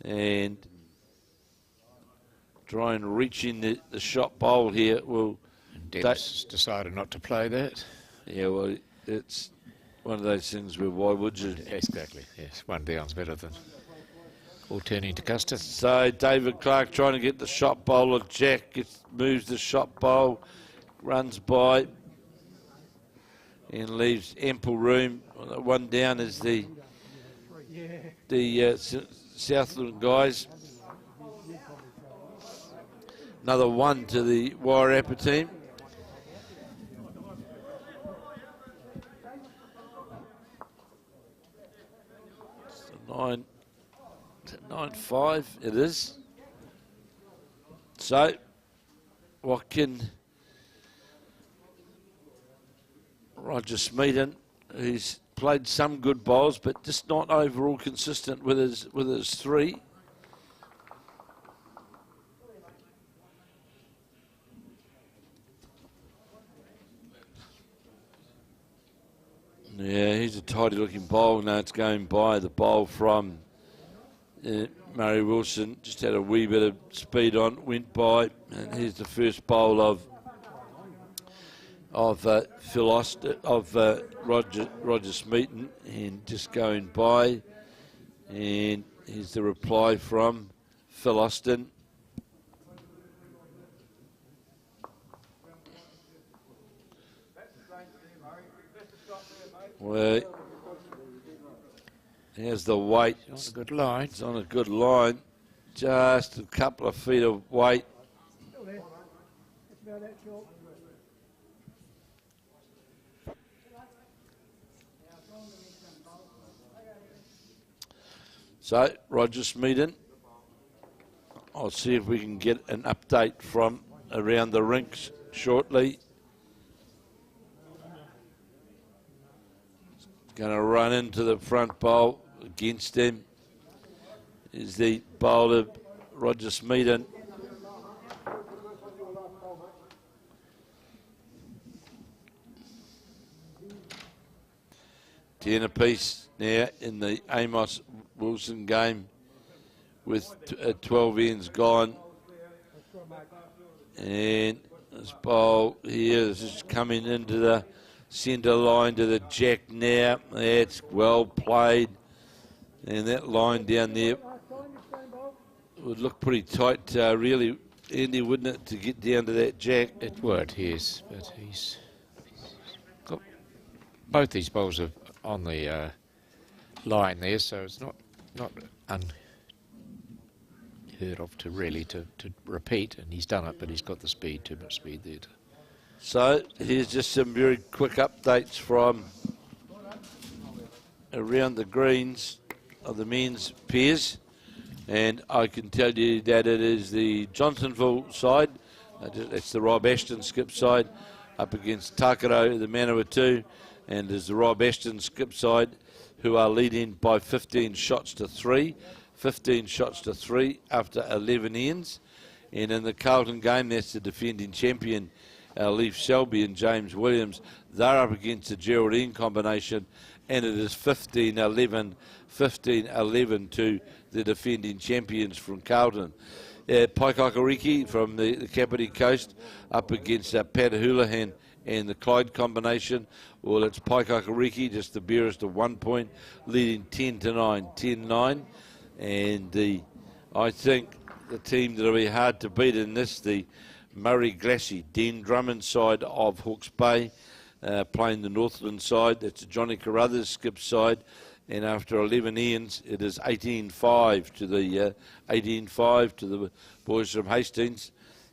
and try and reach in the shot bowl here. Well, Dennis decided not to play that. Yeah, well, it's one of those things where why would you? Exactly, yes. One down's better than all turning to custard. So David Clark trying to get the shot bowl of jack, moves the shot bowl, runs by, and leaves ample room. One down is the Southland guys. Another 1 to the Waitarere team. So 9-5 it is. So what can Roger Smeaton, who's played some good bowls, but just not overall consistent with his three. Yeah, he's a tidy looking bowl. Now it's going by the bowl from Murray Wilson. Just had a wee bit of speed on, went by, and here's the first bowl of Roger Smeaton, and just going by, and here's the reply from Featherston. Well, here's the weight. It's on a good line. It's on a good line. Just a couple of feet of weight. Still there. It's about that short. So, Roger Smeaton, I'll see if we can get an update from around the rinks shortly. Going to run into the front bowl against him is the bowler, Roger Smeaton. Ten apiece now in the Amos Wilson game with 12 ends gone. And this bowl here is just coming into the centre line to the jack now. That's well played. And that line down there would look pretty tight, really, Andy, wouldn't it, to get down to that jack? It would, yes, but he's got both these bowls are on the line there, so it's not unheard of to really to repeat, and he's done it, but he's got the speed, too much speed there. So here's just some very quick updates from around the greens of the men's pairs, and I can tell you that it is the Johnsonville side, it's the Rob Ashton skip side, up against Takaro, the Manawatu, and there's the Rob Ashton skip side, who are leading by 15 shots to 3. 15 shots to 3 after 11 ends. And in the Carlton game, that's the defending champion, Leaf Selby and James Williams. They're up against the Geraldine combination, and it is 15-11 to the defending champions from Carlton. Paikakariki from the Kapiti Coast up against Pat Houlihan and the Clyde combination. Well, it's Paikakariki, just the barest of 1 point, leading 10-9, 10-9. And I think the team that will be hard to beat in this, the Murray Glassy, Dean Drummond side of Hawke's Bay, playing the Northland side. That's Johnny Carruthers skip side. And after 11 ends, it is 18-5 to the 18-5 to the boys from Hastings.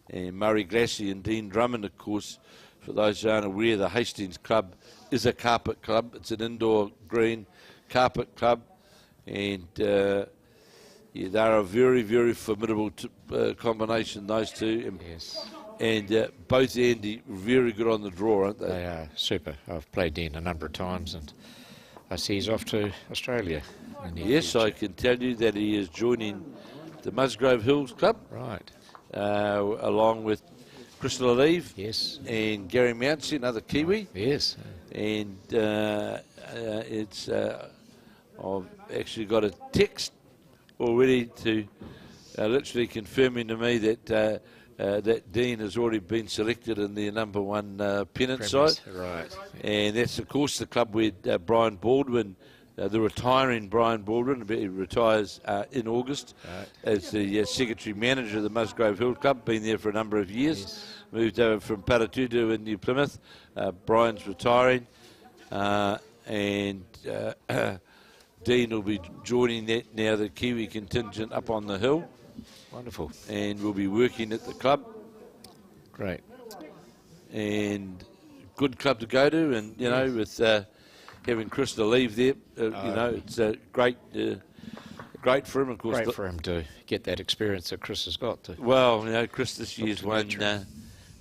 And Murray Glassy and Dean Drummond, of course, for those who aren't aware, the Hastings club is a carpet club. It's an indoor green carpet club. And yeah, they're a very, very formidable combination, those two. Yes. And both Andy, very good on the draw, aren't they? They are super. I've played Dean a number of times, and I see he's off to Australia. Yes, I can tell you that he is joining the Musgrave Hills Club. Right. Along with Crystal Olive. Yes. And Gary Mancer, another Kiwi. Yes. And it's I've actually got a text already to literally confirming to me that that Dean has already been selected in the number one pennant side. Right. And that's, of course, the club where Brian Baldwin, the retiring Brian Baldwin, he retires in August as the secretary manager of the Musgrave Hill Club, been there for a number of years. Yes. Moved over from Paratutu in New Plymouth. Brian's retiring. And Dean will be joining that now, the Kiwi contingent up on the hill. Wonderful. And will be working at the club. Great. And good club to go to, and you know, with having Chris to leave there, you know, it's great for him, of course. Great for him to get that experience that Chris has got. Well, you know, Chris this year's won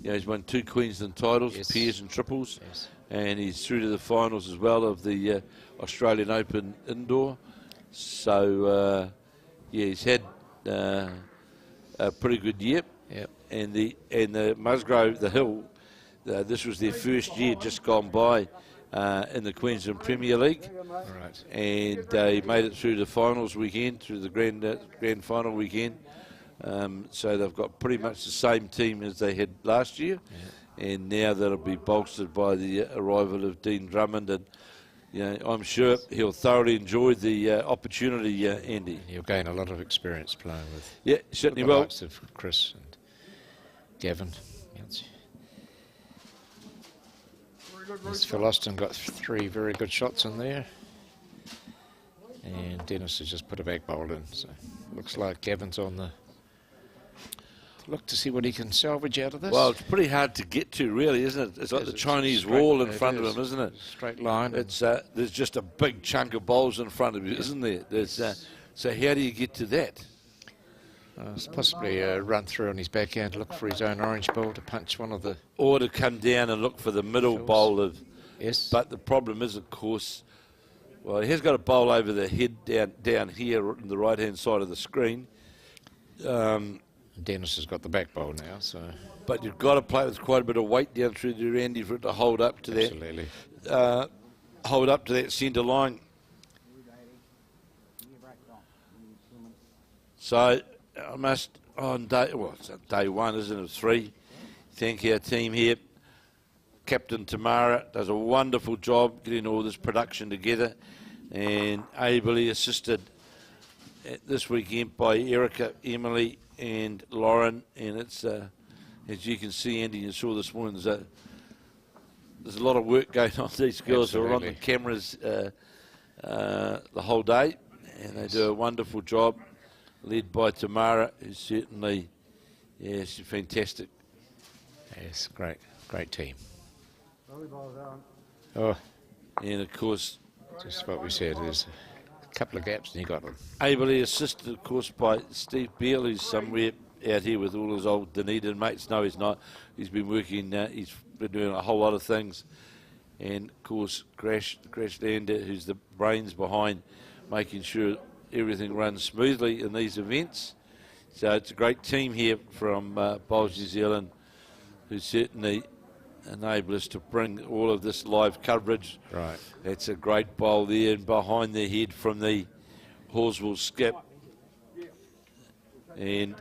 You know, he's won 2 Queensland titles, Yes. pairs and triples, Yes. and he's through to the finals as well of the Australian Open Indoor. So, yeah, he's had a pretty good year. Yep. And the Musgrove, the Hill, this was their first year just gone by in the Queensland Premier League. Right. And they made it through the finals weekend, through the grand final weekend. So they've got pretty much the same team as they had last year. Yeah. And now that'll be bolstered by the arrival of Dean Drummond. And you know, I'm sure he'll thoroughly enjoy the opportunity, Andy. He'll gain a lot of experience playing with. Yeah, certainly the will. likes of Chris and Gavin. Featherston got 3 very good shots in there, and Dennis has just put a back bowl in. So looks like Gavin's on the look to see what he can salvage out of this. Well, it's pretty hard to get to, really, isn't it? It's like the Chinese wall in front of him, isn't it? Straight line. It's there's just a big chunk of bowls in front of you, isn't there? There's so how do you get to that? It's possibly run through on his backhand, look for his own orange ball to punch one of the... Or to come down and look for the middle bowl of... Yes. But the problem is, of course, well, he has got a bowl over the head down here on the right-hand side of the screen. Dennis has got the back bowl now, so... But you've got to play with quite a bit of weight down through the Andy for it to hold up to Absolutely. that... hold up to that centre line. So... I must, on day, well, it's day 1, isn't it, 3, thank our team here. Captain Timaru does a wonderful job getting all this production together and ably assisted this weekend by Erica, Emily and Lauren. And it's, as you can see, Andy, you saw this morning, there's a lot of work going on. These girls are on the cameras the whole day, and they do a wonderful job. Led by Timaru, who's certainly, yeah, she's fantastic. Yes, great team. Oh, and of course, just what we said, there's a couple of gaps and you got them. Ably assisted, of course, by Steve Beale, who's somewhere out here with all his old Dunedin mates. No, he's not. He's been working, he's been doing a whole lot of things. And of course, Crashlander, who's the brains behind making sure everything runs smoothly in these events. So it's a great team here from Bowls New Zealand, who certainly enable us to bring all of this live coverage. Right. That's a great bowl there, and behind the head from the Horswell skip. And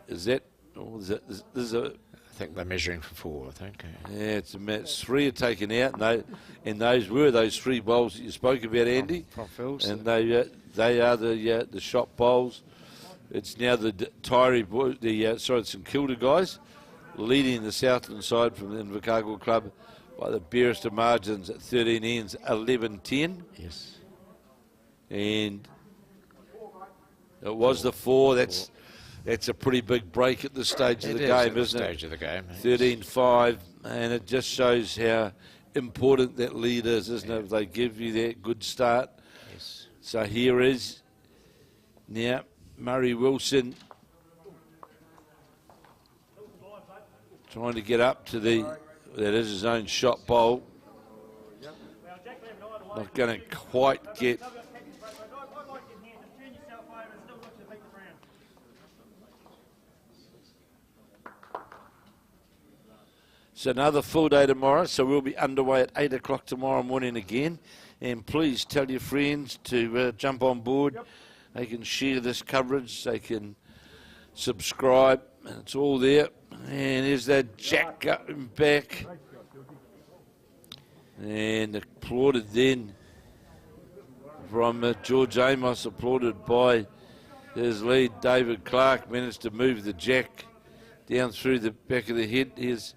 is that, this is a... I think they're measuring for 4, I think. Yeah, it's a match. 3 are taken out, and those were those 3 bowls that you spoke about, Andy. From Phil's. And they are the shot bowls. It's now the the St Kilda guys leading the Southland side from the Invercargill Club by the barest of margins at 13 ends, 11-10. Yes. And it was the 4. That's a pretty big break at this stage of the game, isn't it? Stage of the game. 13-5, and it just shows how important that lead is, isn't it? If they give you that good start. Yes. So here is now Murray Wilson trying to get up to that is his own shot bowl. Not going to quite get. So another full day tomorrow, so we'll be underway at 8 o'clock tomorrow morning again. And please tell your friends to jump on board. They can share this coverage, they can subscribe, and it's all there. And there's that jack going back. And applauded then from George Amos, applauded by his lead. David Clark managed to move the jack down through the back of the head. Here's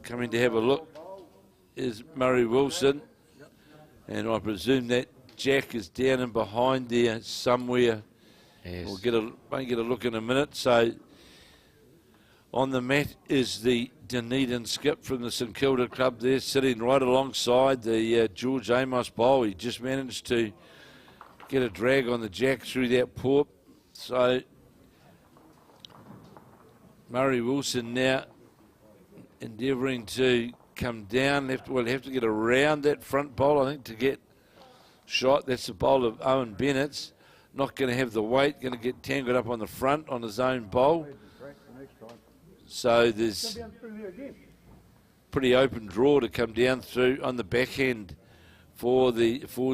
coming to have a look is Murray Wilson, and I presume that jack is down and behind there somewhere. Yes. We'll might get a look in a minute. So on the mat is the Dunedin skip from the St Kilda Club there, sitting right alongside the George Amos bowl. He just managed to get a drag on the jack through that paw. So Murray Wilson now endeavouring to come down. We'll have to get around that front bowl, I think, to get shot. That's the bowl of Owen Bennett's. Not going to have the weight, going to get tangled up on the front on his own bowl. So there's pretty open draw to come down through on the backhand for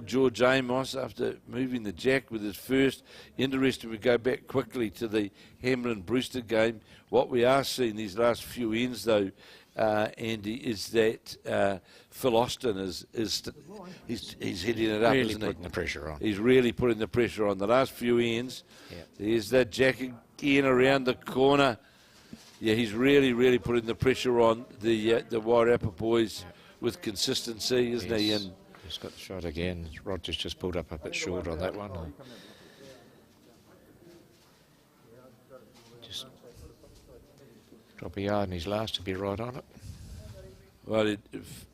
George Amos after moving the jack with his first. Interesting, we go back quickly to the Hamlin-Brewster game. What we are seeing these last few ends, though, Andy, is that Phil Austin he's hitting it up, really isn't he? Putting the pressure on. He's really putting the pressure on. The last few ends, there's that jack again around the corner. Yeah, he's really putting the pressure on the Waitarere boys with consistency, isn't he? And he's got the shot again. Roger's just pulled up a bit short on that one. Just drop a yard and his last to be right on it. Well,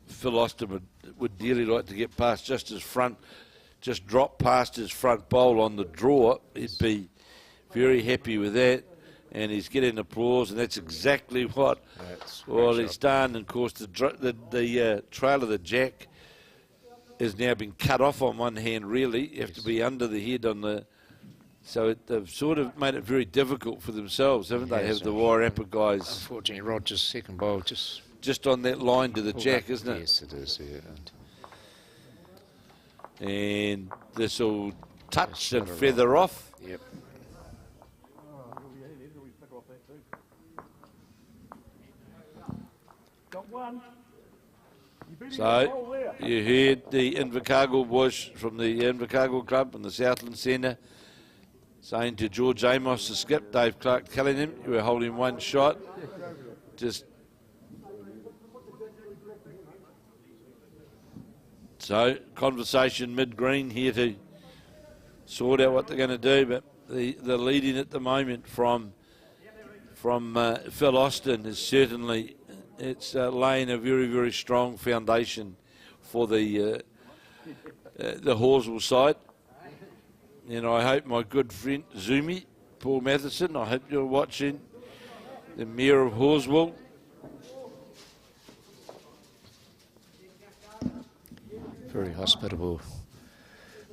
Phil Austin would dearly like to get past just drop past his front bowl on the draw. He'd be very happy with that. And he's getting applause, and that's exactly what he's done. And of course, the trail of the jack has now been cut off on one hand, really. You have to be under the head on the... So they've sort of made it very difficult for themselves, haven't they? Have the Waitarere guys... Unfortunately, Roger's second bowl just on that line to the jack, isn't it? Yes, it is, yeah. And this will touch and feather off. Yep. So, you heard the Invercargill boys from the Invercargill Club and the Southland Centre saying to George Amos, the skip, Dave Clark telling him, you were holding one shot. So, conversation mid-green here to sort out what they're going to do, but the leading at the moment from Phil Austin is certainly... It's laying a very strong foundation for the Horswell side. And I hope my good friend Zumi, Paul Matheson, I hope you're watching, the Mayor of Horswell. Very hospitable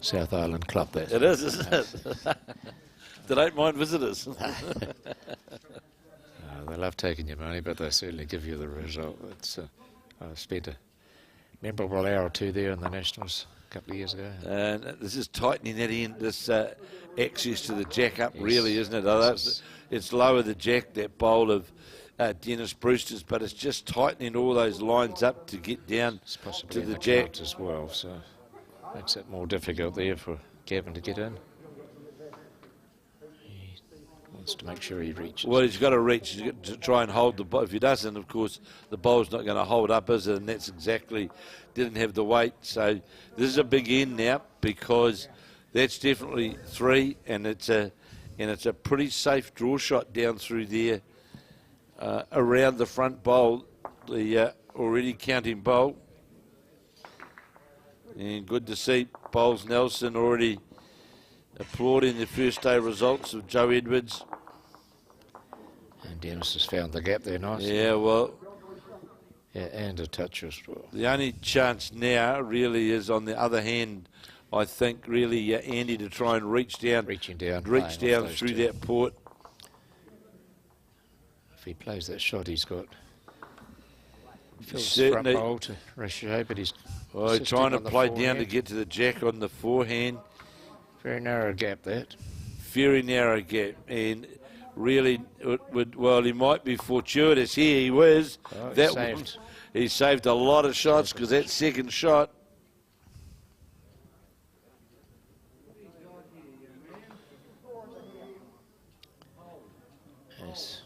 South Island club, that. It is, isn't it? They don't mind visitors. They love taking your money, but they certainly give you the result. I spent a memorable hour or two there in the Nationals a couple of years ago. And this is tightening that end, this access to the jack up, really, isn't it? It's lower the jack, that bowl of Dennis Brewster's, but it's just tightening all those lines up to get down to the jack as well. So makes it more difficult there for Gavin to get in. To make sure he reaches. Well, he's got to reach. He's got to try and hold the ball. If he doesn't, of course, the bowl's not going to hold up, is it? And that's exactly, didn't have the weight. So this is a big end now because that's definitely 3, and it's a pretty safe draw shot down through there around the front bowl, the already counting bowl. And good to see Bowles Nelson already applauding the first day results of Joe Edwards. And Dennis has found the gap there nicely. Yeah, well. Yeah, and a touch as well. The only chance now really is, on the other hand, I think, really, Andy, to try and reach down through that port. If he plays that shot, he's got Phil's certainly front bowl to ratio, but he's trying to play down to get to the jack on the forehand. Very narrow gap, that. Very narrow gap, and really, he might be fortuitous here. He was. He saved a lot of shots because that second shot. Yes.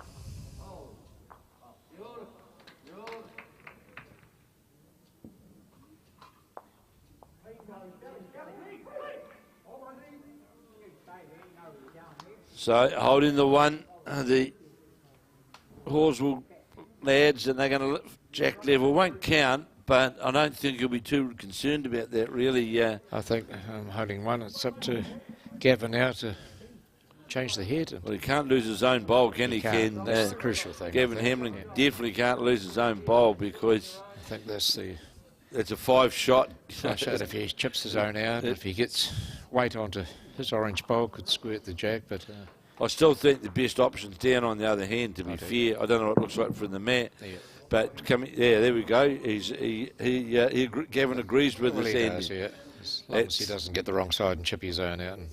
So holding the one, the Horswell lads, and they're going to lift jack level. Won't count, but I don't think you'll be too concerned about that, really. I think I'm holding one. It's up to Gavin now to change the head. Well, he can't lose his own bowl, can he? Can't. That's the crucial thing. Gavin Hamlin definitely can't lose his own bowl, because I think that's it's a 5-shot. If he chips his own out, if he gets weight onto his orange bowl, could squirt the jack. But I still think the best option's down on the other hand, to be fair. I don't know what it looks like from the mat. Yeah. But there we go. Gavin agrees with us, he Andy. does, yeah. As long as he doesn't get the wrong side and chip his own out. And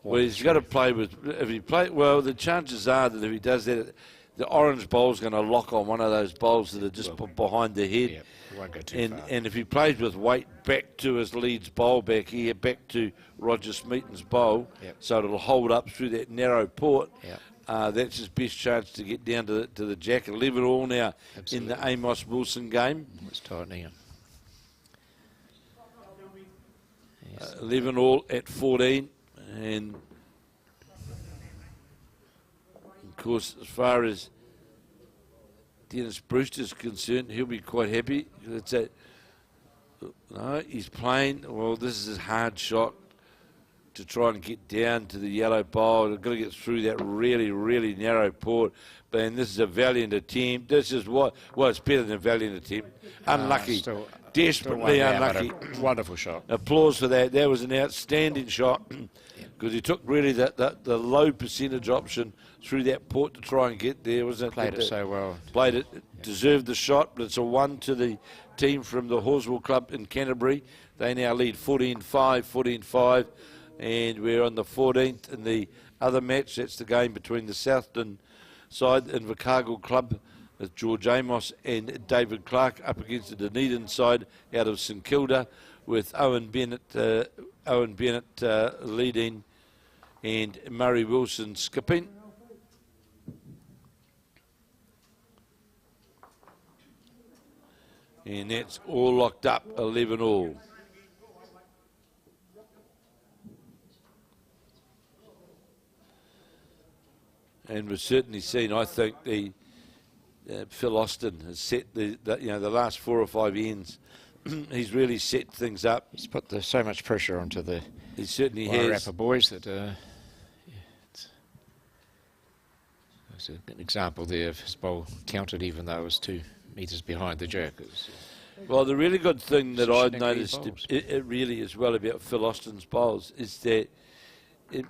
well, he's got to play with. If he play well, the chances are that if he does that, the orange bowl's going to lock on one of those bowls that are just behind the head. Yeah, he won't go too far. And if he plays with weight back to his lead's bowl back here, back to Roger Smeaton's bowl, so it'll hold up through that narrow port. That's his best chance to get down to the jack. 11 all now in the Amos Wilson game. It's tightening. 11 all at 14, and of course, as far as Dennis Brewster's concerned, he'll be quite happy. No, he's playing. Well, this is his hard shot to try and get down to the yellow bowl. They've got to get through that really, really narrow port. But this is a valiant attempt. This is it's better than a valiant attempt. Unlucky. Desperately unlucky. Wonderful shot. Applause for that. That was an outstanding shot, because he took really the low percentage option through that port to try and get there. Played it so well. Played it, deserved the shot, but it's a 1 to the team from the Horswell Club in Canterbury. They now lead 14-5, and we're on the 14th in the other match. That's the game between the Southton side and Invercargill Club, with George Amos and David Clark up against the Dunedin side out of St Kilda, with Owen Bennett leading and Murray Wilson skipping. And that's all locked up, 11 all. And we've certainly seen, I think, Phil Austin has set the last 4 or 5 ends. He's really set things up. He's put so much pressure onto the he certainly has. boys that it's an example there of his bowl counted, even though it was 2 metres behind the jack. Well, the really good thing that I've noticed, it really as well about Phil Austin's bowls, is that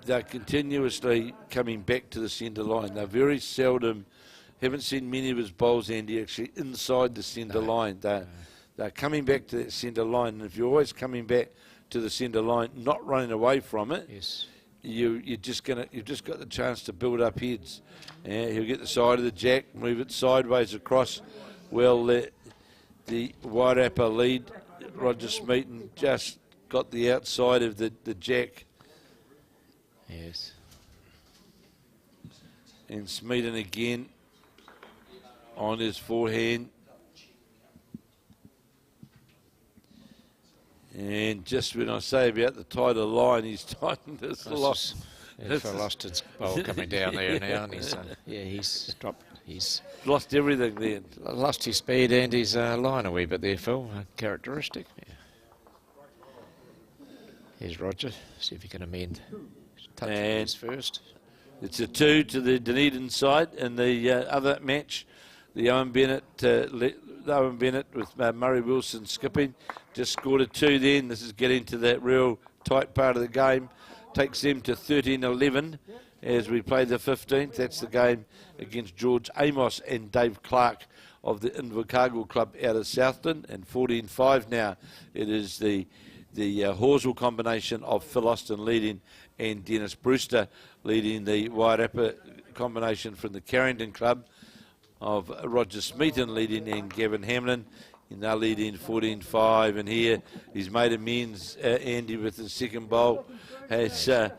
they're continuously coming back to the centre line. They're very seldom. Haven't seen many of his bowls, Andy, actually inside the centre line. They're coming back to that centre line, and if you're always coming back to the centre line, not running away from it, you've just got the chance to build up heads. He'll get the side of the jack, move it sideways across. Well, the Waitarere lead, Roger Smeaton, just got the outside of the jack. Yes. And Smeaton again on his forehand. And just when I say about the tighter line, he's tightened his loss. Phil Austin's bowl coming down there now, and he's dropped. He's lost everything then. Lost his speed and his line a wee bit there, Phil. Characteristic. Yeah. Here's Roger. See if he can amend. And first. It's a 2 to the Dunedin side. In the other match, the Owen Bennett with Murray Wilson skipping just scored a 2 then. This is getting to that real tight part of the game. Takes them to 13-11 as we play the 15th. That's the game against George Amos and Dave Clark of the Invercargill Club out of Southton. And 14-5 now. It is the Horswell combination of Phil Austin leading and Dennis Brewster leading the Waitarere combination from the Carrington Club of Roger Smeaton leading and Gavin Hamlin. And they're leading 14-5. And here he's made amends, Andy, with his second bowl. Has the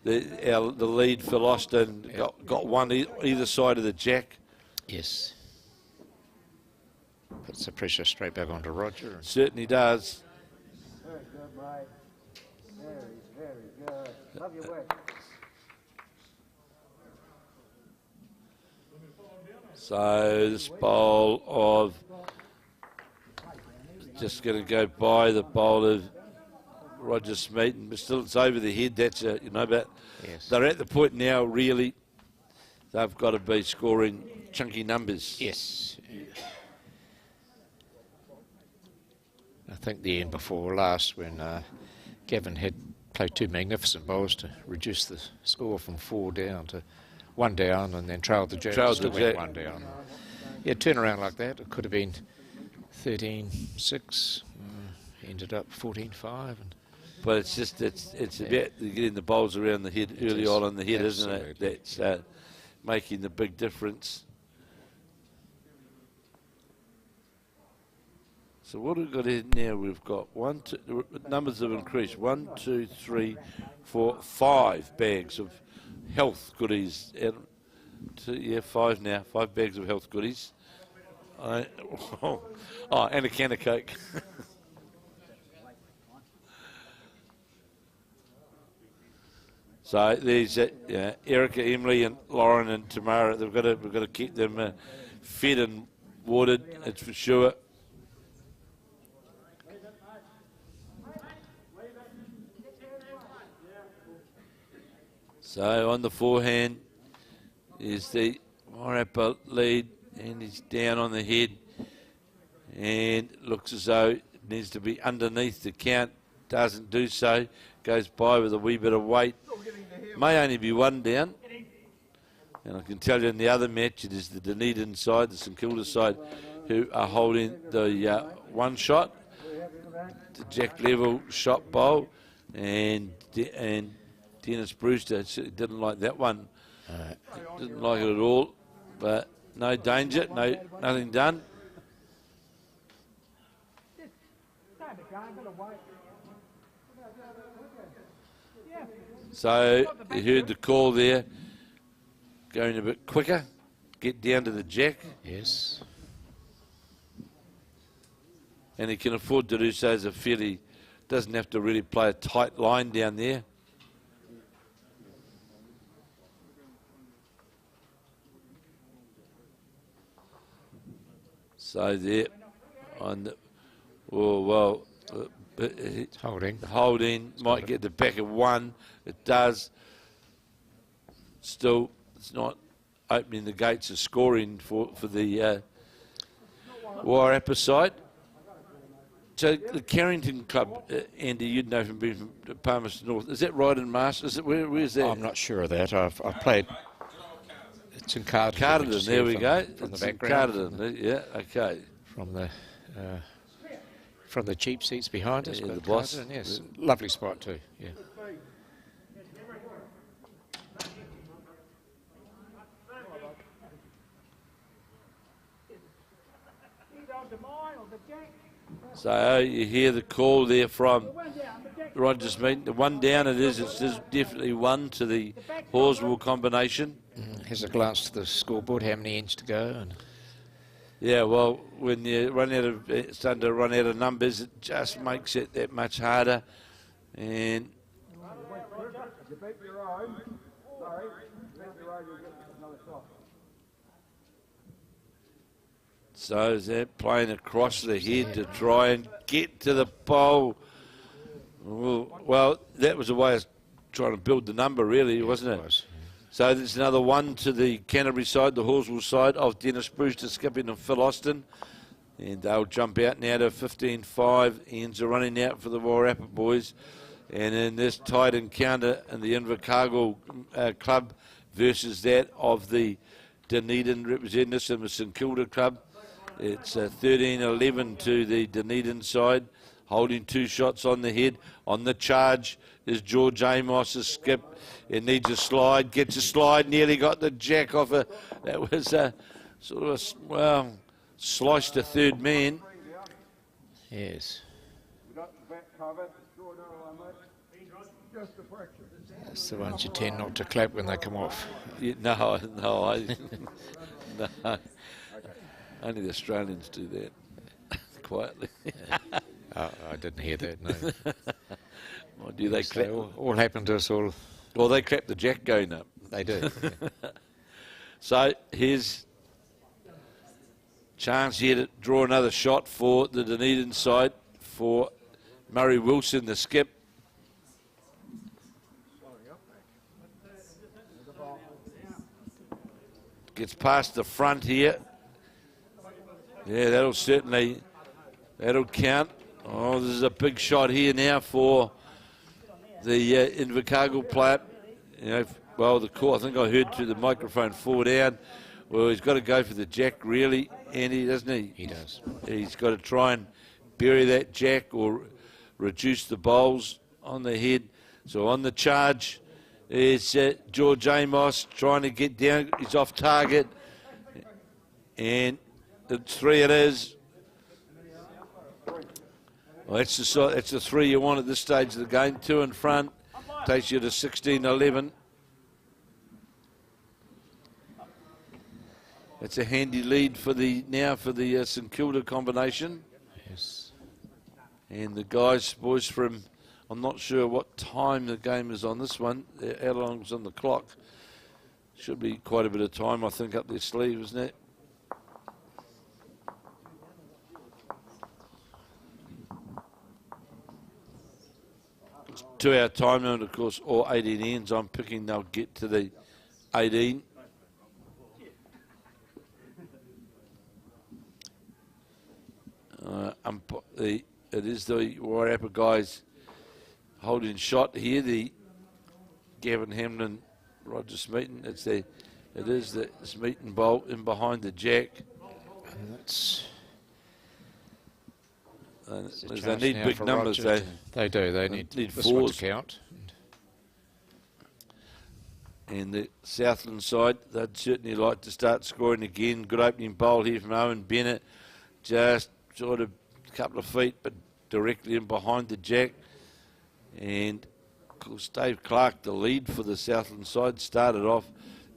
lead, Phil Austin, got one either side of the jack. Yes. Puts the pressure straight back onto Roger. Certainly does. Very good, mate. Very good. Love your work. So this bowl of just going to go by the bowl of Roger Smeaton, but still it's over the head. That's but Yes. they're at the point now. Really, they've got to be scoring chunky numbers. Yes. I think the end before last when Gavin had played 2 magnificent bowls to reduce the score from 4 down to 1 down, and then trailed the Jack. Still went 1 down. Yeah, turn around like that. It could have been 13-6. Ended up 14-5. But it's just it's about getting the bowls around the head early on in the head, Absolutely. isn't it? That's making the big difference. So what we've got here now, we've got numbers have increased. 1, 2, 3, 4, 5 bags of health goodies. 5 now. 5 bags of health goodies. And a can of Coke. So there's Erica, Emily, and Lauren and Timaru. We've got to keep them fed and watered. It's for sure. So on the forehand is the Wairarapa lead, and he's down on the head, and looks as though it needs to be underneath the count. Doesn't do so. Goes by with a wee bit of weight. May only be 1 down. And I can tell you in the other match, it is the Dunedin side, the St Kilda side, who are holding the 1 shot, the Jack Level shot bowl, and Dennis Brewster didn't like that one. Didn't like it at all. But no danger, nothing done. So you heard the call there, going a bit quicker, get down to the jack. Yes. And he can afford to do so as a fairly, doesn't have to really play a tight line down there. So there, on the, holding might get the back of 1. It does. Still, it's not opening the gates of scoring for the Wairarapa side. So the Carrington Club, Andy, you'd know from being from Palmerston North. Is that right in Marsh? Is it where's that? I'm not sure of that. I've played. It's in Carterton. Carterton, there we go. From it's the background. Carterton, yeah, okay. From the cheap seats behind us. Yeah, but the boss. Carterton, yes, lovely spot too. Yeah. So you hear the call there from Roger Smeaton. The 1 down it is. It's just definitely 1 to the Horswell combination. Has a glance to the scoreboard, how many ends to go. And yeah, well, when you starting to run out of numbers, it just makes it that much harder. And so they're playing across the head to try and get to the bowl. Well, that was a way of trying to build the number, really, wasn't it? was. So there's another 1 to the Canterbury side, the Horswell side of Dennis Brewster skipping and Phil Austin. And they'll jump out now to 15-5. Ends are running out for the Wairarapa boys. And in this tight encounter in the Invercargill club versus that of the Dunedin representatives in the St Kilda club, it's 13-11 to the Dunedin side, holding 2 shots on the head. On the charge is George Amos' skip. It needs a slide, gets a slide, nearly got the jack off a, that was a sort of, sliced a third man. yes. That's the ones you tend not to clap when they come off. Yeah, no, no. Only the Australians do that, quietly. I didn't hear that, no. Or do they clap? All happened to us all. Well, they clap the jack going up. They do. So here's chance here to draw another shot for the Dunedin side for Murray Wilson, the skip. Gets past the front here. Yeah, that'll count. Oh, this is a big shot here now for the Invercargill player. You know, well, the call, I think I heard through the microphone 4 down. Well, he's got to go for the jack, really, Andy, doesn't he? He does. He's got to try and bury that jack or reduce the bowls on the head. So on the charge is George Amos trying to get down. He's off target. And the 3 it is. Well, that's the 3 you want at this stage of the game. 2 in front. Takes you to 16-11. It's a handy lead for the St Kilda combination. Yes. And the boys from, I'm not sure what time the game is on this one. How long's on the clock? Should be quite a bit of time, I think, up their sleeve, isn't it? It's 2-hour time limit, of course, all 18 ends. I'm picking they'll get to the 18. It is the Waitarere guys holding shot here. The Gavin Hamlin, Roger Smeaton. It is the Smeaton bowl in behind the jack. And that's. They need big numbers. They do. They need this fours. one to count. And the Southland side, they'd certainly like to start scoring again. Good opening bowl here from Owen Bennett. Just sort of a couple of feet, but directly in behind the jack. And of course, Dave Clark, the lead for the Southland side, started off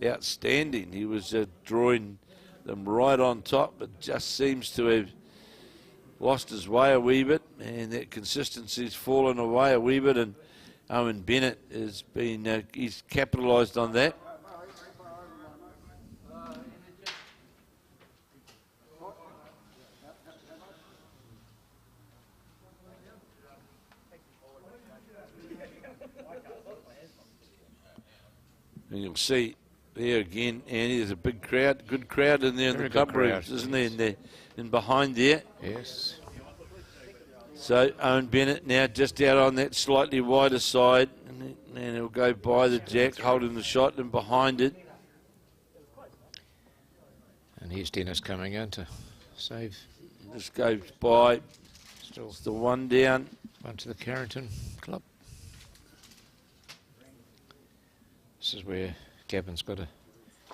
outstanding. He was drawing them right on top, but just seems to have lost his way a wee bit, and that consistency's fallen away a wee bit. And Owen Bennett has been, he's capitalised on that. And you'll see there again, Andy, there's a big crowd, good crowd in there in the club rooms, isn't there, in behind there? Yes. So Owen Bennett now just out on that slightly wider side, and he'll go by the jack, holding the shot and behind it. And here's Dennis coming in to save. This goes by. Still it's the 1 down. 1 to the Carrington club. This is where Gavin's got to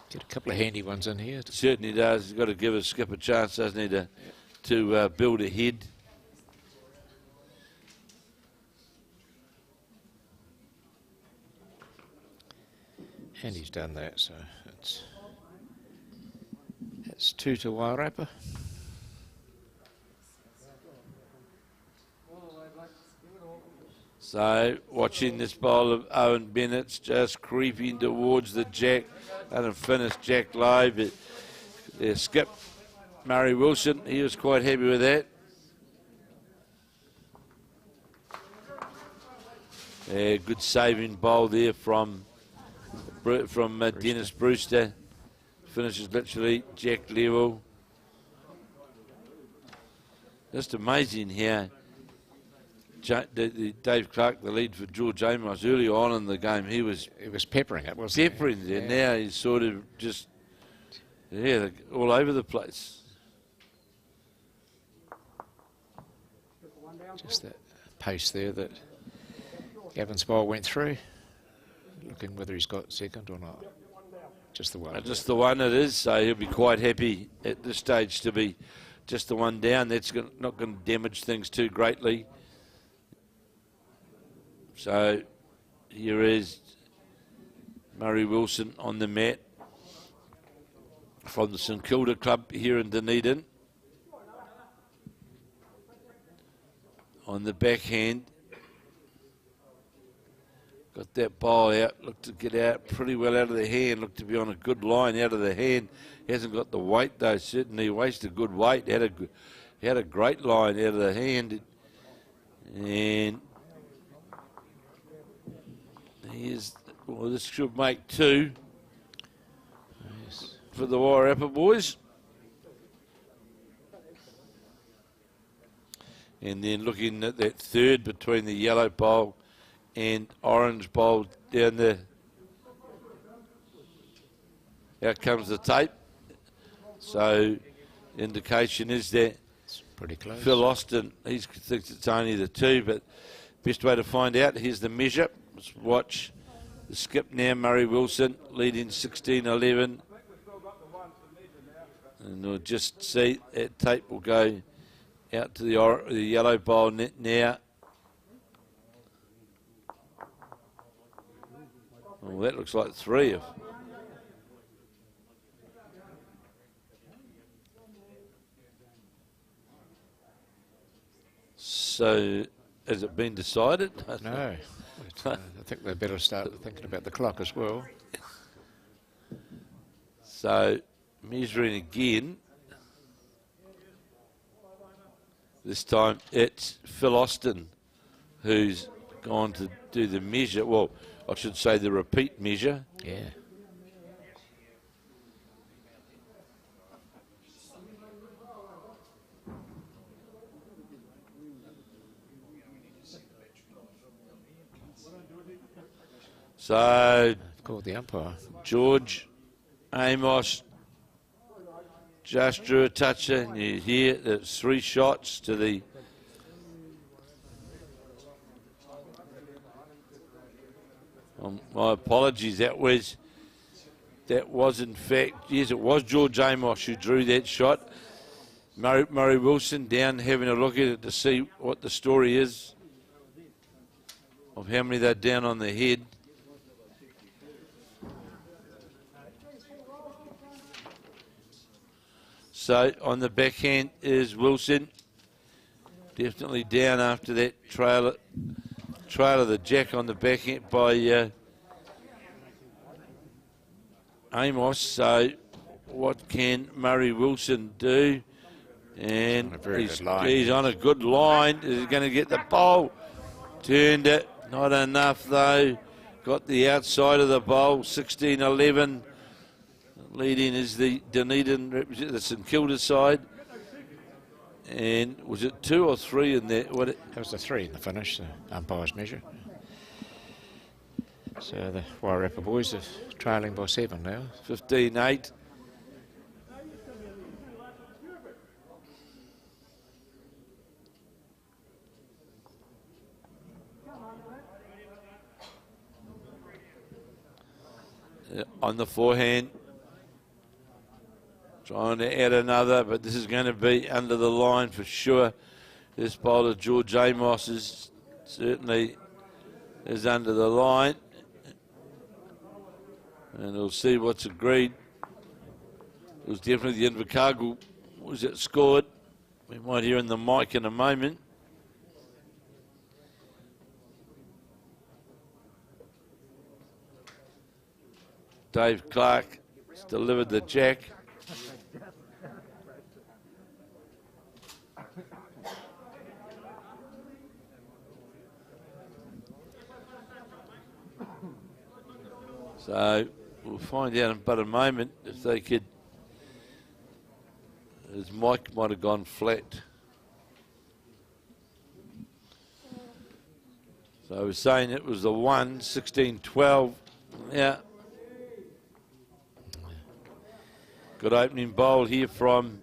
get a couple of handy ones in here. Certainly does. He's got to give his skip a chance, doesn't he, to build ahead. And he's done that, so it's 2 to Waitarere. So, watching this bowl of Owen Bennett's just creeping towards the jack and a finished jack low. But skip Murray Wilson, he was quite happy with that. Good saving bowl there from Dennis Brewster. Finishes literally jack level. Just amazing how Dave Clark, the lead for George Amos, early on in the game, he was peppering it, wasn't he? Peppering there. Yeah. Now he's sort of just, all over the place. Just that pace there that Gavin's ball went through. Looking whether he's got second or not. Just the one. Just the one it is, so he'll be quite happy at this stage to be just the 1 down. That's not going to damage things too greatly. So here is Murray Wilson on the mat from the St Kilda club here in Dunedin. On the backhand. Got that ball out, looked to get out pretty well out of the hand, looked to be on a good line out of the hand. He hasn't got the weight though, certainly wasted good weight. He had a great line out of the hand. And this should make 2. Yes. for the Waitarere boys. And then looking at that third between the yellow bowl and orange bowl down there. Out comes the tape. So indication is that It's pretty close. Phil Austin, he thinks it's only the two, but best way to find out, here's the measure. Let's watch the skip now, Murray Wilson leading 16-11. And we'll just see that tape will go out to the yellow bowl net now. Well, that looks like three. So, has it been decided? No. I think they better start thinking about the clock as well. So, measuring again. This time it's Phil Austin who's gone to do the measure. Well, I should say the repeat measure. Yeah. So, called the umpire. George Amos just drew a toucher, and you hear there's 3 shots to the my apologies, that was in fact, yes, it was George Amos who drew that shot. Murray Wilson down having a look at it to see what the story is of how many they're down on the head. So on the backhand is Wilson, definitely down after that trail of the jack on the backhand by Amos. So what can Murray Wilson do? And he's on a good line. Is he going to get the bowl? Turned it, not enough though. Got the outside of the bowl, 16-11. Leading is the Dunedin, the St Kilda side. And was it 2 or 3 in there? That was the 3 in the finish, the umpire's measure. So the Waitarere boys are trailing by 7 now. 15-8. On the forehand. Trying to add another, but this is going to be under the line for sure. This bowler, George Amos, is certainly under the line. And we'll see what's agreed. It was definitely the Invercargill was it scored. We might hear in the mic in a moment. Dave Clark has delivered the jack. So we'll find out in but a moment if they could. His mic might have gone flat. So I was saying it was the 1, 16-12. Yeah. Good opening bowl here from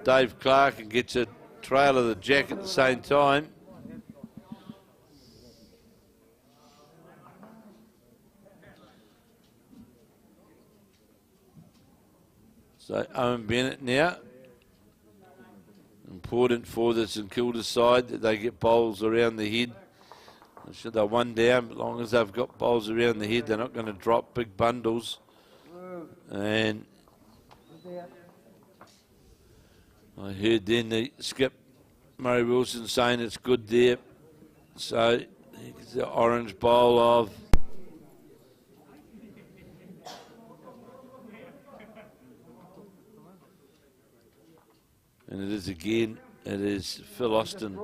Dave Clark and gets a trail of the jack at the same time. So Owen Bennett now. Important for the St Kilda side that they get bowls around the head. Should they're 1 down, but as long as they've got bowls around the head, they're not going to drop big bundles. And I heard then the skip, Murray Wilson, saying it's good there. So it's the orange bowl of and it is again, it is Phil Austin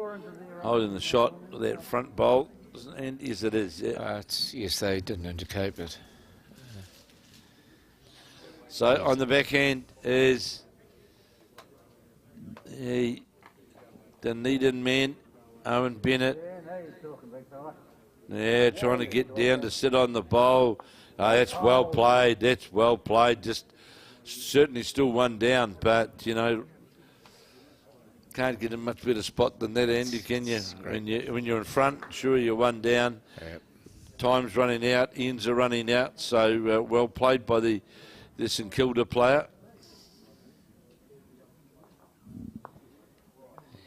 holding the shot with that front bowl. And yes, it is. Yeah. Yes, they didn't indicate, but So on the backhand is the Dunedin man, Owen Bennett. Yeah, trying to get down to sit on the bowl. That's well played. That's well played. Just certainly still one down, but you know, can't get a much better spot than that, Andy, can you? When you're in front, sure, you're one down. Yep. Time's running out, ends are running out. So well played by the St Kilda player.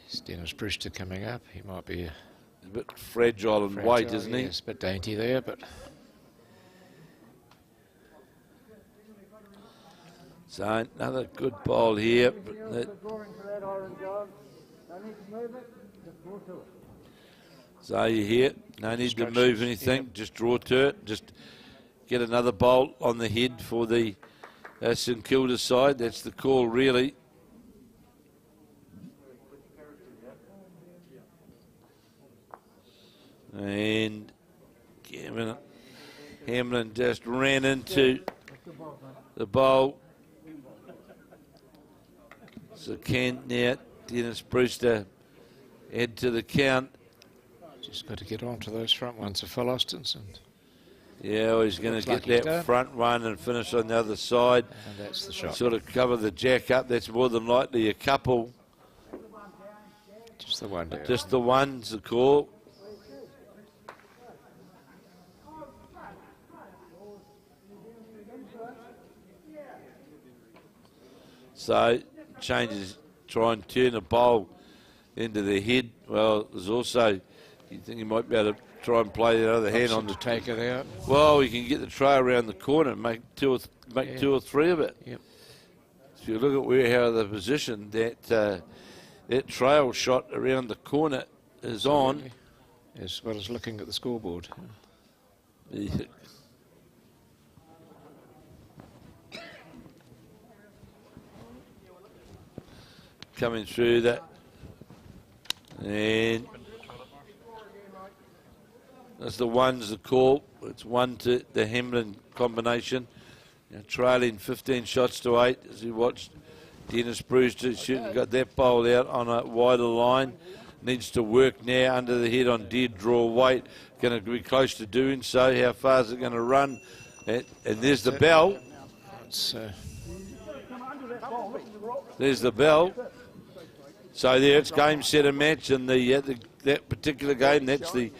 It's Dennis Brewster coming up. He might be a bit fragile and weight, isn't he? Yes, a bit dainty there, but. So another good bowl here. So you hear, no need to move anything, just draw to it, just get another bowl on the head for the St Kilda side. That's the call, really. And Hammond just ran into the bowl. So can now Dennis Brewster add to the count. Just got to get onto those front ones of Featherston's. Yeah, well, he's going to get that front one and finish on the other side. And that's the shot. Sort of cover the jack up. That's more than likely a couple. Just the one down. Just the one's the call. So changes, try and turn a bowl into the head. Well, there's also, you think he might be able to try and play the other hand on to take it out. Well, you can get the tray around the corner and make two or three of it. Yep. So you look at how they're positioned, that trail shot around the corner is on. As well as looking at the scoreboard. Yeah. Coming through that, and that's the one's the call. It's 1 to the Hammond combination. Now trailing 15 shots to 8 as we watched Dennis Brewster shooting, got that bowl out on a wider line. Needs to work now under the head on dead draw weight. Going to be close to doing so. How far is it going to run? And there's the bell. There's the bell. So there, it's game, set, and match, and that particular game, that's the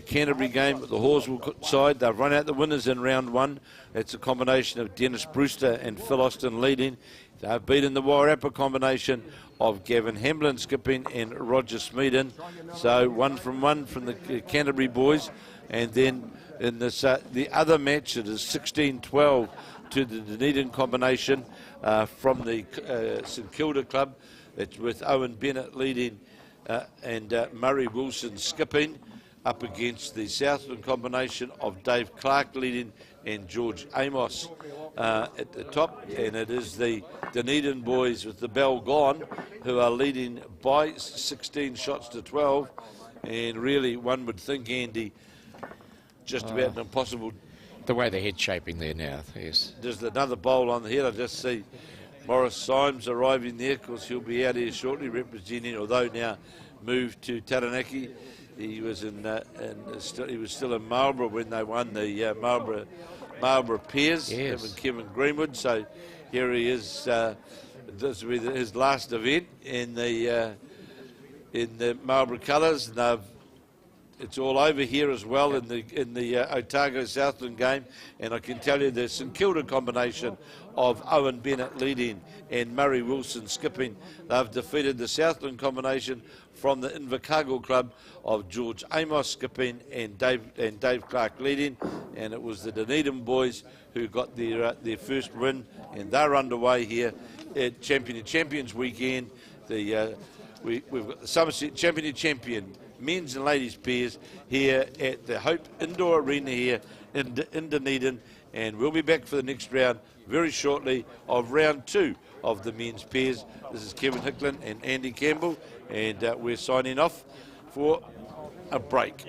Canterbury game with the Horswell side. They've run out the winners in round 1. It's a combination of Dennis Brewster and Featherston leading. They've beaten the Waitarere combination of Gavin Hamlin skipping and Roger Smeeden. So 1 from the Canterbury boys, and then in this the other match, it is 16-12 to the Dunedin combination from the St Kilda club. It's with Owen Bennett leading and Murray Wilson skipping up against the Southland combination of Dave Clark leading and George Amos at the top. And it is the Dunedin boys with the bell gone who are leading by 16 shots to 12. And really, one would think, Andy, just about an impossible. The way the head's shaping there now, yes. There's another bowl on the head. I just see Morris Symes arriving there. Of course, he'll be out here shortly representing, although now moved to Taranaki. He was he was still in Marlborough when they won the Marlborough Pairs, him and Kevin Greenwood. So here he is. This will be his last event in the Marlborough colours. And it's all over here as well in the Otago Southland game, and I can tell you the St Kilda combination of Owen Bennett leading and Murray Wilson skipping. They've defeated the Southland combination from the Invercargill club of George Amos skipping and Dave Clark leading, and it was the Dunedin boys who got their first win, and they're underway here at Champion of Champions weekend. We've got the Somerset Champion of Champion men's and ladies pairs here at the Hope Indoor Arena here in Dunedin, and we'll be back for the next round very shortly of round 2 of the men's pairs. This is Kevin Hickland and Andy Campbell, and we're signing off for a break.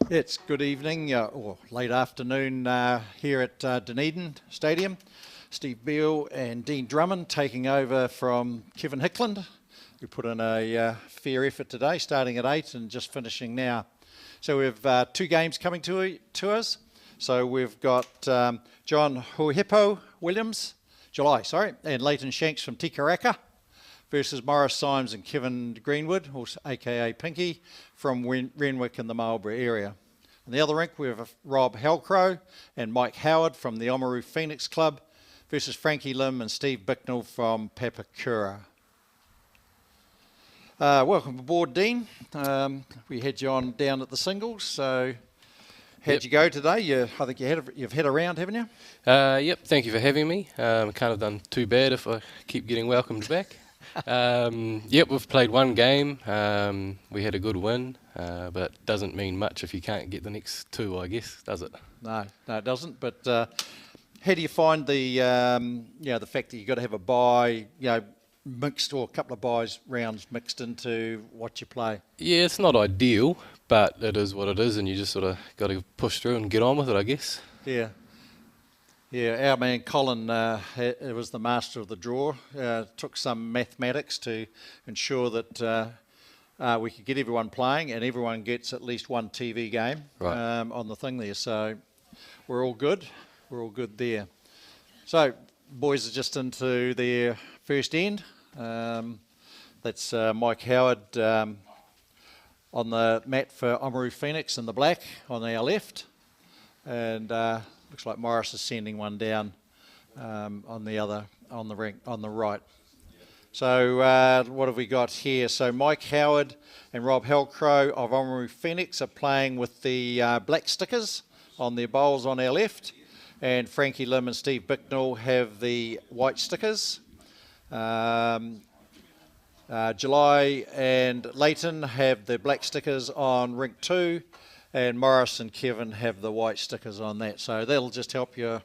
It's good evening, or late afternoon here at Dunedin Stadium. Steve Beale and Dean Drummond taking over from Kevin Hickland, who put in a fair effort today, starting at 8 and just finishing now. So we have 2 games coming to us. So we've got John Huihepo Williams, July, and Leighton Shanks from Tikaraka versus Morris Symes and Kevin Greenwood, also aka Pinky, from Renwick in the Marlborough area. In the other rink we have Rob Halcrow and Mike Howard from the Oamaru Phoenix Club versus Frankie Lim and Steve Bicknell from Papakura. Welcome aboard, Dean. We had you on down at the singles, so how'd you go today? I think you've had a round, haven't you? Yep, thank you for having me. Can't have done too bad if I keep getting welcomed back. Yep, we've played one game. We had a good win, but doesn't mean much if you can't get the next 2, I guess, does it? No, it doesn't. But how do you find the the fact that you've got to have a bye, mixed, or a couple of byes rounds mixed into what you play? Yeah, it's not ideal, but it is what it is, and you just sort of got to push through and get on with it, I guess. Yeah. Yeah, our man Colin was the master of the draw. Took some mathematics to ensure that we could get everyone playing and everyone gets at least one TV game on the thing there. So we're all good. We're all good there. So boys are just into their first end. That's Mike Howard on the mat for Oamaru Phoenix in the black on our left, and looks like Morris is sending one down on the right. So what have we got here? So Mike Howard and Rob Halcrow of Oamaru Phoenix are playing with the black stickers on their bowls on our left, and Frankie Lim and Steve Bicknell have the white stickers. July and Leighton have the black stickers on rink 2, and Morris and Kevin have the white stickers on that. So that'll just help you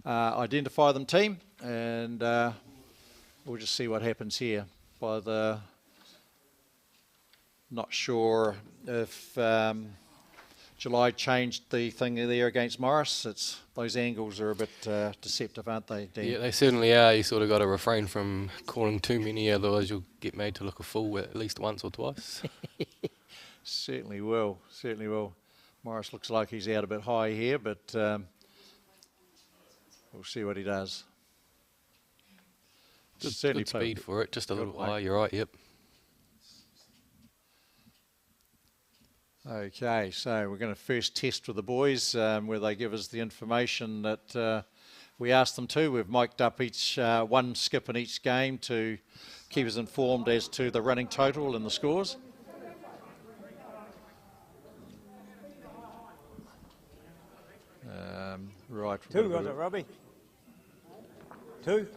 identify them, team, and we'll just see what happens here. Not sure if July changed the thing there against Morris. Those angles are a bit deceptive, aren't they, Dean? Yeah, they certainly are. You sort of got to refrain from calling too many, otherwise you'll get made to look a fool at least once or twice. Certainly will. Morris looks like he's out a bit high here, but we'll see what he does. Good speed for it, just a little high. You're right, yep. Okay, so we're going to first test with the boys where they give us the information that we asked them to. We've mic'd up each one skip in each game to keep us informed as to the running total and the scores. Right. 2 was it, Robbie? 2?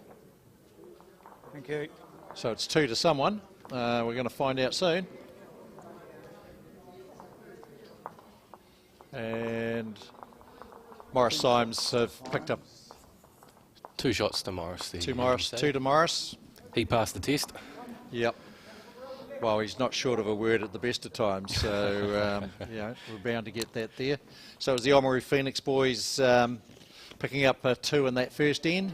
Thank you. So it's 2 to someone. We're going to find out soon. And Morris Symes have picked up 2 shots to Morris. 2 to Morris. He passed the test. Yep. Well, he's not short of a word at the best of times, so we're bound to get that there. So it was the Oamaru Phoenix boys picking up 2 in that first end.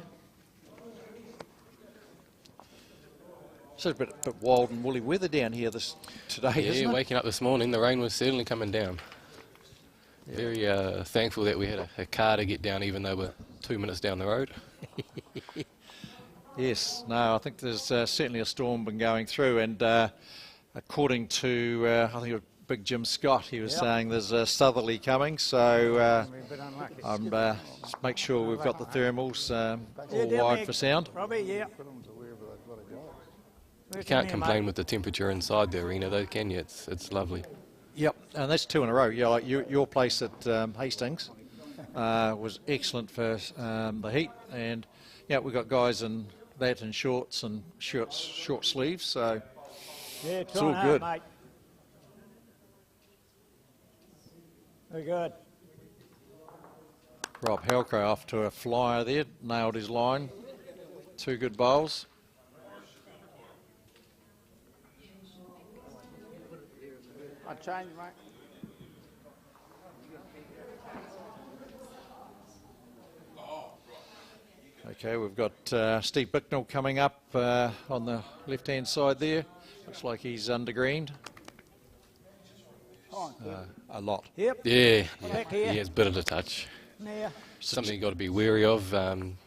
So it's a bit wild and woolly weather down here today, isn't it? Waking up this morning, the rain was certainly coming down. Yeah. Very thankful that we had a car to get down, even though we're 2 minutes down the road. Yes, no, I think there's certainly a storm been going through, and according to, I think it was Big Jim Scott, he was saying there's a southerly coming, so just make sure we've got the thermals all wired for sound. Robbie, yeah. You can't complain with the temperature inside the arena, though, can you? It's lovely. Yep, and that's 2 in a row. Yeah, like your place at Hastings was excellent for the heat, and yeah, we've got guys in that in shorts and short sleeves, so it's all good. Mate. Very good. Rob Halcrow off to a flyer there, nailed his line. 2 good bowls. I changed, mate. Okay, we've got Steve Bicknell coming up on the left-hand side there. Looks like he's undergreened. A lot. Yep. Yeah, Back he here. has a bit of a touch. Now. Something you've got to be wary of.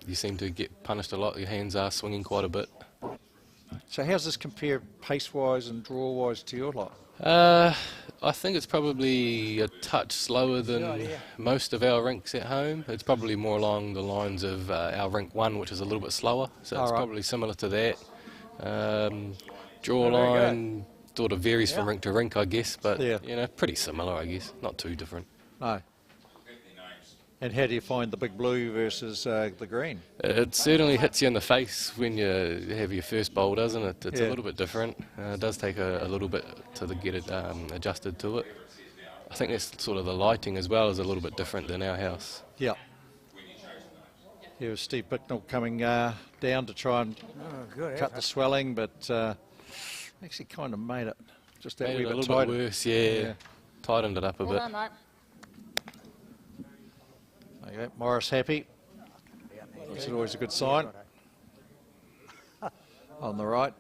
You seem to get punished a lot. Your hands are swinging quite a bit. So how's this compare pace-wise and draw-wise to your lot? I think it's probably a touch slower than most of our rinks at home. It's probably more along the lines of our rink 1, which is a little bit slower. So it's probably similar to that. Draw line sort of varies from rink to rink, I guess, but you know, pretty similar, I guess. Not too different. No. And how do you find the big blue versus the green? It certainly hits you in the face when you have your first bowl, doesn't it? It's a little bit different. It does take a little bit to get it adjusted to it. I think that's sort of the lighting as well is a little bit different than our house. Yeah. Here's Steve Bicknell coming down to try and cut the swelling, but actually kind of made it just that wee bit little tighter. bit worse, yeah. Tightened it up a bit. Well done, mate. Okay, Morris happy. That's always a good sign. On the right.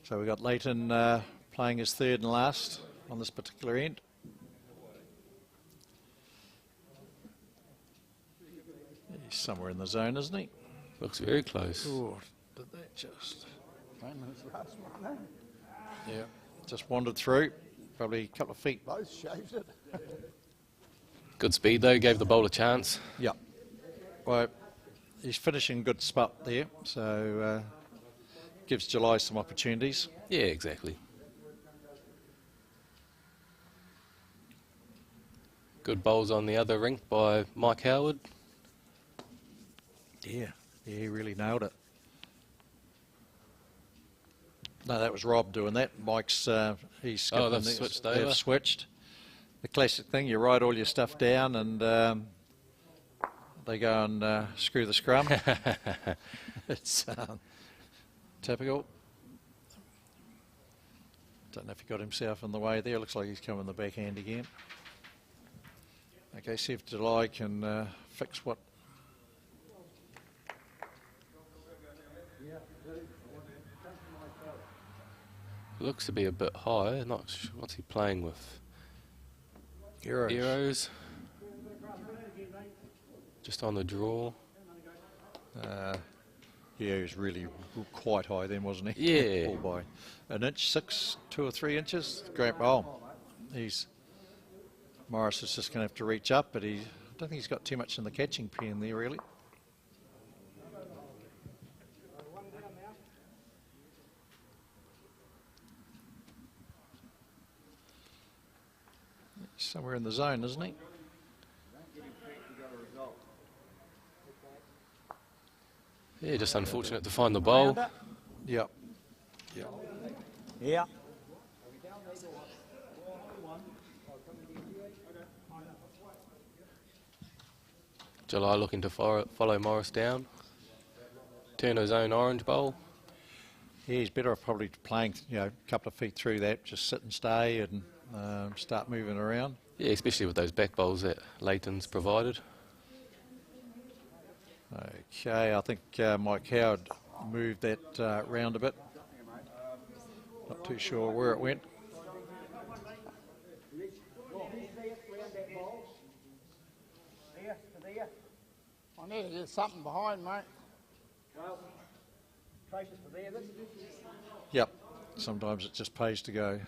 So we've got Leighton playing his third and last on this particular end. He's somewhere in the zone, isn't he? Looks very close. Oh, did that just... Yeah, just wandered through. Probably a couple of feet. Both shaved it. Good speed though, gave the bowl a chance. Yeah. Well, he's finishing good spot there, so gives July some opportunities. Yeah, exactly. Good bowls on the other rink by Mike Howard. Yeah, he really nailed it. No, that was Rob doing that. Mike's, he's skipping. Oh, they've switched over. They've switched. The classic thing, you write all your stuff down and they go and screw the scrum. It's typical. Don't know if he got himself in the way there. Looks like he's coming the backhand again. Okay, see if July can fix what. Looks to be a bit high. Not sure. What's he playing with? Arrows. Just on the draw. Yeah, he was really quite high then, wasn't he? Yeah. All by an inch, 2 or 3 inches. Great bowl. Morris is just going to have to reach up, but I don't think he's got too much in the catching pen there, really. Somewhere in the zone, isn't he? Yeah, just unfortunate to find the bowl. Yep. Yep. Yeah. July looking to follow Morris down. Turn his own orange bowl. Yeah, he's better off probably playing, a couple of feet through that, just sit and stay and start moving around. Yeah, especially with those back bowls that Leighton's provided. Okay, I think Mike Howard moved that round a bit. Not too sure where it went. I need to get something behind, mate. Yep, sometimes it just pays to go.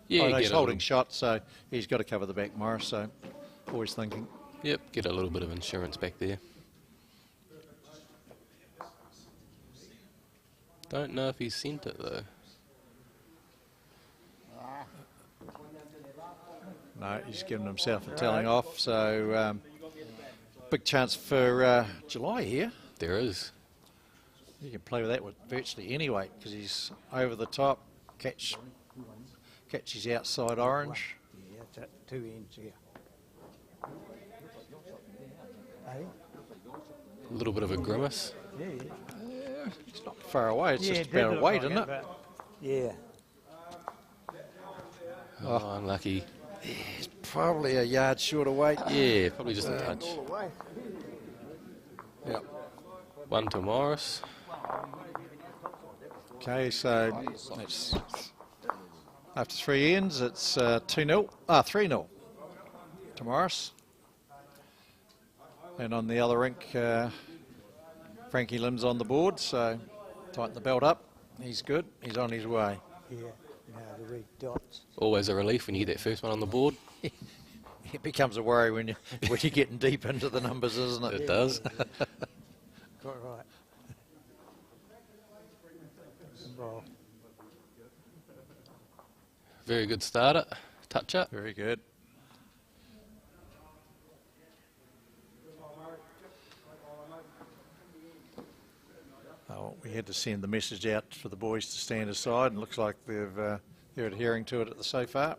Yeah, oh, no, he's holding shot, so he's got to cover the back, Morris, so always thinking. Yep, get a little bit of insurance back there. Don't know if he's sent it though. No, he's given himself a telling off, so big chance for July here. There is. You can play with that with virtually any weight because he's over the top, catch his outside orange. Yeah, it's at 2 ends here. A little bit of a grimace. Yeah. It's not far away, it's just about a weight, isn't it? Yeah. Oh, unlucky. He's Probably a yard short of weight. Yeah, probably just a touch. Yep. 1 to Morris. Okay, so it's after 3 ends, it's 2-0. 3-0 to Morris. And on the other rink, Frankie Lim's on the board, so tighten the belt up. He's good. He's on his way. Yeah, the red dots. Always a relief when you get that first one on the board. It becomes a worry when you're getting deep into the numbers, isn't it? It does. Quite right. Well, Very good starter. Touch up. Very good. Oh, we had to send the message out for the boys to stand aside, and looks like they're adhering to it so far.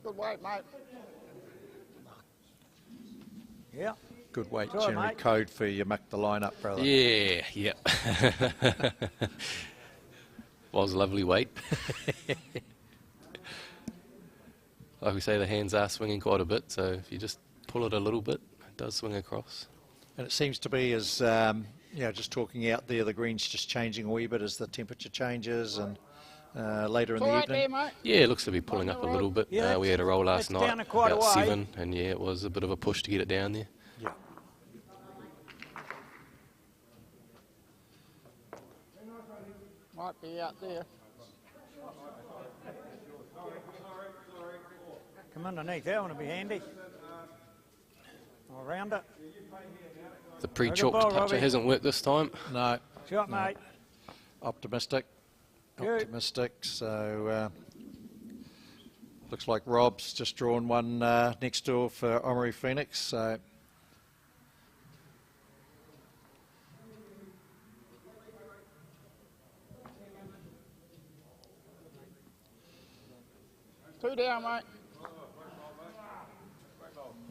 Good weight, mate. yeah. Good weight, Sure, generally mate. code for you muck the line up, brother. Yeah, yep. Was a lovely weight. Like we say, the hands are swinging quite a bit, so if you just pull it a little bit, it does swing across. And it seems to be as, just talking out there, the green's just changing a wee bit as the temperature changes and later in It's all the right evening. there, mate. Yeah, it looks to be pulling up a little bit. Yeah, We had a roll last it's night, down quite a about way. 7, and yeah, it was a bit of a push to get it down there. Yeah. Might be out there. Come underneath that one will be handy. Or around it. The Good pre-chalked ball, toucher Robbie. hasn't worked this time. No, Shot, mate. optimistic. Good. Optimistic. So looks like Rob's just drawn one next door for Omri Phoenix. So Two down, mate.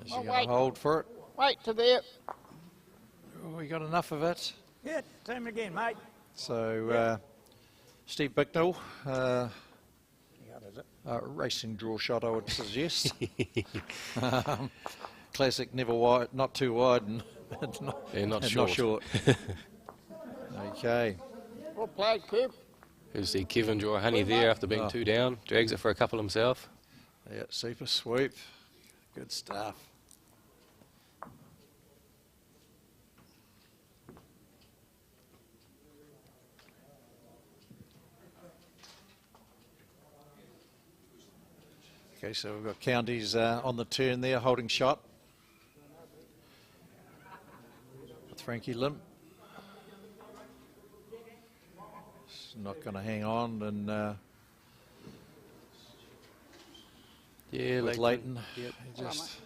is Oh, he going wait. to hold for it? Wait to there. Oh, we got enough of it. Yeah, same again, mate. So Steve Bicknell, Yeah, does it? racing draw shot, I would suggest. Classic, never wide, not too wide, and not, Yeah, not and short. Not short. Okay. Well played, Kev. You see Kevin draw a honey there after being 2 down. Drags it for a couple himself. Yeah, super swoop. Good stuff. Okay, so we've got Counties on the turn there, holding shot. With Frankie Lim. Not going to hang on, and Yeah, with Leighton, Yep. just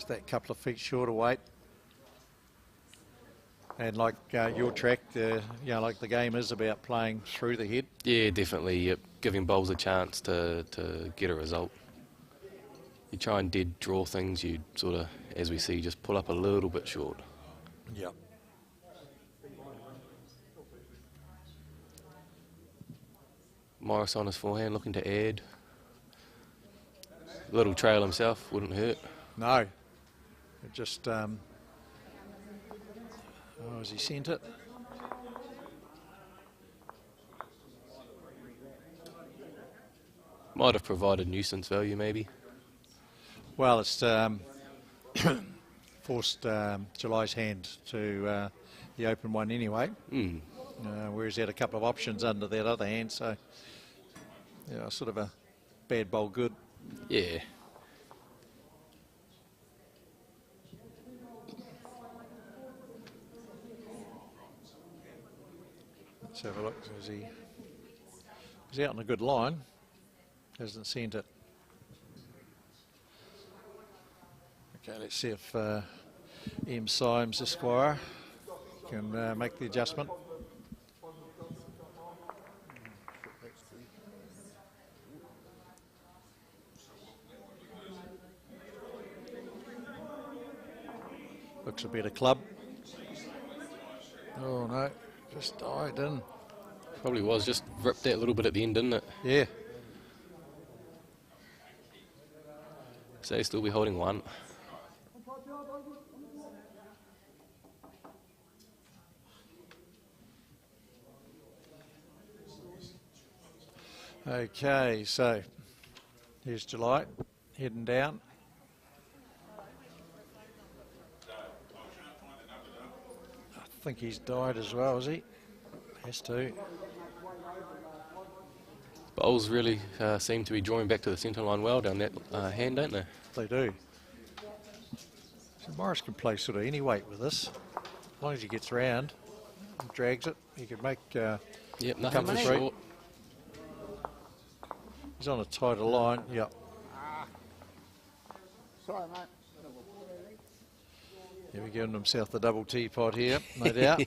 that couple of feet short of weight. And like your track, like the game is about playing through the head. Yeah, definitely. Yep. Giving bowls a chance to get a result. You try and dead draw things, you sort of, as we see, just pull up a little bit short. Yep. Morris on his forehand, looking to add. Little trail himself, wouldn't hurt. No. It just, has he sent it? Might have provided nuisance value, maybe. Well, it's forced July's hand to the open one anyway. Mm. Whereas he had a couple of options under that other hand, so yeah, sort of a bad bowl good. Yeah. Let's have a look. He's out on a good line. Hasn't sent it. Okay, let's see if M. Symes Esquire can make the adjustment. Looks a better club. Oh no, just died in. Probably was, just ripped that little bit at the end, didn't it? Yeah. So he'll still be holding one. Okay, so here's July heading down. I think he's died as well, is he? Has to. Bowls really seem to be drawing back to the centre line well down that hand, don't they? They do. So Morris can play sort of any weight with this. As long as he gets round and drags it, he can make yep, nothing come for to short. He's on a tighter line, yep. Sorry, mate. Yeah, we're giving himself the double teapot here, no doubt.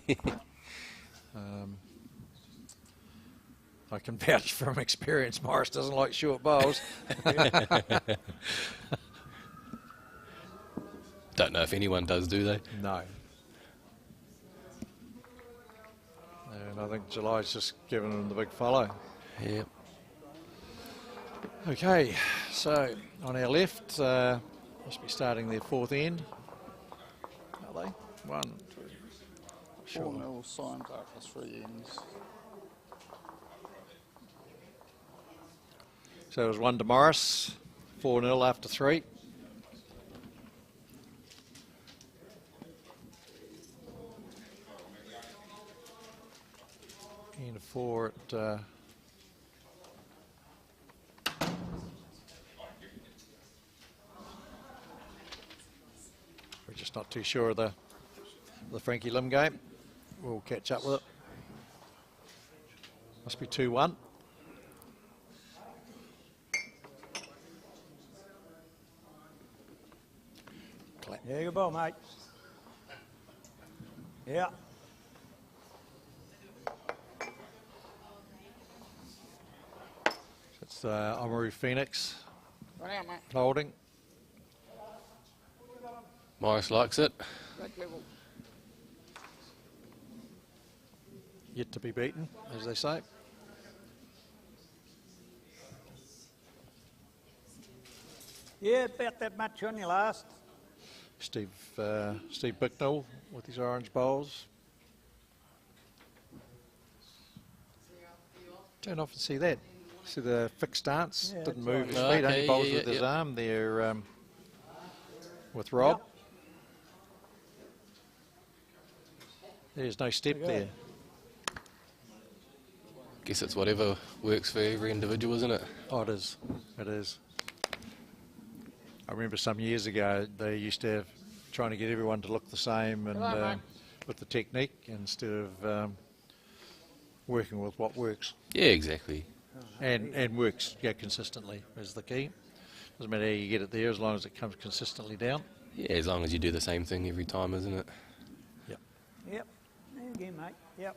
I can vouch from experience, Morris doesn't like short bowls. Don't know if anyone does, do they? No. And I think July's just giving him the big follow. Yep. Okay, so on our left, must be starting their fourth end. Are they? 1, 2, sure. 4-0 signs after 3 ends. So it was 1 to Morris, 4-0 after 3. And a 4 at we're just not too sure of the Frankie Lim game. We'll catch up with it. Must be 2-1. Yeah, good ball, mate. Yeah. It's Oamaru Phoenix Right out, mate. holding. Morris likes it. Good level. Yet to be beaten, as they say. Yeah, about that much on your last. Steve Bicknell with his orange bowls. Don't often see that. See the fixed stance, Yeah, didn't that's move right. his feet, only Okay, bowls yeah, with his yeah. arm there with Rob. There's no step There you there. Guess it's whatever works for every individual, isn't it? Oh, it is. It is. I remember some years ago they used to have trying to get everyone to look the same and Hello, mate. with the technique instead of working with what works Yeah, exactly. and works consistently is the key. Doesn't matter how you get it there as long as it comes consistently down. Yeah, as long as you do the same thing every time, isn't it? Yep. Yep. There again, mate. Yep.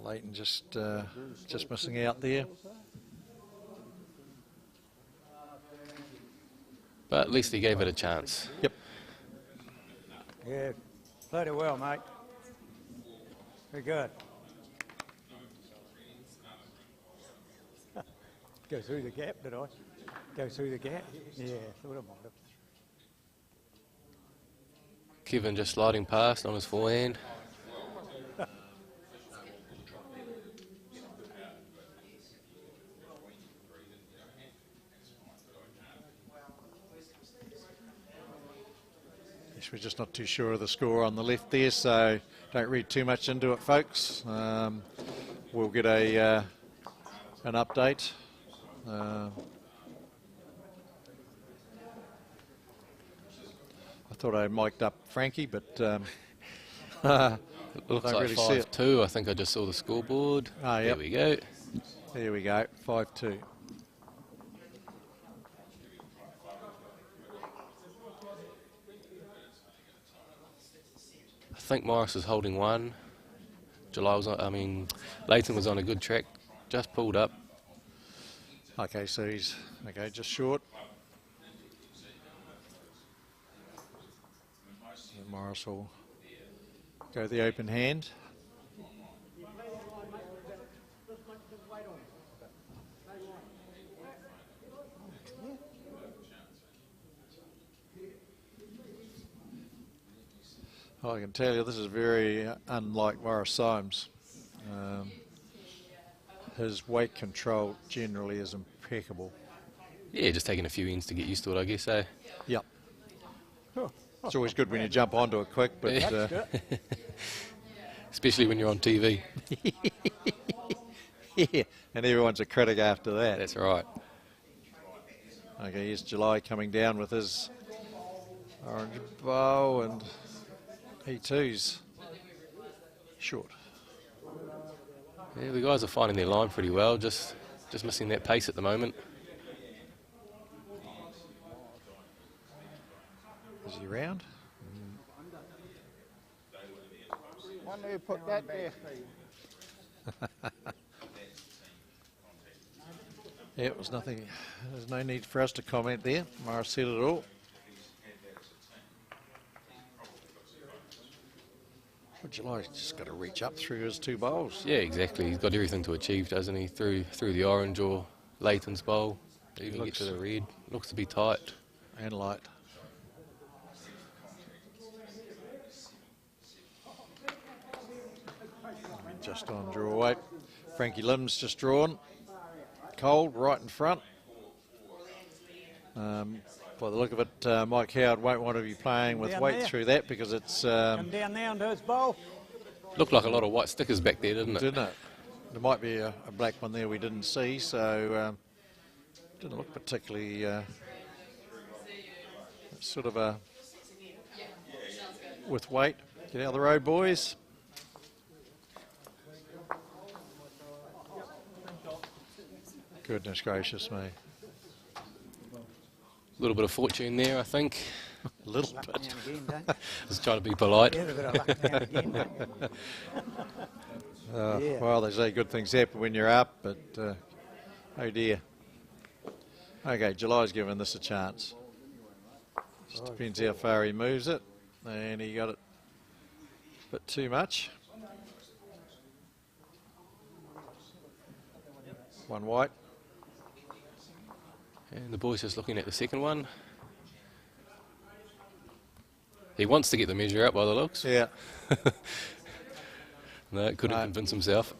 Leighton just missing out there. But at least he gave it a chance. Yep. Yeah. Played it well, mate. Very good. Go through the gap, did I? Go through the gap? Yeah, thought I might have. Kevin just sliding past on his forehand. We're just not too sure of the score on the left there, so don't read too much into it, folks. We'll get an update. I thought I mic'd up Frankie, but It looks don't like really see it. 5-2. I think I just saw the scoreboard. Ah, There yep. we go. There we go, 5-2. I think Morris is holding one. Leighton was on a good track. Just pulled up. Okay, so he's just short. And Morris will go the open hand. I can tell you this is very unlike Morris Symes. His weight control generally is impeccable. Yeah, just taking a few ends to get used to it, I guess, eh? Yep. It's always good when you jump onto it quick, but... especially when you're on TV. Yeah, and everyone's a critic after that. That's right. Okay, here's July coming down with his orange bow, and he too's short. Yeah, the guys are finding their line pretty well, just missing that pace at the moment. Is he round? Wonder who put that there. Yeah, it was nothing. There's no need for us to comment there. Morris said it all. But July's just got to reach up through his two bowls. Yeah, exactly. He's got everything to achieve, doesn't he? Through the orange or Leighton's bowl. Even get to the red. Looks to be tight. And light. Just on draw weight. Frankie Lim's just drawn. Cold right in front. By the look of it, Mike Howard won't want to be playing with Down weight there. through that because it's... Come down there onto his bowl. Looked like a lot of white stickers back there, didn't it? Didn't it? There might be a black one there we didn't see, so didn't look particularly sort of a with weight. Get out of the road, boys. Goodness gracious me. A little bit of fortune there, I think. A little bit. Just trying to be polite. Well, they say good things happen when you're up, but oh dear. Okay, July's given this a chance. Just depends how far he moves it, and he got it a bit too much. One white. And the boy's just looking at the second one. He wants to get the measure out by the looks. Yeah. No, couldn't convince himself.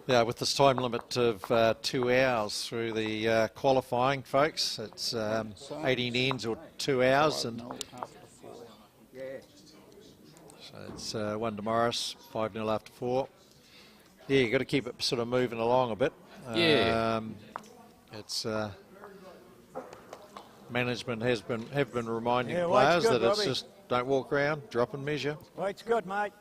Yeah, with this time limit of 2 hours through the qualifying, folks, it's 18 ends or 2 hours, and so it's 1 to Morris, 5-0 after 4. Yeah, you got to keep it sort of moving along a bit. Yeah. It's management have been reminding Yeah, players weight's good, that it's Robbie. just don't walk around, drop and measure. Weight's good, mate.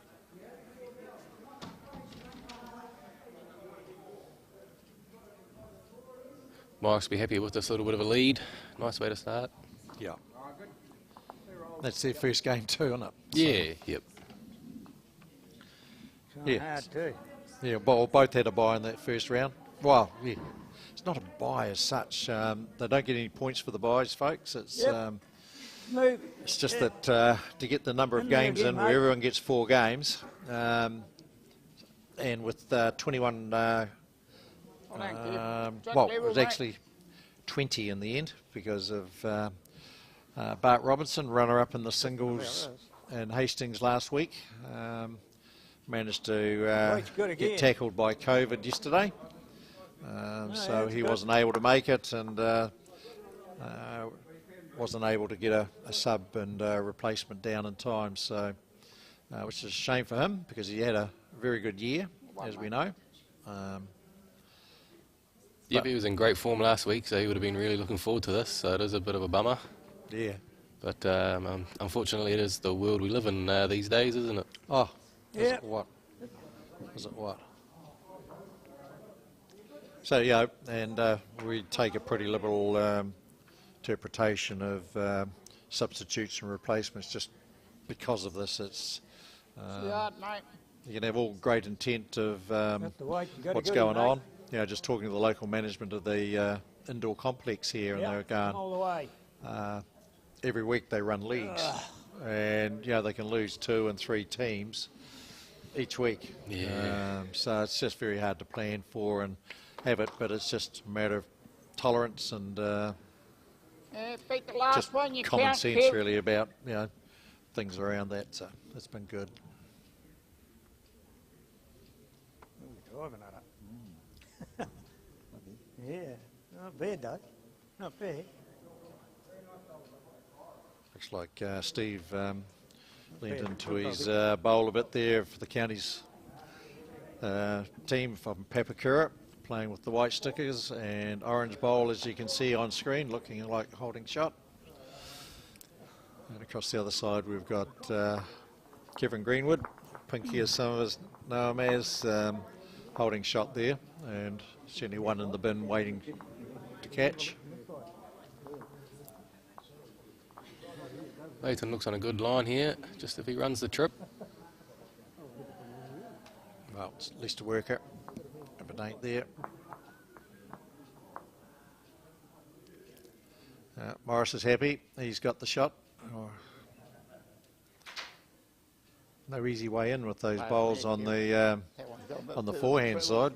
Morris will be happy with this little bit of a lead. Nice way to start. Yeah. That's their first game too, isn't it? Yeah, yep. Yeah. Hard too. Yeah, both had a bye in that first round. Well, yeah, it's not a bye as such. They don't get any points for the byes, folks. It's Move. it's just that to get the number of games again, in where mate. everyone gets 4 games, and with 21, well, it was actually 20 in the end because of Bart Robinson, runner-up in the singles in Hastings last week. Managed to get tackled by COVID yesterday, so he wasn't able to make it, and wasn't able to get a sub and replacement down in time, so which is a shame for him because he had a very good year, as we know. Yep, he was in great form last week, so he would have been really looking forward to this, so it is a bit of a bummer. Yeah. But unfortunately, it is the world we live in these days, isn't it? Oh, is it what? Is it what? So, yeah, and we take a pretty liberal interpretation of substitutes and replacements just because of this. It's you can have all great intent of what's going on. You know, just talking to the local management of the indoor complex here, and they're going, all the way. Every week they run leagues, and you know they can lose 2 and 3 teams each week. Yeah. So it's just very hard to plan for and have it, but it's just a matter of tolerance and beat the last just one, you common count, sense Kev. really about, you know, things around that, so it's been good. Driving at it. Yeah, not bad though. Not bad. Looks like Steve leaned into his bowl a bit there for the county's team from Papanui, playing with the white stickers and orange bowl, as you can see on screen, looking like a holding shot. And across the other side we've got Kevin Greenwood, Pinky as some of us know him as, holding shot there, and certainly one in the bin waiting to catch. Leighton looks on a good line here, just if he runs the trip. Well, it's at least a worker, if it ain't there. Morris is happy, he's got the shot. Oh. No easy way in with those bowls on the forehand side.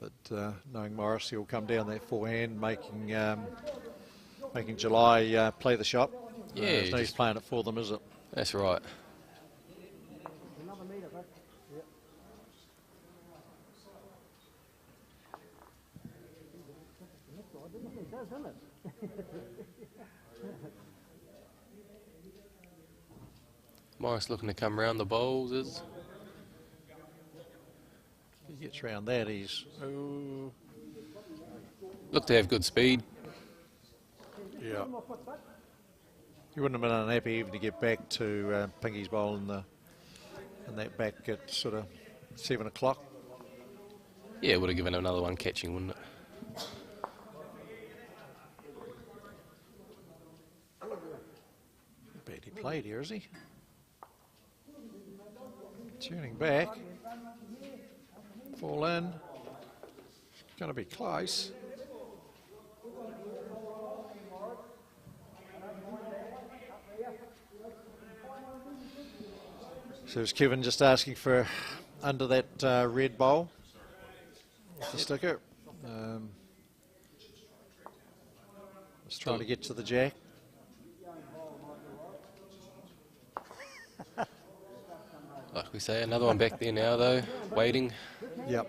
But knowing Morris, he'll come down that forehand, making July play the shot. Yeah, he's playing it for them, is it? That's right. Morris looking to come round the bowls. If he gets round that, he's... Look to have good speed. Yeah. You wouldn't have been unhappy even to get back to Pinky's bowl in that back at sort of 7 o'clock. Yeah, would have given another one catching, wouldn't it? Badly played here, is he? Turning back. Fall in. It's going to be close. So is Kevin just asking for under that red bowl with the sticker? Just trying to get to the jack. Like we say, another one back there now though, waiting. Yep.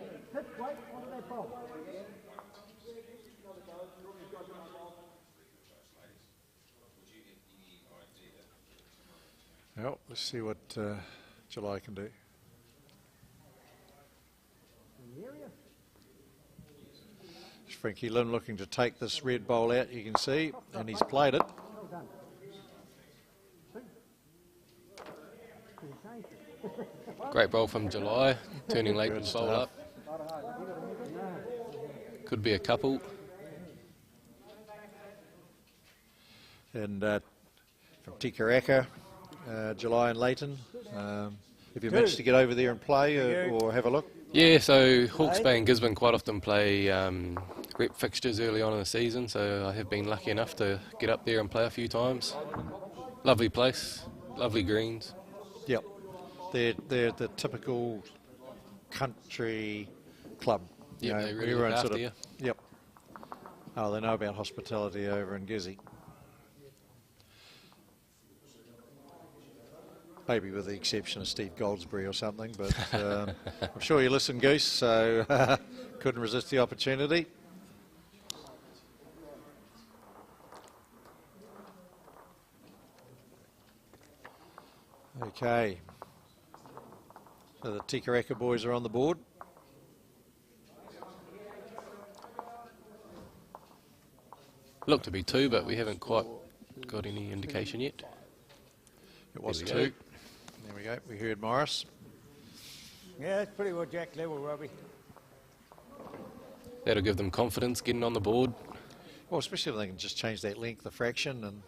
Well, let's see what July can do. It's Frankie Lynn looking to take this red bowl out, you can see, and he's played it. Great bowl from July, turning Leighton's bowl up. Could be a couple. And from Tikaraka, July and Leighton, have you managed to get over there and play or have a look? Yeah, so Hawke's Bay and Gisborne quite often play rep fixtures early on in the season, so I have been lucky enough to get up there and play a few times. Lovely place, lovely greens. Yep. They're the typical country club. Yeah, they really look after you. Yep. Oh, they know about hospitality over in Gizzy. Maybe with the exception of Steve Goldsberry or something, but I'm sure you listen, Goose, so couldn't resist the opportunity. Okay. So the Tikaraka boys are on the board. Look to be two, but we haven't quite got any indication yet. It was two. There we go. We heard Morris. Yeah, it's pretty well jack level, Robbie. That'll give them confidence getting on the board. Well, especially if they can just change that length, the fraction, and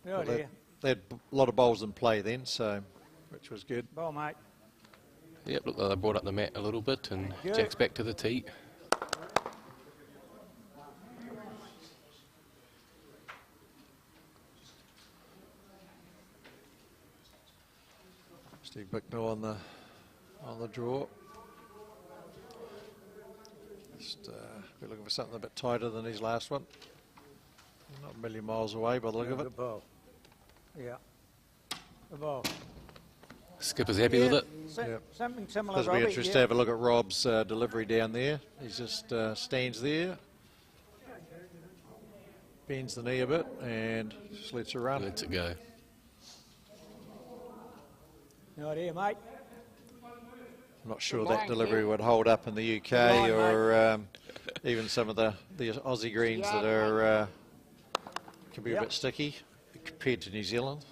they had a lot of bowls in play then, so which was good. Bowl, mate. Yep, look, they brought up the mat a little bit, and Jack's back to the tee. Steve Bicknell on the draw. We're looking for something a bit tighter than his last one. Not a million miles away by the look of it. Good ball. Yeah. Good ball. Skipper's happy with it. Yep. Something similar. It'll be interesting to have a look at Rob's delivery down there. He just stands there, bends the knee a bit, and just lets her run. Lets it go. Right here, mate. I'm not sure that delivery would hold up in the UK or even some of the Aussie greens that are can be a bit sticky compared to New Zealand.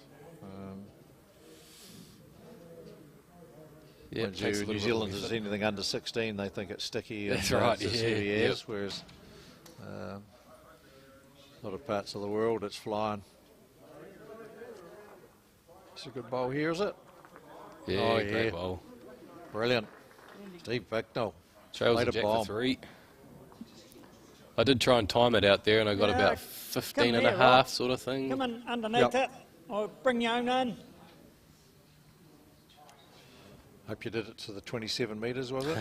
Yeah, New Zealand is anything under 16, they think it's sticky. That's and right. It's as heavy as, whereas a lot of parts of the world it's flying. It's a good bowl here, is it? Yeah, great bowl. Brilliant. Steve Bicknell. Trails the jack for 3. I did try and time it out there, and I got about 15 and a half sort of thing. Come in underneath it. I'll bring your own in. Hope you did it to the 27 metres, was it?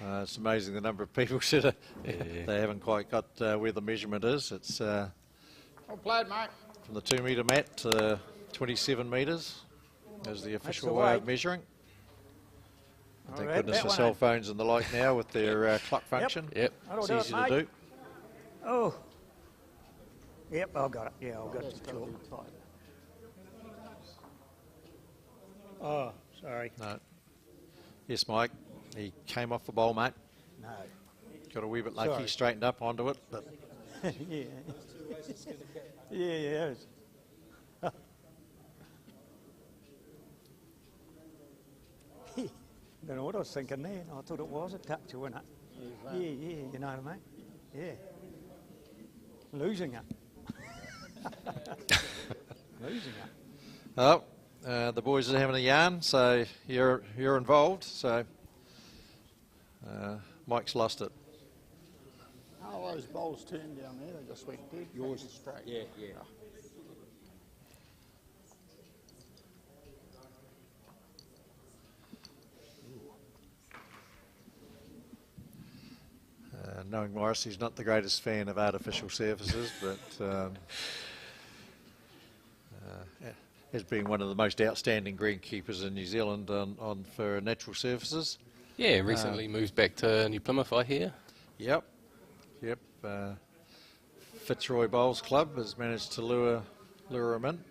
It's amazing the number of people said they haven't quite got where the measurement is. It's Well played, mate. from the 2 metre mat to 27 metres is the official way of measuring. Thank goodness for cell phones and the like now with their clock function. Yep. It's easy to do. Oh. Yep, I've got it. Yeah, I've got it. Oh, sorry. No. Yes, Mike. He came off the bowl, mate. No. Got a wee bit lucky, straightened up onto it. But Yeah. Yeah. Don't know what I was thinking then. I thought it was a touch, wasn't it? Yeah, you know what I mean? Yeah. Losing it. Losing it. oh, the boys are having a yarn, so you're involved. So Mike's lost it. How those bowls turned down there? They just went dead. Yours is straight. Yeah. Knowing Morris, he's not the greatest fan of artificial surfaces, but has been one of the most outstanding greenkeepers in New Zealand on for natural surfaces. Yeah, recently moved back to New Plymouth, I hear. Yep. Fitzroy Bowls Club has managed to lure him in.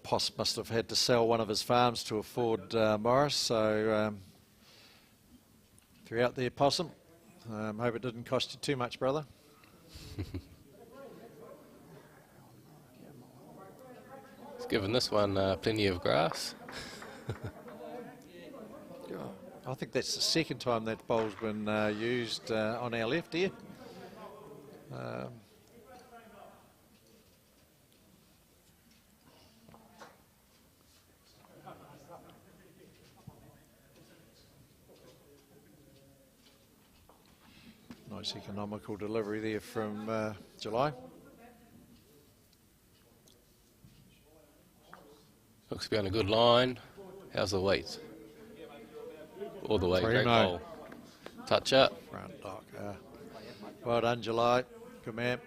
Poss must have had to sell one of his farms to afford Morris, so if you're out there, Possum, hope it didn't cost you too much, brother. It's given this one plenty of grass. I think that's the second time that bowl's been used on our left here. Nice economical delivery there from July. Looks to be on a good line. How's the weight? All the way, great bowl. Touch up. Front dock. Well done, July. Good man.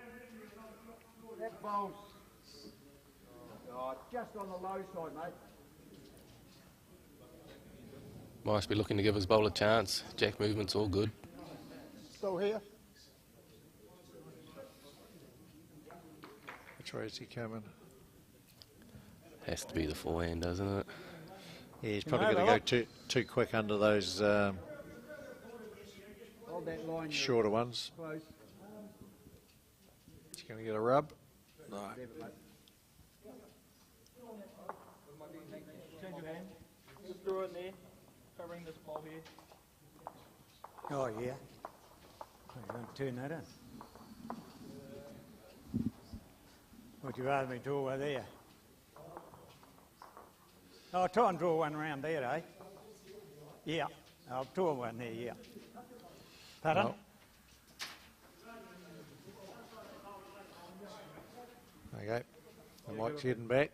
That bowl's just on the low side, mate. Must be looking to give his bowl a chance. Jack movement's all good. Still here? Which way is he coming? Has to be the forehand, doesn't it? Yeah, he's probably going to go too quick under those Hold that line shorter ones. close. He's going to get a rub. No. Change your hand. Just throw it there, covering this ball here. Oh, yeah. I'm going to turn that in. Would you rather me draw one there? I'll try and draw one around there, eh? Yeah, I'll draw one there, yeah. Pardon? No. Okay, the Mike's heading back.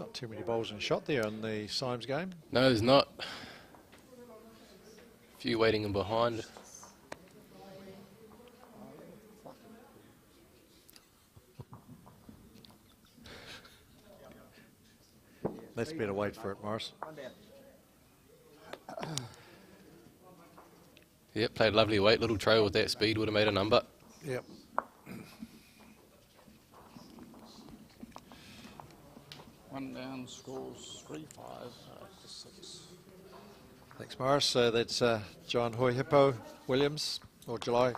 Not too many bowls in shot there in the Symes game. No, there's not. A few waiting in behind. Let's better wait for it, Morris. Yep, played lovely weight. Little trail with that speed would have made a number. Yep. One down, scores 3-5 to 6. Thanks, Morris. So that's John Hoy Hippo Williams, or July.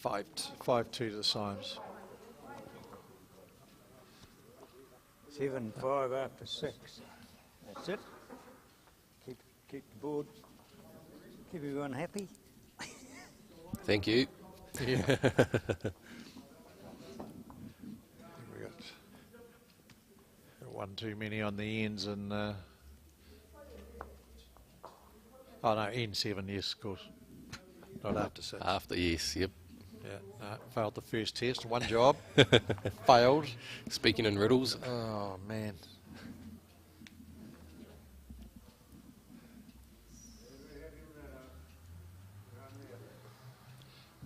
5-2 to the Symes. 7-5 after 6. That's it. Keep the board. Keep everyone happy. Thank you. Yeah. We got one too many on the ends, and oh no, N7, yes, of course. Not after 6. After, yes, yep. Yeah, no, failed the first test. One job, failed. Speaking in riddles. Oh man.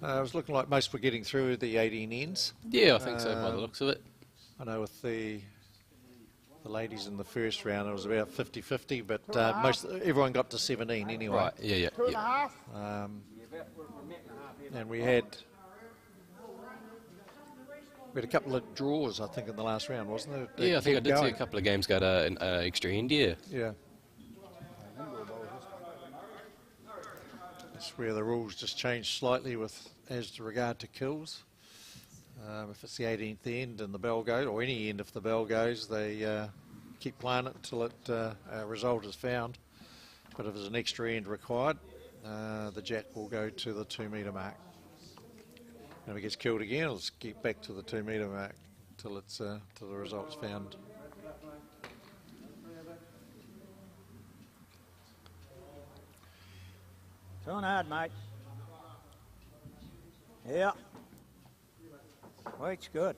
It was looking like most were getting through the 18 ends. Yeah, I think so by the looks of it. I know with the ladies in the first round it was about 50-50, but everyone got to 17 anyway. Right, yeah. 2.5. And we had a couple of draws, I think, in the last round, wasn't there? Yeah, I think I did see a couple of games go to an extra end, yeah. Yeah. That's where the rules just changed slightly as to regard to kills. If it's the 18th end and the bell goes, or any end if the bell goes, they keep playing it until a result is found. But if there's an extra end required, the jack will go to the 2 metre mark. And if it gets killed again, it'll get back to the 2 metre mark till the result's found. Turn hard, mate. Yeah. Weight's good.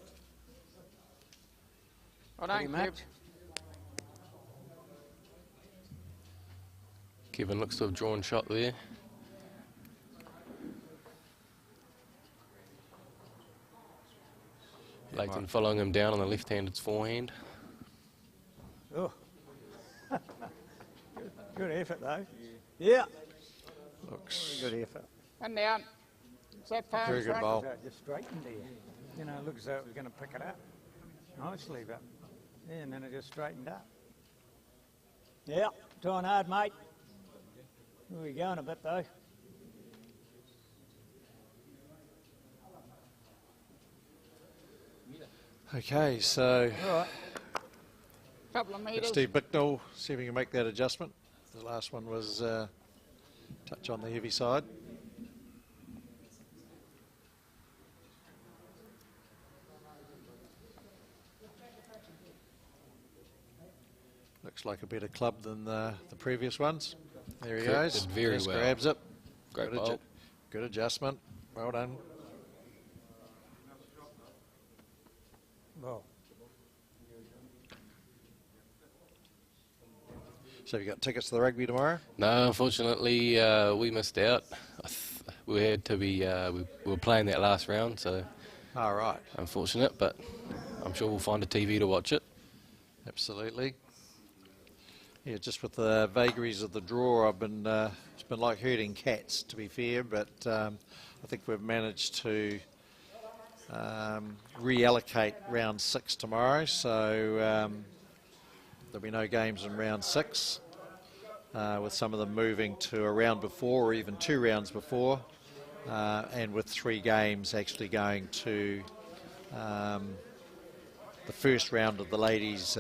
Well done, Kev. Kevin looks to have drawn shot there. Leighton following him down on the left-handed forehand. Oh. Good effort, though. Yeah. Looks very good effort. And down. Is that far? Very good ball. Just straightened there. You know, it looks as though it was going to pick it up nicely, but yeah, and then it just straightened up. Yeah, trying hard, mate. We're going a bit, though. Okay, so Couple of metres. Steve Bicknell, see if he can make that adjustment. The last one was touch on the heavy side. Looks like a better club than the previous ones. There he goes. Did very Just well. grabs it. Great Good ball. Good adjustment. Well done. Well. So have you got tickets to the rugby tomorrow? No, unfortunately, we missed out. We had to be. We were playing that last round, so. All right. Unfortunate, but I'm sure we'll find a TV to watch it. Absolutely. Yeah, just with the vagaries of the draw, it's been like herding cats, to be fair. But I think we've managed to reallocate round 6 tomorrow, so there'll be no games in round 6. With some of them moving to a round before, or even 2 rounds before, and with 3 games actually going to the first round of the ladies.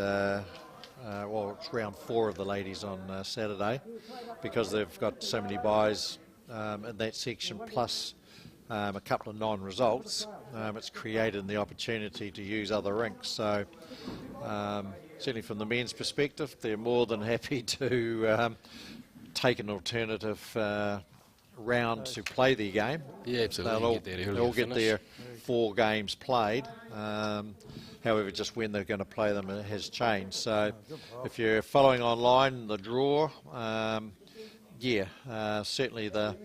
Well, it's round 4 of the ladies on Saturday, because they've got so many buys in that section, plus a couple of non-results. It's created the opportunity to use other rinks. So certainly from the men's perspective, they're more than happy to take an alternative round to play their game. Yeah, absolutely. They'll all get their 4 games played. However, just when they're going to play them has changed. So if you're following online the draw, certainly the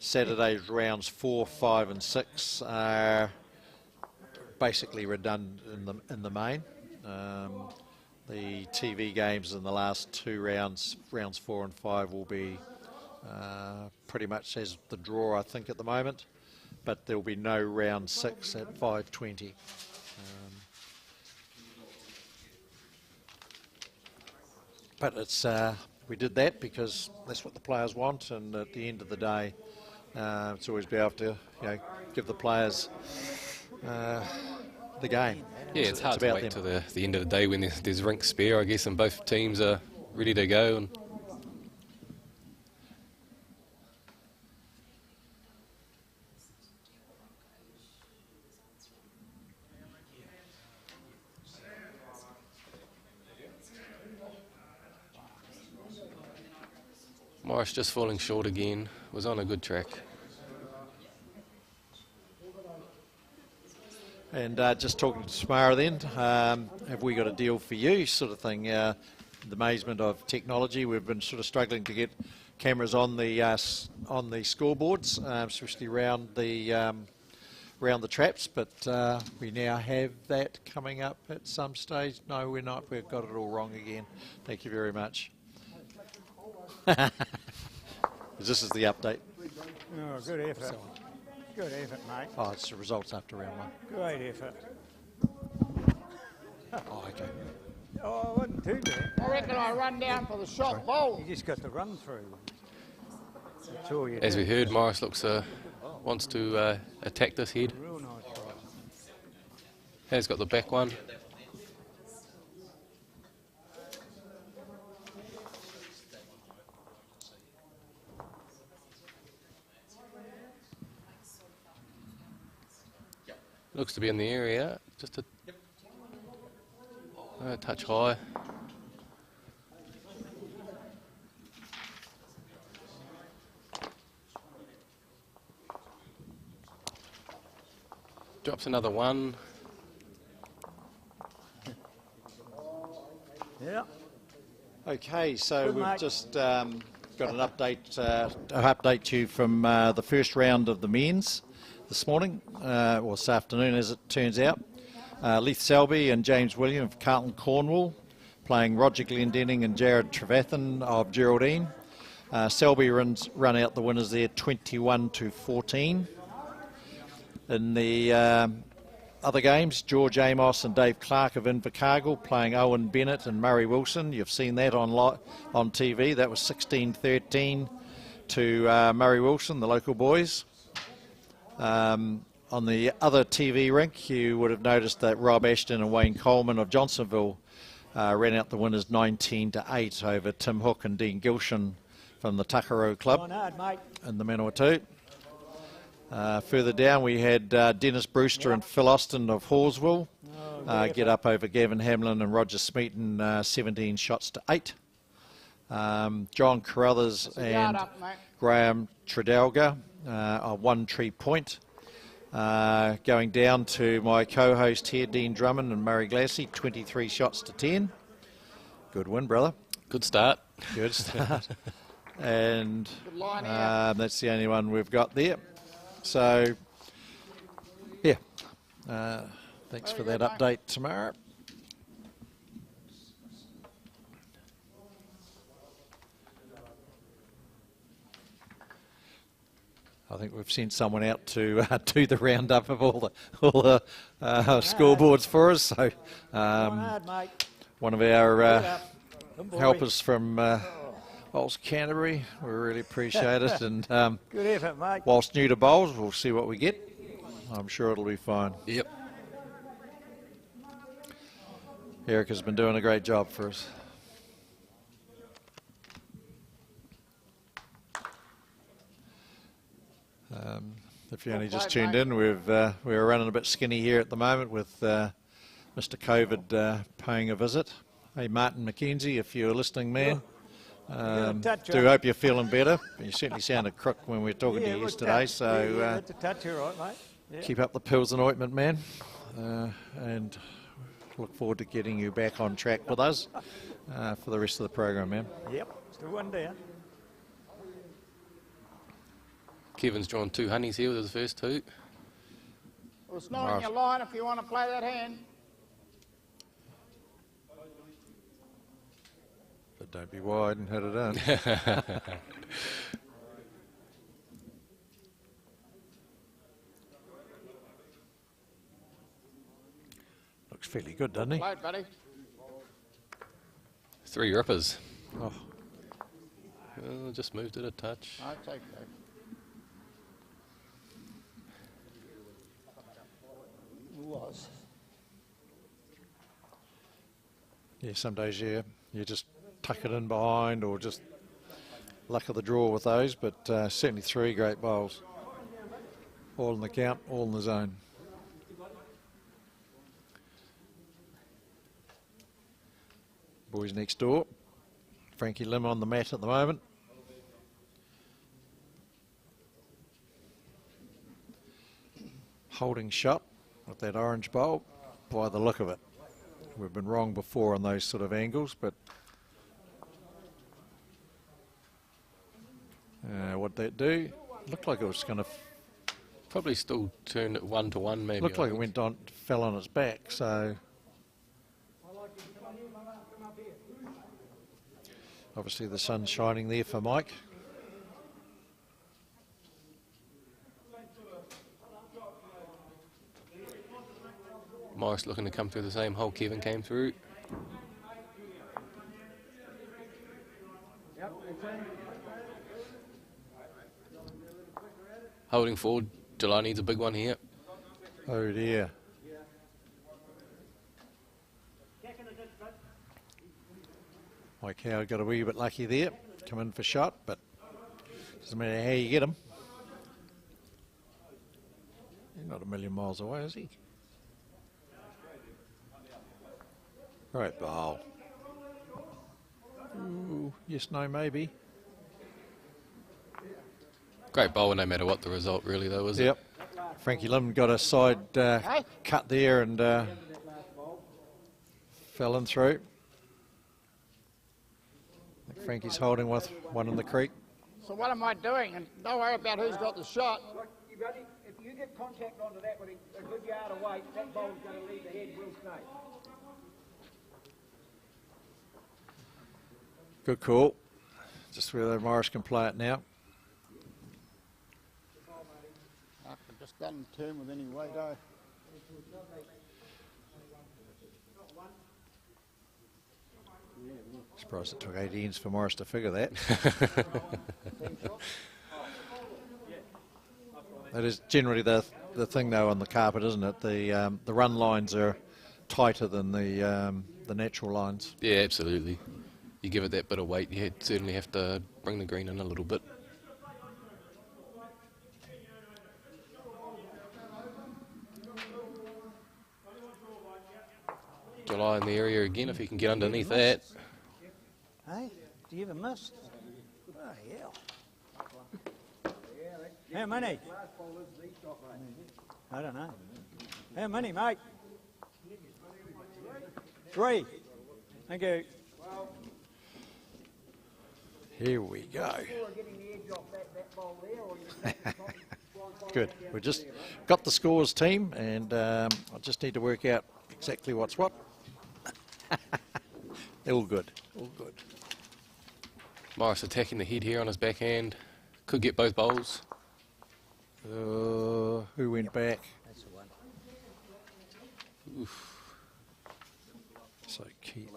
Saturday's rounds 4, 5 and 6 are basically redundant in the main. The TV games in the last 2 rounds 4 and 5 will be pretty much as the draw, I think, at the moment. But there will be no round 6 at 5:20. But it's we did that because that's what the players want, and at the end of the day, it's always be able to give the players the game. Yeah, it's hard to wait till the end of the day when there's rink spare, I guess, and both teams are ready to go. And Morris just falling short again. Was on a good track. And just talking to Timaru then, have we got a deal for you, sort of thing? The amazement of technology. We've been sort of struggling to get cameras on the scoreboards, especially around the traps. But we now have that coming up at some stage. No, we're not. We've got it all wrong again. Thank you very much. This is the update. Oh, good effort. Good effort, mate. Oh, it's the results after round 1. Great effort. Oh, okay. Oh, it wasn't too bad. I reckon I run down for the shot bowl. You just got to run through. That's all you as do. we heard, Morris wants to attack this head. Real nice try. Has got the back one. Looks to be in the area, just a touch high. Drops another one. Yeah. Okay, so Good, we've mate. just got an update you from the first round of the men's this morning, or this afternoon as it turns out. Leith Selby and James William of Carlton Cornwall playing Roger Glendenning and Jared Trevathan of Geraldine. Selby run out the winners there 21-14. In the other games, George Amos and Dave Clark of Invercargill playing Owen Bennett and Murray Wilson. You've seen that on TV. That was 16-13 to Murray Wilson, the local boys. On the other TV rink, you would have noticed that Rob Ashton and Wayne Coleman of Johnsonville ran out the winners 19-8 over Tim Hook and Dean Gilshan from the Takaro Club in the Manawatu. Further down, we had Dennis Brewster and Phil Austin of Horswell get up over Gavin Hamlin and Roger Smeaton 17 shots to 8. John Carruthers and Graham Tredalga on One Tree Point. Going down to my co-host here, Dean Drummond and Murray Glassy, 23 shots to 10. Good win, brother. Good start. Good start. And that's the only one we've got there. So, yeah, thanks for that update tomorrow. I think we've sent someone out to do the roundup of all the scoreboards for us. So, one of our helpers from Bowls Canterbury, we really appreciate it. And good effort, mate. Whilst new to bowls, we'll see what we get. I'm sure it'll be fine. Yep. Erica's been doing a great job for us. If you only just tuned in, we're running a bit skinny here at the moment with Mr. COVID paying a visit. Hey, Martin McKenzie, if you're listening, man, do hope you're feeling better. You certainly sounded crook when we were talking to you yesterday, so touch, all right, mate. Yeah. Keep up the pills and ointment, man. and look forward to getting you back on track with us for the rest of the program, man. Yep, still one down. Kevin's drawn 2 honeys here with his first 2. Well, it's not in your line if you want to play that hand. But don't be wide and hit it in. Looks fairly good, doesn't he? Play it, buddy. 3 rippers. Oh. Oh, just moved it a touch. No, it's okay. Was. Yeah, some days you just tuck it in behind, or just luck of the draw with those, but certainly 3 great bowls. All in the count, all in the zone. Boys next door. Frankie Lim on the mat at the moment. Holding shot with that orange bowl by the look of it. We've been wrong before on those sort of angles, but what'd that do? Looked like it was going to... Probably still turned it 1-1 maybe. Looked like it went on, fell on its back, so... Obviously the sun's shining there for Mike. Morris looking to come through the same hole Kevin came through. Holding forward, July needs a big one here. Oh dear. Mike Howard got a wee bit lucky there. Come in for shot, but doesn't matter how you get him. He's not a million miles away, is he? Right, bowl. Ooh, yes, no, maybe. Great bowl no matter what the result really though, is it? Yep. Frankie Lim got a side cut there and fell in through. I think Frankie's holding with one in the creek. So what am I doing? And don't worry about who's got the shot. If you get contact onto that with a good yard of weight, that bowl's going to leave the head real straight. Good call. Just whether Morris can play it now. It just doesn't turn with any weight, eh? Surprised it took 8 ends for Morris to figure that. That is generally the thing though on the carpet, isn't it? The run lines are tighter than the natural lines. Yeah, absolutely. You give it that bit of weight, you certainly have to bring the green in a little bit. July in the area again if he can get underneath that. Hey, do you ever miss? Oh, yeah. How many? I don't know. How many, mate? 3. Thank you. Here we go. Good. We just got the scores, team, and I just need to work out exactly what's what. All good. All good. Morris attacking the head here on his backhand. Could get both bowls. Who went back? That's the one. Oof. So Keith.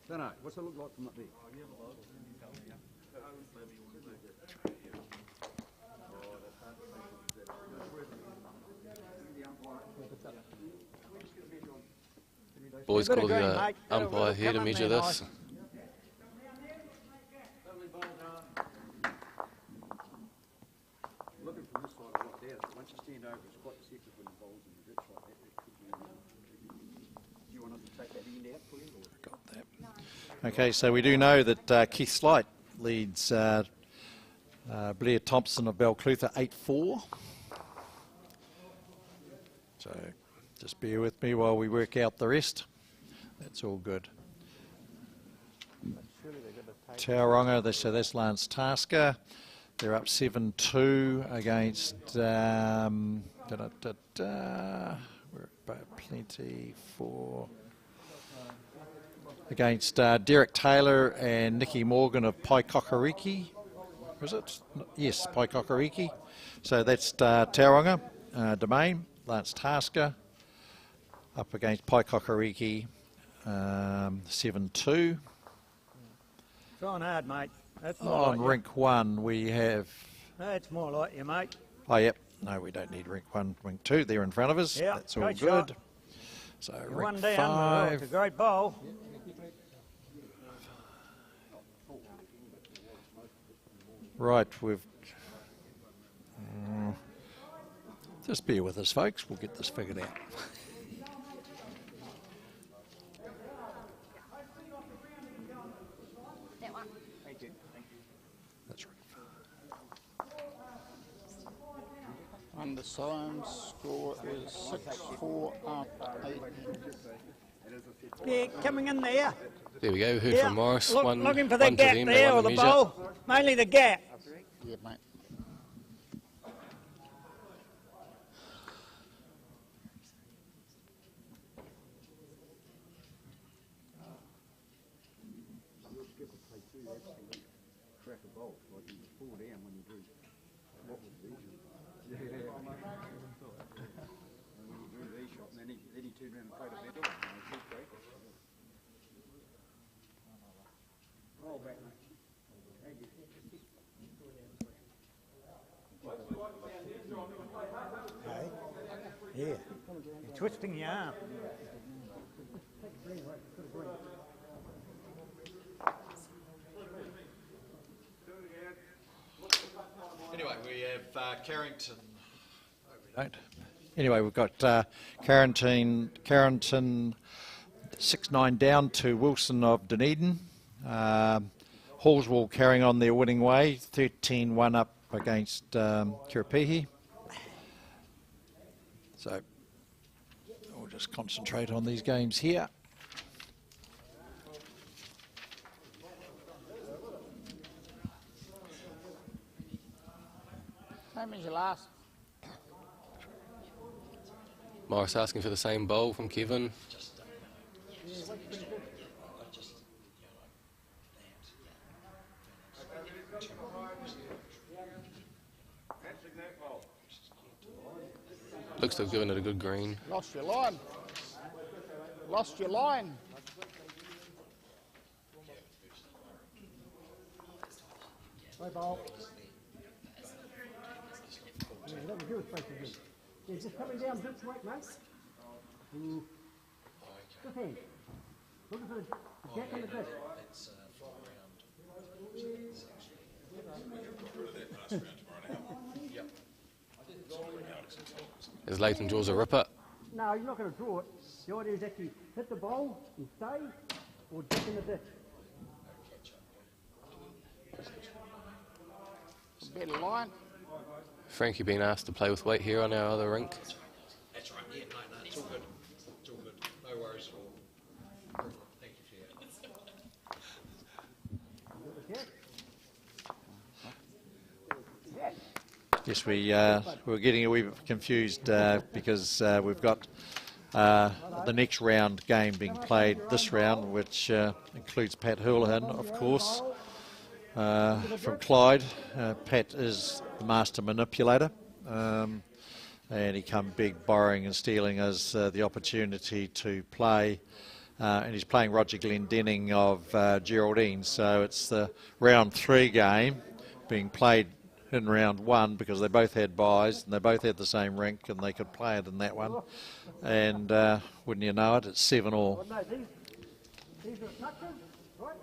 Don't know. What's it look like from up there? Boys call the umpire here to measure this. Looking from this side, a lot better. Once you stand over, it's quite deceptive when the bowl's in the ditch like that. Do you want us to take that end out for you? Got that. Okay, so we do know that Keith Slight leads Blair Thompson of Balclutha 8-4. So just bear with me while we work out the rest. That's all good. Tauranga, so that's Lance Tasker. They're up 7-2 against we're about plenty for against Derek Taylor and Nikki Morgan of Paikokariki. Is it? Yes, Paikokariki. So that's Tauranga, Domain, Lance Tasker up against Paikokariki, 7-2. Trying hard, mate. That's more On like rink 1 we have... That's more like you, mate. Oh, yep. No, we don't need rink 1, rink 2. They're in front of us. Yep, That's all great good. shot. So You're rink one down. 5. It's a great bowl. Right, we've... just bear with us, folks. We'll get this figured out. That one. Thank you. Thank you. That's right. Under Symes, score is 6-4 up 8. Yeah, coming in there. There we go. Heard from Morris. Looking for one that to gap them, there, they or won the measure. bowl. Mainly the gap. Yeah, mate. Yeah. You're twisting your arm. Anyway, we have Carrington. No, we don't. Anyway, we've got Carrington 6-9 down to Wilson of Dunedin. Hallswell carrying on their winning way, 13-1 up against Kiripihi. So we'll just concentrate on these games here. Same as your last. Morris asking for the same bowl from Kevin. Looks to have given it a good green. Lost your line. Lost your line. Play ball. Yeah, that was good, basically. Yeah, just coming down this way, mate. Good hand. Look for the gap in the ditch. As Lathan draws a ripper. No, you're not going to draw it. The idea is actually hit the bowl and stay, or dip in the ditch. Better line. Frankie being asked to play with weight here on our other rink. That's right. Yeah, no, it's all good. It's all good. No worries at all. Thank you for that. Yes, we're getting a wee bit confused because we've got the next round game being played this round, which includes Pat Houlihan, of course, from Clyde. Pat is the master manipulator, and he come big borrowing and stealing us the opportunity to play, and he's playing Roger Glendenning of Geraldine, so it's the round 3 game being played in round 1 because they both had buys and they both had the same rink and they could play it in that one, and wouldn't you know it, it's 7-all. These are touches, right?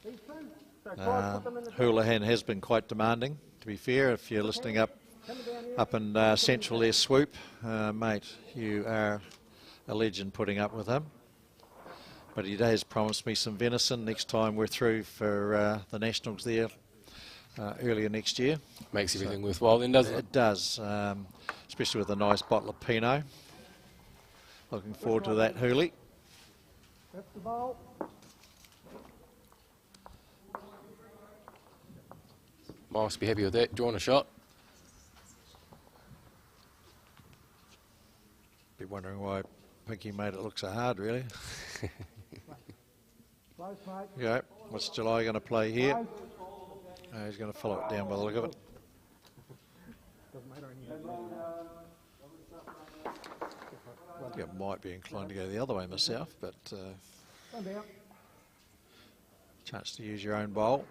These two. So try to put them in the Houlihan has been quite demanding, to be fair. If you're listening up in Central there, Swoop, mate, you are a legend putting up with him. But he has promised me some venison next time we're through for the Nationals there earlier next year. Makes everything worthwhile then, doesn't it? It does, especially with a nice bottle of Pinot. Looking forward to that, Hurley. That's the ball. Morris be happy with that. Drawing a shot. Be wondering why Pinky made it look so hard, really. Close, mate. Okay, what's July going to play here? He's going to follow it down by the look of it. Doesn't matter I think I might be inclined to go the other way myself, but chance to use your own bowl.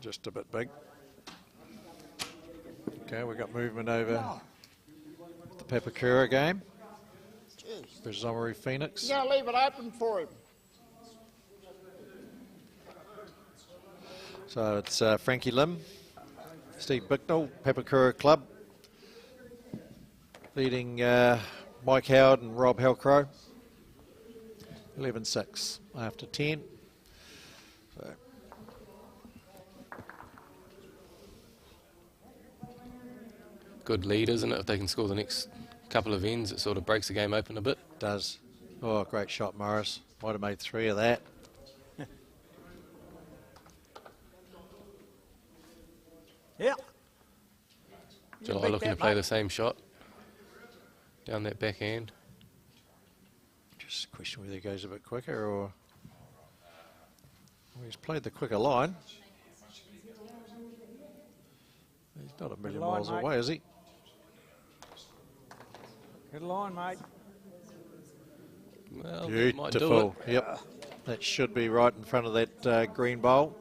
Just a bit big. Okay, we've got movement over the Papakura game. For Zomaru Phoenix. You gotta leave it open for him. So it's Frankie Lim, Steve Bicknell, Papakura Club, leading Mike Howard and Rob Halcrow. 11-6 after 10. So Good lead, isn't it? If they can score the next couple of ends, it sort of breaks the game open a bit. Does. Oh, great shot, Morris. Might have made 3 of that. Yeah. July looking to play the same shot down that backhand. Just a question whether he goes a bit quicker or... Well, he's played the quicker line. He's not a million line, miles mate. away, is he? Good line, mate. Well, that might do Beautiful. it. Yep. That should be right in front of that green bowl.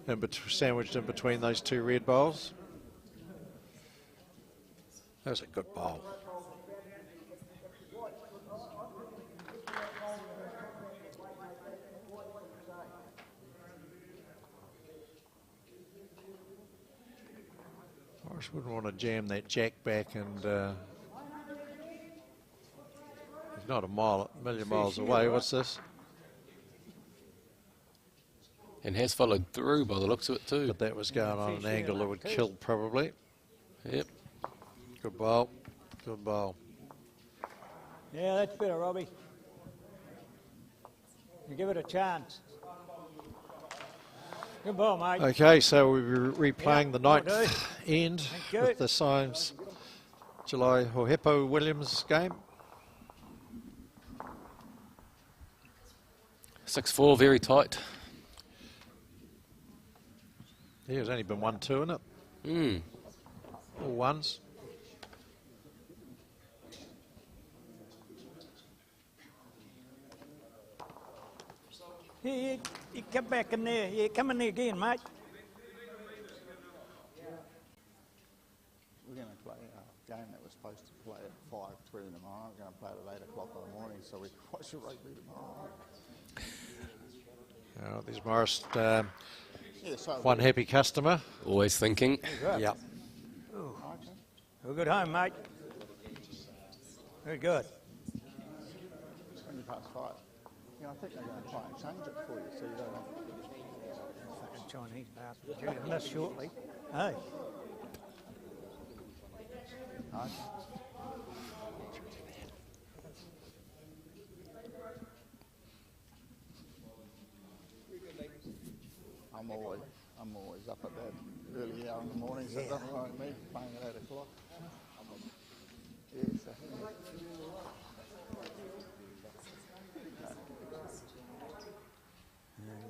And sandwiched in between those 2 red bowls. That was a good bowl. Morris wouldn't want to jam that jack back, and he's not a million miles away. What's this? And has followed through by the looks of it too. But that was going on an angle that would kill probably. Yep. Good bowl. Good bowl. Yeah, that's better, Robbie. You give it a chance. Good ball, mate. Okay, so we're replaying the ninth well end you. with the Symes July Hohepo Williams game. 6-4, very tight. Yeah, there's only been 1-2 in it. All ones. Here, you come back in there. Yeah, come in there again, mate. We're going to play a game that was supposed to play at 5:30 tomorrow. We're going to play it at 8 o'clock in the morning, so we can watch the rugby tomorrow. There's Morris, Yeah, so one happy customer. Always thinking. Yep. We're good home, mate. Very good. 20 past 5. Yeah, I think they're going to try and change it for you, so you don't have Fucking Chinese bastard. Due to miss shortly. Hey. Right. I'm always up at that early hour in the morning, so it doesn't like me playing at 8 o'clock. Yes,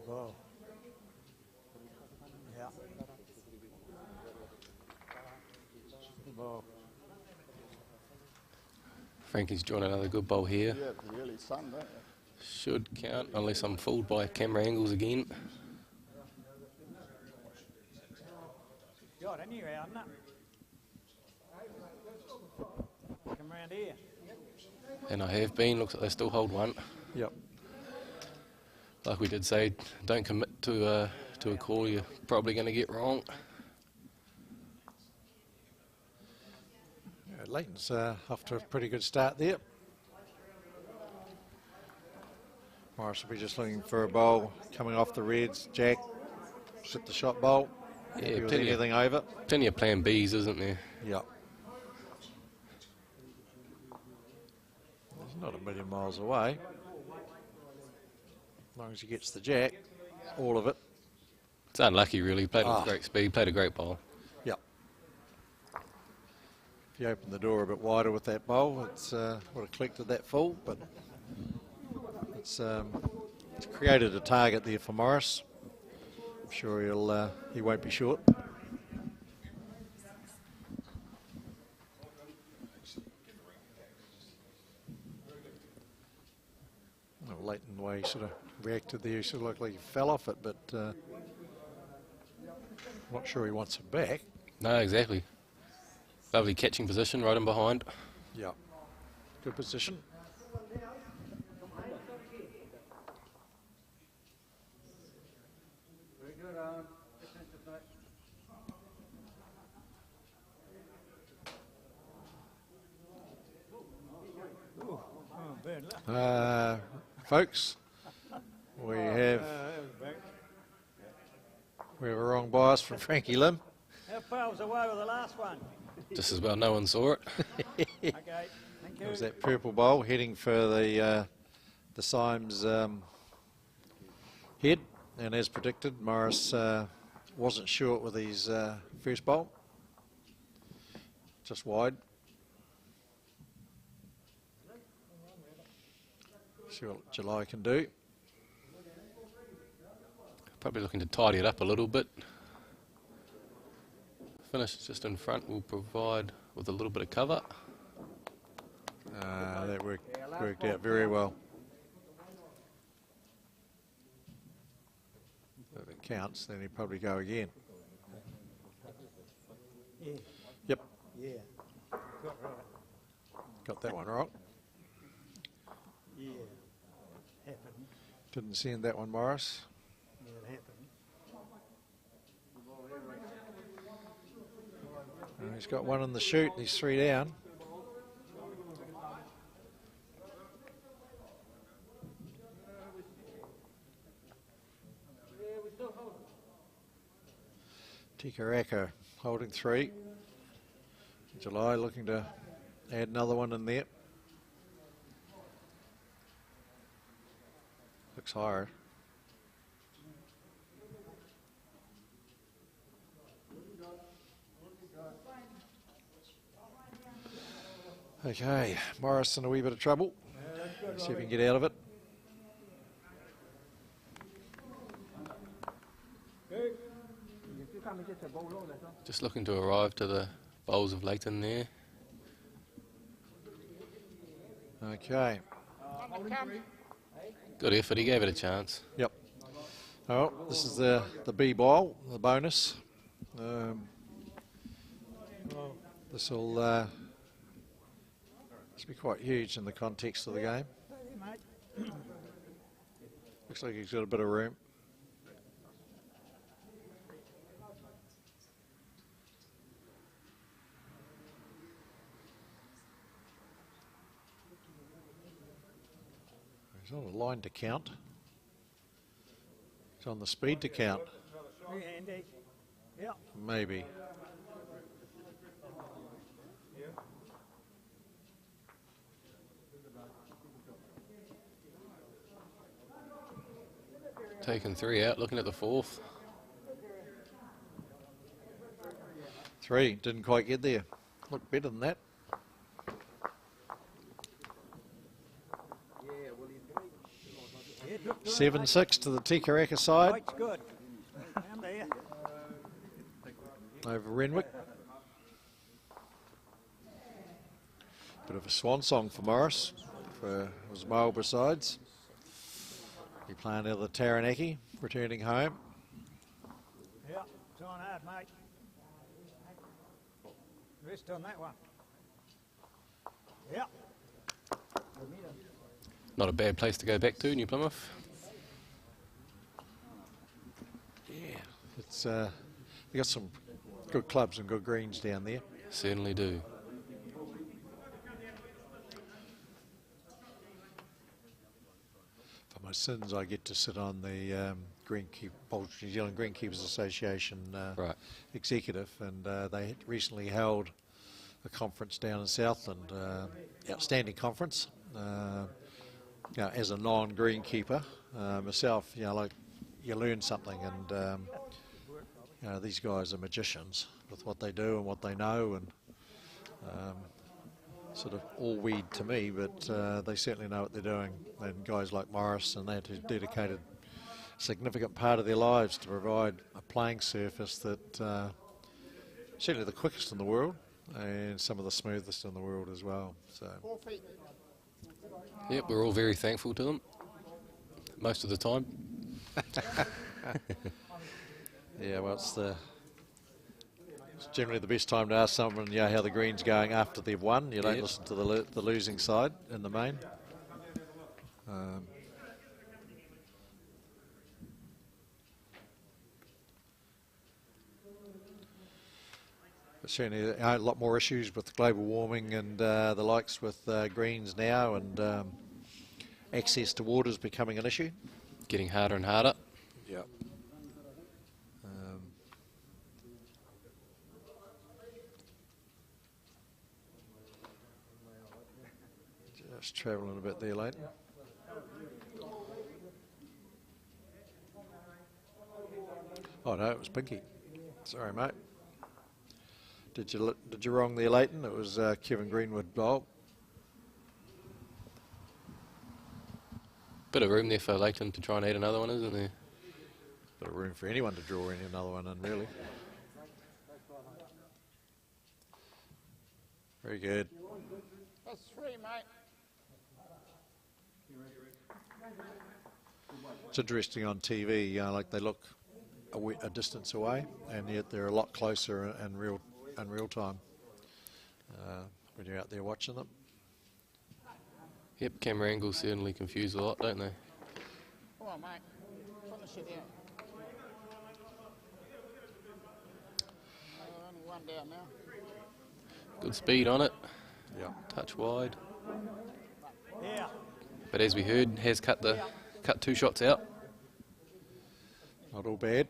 Ball. Yeah. Good ball. Frankie's drawn another good bowl here. Yeah, it's really sun, don't you? Should count, unless I'm fooled by camera angles again. God, any round, no? Come round here. And I have been. Looks like they still hold one. Yep. Like we did say, don't commit to a call you're probably going to get wrong. Yeah, Leighton's off to a pretty good start there. Morris will be just looking for a bowl coming off the reds. Jack, sit the shot bowl. Yeah, with anything over. Plenty of plan Bs, isn't there? Yep. He's not a million miles away. As long as he gets the jack, all of it. It's unlucky, really. Played with great speed, played a great bowl. Yep. If you open the door a bit wider with that bowl, it's would have collected that full, but it's created a target there for Morris. I'm sure he won't be short. Late in the way he sort of reacted there, he sort of looked like he fell off it, but not sure he wants it back. No, exactly. Lovely catching position, right in behind. Yeah, good position. Very good, Folks, we have a wrong bias from Frankie Lim. How far was away with the last one? Just as well no one saw it. Okay, thank you. It was that purple bowl heading for the Symes head, and as predicted, Morris wasn't short with his first bowl, just wide. See what July can do. Probably looking to tidy it up a little bit. Finish just in front will provide with a little bit of cover. That worked out very well. If it counts, then he'd probably go again. Yeah. Yep, Yeah. Got right. got that one right. Yeah. Happened. Didn't send that one, Morris. Yeah, it happened. He's got one in the chute, he's 3 down. Tikaraka holding 3. July looking to add another one in there. Looks higher. Okay, Morris in a wee bit of trouble. See if he can get out of it. Just looking to arrive to the bowls of Leighton there. Okay. Good effort, he gave it a chance. Yep. Oh, this is the B bowl, the bonus. This will be quite huge in the context of the game. Looks like he's got a bit of room. He's on the line to count. He's on the speed to count. Andy. Yeah. Maybe. Taking 3 out, looking at the 4th. 3, didn't quite get there. Looked better than that. Yeah, 7-6 to the Tikaraka side Quite good. Down there. over Renwick. Bit of a swan song for Morris. It was a mile besides. He playing out of the Taranaki, returning home. Yeah, it's on hard, mate. Rest on that one. Yeah. Not a bad place to go back to, New Plymouth. Yeah, it's they got some good clubs and good greens down there. Certainly do. For sins, I get to sit on the New Zealand Greenkeepers Association executive, and they recently held a conference down in Southland, outstanding conference. As a non-greenkeeper myself, you learn something, and these guys are magicians with what they do and what they know, and sort of all weed to me, but they certainly know what they're doing. And guys like Morris and that, who've dedicated a significant part of their lives to provide a playing surface that certainly the quickest in the world and some of the smoothest in the world as well. So. Yep, we're all very thankful to them most of the time. Yeah, well, it's generally the best time to ask someone how the green's going after they've won. You don't listen to the losing side in the main. But certainly a lot more issues with global warming and the likes with greens now, and access to water is becoming an issue. Getting harder and harder. Yeah. Just travelling a bit there, Leighton. Oh no, it was Pinky. Sorry, mate. Did you wrong there, Leighton? It was Kevin Greenwood bowl. Bit of room there for Leighton to try and add another one, isn't there? Bit of room for anyone to draw another one in, really. Very good. That's 3, mate. It's interesting on TV, like they look a distance away, and yet they're a lot closer in real time when you're out there watching them. Yep, camera angles certainly confuse a lot, don't they? Come on, mate. Finish it out. Only one down now. Good speed on it. Yeah. Touch wide. Yeah. But as we heard, has cut 2 shots out. Not all bad.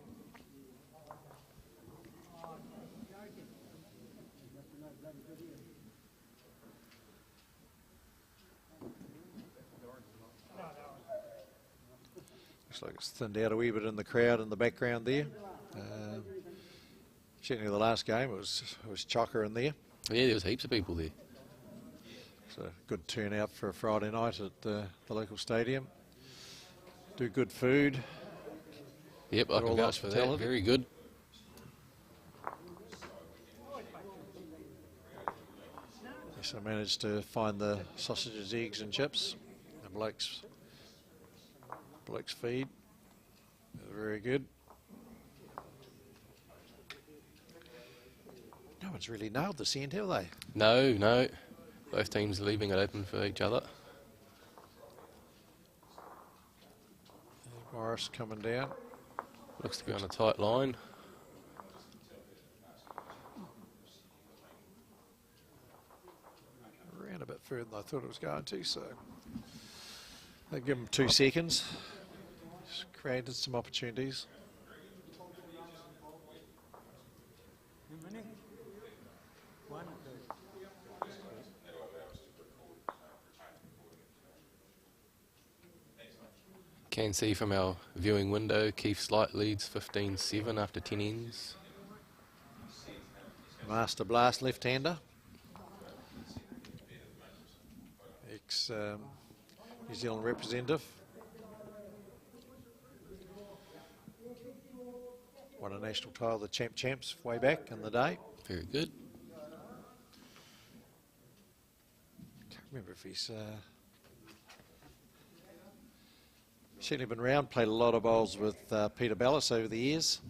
Looks like it's thinned out a wee bit in the crowd in the background there. Certainly the last game it was chocker in there. Yeah, there was heaps of people there. It's a good turnout for a Friday night at the local stadium. Do good food. Yep, I can vouch for that. Very good. Yes, I managed to find the sausages, eggs and chips. And Blake's feed. Very good. No one's really nailed this end, have they? No. Both teams leaving it open for each other. Morris coming down. Looks to be on a tight line. Ran a bit further than I thought it was going to, so they give him 2 seconds. Just created some opportunities. How many? 1, 2. Can see from our viewing window, Keith Slight leads 15-7 after 10 ends. Master Blast left-hander. Ex-New Zealand representative. Won a national title, the Champs, way back in the day. Very good. Can't remember if he's certainly been round, played a lot of bowls with Peter Bellis over the years.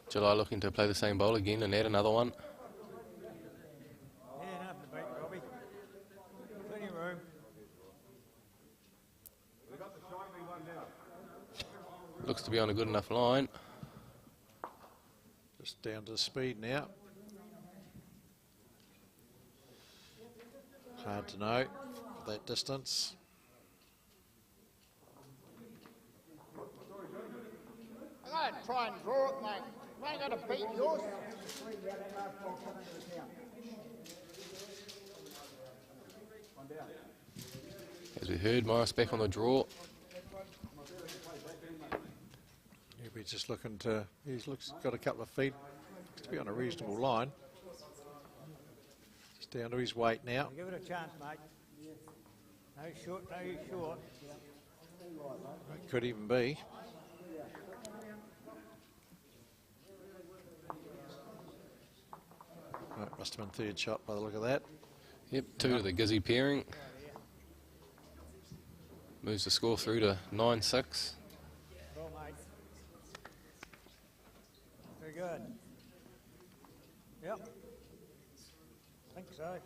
July looking to play the same bowl again and add another one. Yeah, nothing to beat, Robbie. Plenty of room. to be on a good enough line. Just down to the speed now. Hard to know that distance. I don't try and draw it, mate. You ain't got to beat yours. As we heard, Morris back on the draw. He'll be just looking to, got a couple of feet, looks to be on a reasonable line. Just down to his weight now. Give it a chance, mate. No short, no short. It could even be. Oh, must have been third shot by the look of that. Yep, 2 to the Gizzy pairing. Moves the score through to 9-6. Well, mate. Very good. Yep. I think so.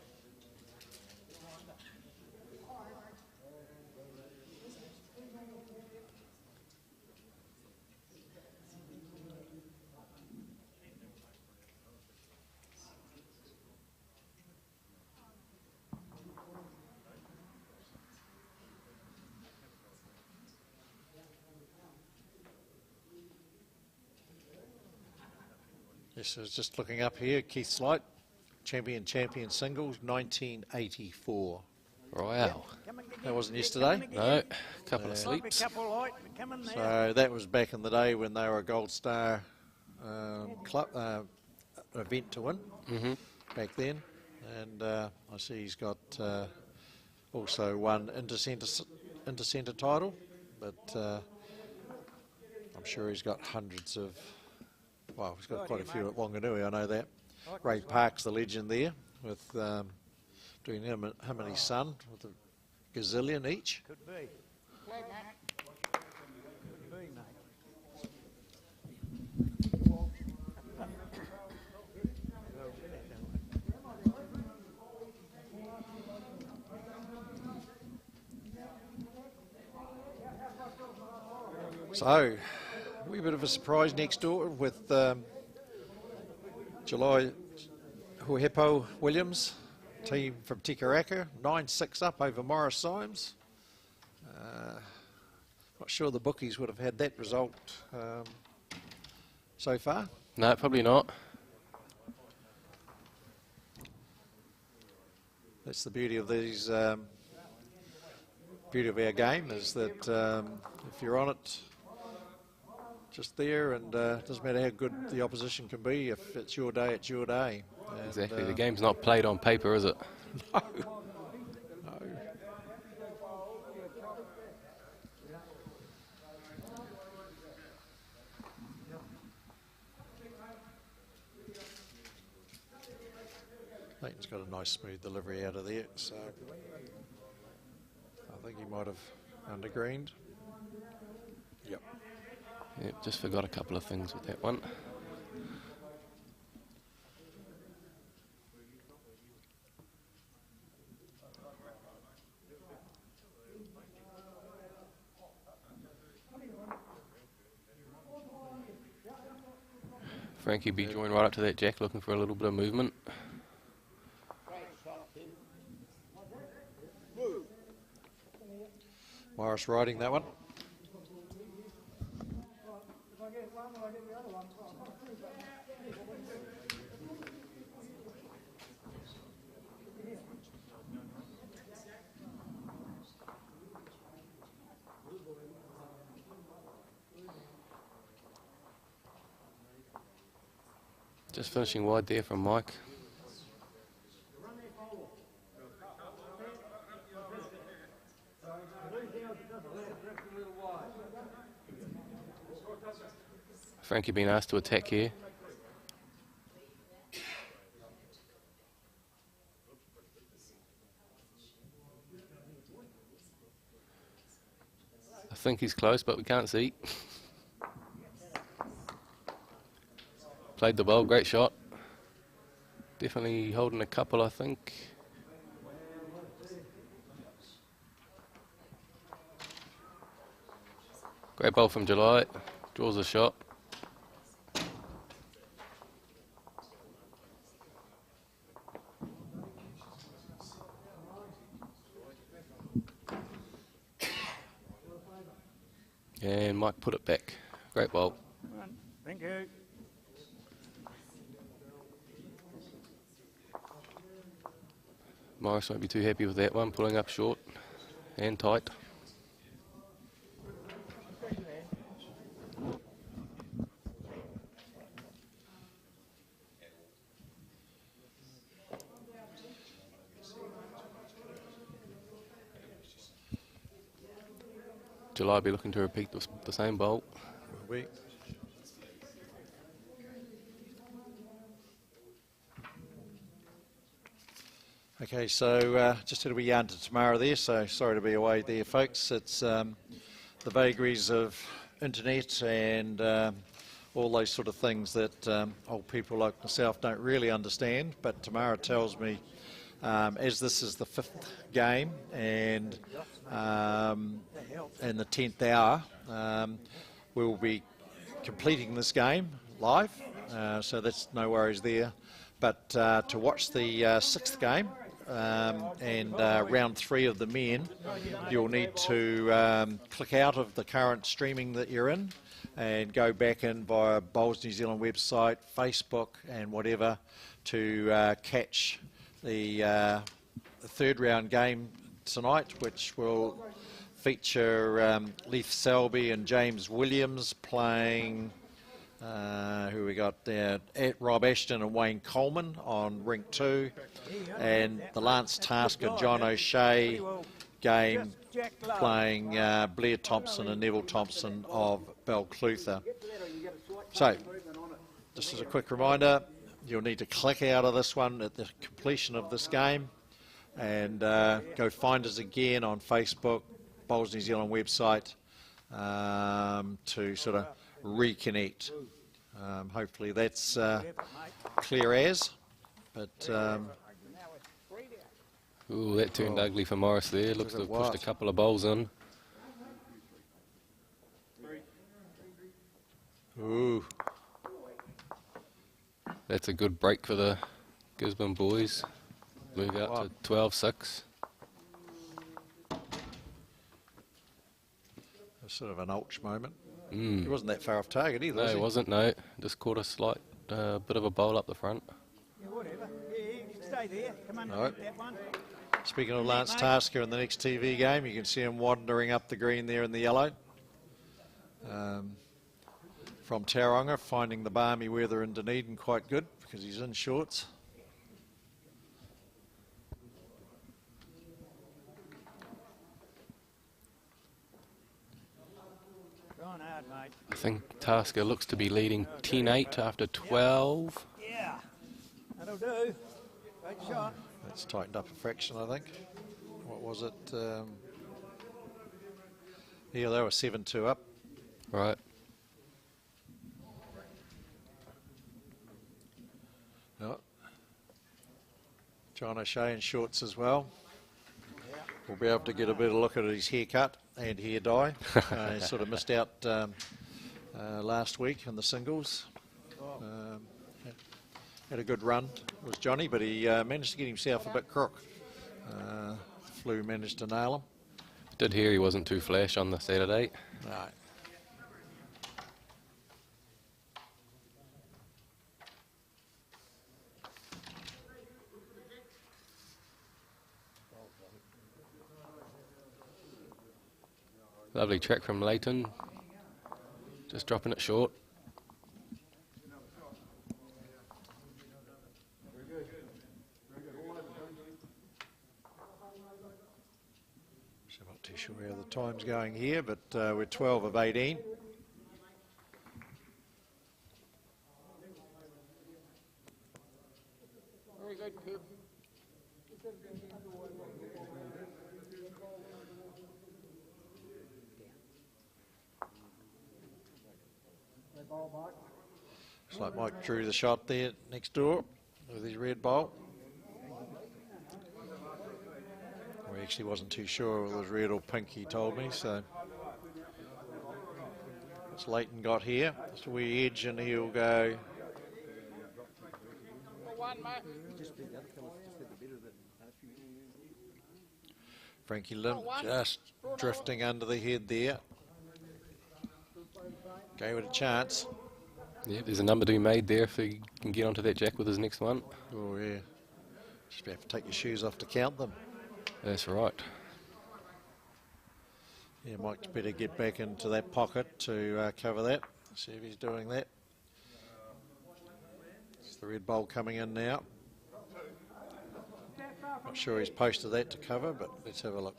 This is just looking up here, Keith Slight, champion singles, 1984. Wow. That wasn't yesterday? No, a couple of sleeps. So that was back in the day when they were a Gold Star club event to win back then. And I see he's got also one inter-centre title, but I'm sure he's got hundreds of. Well, he's got quite a few at Wanganui, I know that. Ray Park's the legend there, with between him and his son, with a gazillion each. Could be. Could be, mate. So, a wee bit of a surprise next door with July Huehepo Williams, team from Tikaraka, 9-6 up over Morris Symes. Not sure the bookies would have had that result so far. No, probably not. That's the beauty of these, beauty of our game is that if you're on it, just there, and doesn't matter how good the opposition can be, if it's your day, it's your day. And, Exactly, the game's not played on paper, is it? No. No. Leighton's got a nice smooth delivery out of there, so I think he might have undergreened. Yep. Yep, just forgot a couple of things with that one. Frankie be joined right up to that jack, looking for a little bit of movement. Morris riding that one. Just finishing wide there from Mike. Frankie being asked to attack here. I think he's close, but we can't see. Played the ball, great shot. Definitely holding a couple, I think. Great ball from July. Draws a shot. And might put it back. Great bowl. Thank you. Morris won't be too happy with that one, pulling up short and tight. July be looking to repeat the same bowl. Will be. Okay, so just had a wee yarn to Timaru there, so sorry to be away there, folks. It's the vagaries of internet and all those sort of things that old people like myself don't really understand, but Timaru tells me, as this is the 5th game and in the 10th hour, we'll be completing this game live, so that's no worries there. But to watch the 6th game and round 3 of the men, you'll need to click out of the current streaming that you're in and go back in via Bowls New Zealand website, Facebook and whatever to catch the 3rd round game tonight, which will feature Leith Selby and James Williams playing, who we got there, Rob Ashton and Wayne Coleman on rink 2, and the Lance Tasker John O'Shea game playing Blair Thompson and Neville Thompson of Balclutha. So, just as a quick reminder, you'll need to click out of this one at the completion of this game and go find us again on Facebook, Bowls New Zealand website, to sort of reconnect. Hopefully that's clear as, but... Ooh, that turned ugly for Morris there. Looks to have pushed a couple of bowls in. Ooh. That's a good break for the Gisborne boys. Move out to 12-6. Sort of an ouch moment. He wasn't that far off target either, No, was he he? wasn't, no. Just caught a slight bit of a bowl up the front. Yeah, whatever. Yeah, you can stay there. Come on, Right. that one. Speaking of Lance Tasker in the next TV game, you can see him wandering up the green there in the yellow. From Tauranga, finding the balmy weather in Dunedin quite good because he's in shorts. Going hard, mate. I think Tasker looks to be leading 10-8 after 12. Yeah, that'll do. Great shot. That's tightened up a fraction, I think. What was it? Yeah, they were 7-2 up. Right. Oh. John O'Shea in shorts as well. We'll be able to get a better look at his haircut and hair dye. He sort of missed out last week in the singles. Had a good run, was Johnny, but he managed to get himself a bit crook. Flu managed to nail him. Did hear he wasn't too flash on the Saturday. Right. Lovely track from Leighton. Just dropping it short. So I'm not too sure how the time's going here, but we're 12 of 18. Very good, Coop. Looks like Mike drew the shot there next door with his red bowl. We actually wasn't too sure whether it was red or pink, he told me, so. It's Leighton got here. So we edge and he'll go. Frankie Lim just drifting under the head there. Gave it a chance. Yeah, there's a number to be made there if he can get onto that jack with his next one. Oh yeah. Just have to take your shoes off to count them. That's right. Yeah, Mike's better get back into that pocket to cover that. See if he's doing that. It's the red bowl coming in now. Not sure he's posted that to cover, but let's have a look.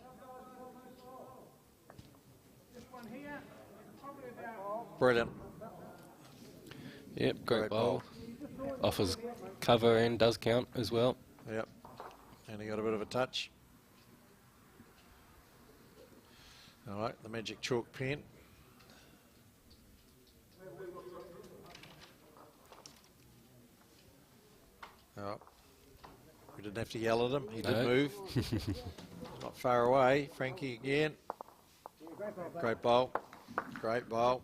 Brilliant. Yep, great bowl. Offers cover and does count as well. Yep, and he got a bit of a touch. All right, the magic chalk pen. Oh, we didn't have to yell at him. He did move. Not far away. Frankie again. Great bowl. Great bowl.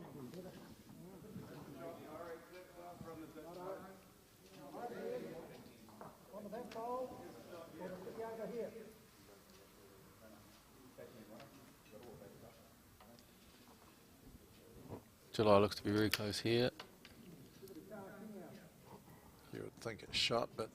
July looks to be very close here. You would think it's shot, but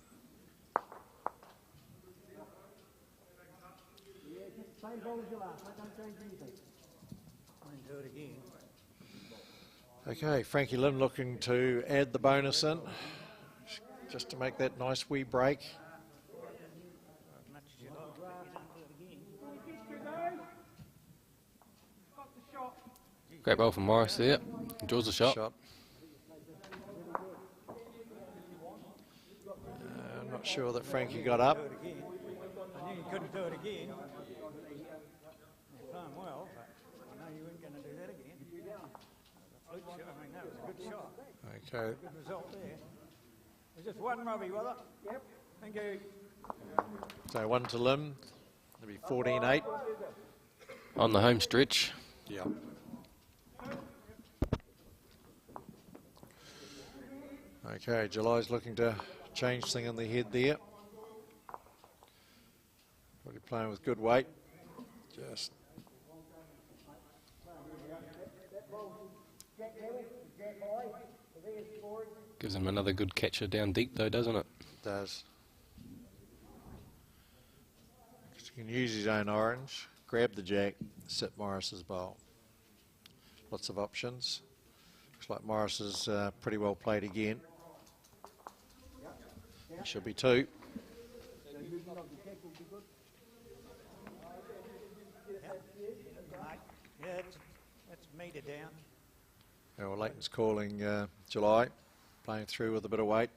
okay, Frankie Lynn looking to add the bonus in, just to make that nice wee break. Great bowl from Morris there. Enjoys the shot. I'm not sure that Frankie got up. I knew you couldn't do it again. You're playing well, but I know you weren't going to do that again. I mean, that was a good shot. Okay. Good result there. There's just one Robbie, was it? Yep. Thank you. So 1 to Lim. It'll be 14-8. On the home stretch. Yeah. Okay, July's looking to change thing in the head there. Probably playing with good weight. Just Gives him another good catcher down deep though, doesn't it? does. He can use his own orange, grab the jack, sit Morris's bowl. Lots of options. Looks like Morris is pretty well played again. Should be 2. Yeah, that's meter down. Well, Leighton's calling July, playing through with a bit of weight.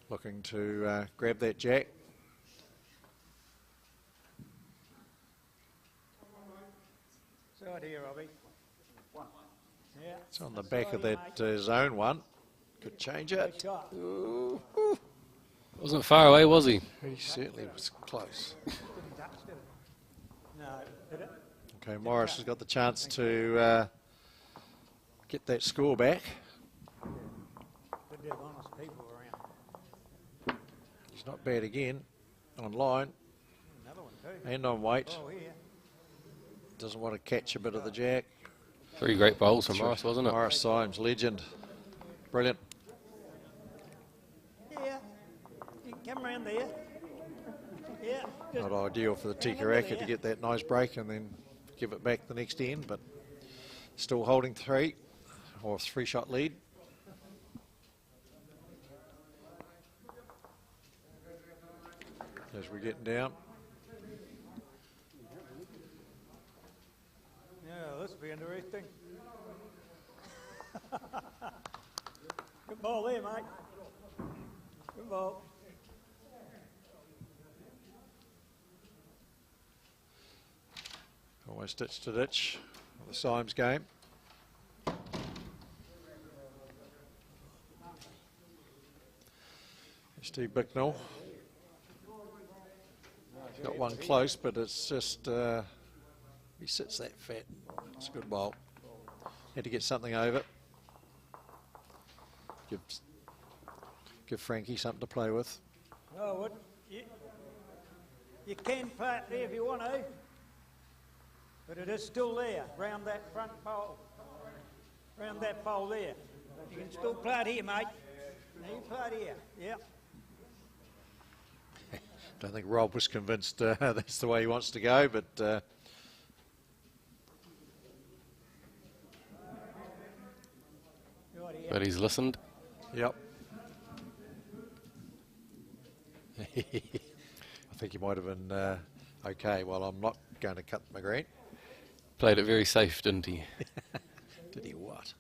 Looking to grab that jack. So here, Robbie. Yeah. It's on the back of that zone one. Could change it. Ooh. Wasn't far away, was he? He certainly was close. No, did it? Okay, Morris has got the chance to get that score back. Good to have honest people around. He's not bad again. On line. Another one too. And on weight. Oh, here. Doesn't want to catch a bit of the jack. 3 great bowls from Morris, wasn't it? Morris Symes, legend. Brilliant. Yeah. You can come around there. Yeah. Not ideal for the Tikaraka to get that nice break and then give it back the next end, but still holding 3 or 3-shot lead. As we're getting down. Yeah, this will be interesting. Good ball there, mate. Good ball. Almost ditch to ditch on the Symes game. Steve Bicknell. Got one close, but it's just, he sits that fat. It's a good ball. Had to get something over. Give Frankie something to play with. Oh, what? You can play it there if you want to, but it is still there, round that front pole. Round that pole there. You can still play it here, mate. You can play it here, yeah. Don't think Rob was convinced that's the way he wants to go, but But he's listened. Yep. I think he might have been okay. Well, I'm not going to cut my green. Played it very safe, didn't he? Did he what?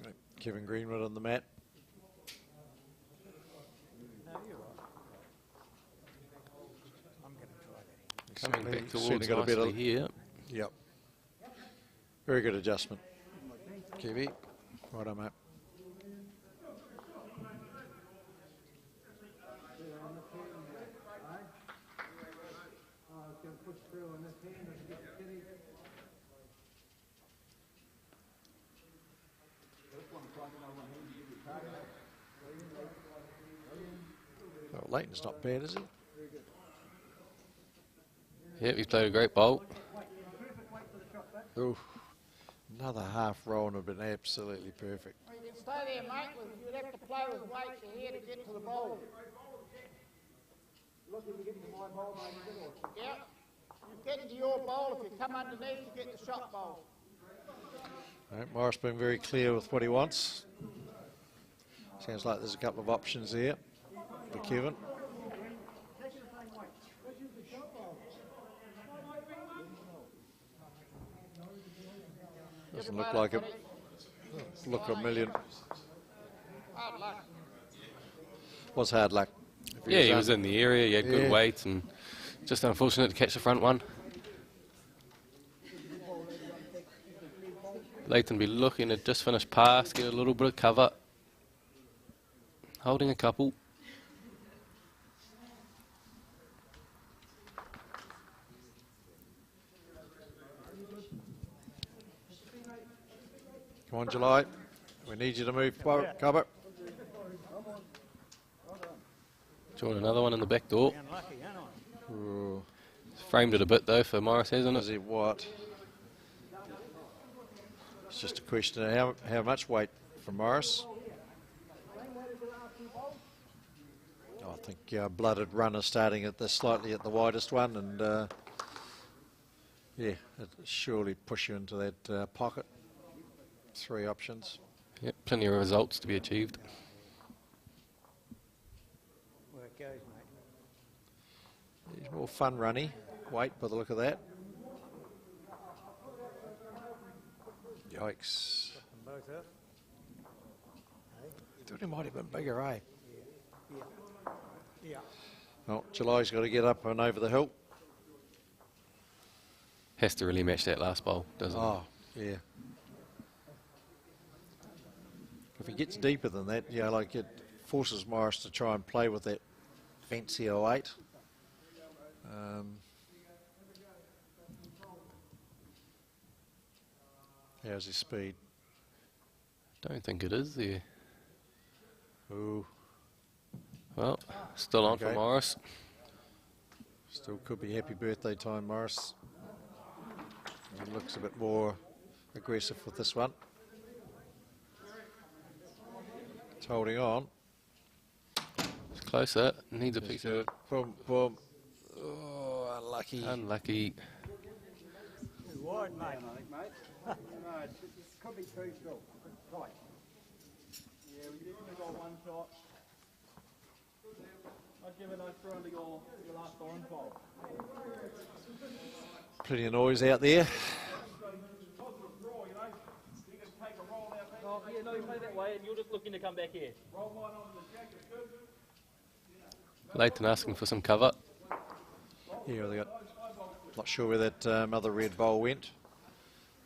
Right, Kevin Greenwood on the mat. No, you're right. I'm going to try that. Coming back Certainly towards got a bit nicely of here. Yep. Very good adjustment. Kevy. Right on, mate. Oh, Leighton's not bad, is he? Yep, he's played a great bowl. Ooh, another half roll and would have been absolutely perfect. Well, you can stay there, mate. You'd have to play with weight here to get to the bowl. Look, if you get to my bowl, mate. Yep. You get into your bowl. If you come underneath, you get the shot bowl. Right, Morris being very clear with what he wants. Sounds like there's a couple of options there for Kevin. Doesn't look like it. Look a million. Hard luck. Was hard luck. Yeah, he was in the area, he had good weight, and just unfortunate to catch the front one. Leighton be looking to just finish pass, get a little bit of cover. Holding a couple. Come on, July. We need you to move cover. Join another one in the back door. Unlucky, aren't I? Ooh. Framed it a bit though for Morris, hasn't Is it? it what? It's just a question of how much weight for Morris. I think blooded runner starting at the slightly at the widest one, and yeah, it surely push you into that pocket. 3 options. Yep, plenty of results to be achieved. Where it goes, mate. He's more fun runny. Weight by the look of that. Yikes. Them both up. I thought he might have been bigger, eh? Yeah. Yeah. Well, July's got to get up and over the hill. Has to really match that last bowl, doesn't Oh, yeah. If he gets deeper than that, yeah, like it forces Morris to try and play with that fancy 08. How's his speed? Don't think it is there. Ooh. Well, still on for Okay. Morris. Still could be happy birthday time, Morris. He looks a bit more aggressive with this one. It's holding on. It's closer. Needs a piece of it. Boom, boom. Oh, unlucky. Unlucky. Too wide, mate. I think, mate. No, it could be too still. Right. Yeah, we definitely got one shot. I'd give it a throw to your last iron pole. Plenty of noise out there. Oh, yeah, no, you play that way and you're just looking to come back here. Leighton asking for some cover. Yeah, they got. Not sure where that other red bowl went.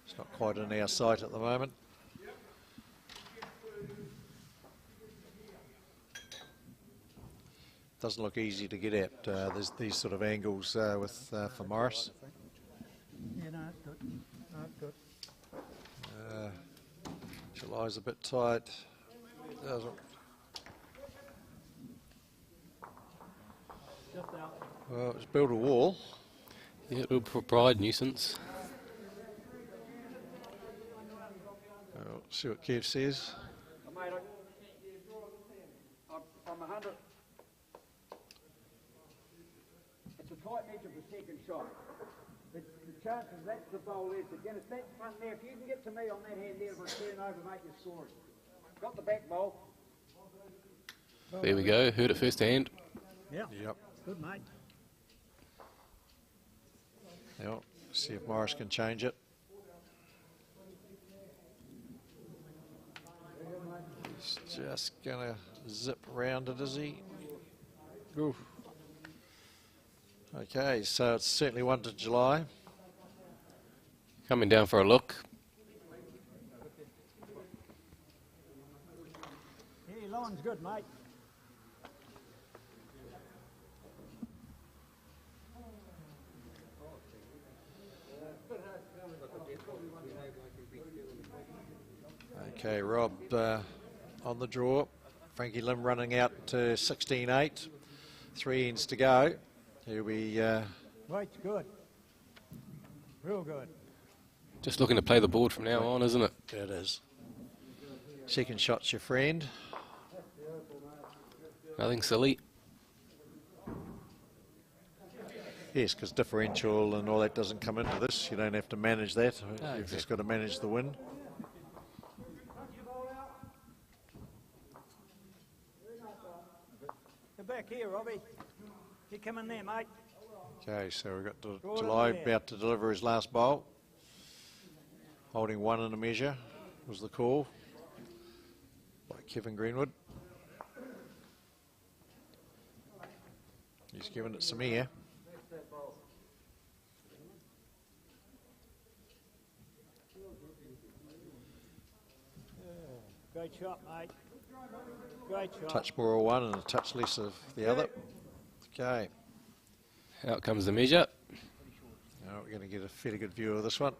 It's not quite in our sight at the moment. Doesn't look easy to get at. There's these sort of angles with for Morris. Yeah, no, it's good. No, July's a bit tight. Doesn't. Well, it's built a wall. Yeah, it'll provide nuisance. Well, see what Kev says. Mate, I'm 100. It's a tight edge of the second shot. The chances that's the bowl is again. It's that front there. If you can get to me on that hand there, if I turn over, mate, you're scoring. Got the back bowl. There we go. Heard it first hand. Yeah. Yep. Good, mate. Yep. See if Morris can change it. He's just gonna zip around it, is he? Ooh. Okay, so it's certainly 1 to July. Coming down for a look. Hey, line's good, mate. Okay, Rob on the draw. Frankie Lim running out to 16-8. 3 ends to go. Here we... Weight's good. Real good. Just looking to play the board from now on, isn't it? It is. Second shot's your friend. Nothing silly. Yes, because differential and all that doesn't come into this. You don't have to manage that. No, You've just got to manage the win. Get back here, Robbie. You come in there, mate. Okay, so we've got July about to deliver his last bowl. Holding 1 in a measure was the call by Kevin Greenwood. He's given it some air. Great shot, mate. Great shot. Touch more of one and a touch less of the other. Okay. Out comes the measure. Now we're going to get a fairly good view of this one.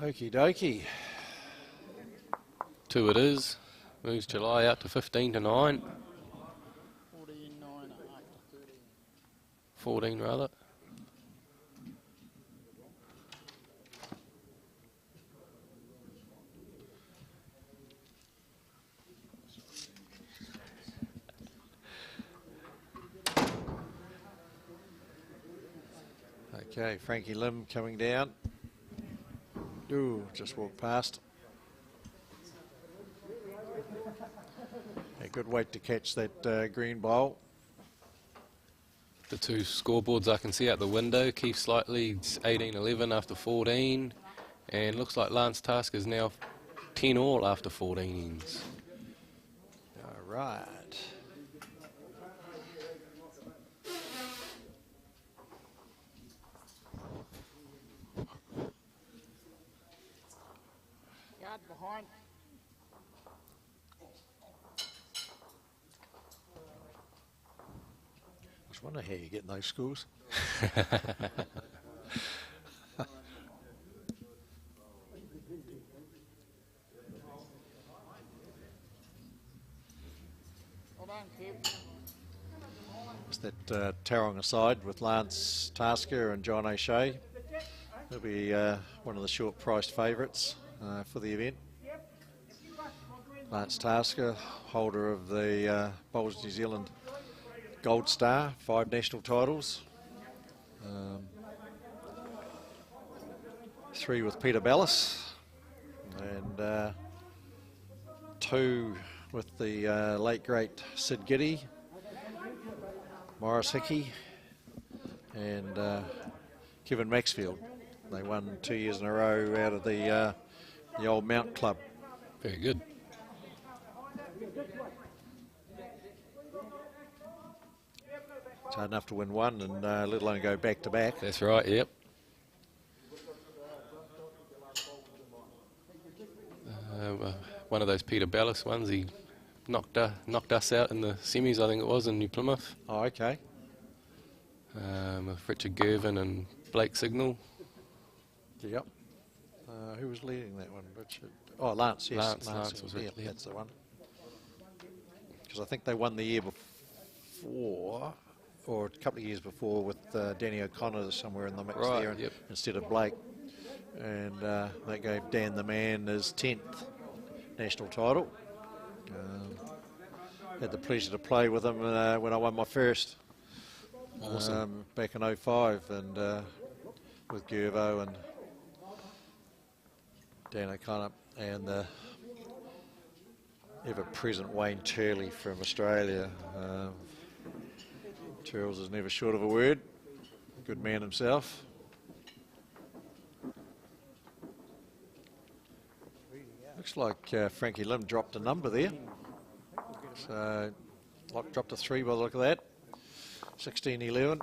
Okie dokie. 2 it is. Moves July out to 15 to 9. 14 rather. Okay, Frankie Lim coming down. Ooh, just walked past. A good weight to catch that green bowl. The 2 scoreboards I can see out the window. Keith slightly 18-11 after 14. And looks like Lance Task is now 10 all after 14 ends. All right. Yard behind. I just wonder how you get in those schools. Well done, Kev. It's that Tauranga side with Lance Tasker and John O'Shea. He'll be one of the short-priced favourites for the event. Lance Tasker, holder of the Bowls New Zealand Gold Star, 5 national titles. 3 with Peter Ballas, and 2 with the late great Sid Giddy, Morris Hickey, and Kevin Maxfield. They won 2 years in a row out of the old Mount Club. Very good. It's hard enough to win one and let alone go back to back. That's right, yep. One of those Peter Ballas ones, he knocked us out in the semis, I think it was, in New Plymouth. Oh, okay. with Richard Gervin and Blake Signal. Yep. Who was leading that one? Richard. Oh, Lance. Yes, Lance was yeah, it, yeah. that's the one. Because I think they won the year before, or a couple of years before, with Danny O'Connor somewhere in the mix Right, there, yep. instead of Blake. And that gave Dan the Man his 10th national title. Had the pleasure to play with him when I won my first. Awesome. Back in 05, and with Gervo and Dan O'Connor and the ever-present Wayne Turley from Australia. Charles is never short of a word. Good man himself. Looks like Frankie Lim dropped a number there. So, Lock dropped a 3 by the look of that. 16-11.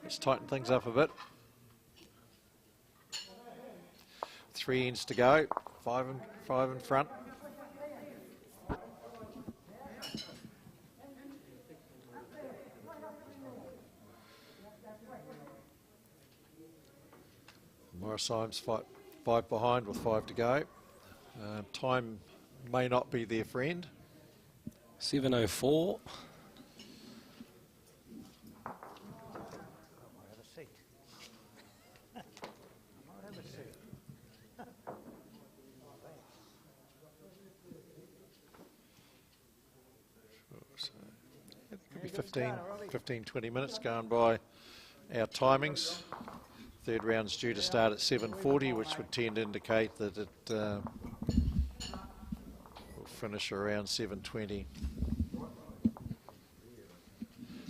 Let's tighten things up a bit. 3 ends to go. Five in front. Morris Symes 5 behind with 5 to go. Time may not be their friend. 7:04. Could be 15, 20 minutes going by our timings. Third round's due to start at 7:40, which would tend to indicate that it will finish around 7:20,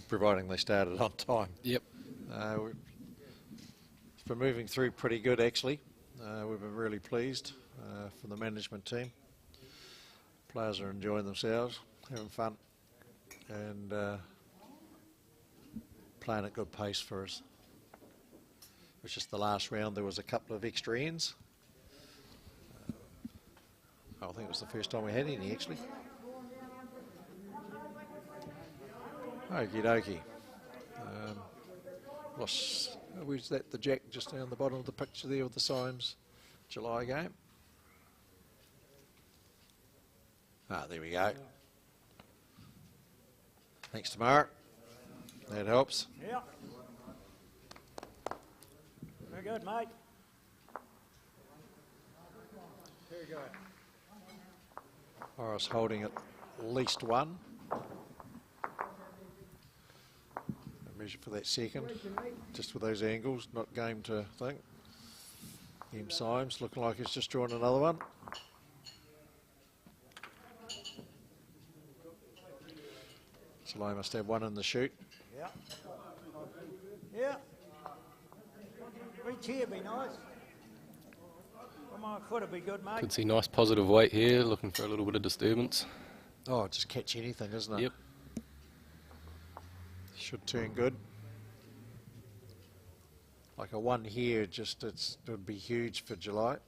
providing they started on time. Yep. It's been moving through pretty good, actually. We've been really pleased from the management team. Players are enjoying themselves, having fun, and playing at good pace for us. It was just the last round, there was a couple of extra ends. I think it was the first time we had any, actually. Okie dokie. Was that the Jack just down the bottom of the picture there with the Symes July game? There we go. Thanks to Mark. That helps. Yeah. Very good, mate. Very good. Morris holding at least 1. Measure for that second, just with those angles, not game to think. M. Symes looking like he's just drawn another one. So I must have 1 in the chute. Yeah. Yeah. Reach here, be nice. Come on, foot will be good, mate. Could see nice positive weight here, looking for a little bit of disturbance. Oh, just catch anything, isn't it? Yep. Should turn good. Like a 1 here, just it would be huge for July.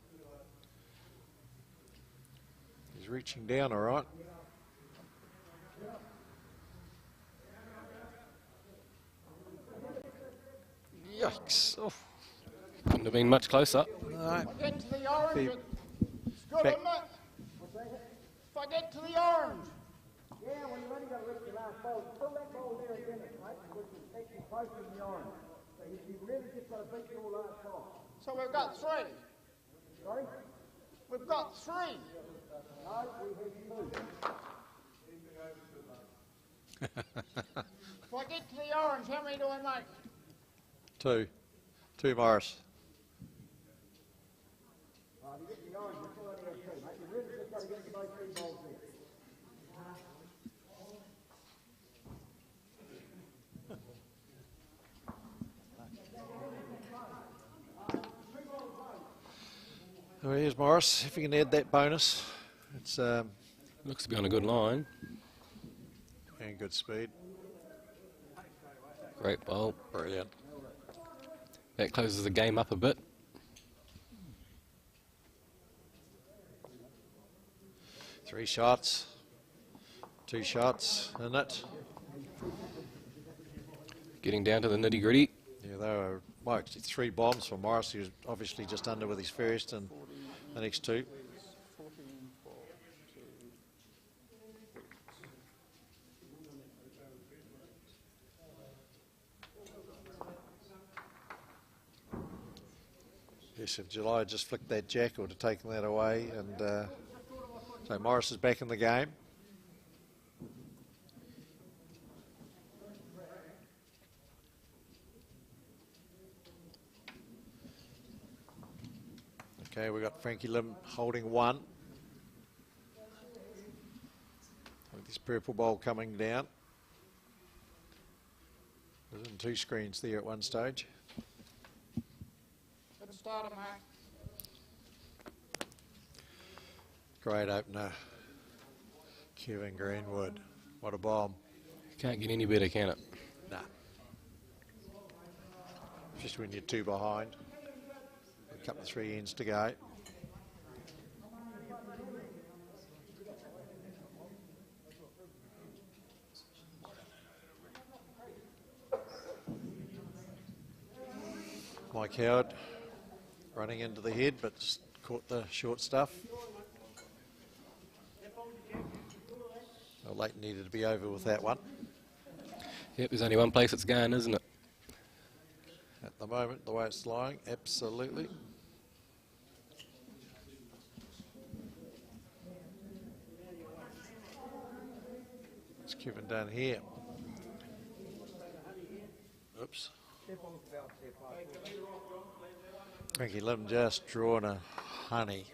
He's reaching down, all right. Yikes! Oh. Couldn't have been much closer. No. Get to the orange. It's good, Back. isn't it? If I get to the orange. Yeah, well, you've only got to reach the last ball. Pull that ball there again, mate, which is actually close to the orange. So you've really just got to beat your last ball. So we've got 3. Sorry? We've got 3. No, we have 2. If I get to the orange, how many do I make? 2. 2, Morris. If you get the orange, you're still only have 2, mate. You've really just got to get to those 3 balls there. Well, here's Morris. If you can add that bonus, it's looks to be on a good line. And good speed. Great bowl. Brilliant. That closes the game up a bit. Three shots. 2 shots in it. getting down to the nitty-gritty. Yeah, they were, well, actually 3 bombs for Morris. He was obviously just under with his first and the next 2. Yes, if July had just flicked that jack, would have taken that away. And so Morris is back in the game. Okay, we've got Frankie Lim holding 1. With this purple ball coming down. There's 2 screens there at one stage. Starter, Mark. Great opener. Kevin Greenwood. What a bomb. Can't get any better, can it? Nah. Just when you're 2 behind. A couple of 3 ends to go. Mike Howard running into the head, but just caught the short stuff. Well, Leighton needed to be over with that one. Yep, there's only one place it's going, isn't it? At the moment, the way it's lying, absolutely. What's Kevin done here? Oops. Frankie Lim just drawn a honey.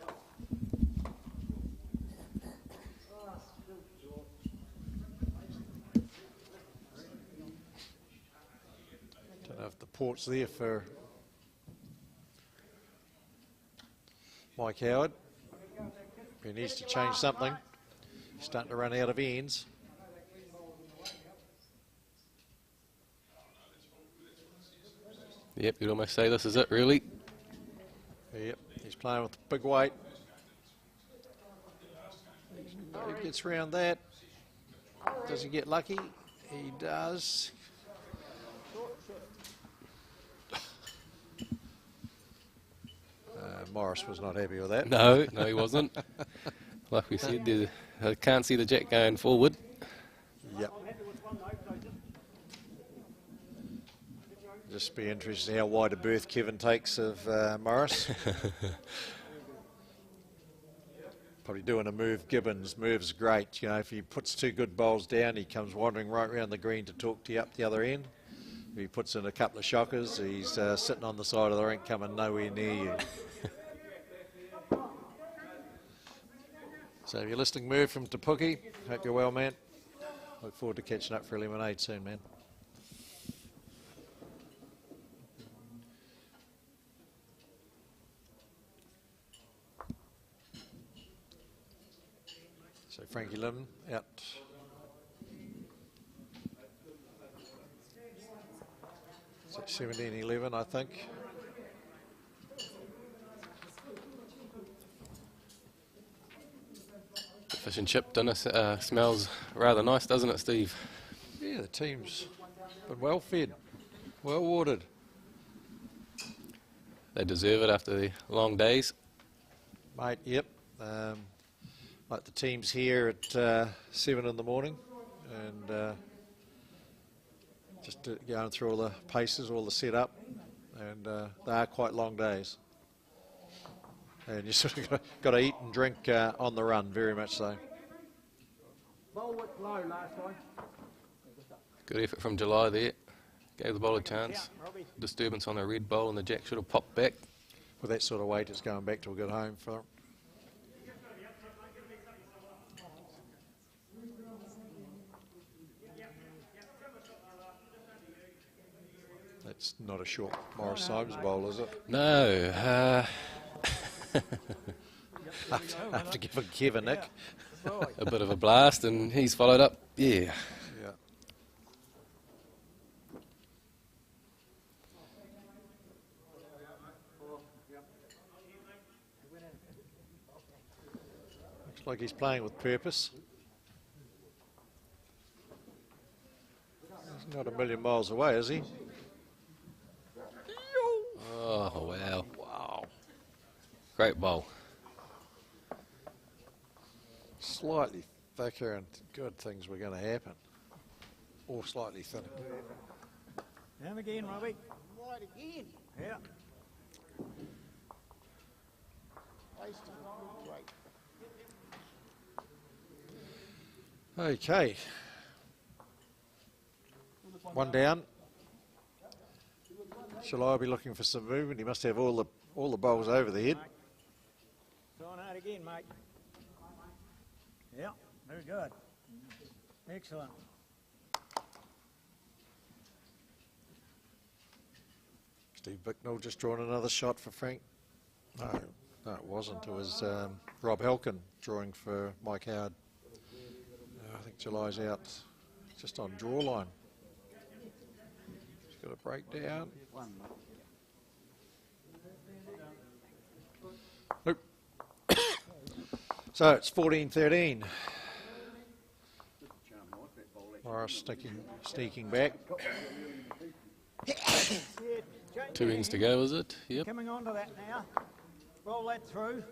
Don't know if the port's there for Mike Howard. He needs to change something. He's starting to run out of ends. Yep, you'd almost say this is it, really. Yep, he's playing with the big weight. He gets around that. Does he get lucky? He does. Morris was not happy with that. No, he wasn't. Like we said, I can't see the jack going forward. Yep. Just be interested how wide a berth Kevin takes of Morris. Probably doing a move Gibbons. Move's great. You know, if he puts 2 good bowls down, he comes wandering right around the green to talk to you up the other end. If he puts in a couple of shockers, he's sitting on the side of the rink coming nowhere near you. So if you're listening, move from Tapuki. Hope you're well, man. Look forward to catching up for a lemonade soon, man. So Frankie Lim out. So 17-11, I think. The fish and chip dinner smells rather nice, doesn't it, Steve? Yeah, the team's been well fed, well watered. They deserve it after the long days. Mate, yep. Like the team's here at 7 in the morning and just going through all the paces, all the setup, and they are quite long days. And you sort of got to eat and drink on the run, very much so. Bowl went low last time. Good effort from July there. Gave the bowler a chance. Disturbance on the red bowl and the jack should have popped back. With that sort of weight, it's going back to a good home for them. That's not a short Morris Symes bowl, is it? No. After giving Kevin Nick a bit of a blast, and he's followed up. Yeah. Yeah. Looks like he's playing with purpose. There's Not a million miles away, is he? Oh, wow. Wow. Great bowl. Slightly thicker and good things were going to happen. Or slightly thinner. Down again, Robbie. Wide again. Yeah. Great. Okay. One down. Shall I be looking for some movement? He must have all the bowls over the head. Going out again, mate. Yeah, very good. Excellent. Steve Bicknell just drawn another shot for Frank. No, it wasn't. It was Rob Helkin drawing for Mike Howard. I think July's out just on draw line. He's got a breakdown. Nope. So it's 14-13. Morris sneaking back. 2 innings to go, is it? Yep. Coming on to that now. Roll that through.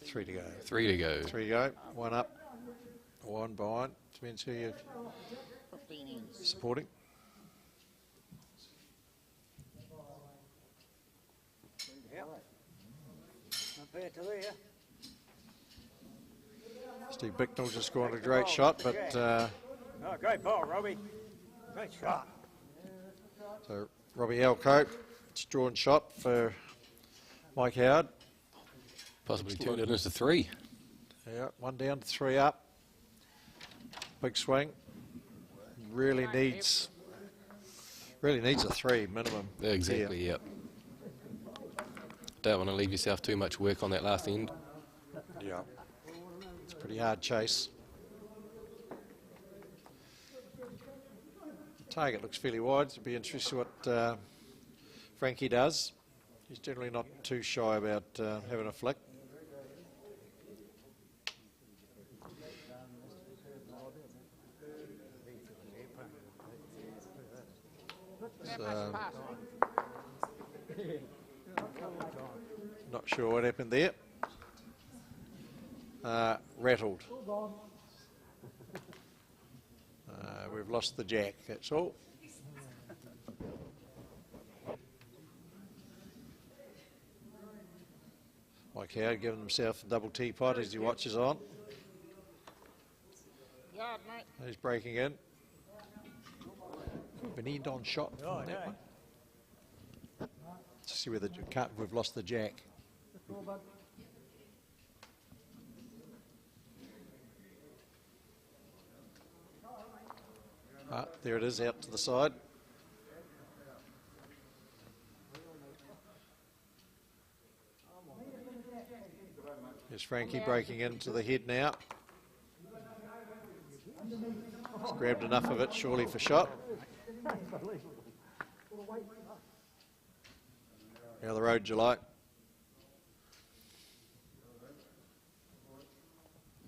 3 to go. 3 to go. 3 to go. 1 up. 1 behind. Depends who you're supporting. Yep. Not bad to there. Steve Bicknell just scored a great shot, but Oh, great ball, Robbie. Great shot. so Robbie Alcote, it's drawn shot for Mike Howard. Possibly turned it into 3. Yeah, 1 down to 3 up. Big swing. Really needs a 3 minimum. Exactly, yep. Don't want to leave yourself too much work on that last end. Yeah. It's a pretty hard chase. The target looks fairly wide. It'll be interesting what Frankie does. He's generally not too shy about having a flick. So, not sure what happened there. Rattled. We've lost the jack, that's all. Mike Howard giving himself a double teapot as he watches on. Yard, mate. He's breaking in. An end-on shot from that one. Let's see where we've lost the jack. There it is, out to the side. Here's Frankie breaking into the head now. He's grabbed enough of it, surely, for shot. Now the road, July.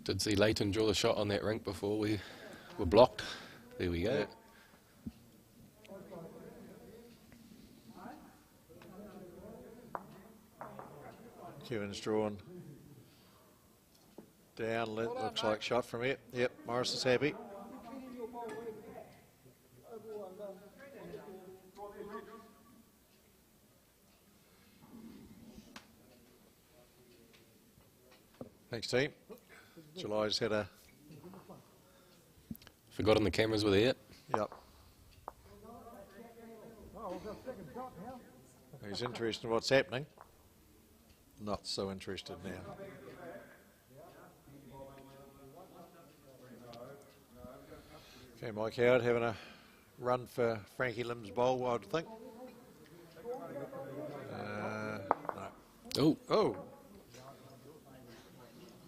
Did see Leighton draw the shot on that rink before we were blocked. There we go. Yeah. Kevin's drawn down, looks like shot from it. Yep, Morris is happy. Thanks, team. July's had a... Forgotten the cameras were there. Yep. He's interested in what's happening. Not so interested now. Okay, Mike Howard having a run for Frankie Lim's bowl, I would think. No. Oh.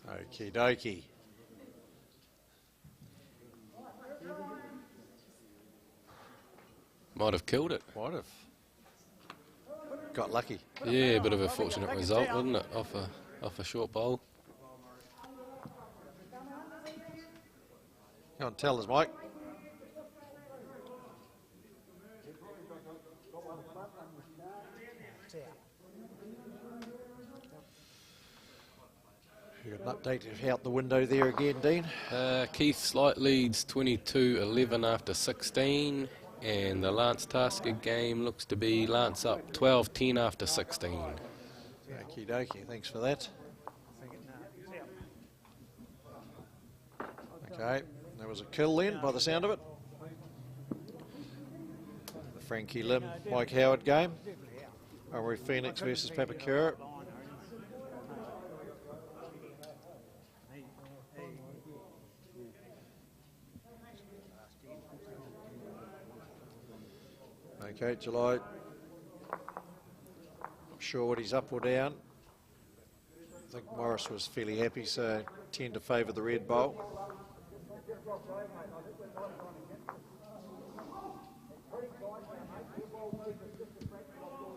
Okie dokie. Might have killed it. Might have. Got lucky. Yeah, a bit of a fortunate result, wasn't it? Off a short bowl. Go on, tell us, Mike. You got an update out the window there again, Dean? Keith Slight leads 22-11 after 16, and the Lance Tasker game looks to be Lance up 12-10 after 16. Okie dokie, thanks for that. Okay, there was a kill then, by the sound of it. The Frankie Lim, Mike Howard game. Armory Phoenix versus Papakura. Okay, July. Not sure what he's up or down. I think Morris was fairly happy, so tend to favour the red bowl.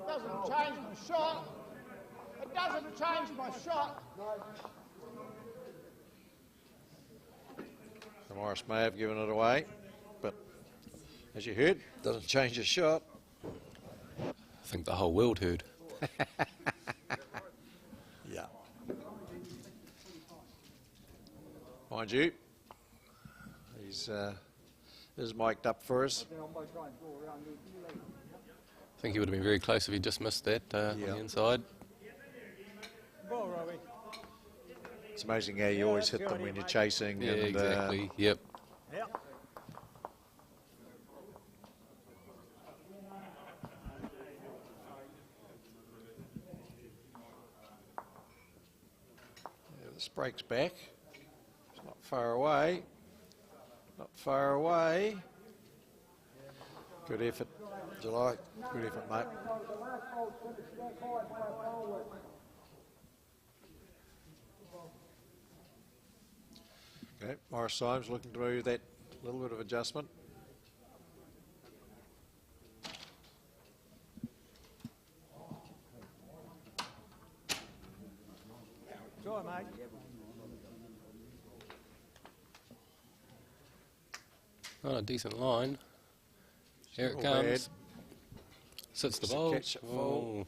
Doesn't change my shot. It doesn't change my shot. So Morris may have given it away, but as you heard, doesn't change his shot. I think the whole world heard. Yeah. Mind you, he's is mic'd up for us. I think he would have been very close if he just missed that on the inside. It's amazing how you always hit them when you're chasing. Yeah, and, exactly. Yep. This breaks back. It's not far away. Not far away. Good effort, July. Good effort, mate. Okay, Morris Symes looking to move that little bit of adjustment. Try, mate. On a decent line. Here it Not comes. bad. Sits the It's a ball. catch at full.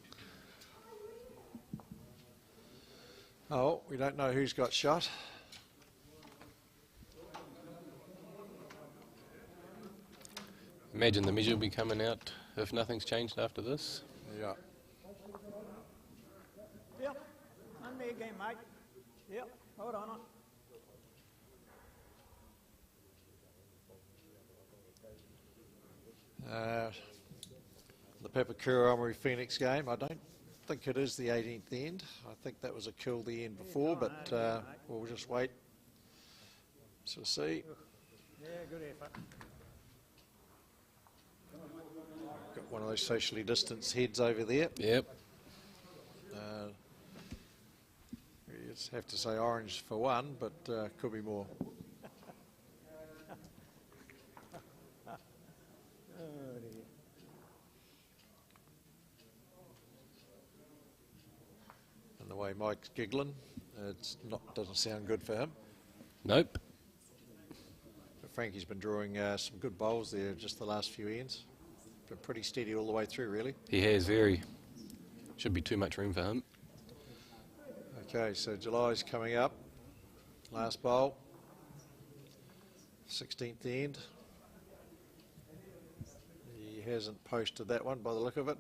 Oh, we don't know who's got shot. Imagine the measure will be coming out if nothing's changed after this. Yeah. Yep. On me again, mate. Yep. Hold on. The Papakura Armory Phoenix game, I don't think it is the 18th end. I think that was a kill the end before, but we'll just wait to see. Yeah, good effort. Got one of those socially distanced heads over there. Yep. You just have to say orange for one, but could be more. And the way Mike's giggling, doesn't sound good for him. Nope. But Frankie's been drawing some good bowls there just the last few ends. Been pretty steady all the way through, really. He has very. Should be too much room for him. Okay, so July's coming up. Last bowl. 16th end. He hasn't posted that one by the look of it.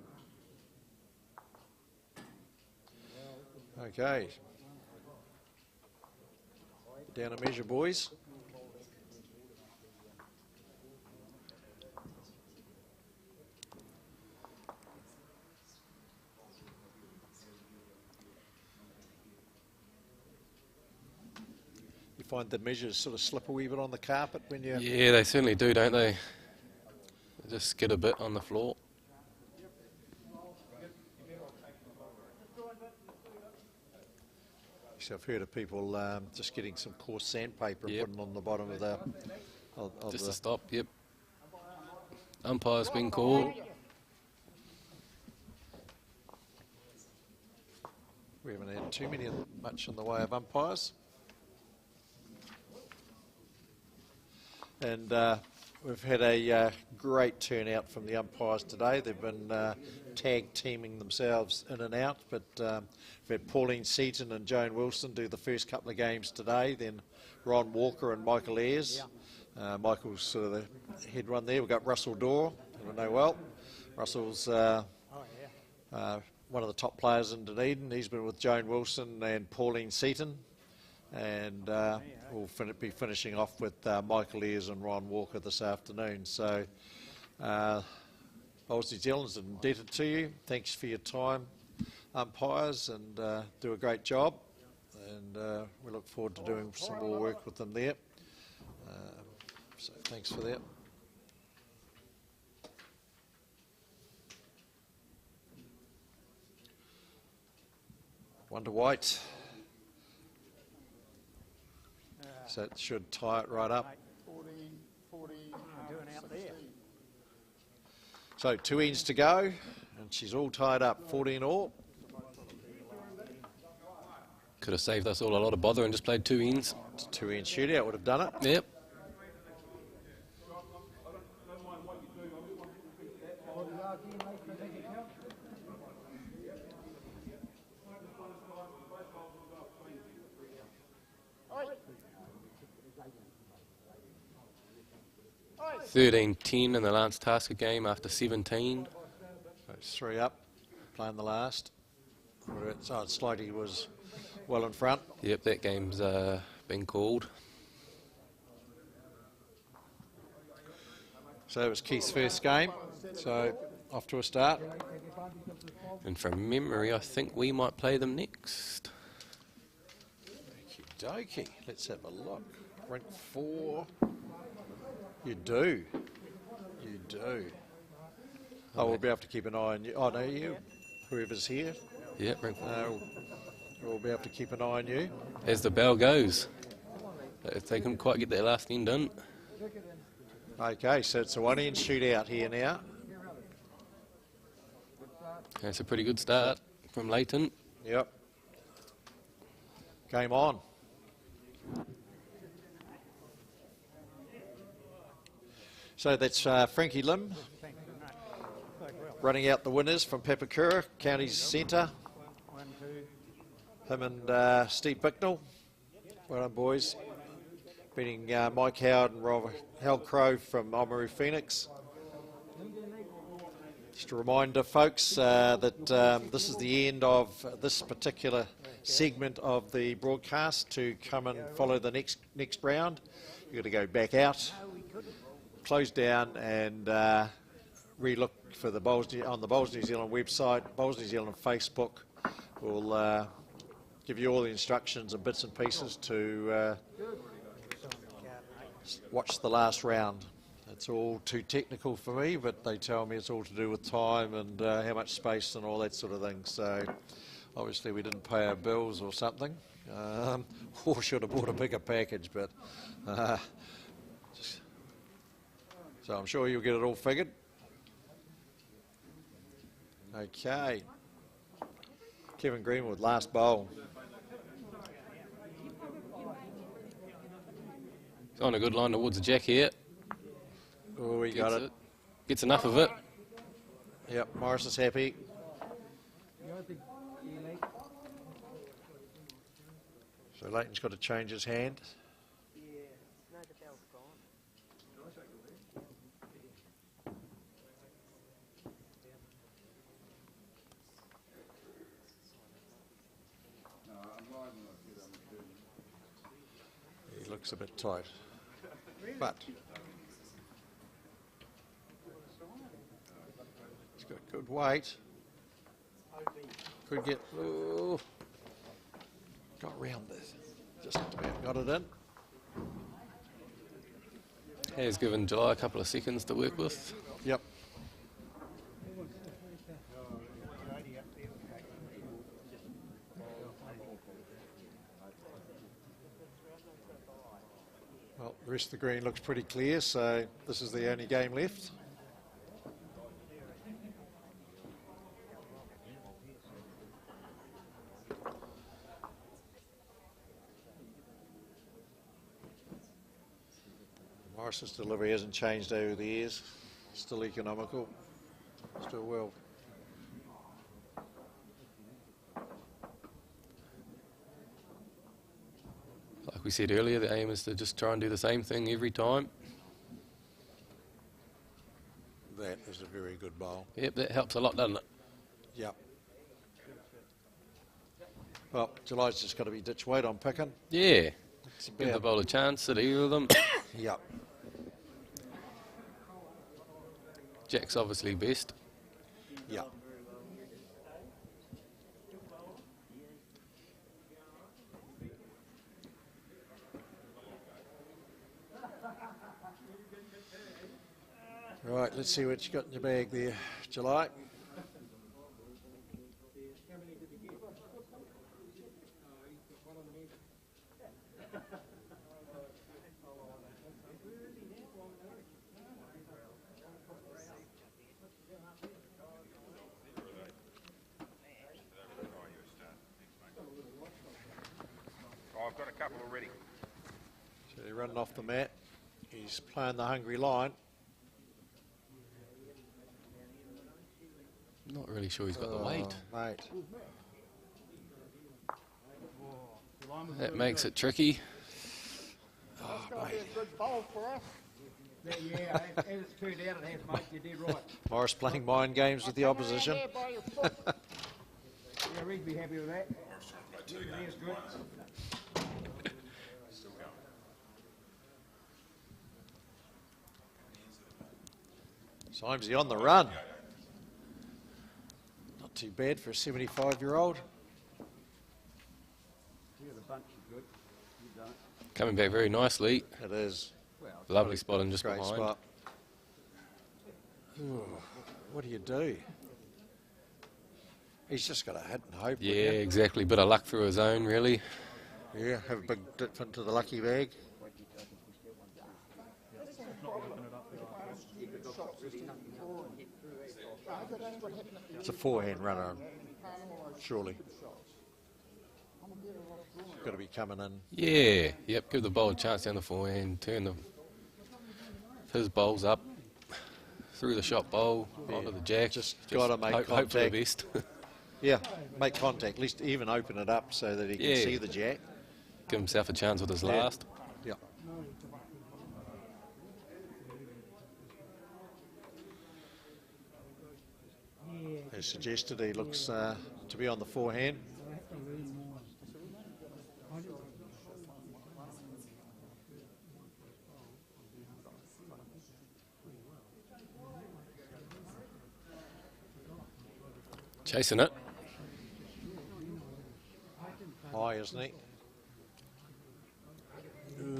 Okay. Down a measure, boys. You find the measures sort of slip a wee bit on the carpet when you... Yeah, they certainly do, don't they? They just skid a bit on the floor. So I've heard of people just getting some coarse sandpaper and putting on the bottom of the... Just to stop, yep. Umpire's been called. We haven't had too much in the way of umpires. And we've had a great turnout from the umpires today. They've been tag teaming themselves in and out, but we've had Pauline Seaton and Joan Wilson do the first couple of games today, then Ron Walker and Michael Ayres. Michael's sort of the head one there. We've got Russell Dorr, who I know well. Russell's one of the top players in Dunedin. He's been with Joan Wilson and Pauline Seaton. And we'll be finishing off with Michael Ayres and Ron Walker this afternoon. So, Bowls New Zealand's indebted to you. Thanks for your time, umpires, and do a great job. And we look forward to doing some more work with them there. So thanks for that. Wonder White. So it should tie it right up. 14, 14, doing out there. So 2 ends to go, and she's all tied up, 14 all. Could have saved us all a lot of bother and just played 2 ends. 2 end shootout would have done it. Yep. Oi. 13-10 in the Lance Tasker game after 17. So it's 3 up, playing the last. So Slidey was well in front. Yep, that game's been called. So it was Keith's first game, so off to a start. And from memory, I think we might play them next. Okie dokie, let's have a look. Rank 4. You do. You do. Oh, we'll be able to keep an eye on you. Oh, no, you. Whoever's here. Yep, rank 4. We'll be able to keep an eye on you. As the bell goes. If they couldn't quite get that last end done. Okay, so it's a 1 end shootout here now. That's a pretty good start from Leighton. Yep. Game on. So that's Frankie Lim running out the winners from Papakura, County's centre. Him and Steve Bicknell. Well done, boys. Beating Mike Howard and Rob Halcrow from Oamaru Phoenix. Just a reminder, folks, that this is the end of this particular segment of the broadcast. To come and follow the next round, you've got to go back out, close down, and re-look for the on the Bowls New Zealand website, Bowls New Zealand Facebook. We'll give you all the instructions and bits and pieces to watch the last round. It's all too technical for me, but they tell me it's all to do with time and how much space and all that sort of thing. So obviously we didn't pay our bills or something, or should have bought a bigger package, but so I'm sure you'll get it all figured. Okay. Kevin Greenwood, last bowl. It's on a good line towards the jack here. Oh, we got it. Gets enough of it. Yep, Morris is happy. So Leighton's got to change his hand. He looks a bit tight, but he's got good weight. Could get, oh, got round this, just about got it in. Has given July a couple of seconds to work with. Yep. Well, the rest of the green looks pretty clear, so this is the only game left. Morris's delivery hasn't changed over the years. Still economical. Still well. Like we said earlier, the aim is to just try and do the same thing every time. That is a very good bowl. Yep, that helps a lot, doesn't it? Yep. Well, July's just got to be ditch weight on picking. Yeah. Give the bowler a chance at either of them. Yep. Jack's obviously best. Yep. Right, let's see what you got in your bag there, July. Oh, I've got a couple already. So they're running off the mat. He's playing the hungry line. Not really sure he's got the weight. Mate. That makes it tricky. Oh, it's going to be a good bowl for us. Yeah, as it's turned out, it has, mate. You did right. Morris playing mind games with the opposition. Yeah, Reed'd be happy with that. There's good. Simesy on the run. Not too bad for a 75-year-old. Yeah, the bunch is good. You've done it. Coming back very nicely. It is. Lovely spot and just Great behind. spot. Ooh, what do you do? He's just got to hit and hope. Yeah, exactly. Bit of luck through his own, really. Yeah, have a big dip into the lucky bag. It's a forehand runner, surely. Got to be coming in. Yeah, yep. Give the bowler a chance down the forehand. Turn his bowls up through the shot bowl onto the jack. Just got to make contact. Hope for the best. Yeah, make contact. At least even open it up so that he can see the jack. Give himself a chance with his last. Yeah. As suggested, he looks to be on the forehand. Chasing it. High, isn't he?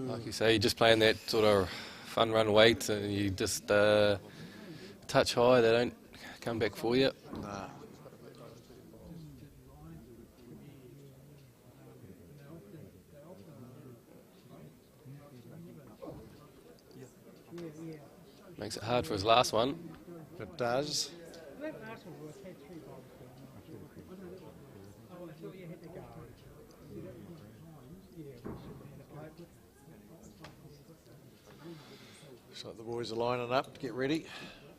Like you say, you're just playing that sort of fun run weight, and you just touch high, they don't come back for you. Nah. Makes it hard for his last one. It does. Looks like the boys are lining up to get ready.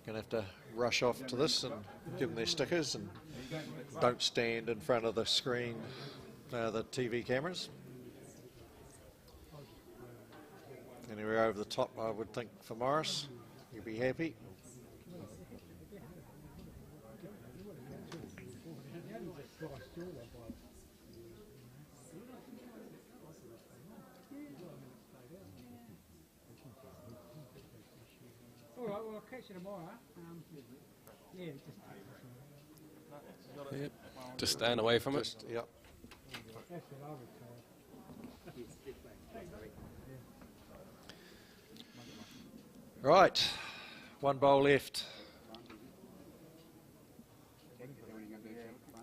Going to have to rush off to this and give them their stickers, and don't stand in front of the screen, the TV cameras. Anywhere over the top, I would think, for Morris. You'll be happy. All right, well, I'll catch you tomorrow. Yeah, Yep. Just staying away from it. Yep. Right, one bowl left.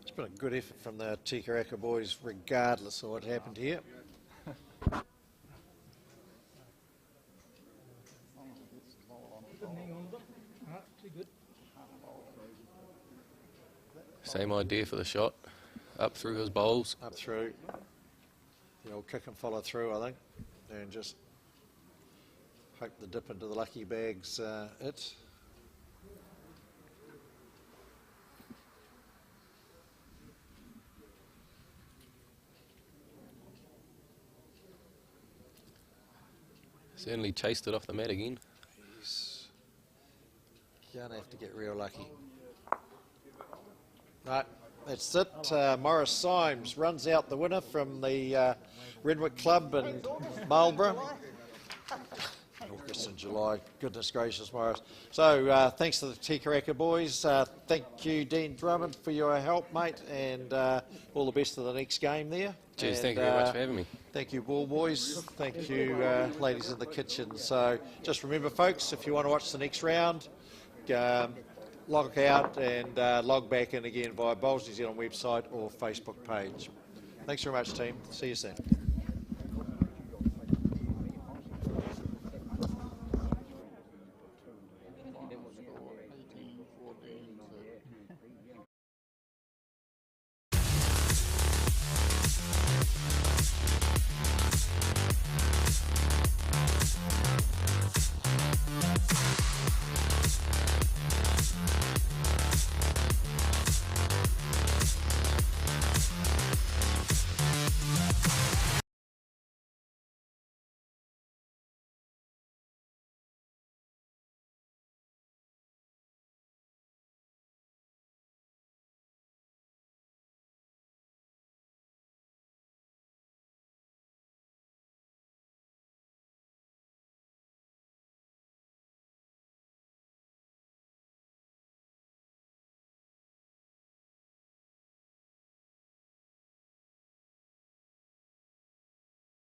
It's been a good effort from the Tikaraka boys, regardless of what happened here. Same idea for the shot. Up through his bowls. Up through. The old kick and follow through, I think. And just Hope the dip into the lucky bag's it. Certainly chased it off the mat again. He's going to have to get real lucky. No, that's it. Morris Symes runs out the winner from the Renwick Club in Marlborough. August and July, goodness gracious, Morris. So thanks to the Tikaraka boys. Thank you, Dean Drummond, for your help, mate, and all the best for the next game there. Cheers, and, thank you very much for having me. Thank you, Ball boys. Thank you, ladies in the kitchen. So just remember, folks, if you want to watch the next round, log out and log back in again via Bowls New Zealand website or Facebook page. Thanks very much, team. See you soon.